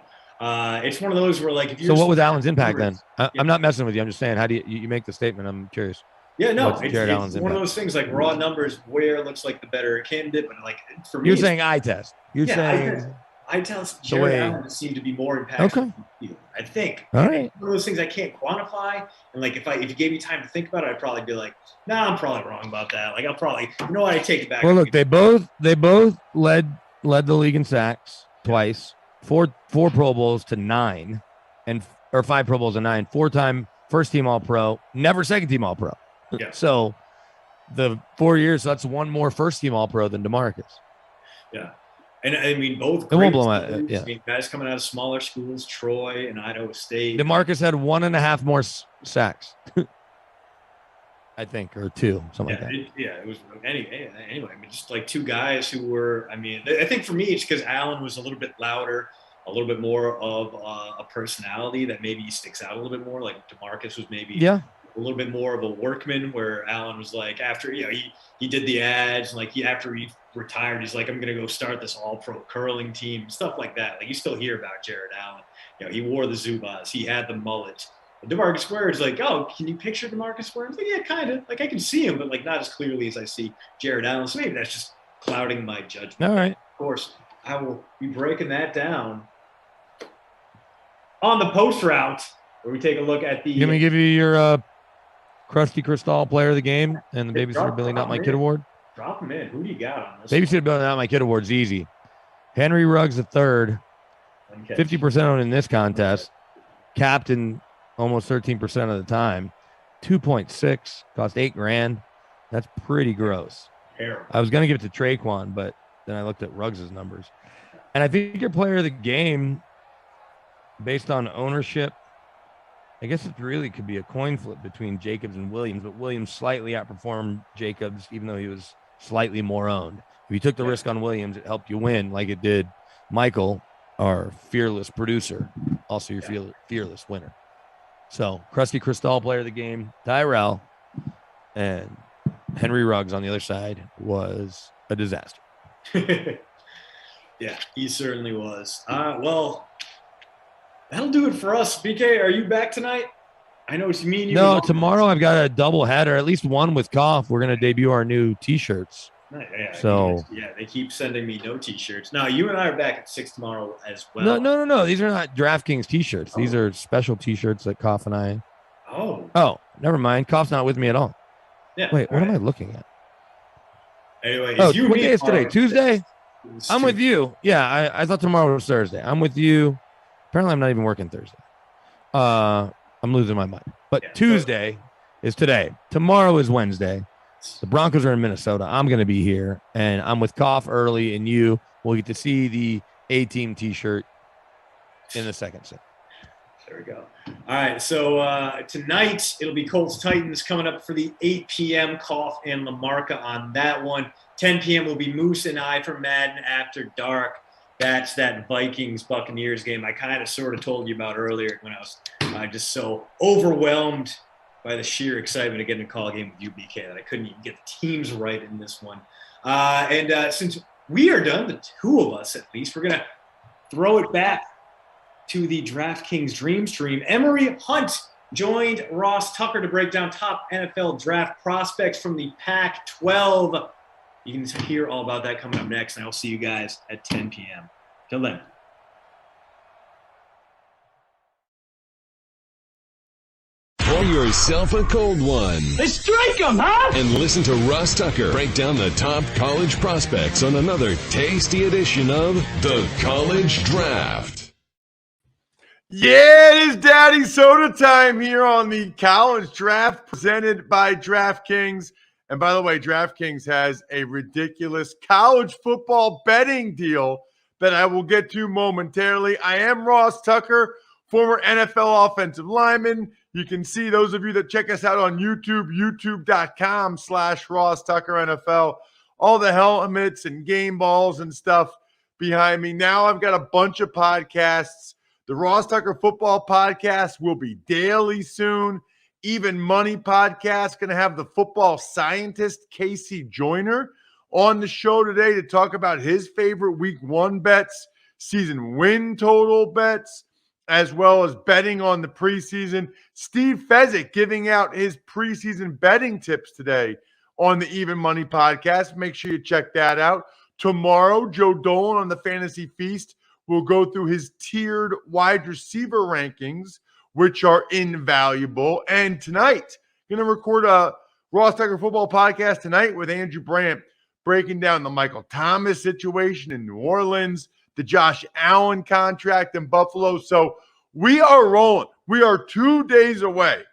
It's one of those where, like, if you're. So what was Allen's impact then? Yeah. I'm not messing with you. I'm just saying, how do you make the statement? I'm curious. Yeah, no, What's Jared Allen's it's one of impact? those things, like, raw numbers, Ware looks like the better candidate, but, like, for me. You're saying eye test. You're yeah, saying. I tell Jared Allen seemed to be more impactful. Okay. I think. All right. One of those things I can't quantify, and, like, if you gave me time to think about it, I'd probably be like, nah, I'm probably wrong about that. Like, I'll probably, you know what, I take it back. Well, look, they both led the league in sacks twice, four Pro Bowls to 9, or 5 Pro Bowls to 9, 4-time first team All Pro, never second team All Pro. Yeah. So the 4 years, that's one more first team All Pro than DeMarcus. Yeah. And I mean, both. It won't blow my. Yeah. I mean, guys coming out of smaller schools, Troy and Idaho State. DeMarcus had 1.5 more sacks, I think, or 2, something like that. It was anyway. I mean, just like two guys who were. I mean, I think for me, it's because Allen was a little bit louder, a little bit more of a personality that maybe sticks out a little bit more. Like DeMarcus was maybe a little bit more of a workman, where Allen was like, after he did the ads, like after he retired, he's like, I'm gonna go start this all-pro curling team, stuff like that. Like, you still hear about Jared Allen. He wore the Zubas, he had the mullet. DeMarcus Ware is like, oh, can you picture DeMarcus Ware? I was like, yeah, kind of. Like, I can see him, but, like, not as clearly as I see Jared Allen. So maybe that's just clouding my judgment. All right. Of course, I will be breaking that down on the post route, where we take a look at the. Let me give you your Krusty Kristall Player of the Game and the Babysitter Billy Not My Kid Award. Drop him in. Who do you got on this? Babysitter Billy Not My Kid Award's easy. Henry Ruggs III, 50% owned in this contest, captain almost 13% of the time, 2.6, cost $8,000. That's pretty gross. Terrible. I was going to give it to Traquan, but then I looked at Ruggs' numbers. And I think your player of the game, based on ownership, I guess it really could be a coin flip between Jacobs and Williams, but Williams slightly outperformed Jacobs, even though he was slightly more owned. If you took the risk on Williams, it helped you win, like it did Michael, our fearless producer, also your fearless winner. So, Krusty Kristall Player of the Game, Tyrell, and Henry Ruggs on the other side was a disaster. Yeah, he certainly was. Well, that'll do it for us. BK, are you back tonight? I know it's me and you. No, tomorrow I've got a double header, at least one with Koff. We're going to debut our new T-shirts. Yeah, So they keep sending me no T-shirts. Now, you and I are back at 6 tomorrow as well. No. These are not DraftKings T-shirts. These are special T-shirts that Koff and I. Oh, never mind. Koff's not with me at all. Yeah. Wait, what am I looking at? Anyway, Oh, you what me day is today? Tuesday? It's I'm with you. Yeah, I thought tomorrow was Thursday. I'm with you. Apparently, I'm not even working Thursday. I'm losing my mind. But Tuesday is today. Tomorrow is Wednesday. The Broncos are in Minnesota. I'm going to be here, and I'm with Koff early, and you will get to see the A-Team T-shirt in the second set. There we go. All right, so tonight it'll be Colts Titans coming up for the 8 p.m. Koff and LaMarca on that one. 10 p.m. will be Moose and I from Madden After Dark. That's that Vikings Buccaneers game I kind of sort of told you about earlier when I was just so overwhelmed by the sheer excitement of getting a call game with you, BK, that I couldn't even get the teams right in this one. And since we are done, the two of us at least, we're going to throw it back to the DraftKings Dream Stream. Emery Hunt joined Ross Tucker to break down top NFL draft prospects from the Pac-12. You can hear all about that coming up next, and I'll see you guys at 10 p.m. Till then. Pour yourself a cold one. Let's strike 'em, huh? And listen to Ross Tucker break down the top college prospects on another tasty edition of The College Draft. Yeah, it is Daddy Soda time here on the College Draft presented by DraftKings. And by the way, DraftKings has a ridiculous college football betting deal that I will get to momentarily. I am Ross Tucker, former NFL offensive lineman. You can see those of you that check us out on YouTube, youtube.com/Ross Tucker NFL, all the helmets and game balls and stuff behind me. Now I've got a bunch of podcasts. The Ross Tucker Football Podcast will be daily soon. Even Money podcast. Going to have the football scientist Casey Joyner on the show today to talk about his favorite week 1 bets, season win total bets, as well as betting on the preseason. Steve Fezzik giving out his preseason betting tips today on the Even Money podcast. Make sure you check that out. Tomorrow, Joe Dolan on the Fantasy Feast will go through his tiered wide receiver rankings, which are invaluable. And tonight, going to record a Ross Tucker football podcast tonight with Andrew Brandt, breaking down the Michael Thomas situation in New Orleans, the Josh Allen contract in Buffalo. So we are rolling. We are 2 days away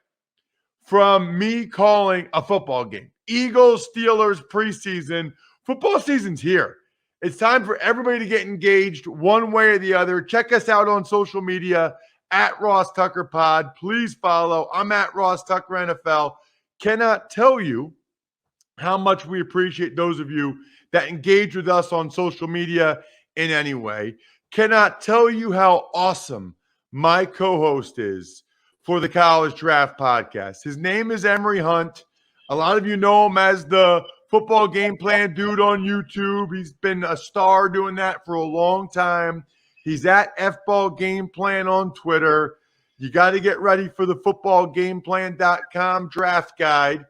from me calling a football game. Eagles, Steelers preseason. Football season's here. It's time for everybody to get engaged one way or the other. Check us out on social media at Ross Tucker Pod. Please follow. I'm at Ross Tucker NFL. Cannot tell you how much we appreciate those of you that engage with us on social media in any way. Cannot tell you how awesome my co-host is for the College Draft Podcast. His name is Emery Hunt. A lot of you know him as the football game plan dude on YouTube. He's been a star doing that for a long time. He's at FBall Game Plan on Twitter. You got to get ready for the footballgameplan.com draft guide.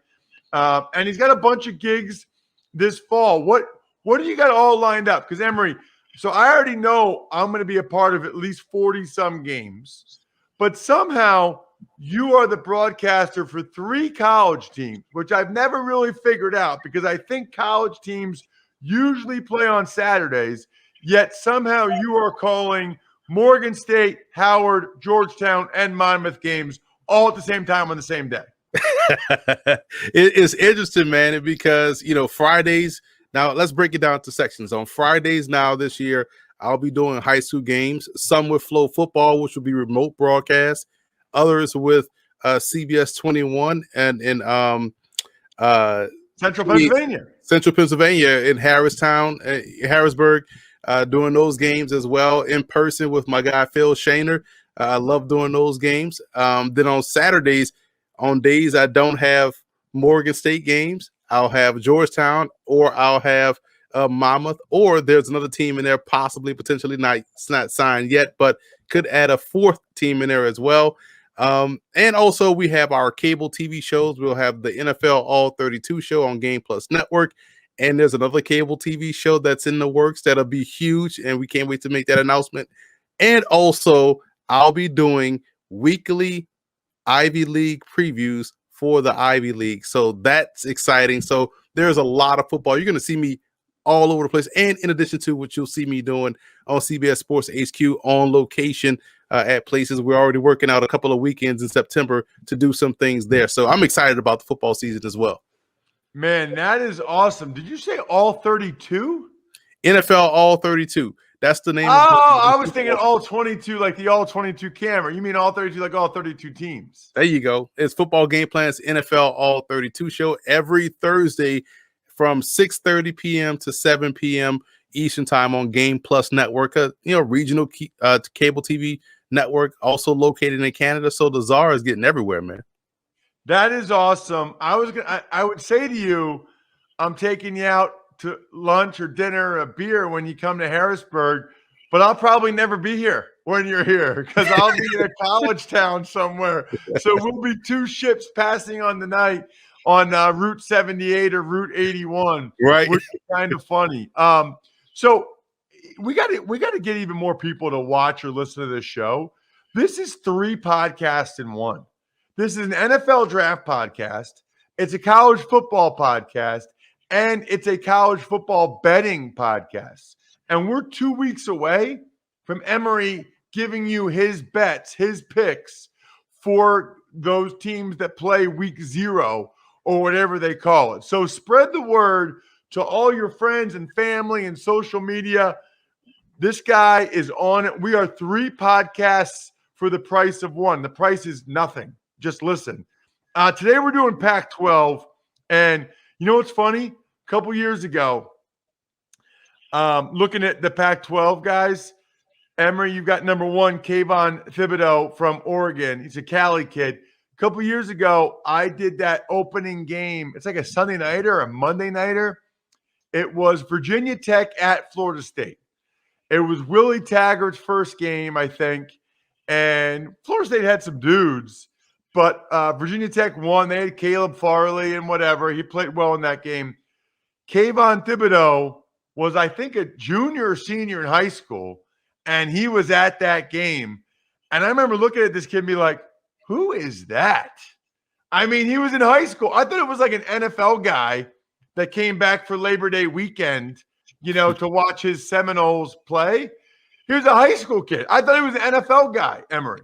And he's got a bunch of gigs this fall. What do you got all lined up? Because, Emery, so I already know I'm going to be a part of at least 40-some games. But somehow you are the broadcaster for 3 college teams, which I've never really figured out because I think college teams usually play on Saturdays, yet somehow you are calling Morgan State, Howard, Georgetown, and Monmouth games all at the same time on the same day. It's interesting, man, because, Fridays, now let's break it down to sections. On Fridays now this year, I'll be doing high school games, some with Flow Football, which will be remote broadcast, others with CBS 21 and in Central Pennsylvania in Harrisburg, doing those games as well in person with my guy Phil Shaner. I love doing those games. Then on Saturdays, on days I don't have Morgan State games, I'll have Georgetown or I'll have Monmouth, or there's another team in there, possibly, potentially not. It's not signed yet, but could add a 4th team in there as well. And also we have our cable TV shows. We'll have the NFL All 32 show on Game Plus Network. And there's another cable TV show that's in the works that'll be huge. And we can't wait to make that announcement. And also I'll be doing weekly Ivy League previews for the Ivy League. So that's exciting. So there's a lot of football. You're going to see me all over the place. And in addition to what you'll see me doing on CBS Sports HQ on location at places, we're already working out a couple of weekends in September to do some things there. So I'm excited about the football season as well. Man, that is awesome. Did you say all 32? NFL All 32. That's the name. I was thinking all 22, like the all 22 camera. You mean all 32, like all 32 teams? There you go. It's Football Game Plan's NFL All 32 show every Thursday from 6:30 p.m. to 7 p.m. Eastern time on Game Plus Network, regional cable TV network, also located in Canada. So the czar is getting everywhere, man. That is awesome. I would say to you, I'm taking you out to lunch or dinner or a beer when you come to Harrisburg, but I'll probably never be here when you're here because I'll be in a college town somewhere. So we'll be 2 ships passing on the night on Route 78 or Route 81, right? Which is kind of funny. So we got to get even more people to watch or listen to this show. This is 3 podcasts in one. This is an NFL draft podcast. It's a college football podcast, and it's a college football betting podcast. And we're 2 weeks away from Emery giving you his bets, his picks for those teams that play week 0 or whatever they call it. So spread the word to all your friends and family and social media. This guy is on it. We are 3 podcasts for the price of 1. The price is nothing. Just listen. Today we're doing Pac-12. And you know what's funny? A couple years ago, looking at the Pac-12 guys, Emery, you've got number 1, Kayvon Thibodeau from Oregon. He's a Cali kid. couple years ago, I did that opening game. It's like a Sunday nighter or a Monday nighter. It was Virginia Tech at Florida State. It was Willie Taggart's first game, I think. And Florida State had some dudes, but Virginia Tech won. They had Caleb Farley and whatever. He played well in that game. Kayvon Thibodeau was, I think, a junior or senior in high school, and he was at that game. And I remember looking at this kid and be like, who is that? I mean, he was in high school. I thought it was like an NFL guy that came back for Labor Day weekend, to watch his Seminoles play. He was a high school kid. I thought he was an NFL guy, Emory.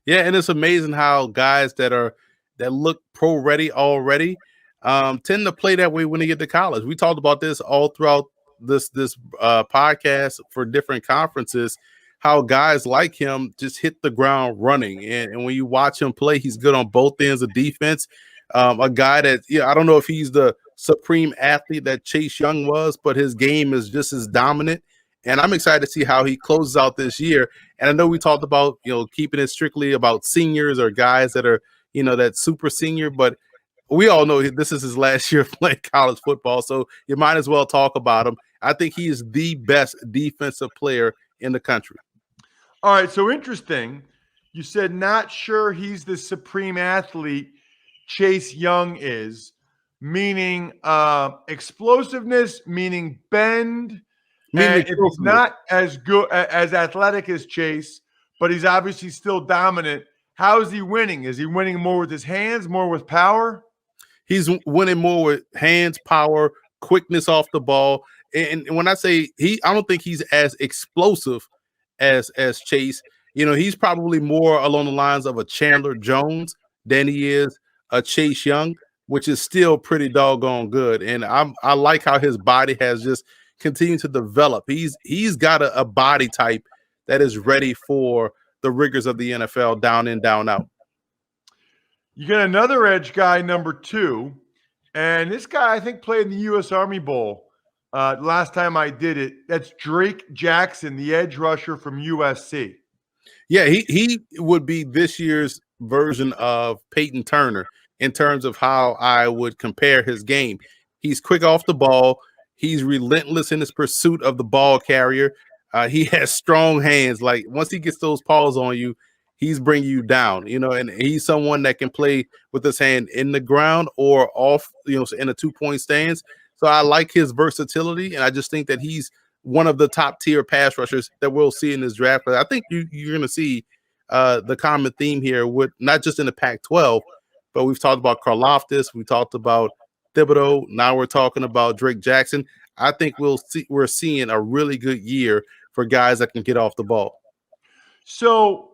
Yeah, and it's amazing how guys that look pro ready already tend to play that way when they get to college. We talked about this all throughout this podcast for different conferences, how guys like him just hit the ground running. And when you watch him play, he's good on both ends of defense. A guy that, I don't know if he's the supreme athlete that Chase Young was, but his game is just as dominant. And I'm excited to see how he closes out this year. And I know we talked about, keeping it strictly about seniors or guys that are, that super senior, but we all know this is his last year playing college football. So you might as well talk about him. I think he is the best defensive player in the country. All right. So interesting. You said not sure he's the supreme athlete Chase Young is, meaning explosiveness, meaning bend. And if he's not as good, as athletic as Chase, but he's obviously still dominant, how is he winning? Is he winning more with his hands, more with power? He's winning more with hands, power, quickness off the ball. And when I say I don't think he's as explosive as Chase. He's probably more along the lines of a Chandler Jones than he is a Chase Young, which is still pretty doggone good. And I like how his body has just continued to develop. He's got a body type that is ready for the rigors of the NFL, down in, down out. You got another edge guy, number 2. And this guy, I think, played in the U.S. Army Bowl last time I did it. That's Drake Jackson, the edge rusher from USC. Yeah, he would be this year's version of Peyton Turner in terms of how I would compare his game. He's quick off the ball. He's relentless in his pursuit of the ball carrier. He has strong hands. Like, once he gets those paws on you, he's bringing you down, and he's someone that can play with his hand in the ground or off, in a 2-point stance. So I like his versatility, and I just think that he's one of the top tier pass rushers that we'll see in this draft. But I think you're going to see the common theme here with not just in the Pac-12, but we've talked about Karlaftis, we talked about Thibodeau. Now we're talking about Drake Jackson. I think we're seeing a really good year for guys that can get off the ball. So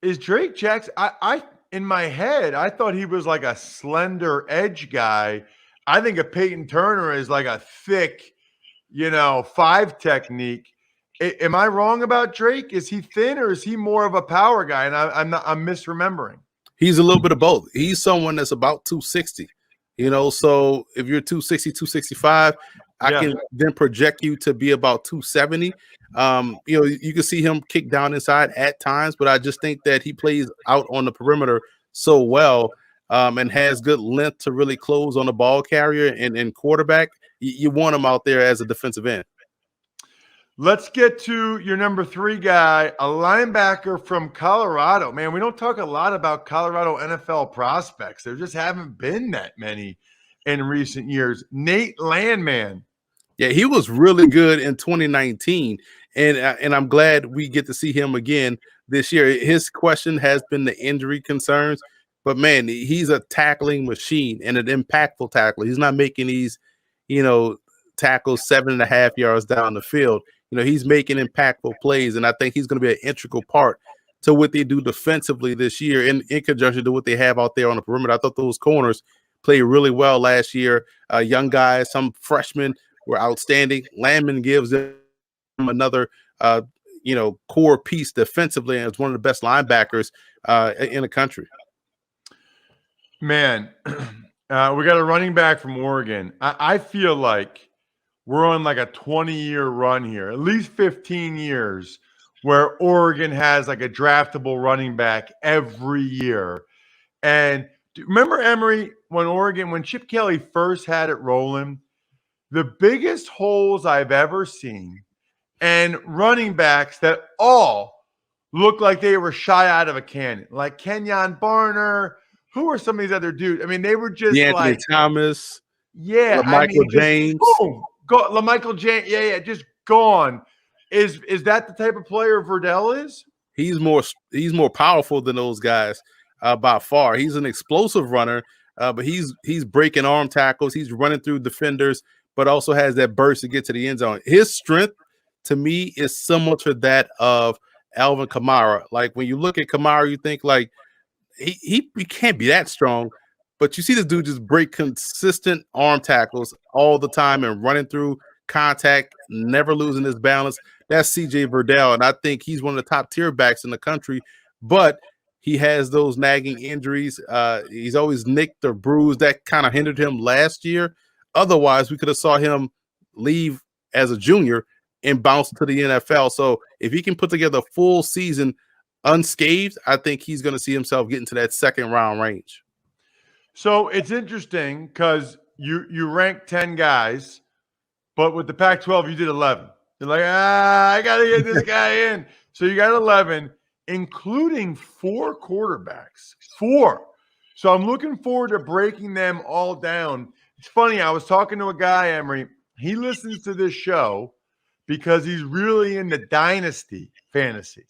is Drake Jackson, I in my head, I thought he was like a slender edge guy. I think a Peyton Turner is like a thick, 5 technique. Am I wrong about Drake? Is he thin or is he more of a power guy? And I'm misremembering. He's a little bit of both. He's someone that's about 260. So if you're 260, 265, I can then project you to be about 270. You can see him kick down inside at times, but I just think that he plays out on the perimeter so well and has good length to really close on the ball carrier and quarterback. You want him out there as a defensive end. Let's get to your number 3 guy, a linebacker from Colorado. Man, we don't talk a lot about Colorado NFL prospects. There just haven't been that many in recent years. Nate Landman. Yeah, he was really good in 2019, and I'm glad we get to see him again this year. His question has been the injury concerns, but man, he's a tackling machine and an impactful tackler. He's not making these, tackles 7.5 yards down the field. He's making impactful plays, and I think he's going to be an integral part to what they do defensively this year in conjunction to what they have out there on the perimeter. I thought those corners played really well last year. Young guys, some freshmen were outstanding. Landman gives them another, core piece defensively, and is one of the best linebackers in the country. Man, we got a running back from Oregon. I feel like we're on like a 20-year run here, at least 15 years, where Oregon has like a draftable running back every year. And remember, Emery, when Chip Kelly first had it rolling, the biggest holes I've ever seen, and running backs that all looked like they were shy out of a cannon, like Kenyon Barner. Who are some of these other dudes? I mean, they were just Anthony Thomas, Michael James, boom, go LaMichael James, just gone. Is that the type of player Verdell is? He's more powerful than those guys by far. He's an explosive runner, but he's breaking arm tackles. He's running through defenders, but also has that burst to get to the end zone. His strength, to me, is similar to that of Alvin Kamara. Like when you look at Kamara, you think like he can't be that strong, but you see this dude just break consistent arm tackles all the time and running through contact, never losing his balance. That's CJ Verdell, and I think he's one of the top tier backs in the country, but he has those nagging injuries. He's always nicked or bruised. That kind of hindered him last year. Otherwise, we could have saw him leave as a junior and bounce to the NFL. So if he can put together a full season unscathed, I think he's going to see himself getting to that second round range. So it's interesting because you rank 10 guys, but with the Pac-12, you did 11. You're like, I got to get this guy in. So you got 11, including 4 quarterbacks. 4. So I'm looking forward to breaking them all down. It's funny. I was talking to a guy, Emery. He listens to this show because he's really into dynasty fantasy.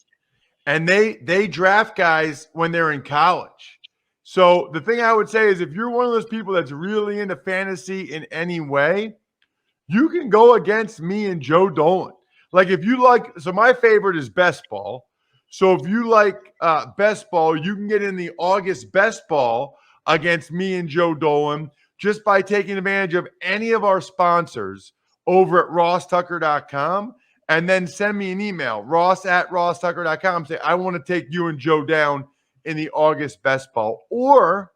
And they draft guys when they're in college. So the thing I would say is if you're one of those people that's really into fantasy in any way, you can go against me and Joe Dolan. Like if you like, so my favorite is best ball. So if you like best ball, you can get in the August best ball against me and Joe Dolan just by taking advantage of any of our sponsors over at rosstucker.com. And then send me an email, ross@rosstucker.com. Say, I want to take you and Joe down in the August best ball. Or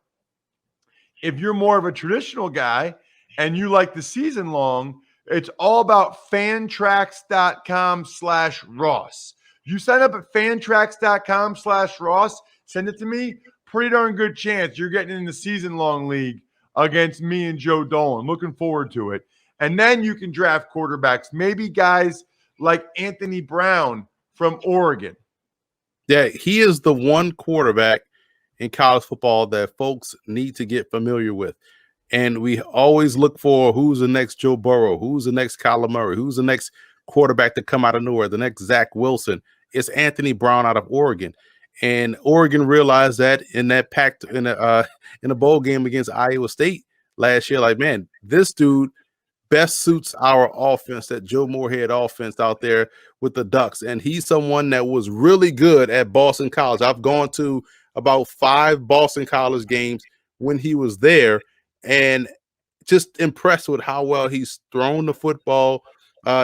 if you're more of a traditional guy and you like the season long, it's all about fantrax.com/Ross. You sign up at fantrax.com/Ross, send it to me. Pretty darn good chance you're getting in the season long league against me and Joe Dolan. Looking forward to it. And then you can draft quarterbacks, maybe guys like Anthony Brown from Oregon. Yeah, he is the one quarterback in college football that folks need to get familiar with. And we always look for who's the next Joe Burrow, who's the next Kyler Murray, who's the next quarterback to come out of nowhere, the next Zach Wilson. It's Anthony Brown out of Oregon. And Oregon realized that in that packed in a bowl game against Iowa State last year, like, man, this dude best suits our offense, that Joe Moorhead offense out there with the Ducks. And he's someone that was really good at Boston College. I've gone to about 5 Boston College games when he was there and just impressed with how well he's thrown the football.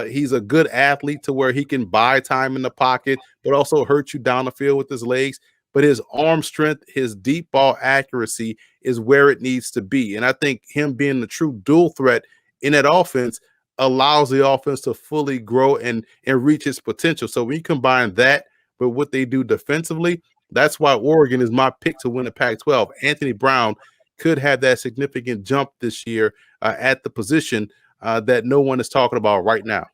He's a good athlete to where he can buy time in the pocket, but also hurt you down the field with his legs. But his arm strength, his deep ball accuracy is where it needs to be. And I think him being the true dual threat in that offense allows the offense to fully grow and reach its potential. So when you combine that with what they do defensively, that's why Oregon is my pick to win the Pac-12. Anthony Brown could have that significant jump this year at the position that no one is talking about right now.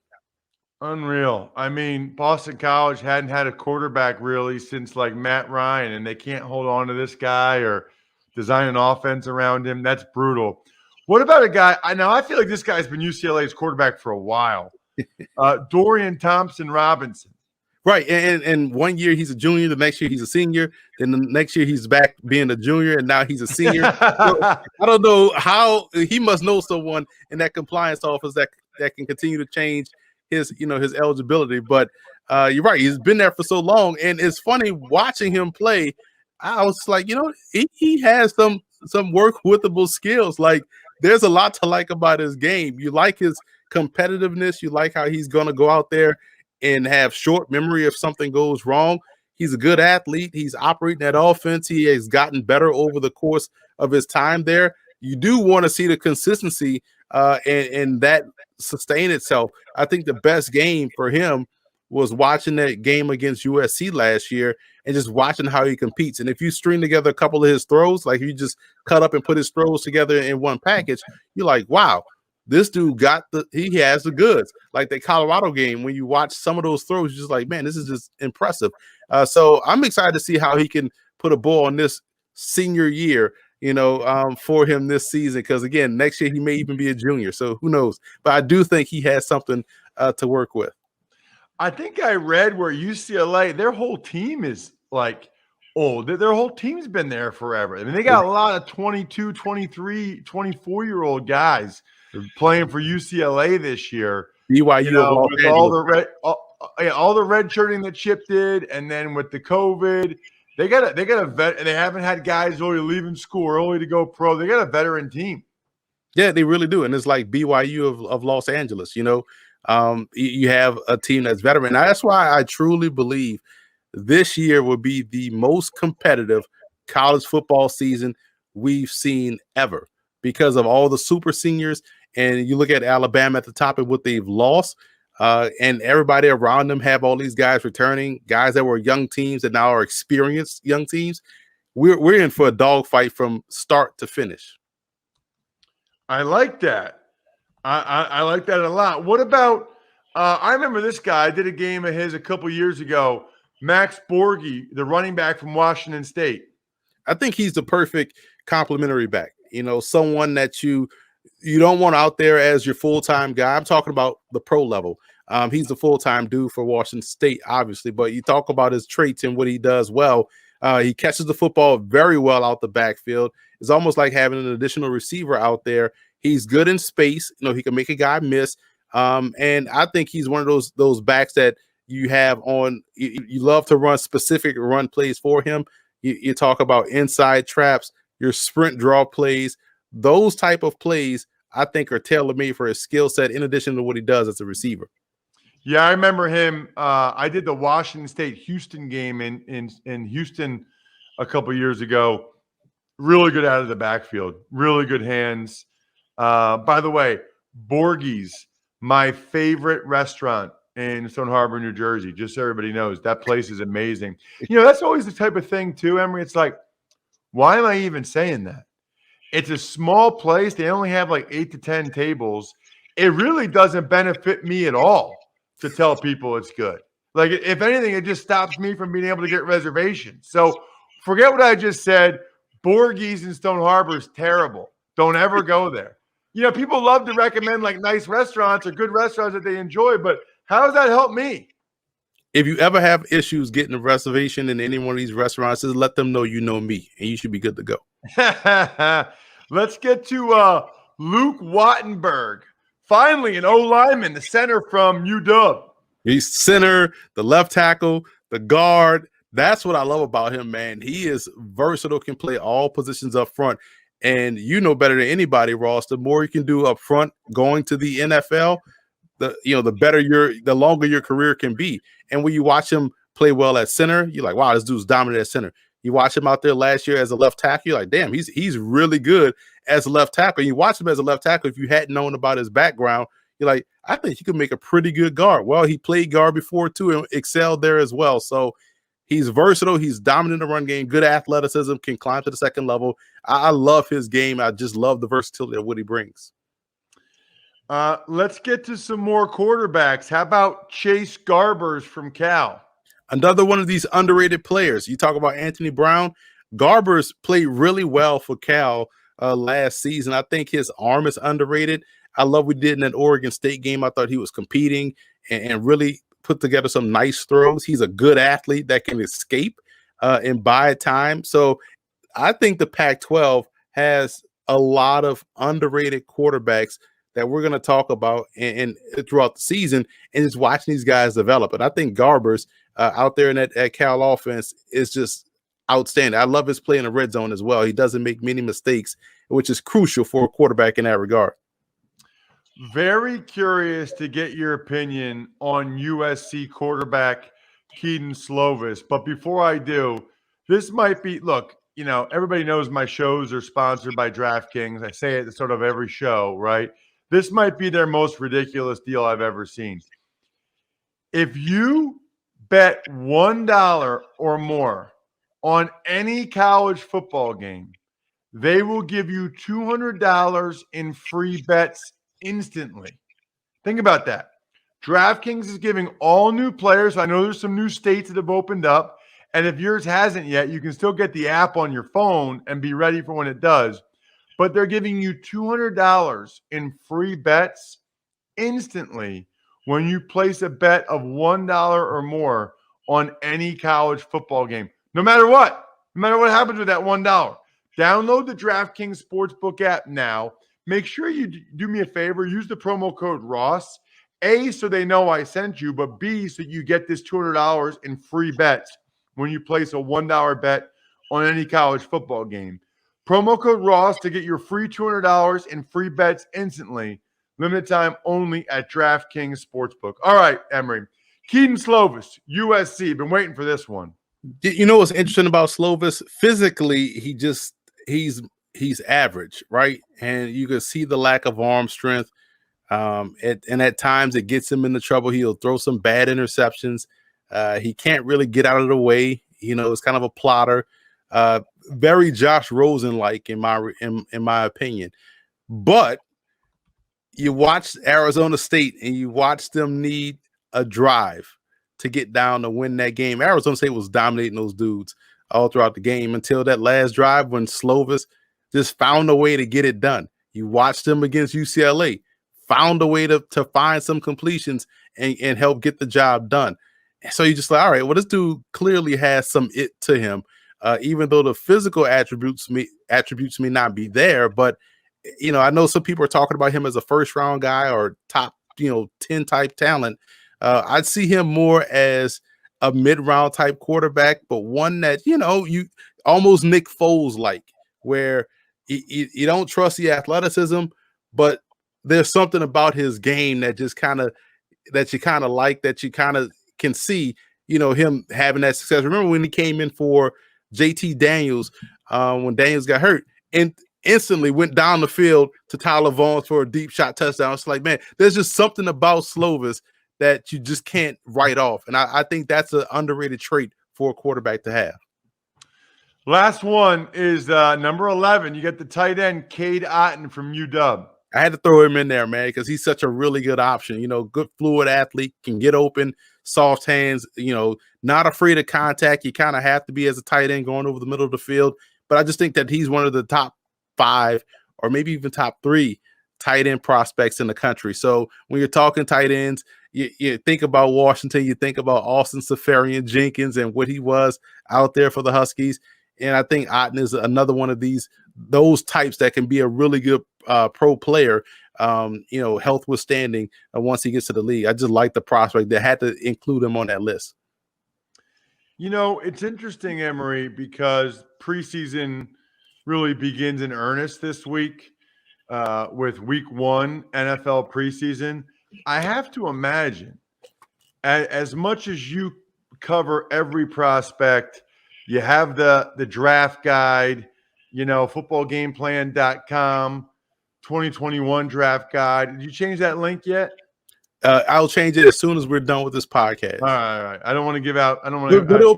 Unreal. I mean, Boston College hadn't had a quarterback really since like Matt Ryan, and they can't hold on to this guy or design an offense around him. That's brutal. What about a guy? I feel like this guy's been UCLA's quarterback for a while. Dorian Thompson-Robinson. Right. And one year he's a junior, the next year he's a senior, then the next year he's back being a junior, and now he's a senior. So I don't know how he must know someone in that compliance office that can continue to change his eligibility. But you're right, he's been there for so long. And it's funny watching him play. I was like, he has some work withable skills. Like, there's a lot to like about his game. You like his competitiveness. You like how he's going to go out there and have short memory if something goes wrong. He's a good athlete. He's operating that offense. He has gotten better over the course of his time there. You do want to see the consistency and that sustain itself. I think the best game for him was watching that game against USC last year and just watching how he competes. And if you string together a couple of his throws, like you just cut up and put his throws together in one package, you're like, wow, this dude he has the goods. Like the Colorado game, when you watch some of those throws, you're just like, man, this is just impressive. So I'm excited to see how he can put a bull on this senior year, for him this season. Because again, next year he may even be a junior. So who knows? But I do think he has something to work with. I think I read where UCLA, their whole team is like old. Their whole team's been there forever. I mean, they got a lot of 22, 23, 24-year-old guys playing for UCLA this year. BYU with all the red shirting that Chip did, and then with the COVID, they got a vet, and they haven't had guys really leaving school early to go pro. They got a veteran team. Yeah, they really do. And it's like BYU of Los Angeles, you have a team that's veteran. Now, that's why I truly believe this year will be the most competitive college football season we've seen ever because of all the super seniors. And you look at Alabama at the top and what they've lost, and everybody around them have all these guys returning, guys that were young teams that now are experienced young teams. We're in for a dogfight from start to finish. I like that. I like that a lot. What about I remember this guy. I did a game of his a couple years ago. Max Borghi, the running back from Washington State. I think he's the perfect complementary back. Someone that you don't want out there as your full-time guy. I'm talking about the pro level. He's the full-time dude for Washington State, obviously, but you talk about his traits and what he does well. He catches the football very well out the backfield. It's almost like having an additional receiver out there. He's good in space. He can make a guy miss. And I think he's one of those backs that you have on. You love to run specific run plays for him. You talk about inside traps, your sprint draw plays. Those type of plays, I think, are tailor-made for his skill set in addition to what he does as a receiver. Yeah, I remember him. I did the Washington State-Houston game in Houston a couple years ago. Really good out of the backfield. Really good hands. By the way, Borghi's, my favorite restaurant in Stone Harbor, New Jersey. Just so everybody knows, that place is amazing. That's always the type of thing too, Emery. It's like, why am I even saying that? It's a small place. They only have like 8 to 10 tables. It really doesn't benefit me at all to tell people it's good. Like, if anything, it just stops me from being able to get reservations. So forget what I just said. Borghi's in Stone Harbor is terrible. Don't ever go there. People love to recommend like nice restaurants or good restaurants that they enjoy, but how does that help me? If you ever have issues getting a reservation in any one of these restaurants, just let them know you know me, and you should be good to go. Let's get to Luke Wattenberg. Finally, an O-lineman, the center from UW. He's center, the left tackle, the guard. That's what I love about him, man. He is versatile, can play all positions up front. And you know better than anybody, Ross, the more you can do up front going to the NFL, the better the longer your career can be. And when you watch him play well at center, you're like, wow, this dude's dominant at center. You watch him out there last year as a left tackle, you're like, damn, he's really good as a left tackle. And you watch him as a left tackle, if you hadn't known about his background, you're like, I think he could make a pretty good guard. Well, he played guard before too and excelled there as well. So he's versatile. He's dominant in the run game, good athleticism, can climb to the second level. I love his game. I just love the versatility of what he brings. Let's get to some more quarterbacks. How about Chase Garbers from Cal? Another one of these underrated players. You talk about Anthony Brown. Garbers played really well for Cal last season. I think his arm is underrated. I love what he did in that Oregon State game. I thought he was competing and really put together some nice throws. He's a good athlete that can escape and buy time. So I think the Pac-12 has a lot of underrated quarterbacks that we're going to talk about and throughout the season, and just watching these guys develop. And I think Garbers out there in that Cal offense is just outstanding. I love his play in the red zone as well. He doesn't make many mistakes, which is crucial for a quarterback in that regard. Very curious to get your opinion on USC quarterback Keaton Slovis. But before I do, this might be, look, everybody knows my shows are sponsored by DraftKings. I say it at sort of every show, right? This might be their most ridiculous deal I've ever seen. If you bet $1 or more on any college football game, they will give you $200 in free bets instantly. Think about that. DraftKings is giving all new players, I know there's some new states that have opened up, and if yours hasn't yet, you can still get the app on your phone and be ready for when it does. But they're giving you $200 in free bets instantly when you place a bet of $1 or more on any college football game. No matter what happens with that $1. Download the DraftKings Sportsbook app now. Make sure you do me a favor, use the promo code Ross. A, so they know I sent you, but B, so you get this $200 in free bets when you place a $1 bet on any college football game. Promo code Ross to get your free $200 in free bets instantly. Limited time only at DraftKings Sportsbook. All right, Emery. Keaton Slovis, USC. Been waiting for this one. You know what's interesting about Slovis? Physically, he's average, right? And you can see the lack of arm strength. And at times it gets him into trouble. He'll throw some bad interceptions. He can't really get out of the way. It's kind of a plotter. Very Josh Rosen-like in my opinion. But you watch Arizona State and you watch them need a drive to get down to win that game. Arizona State was dominating those dudes all throughout the game until that last drive when Slovis just found a way to get it done. You watched them against UCLA, found a way to find some completions and help get the job done. So you just like, all right, well, this dude clearly has some it to him, even though the physical attributes may not be there. But, I know some people are talking about him as a first-round guy or top, 10 type talent. I'd see him more as a mid-round type quarterback, but one that, you almost Nick Foles-like, where you don't trust the athleticism, but there's something about his game that just that you kind of can see, him having that success. Remember when he came in for JT Daniels, when Daniels got hurt and instantly went down the field to Tyler Vaughn for a deep shot touchdown. It's like, man, there's just something about Slovis that you just can't write off. And I think that's an underrated trait for a quarterback to have. Last one is number 11. You get the tight end, Cade Otton from UW. I had to throw him in there, man, because he's such a really good option. Good fluid athlete, can get open, soft hands, not afraid of contact. You kind of have to be as a tight end going over the middle of the field. But I just think that he's one of the top 5 or maybe even top 3 tight end prospects in the country. So when you're talking tight ends, you think about Washington, you think about Austin Safarian Jenkins and what he was out there for the Huskies. And I think Otton is another one of those types that can be a really good pro player, health withstanding once he gets to the league. I just like the prospect. They had to include him on that list. It's interesting, Emery, because preseason really begins in earnest this week with week 1 NFL preseason. I have to imagine, as much as you cover every prospect, you have the draft guide, footballgameplan.com, 2021 draft guide. Did you change that link yet? I'll change it as soon as we're done with this podcast. All right. I don't want to give out. I don't want to. But it'll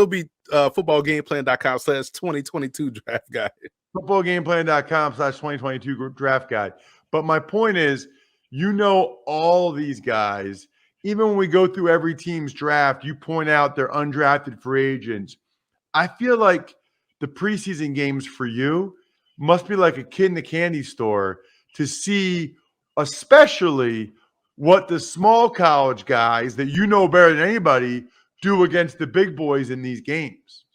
be footballgameplan.com/2022 draft guide. Footballgameplan.com/2022 draft guide. But my point is, all these guys. Even when we go through every team's draft, you point out their undrafted free agents. I feel like the preseason games for you must be like a kid in the candy store to see, especially what the small college guys that better than anybody do against the big boys in these games.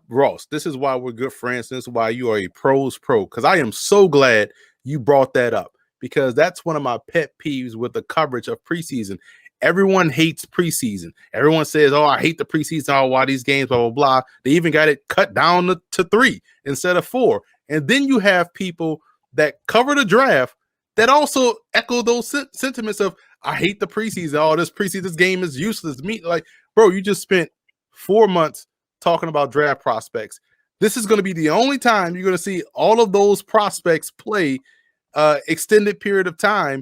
Ross, this is why we're good friends. This is why you are a pro's pro, because I am so glad you brought that up, because that's one of my pet peeves with the coverage of preseason. Everyone hates preseason. Everyone says, oh, I hate the preseason. Oh, why these games, blah, blah, blah. They even got it cut down to 3 instead of 4. And then you have people that cover the draft that also echo those sentiments of, I hate the preseason. Oh, this game is useless to me. Like, bro, you just spent 4 months talking about draft prospects. This is going to be the only time you're going to see all of those prospects play extended period of time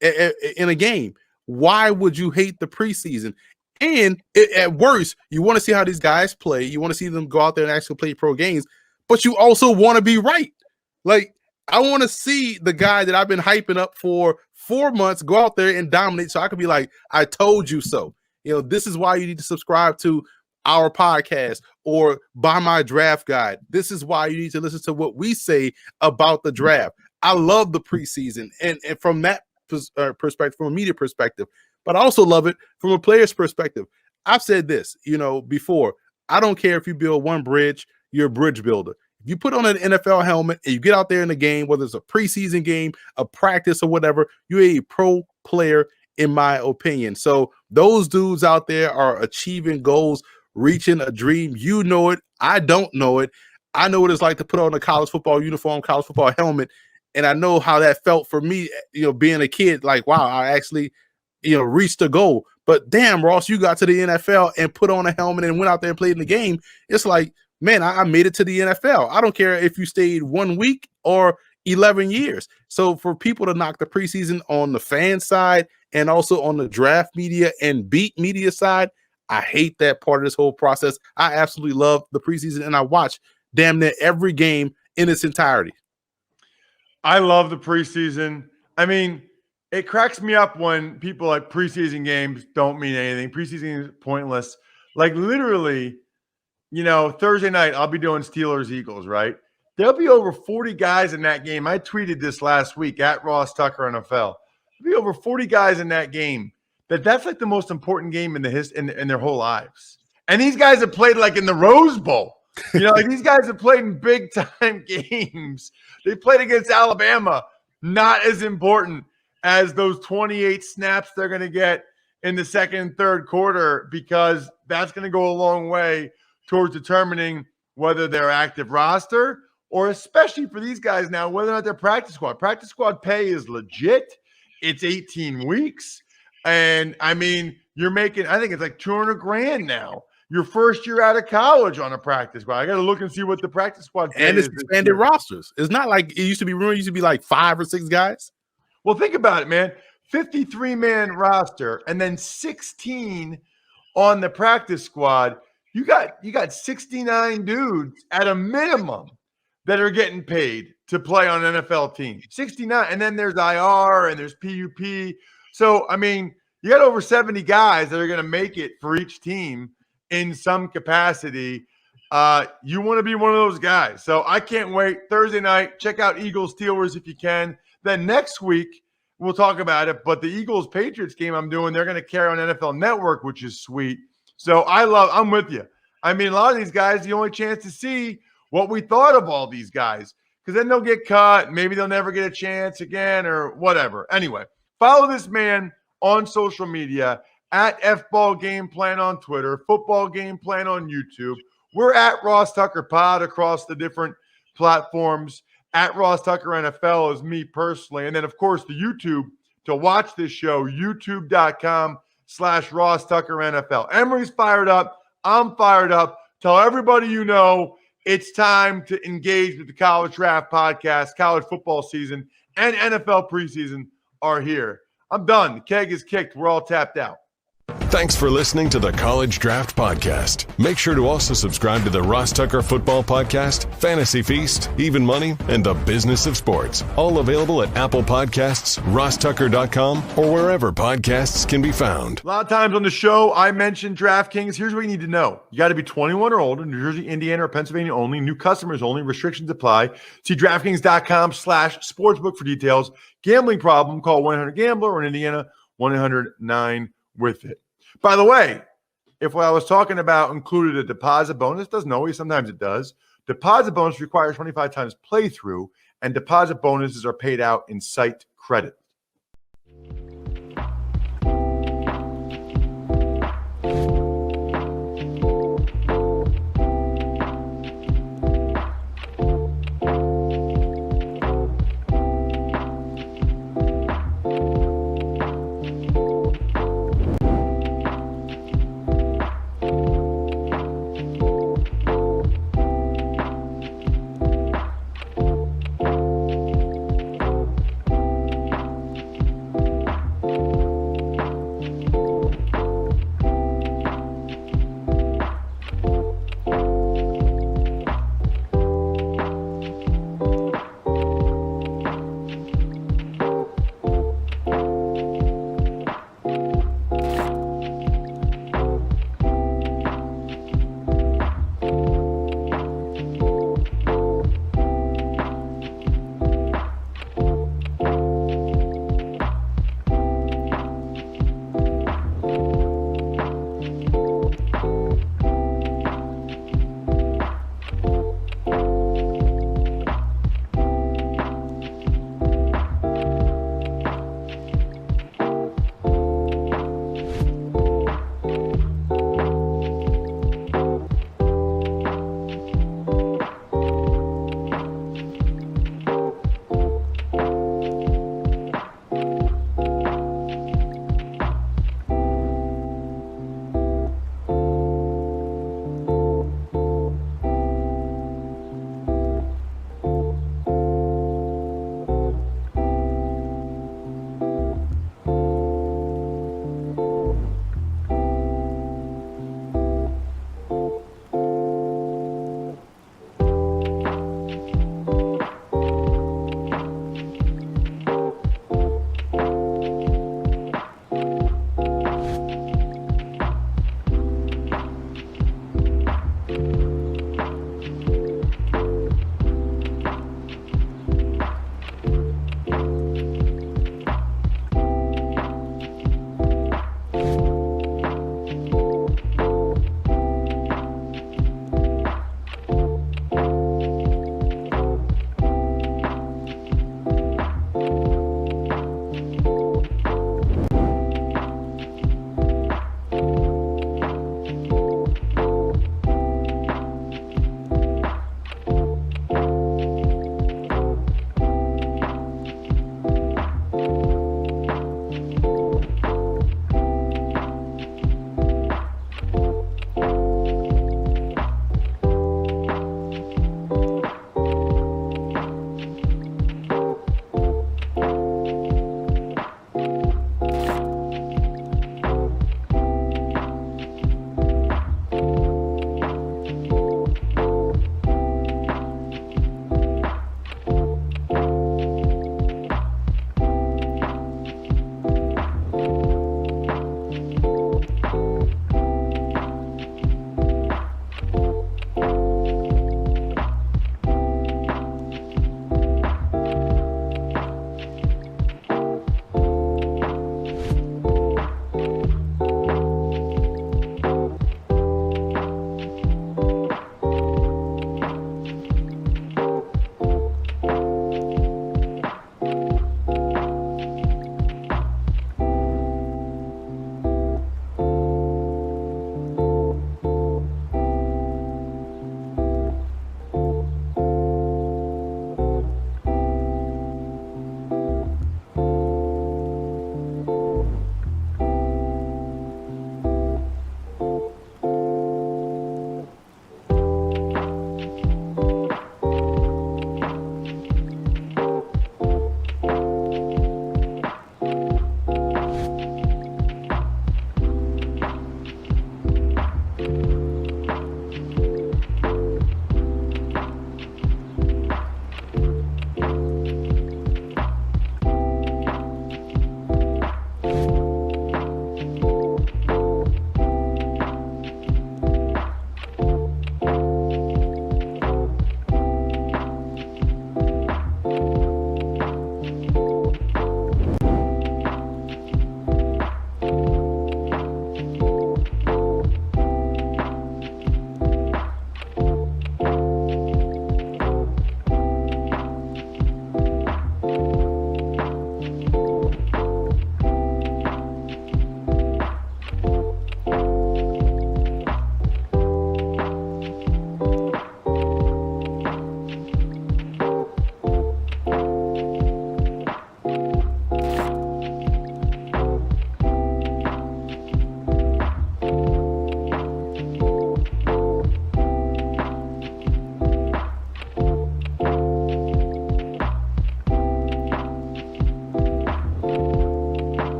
in a game. Why would you hate the preseason? And at worst, you want to see how these guys play. You want to see them go out there and actually play pro games, but you also want to be right. Like, I want to see the guy that I've been hyping up for 4 months go out there and dominate so I could be like, I told you so. This is why you need to subscribe to our podcast or buy my draft guide. This is why you need to listen to what we say about the draft. I love the preseason. And from that perspective, from a media perspective, but I also love it from a player's perspective. I've said this, before. I don't care if you build one bridge, you're a bridge builder. If you put on an NFL helmet and you get out there in the game, whether it's a preseason game, a practice or whatever, you're a pro player, in my opinion. So those dudes out there are achieving goals, reaching a dream. You know it. I don't know it. I know what it's like to put on a college football uniform, college football helmet. And I know how that felt for me, being a kid. Like, wow, I actually, reached a goal. But damn, Ross, you got to the NFL and put on a helmet and went out there and played in the game. It's like, man, I made it to the NFL. I don't care if you stayed 1 week or 11 years. So for people to knock the preseason on the fan side and also on the draft media and beat media side, I hate that part of this whole process. I absolutely love the preseason, and I watch damn near every game in its entirety. I love the preseason. I mean, it cracks me up when people like preseason games don't mean anything. Preseason is pointless. Like literally, Thursday night, I'll be doing Steelers-Eagles, right? There'll be over 40 guys in that game. I tweeted this last week at Ross Tucker NFL. There'll be over 40 guys in that game. That's like the most important game in their whole lives. And these guys have played like in the Rose Bowl. Like these guys have played in big time games. They played against Alabama. Not as important as those 28 snaps they're going to get in the second and third quarter, because that's going to go a long way towards determining whether they're active roster or, especially for these guys now, whether or not they're practice squad. Practice squad pay is legit. It's 18 weeks. And I mean, you're making, I think it's like $200,000 now. Your first year out of college on a practice squad. I got to look and see what the practice squad pay and it's is expanded rosters. It's not like it used to be. Remember, it used to be like 5 or 6 guys. Well, think about it, man. 53-man roster and then 16 on the practice squad. You got 69 dudes at a minimum that are getting paid to play on an NFL team. 69, and then there's IR and there's PUP. So, I mean, you got over 70 guys that are going to make it for each team in some capacity. You want to be one of those guys. So I can't wait. Thursday night, check out Eagles Steelers if you can. Then next week, we'll talk about it. But the Eagles Patriots game I'm doing, they're going to carry on NFL Network, which is sweet. So I'm with you. I mean, a lot of these guys, the only chance to see what we thought of all these guys, because then they'll get cut. Maybe they'll never get a chance again or whatever. Anyway, follow this man on social media at FBall Game Plan on Twitter, Football Game Plan on YouTube. We're at Ross Tucker Pod across the different platforms. At Ross Tucker NFL is me personally. And then, of course, the YouTube to watch this show, youtube.com/Ross Tucker NFL. Emery's fired up. I'm fired up. Tell everybody you know it's time to engage with the College Draft Podcast. College football season and NFL preseason are here. I'm done. The keg is kicked. We're all tapped out. Thanks for listening to the College Draft Podcast. Make sure to also subscribe to the Ross Tucker Football Podcast, Fantasy Feast, Even Money, and The Business of Sports. All available at Apple Podcasts, rosstucker.com, or wherever podcasts can be found. A lot of times on the show, I mentioned DraftKings. Here's what you need to know. You got to be 21 or older, New Jersey, Indiana, or Pennsylvania only. New customers only. Restrictions apply. See DraftKings.com/sportsbook for details. Gambling problem, call 1-800-GAMBLER, or in Indiana, 1-800-9-WITH-IT. By the way, if what I was talking about included a deposit bonus, doesn't always, sometimes it does. Deposit bonus requires 25 times playthrough, and deposit bonuses are paid out in site credit.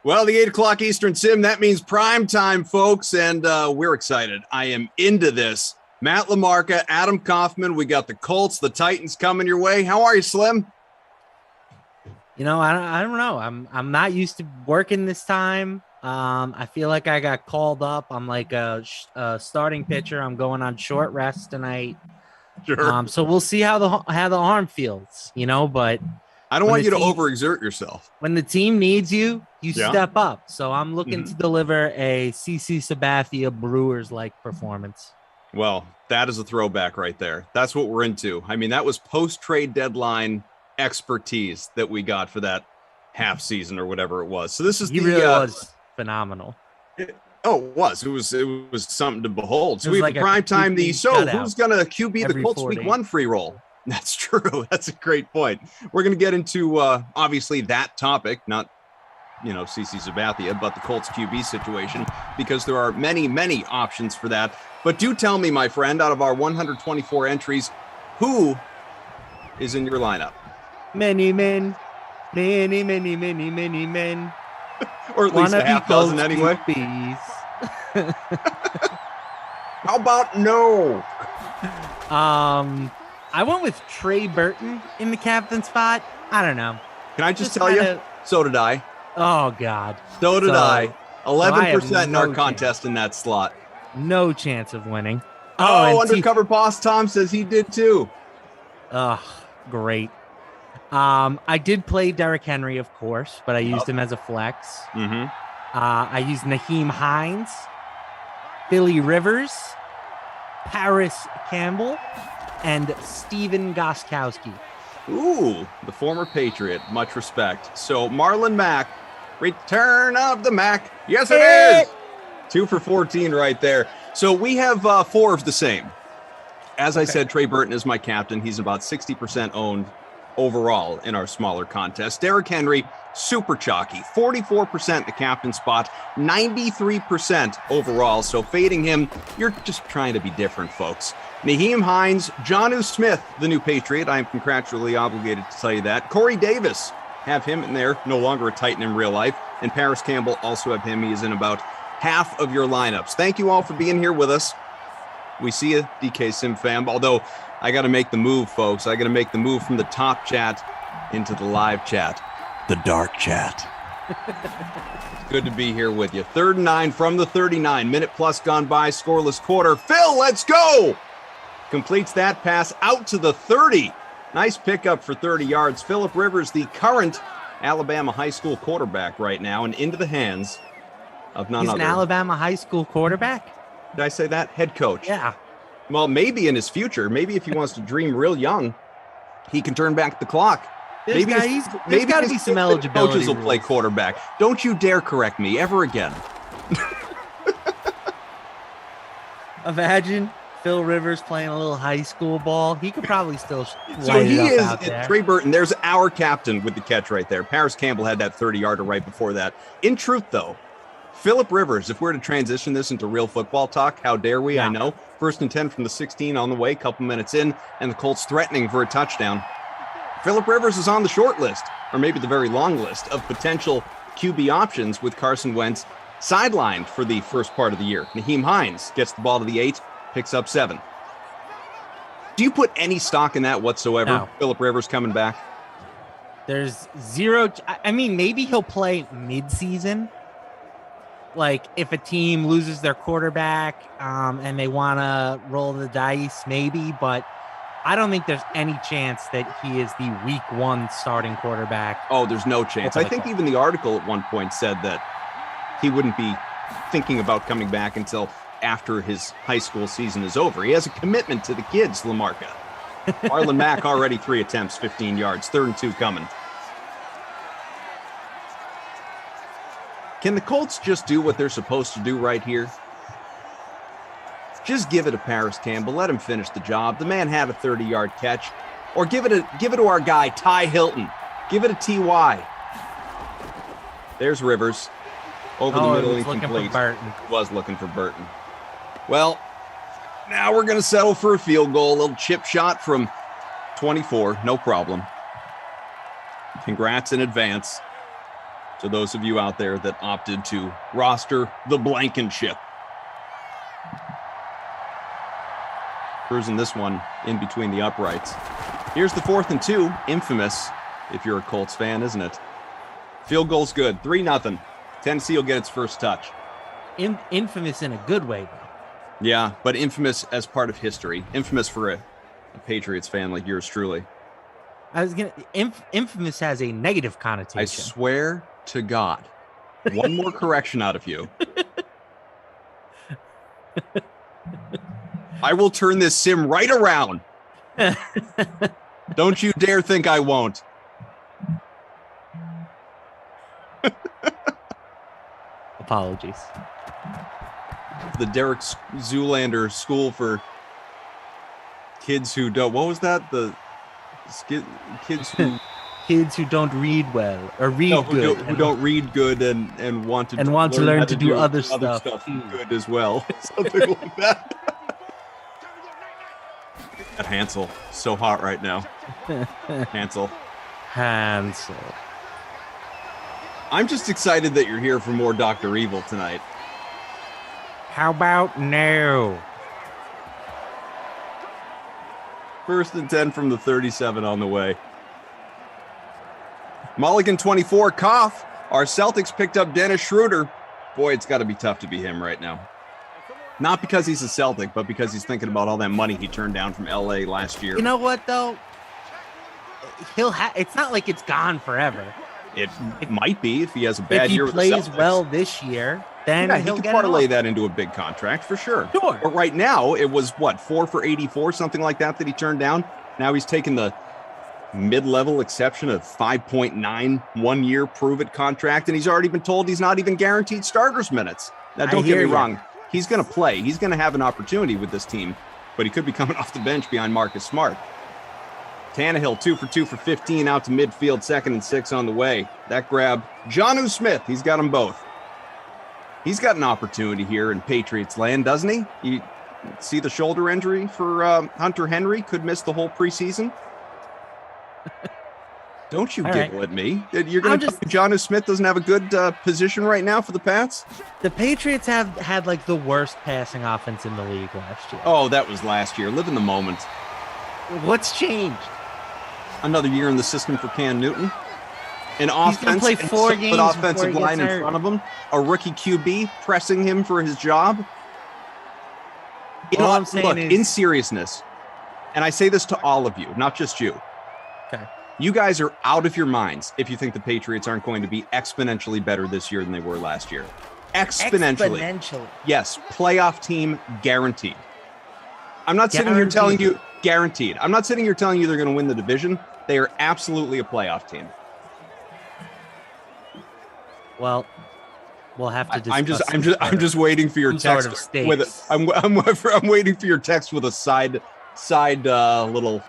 Well, the 8 o'clock Eastern sim, that means prime time, folks, and we're excited. I am into this. Matt LaMarca, Adam Kaufman, we got the Colts, the Titans coming your way. How are you, Slim? You know, I don't know. I'm not used to working this time. I feel like I got called up. I'm like a starting pitcher. I'm going on short rest tonight. Sure. So we'll see how the arm feels, you know, but I don't want you to overexert yourself. When the team needs you, you Yeah. step up. So I'm looking to deliver a CC Sabathia Brewers-like performance. Well, that is a throwback right there. That's what we're into. I mean, that was post-trade deadline expertise that we got for that half season or whatever it was. So this is He really was phenomenal. It was. It was something to behold. So It we was have like a a prime time. complete Who's going to QB the every Colts 4 week days. 1 free roll? That's true. That's a great point. We're going to get into obviously that topic, not CC Sabathia, but the Colts QB situation, because there are many, many options for that. But do tell me, my friend, out of our 124 entries, who is in your lineup? Many men. Many, many, many, many men. Or at least Wanna a half be dozen Colts anyway. QBs. How about no? I went with Trey Burton in the captain spot. I don't know. Can I just tell you? So did I. Oh, God. So did I. so I have 11% in our no contest in that slot. No chance of winning. Oh, and undercover boss Tom says he did too. Ugh, great. I did play Derrick Henry, of course, but I used him as a flex. Mm-hmm. I used Naheem Hines, Philly Rivers, Paris Campbell, and Steven Gostkowski. Ooh, the former Patriot. Much respect. So Marlon Mack, return of the Mack. Yes, it is. 2 for 14 right there. So we have 4 of the same. As I said, Trey Burton is my captain. He's about 60% owned overall in our smaller contest. Derrick Henry, super chalky. 44% the captain spot, 93% overall. So fading him, you're just trying to be different, folks. Naheem Hines, Jonnu Smith, the new Patriot. I am contractually obligated to tell you that. Corey Davis, have him in there, no longer a Titan in real life. And Paris Campbell, also have him. He is in about half of your lineups. Thank you all for being here with us. We see you, DK Sim fam. Although I got to make the move, folks. I got to make the move from the top chat into the live chat, the dark chat. It's good to be here with you. 3rd and 9 from the 39. Minute plus gone by, scoreless quarter. Phil, let's go! Completes that pass out to the 30. Nice pickup for 30 yards. Phillip Rivers, the current Alabama high school quarterback right now, and into the hands of none He's other. an Alabama high school quarterback? Did I say that? Head coach. Yeah. Well, maybe in his future, maybe if he wants to dream real young, he can turn back the clock. There's got to be some eligibility coaches will play rules. quarterback. Don't you dare correct me ever again. Imagine Phil Rivers playing a little high school ball. He could probably still So light he it is up out there. Trey Burton. There's our captain with the catch right there. Paris Campbell had that 30-yarder right before that. In truth, though, Phillip Rivers, if we're to transition this into real football talk, how dare we? I know. 1st and 10 from the 16 on the way, couple minutes in, and the Colts threatening for a touchdown. Phillip Rivers is on the short list, or maybe the very long list, of potential QB options with Carson Wentz sidelined for the first part of the year. Naheem Hines gets the ball to the 8, picks up 7. Do you put any stock in that whatsoever? No. Phillip Rivers coming back? There's zero. I mean, maybe he'll play mid-season. Like if a team loses their quarterback and they want to roll the dice, maybe. But I don't think there's any chance that he is the week 1 starting quarterback. Oh, there's no chance. I think even the article at one point said that he wouldn't be thinking about coming back until after his high school season is over. He has a commitment to the kids, LaMarca. Marlon Mack already 3 attempts, 15 yards, 3rd and 2 coming. Can the Colts just do what they're supposed to do right here? Just give it to Paris Campbell. Let him finish the job. The man had a 30-yard catch. Or give it to our guy, Ty Hilton. Give it a T.Y. There's Rivers. Over the middle, incomplete. Was looking for Burton. Well, now we're going to settle for a field goal. A little chip shot from 24. No problem. Congrats in advance to those of you out there that opted to roster the Blankenship. Cruising this one in between the uprights. Here's the 4th and 2. Infamous, if you're a Colts fan, isn't it? Field goal's good. 3-0. Tennessee will get its first touch. Infamous in a good way, though. Yeah, but infamous as part of history. Infamous for a Patriots fan like yours truly. Infamous has a negative connotation. I swear to God. One more correction out of you. I will turn this sim right around. Don't you dare think I won't. Apologies. The Derek Zoolander School for Kids Who Don't. What was that? The kids who kids who don't read well or read good. Who don't read good and want to learn to do other stuff good as well. Something like that. Hansel, so hot right now. Hansel. I'm just excited that you're here for more Dr. Evil tonight. How about no? 1st and 10 from the 37 on the way. Mulligan 24, cough. Our Celtics picked up Dennis Schroeder. Boy, it's got to be tough to be him right now. Not because he's a Celtic, but because he's thinking about all that money he turned down from LA last year. You know what, though? It's not like it's gone forever. It might be if he has a bad year with the If he plays Celtics. well this year, then yeah, he'll he could get parlay it that into a big contract for sure. Sure. But right now, it was, 4 for 84, something like that he turned down. Now he's taking the mid-level exception of 5.9 1-year prove-it contract, and he's already been told he's not even guaranteed starters minutes. Now, don't get me wrong. He's going to play. He's going to have an opportunity with this team, but he could be coming off the bench behind Marcus Smart. Tannehill, 2 for 2 for 15 out to midfield, 2nd and 6 on the way. That grab, Jonnu Smith. He's got them both. He's got an opportunity here in Patriots land, doesn't he? You see the shoulder injury for Hunter Henry? Could miss the whole preseason. Don't you giggle at me. You're going to tell me Jonnu Smith doesn't have a good position right now for the Pats? The Patriots have had like the worst passing offense in the league last year. Oh, that was last year. Live in the moment. What's changed? Another year in the system for Cam Newton. An offense, play 4 games offensive line in hurt. front of him. A rookie QB pressing him for his job. All I'm saying Look, is, in seriousness, and I say this to all of you, not just you. Okay. You guys are out of your minds if you think the Patriots aren't going to be exponentially better this year than they were last year. Exponentially. Yes, playoff team guaranteed. I'm not sitting here telling you guaranteed. I'm not sitting here telling you they're going to win the division. They are absolutely a playoff team. Well, we'll have to discuss. I'm just waiting for your text with it. I'm waiting for your text with a side little.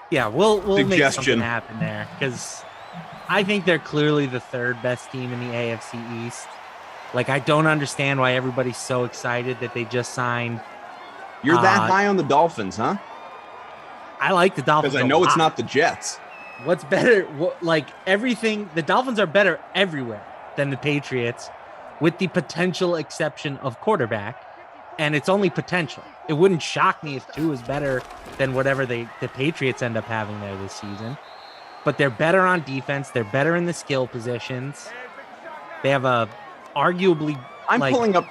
Yeah, we'll make suggestion. something happen there because I think they're clearly the 3rd best team in the AFC East. Like, I don't understand why everybody's so excited that they just signed. You're that high on the Dolphins, huh? I like the Dolphins because I know it's not the Jets. What's better? Like everything, the Dolphins are better everywhere than the Patriots, with the potential exception of quarterback, and it's only potential. It wouldn't shock me if 2 is better than whatever the Patriots end up having there this season. But they're better on defense. They're better in the skill positions. They have a arguably. I'm pulling up.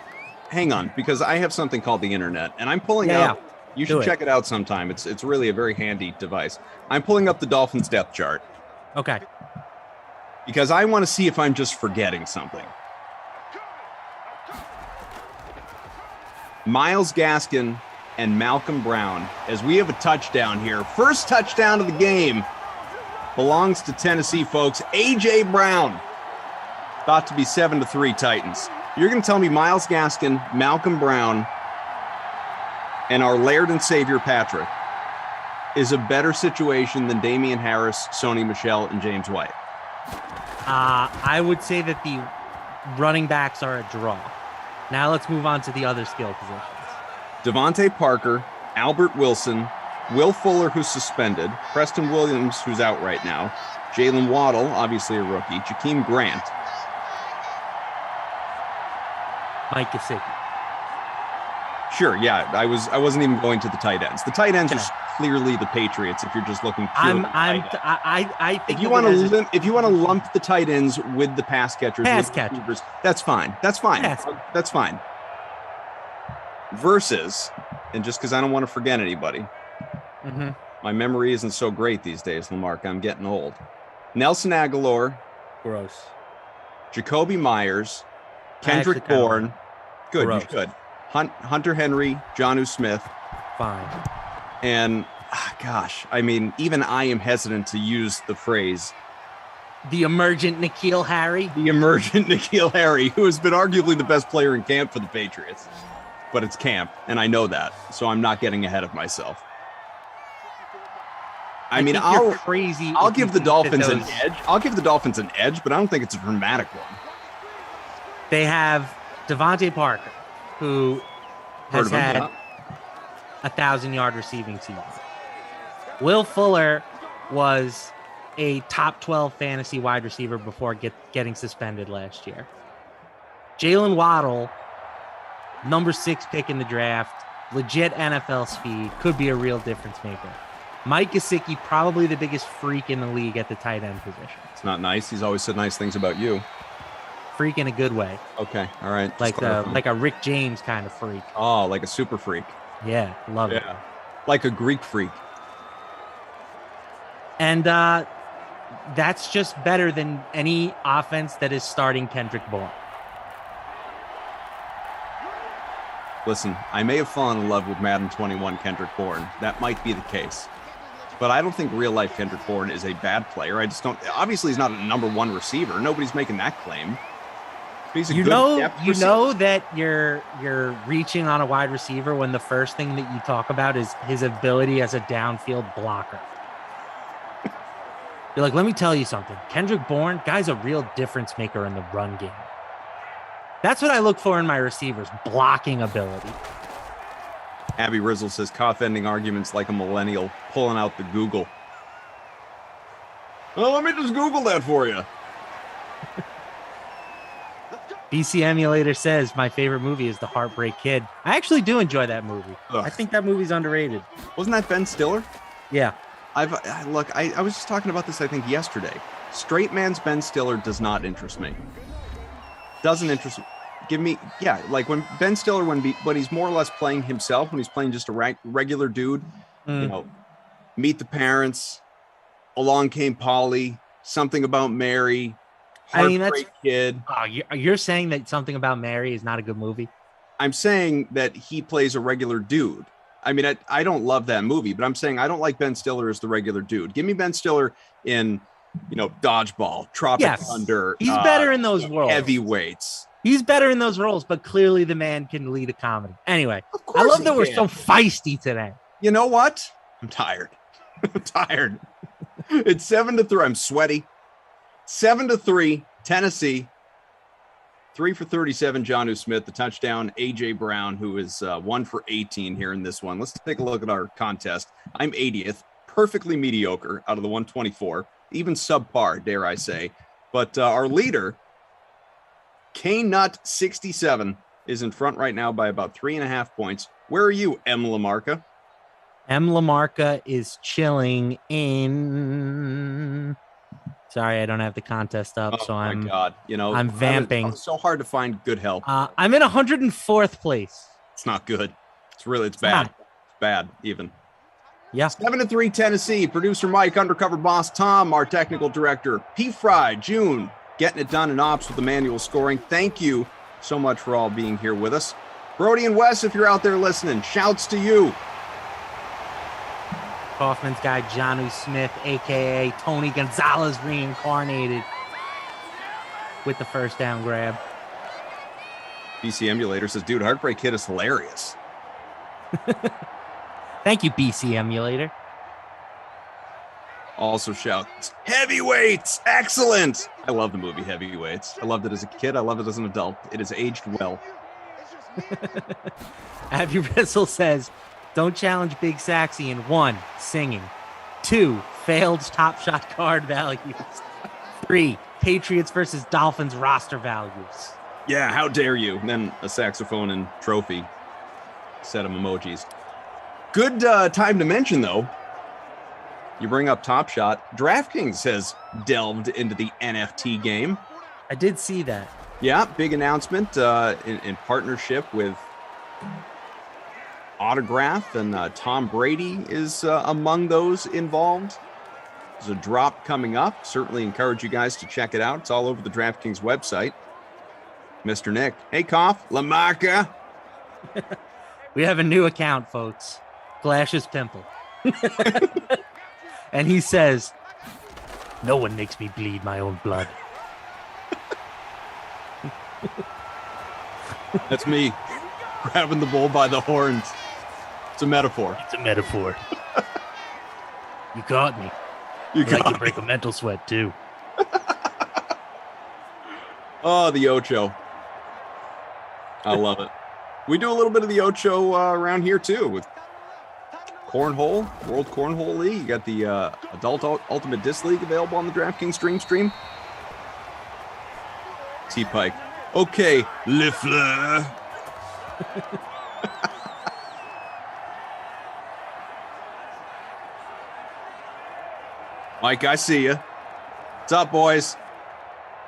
Hang on, because I have something called the internet, and I'm pulling up. You should check it out sometime. It's really a very handy device. I'm pulling up the Dolphins depth chart. Okay. Because I want to see if I'm just forgetting something. Myles Gaskin and Malcolm Brown, as we have a touchdown here. First touchdown of the game belongs to Tennessee, folks. A.J. Brown, thought to be 7-3 Titans. You're going to tell me Myles Gaskin, Malcolm Brown, and our Laird and Savior Patrick is a better situation than Damian Harris, Sony Michel, and James White? I would say that the running backs are a draw. Now let's move on to the other skill positions. Devontae Parker, Albert Wilson, Will Fuller, who's suspended, Preston Williams, who's out right now, Jalen Waddle, obviously a rookie, Jakeem Grant, Mike Gesicki. Sure, yeah. I wasn't even going to the tight ends. The tight ends are clearly the Patriots. If you're just looking purely I think if you want to lump the tight ends with the pass catchers, receivers, that's fine. That's fine. That's fine. Versus, and just because I don't want to forget anybody, my memory isn't so great these days, Lamarck. I'm getting old. Nelson Aguilar, gross. Jacoby Myers, Kendrick Bourne, good. Gross. You should. Hunter Henry, Jonnu Smith, fine. And gosh, I mean, even I am hesitant to use the phrase the emergent N'Keal Harry. The emergent N'Keal Harry, who has been arguably the best player in camp for the Patriots. But it's camp, and I know that, so I'm not getting ahead of myself. I mean, I'll give the Dolphins an edge. I'll give the Dolphins an edge, but I don't think it's a dramatic one. They have Devontae Parker, who has had 1,000-yard receiving season. Will Fuller was a top 12 fantasy wide receiver before getting suspended last year. Jalen Waddle, number 6 pick in the draft, legit NFL speed, could be a real difference maker. Mike Gesicki, probably the biggest freak in the league at the tight end position. It's not nice. He's always said nice things about you. Freak in a good way. Okay, all right. Like a Rick James kind of freak. Oh, like a super freak. Yeah, love it. Like a Greek freak. And that's just better than any offense that is starting Kendrick Bourne. Listen, I may have fallen in love with Madden 21 Kendrick Bourne. That might be the case. But I don't think real-life Kendrick Bourne is a bad player. I just don't... Obviously, he's not a number 1 receiver. Nobody's making that claim. He's a you know that you're reaching on a wide receiver when the first thing that you talk about is his ability as a downfield blocker. You're like, let me tell you something. Kendrick Bourne, guy's a real difference maker in the run game. That's what I look for in my receivers, blocking ability. Abby Rizzle says, cough-ending arguments like a millennial, pulling out the Google. Well, let me just Google that for you. BC Emulator says, my favorite movie is The Heartbreak Kid. I actually do enjoy that movie. I think that movie's underrated. Wasn't that Ben Stiller? Yeah. I was just talking about this, I think, yesterday. Straight man's Ben Stiller does not interest me. Doesn't interest me. Like when Ben Stiller, when he's more or less playing himself, when he's playing just a regular dude, you know, Meet the Parents, Along Came Polly, Something About Mary, Heartbreak Kid. You're saying that Something About Mary is not a good movie? I'm saying that he plays a regular dude. I mean, I don't love that movie, but I'm saying I don't like Ben Stiller as the regular dude. Give me Ben Stiller in, Dodgeball, Tropic Thunder. He's better in those roles. Heavyweights. He's better in those roles, but clearly the man can lead a comedy. Anyway, I love that we're so feisty today. You know what? I'm tired. I'm tired. It's 7-3. I'm sweaty. 7-3, Tennessee. 3 for 37, Jonnu Smith, the touchdown. A.J. Brown, who is 1 for 18 here in this one. Let's take a look at our contest. I'm 80th, perfectly mediocre out of the 124, even subpar, dare I say. But our leader, K-Nut 67, is in front right now by about 3.5 points. Where are you, M. Lamarca? M. Lamarca is chilling in... Sorry, I don't have the contest up, so I'm. My God, I'm vamping. It's so hard to find good help. I'm in 104th place. It's not good. It's bad. It's bad, even. Yeah. 7-3, Tennessee. Producer Mike, undercover boss Tom, our technical director P. Fry, June, getting it done in ops with the manual scoring. Thank you so much for all being here with us, Brody and Wes. If you're out there listening, shouts to you. Kaufman's guy, Jonnu Smith, a.k.a. Tony Gonzalez reincarnated with the first down grab. BC Emulator says, dude, Heartbreak Kid is hilarious. Thank you, BC Emulator. Also shouts, Heavyweights, excellent. I love the movie Heavyweights. I loved it as a kid. I love it as an adult. It has aged well. Abby Rizzle says, don't challenge Big Saxy in 1, singing. 2, failed Top Shot card values. 3, Patriots versus Dolphins roster values. Yeah, how dare you? And then a saxophone and trophy set of emojis. Good time to mention, though, you bring up Top Shot. DraftKings has delved into the NFT game. I did see that. Yeah, big announcement in partnership with Autograph, and Tom Brady is among those involved. There's a drop coming up. Certainly encourage you guys to check it out. It's all over the DraftKings website. Mr. Nick. Hey, Koff. Lamarca. We have a new account, folks. Flash's Pimple. And he says, no one makes me bleed my own blood. That's me grabbing the bull by the horns. It's a metaphor. It's a metaphor. You caught me. You like got to break a mental sweat, too. Oh, the Ocho. I love it. We do a little bit of the Ocho around here, too, with Cornhole, World Cornhole League. You got the Adult Ultimate Disc League available on the DraftKings stream. T-Pike. Okay, Le Fleur. Mike, I see you. What's up, boys?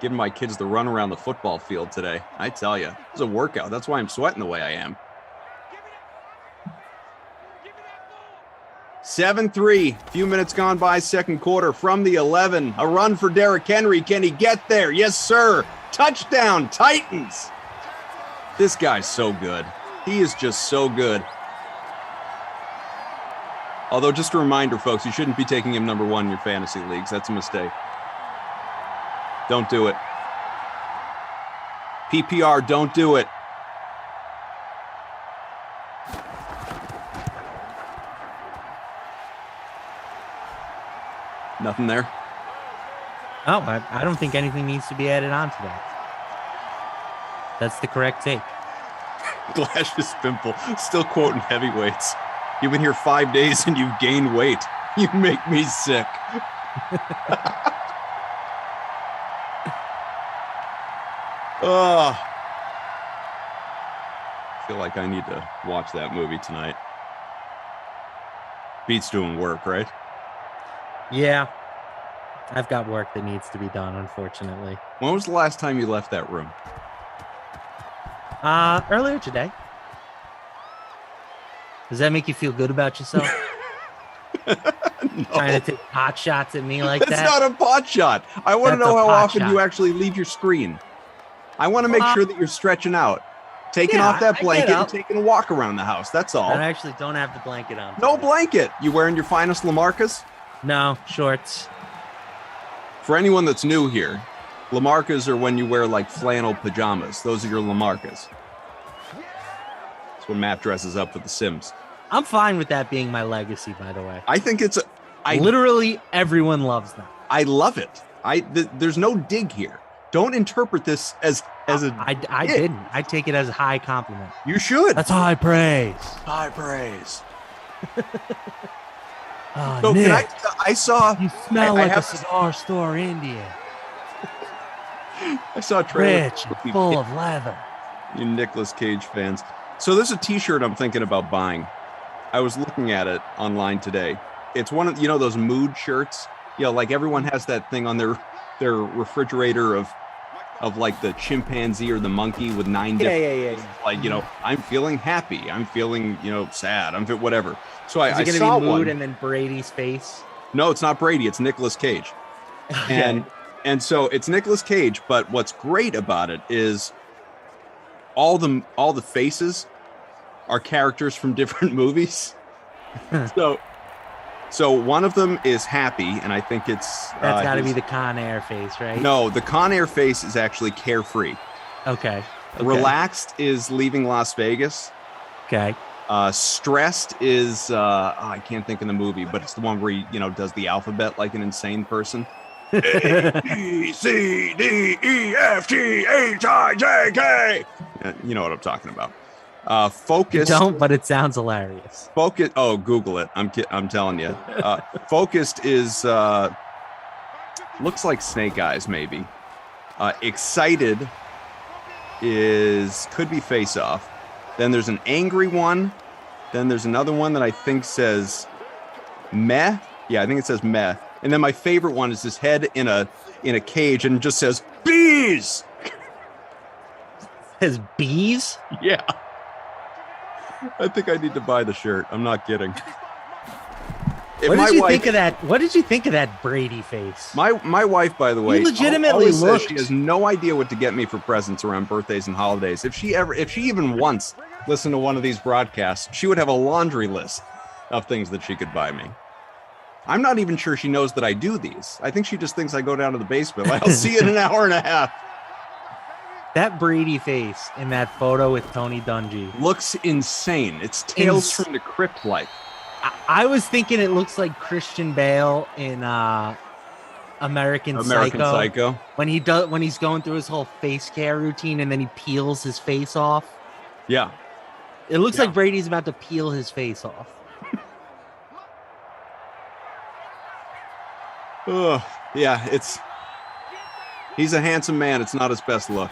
Giving my kids the run around the football field today. I tell you, it's a workout. That's why I'm sweating the way I am. 7-3, few minutes gone by, second quarter from the 11. A run for Derrick Henry. Can he get there? Yes, sir. Touchdown, Titans. This guy's so good. He is just so good. Although, just a reminder, folks, you shouldn't be taking him number one in your fantasy leagues. That's a mistake. Don't do it. PPR, don't do it. Nothing there? Oh, I don't think anything needs to be added on to that. That's the correct take. Glash's Pimple, still quoting heavyweights. You've been here 5 days and you've gained weight. You make me sick. Oh, I feel like I need to watch that movie tonight. Beats doing work, right? Yeah. I've got work that needs to be done, unfortunately. When was the last time you left that room? Earlier today. Does that make you feel good about yourself? No. Trying to take pot shots at me like That's that? not a pot shot. I want to That's know a how pot often shot. you actually leave your screen. I want to make sure that you're stretching out, taking off that I get blanket and up. taking a walk around the house. That's all. I actually don't have the blanket on. No blanket. You wearing your finest Lamarcas? No, shorts. For anyone that's new here, Lamarcas are when you wear like flannel pajamas. Those are your Lamarcas. That's when Matt dresses up for the Sims. I'm fine with that being my legacy, by the way. I think it's literally everyone loves them. I love it. There's no dig here. Don't interpret this as a. I didn't. I take it as a high compliment. You should. That's high praise. High praise. Oh, So Nick, I saw. you smell I like a have- cigar store Indian. I saw a trailer. Rich and full of leather. You Nicolas Cage fans. So there's a T-shirt I'm thinking about buying. I was looking at it online today. It's one of those mood shirts. Like everyone has that thing on their refrigerator of like the chimpanzee or the monkey with 9 different. Yeah. Like I'm feeling happy. I'm feeling sad. I'm whatever. So Is I it going saw to be mood one. and then Brady's face? No, it's not Brady. It's Nicolas Cage. And so it's Nicolas Cage. But what's great about it is all the faces are characters from different movies. So one of them is happy, and I think it's That's got to be the Con Air face, right? No, the Con Air face is actually carefree. Okay. Relaxed is leaving Las Vegas. Okay. Stressed is I can't think of the movie, but it's the one where he does the alphabet like an insane person. A, B, C, D, E, F, G, H, I, J, K. You know what I'm talking about. Focused. Don't, but it sounds hilarious. Focus. Oh, Google it. I'm telling you. Focused is looks like Snake Eyes, maybe. Excited could be face off. Then there's an angry one. Then there's another one that I think says meh. Yeah, I think it says meh. And then my favorite one is this head in a cage and just says bees. Says bees? Yeah. I think I need to buy the shirt. I'm not kidding. What did you think of that? What did you think of that Brady face? My wife, by the way, legitimately always says looked. she has no idea what to get me for presents around birthdays and holidays. If she even once listened to one of these broadcasts, she would have a laundry list of things that she could buy me. I'm not even sure she knows that I do these. I think she just thinks I go down to the basement. Like, I'll see you in an hour and a half. That Brady face in that photo with Tony Dungy looks insane. It's Tales from the Crypt like. I was thinking it looks like Christian Bale in American Psycho when he's going through his whole face care routine and then he peels his face off. Yeah. It looks like Brady's about to peel his face off. Yeah, he's a handsome man. It's not his best look.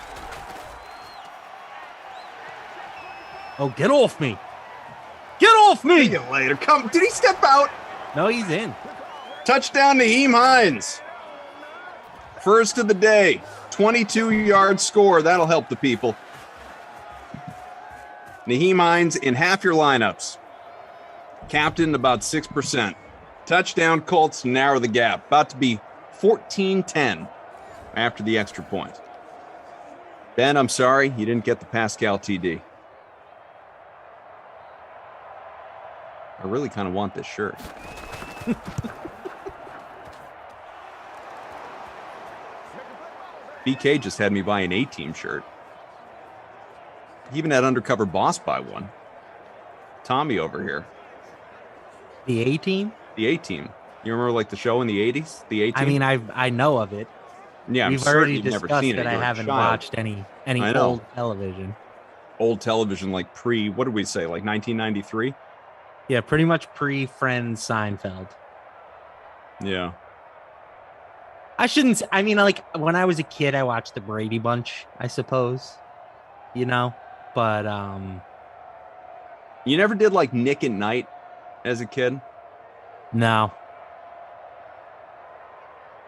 Oh, get off me. Get off me! See you later. Come. Did he step out? No, he's in. Touchdown to Naheem Hines. First of the day. 22-yard score. That'll help the people. Naheem Hines in half your lineups. Captain about 6%. Touchdown Colts narrow the gap. About to be 14-10 after the extra point. Ben, I'm sorry. You didn't get the Pascal TD. I really kind of want this shirt. BK just had me buy an A-Team shirt. He even had Undercover Boss buy one. Tommy over here. The A-Team? The A-Team. You remember like the show in the 80s? The A-Team? I mean, I know of it. Yeah, we've already discussed that I haven't watched any old television. Old television, like what did we say, like 1993? Yeah, pretty much pre-Friends Seinfeld. Yeah. I mean, like, when I was a kid, I watched the Brady Bunch, I suppose. You know? But, You never did, like, Nick at Night as a kid? No.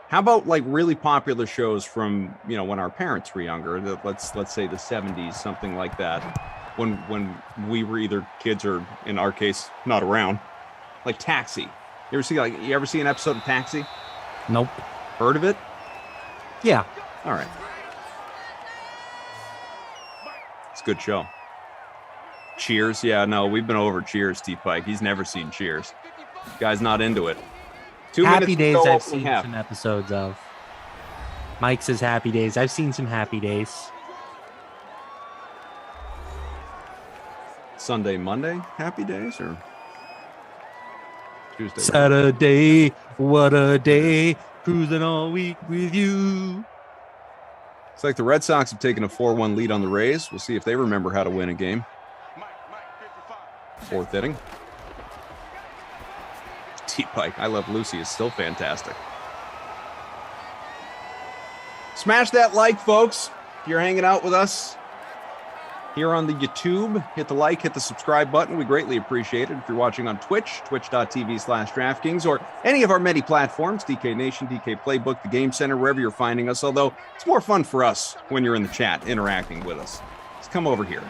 How about, like, really popular shows from, when our parents were younger? Let's say the 70s, something like that. When we were either kids or, in our case, not around. Like Taxi. You ever see an episode of Taxi? Nope. Heard of it? Yeah. All right. It's a good show. Cheers? Yeah, no, we've been over Cheers, T-Pike. He's never seen Cheers. Guy's not into it. 2 Happy minutes Days to go, I've seen some episodes of. Mike says Happy Days. I've seen some Happy Days. Sunday, Monday, Happy Days, or Tuesday? Saturday, what a day, cruising all week with you. It's like the Red Sox have taken a 4-1 lead on the Rays. We'll see if they remember how to win a game. Fourth inning. T-Pike, I Love Lucy is still fantastic. Smash that like, folks. If you're hanging out with us here on the YouTube, hit the like, hit the subscribe button. We greatly appreciate it. If you're watching on Twitch, twitch.tv/DraftKings, or any of our many platforms, DK Nation, DK Playbook, the Game Center, wherever you're finding us, although it's more fun for us when you're in the chat interacting with us. Just come over here.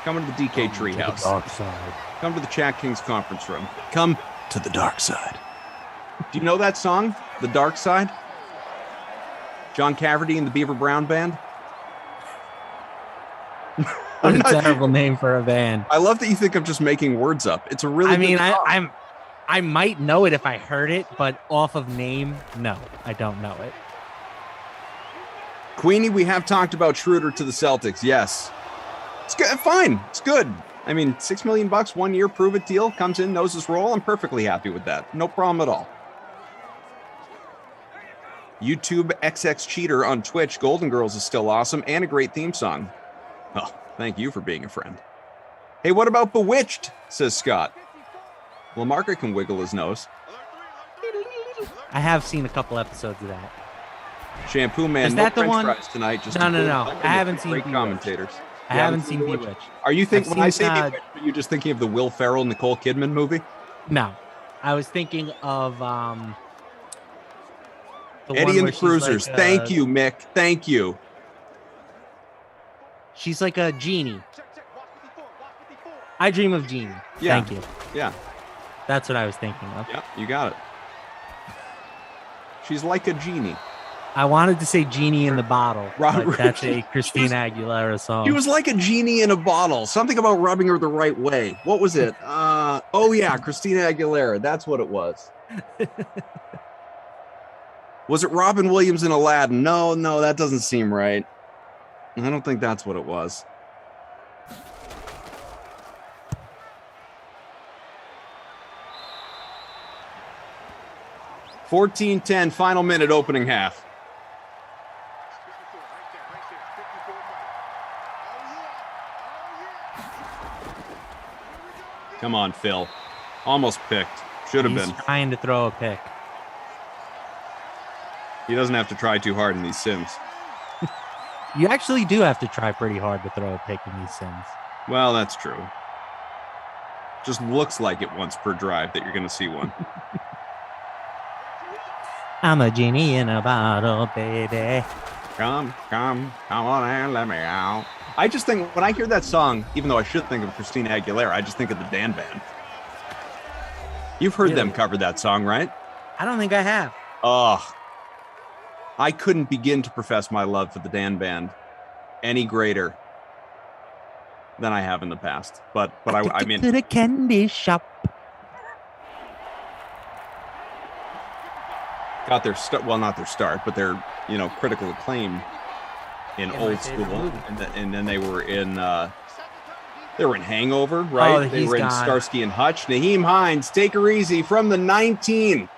Come into the DK Treehouse. Dark side. Come to the Chat Kings conference room. Come to the dark side. Do you know that song, The Dark Side? John Cafferty and the Beaver Brown Band? What a terrible name for a band. I love that you think I'm just making words up. It's a really good song. I might know it if I heard it, but off of name, no, I don't know it. Queenie, we have talked about Schroeder to the Celtics. Yes. It's good. Fine. It's good. I mean, $6 million, 1 year, prove it deal, comes in, knows his role. I'm perfectly happy with that. No problem at all. YouTube XX Cheater on Twitch. Golden Girls is still awesome and a great theme song. Oh, thank you for being a friend. Hey, what about Bewitched? Says Scott. LaMarca can wiggle his nose. I have seen a couple episodes of that. Shampoo Man, Is no that the French one? fries tonight. Just No, a no, good no. night I haven't with seen great Bewitched. commentators. I You haven't seen Bewitched. Are you thinking I've when I seen, say Bewitched, are you just thinking of the Will Ferrell, Nicole Kidman movie? No, I was thinking of the Eddie one and where the Cruisers. She's like, Thank you, Mick. Thank you. She's like a genie. I Dream of Jeannie. Yeah. Thank you. Yeah. That's what I was thinking of. Yep, you got it. She's like a genie. I wanted to say Genie in the Bottle. But that's a Christina Aguilera song. She was like a genie in a bottle. Something about rubbing her the right way. What was it? Oh yeah, Christina Aguilera. That's what it was. Was it Robin Williams in Aladdin? No, that doesn't seem right. I don't think that's what it was. $14-10, final minute, opening half. Come on, Phil. Almost picked. Should have been. Trying to throw a pick. He doesn't have to try too hard in these sims. You actually do have to try pretty hard to throw a pick in these sims. Well, that's true. Just looks like it once per drive that you're going to see one. I'm a genie in a bottle, baby. Come on and let me out. I just think when I hear that song, even though I should think of Christina Aguilera, I just think of the Dan Band. You've heard them cover that song, right? I don't think I have. Oh, I couldn't begin to profess my love for the Dan Band any greater than I have in the past. But I mean, to the candy shop. got their start. Well, not their start, but their critical acclaim in old school, and then they were in Hangover, right? Oh, they were in gone. Starsky and Hutch. Naheem Hines, take her easy from the 19.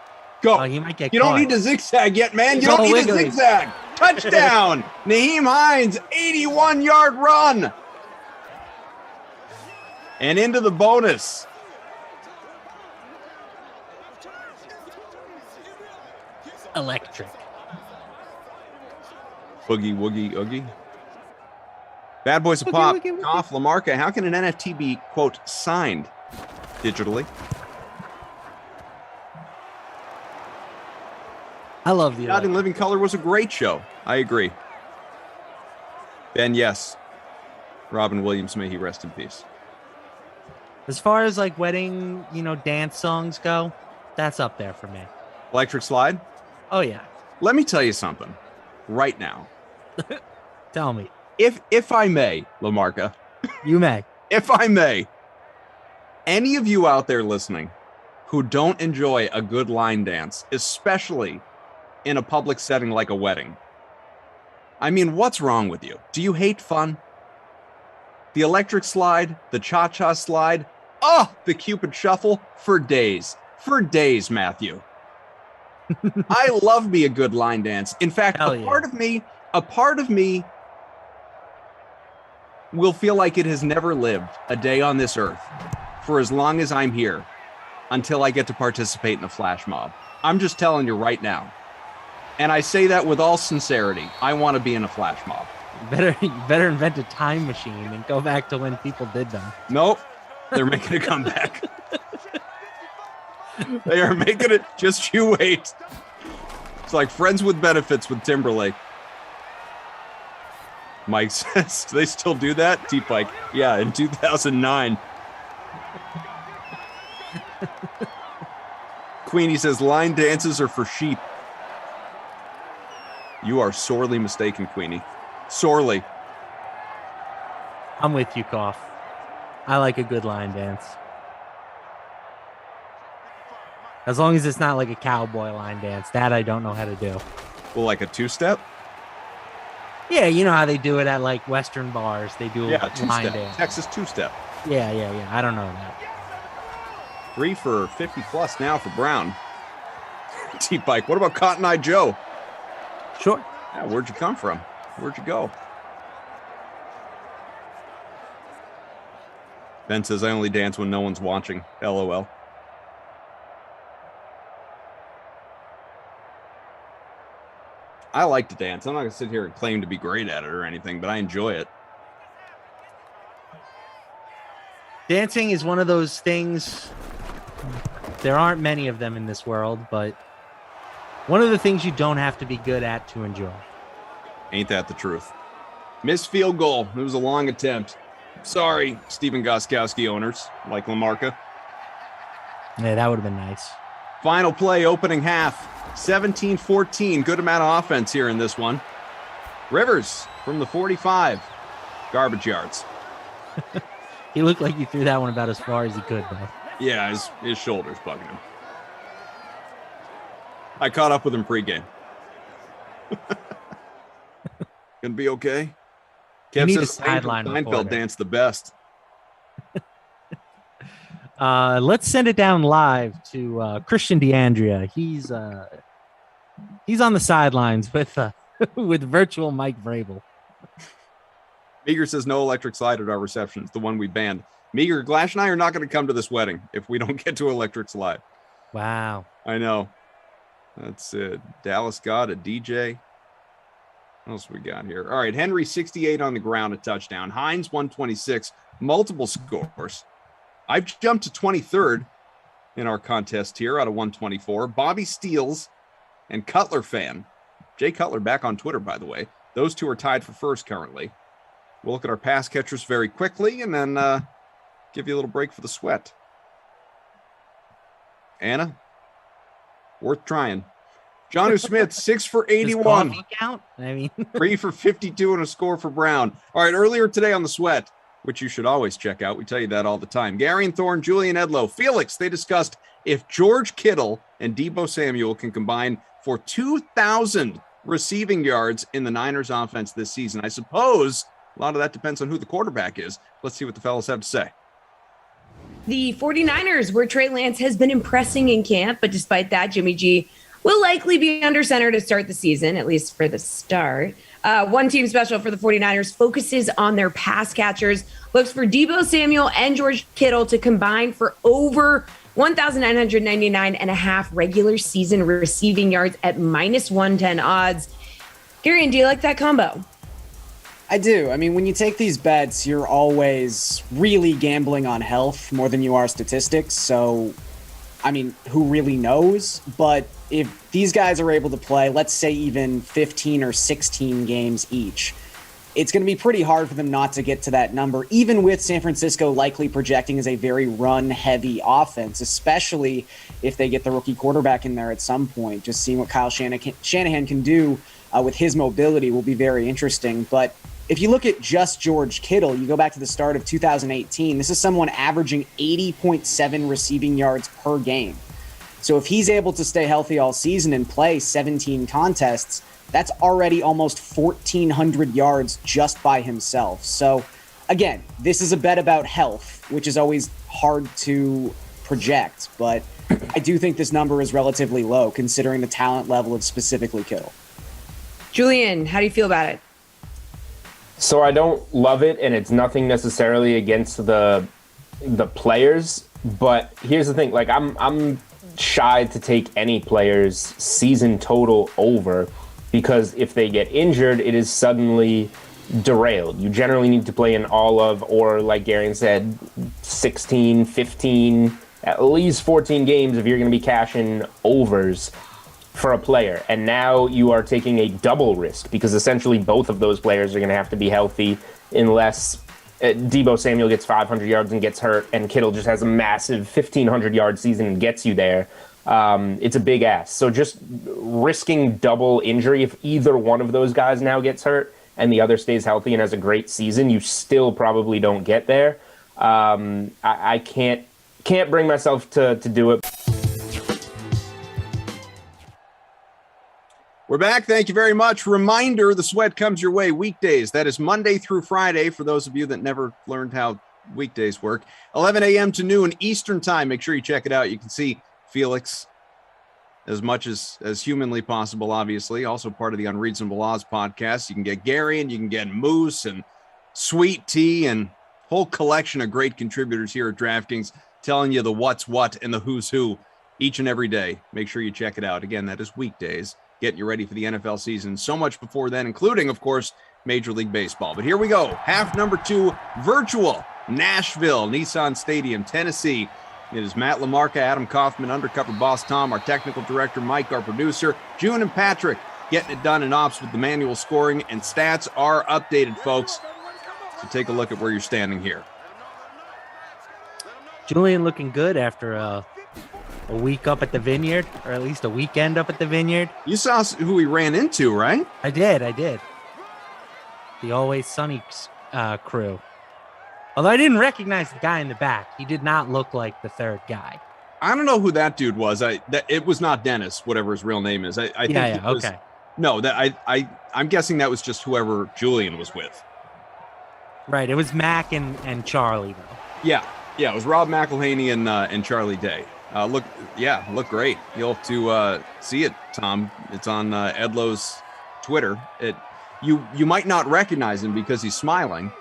Go. Oh, he might get you caught. don't need to zigzag yet, man. You Go don't need to wiggly. zigzag. Touchdown. Naheem Hines, 81-yard run. And into the bonus. Electric. Boogie, woogie, oogie. Bad Boys of Pop, off Lamarca. How can an NFT be, quote, signed digitally? I love the Not in Living Color was a great show. I agree. Ben, yes. Robin Williams, may he rest in peace. As far as like wedding, dance songs go, that's up there for me. Electric Slide? Oh yeah. Let me tell you something right now. Tell me. If I may, Lamarca. You may. If I may. Any of you out there listening who don't enjoy a good line dance, especially in a public setting like a wedding, I mean, what's wrong with you? Do you hate fun? The electric slide, the cha-cha slide, the Cupid shuffle, for days, Matthew. I love me a good line dance. In fact, a part of me will feel like it has never lived a day on this earth for as long as I'm here until I get to participate in a flash mob. I'm just telling you right now. And I say that with all sincerity. I want to be in a flash mob. You better invent a time machine and go back to when people did them. Nope. They're making a comeback. They are making it. Just you wait. It's like Friends with Benefits with Timberlake. Mike says, do they still do that? T-Pike. Yeah, in 2009. Queenie says, line dances are for sheep. You are sorely mistaken, Queenie. Sorely. I'm with you, Koff. I like a good line dance. As long as it's not like a cowboy line dance. That I don't know how to do. Well, like a two-step? Yeah, you know how they do it at like Western bars. They do a line two-step. dance. Texas two-step. Yeah. I don't know that. 3 for 50 plus now for Brown. T-Bike. What about Cotton Eye Joe? Sure. Yeah, where'd you come from? Where'd you go? Ben says, I only dance when no one's watching. LOL. I like to dance. I'm not going to sit here and claim to be great at it or anything, but I enjoy it. Dancing is one of those things. There aren't many of them in this world, but one of the things you don't have to be good at to enjoy. Ain't that the truth? Missed field goal. It was a long attempt. Sorry, Stephen Gostkowski owners, like Lamarca. Yeah, that would have been nice. Final play, opening half, 17-14. Good amount of offense here in this one. Rivers from the 45. Garbage yards. He looked like he threw that one about as far as he could, though. Yeah, his shoulder's bugging him. I caught up with him pregame. Gonna be okay? You need a says sideline Seinfeld reporter. danced the best. Let's send it down live to Christian DeAndrea. He's on the sidelines with with virtual Mike Vrabel. Meager says no electric slide at our reception. It's the one we banned. Meager, Glash and I are not going to come to this wedding if we don't get to electric slide. Wow. I know. That's it. Dallas got a DJ. What else we got here? All right. Henry, 68 on the ground, a touchdown. Hines, 126. Multiple scores. I've jumped to 23rd in our contest here out of 124. Bobby Steele and Cutler fan. Jay Cutler back on Twitter, by the way. Those two are tied for first currently. We'll look at our pass catchers very quickly and then give you a little break for the sweat. Anna, worth trying. Jonnu Smith, 6 for 81. Does coffee count? I mean, 3 for 52 and a score for Brown. All right, earlier today on the sweat, which you should always check out. We tell you that all the time. Gary and Thorne, Julian Edlow, Felix, they discussed if George Kittle and Deebo Samuel can combine for 2,000 receiving yards in the Niners offense this season. I suppose a lot of that depends on who the quarterback is. Let's see what the fellas have to say. The 49ers, where Trey Lance has been impressing in camp, but despite that, Jimmy G will likely be under center to start the season, at least for the start. One team special for the 49ers focuses on their pass catchers, looks for Deebo Samuel and George Kittle to combine for over 1,999 and a half regular season receiving yards at minus 110 odds. Gary, do you like that combo? I do. I mean, when you take these bets, you're always really gambling on health more than you are statistics. So, I mean, who really knows? But if these guys are able to play, let's say even 15 or 16 games each, it's going to be pretty hard for them not to get to that number, even with San Francisco likely projecting as a very run-heavy offense, especially if they get the rookie quarterback in there at some point. Just seeing what Kyle Shanahan can do with his mobility will be very interesting. But if you look at just George Kittle, you go back to the start of 2018, this is someone averaging 80.7 receiving yards per game. So if he's able to stay healthy all season and play 17 contests, that's already almost 1,400 yards just by himself. So again, this is a bet about health, which is always hard to project, but I do think this number is relatively low considering the talent level of specifically Kittle. Julian, how do you feel about it? So I don't love it, and it's nothing necessarily against the players. But here's the thing: like I'm shy to take any player's season total over, because if they get injured, it is suddenly derailed. You generally need to play in all of, or like Gary said, 16, 15, at least 14 games if you're going to be cashing overs for a player. And now you are taking a double risk, because essentially both of those players are going to have to be healthy unless Deebo Samuel gets 500 yards and gets hurt, and Kittle just has a massive 1,500-yard season and gets you there. It's a big ask. So just risking double injury, if either one of those guys now gets hurt and the other stays healthy and has a great season, you still probably don't get there. I can't bring myself to do it. We're back. Thank you very much. Reminder, the sweat comes your way weekdays. That is Monday through Friday for those of you that never learned how weekdays work. 11 a.m. to noon Eastern time. Make sure you check it out. You can see Felix as much as humanly possible, obviously. Also part of the Unreasonable Odds podcast. You can get Gary and you can get Moose and Sweet Tea and whole collection of great contributors here at DraftKings telling you the what's what and the who's who each and every day. Make sure you check it out. Again, that is weekdays, getting you ready for the NFL season. So much before then, including, of course, Major League Baseball. But here we go. Half number 2, virtual, Nashville, Nissan Stadium, Tennessee. It is Matt LaMarca, Adam Kaufman, Undercover Boss Tom, our technical director, Mike, our producer, June and Patrick getting it done in ops with the manual scoring, and stats are updated, folks. So take a look at where you're standing here. Julian looking good after a week up at the Vineyard, or at least a weekend up at the Vineyard. You saw who we ran into, right? I did. The Always Sunny crew. Although I didn't recognize the guy in the back. He did not look like the third guy. I don't know who that dude was. It was not Dennis, whatever his real name is. I think it was, okay. No, I'm guessing that was just whoever Julian was with. Right. It was Mac and Charlie, though. Yeah, it was Rob McElhaney and Charlie Day. Look great. You'll have to see it, Tom. It's on Edlow's Twitter. You might not recognize him because he's smiling.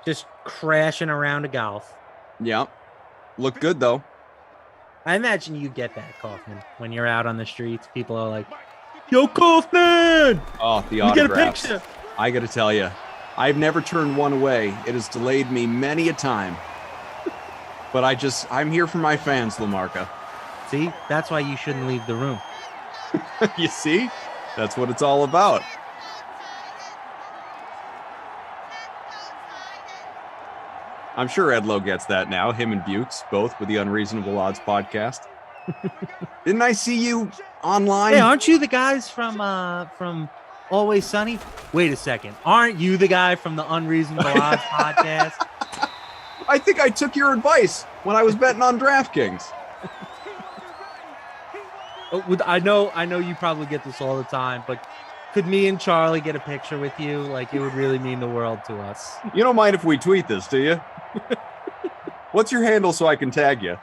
Just crashing around a golf. Yeah. Look good, though. I imagine you get that, Kaufman, when you're out on the streets. People are like, "Yo, Kaufman!" Oh, the autographs. Get a picture. I got to tell you, I've never turned one away. It has delayed me many a time. But I'm here for my fans, LaMarca. See? That's why you shouldn't leave the room. You see? That's what it's all about. I'm sure Edlow gets that now. Him and Bukes, both with the Unreasonable Odds podcast. Didn't I see you online? Hey, aren't you the guys from Always Sunny? Wait a second. Aren't you the guy from the Unreasonable Odds podcast? I think I took your advice when I was betting on DraftKings. I know you probably get this all the time, but could me and Charlie get a picture with you? Like, it would really mean the world to us. You don't mind if we tweet this, do you? What's your handle so I can tag you?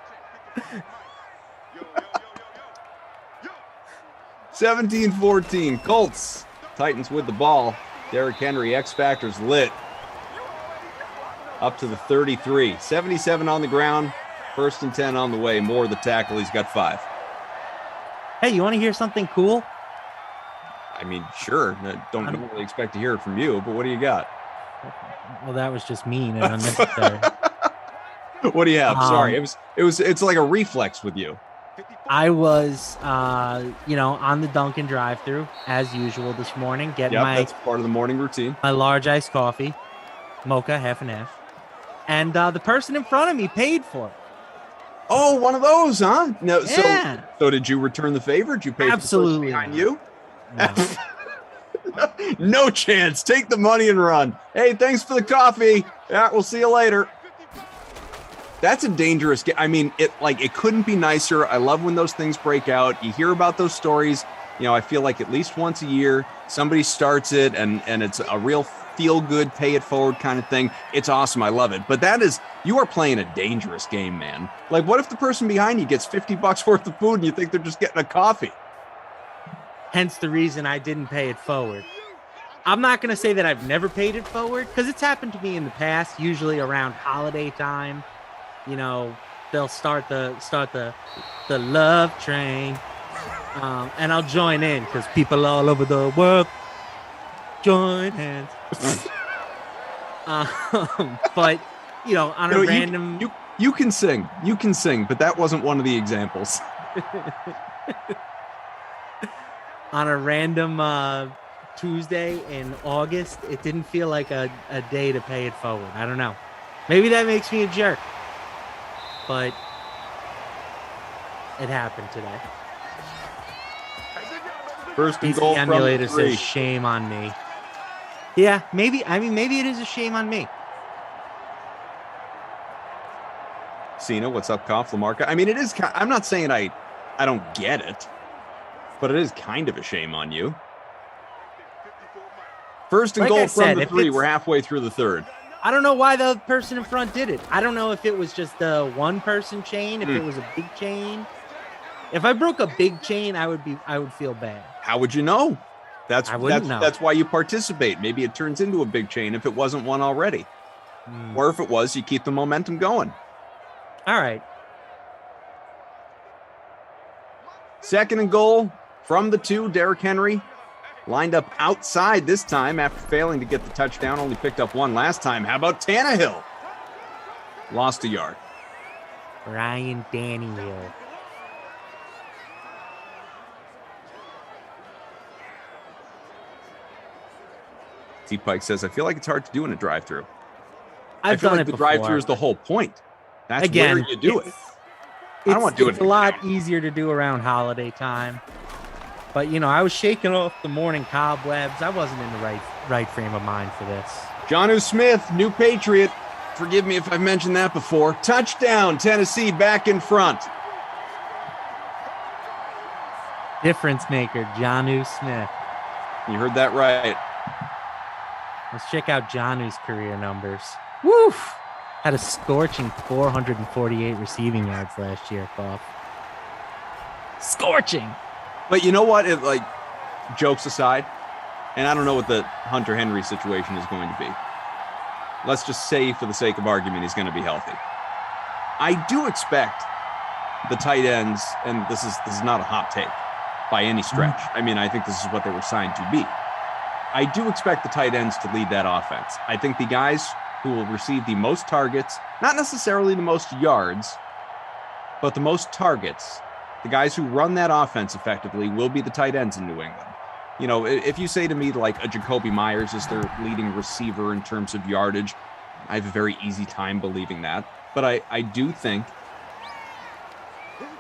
17-14, Colts. Titans with the ball. Derrick Henry, X Factor's lit. Up to the 33. 77 on the ground. 1st and 10 on the way. Moore, the tackle. He's got 5. Hey, you want to hear something cool? I mean, sure. Don't normally expect to hear it from you, but what do you got? Well, that was just mean and unnecessary. What do you have? Sorry, it's like a reflex with you. I was, on the Dunkin' drive-thru as usual this morning, getting that's part of the morning routine. My large iced coffee, mocha, half and half, and the person in front of me paid for it. Oh, one of those, huh? No, yeah. So did you return the favor? Did you pay Absolutely for the person behind you? No. No chance. Take the money and run. Hey, thanks for the coffee. Yeah, we'll see you later. That's a dangerous game. I mean, it couldn't be nicer. I love when those things break out. You hear about those stories. I feel like at least once a year, somebody starts it and it's a real feel-good, pay-it-forward kind of thing. It's awesome. I love it. But you are playing a dangerous game, man. Like, what if the person behind you gets $50 worth of food and you think they're just getting a coffee? Hence the reason I didn't pay it forward. I'm not going to say that I've never paid it forward because it's happened to me in the past, usually around holiday time. They'll start the love train, and I'll join in because people all over the world join hands. But on a random, you can sing, but that wasn't one of the examples. On a random Tuesday in August, it didn't feel like a day to pay it forward. I don't know. Maybe that makes me a jerk. But it happened today. First and goal from the emulator 3. says shame on me. Yeah, maybe. I mean, maybe it is a shame on me. Cena, what's up, Koff, LaMarca? I mean, it is. I'm not saying I don't get it, but it is kind of a shame on you. First and goal from the 3. We're halfway through the 3rd. I don't know why the person in front did it. I don't know if it was just a one-person chain, if it was a big chain. If I broke a big chain, I would feel bad. How would you know? I wouldn't know. That's why you participate. Maybe it turns into a big chain if it wasn't one already. Or if it was, you keep the momentum going. All right. 2nd and goal from the 2. Derrick Henry lined up outside this time after failing to get the touchdown. Only picked up 1 last time. How about Tannehill? Lost a yard. Ryan Tannehill. T-Pike says, I feel like it's hard to do in a drive-thru. I've feel done like it the drive-thru before. is the whole point. That's Again, where you do it. I don't want to do it. It's a lot easier to do around holiday time. But, I was shaking off the morning cobwebs. I wasn't in the right frame of mind for this. Jonnu Smith, new Patriot. Forgive me if I've mentioned that before. Touchdown, Tennessee back in front. Difference maker, Jonnu Smith. You heard that right. Let's check out Jonnu's career numbers. Woof! Had a scorching 448 receiving yards last year, Koff. Scorching! But you know what? Jokes aside, and I don't know what the Hunter Henry situation is going to be. Let's just say, for the sake of argument, he's going to be healthy. I do expect the tight ends, and this is not a hot take by any stretch. I mean, I think this is what they were signed to be. I do expect the tight ends to lead that offense. I think the guys who will receive the most targets, not necessarily the most yards, but the most targets, the guys who run that offense effectively will be the tight ends in New England. If you say to me like a Jacoby Myers is their leading receiver in terms of yardage, I have a very easy time believing that. But I do think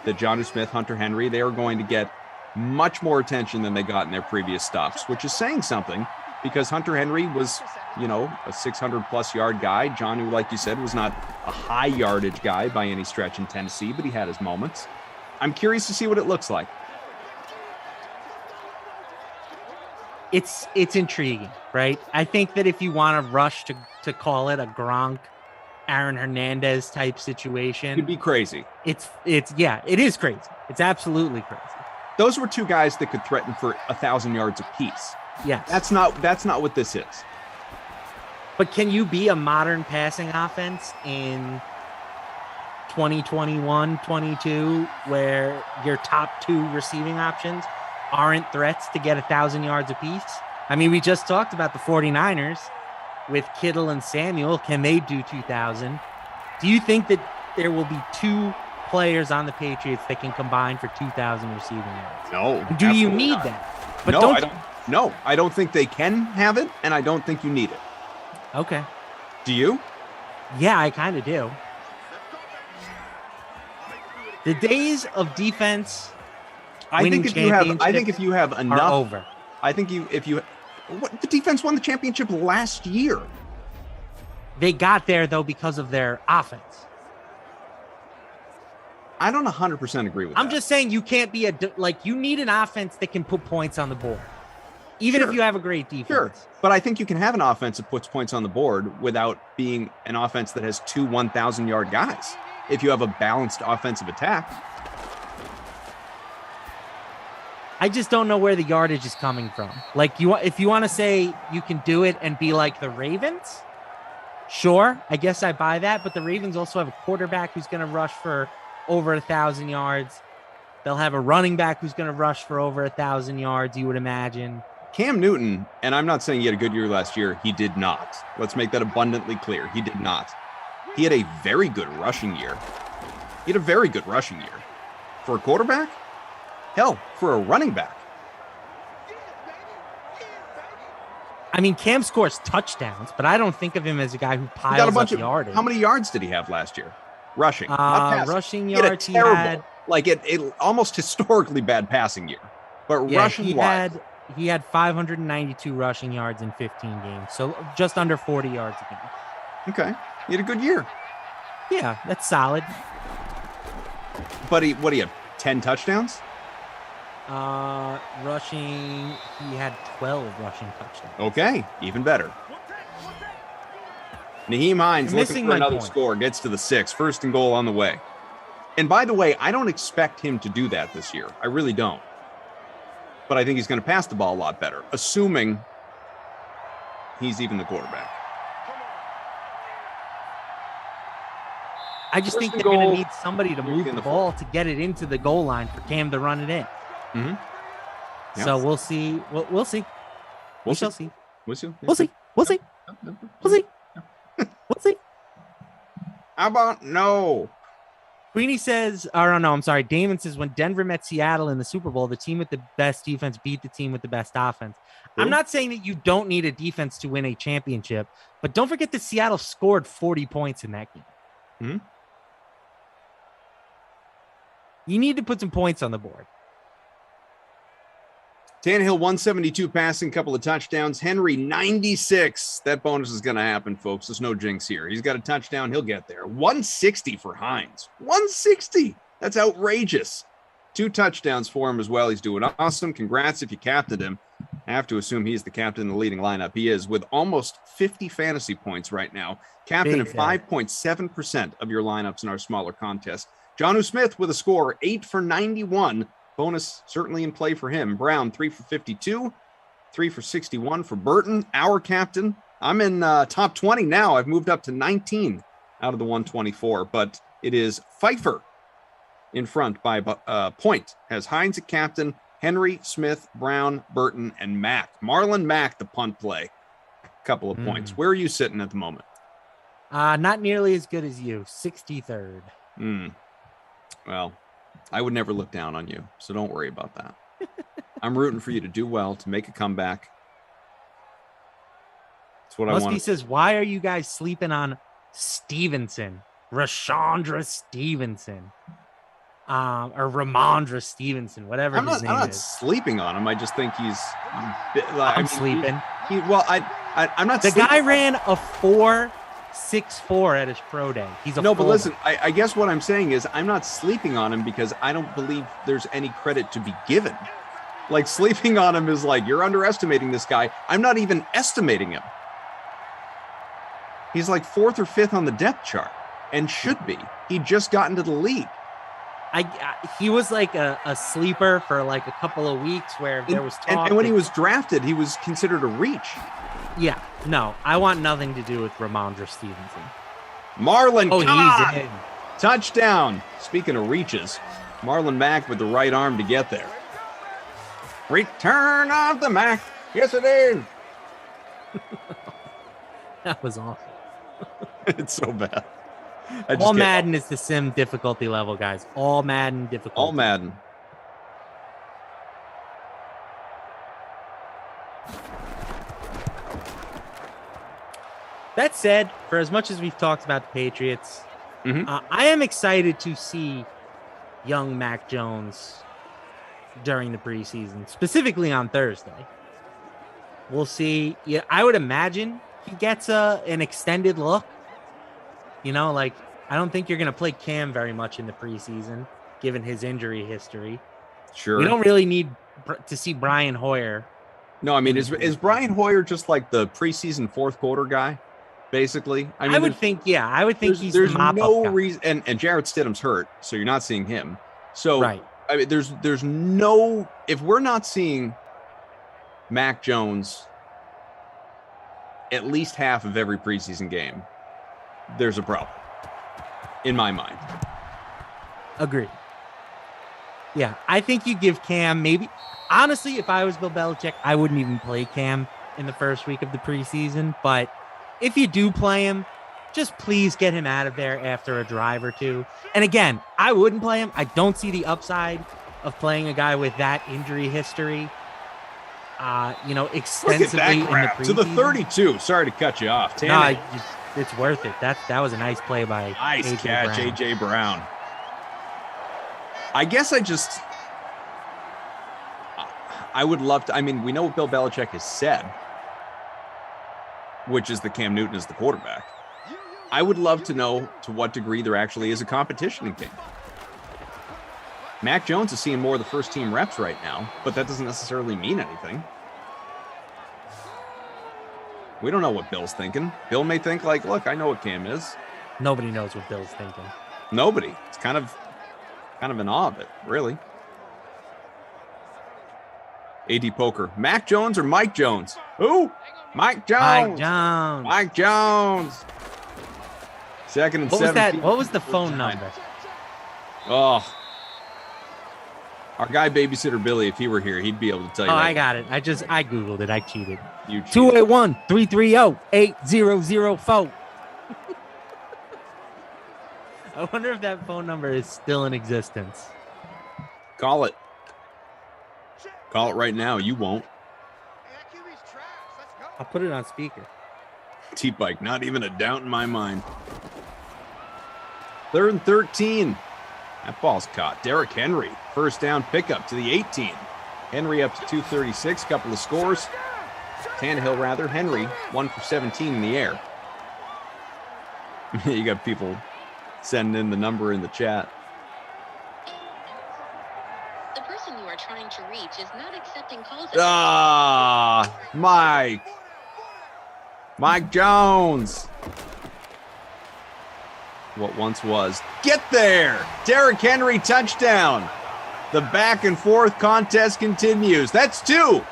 that Jonnu Smith, Hunter Henry, they are going to get much more attention than they got in their previous stops, which is saying something because Hunter Henry was, a 600-plus yard guy. Jonnu, like you said, was not a high yardage guy by any stretch in Tennessee, but he had his moments. I'm curious to see what it looks like. It's intriguing, right? I think that if you want to rush to call it a Gronk, Aaron Hernandez type situation, it'd be crazy. It is crazy. It's absolutely crazy. Those were 2 guys that could threaten for 1,000 yards apiece. Yes. That's not what this is. But can you be a modern passing offense in 2021, 22, where your top 2 receiving options aren't threats to get 1,000 yards apiece? I mean, we just talked about the 49ers with Kittle and Samuel. Can they do 2,000? Do you think that there will be 2 players on the Patriots that can combine for 2,000 receiving yards? No. Do you need that? But no, I don't think they can have it, and I don't think you need it. Okay. Do you? Yeah, I kind of do. The days of defense. I think if you have enough, over. I think the defense won the championship last year. They got there though because of their offense. I don't 100% agree with that. I'm just saying you can't be you need an offense that can put points on the board, even if you have a great defense. Sure, but I think you can have an offense that puts points on the board without being an offense that has 2 1,000-yard guys. If you have a balanced offensive attack. I just don't know where the yardage is coming from. If you want to say you can do it and be like the Ravens, sure, I guess I buy that. But the Ravens also have a quarterback who's going to rush for over 1,000 yards. They'll have a running back who's going to rush for over 1,000 yards, you would imagine. Cam Newton, and I'm not saying he had a good year last year. He did not. Let's make that abundantly clear. He did not. He had a very good rushing year. For a quarterback? Hell, for a running back. I mean, Cam scores touchdowns, but I don't think of him as a guy who piles up yardage. How many yards did he have last year? Rushing. Rushing yards, he had it almost historically bad passing year. But rushing wise, he had 592 rushing yards in 15 games, so just under 40 yards a game. Okay, he had a good year. Yeah, that's solid. But he have 10 touchdowns? Rushing, he had 12 rushing touchdowns. Okay, even better. Naheem Hines looking for another score, gets to the 6, 1st and goal on the way. And by the way, I don't expect him to do that this year. I really don't. But I think he's going to pass the ball a lot better, assuming he's even the quarterback. I just think they're going to need somebody to move the ball to get it into the goal line for Cam to run it in. Mm-hmm. So we'll see. We'll see. We shall see. We'll see. We'll see. We'll see. We'll see. We'll see. How about no? Queenie says, or no, I'm sorry. Damon says, when Denver met Seattle in the Super Bowl, the team with the best defense beat the team with the best offense. I'm not saying that you don't need a defense to win a championship, but don't forget that Seattle scored 40 points in that game. Mm-hmm. You need to put some points on the board. Tannehill 172 passing, couple of touchdowns. Henry 96. That bonus is going to happen, folks. There's no jinx here. He's got a touchdown. He'll get there. 160 for Hines. 160. That's outrageous. 2 touchdowns for him as well. He's doing awesome. Congrats if you captained him. I have to assume he's the captain in the leading lineup. He is, with almost 50 fantasy points right now. Captain in 5.7% of your lineups in our smaller contest. Jonnu Smith with a score, 8 for 91. Bonus certainly in play for him. Brown, 3 for 52, 3 for 61 for Burton, our captain. I'm in top 20 now. I've moved up to 19 out of the 124, but it is Pfeiffer in front by point. Has Hines at captain, Henry, Smith, Brown, Burton, and Mack. Marlon Mack, the punt play. Couple of points. Where are you sitting at the moment? Not nearly as good as you. 63rd. Well, I would never look down on you, so don't worry about that. I'm rooting for you to do well, to make a comeback. That's what I want. Muskie says, why are you guys sleeping on Stevenson? Rashandra Stevenson. Or Ramondra Stevenson, whatever his name is. I'm not sleeping on him. I just think he's... I'm sleeping. I'm not The sleeping. guy ran a 4.64 at his pro day. He's a No, but fullback. listen, I guess what I'm saying is I'm not sleeping on him because I don't believe there's any credit to be given. Like, sleeping on him is like, you're underestimating this guy. I'm not even estimating him. He's like 4th or 5th on the depth chart and should be. He just got into the league. He was like a sleeper for like a couple of weeks where there was talk. And when he was drafted, he was considered a reach. Yeah, no, I want nothing to do with Ramondra Stevenson. Marlon, he's on! in. Touchdown. Speaking of reaches, Marlon Mack with the right arm to get there. Return of the Mack. Yes, it is. That was awful. It's so bad. All Madden is the sim difficulty level, guys. All Madden difficulty. All Madden. That said, for as much as we've talked about the Patriots, I am excited to see young Mac Jones during the preseason, specifically on Thursday. We'll see. Yeah, I would imagine he gets an extended look. You know, like, I don't think you're going to play Cam very much in the preseason, given his injury history. Sure. We don't really need to see Brian Hoyer. No, I mean, is Brian Hoyer just like the preseason 4th quarter guy, basically? I mean, I would think he's there's the mop-up no guy. reason, and Jarrett Stidham's hurt, so you're not seeing him. So, right. I mean, there's no, if we're not seeing Mac Jones at least half of every preseason game, there's a problem, in my mind. Agreed. Yeah, I think you give Cam maybe. Honestly, if I was Bill Belichick, I wouldn't even play Cam in the first week of the preseason. But if you do play him, just please get him out of there after a drive or two. And again, I wouldn't play him. I don't see the upside of playing a guy with that injury history. Extensively Look at that crap. in To the the preseason. 32. Sorry to cut you off. No, it's worth it. That was a nice play by Nice AJ catch, Brown. AJ Brown. I guess I would love to. I mean, we know what Bill Belichick has said, which is that Cam Newton is the quarterback. I would love to know to what degree there actually is a competition in Cam. Mac Jones is seeing more of the first team reps right now, but that doesn't necessarily mean anything. We don't know what Bill's thinking. Bill may think like, look, I know what Cam is. Nobody knows what Bill's thinking. Nobody. It's kind of in awe of it, really. AD Poker. Mac Jones or Mike Jones? Who? Mike Jones. Mike Jones. Mike Jones. Second and What was 17. that? What was the phone number? Oh, our guy babysitter Billy, if he were here, he'd be able to tell you. Oh, that. I got it. I Googled it. I cheated. You cheated. 281-330-8004. I wonder if that phone number is still in existence. Call it. Call it right now. You won't. I'll put it on speaker. T-Bike, not even a doubt in my mind. 3rd and 13. That ball's caught. Derrick Henry, first down pickup to the 18. Henry up to 236, couple of scores. Tannehill, rather. Henry, 1 for 17 in the air. You got people sending in the number in the chat. The person you are trying to reach is not accepting calls. Mike Jones. What once was. Get there! Derrick Henry touchdown. The back and forth contest continues. That's 2.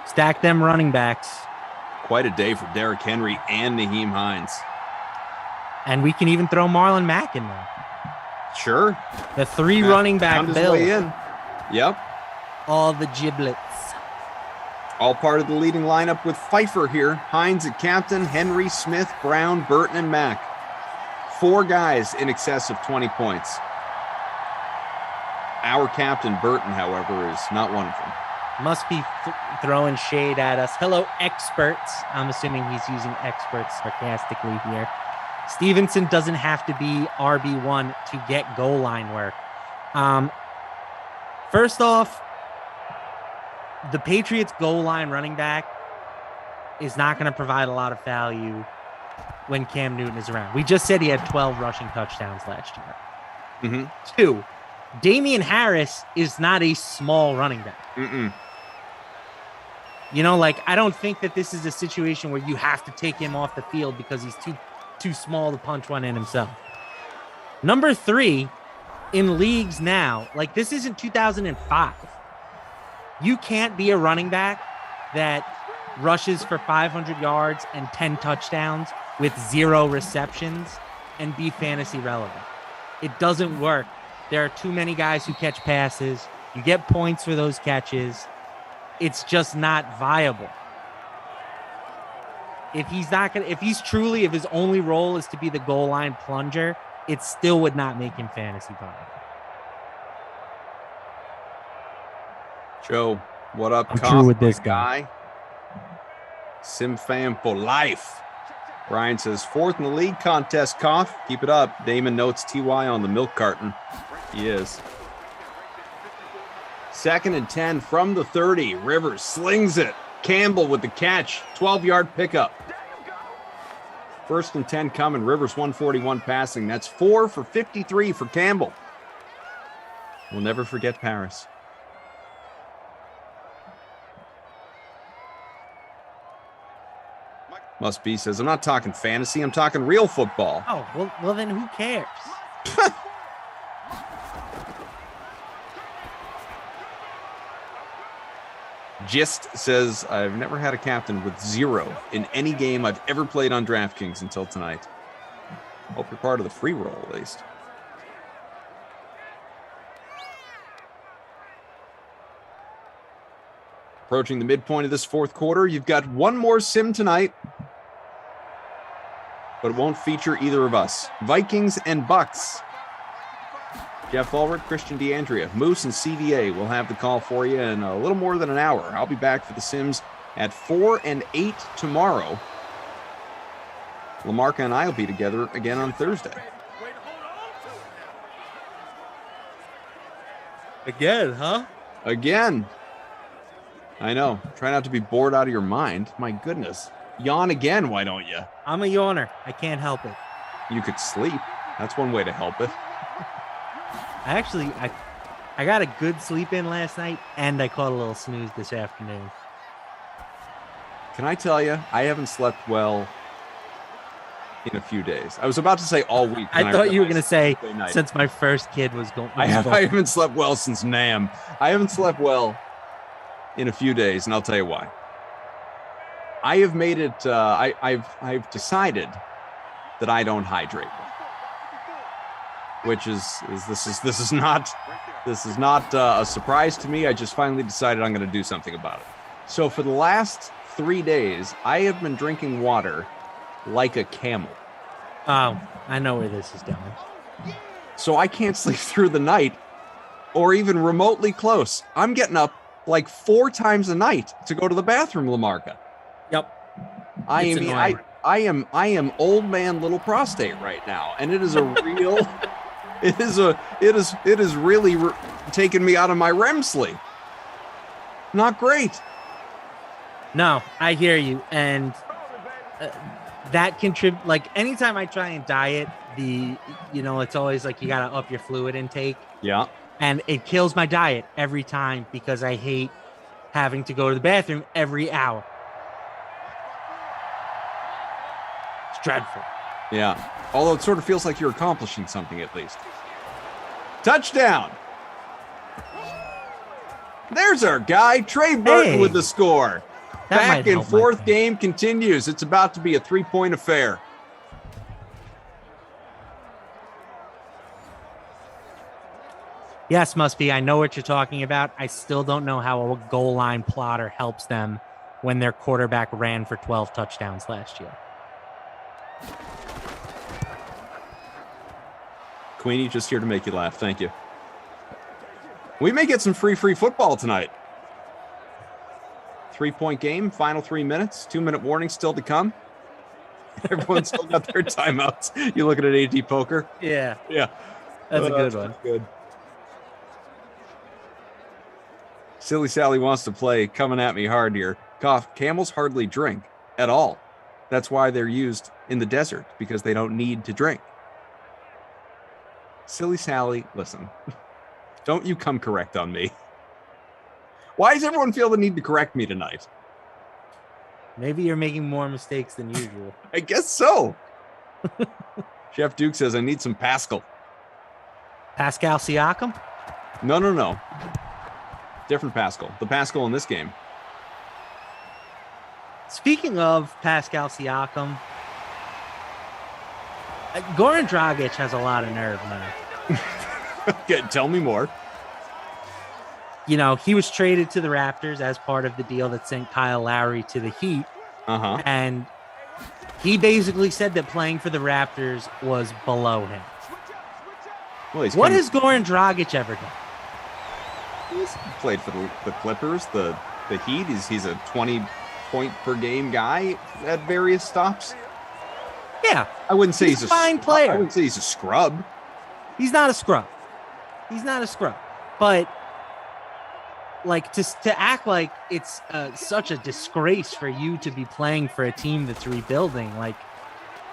Stack them running backs. Quite a day for Derrick Henry and Nyheim Hines. And we can even throw Marlon Mack in there. Sure. The 3 running back Found his bill. way in. Yep. All the giblets. All part of the leading lineup with Pfeiffer here. Hines at captain, Henry, Smith, Brown, Burton, and Mack. 4 guys in excess of 20 points. Our captain, Burton, however, is not one of them. Must be throwing shade at us. Hello, experts. I'm assuming he's using experts sarcastically here. Stevenson doesn't have to be RB1 to get goal line work. First off, the Patriots goal line running back is not going to provide a lot of value when Cam Newton is around. We just said he had 12 rushing touchdowns last year. Mm-hmm. 2, Damian Harris is not a small running back. You know, like, I don't think that this is a situation where you have to take him off the field because he's too small to punch one in himself. Number 3, in leagues now, like, this isn't 2005. You can't be a running back that rushes for 500 yards and 10 touchdowns with 0 receptions and be fantasy relevant. It doesn't work. There are too many guys who catch passes. You get points for those catches. It's just not viable. If his only role is to be the goal line plunger, it still would not make him fantasy viable. Joe, what up? I'm true with this guy. Sim fam for life. Brian says 4th in the league contest, Cough. Keep it up. Damon notes TY on the milk carton. He is. 2nd and 10 from the 30. Rivers slings it. Campbell with the catch. 12-yard pickup. 1st and 10 coming. Rivers 141 passing. That's 4 for 53 for Campbell. We'll never forget Paris. Must be says, I'm not talking fantasy. I'm talking real football. Oh, well then who cares? Gist says, I've never had a captain with 0 in any game I've ever played on DraftKings until tonight. Hope you're part of the free roll, at least. Approaching the midpoint of this 4th quarter, you've got one more sim tonight, but it won't feature either of us. Vikings and Bucks. Jeff Ulrich, Christian DeAndrea, Moose, and CDA will have the call for you in a little more than an hour. I'll be back for the Sims at 4 and 8 tomorrow. Lamarca and I will be together again on Thursday. Again, huh? Again. I know. Try not to be bored out of your mind. My goodness. Yawn again, why don't you? I'm a yawner. I can't help it. You could sleep. That's one way to help it. I got a good sleep in last night, and I caught a little snooze this afternoon. Can I tell you, I haven't slept well in a few days. I was about to say all week. I thought you were going to say since my first kid was going. I haven't slept well since NAM. I haven't slept well in a few days, and I'll tell you why. I have made it. I've decided that I don't hydrate, which is this is not a surprise to me. I just finally decided I'm going to do something about it. So for the last 3 days, I have been drinking water like a camel. Oh, I know where this is going. So I can't sleep through the night or even remotely close. I'm getting up like 4 times a night to go to the bathroom, Lamarca. Yep. I am old man little prostate right now, and it is a real it is really taking me out of my REM sleep. Not great. No, I hear you, and that contribute. Like anytime I try and diet, it's always like you gotta up your fluid intake. Yeah. And it kills my diet every time because I hate having to go to the bathroom every hour. It's dreadful. Yeah. Although it sort of feels like you're accomplishing something at least. Touchdown. There's our guy, Trey Burton, with the score. Back and forth game continues. It's about to be a 3-point affair. Yes, must be. I know what you're talking about. I still don't know how a goal line plotter helps them when their quarterback ran for 12 touchdowns last year. Queenie, just here to make you laugh. Thank you. We may get some free football tonight. 3-point game, final 3 minutes, 2-minute warning still to come. Everyone's still got their timeouts. You looking at AD poker? Yeah. Yeah. That's a good one. Good. Silly Sally wants to play, coming at me hard here. Cough, camels hardly drink at all. That's why they're used in the desert, because they don't need to drink. Silly Sally, listen. Don't you come correct on me. Why does everyone feel the need to correct me tonight? Maybe you're making more mistakes than usual. I guess so. Chef Duke says, I need some Pascal. Pascal Siakam? No. Different Pascal. The Pascal in this game. Speaking of Pascal Siakam, Goran Dragic has a lot of nerve now. Okay, tell me more. You know, he was traded to the Raptors as part of the deal that sent Kyle Lowry to the Heat. Uh-huh. And he basically said that playing for the Raptors was below him. Well, what has Goran Dragic ever done? He's played for the Clippers, the Heat. He's a 20-point per game guy at various stops. Yeah. I wouldn't say he's a fine player. I wouldn't say he's a scrub. He's not a scrub. But like to act like it's such a disgrace for you to be playing for a team that's rebuilding. Like,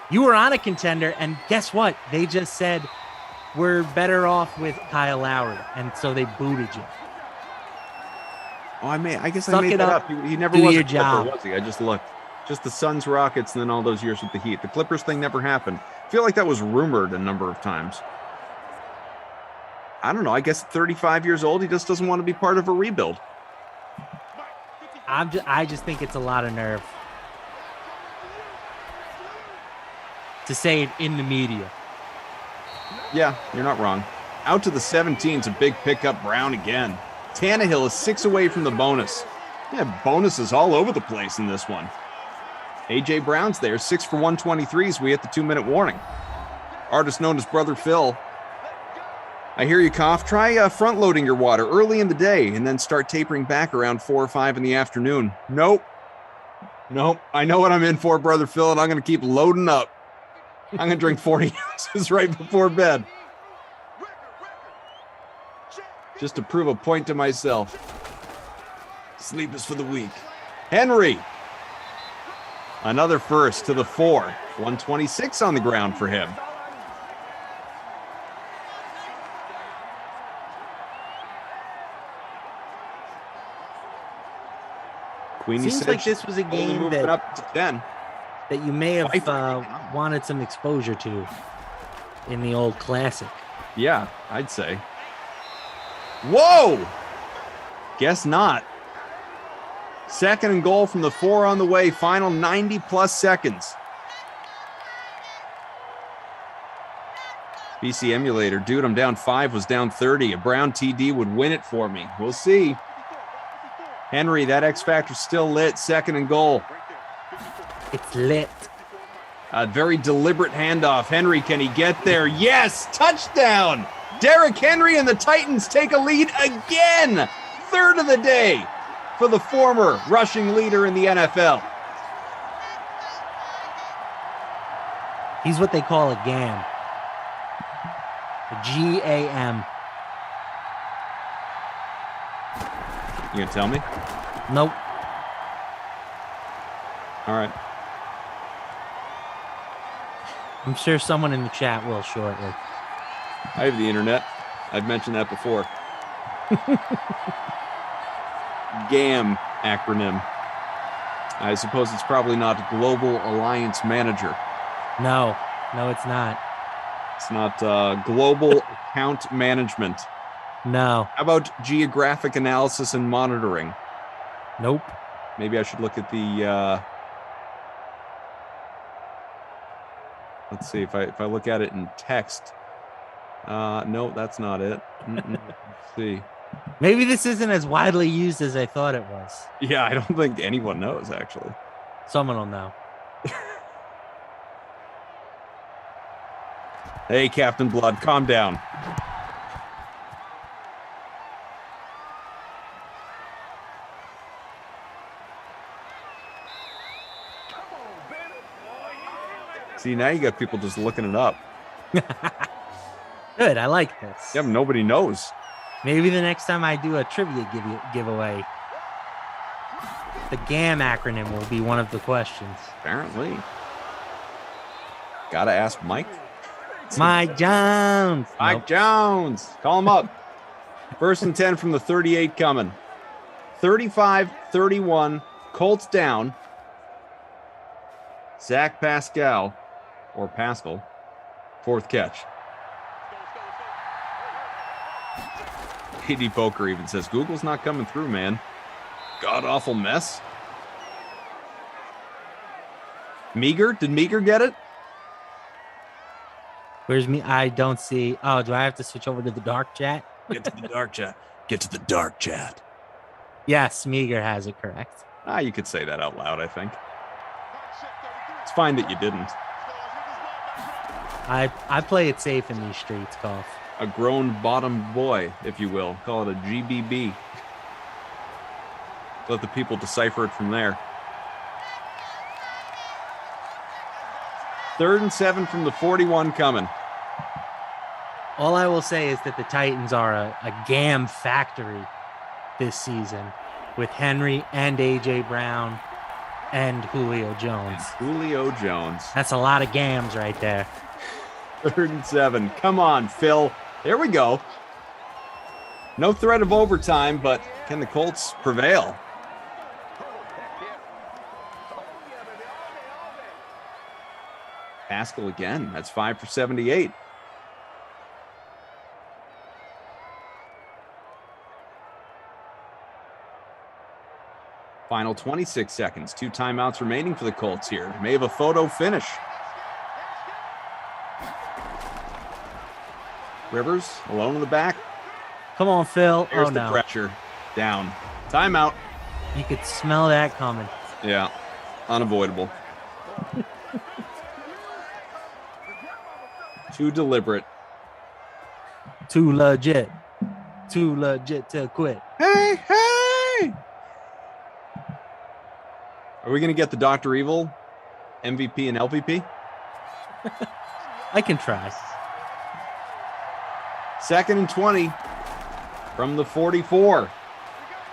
you were on a contender, and guess what? They just said we're better off with Kyle Lowry, and so they booted you. Oh, I guess Suck I made it that up. up. He never Do was your a Clipper, job. was he? I just looked. Just the Suns, Rockets, and then all those years with the Heat. The Clippers thing never happened. I feel like that was rumored a number of times. I don't know. I guess at 35 years old, he just doesn't want to be part of a rebuild. I just think it's a lot of nerve to say it in the media. Yeah, you're not wrong. Out to the 17's a big pickup. Brown again. Tannehill is 6 away from the bonus. Yeah, bonuses all over the place in this one. A.J. Brown's there, 6 for 123 as we hit the 2-minute warning. Artist known as Brother Phil. I hear you, Cough. Try front-loading your water early in the day and then start tapering back around 4 or 5 in the afternoon. Nope. I know what I'm in for, Brother Phil, and I'm going to keep loading up. I'm going to drink 40 ounces right before bed. Just to prove a point to myself. Sleep is for the weak. Henry. Another first to the 4. 126 on the ground for him. Queenie Seems said like this was a game moving up to 10. that you may have wanted some exposure to in the old classic. Yeah, I'd say. Whoa! Guess not. 2nd and goal from the 4 on the way. Final 90-plus seconds. BC Emulator, dude, I'm down 5, was down 30. A Brown TD would win it for me. We'll see. Henry, that X Factor's still lit. 2nd and goal. It's lit. A very deliberate handoff. Henry, can he get there? Yes! Touchdown! Derrick Henry and the Titans take a lead again! 3rd of the day for the former rushing leader in the NFL. He's what they call a GAM. A GAM. You gonna tell me? Nope. All right. I'm sure someone in the chat will shortly. I have the internet. I've mentioned that before. GAM acronym. I suppose it's probably not Global Alliance Manager. No, it's not. It's not Global Account Management. No. How about Geographic Analysis and Monitoring? Nope. Maybe I should look at the... let's see, if I look at it in text. No, that's not it. Let's see. Maybe this isn't as widely used as I thought it was. Yeah, I don't think anyone knows, actually. Someone will know. Hey, Captain Blood, calm down. See, now you got people just looking it up. Good, I like this. Yeah, nobody knows. Maybe the next time I do a trivia giveaway, the GAM acronym will be one of the questions. Apparently. Gotta ask Mike. Mike Jones. Mike Jones. Call him up. 1st and 10 from the 38 coming. 35-31. Colts down. Zach Pascal, or Pascal, 4th catch. AD Poker even says, Google's not coming through, man. God-awful mess. Meager? Did Meager get it? Where's me? I don't see. Oh, do I have to switch over to the dark chat? Get to the dark chat. Get to the dark chat. Yes, Meager has it correct. You could say that out loud, I think. It's fine that you didn't. I play it safe in these streets, Koff. A grown bottom boy, if you will. Call it a GBB. Let the people decipher it from there. 3rd and 7 from the 41 coming. All I will say is that the Titans are a GAM factory this season with Henry and A.J. Brown and Julio Jones. Julio Jones. That's a lot of GAMs right there. 3rd and 7. Come on, Phil. There we go. No threat of overtime, but can the Colts prevail? Pascal again. That's 5 for 78. Final 26 seconds. 2 timeouts remaining for the Colts here. May have a photo finish. Rivers alone in the back. Come on, Phil. There's oh, the no. pressure. Down. Timeout. You could smell that coming. Yeah. Unavoidable. Too deliberate. Too legit. Too legit to quit. Hey, hey! Are we going to get the Dr. Evil MVP and LVP? I can try. 2nd and 20 from the 44.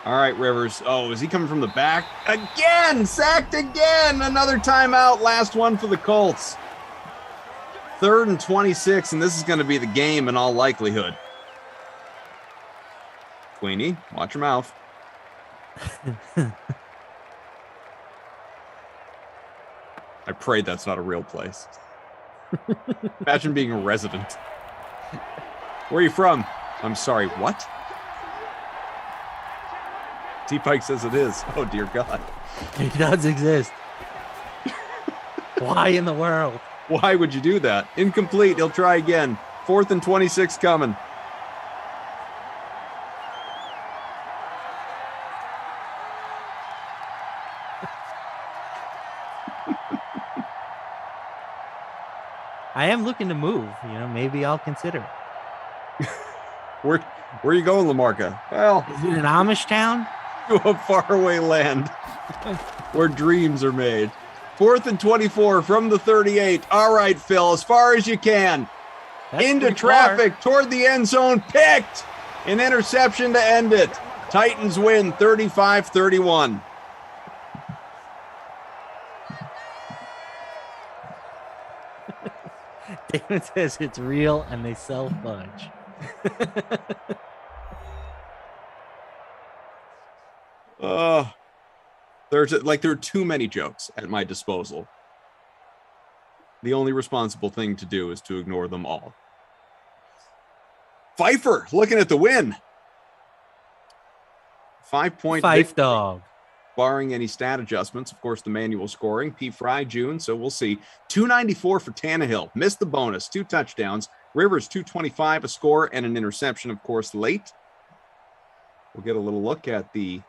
All right, Rivers. Oh, is he coming from the back? Again! Sacked again! Another timeout. Last one for the Colts. 3rd and 26, and this is going to be the game in all likelihood. Queenie, watch your mouth. I pray that's not a real place. Imagine being a resident. Where are you from? I'm sorry, what? T-Pike says it is. Oh, dear God. It does exist. Why in the world? Why would you do that? Incomplete. He'll try again. 4th and 26 coming. I am looking to move. Maybe I'll consider it. Where are you going, Lamarca? Well, is it an Amish town? To a faraway land where dreams are made. 4th and 24 from the 38. All right, Phil, as far as you can. That's into traffic toward the end zone. Picked. An interception to end it. Titans win 35-31. David says it's real and they sell fudge. There are too many jokes at my disposal. The only responsible thing to do is to ignore them all. Pfeiffer looking at the win. 5-point Fife dog. Barring any stat adjustments. Of course, the manual scoring. P. Fry, June, so we'll see. 294 for Tannehill. Missed the bonus. 2 touchdowns. Rivers, 225, a score, and an interception, of course, late. We'll get a little look at the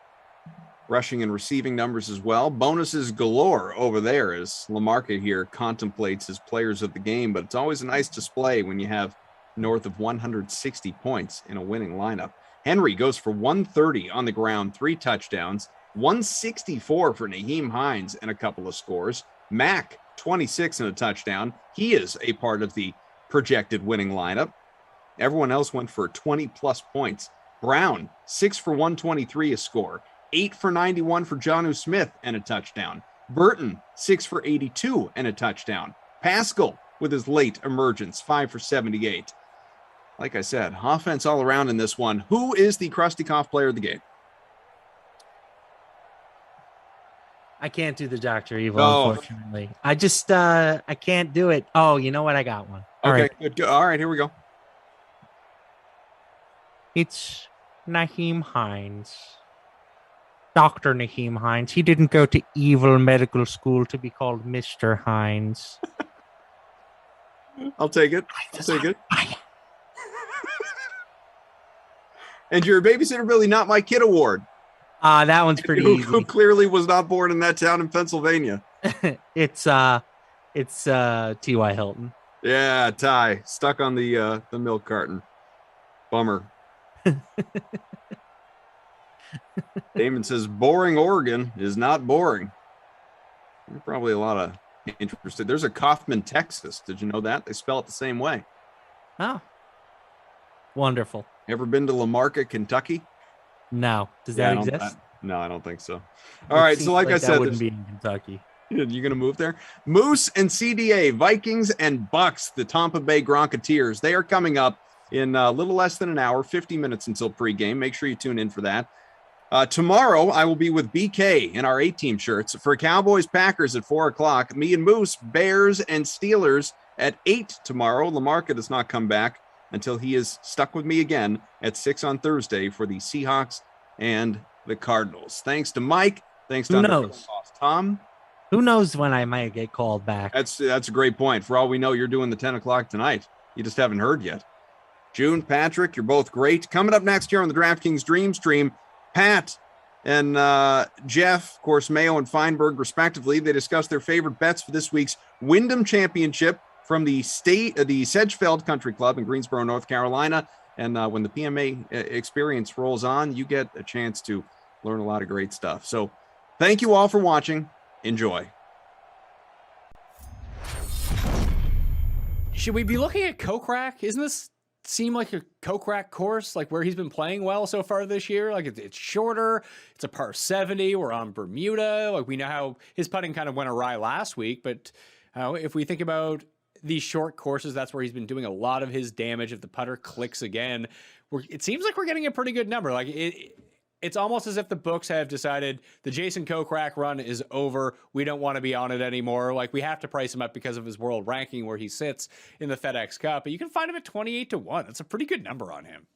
rushing and receiving numbers as well. Bonuses galore over there as Lamarca here contemplates his players of the game, but it's always a nice display when you have north of 160 points in a winning lineup. Henry goes for 130 on the ground, 3 touchdowns, 164 for Nyheim Hines and a couple of scores. Mack, 26 and a touchdown. He is a part of the projected winning lineup. Everyone else went for 20-plus points. Brown, 6 for 123, a score. 8 for 91 for Jonnu Smith and a touchdown. Burton, 6 for 82 and a touchdown. Pascal, with his late emergence, 5 for 78. Like I said, offense all around in this one. Who is the Krusty Koff player of the game? I can't do the Dr. Evil, unfortunately. I just, I can't do it. Oh, you know what? I got one. All okay, right. Good. All right, here we go. It's Nyheim Hines. Dr. Nyheim Hines. He didn't go to evil medical school to be called Mr. Hines. I'll take it. And your babysitter Billy, not my kid award. That one's pretty easy. Who clearly was not born in that town in Pennsylvania. It's T.Y. Hilton. Yeah, Ty stuck on the milk carton. Bummer. Damon says boring Oregon is not boring. There's probably a lot of interested. There's a Kaufman, Texas. Did you know that? They spell it the same way. Oh, wonderful. Ever been to Lamarca, Kentucky? No. Does that exist? No, I don't think so. All right. So like I said, that wouldn't be in Kentucky. You're going to move there? Moose and CDA, Vikings and Bucks, the Tampa Bay Gronkateers. They are coming up in a little less than an hour, 50 minutes until pregame. Make sure you tune in for that. Tomorrow, I will be with BK in our 8-team shirts for Cowboys Packers at 4 o'clock. Me and Moose, Bears and Steelers at 8 tomorrow. Lamarca does not come back until he is stuck with me again at 6 on Thursday for the Seahawks and the Cardinals. Thanks to Mike. Thanks to boss Tom. Who knows when I might get called back? That's a great point. For all we know, you're doing the 10 o'clock tonight. You just haven't heard yet. June, Patrick, you're both great. Coming up next here on the DraftKings Dream Stream, Pat and Jeff, of course, Mayo and Feinberg, respectively, they discussed their favorite bets for this week's Wyndham Championship from the Sedgefeld Country Club in Greensboro, North Carolina. And when the PMA experience rolls on, you get a chance to learn a lot of great stuff. So thank you all for watching. Enjoy. Should we be looking at Kokrak? Isn't this seem like a Kokrak course, like where he's been playing well so far this year? Like it's shorter, it's a par 70, we're on Bermuda. Like we know how his putting kind of went awry last week, but if we think about these short courses, that's where he's been doing a lot of his damage. If the putter clicks again, it seems like we're getting a pretty good number. Like it's almost as if the books have decided the Jason Kokrak run is over. We don't want to be on it anymore. Like we have to price him up because of his world ranking where he sits in the FedEx Cup. But you can find him at 28-1. That's a pretty good number on him.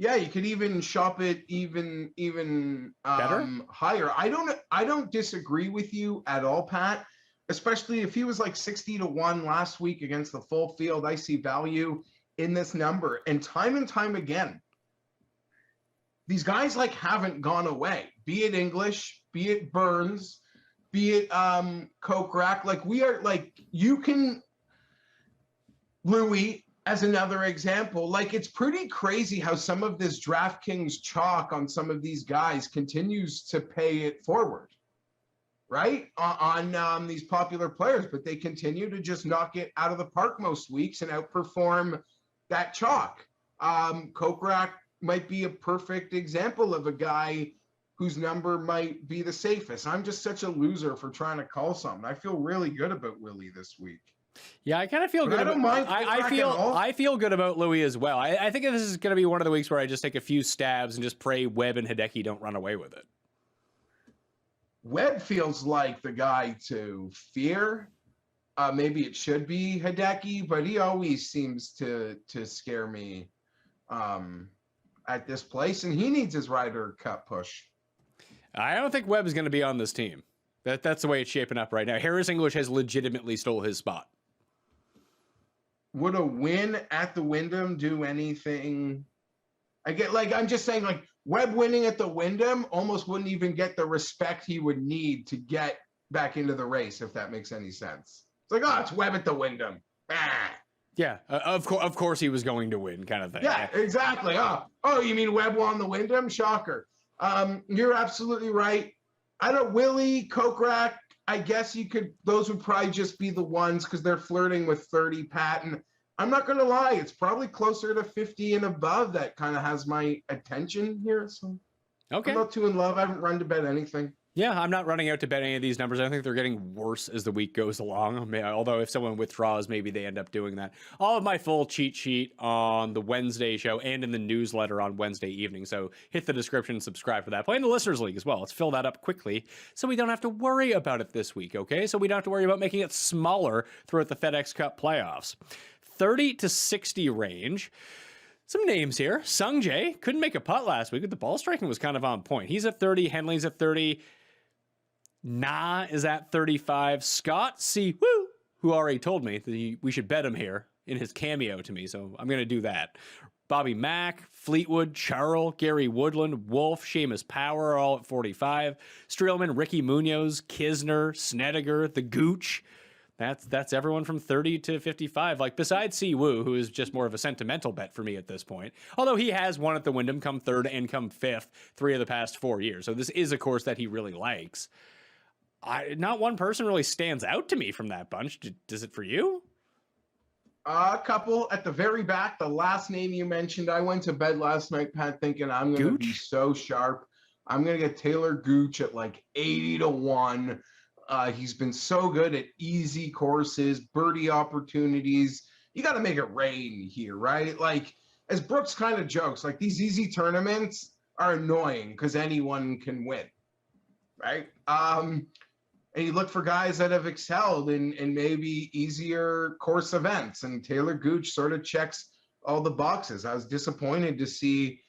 Yeah, you could even shop it even Better? higher. I don't disagree with you at all, Pat. Especially if he was like 60-1 last week against the full field. I see value in this number. And time again, these guys like haven't gone away. Be it English, be it Burns, be it Kokrak. Like we are like you can Louis as another example. Like it's pretty crazy how some of this DraftKings chalk on some of these guys continues to pay it forward, right? On these popular players, but they continue to just knock it out of the park most weeks and outperform that chalk. Kokrak might be a perfect example of a guy whose number might be the safest. I'm just such a loser for trying to call something. I feel really good about Willie this week. Yeah, I kind of feel good. I feel good about Louis as well. I think this is going to be one of the weeks where I just take a few stabs and just pray Webb and Hideki don't run away with it. Webb feels like the guy to fear. Maybe it should be Hideki, but he always seems to scare me at this place, and he needs his Ryder Cup push. I don't think Webb is going to be on this team. That's the way it's shaping up right now. Harris English has legitimately stole his spot. Would a win at the Wyndham do anything? I'm just saying, like, Webb winning at the Wyndham almost wouldn't even get the respect he would need to get back into the race, if that makes any sense. It's like, oh, it's Webb at the Wyndham. Ah. Yeah, of course he was going to win, kind of thing. Yeah, exactly. Oh, you mean Webb won the Wyndham? Shocker. You're absolutely right. Willie, Kokrak, I guess those would probably just be the ones because they're flirting with 30, Pat. And I'm not going to lie, it's probably closer to 50 and above that kind of has my attention here. So okay. I'm not too in love. I haven't run to bet anything. Yeah, I'm not running out to bet any of these numbers. I think they're getting worse as the week goes along. Although if someone withdraws, maybe they end up doing that. All of my full cheat sheet on the Wednesday show and in the newsletter on Wednesday evening. So hit the description and subscribe for that. Play in the Listeners League as well. Let's fill that up quickly so we don't have to worry about it this week, okay? So we don't have to worry about making it smaller throughout the FedEx Cup playoffs. 30 to 60 range. Some names here. Sung Jae couldn't make a putt last week, but the ball striking was kind of on point. He's at 30. Henley's at 30. Nah is at 35. Scott C. Woo, who already told me that we should bet him here in his cameo to me, so I'm going to do that. Bobby Mack, Fleetwood, Charles, Gary Woodland, Wolf, Seamus Power, all at 45. Streelman, Ricky Munoz, Kisner, Snedeker, the Gooch. That's everyone from 30 to 55. Like, besides Si Woo, who is just more of a sentimental bet for me at this point. Although he has won at the Wyndham, come third and come fifth 3 of the past 4 years. So this is a course that he really likes. Not one person really stands out to me from that bunch. Does it for you? A couple at the very back. The last name you mentioned, I went to bed last night, Pat, thinking I'm going to be so sharp. I'm going to get Taylor Gooch at like 80-1. He's been so good at easy courses, birdie opportunities. You got to make it rain here, right? Like, as Brooks kind of jokes, like these easy tournaments are annoying because anyone can win, right? And you look for guys that have excelled in maybe easier course events, and Taylor Gooch sort of checks all the boxes. I was disappointed to see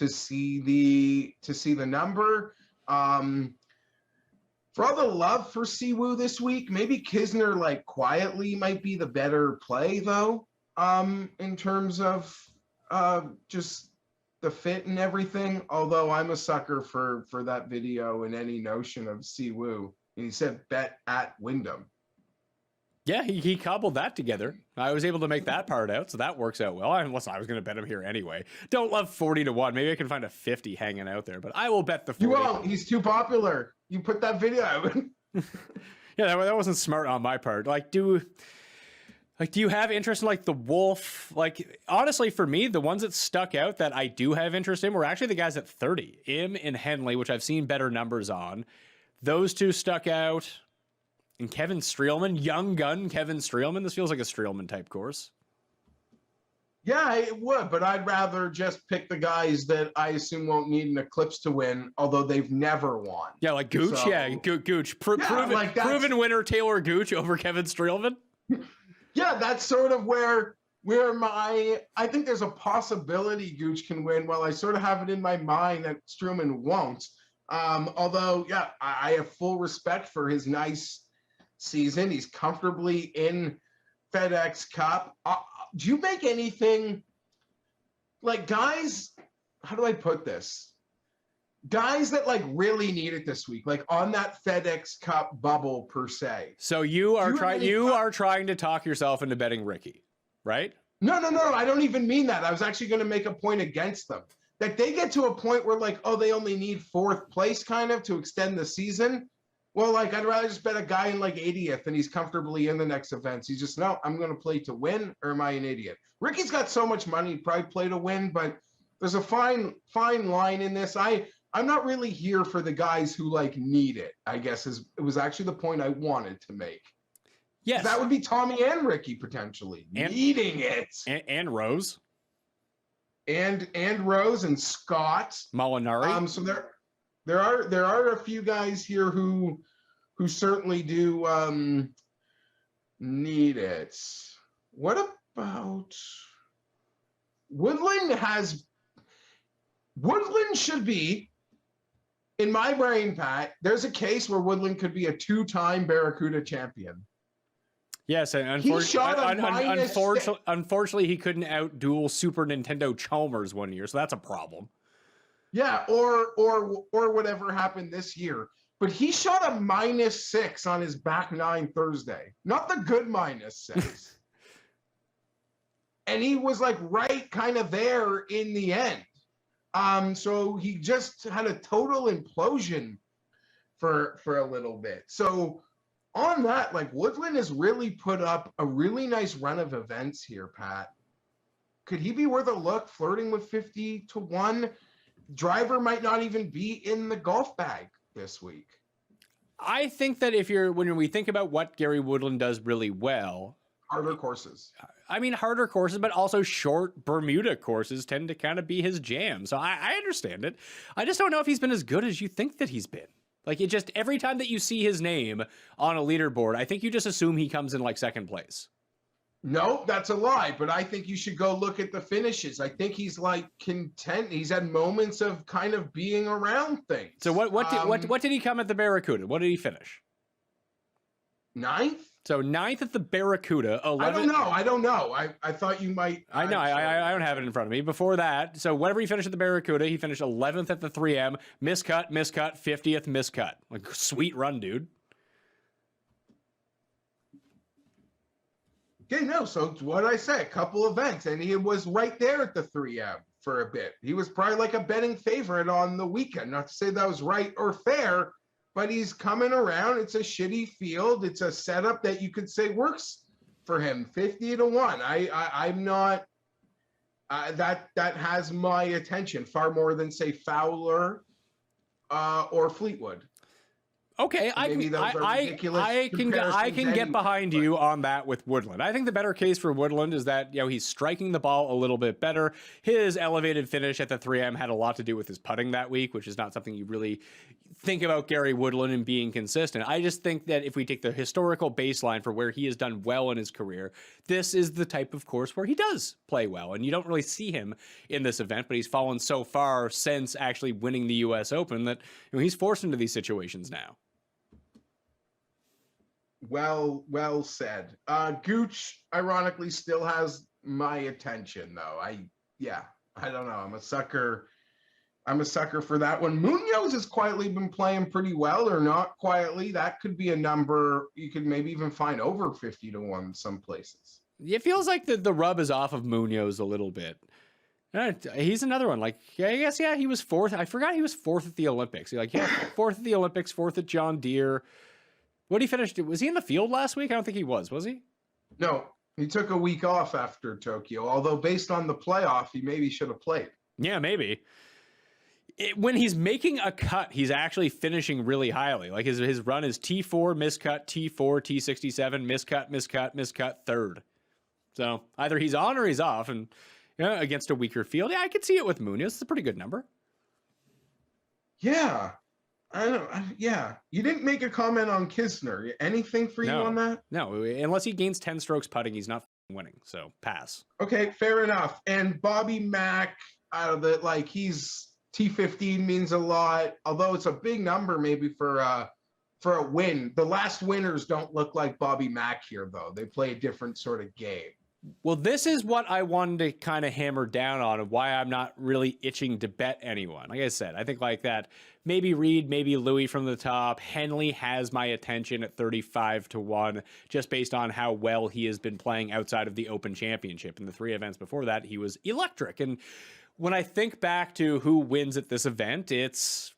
the number. For all the love for Siwoo this week, maybe Kisner like quietly might be the better play though, in terms of just the fit and everything. Although I'm a sucker for that video and any notion of Siwoo. And he said bet at Wyndham. Yeah, he cobbled that together. I was able to make that part out, so that works out well. Unless I was going to bet him here anyway. Don't love 40-1. Maybe I can find a 50 hanging out there, but I will bet the 40. You won't. He's too popular. You put that video out. Yeah, that wasn't smart on my part. Do you have interest in like the Wolf? Like, honestly, for me, the ones that stuck out that I do have interest in were actually the guys at 30. Im and Henley, which I've seen better numbers on. Those two stuck out. And Kevin Streelman, young gun Kevin Streelman. This feels like a Streelman type course. Yeah, it would, but I'd rather just pick the guys that I assume won't need an eclipse to win, although they've never won. Yeah, like Gooch. So, yeah, Gooch. Proven winner Taylor Gooch over Kevin Streelman. Yeah, that's sort of where I think there's a possibility Gooch can win. Well, I sort of have it in my mind that Struman won't. Although, yeah, I have full respect for his nice season. He's comfortably in FedEx Cup. Do you make anything like guys? How do I put this? Guys that like really need it this week, like on that FedEx Cup bubble per se. So you are trying to talk yourself into betting Ricky, right? No. I don't even mean that. I was actually going to make a point against them. That they get to a point where like, oh, they only need 4th place kind of to extend the season. Well, like I'd rather just bet a guy in like 80th and he's comfortably in the next events. He's just, no, I'm going to play to win, or am I an idiot? Ricky's got so much money, he'd probably play to win, but there's a fine line in this. I'm not really here for the guys who like need it, I guess it was actually the point I wanted to make. Yes. That would be Tommy and Ricky potentially needing it. And Rose. And Rose and Scott Molinari. So there are a few guys here who certainly do need it. What about Woodland? Woodland should be, in my brain, Pat, there's a case where Woodland could be a 2-time Barracuda champion. Yes, and unfortunately, he couldn't outduel Super Nintendo Chalmers one year, so that's a problem. Yeah, or whatever happened this year. But he shot a -6 on his back 9 Thursday. Not the good -6. And he was like right kind of there in the end. So he just had a total implosion for a little bit. So on that, like Woodland has really put up a really nice run of events here, Pat. Could he be worth a look, flirting with 50 to 1? Driver might not even be in the golf bag this week. I think that when we think about what Gary Woodland does really well, harder courses. I mean, harder courses, but also short Bermuda courses tend to kind of be his jam. So I understand it. I just don't know if he's been as good as you think that he's been. Like, it just, every time that you see his name on a leaderboard, I think you just assume he comes in like 2nd place. No, that's a lie. But I think you should go look at the finishes. I think he's like content. He's had moments of kind of being around things. So what did he come at the Barracuda? What did he finish? 9th. So 9th at the Barracuda. 11th. I don't know. I thought you might. I know. I don't have it in front of me. Before that, so whatever he finished at the Barracuda, he finished 11th at the 3M. Miscut, 50th, miscut. Like, sweet run, dude. Okay, no. So what did I say? A couple events, and he was right there at the 3M for a bit. He was probably like a betting favorite on the weekend. Not to say that was right or fair, but he's coming around. It's a shitty field. It's a setup that you could say works for him. 50 to 1. I'm not. That has my attention far more than say Fowler or Fleetwood. Okay, I can get behind you on that with Woodland. I think the better case for Woodland is that, he's striking the ball a little bit better. His elevated finish at the 3M had a lot to do with his putting that week, which is not something you really think about Gary Woodland and being consistent. I just think that if we take the historical baseline for where he has done well in his career, this is the type of course where he does play well. And you don't really see him in this event, but he's fallen so far since actually winning the U.S. Open that he's forced into these situations now. Well said. Gooch, ironically, still has my attention, though. I don't know. I'm a sucker for that one. Munoz has quietly been playing pretty well, or not quietly. That could be a number you could maybe even find over 50 to 1 some places. It feels like the rub is off of Munoz a little bit. He's another one. Like, I guess, he was 4th. I forgot he was 4th at the Olympics. 4th at the Olympics, 4th at John Deere. What he finished? Was he in the field last week? I don't think he was he? No, he took a week off after Tokyo, although based on the playoff, he maybe should have played. Yeah, maybe. When he's making a cut, he's actually finishing really highly. Like his run is T4, miscut, T4, T67, miscut, 3rd. So either he's on or he's off, and against a weaker field. Yeah, I could see it with Munoz. It's a pretty good number. Yeah. You didn't make a comment on Kisner. Anything for you on that? No, unless he gains 10 strokes putting, he's not winning. So pass. Okay, fair enough. And Bobby Mack, out of the he's T15 means a lot, although it's a big number maybe for a win. The last winners don't look like Bobby Mack here, though. They play a different sort of game. Well, this is what I wanted to kind of hammer down on of why I'm not really itching to bet anyone. Like I said, I think like that, maybe Reed, maybe Louis from the top. Henley has my attention at 35-1, just based on how well he has been playing outside of the Open Championship. In the 3 events before that, he was electric. And when I think back to who wins at this event, it's,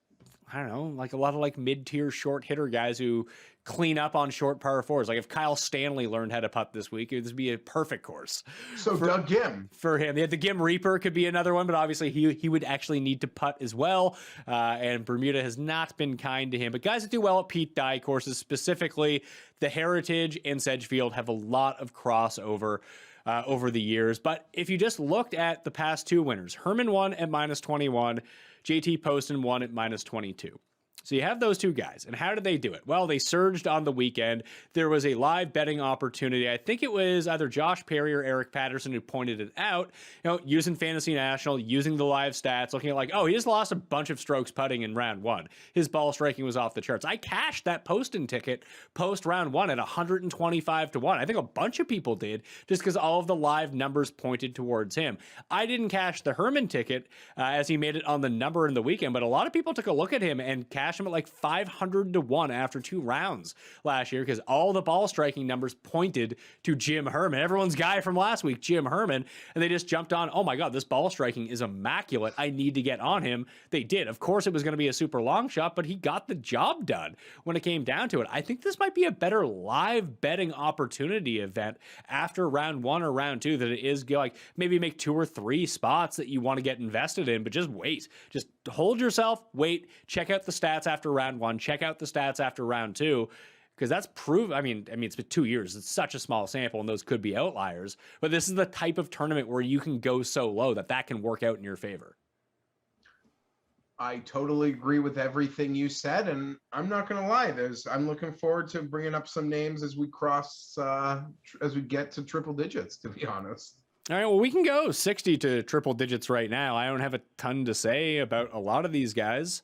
I don't know, like a lot of like mid-tier short hitter guys who clean up on short par fours. Like if Kyle Stanley learned how to putt this week, it would be a perfect course. So Doug Gim. For him. The Gim Reaper could be another one, but obviously he would actually need to putt as well. And Bermuda has not been kind to him. But guys that do well at Pete Dye courses, specifically the Heritage and Sedgefield, have a lot of crossover over the years. But if you just looked at the past 2 winners, Herman won at -21, JT Poston won at -22. So you have those 2 guys. And how did they do it? Well, they surged on the weekend. There was a live betting opportunity. I think it was either Josh Perry or Eric Patterson who pointed it out, using Fantasy National, using the live stats, looking at like, oh, he just lost a bunch of strokes putting in round 1. His ball striking was off the charts. I cashed that Poston ticket post round 1 at 125-1. I think a bunch of people did, just because all of the live numbers pointed towards him. I didn't cash the Herman ticket as he made it on the number in the weekend, but a lot of people took a look at him and cashed him at like 500-1 after 2 rounds last year, because all the ball striking numbers pointed to Jim Herman, everyone's guy from last week, Jim Herman, and they just jumped on, oh my God, this ball striking is immaculate. I need to get on him. They did. Of course, it was going to be a super long shot, but he got the job done when it came down to it. I think this might be a better live betting opportunity event after round 1 or round 2 than it is like maybe make 2 or 3 spots that you want to get invested in, but just wait. Just hold yourself, wait, check out the stats after round 1, check out the stats after round 2, because that's I mean, it's been 2 years. It's such a small sample, and those could be outliers. But this is the type of tournament where you can go so low that can work out in your favor. I totally agree with everything you said, and I'm not going to lie. I'm looking forward to bringing up some names as we as we get to triple digits, to be honest. All right, well, we can go 60 to triple digits right now. I don't have a ton to say about a lot of these guys.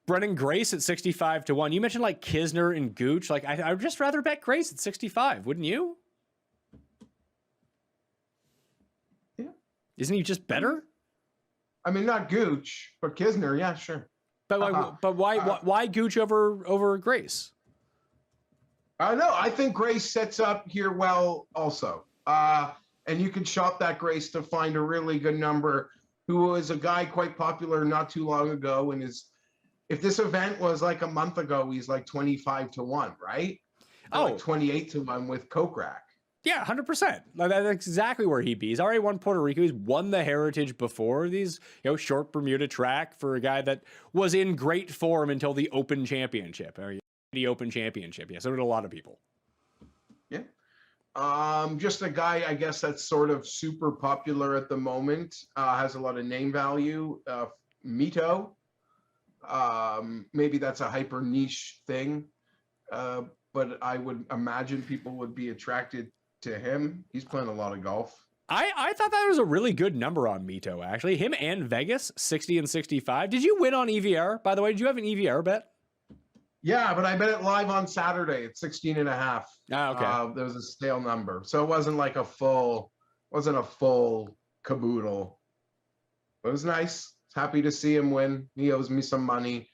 Brendan Grace at 65-1. You mentioned like Kisner and Gooch. Like I would just rather bet Grace at 65, wouldn't you? Yeah. Isn't he just better? I mean, not Gooch, but Kisner. Yeah, sure. But why Gooch over Grace? No, I think Grace sets up here well also. And you can shop that Grace to find a really good number, who was a guy quite popular not too long ago, and if this event was like a month ago, he's like 25-1, right? Like 28-1 with Kokrak. Yeah, 100%. That's exactly where he'd be. He's already won Puerto Rico. He's won the Heritage before. These, short Bermuda track for a guy that was in great form until the Open Championship. Or the Open Championship. Yeah, so did a lot of people. Yeah. Just a guy, I guess, that's sort of super popular at the moment. Has a lot of name value. Mito. Maybe that's a hyper niche thing. But I would imagine people would be attracted to him. He's playing a lot of golf. I thought that was a really good number on Mito, actually. Him and Vegas, 60 and 65. Did you win on EVR? By the way, did you have an EVR bet? Yeah, but I bet it live on Saturday at 16.5. Oh, okay. There was a stale number. So it wasn't like wasn't a full caboodle. It was nice. Happy to see him win. He owes me some money.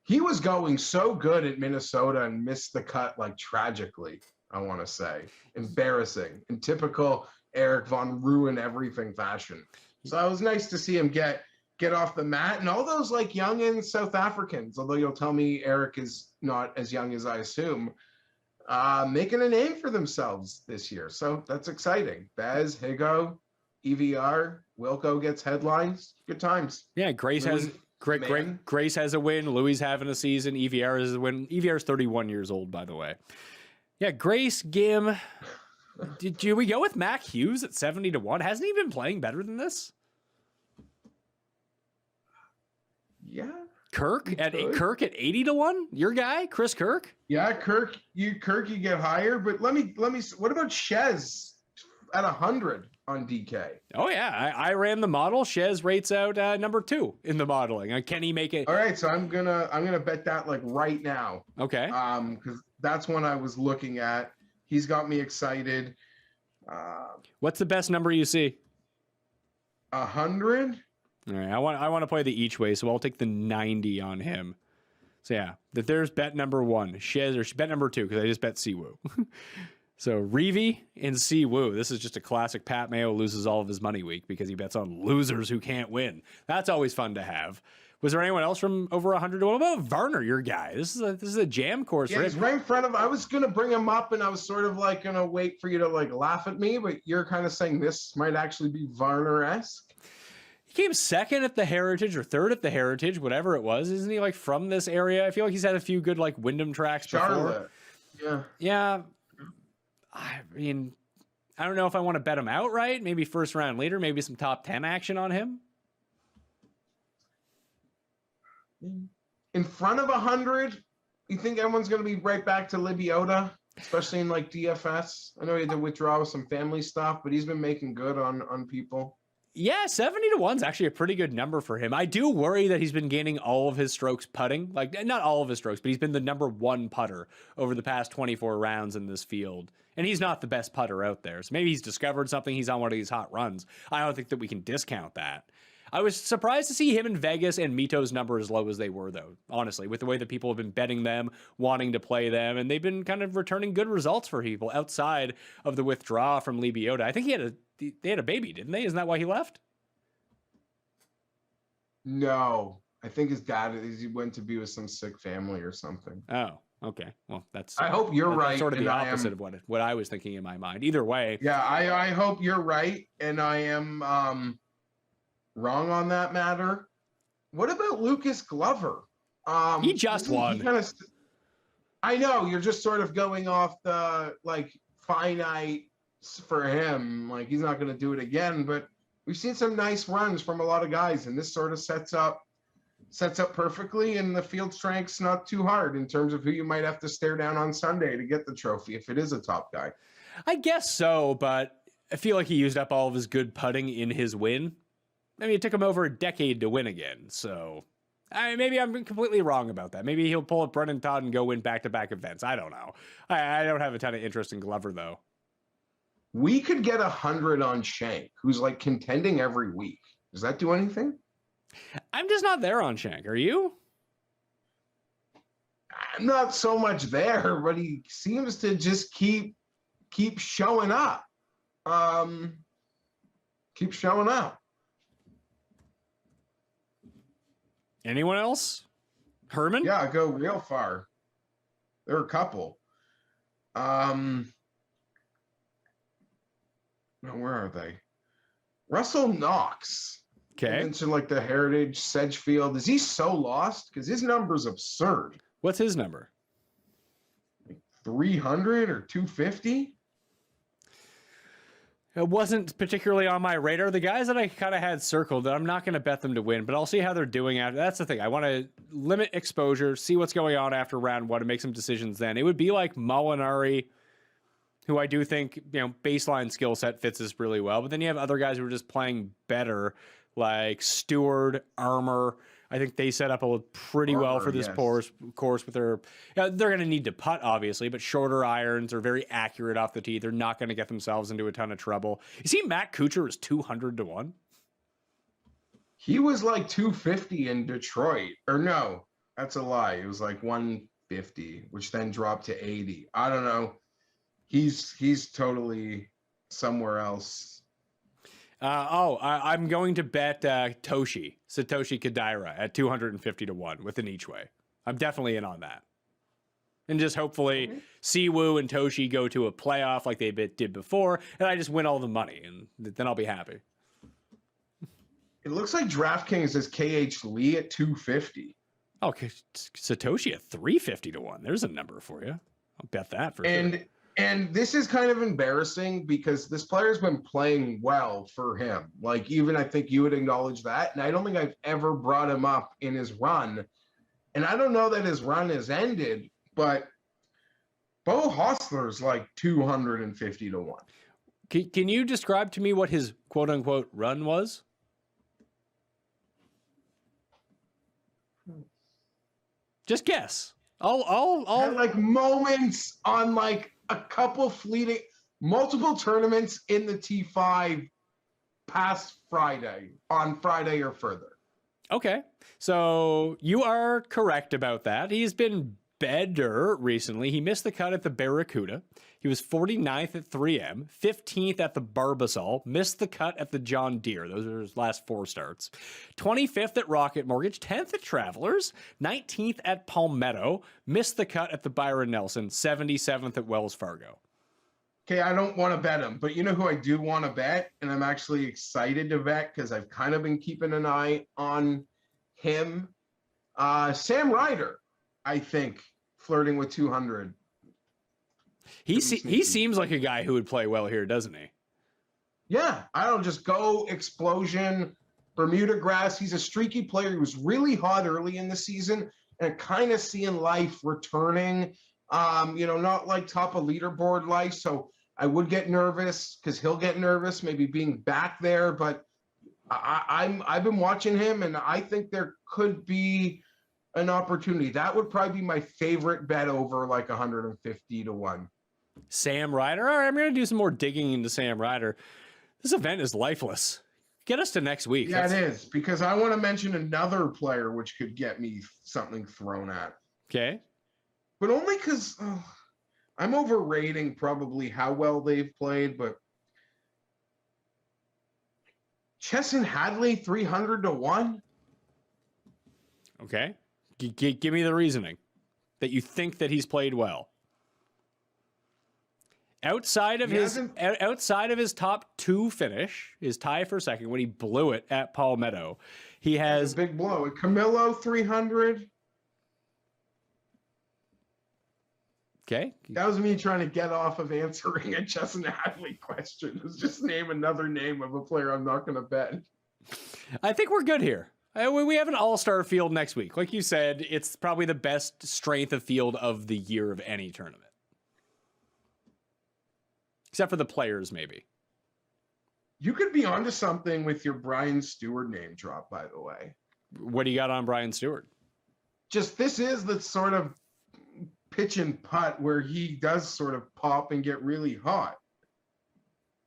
He was going so good at Minnesota and missed the cut like tragically, I want to say. Embarrassing. In typical Eric Von Ruin everything fashion. So it was nice to see him get off the mat. And all those like young and South Africans, although you'll tell me Eric is not as young as I assume, making a name for themselves this year. So that's exciting. Bez, Higo, EVR, Wilco gets headlines. Good times. Yeah, Grace has Grace has a win. Louis having a season. EVR has a win. EVR is 31 years old, by the way. Yeah, Grace, Gim. Did we go with Mac Hughes at 70-1? Hasn't he been playing better than this? Yeah. Kirk at 80 to 1? Your guy, Chris Kirk? Yeah, Kirk, you get higher, but let me. What about Shez at 100 on DK? Oh yeah, I ran the model. Shez rates out number 2 in the modeling. Can he make it? All right, so I'm gonna bet that like right now. Okay. Because that's one I was looking at. He's got me excited. What's the best number you see? 100. All right, I want to play the each way, so I'll take the 90 on him. So yeah, there's bet number 1, Shez, or bet number 2 because I just bet Siwoo. So Reeve and Siwoo. This is just a classic Pat Mayo loses all of his money week because he bets on losers who can't win. That's always fun to have. Was there anyone else from over 100? What about Varner, your guy? This is a jam course. Yeah, he's right in front of. I was gonna bring him up, and I was sort of like gonna wait for you to like laugh at me, but you're kind of saying this might actually be Varner-esque. He came second at the Heritage or third at the Heritage, whatever it was. Isn't he like from this area? I feel like he's had a few good like Wyndham tracks Charlotte. before. Yeah. I mean, I don't know if I want to bet him outright. Maybe first round leader, maybe some top 10 action on him. In front of 100, you think everyone's going to be right back to Libiota, especially in like DFS? I know he had to withdraw with some family stuff, but he's been making good on people. Yeah, 70 to 1 is actually a pretty good number for him. I do worry that he's been gaining all of his strokes putting. Like, not all of his strokes, but he's been the number 1 putter over the past 24 rounds in this field. And he's not the best putter out there. So maybe he's discovered something. He's on one of these hot runs. I don't think that we can discount that. I was surprised to see him in Vegas and Mito's number as low as they were, though, honestly, with the way that people have been betting them, wanting to play them, and they've been kind of returning good results for people outside of the withdrawal from Lee Biota. I think they had a baby, didn't they? Isn't that why he left? No, I think his dad, he went to be with some sick family or something. Oh, okay. Well, I hope you're right. Sort of the opposite of what I was thinking in my mind. Either way. Yeah, I hope you're right, and I am wrong on that matter. What about Lucas Glover? He just won. I know, you're just sort of going off the like finite for him. Like he's not going to do it again, but we've seen some nice runs from a lot of guys, and this sort of sets up perfectly, and the field strength's not too hard in terms of who you might have to stare down on Sunday to get the trophy if it is a top guy. I guess so, but I feel like he used up all of his good putting in his win. I mean, it took him over a decade to win again, so maybe I'm completely wrong about that. Maybe he'll pull a Brennan Todd and go win back-to-back events. I don't know. I don't have a ton of interest in Glover, though. We could get 100 on Shank, who's like contending every week. Does that do anything? I'm just not there on Shank. Are you? I'm not so much there, but he seems to just keep showing up. Keep showing up. Anyone else? Herman? Yeah, go real far. There are a couple. No, where are they? Russell Knox. Okay. I mentioned like the Heritage, Sedgefield. Is he so lost? Because his number's absurd. What's his number? 300 or 250? It wasn't particularly on my radar. The guys that I kind of had circled, I'm not going to bet them to win, but I'll see how they're doing after. That's the thing. I want to limit exposure, see what's going on after round 1, and make some decisions then. It would be like Molinari, who I do think, baseline skill set fits this really well. But then you have other guys who are just playing better, like Stewart, Armour. I think they set up pretty well for this course with their. They're going to need to putt, obviously, but shorter irons are very accurate off the tee. They're not going to get themselves into a ton of trouble. You see, Matt Kuchar is 200 to 1. He was like 250 in Detroit. Or no, that's a lie. It was like 150, which then dropped to 80. I don't know. He's totally somewhere else. I'm going to bet Satoshi Kodaira at 250 to 1 with an each way. I'm definitely in on that. And just hopefully Siwoo and Toshi go to a playoff like they did before, and I just win all the money, and then I'll be happy. It looks like DraftKings has KH Lee at 250. Okay, Satoshi at 350 to 1. There's a number for you. I'll bet that for sure. And this is kind of embarrassing because this player's been playing well for him. Like, even I think you would acknowledge that. And I don't think I've ever brought him up in his run. And I don't know that his run has ended, but Bo Hostler's like 250 to 1. Can you describe to me what his quote unquote run was? Just guess. I'll Had like moments on like a couple fleeting, multiple tournaments in the T5 past Friday, on Friday or further. Okay. So you are correct about that. He's been better recently. He missed the cut at the Barracuda. He was 49th at 3M, 15th at the Barbasol, missed the cut at the John Deere. Those are his last 4 starts. 25th at Rocket Mortgage, 10th at Travelers, 19th at Palmetto, missed the cut at the Byron Nelson, 77th at Wells Fargo. Okay, I don't want to bet him, but you know who I do want to bet, and I'm actually excited to bet because I've kind of been keeping an eye on him. Sam Ryder, I think, flirting with 200. He seems like a guy who would play well here, doesn't he? Yeah, I don't just go explosion, Bermuda grass. He's a streaky player. He was really hot early in the season and kind of seeing life returning. Not like top of leaderboard life. So I would get nervous because he'll get nervous, maybe being back there. But I've been watching him, and I think there could be an opportunity. That would probably be my favorite bet over like 150 to 1. Sam Ryder. All right, I'm going to do some more digging into Sam Ryder. This event is lifeless. Get us to next week. Yeah, it is, because I want to mention another player which could get me something thrown at. Okay. But only because I'm overrating probably how well they've played, but Chesson Hadley 300 to 1. Okay. Give me the reasoning that you think that he's played well. Outside of his top 2 finish, his tie for second when he blew it at Palmetto, he has a big blow. Camilo 300. Okay. That was me trying to get off of answering a Chesson Hadley question. It was just name another name of a player I'm not going to bet. I think we're good here. We have an all-star field next week. Like you said, it's probably the best strength of field of the year of any tournament. Except for the players, maybe. You could be onto something with your Brian Stewart name drop, by the way. What do you got on Brian Stewart? Just this is the sort of pitch and putt where he does sort of pop and get really hot.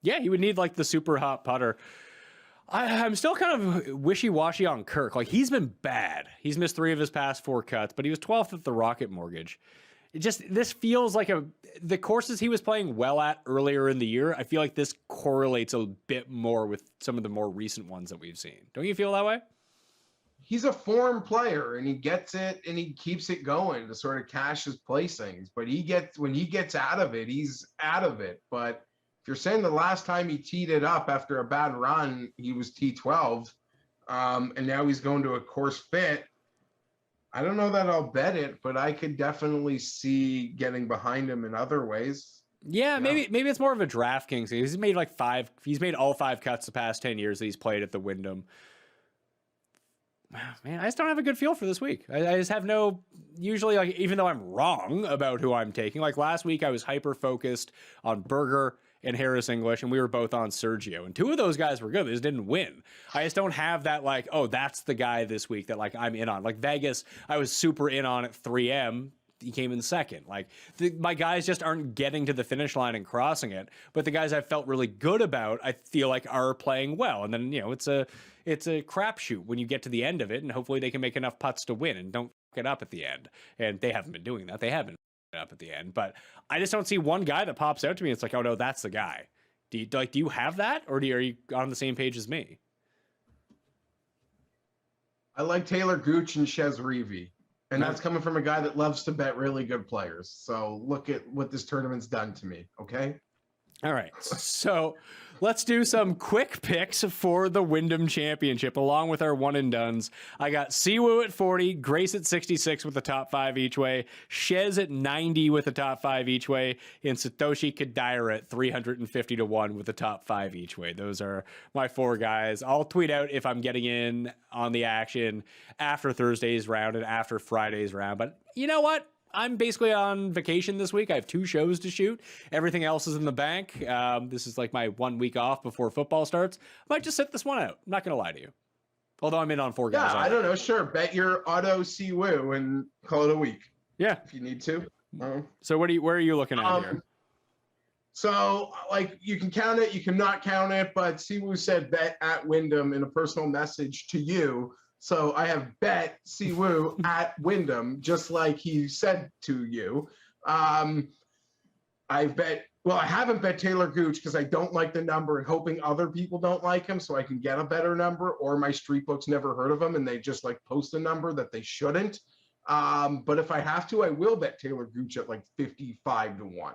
Yeah, he would need like the super hot putter. I'm still kind of wishy-washy on Kirk. Like, he's been bad. He's missed 3 of his past 4 cuts, but he was 12th at the Rocket Mortgage. This feels like the courses he was playing well at earlier in the year. I feel like this correlates a bit more with some of the more recent ones that we've seen. Don't you feel that way? He's a form player, and he gets it and he keeps it going to sort of cash his placings. But when he gets out of it, he's out of it. But if you're saying the last time he teed it up after a bad run, he was T12, and now he's going to a course fit, I don't know that I'll bet it, but I could definitely see getting behind him in other ways. Yeah, maybe it's more of a DraftKings. He's made all 5 cuts the past 10 years that he's played at the Wyndham. Man, I just don't have a good feel for this week. I just have usually, like, even though I'm wrong about who I'm taking, like last week I was hyper focused on Berger and Harris English, and we were both on Sergio, and 2 of those guys were good. They just didn't win. I just don't have that, like, oh, that's the guy this week that, like, I'm in on. Like Vegas, I was super in on at 3M. He came in second. Like, my guys just aren't getting to the finish line and crossing it, but the guys I felt really good about, I feel like are playing well. And then, it's a crapshoot when you get to the end of it, and hopefully they can make enough putts to win and don't fuck it up at the end. And they haven't been doing that. They have been up at the end, but I just don't see one guy that pops out to me. It's like, oh no, that's the guy. Do you have that, or are you on the same page as me? I like Taylor Gooch and Chez Reavie, and that's coming from a guy that loves to bet really good players. So look at what this tournament's done to me. Okay. All right. So let's do some quick picks for the Wyndham Championship along with our one and dones. I got Siwoo at 40, Grace at 66 with the top 5 each way, Shez at 90 with the top 5 each way, and Satoshi Kodaira at 350 to 1 with the top 5 each way. Those are my 4 guys. I'll tweet out if I'm getting in on the action after Thursday's round and after Friday's round. But you know what? I'm basically on vacation this week. I have 2 shows to shoot. Everything else is in the bank. This is like my 1 week off before football starts. I might just sit this one out. I'm not going to lie to you. Although I'm in on 4 guys. Yeah, I don't know. Sure. Bet your auto Siwoo and call it a week. Yeah. If you need to. So where are you looking at here? So, like, you can count it, you cannot count it, but Siwoo said bet at Wyndham in a personal message to you. So I have bet Siwoo at Wyndham, just like he said to you. I haven't bet Taylor Gooch because I don't like the number and hoping other people don't like him so I can get a better number, or my street books never heard of him and they just like post a number that they shouldn't. But if I have to, I will bet Taylor Gooch at like 55 to 1.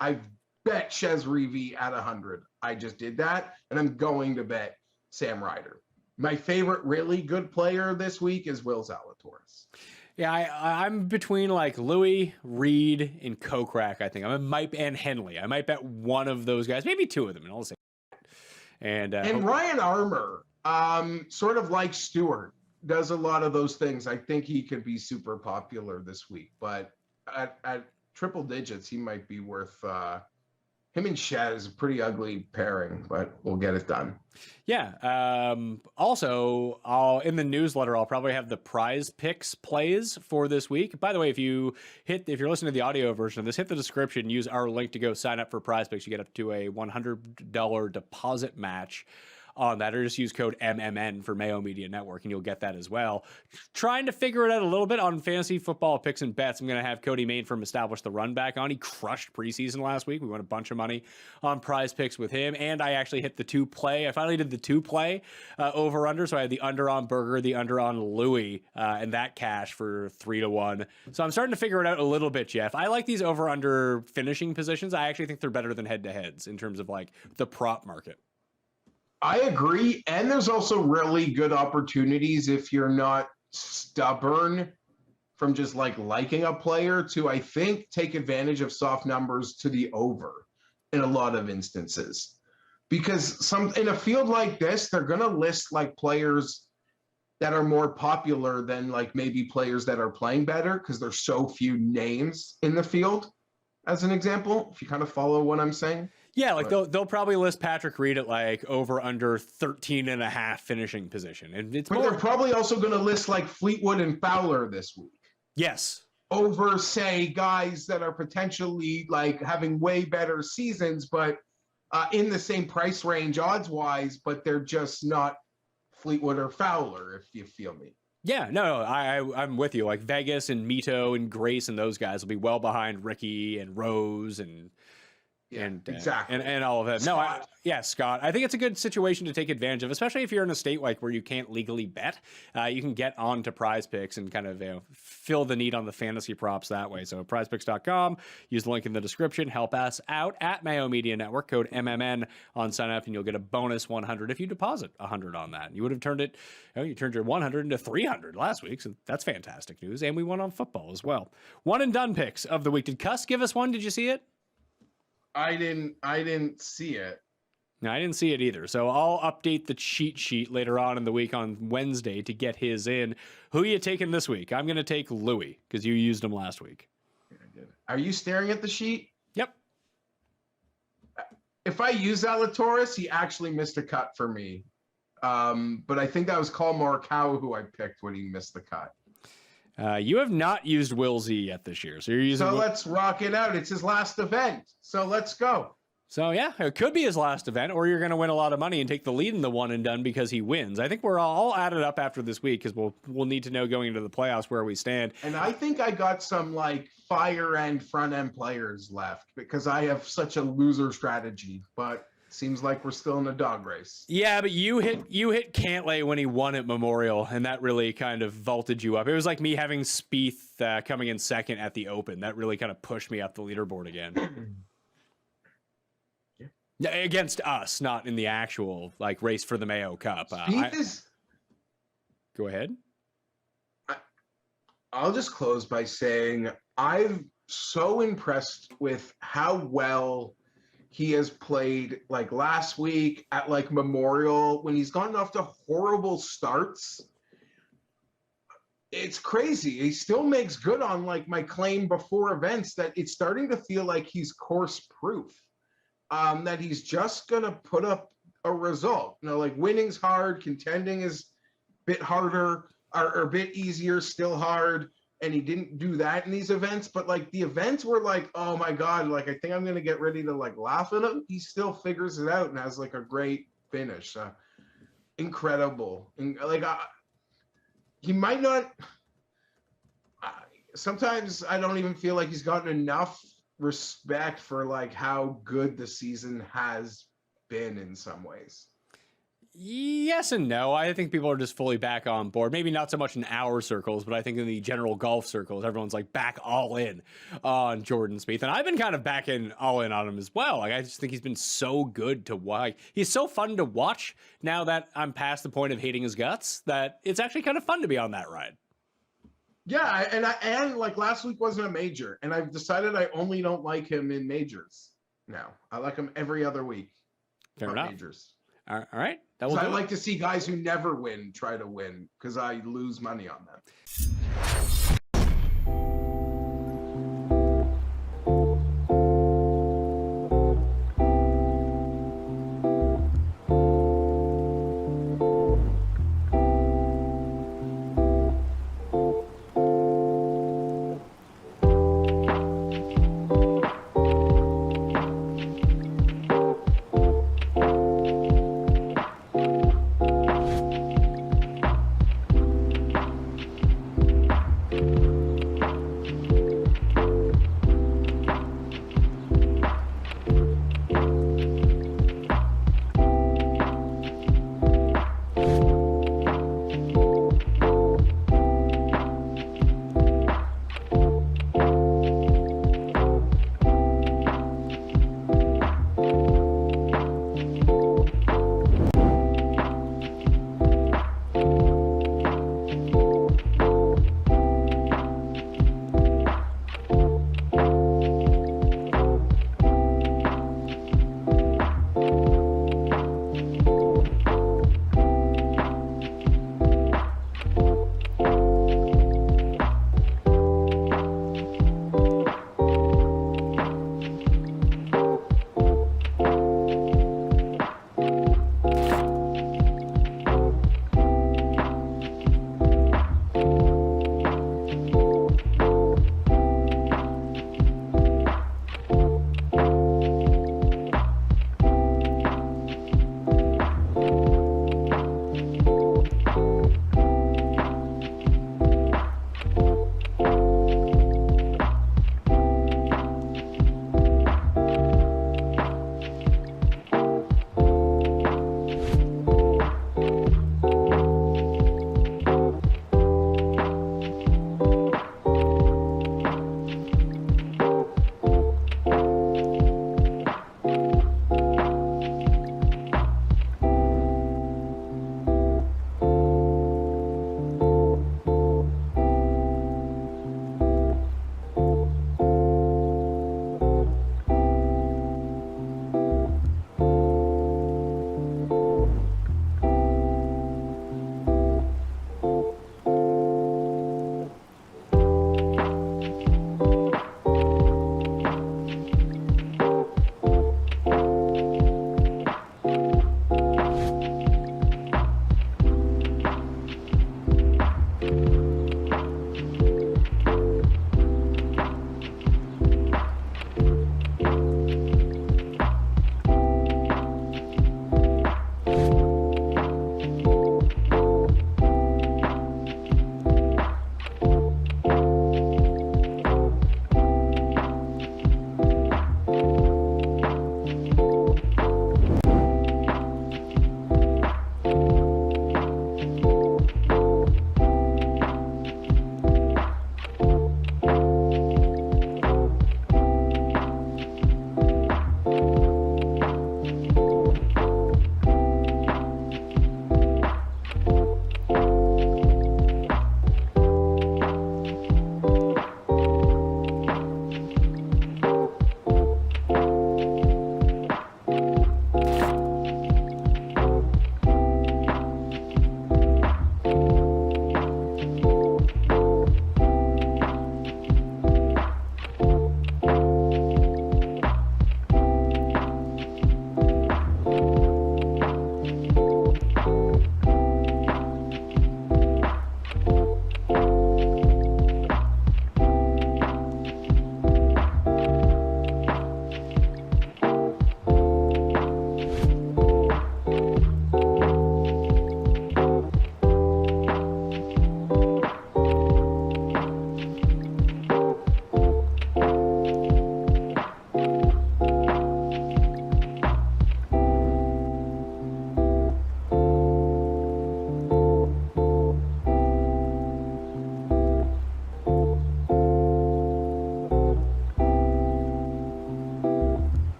I've bet Shez Reavie at 100. I just did that, and I'm going to bet Sam Ryder. My favorite really good player this week is Will Zalatoris. Yeah, I'm between like Louis, Reed, and Kokrak, I think. And Henley. I might bet one of those guys, maybe 2 of them, and I'll say. And Ryan Armour, sort of like Stewart, does a lot of those things. I think he could be super popular this week, but at triple digits, he might be worth him and Shed is a pretty ugly pairing, but we'll get it done. Yeah. Also, in the newsletter, I'll probably have the prize picks plays for this week. By the way, if you're listening to the audio version of this, hit the description, use our link to go sign up for prize picks. You get up to a $100 deposit match on that, or just use code MMN for Mayo Media Network and you'll get that as well. Trying to figure it out a little bit on fantasy football picks and bets. I'm going to have Cody Main from Establish the Run back on. He crushed preseason last week. We won a bunch of money on prize picks with him, and I actually hit the 2-play. I finally did the 2-play over-under, so I had the under on Burger, the under on Louis, and that cash for 3 to 1. So I'm starting to figure it out a little bit, Jeff. I like these over-under finishing positions. I actually think they're better than head-to-heads in terms of like the prop market. I agree. And there's also really good opportunities if you're not stubborn from just like liking a player to, I think, take advantage of soft numbers to the over in a lot of instances. Because in a field like this, they're going to list like players that are more popular than like maybe players that are playing better because there's so few names in the field, as an example, if you kind of follow what I'm saying. Yeah, like they'll probably list Patrick Reed at like over under 13.5 finishing position. And they're probably also going to list like Fleetwood and Fowler this week. Yes. Over, say, guys that are potentially like having way better seasons, but in the same price range odds wise, but they're just not Fleetwood or Fowler, if you feel me. Yeah, no, I'm with you. Like Vegas and Mito and Grace and those guys will be well behind Ricky and Rose and exactly. And all of that. Scott. Scott. I think it's a good situation to take advantage of, especially if you're in a state like where you can't legally bet. You can get on to Prize Picks and kind of fill the need on the fantasy props that way. So prizepicks.com, use the link in the description, help us out at Mayo Media Network, code MMN on sign up, and you'll get a bonus 100 if you deposit 100 on that. You would have turned you turned your 100 into 300 last week, so that's fantastic news. And we won on football as well. One and done picks of the week. Did Cuss give us one? Did you see it? I didn't see it. No, I didn't see it either. So I'll update the cheat sheet later on in the week on Wednesday to get his in. Who are you taking this week? I'm going to take Louis because you used him last week. Are you staring at the sheet? Yep. If I use Zalatoris, he actually missed a cut for me. But I think that was Call Morikawa who I picked when he missed the cut. You have not used Will Z yet this year, so you're using. So let's rock it out. It's his last event, so let's go. So yeah, it could be his last event, or you're going to win a lot of money and take the lead in the one and done because he wins. I think we're all added up after this week because we'll need to know going into the playoffs where we stand. And I think I got some like fire end front end players left because I have such a loser strategy, but. Seems like we're still in a dog race. Yeah, but you hit Cantlay when he won at Memorial, and that really kind of vaulted you up. It was like me having Spieth coming in second at the Open. That really kind of pushed me up the leaderboard again. Yeah, against us, not in the actual like race for the Mayo Cup. Go ahead. I'll just close by saying I'm so impressed with how well he has played, like last week at like Memorial when he's gotten off to horrible starts. It's crazy. He still makes good on like my claim before events that it's starting to feel like he's course proof, that he's just going to put up a result. You know, like winning's hard, contending is a bit harder or a bit easier, still hard. And he didn't do that in these events, but like the events were like, oh my God, like I think I'm going to get ready to like laugh at him. He still figures it out and has like a great finish. Incredible. And like, he might not, sometimes I don't even feel like he's gotten enough respect for like how good the season has been in some ways. Yes and no. I think people are just fully back on board. Maybe not so much in our circles, but I think in the general golf circles, everyone's like back all in on Jordan Spieth. And I've been kind of back in all in on him as well. Like I just think he's been so good to watch. He's so fun to watch now that I'm past the point of hating his guts that it's actually kind of fun to be on that ride. Yeah, and like last week wasn't a major, and I've decided I only don't like him in majors now. I like him every other week. Fair enough. Majors. All right. So I like to see guys who never win try to win because I lose money on them.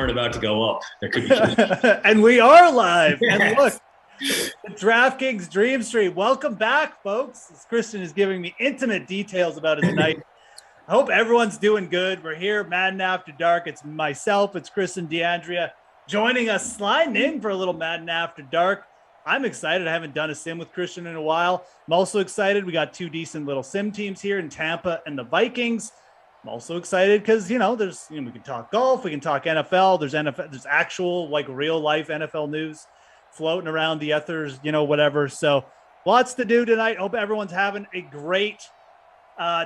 weren't about to go up. There could be and we are live. Yes. And look, the DraftKings Dream Stream. Welcome back, folks. As Christian is giving me intimate details about his night. I hope everyone's doing good. We're here, Madden After Dark. It's myself, it's Chris and DeAndrea joining us, sliding in for a little Madden After Dark. I'm excited. I haven't done a sim with Christian in a while. I'm also excited. We got two decent little sim teams here in Tampa and the Vikings. I'm also excited because, we can talk golf, we can talk NFL. There's actual, like, real life NFL news floating around the ethers, whatever. So lots to do tonight. Hope everyone's having a great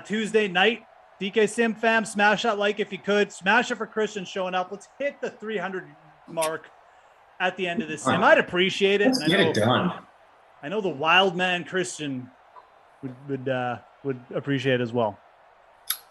Tuesday night. DK Sim fam, smash that like if you could. Smash it for Christian showing up. Let's hit the 300 mark at the end of this sim. I'd appreciate it. Let's get it done. I know the wild man Christian would appreciate it as well.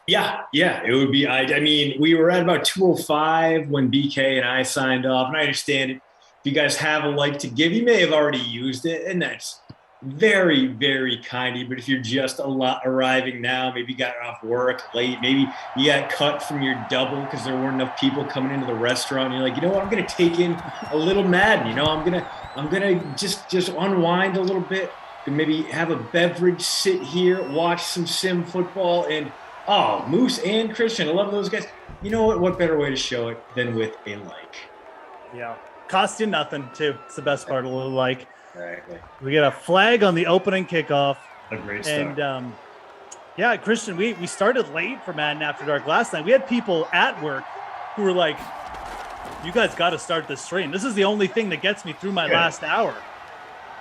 Yeah, it would be. I mean, we were at about 205 when BK and I signed off, and I understand it. If you guys have a like to give, you may have already used it, and that's very, very kind of you. But if you're just arriving now, maybe you got off work late, maybe you got cut from your double because there weren't enough people coming into the restaurant. And you're like, you know what? I'm gonna take in a little Madden. I'm gonna just unwind a little bit, and maybe have a beverage, sit here, watch some sim football, and Moose and Christian, I love those guys. You know what? What better way to show it than with a like? Yeah, cost you nothing too. It's the best part of a little like. Exactly. We get a flag on the opening kickoff. A great start. And Christian, we started late for Madden After Dark last night. We had people at work who were like, "You guys got to start this stream. This is the only thing that gets me through my last hour."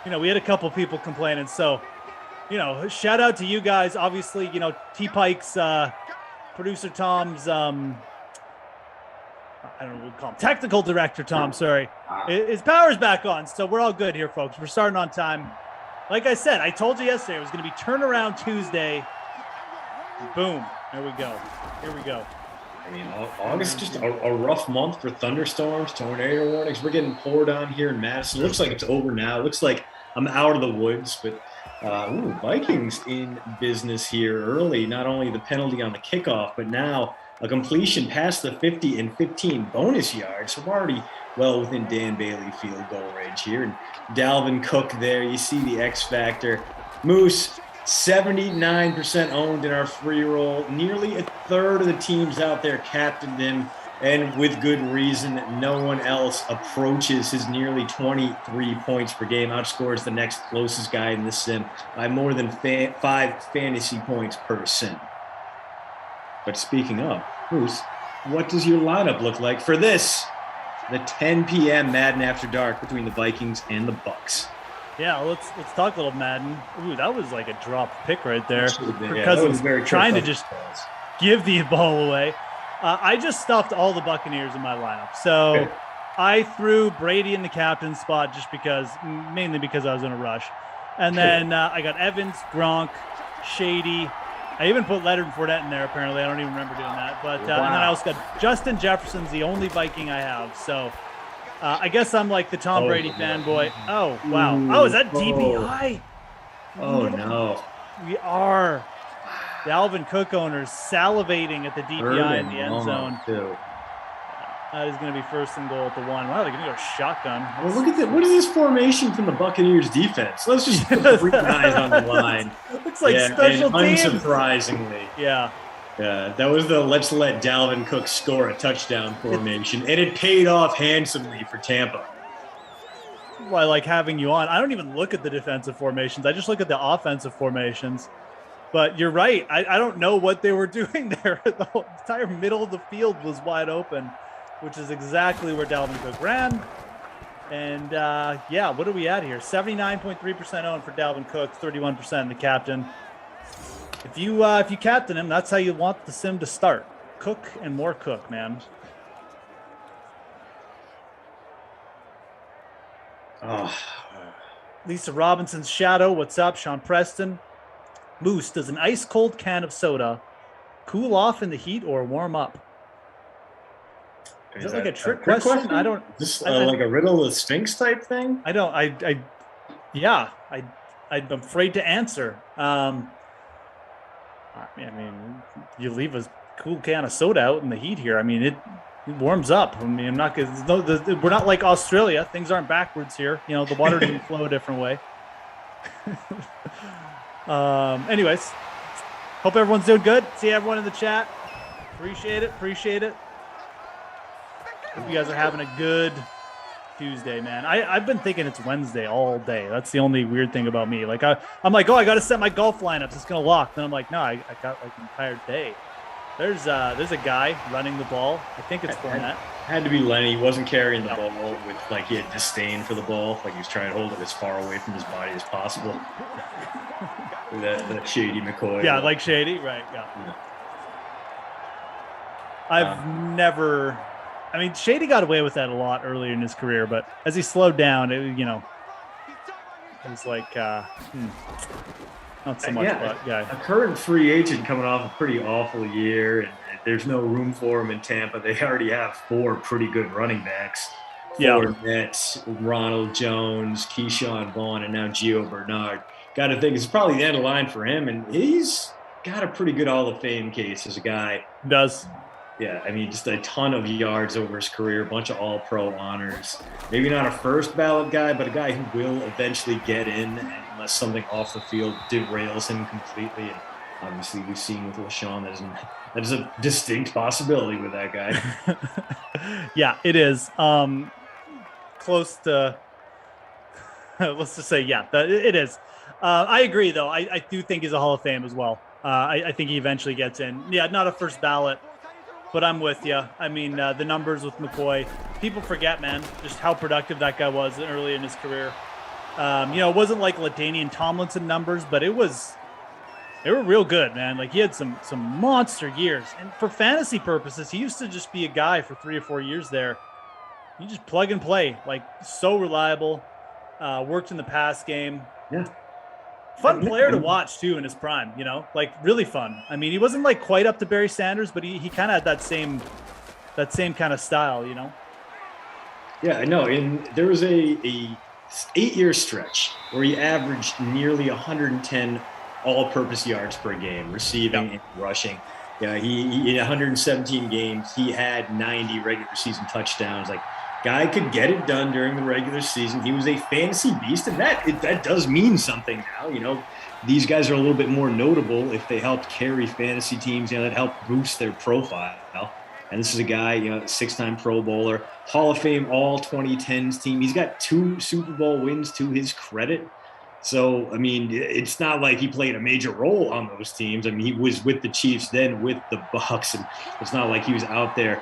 We had a couple people complaining. So, shout out to you guys. Obviously, T Pike's producer Tom's I don't know what we call him. Technical director Tom, sorry. His power's back on, so we're all good here, folks. We're starting on time. Like I said, I told you yesterday it was going to be turnaround Tuesday. Boom. There we go. Here we go. I mean, August just a rough month for thunderstorms, tornado warnings. We're getting poured on here in Madison. It looks like it's over now. It looks like I'm out of the woods, but Vikings in business here early. Not only the penalty on the kickoff, but now a completion past the 50 and 15 bonus yards. So we're already well within Dan Bailey field goal range here. And Dalvin Cook there, you see the X factor. Moose, 79% owned in our free roll. Nearly a third of the teams out there captained him, and with good reason. No one else approaches his nearly 23 points per game, outscores the next closest guy in the sim by more than 5 fantasy points per sim. But speaking of, Moose, what does your lineup look like for this, the 10 p.m. Madden After Dark between the Vikings and the Bucks? Yeah, let's talk a little Madden. Ooh, that was like a drop pick right there. That was very trying to just give the ball away. I just stuffed all the Buccaneers in my lineup. So I threw Brady in the captain spot mainly because I was in a rush. And then I got Evans, Gronk, Shady. I even put Leonard Fournette in there, apparently. I don't even remember doing that. But and then I also got Justin Jefferson's the only Viking I have. So I guess I'm like the Tom Brady fanboy. Oh, wow. Oh, is that DPI? Oh, no. We are. Dalvin Cook owners salivating at the DPI in the end zone. Too. That is going to be first and goal at the 1. Wow, they're going to go shotgun. Well, look at that. What is this formation from the Buccaneers defense? Let's just put the 3 guys on the line. Looks like special teams. Unsurprisingly. Yeah, that was the let's let Dalvin Cook score a touchdown formation, and it paid off handsomely for Tampa. Well, I like having you on. I don't even look at the defensive formations. I just look at the offensive formations. But you're right. I don't know what they were doing there. The whole entire middle of the field was wide open, which is exactly where Dalvin Cook ran. And, what are we at here? 79.3% owned for Dalvin Cook, 31% the captain. If you captain him, that's how you want the sim to start. Cook and more Cook, man. Oh. Lisa Robinson's shadow. What's up? Sean Preston. Moose, does an ice-cold can of soda cool off in the heat or warm up? Is that like a trick question? I don't. Just like a riddle of Sphinx type thing? I don't. I'm afraid to answer. I mean, you leave a cool can of soda out in the heat here. I mean, He warms up. I mean, we're not like Australia. Things aren't backwards here. You know, the water doesn't flow a different way. Anyways, hope everyone's doing good. See everyone in the chat. Appreciate it. Hope you guys are having a good Tuesday, man. I've been thinking it's Wednesday all day. That's the only weird thing about me. Like I'm like, oh, I got to set my golf lineups. It's gonna lock. Then I'm like, no, I got like an entire day. There's a guy running the ball. I think it's Fournette. Had to be Lenny. He wasn't carrying the ball with like he had disdain for the ball. Like he was trying to hold it as far away from his body as possible. that Shady McCoy. Yeah, like Shady, right? Yeah. I've never. I mean, Shady got away with that a lot earlier in his career, but as he slowed down, it was like not so much. Yeah, but yeah, a current free agent coming off a pretty awful year, and there's no room for him in Tampa. They already have 4 pretty good running backs. Fournette, Ronald Jones, Keyshawn Vaughn, and now Gio Bernard. Got to think it's probably the end of the line for him, and he's got a pretty good Hall of Fame case as a guy. Does. Yeah, I mean, just a ton of yards over his career, a bunch of all-pro honors. Maybe not a first ballot guy, but a guy who will eventually get in unless something off the field derails him completely. And obviously, we've seen with LaShawn that is a distinct possibility with that guy. Yeah, it is. Close to, let's just say, yeah, it is. I agree, though. I do think he's a Hall of Fame as well. I think he eventually gets in. Yeah, not a first ballot. But I'm with you. I mean, the numbers with McCoy, people forget, man, just how productive that guy was early in his career. It wasn't like LaDainian Tomlinson numbers, but they were real good, man. Like he had some monster years. And for fantasy purposes, he used to just be a guy for 3 or 4 years there. You just plug and play, like so reliable, worked in the pass game. Yeah. Fun player to watch too in his prime, like really fun. I mean, he wasn't like quite up to Barry Sanders, but he kind of had that same kind of style, Yeah, I know. And there was a 8-year stretch where he averaged nearly 110 all-purpose yards per game, receiving and rushing. Yeah, he in 117 games, he had 90 regular season touchdowns. Like, guy could get it done during the regular season. He was a fantasy beast, and that does mean something now. These guys are a little bit more notable if they helped carry fantasy teams. That helped boost their profile. And this is a guy, 6-time Pro Bowler, Hall of Fame All 2010s team. He's got 2 Super Bowl wins to his credit. So, I mean, it's not like he played a major role on those teams. I mean, he was with the Chiefs, then with the Bucs, and it's not like he was out there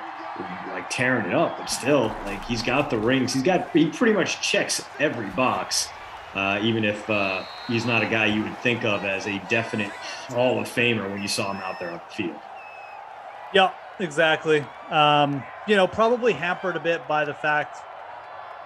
like tearing it up, but still, like he's got the rings. He pretty much checks every box, even if he's not a guy you would think of as a definite Hall of Famer when you saw him out there on the field. Yeah, exactly. Probably hampered a bit by the fact,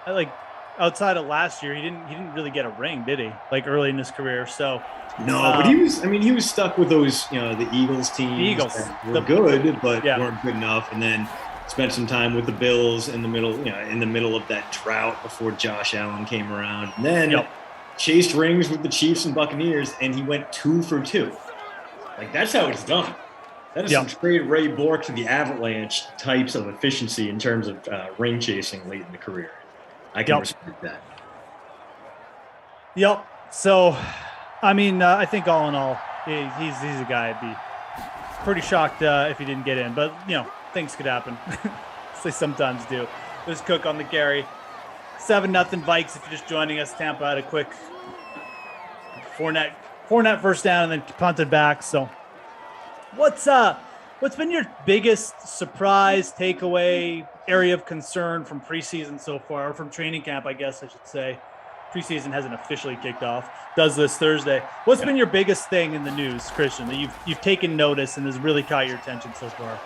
like outside of last year, he didn't really get a ring, did he? Like early in his career, so. No, but he was stuck with those, the Eagles teams. The Eagles were good, but weren't good enough, and then spent some time with the Bills in the middle of that drought before Josh Allen came around. And then chased rings with the Chiefs and Buccaneers, and he went 2 for 2. Like, that's how it's done. That is some trade Ray Bork to the Avalanche types of efficiency in terms of ring chasing late in the career. I can respect that. Yep. So, I mean, I think all in all, he's a guy I'd be pretty shocked if he didn't get in. But, things could happen. They sometimes do. There's Cook on the carry. 7-0 Vikes if you're just joining us. Tampa had a quick Fournette first down and then punted back. So what's been your biggest surprise, takeaway, area of concern from preseason so far, or from training camp, I guess I should say? Preseason hasn't officially kicked off. Does this Thursday. What's been your biggest thing in the news, Christian, that you've taken notice and has really caught your attention so far?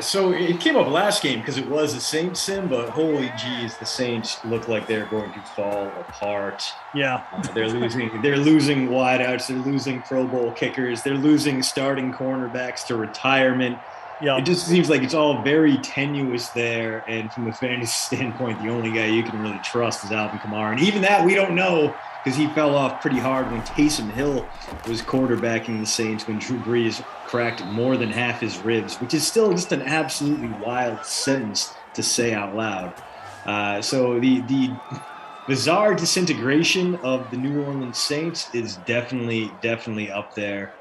So it came up last game because it was a Saints sim, but holy geez, the Saints look like they're going to fall apart. Yeah. They're losing wideouts, they're losing Pro Bowl kickers, they're losing starting cornerbacks to retirement. Yeah. It just seems like it's all very tenuous there, and from a fantasy standpoint, the only guy you can really trust is Alvin Kamara. And even that we don't know, because he fell off pretty hard when Taysom Hill was quarterbacking the Saints when Drew Brees cracked more than half his ribs, which is still just an absolutely wild sentence to say out loud. So the bizarre disintegration of the New Orleans Saints is definitely up there.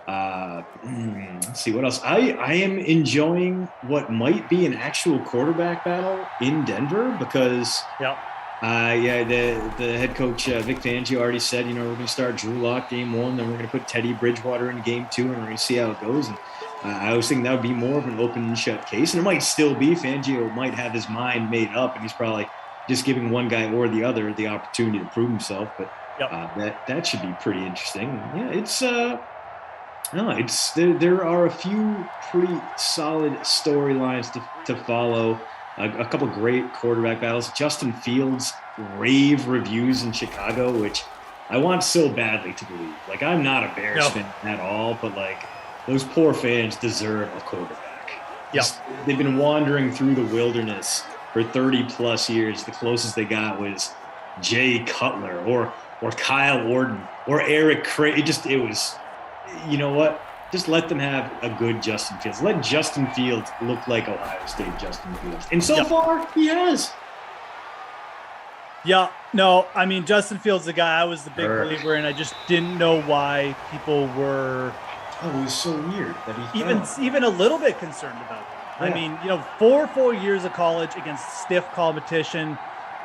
Let's see what else. I am enjoying what might be an actual quarterback battle in Denver because the head coach Vic Fangio already said, we're going to start Drew Lock game 1, then we're going to put Teddy Bridgewater in game 2, and we're going to see how it goes. And I was thinking that would be more of an open and shut case, and it might still be. Fangio might have his mind made up, and he's probably just giving one guy or the other the opportunity to prove himself. But that should be pretty interesting. Yeah, there are a few pretty solid storylines to follow. A couple great quarterback battles. Justin Fields rave reviews in Chicago, which I want so badly to believe. Like, I'm not a Bears fan at all, but like those poor fans deserve a quarterback. They've been wandering through the wilderness for 30 plus years. The closest they got was Jay Cutler or Kyle Orton or Eric Cray. It was, you know what? Just let them have a good Justin Fields. Let Justin Fields look like Ohio State Justin Fields. And so far, he has. Yeah, no, I mean, Justin Fields, the guy I was the big believer in. I just didn't know why people were. Oh, it was so weird that he even a little bit concerned about that. I mean, 4 full years of college against stiff competition.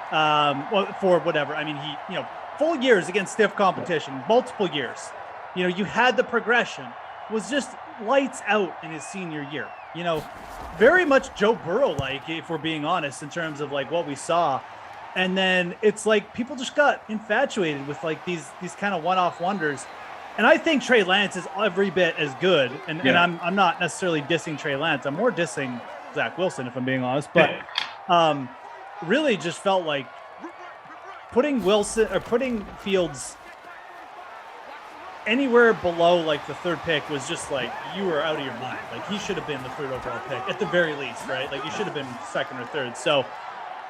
For whatever. I mean, full years against stiff competition, multiple years. You had the progression. Was just lights out in his senior year. Very much Joe Burrow-like, if we're being honest, in terms of like what we saw. And then it's like people just got infatuated with like these kind of one-off wonders. And I think Trey Lance is every bit as good. And I'm not necessarily dissing Trey Lance. I'm more dissing Zach Wilson, if I'm being honest. But really just felt like putting Fields anywhere below like the 3rd pick was just like, you were out of your mind. Like, he should have been the 3rd overall pick at the very least, right? Like, you should have been 2nd or 3rd. So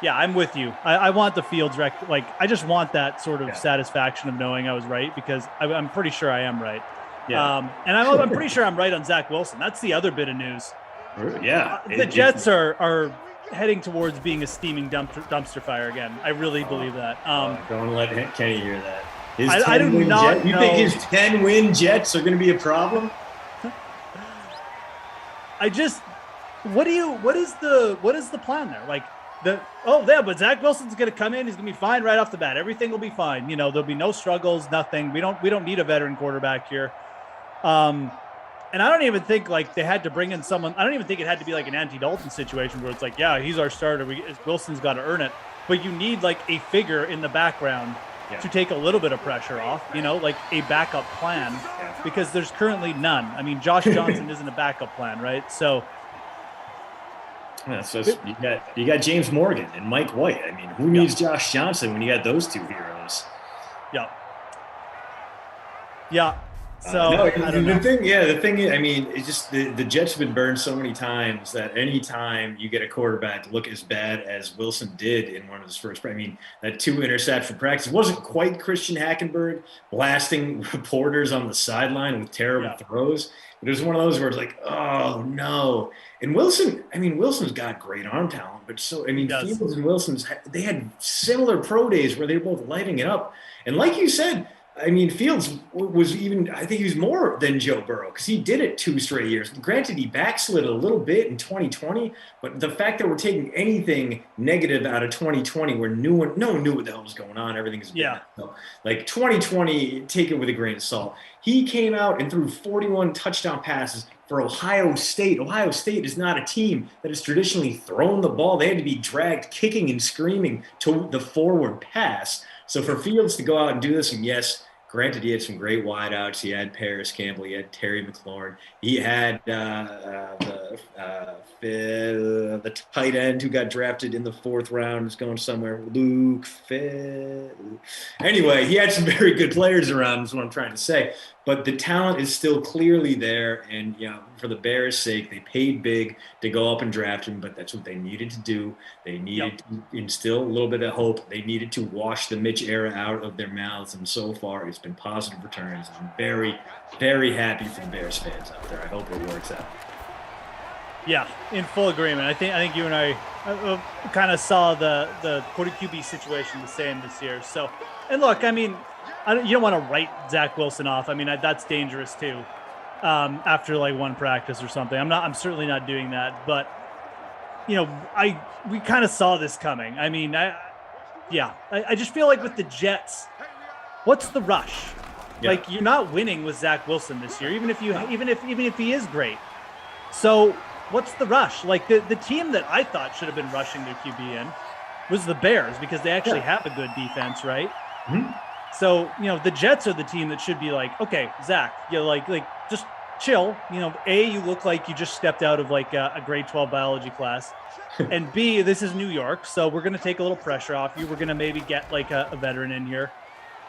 yeah, I'm with you. I want the Fields I just want that sort of satisfaction of knowing I was right, because I'm pretty sure I am right. And I'm pretty sure I'm right on Zach Wilson. That's the other bit of news. The Jets are heading towards being a steaming dumpster fire again. I really believe that. Don't let Kenny hear that. I do not know. You think his 10-win Jets are going to be a problem? What is the plan there? Like but Zach Wilson's going to come in. He's going to be fine right off the bat. Everything will be fine. There'll be no struggles, nothing. We don't need a veteran quarterback here. And I don't even think like they had to bring in someone. I don't even think it had to be like an Andy Dalton situation where it's like, yeah, he's our starter. Wilson's got to earn it. But you need like a figure in the background to take a little bit of pressure off, like a backup plan, because there's currently none. I mean, Josh Johnson isn't a backup plan, right? So, so you got James Morgan and Mike White. I mean, who needs Josh Johnson when you got those two heroes? So the thing is, I mean, it's just the Jets have been burned so many times that any time you get a quarterback to look as bad as Wilson did in one of his first, I mean, that 2 interception practice wasn't quite Christian Hackenberg blasting reporters on the sideline with terrible throws. But it was one of those where it's like, oh no. And Wilson's got great arm talent, but Fields and Wilson's, they had similar pro days where they were both lighting it up. And like you said, I mean, Fields was I think he was more than Joe Burrow because he did it 2 straight years. Granted, he backslid a little bit in 2020, but the fact that we're taking anything negative out of 2020 where no one knew what the hell was going on, everything is like 2020, take it with a grain of salt. He came out and threw 41 touchdown passes for Ohio State. Ohio State is not a team that has traditionally thrown the ball. They had to be dragged kicking and screaming to the forward pass. So for Fields to go out and do this, and yes, granted, he had some great wideouts. He had Paris Campbell. He had Terry McLaurin. He had the tight end who got drafted in the 4th round is going somewhere. Luke Fitt. Anyway, he had some very good players around, is what I'm trying to say. But the talent is still clearly there. And, for the Bears' sake. They paid big to go up and draft him, but that's what they needed to do. They needed to instill a little bit of hope. They needed to wash the Mitch era out of their mouths, and so far it's been positive returns. I'm very, very happy for the Bears fans out there. I hope it works out. Yeah, in full agreement. I think you and I kind of saw the quarter QB situation the same this year. So, and look, I mean, you don't want to write Zach Wilson off. I mean, that's dangerous too. After like one practice or something, I'm certainly not doing that. But you know, we kind of saw this coming. I mean, I just feel like with the Jets, what's the rush? Yeah. Like you're not winning with Zach Wilson this year, even if he is great. So. What's the rush? Like the team that I thought should have been rushing their QB in was the Bears because they actually have a good defense, right? Mm-hmm. So, you know, the Jets are the team that should be like, okay, Zach, you know, like just chill. You know, A, you look like you just stepped out of like a grade 12 biology class. And B, this is New York, so we're going to take a little pressure off you. We're going to maybe get like a veteran in here.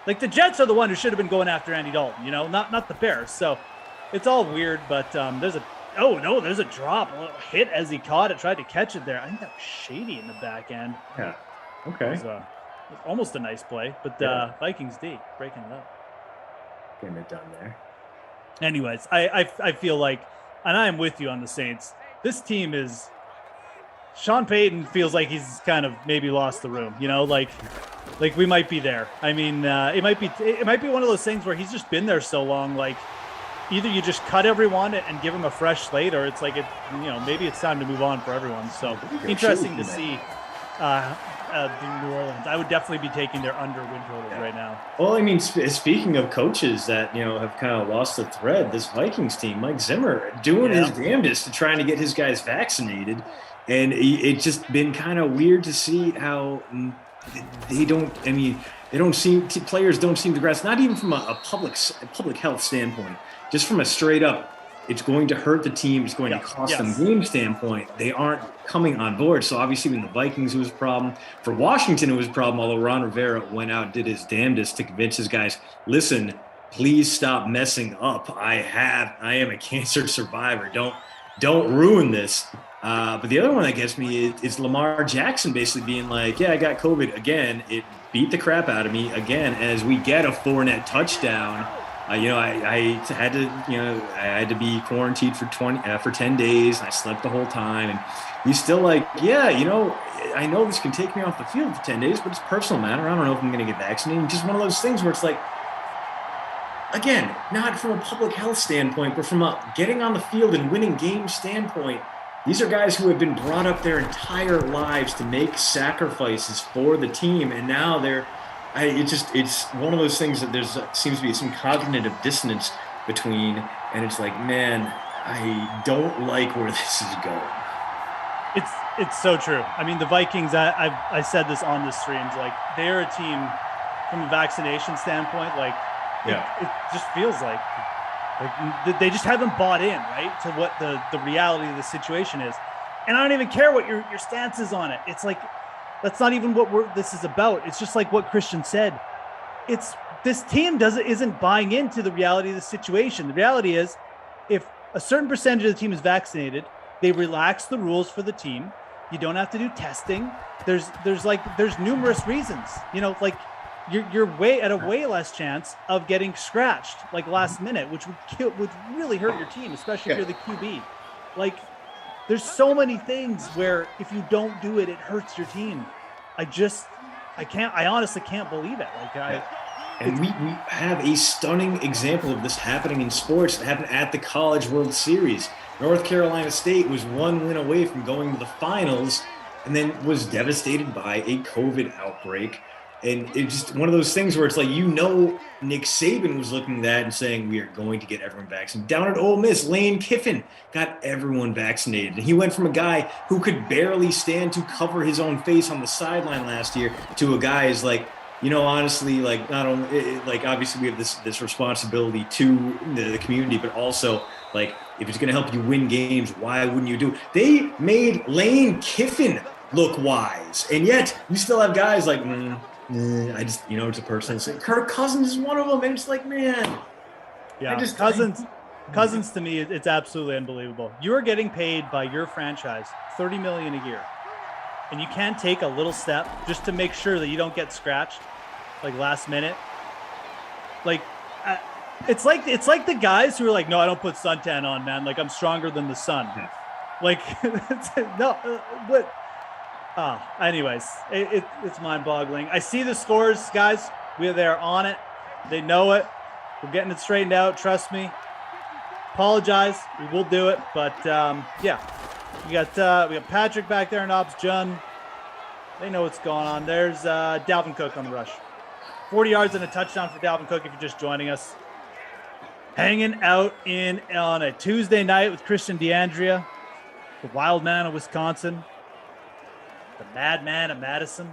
Like the Jets are the one who should have been going after Andy Dalton, you know, not the Bears. So it's all weird, but there's a drop, a little hit as he caught it, tried to catch it there. I think that was Shady in the back end. Yeah. Okay. It was almost a nice play, but Vikings D breaking it up. Getting it done there. Anyways, I feel like, and I am with you on the Saints. This team is, Sean Payton feels like he's kind of maybe lost the room, you know, like we might be there. I mean, it might be one of those things where he's just been there so long, like, either you just cut everyone and give them a fresh slate, or it's like maybe it's time to move on for everyone. So interesting to see New Orleans. I would definitely be taking their under win totals right now. Well, I mean, speaking of coaches that have kind of lost the thread, this Vikings team, Mike Zimmer, doing his damnedest to trying to get his guys vaccinated, and it's just been kind of weird to see how players don't seem to grasp, not even from a public health standpoint. Just from a straight up, it's going to hurt the team, it's going to cost them game standpoint, they aren't coming on board. So obviously when the Vikings, it was a problem. For Washington, it was a problem, although Ron Rivera went out and did his damnedest to convince his guys, listen, please stop messing up. I am a cancer survivor. Don't ruin this. But the other one that gets me is Lamar Jackson basically being like, yeah, I got COVID again. It beat the crap out of me again as we get a 4-net touchdown. I had to be quarantined for 10 days. And I slept the whole time, and he's still like, I know this can take me off the field for 10 days, but it's a personal matter. I don't know if I'm going to get vaccinated. Just one of those things where it's like, again, not from a public health standpoint, but from a getting on the field and winning game standpoint. These are guys who have been brought up their entire lives to make sacrifices for the team, and now it's one of those things that seems to be some cognitive dissonance between, and it's like, man, I don't like where this is going. It's so true. I mean, the Vikings, I said this on the streams, like they're a team from a vaccination standpoint, like it just feels like they just haven't bought in, right, to what the reality of the situation is. And I don't even care what your stance is on it. It's like, that's not even what this is about. It's just like what Christian said. It's this team isn't buying into the reality of the situation. The reality is, if a certain percentage of the team is vaccinated, they relax the rules for the team. You don't have to do testing. There's numerous reasons. Like you're at a way less chance of getting scratched like last minute, which would really hurt your team, especially if you're the QB. Like, there's so many things where if you don't do it, it hurts your team. I honestly can't believe it. And we have a stunning example of this happening in sports. It happened at the College World Series. North Carolina State was one win away from going to the finals and then was devastated by a COVID outbreak. And it's just one of those things where it's like, Nick Saban was looking at that and saying, we are going to get everyone vaccinated. Down at Ole Miss, Lane Kiffin got everyone vaccinated. And he went from a guy who could barely stand to cover his own face on the sideline last year to a guy who's like, honestly, like, not only, like, obviously we have this responsibility to the community, but also, like, if it's going to help you win games, why wouldn't you do it? They made Lane Kiffin look wise. And yet you still have guys like, I just, it's a personal thing. Kirk Cousins is one of them, and it's like, man. Yeah, Cousins, to me, it's absolutely unbelievable. You are getting paid by your franchise $30 million a year, and you can't take a little step just to make sure that you don't get scratched, like last minute. Like, it's like the guys who are like, no, I don't put suntan on, man. Like, I'm stronger than the sun. Like, but anyways, it's mind-boggling. I see the scores, guys. They're on it. They know it. We're getting it straightened out. Trust me. Apologize. We will do it. But yeah, we got Patrick back there and Ops Jun. They know what's going on. There's Dalvin Cook on the rush. 40 yards and a touchdown for Dalvin Cook if you're just joining us. Hanging out on a Tuesday night with Christian DeAndrea, the wild man of Wisconsin, the madman of Madison.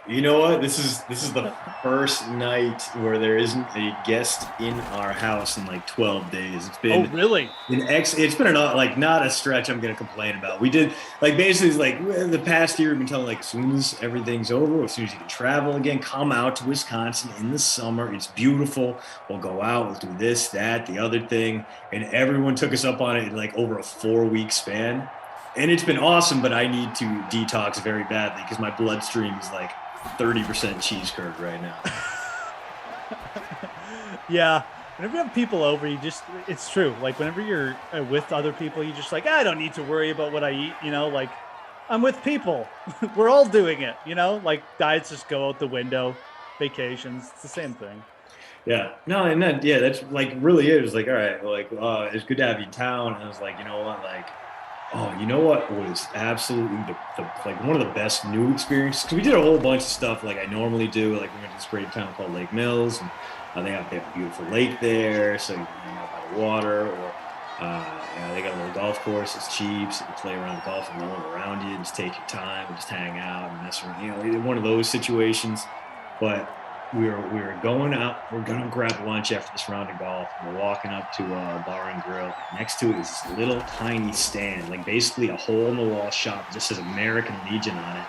You know what? This is the first night where there isn't a guest in our house in like 12 days. It's been really? It's been not a stretch I'm gonna complain about. We did basically it's like the past year we've been telling as soon as everything's over, as soon as you can travel again, come out to Wisconsin in the summer. It's beautiful. We'll go out, we'll do this, that, the other thing, and everyone took us up on it in like over a 4-week span. And it's been awesome, but I need to detox very badly because my bloodstream is like 30% cheese curd right now. Yeah. Whenever you have people over, it's true. Like whenever you're with other people, you just like, I don't need to worry about what I eat, like I'm with people. We're all doing it, like diets just go out the window, vacations, it's the same thing. Yeah, no, and then, that's like really it. It was like, all right, like, it's good to have you in town. And I was like, you know what, like, you know what was absolutely like one of the best new experiences? Because we did a whole bunch of stuff like I normally do. Like we went to this great town called Lake Mills, and they have a beautiful lake there, so you can hang out by the water. Or they got a little golf course. It's cheap, so you can play around golf and no one around you, and just take your time and just hang out and mess around. One of those situations. But we were going out. We're gonna grab lunch after this round of golf. We're walking up to a bar and grill. Next to it is this little tiny stand, like basically a hole in the wall shop. It just says American Legion on it.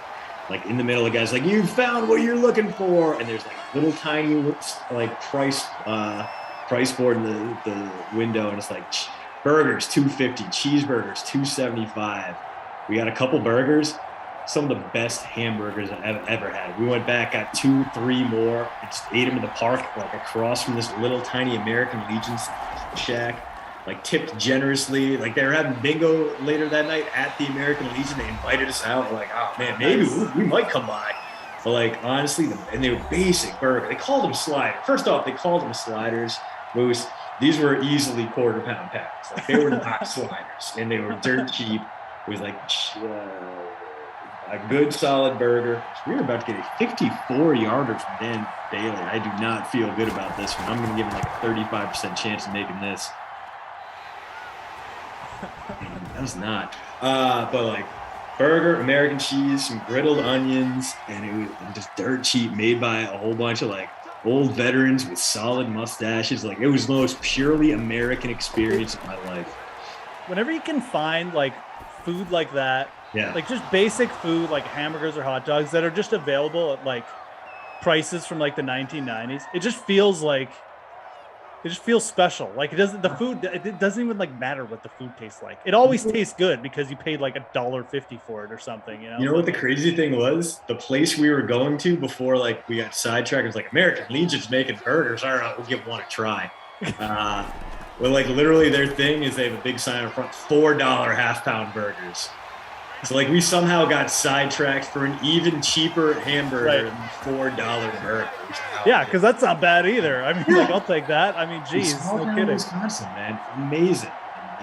Like in the middle, the guy's like, "You found what you're looking for," and there's like little tiny like price board in the window, and it's like burgers $2.50, cheeseburgers $2.75. We got a couple burgers. Some of the best hamburgers I've ever had. We went back, got 2-3 more, and just ate them in the park, like across from this little tiny American Legion shack, like tipped generously. Like they were having bingo later that night at the American Legion. They invited us out. We're like, oh man, maybe we might come by. But like honestly, and they were basic burger. They called them sliders. First off, they called them sliders. These were easily quarter-pound packs. Like they were not sliders, and they were dirt cheap. With like. A good solid burger. We were about to get a 54-yarder from Dan Bailey. I do not feel good about this one. I'm going to give him like a 35% chance of making this. That was not. But like burger, American cheese, some griddled onions, and it was just dirt cheap, made by a whole bunch of like old veterans with solid mustaches. Like it was the most purely American experience of my life. Whenever you can find like food like that, like just basic food like hamburgers or hot dogs that are just available at like prices from like the 1990s, it just feels special. Like it doesn't even like matter what the food tastes like. It always tastes good because you paid like $1.50 for it or something, You know what the crazy thing was? The place we were going to before like we got sidetracked was like American Legion's making burgers. All right, we'll give one a try. Well, like literally their thing is they have a big sign in front, $4 half-pound burgers. So like we somehow got sidetracked for an even cheaper hamburger than $4 burgers. Yeah, because that's not bad either. I mean, like I'll take that. I mean, geez, no kidding. Wisconsin, man, amazing.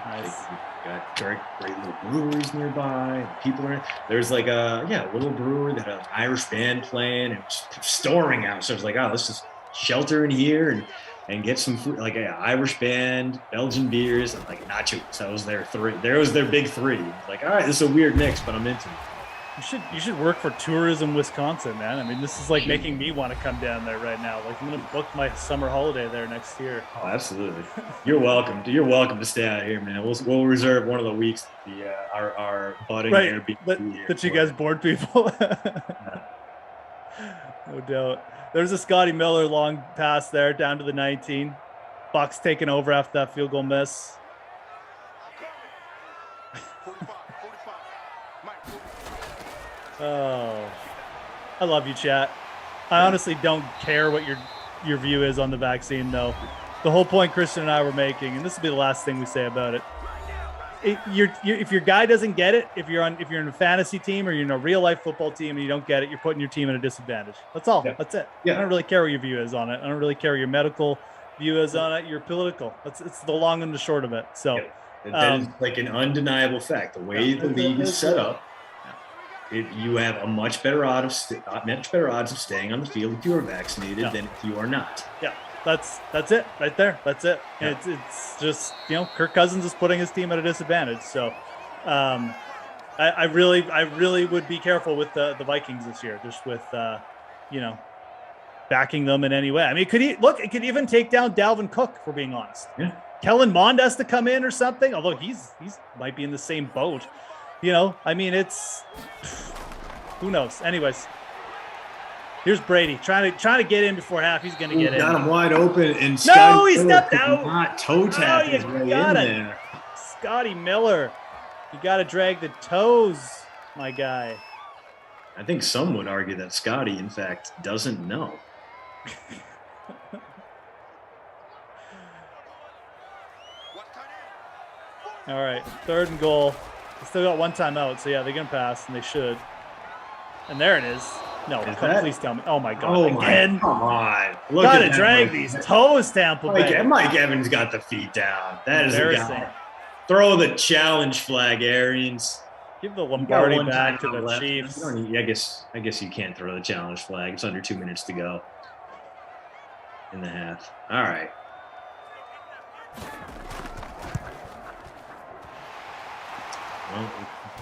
Nice. Got great little breweries nearby. People are there's like a little brewery that had an Irish band playing. It was storing out, so I was like, let's just shelter in here and get some food, like an Irish band, Belgian beers, and like nachos. That was their three. There was their big three. Like, all right, this is a weird mix, but I'm into it. You should work for Tourism Wisconsin, man. I mean, this is like making me want to come down there right now. Like, I'm gonna book my summer holiday there next year. Oh, absolutely. You're welcome. You're welcome to stay out here, man. We'll reserve one of the weeks our budding Airbnb that you guys bored people. No doubt. There's a Scotty Miller long pass there down to the 19. Bucks taking over after that field goal miss. Oh, I love you, chat. I honestly don't care what your view is on the vaccine, though. The whole point Christian and I were making, and this will be the last thing we say about it. If your guy doesn't get it, if you're in a fantasy team or you're in a real life football team and you don't get it, you're putting your team at a disadvantage. That's all. Yeah. That's it. Yeah. I don't really care what your view is on it. I don't really care what your medical view is on it. Your political. It's the long and the short of it. So that is like an undeniable fact. The way the league is set up, you have a much better odds of staying on the field if you are vaccinated than if you are not. Yeah. That's it right there. That's it. Yeah. It's just, Kirk Cousins is putting his team at a disadvantage. So I really would be careful with the Vikings this year, just with, backing them in any way. I mean, it could even take down Dalvin Cook, if we're being honest. Yeah. Kellen Mond has to come in or something, although he's might be in the same boat. I mean, who knows? Anyways. Here's Brady trying to get in before half. He's going to get in. Got him wide open, and he stepped out. Not toe tap his way in there. Scotty Miller, you got to drag the toes, my guy. I think some would argue that Scotty, in fact, doesn't know. All right, 3rd and goal. They still got one timeout, so yeah, they're going to pass, and they should. And there it is. No, please tell me. Oh my God! Again? Come on! Gotta drag these toes, Tampa Bay. Mike Evans got the feet down. That is a guy. Throw the challenge flag, Arians. Give the Lombardi back to the Chiefs. I guess you can't throw the challenge flag. It's under 2 minutes to go in the half. All right. Well,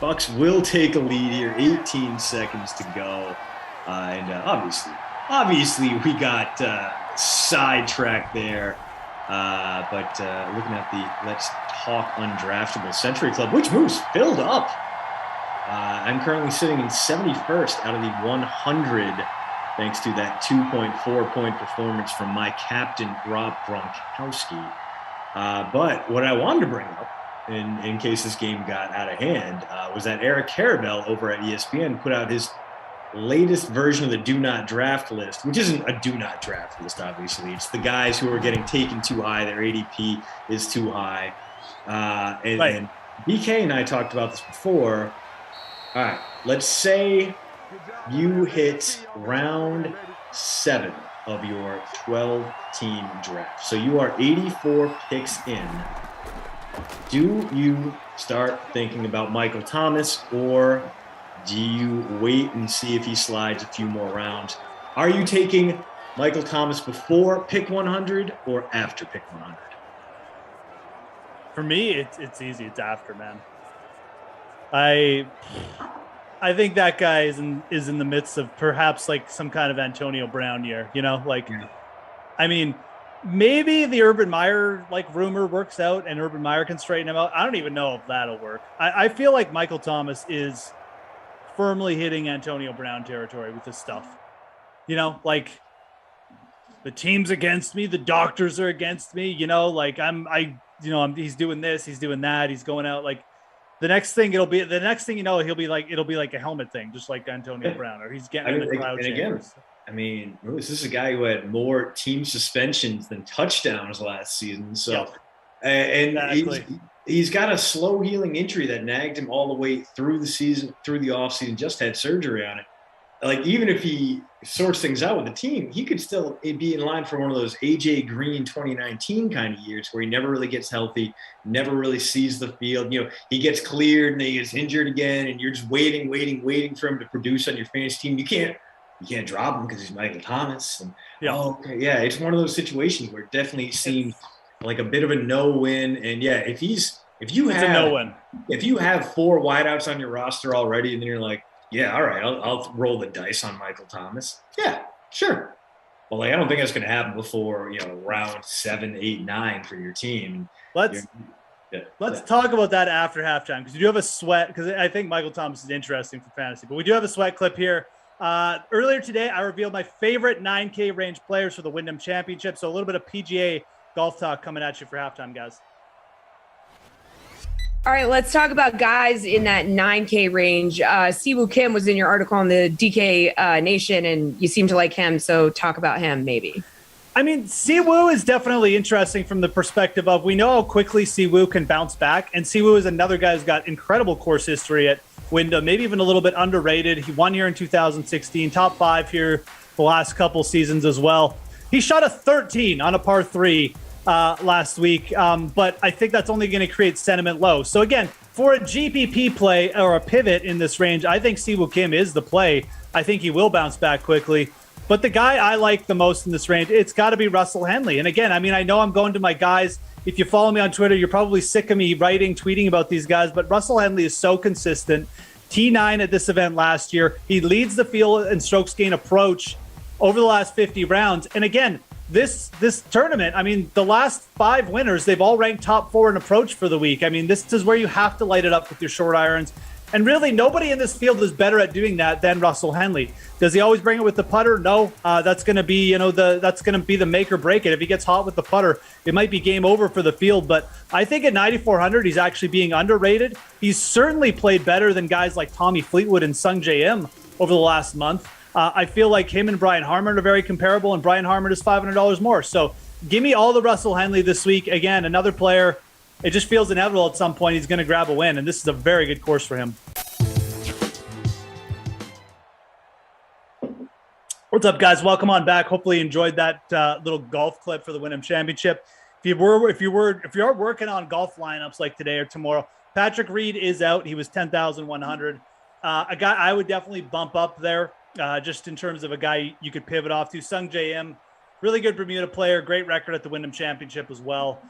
Bucks will take a lead here. 18 seconds to go. And obviously, we got sidetracked there. But looking at the Let's Talk Undraftable Century Club, which moves filled up. I'm currently sitting in 71st out of the 100, thanks to that 2.4-point performance from my captain, Rob Gronkowski. But what I wanted to bring up, in case this game got out of hand, was that Eric Karabell over at ESPN put out his latest version of the do not draft list, which isn't a do not draft list, obviously. It's the guys who are getting taken too high. Their ADP is too high. And BK and I talked about this before. All right, let's say you hit round 7 of your 12-team draft. So you are 84 picks in. Do you start thinking about Michael Thomas, or do you wait and see if he slides a few more rounds? Are you taking Michael Thomas before pick 100 or after pick 100? For me, it's easy. It's after, man. I think that guy is in the midst of perhaps like some kind of Antonio Brown year. I mean, maybe the Urban Meyer rumor works out and Urban Meyer can straighten him out. I don't even know if that'll work. I feel like Michael Thomas is firmly hitting Antonio Brown territory with this stuff. The team's against me, the doctors are against me. He's doing this, he's doing that, he's going out. The next thing he'll be like a helmet thing, just like Antonio Brown, or he's getting in the crowd chambers. I mean, this is a guy who had more team suspensions than touchdowns last season. So, he's got a slow healing injury that nagged him all the way through the season, through the offseason, just had surgery on it. Even if he sorts things out with the team, he could still be in line for one of those AJ Green 2019 kind of years where he never really gets healthy, never really sees the field. He gets cleared and then he gets injured again, and you're just waiting for him to produce on your fantasy team. You can't drop him because he's Michael Thomas. And, it's one of those situations where it definitely seemed like a bit of a no-win. And if you have 4 wideouts on your roster already, and then you're like, yeah, all right, I'll roll the dice on Michael Thomas. Yeah, sure. Well, I don't think that's going to happen before round 7, 8, 9 for your team. Let's talk about that after halftime, because we do have a sweat. Because I think Michael Thomas is interesting for fantasy, but we do have a sweat clip here. Earlier today, I revealed my favorite 9K range players for the Wyndham Championship. So a little bit of PGA golf talk coming at you for halftime, guys. All right, let's talk about guys in that 9K range. Siwoo Kim was in your article on the DK Nation, and you seem to like him. So talk about him, maybe. I mean, Siwoo is definitely interesting from the perspective of we know how quickly Siwoo can bounce back. And Siwoo is another guy who's got incredible course history at Wyndham, maybe even a little bit underrated. He won here in 2016, top 5 here the last couple seasons as well. He shot a 13 on a par 3 last week, but I think that's only going to create sentiment low. So again, for a GPP play or a pivot in this range, I think Siwoo Kim is the play. I think he will bounce back quickly. But the guy I like the most in this range, it's got to be Russell Henley. And again, I mean, I know I'm going to my guys. If you follow me on Twitter, you're probably sick of me writing, tweeting about these guys, but Russell Henley is so consistent. T9 at this event last year. He leads the field in strokes gain approach over the last 50 rounds. And again, this tournament, I mean, the last 5 winners, they've all ranked top 4 in approach for the week. I mean, this is where you have to light it up with your short irons. And really, nobody in this field is better at doing that than Russell Henley. Does he always bring it with the putter? No. That's going to be, that's going to be the make or break it. If he gets hot with the putter, it might be game over for the field. But I think at 9,400, he's actually being underrated. He's certainly played better than guys like Tommy Fleetwood and Sung J M over the last month. I feel like him and Brian Harmon are very comparable, and Brian Harmon is $500 more. So give me all the Russell Henley this week. Again, another player. It just feels inevitable at some point he's going to grab a win, and this is a very good course for him. What's up, guys? Welcome on back. Hopefully you enjoyed that little golf clip for the Wyndham Championship. If you are working on golf lineups like today or tomorrow, Patrick Reed is out. He was 10,100. A guy I would definitely bump up there, just in terms of a guy you could pivot off to. Sung J M, really good Bermuda player, great record at the Wyndham Championship as well.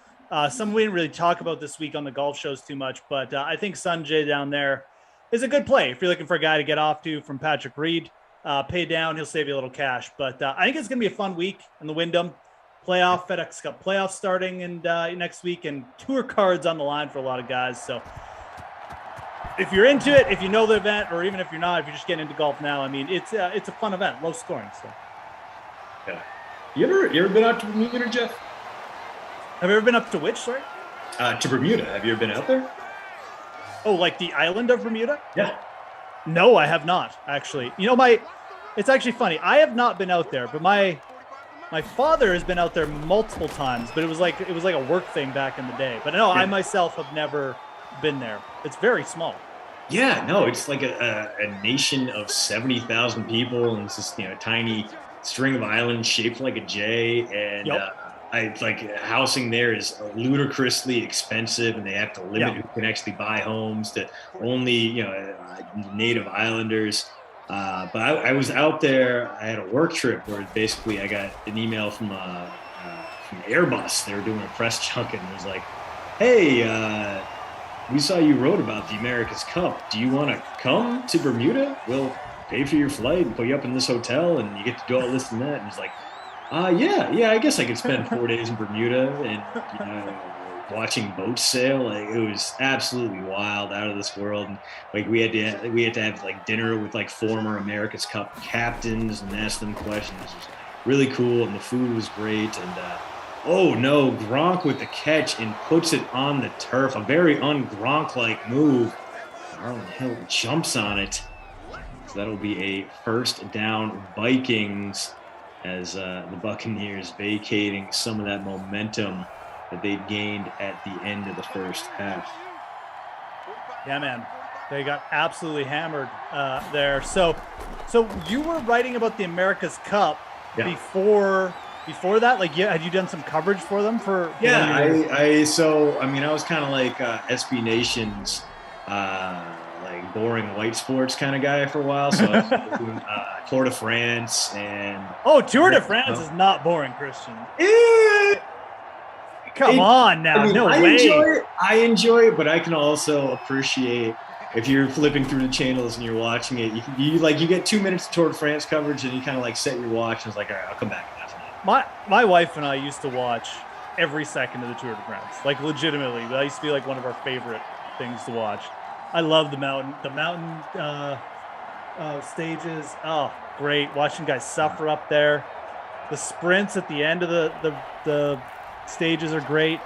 Some we didn't really talk about this week on the golf shows too much, but I think Sunjay down there is a good play if you're looking for a guy to get off to from Patrick Reed. Pay down, he'll save you a little cash. But I think it's going to be a fun week in the Wyndham playoff, FedEx Cup playoff starting and next week, and tour cards on the line for a lot of guys. So if you're into it, if you know the event, or even if you're not, if you're just getting into golf now, I mean, it's a fun event, low scoring. So yeah, you ever been out to Bermuda, Jeff? Have you ever been up to which, sorry? To Bermuda. Have you ever been out there? Oh, like the island of Bermuda? Yeah. No, I have not, actually. It's actually funny. I have not been out there, but my father has been out there multiple times, but it was like a work thing back in the day. But no, yeah. I myself have never been there. It's very small. Yeah, no, it's like a nation of 70,000 people, and it's just, a tiny string of islands shaped like a J, and yep. Housing there is ludicrously expensive, and they have to limit who can actually buy homes to only native islanders. But I was out there. I had a work trip where basically I got an email from Airbus. They were doing a press junket, and it was like, "Hey, we saw you wrote about the America's Cup. Do you want to come to Bermuda? We'll pay for your flight and put you up in this hotel, and you get to do all this and that." And it's like, yeah, I guess I could spend 4 days in Bermuda and watching boats sail. Like, it was absolutely wild, out of this world. And like we had to have like dinner with like former America's Cup captains and ask them questions. It was really cool, and the food was great. And oh no, Gronk with the catch and puts it on the turf. A very un-Gronk-like move. Marlon Hill jumps on it. So that'll be a first down Vikings, as the Buccaneers vacating some of that momentum that they gained at the end of the first half. Yeah, man. They got absolutely hammered there. So you were writing about the America's Cup before that? Like, had you done some coverage for them? Yeah, I was kind of like SB Nation's like boring white sports kind of guy for a while. So I was doing Tour de France and Tour de France is not boring, Christian. Come on now, no way. I enjoy it, but I can also appreciate if you're flipping through the channels and you're watching it. You get 2 minutes of Tour de France coverage, and you kind of like set your watch, and it's like, all right, I'll come back after that. My wife and I used to watch every second of the Tour de France, like legitimately. That used to be like one of our favorite things to watch. I love the mountain stages. Oh, great. Watching guys suffer up there. The sprints at the end of the stages are great.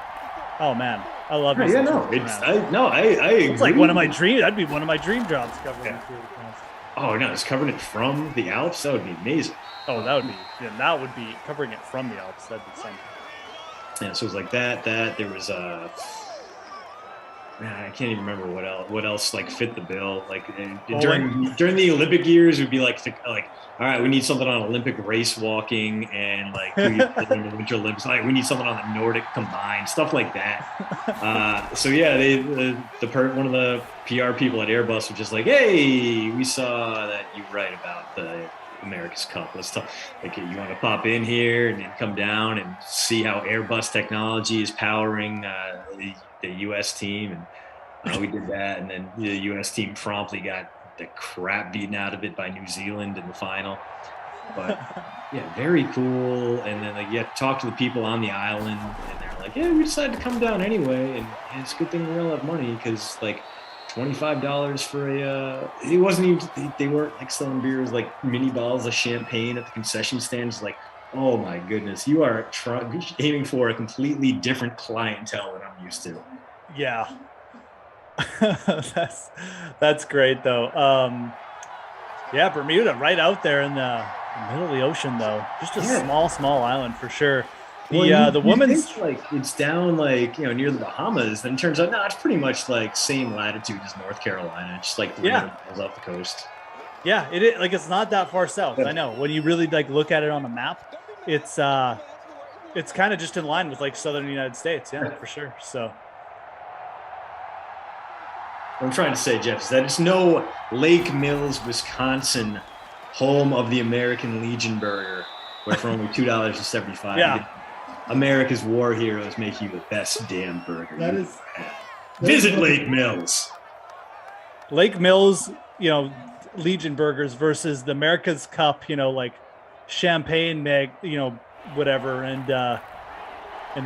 Oh man, I love Yeah, this. I It's like agree. one of my dreams. That'd be one of my dream jobs covering the Tour de France. Oh no, it's covering it from the Alps. That would be amazing. Oh, that would be covering it from the Alps. That'd be something. Yeah, so it was like that. There was I can't even remember what else like fit the bill. Like during the Olympic years, it would be like all right, we need something on Olympic race walking and like in the Winter Olympics. Like we need something on the Nordic combined stuff like that. So yeah, one of the PR people at Airbus were just like, hey, we saw that you write about the America's Cup. Let's talk. Like, you want to pop in here and then come down and see how Airbus technology is powering the U.S. team, and we did that. And then the U.S. team promptly got the crap beaten out of it by New Zealand in the final. But yeah, very cool. And then like you have to talk to the people on the island, and they're like, yeah, we decided to come down anyway, and it's a good thing we all have money because like $25 for it wasn't even, they weren't like selling beers like mini bottles of champagne at the concession stands. Like, oh my goodness, you are aiming for a completely different clientele than I'm used to. Yeah. that's great though. Yeah, Bermuda right out there in the middle of the ocean though. Just a small island for sure. The women's think, like it's down like near the Bahamas. Then it turns out it's pretty much like same latitude as North Carolina. Just like 300 miles off the coast. Yeah, it's not that far south. I know when you really like look at it on the map, it's kind of just in line with like southern United States. Yeah, for sure. So what I'm trying to say, Jeff, is that it's no Lake Mills, Wisconsin, home of the American Legion burger, where for only $2.75. Yeah. America's war heroes make you the best damn burger. Visit Lake Mills. Lake Mills, Legion burgers versus the America's Cup, like champagne, whatever, and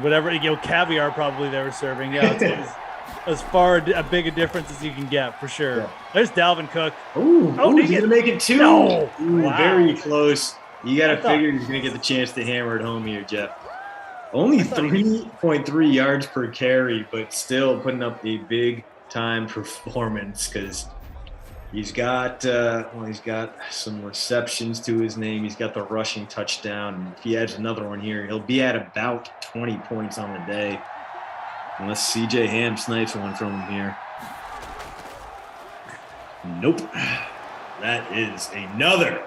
whatever, caviar probably they were serving. Yeah, it's as far a big a difference as you can get for sure. Yeah. There's Dalvin Cook. Ooh, he's gonna make it 2. No. Ooh, wow. Very close. You gotta figure he's gonna get the chance to hammer it home here, Jeff. Only 3.3 yards per carry, but still putting up a big time performance because he's got some receptions to his name. He's got the rushing touchdown. And if he adds another one here, he'll be at about 20 points on the day. Unless CJ Ham snipes one from him here. Nope. That is another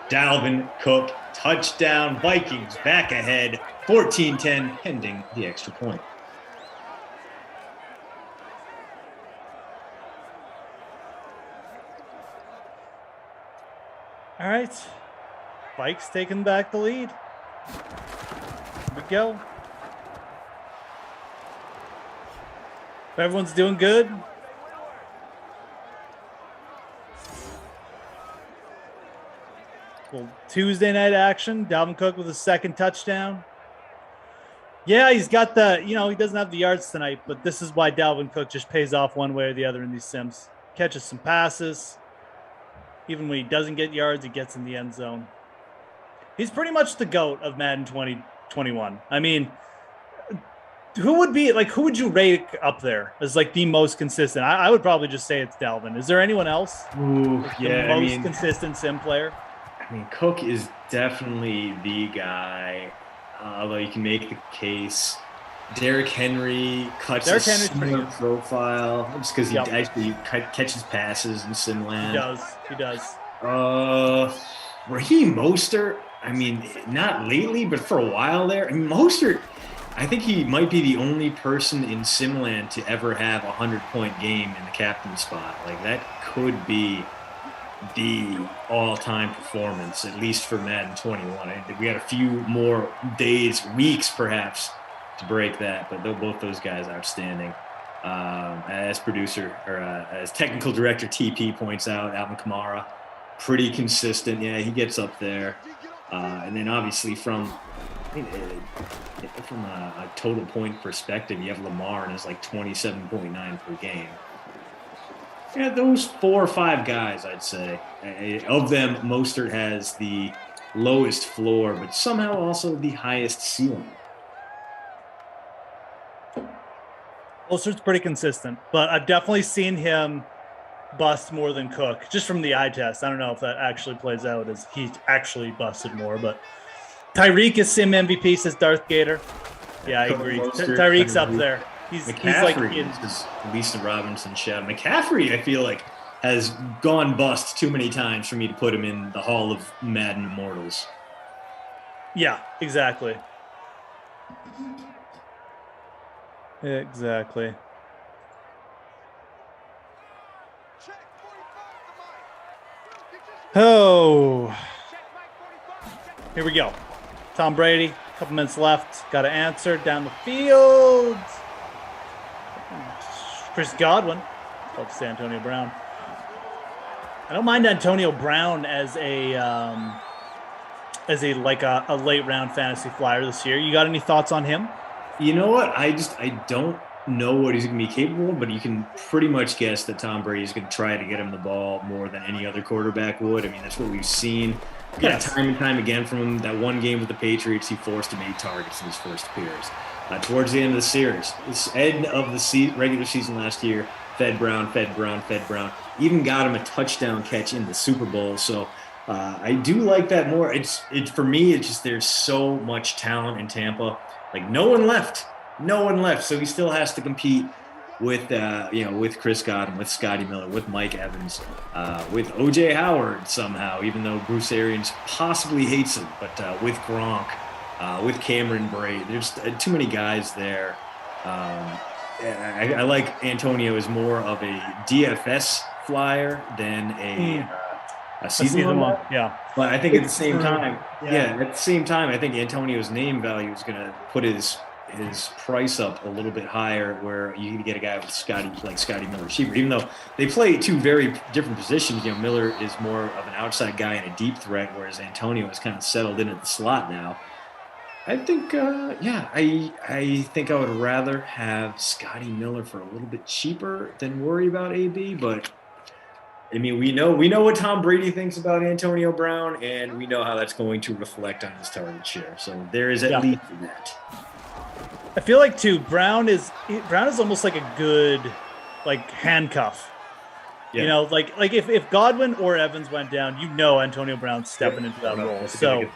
Dalvin Cook touchdown. Vikings back ahead, 14-10, pending the extra point. All right. Vikes taking back the lead. Here we go. Everyone's doing good. Well, Tuesday night action. Dalvin Cook with his second touchdown. Yeah, he's got he doesn't have the yards tonight, but this is why Dalvin Cook just pays off one way or the other in these sims. Catches some passes. Even when he doesn't get yards, he gets in the end zone. He's pretty much the GOAT of Madden 2021. I mean, who would you rate up there as like the most consistent? I would probably just say it's Dalvin. Is there anyone else? Ooh, the most consistent sim player? I mean, Cook is definitely the guy, although you can make the case. Derrick Henry cuts a similar profile just because he actually catches passes in Simland. He does. Raheem Mostert, I mean, not lately, but for a while there. I mean, Mostert, I think he might be the only person in Simland to ever have a 100-point game in the captain spot. Like, that could be the all-time performance, at least for Madden 21. We got a few more days, weeks perhaps, to break that, but both those guys outstanding. As producer or as technical director TP points out, Alvin Kamara, pretty consistent. Yeah, he gets up there. And then obviously from a total point perspective, you have Lamar and it's like 27.9 per game. Yeah, those 4 or 5 guys, I'd say. Of them, Mostert has the lowest floor, but somehow also the highest ceiling. Mostert's pretty consistent, but I've definitely seen him bust more than Cook, just from the eye test. I don't know if that actually plays out as he actually busted more, but Tyreek is Sim MVP, says Darth Gator. Yeah, I agree. Tyreek's up there. He's like is Lisa Robinson, Chef. McCaffrey, I feel like, has gone bust too many times for me to put him in the Hall of Madden Immortals. Yeah, exactly. Exactly. Oh, here we go. Tom Brady, a couple minutes left. Got to answer down the field. Chris Godwin. Folks, to Antonio Brown. I don't mind Antonio Brown as a late round fantasy flyer this year. You got any thoughts on him? You know what? I don't know what he's going to be capable of, but you can pretty much guess that Tom Brady's going to try to get him the ball more than any other quarterback would. I mean, that's what we've seen time and time again from him. That one game with the Patriots, he forced him 8 targets in his first appearance. Towards the end of the series, this end of the regular season last year, fed Brown. Even got him a touchdown catch in the Super Bowl. So I do like that more. For me, it's just there's so much talent in Tampa. Like no one left. So he still has to compete with with Chris Godwin, with Scotty Miller, with Mike Evans, with O.J. Howard somehow, even though Bruce Arians possibly hates him, but with Gronk, with Cameron Brate. There's too many guys there. I like Antonio as more of a DFS flyer than a season one. Yeah. But I think at the same time, I think Antonio's name value is going to put his price up a little bit higher, where you can get a guy with Scotty Miller receiver, even though they play 2 very different positions. You know, Miller is more of an outside guy and a deep threat, whereas Antonio is kind of settled in at the slot now. I think, I think I would rather have Scotty Miller for a little bit cheaper than worry about AB. But I mean, we know what Tom Brady thinks about Antonio Brown, and we know how that's going to reflect on his target share. So there is at least that. I feel like too, Brown is almost like a good handcuff. Yeah. You know, like if Godwin or Evans went down, Antonio Brown's stepping into that role. So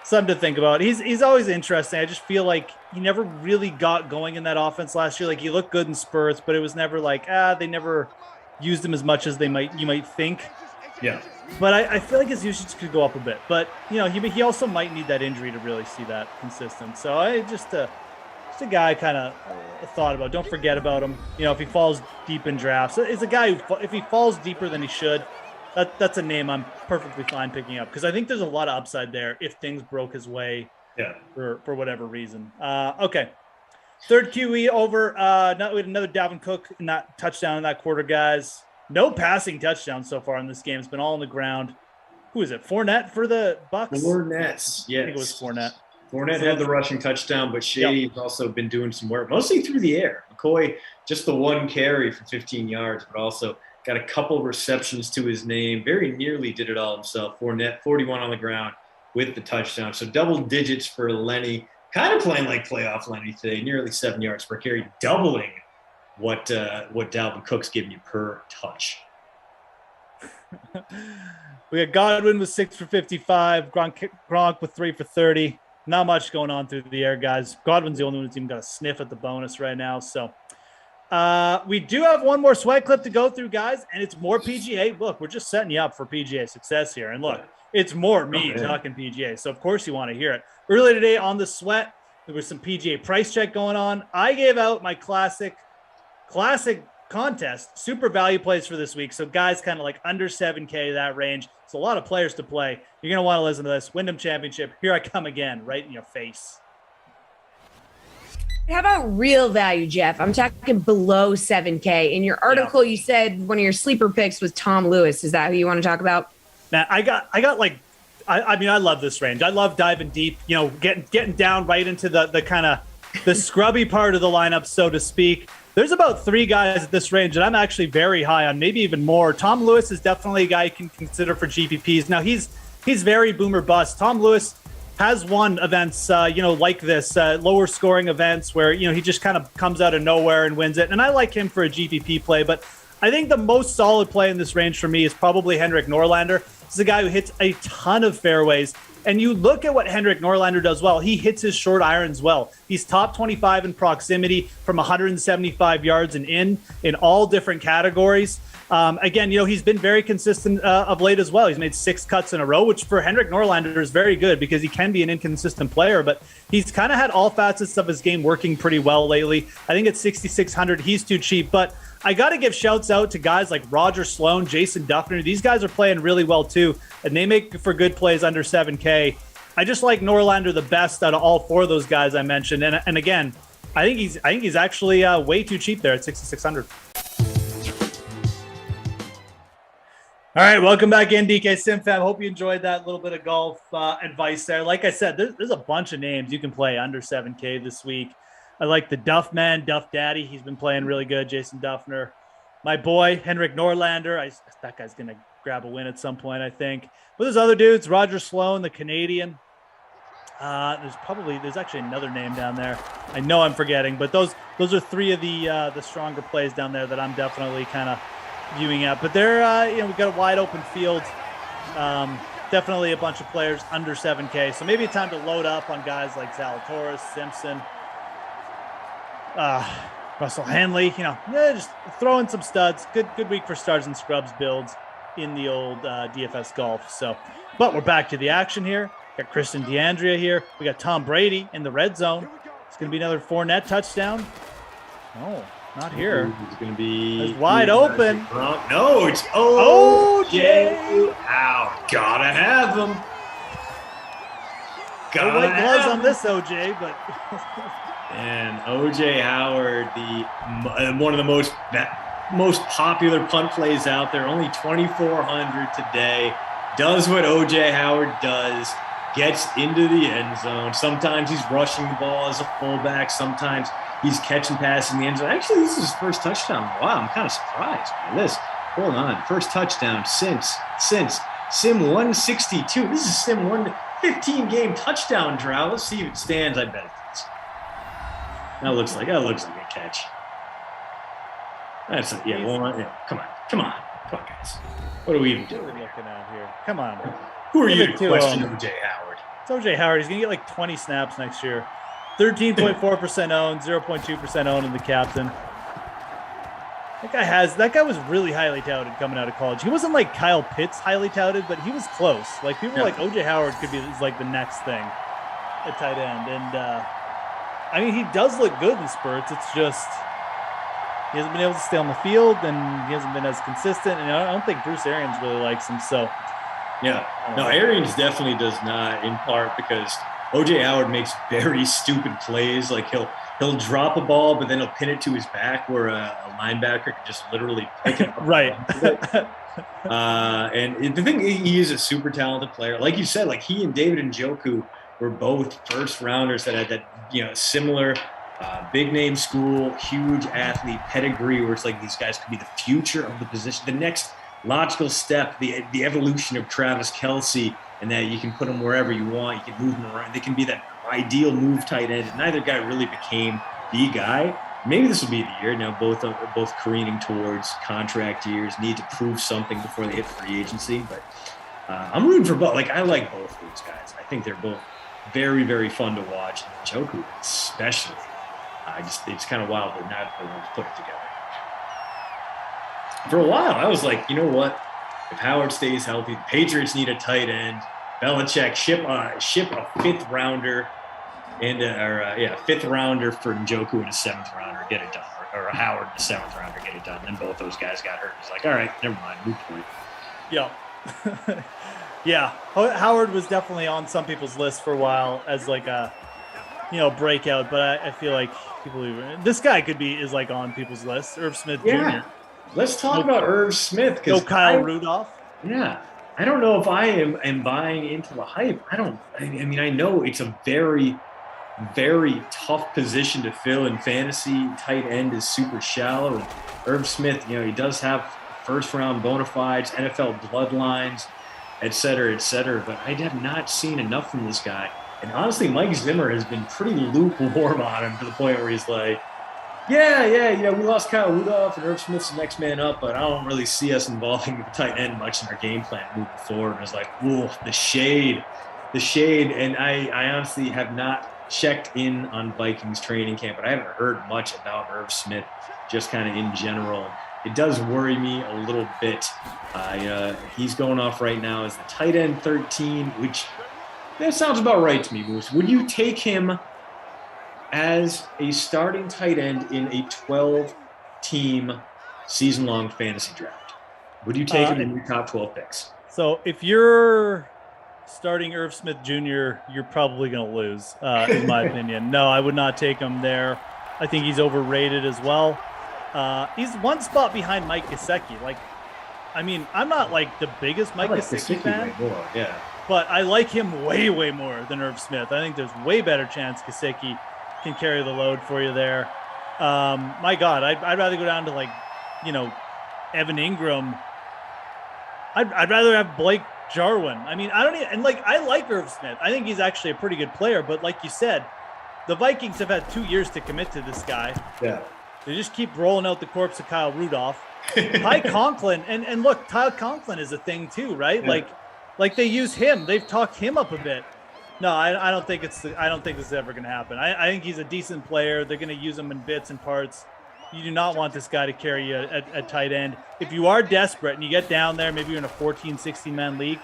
something to think about. He's always interesting. I just feel like he never really got going in that offense last year. Like he looked good in spurts, but it was never like they never used him as much as you might think. Yeah. But I feel like his usage could go up a bit. But he also might need that injury to really see that consistent. So I just a guy I kind of thought about. Don't forget about him. If he falls deep in drafts, it's a guy who, if he falls deeper than he should, that's a name I'm perfectly fine picking up, because I think there's a lot of upside there if things broke his way. Yeah. For whatever reason. Okay. Third QE over. We had another Dalvin Cook in that touchdown in that quarter, guys. No passing touchdowns so far in this game. It's been all on the ground. Who is it? Fournette for the Bucks? Fournette, yes. I think it was Fournette. Fournette had the rushing touchdown, but Shady's also been doing some work, mostly through the air. McCoy, just the one carry for 15 yards, but also got a couple receptions to his name. Very nearly did it all himself. Fournette, 41 on the ground with the touchdown. So double digits for Lenny. Kind of playing like playoff Lenny today, nearly 7 yards per carry, doubling what Dalvin Cook's giving you per touch. We got Godwin with 6 for 55, Gronk with 3 for 30. Not much going on through the air, guys. Godwin's the only one who's even got a sniff at the bonus right now. So we do have one more sweat clip to go through, guys, and it's more PGA. Look, we're just setting you up for PGA success here. And look, it's more me talking PGA, so of course you want to hear it. Earlier today on the sweat, there was some PGA price check going on. I gave out my classic contest super value plays for this week. So guys kind of like under 7K, that range. It's a lot of players to play. You're going to want to listen to this. Wyndham Championship. Here I come again, right in your face. How about real value, Jeff? I'm talking below 7K. In your article, you said one of your sleeper picks was Tom Lewis. Is that who you want to talk about? Now, I love this range. I love diving deep, getting down right into the kind of the scrubby part of the lineup, so to speak. There's about 3 guys at this range that I'm actually very high on, maybe even more. Tom Lewis is definitely a guy you can consider for GPPs. Now, he's very boomer bust. Tom Lewis has won events, like this, lower scoring events where, he just kind of comes out of nowhere and wins it. And I like him for a GPP play, but I think the most solid play in this range for me is probably Henrik Norlander. This is a guy who hits a ton of fairways. And you look at what Henrik Norlander does well. He hits his short irons well. He's top 25 in proximity from 175 yards and in all different categories. Again, he's been very consistent of late as well. He's made 6 cuts in a row, which for Henrik Norlander is very good because he can be an inconsistent player, but he's kind of had all facets of his game working pretty well lately. I think at 6,600, he's too cheap, but I got to give shouts out to guys like Roger Sloan, Jason Duffner. These guys are playing really well too, and they make for good plays under 7K. I just like Norlander the best out of all 4 of those guys I mentioned. And again, I think he's actually way too cheap there at 6,600. All right, welcome back in, DK Sim Fam. Hope you enjoyed that little bit of golf advice there. Like I said, there's a bunch of names you can play under 7K this week. I like the Duff Man, Duff Daddy. He's been playing really good. Jason Duffner. My boy, Henrik Norlander. That guy's going to grab a win at some point, I think. But there's other dudes. Roger Sloan, the Canadian. There's actually another name down there. I know I'm forgetting, but those are 3 of the stronger plays down there that I'm definitely kind of viewing at. But they're, we've got a wide open field. Definitely a bunch of players under 7K. So maybe it's time to load up on guys like Zalatoris, Simpson, Russell Hanley, just throw in some studs. Good week for stars and scrubs builds in the old DFS golf. So, but we're back to the action here. Got Christian DeAndrea here. We got Tom Brady in the red zone. It's going to be another Fournette touchdown. Oh, not here. It's going to be wide open. No, it's OJ Howard. Gotta have him. No white gloves on this OJ, but. And OJ Howard, one of the most popular punt plays out there, only 2,400 today, does what OJ Howard does, gets into the end zone. Sometimes he's rushing the ball as a fullback. Sometimes he's catching passes in the end zone. Actually, this is his first touchdown. Wow, I'm kind of surprised by this. Hold on. First touchdown since Sim 162. This is Sim 115-game touchdown drought. Let's see if it stands. I bet it does. That looks like a catch. That's come on, guys. What are we even doing? What are we looking at here? Come on. Who are you to question OJ Howard? It's OJ Howard. He's gonna get like 20 snaps next year. 13.4% owned, 0.2% owned in the captain. That guy was really highly touted coming out of college. He wasn't like Kyle Pitts highly touted, but he was close. Like people were like OJ Howard could be like the next thing at tight end. And he does look good in spurts. It's just he hasn't been able to stay on the field, and he hasn't been as consistent. And I don't think Bruce Arians really likes him. So, Arians definitely does not. In part because OJ Howard makes very stupid plays. Like he'll drop a ball, but then he'll pin it to his back, where a linebacker can just literally pick it up. Right. And the thing, he is a super talented player. Like you said, like he and David Njoku were both first rounders that had that similar big name school, huge athlete pedigree, where it's like these guys could be the future of the position, the next logical step, the evolution of Travis Kelce, and that you can put them wherever you want, you can move them around, they can be that ideal move tight end. Neither guy really became the guy. Maybe this will be the year. Now both careening towards contract years, need to prove something before they hit free agency. But I'm rooting for both. Like I like both of these guys. I think they're both very, very fun to watch. And Njoku especially. It's kind of wild that not everyone's put it together. For a while, I was like, you know what? If Howard stays healthy, the Patriots need a tight end. Belichick ship a fifth rounder and fifth rounder for Njoku and a seventh rounder, get it done, or a Howard and a seventh rounder, get it done. And then both those guys got hurt. It's like, all right, never mind, moot point. Yeah. Yeah, Howard was definitely on some people's list for a while as like a breakout, but I feel like this guy is like on people's list. Irv Smith Jr. Let's talk about Irv Smith. Kyle Rudolph. Yeah. I don't know if I am buying into the hype. I know it's a very, very tough position to fill in fantasy. Tight end is super shallow. And Irv Smith, he does have first-round bona fides, NFL bloodlines, et cetera, but I have not seen enough from this guy And honestly, Mike Zimmer has been pretty lukewarm on him to the point where he's like, yeah, we lost Kyle Rudolph and Irv Smith's the next man up, but I don't really see us involving the tight end much in our game plan moving forward. And I was like, whoa, the shade. And I honestly have not checked in on Vikings training camp, but I haven't heard much about Irv Smith just kind of in general. It does worry me a little bit. He's going off right now as the tight end 13, which that sounds about right to me, Moose. Would you take him as a starting tight end in a 12-team season-long fantasy draft? Would you take him in your top 12 picks? So if you're starting Irv Smith Jr., you're probably going to lose, in my opinion. No, I would not take him there. I think he's overrated as well. He's one spot behind Mike Gesicki. I'm not like the biggest Mike Gesicki fan. More, yeah. But I like him way, way more than Irv Smith. I think there's way better chance Gesicki can carry the load for you there. My God, I'd rather go down to Evan Ingram. I'd rather have Blake Jarwin. I like Irv Smith. I think he's actually a pretty good player. But like you said, the Vikings have had 2 years to commit to this guy. Yeah. They just keep rolling out the corpse of Kyle Rudolph. Ty Conklin, and look, Ty Conklin is a thing too, right? Yeah. Like they use him. They've talked him up a bit. No, I don't think this is ever going to happen. I think he's a decent player. They're going to use him in bits and parts. You do not want this guy to carry you at tight end. If you are desperate and you get down there, maybe you're in a 14, 16-man league.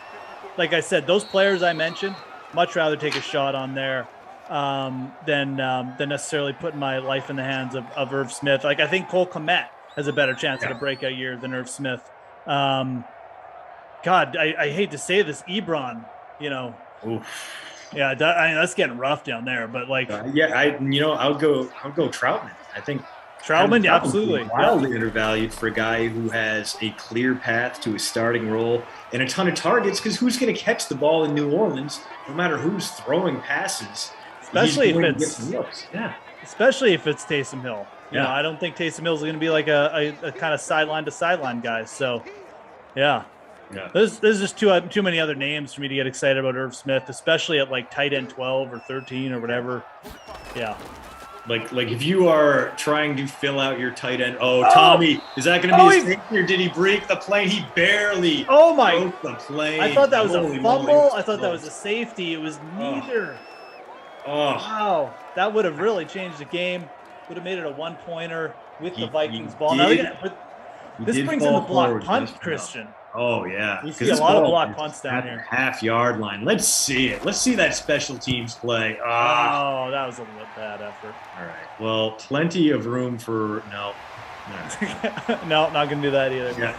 Like I said, those players I mentioned, much rather take a shot on there than necessarily putting my life in the hands of Irv Smith. I think Cole Kmet has a better chance at a breakout year than Irv Smith. God, I hate to say this, Ebron, Oof. Yeah, that's getting rough down there. But I'll go Troutman. I think Troutman, yeah, absolutely, wildly undervalued for a guy who has a clear path to a starting role and a ton of targets. Because who's going to catch the ball in New Orleans, no matter who's throwing passes? Especially if it's Taysom Hill. Yeah. I don't think Taysom Hill is going to be like a kind of sideline to sideline guy. So, yeah. There's just too many other names for me to get excited about Irv Smith, especially at tight end 12 or 13 or whatever. Yeah. Like if you are trying to fill out your tight end, Tommy, is that going to be a safety or did he break the plane? He barely broke the plane. I thought that was a fumble. I thought that was a safety. It was neither. Wow. That would have really changed the game. Would have made it a one-pointer with the Vikings ball. This brings in the block punt, Christian. Oh, yeah. We see a lot of block punts down here. Half-yard line. Let's see it. Let's see that special teams play. Oh, that was a bad effort. All right. Well, plenty of room for – no. No, not going to do that either. Yeah.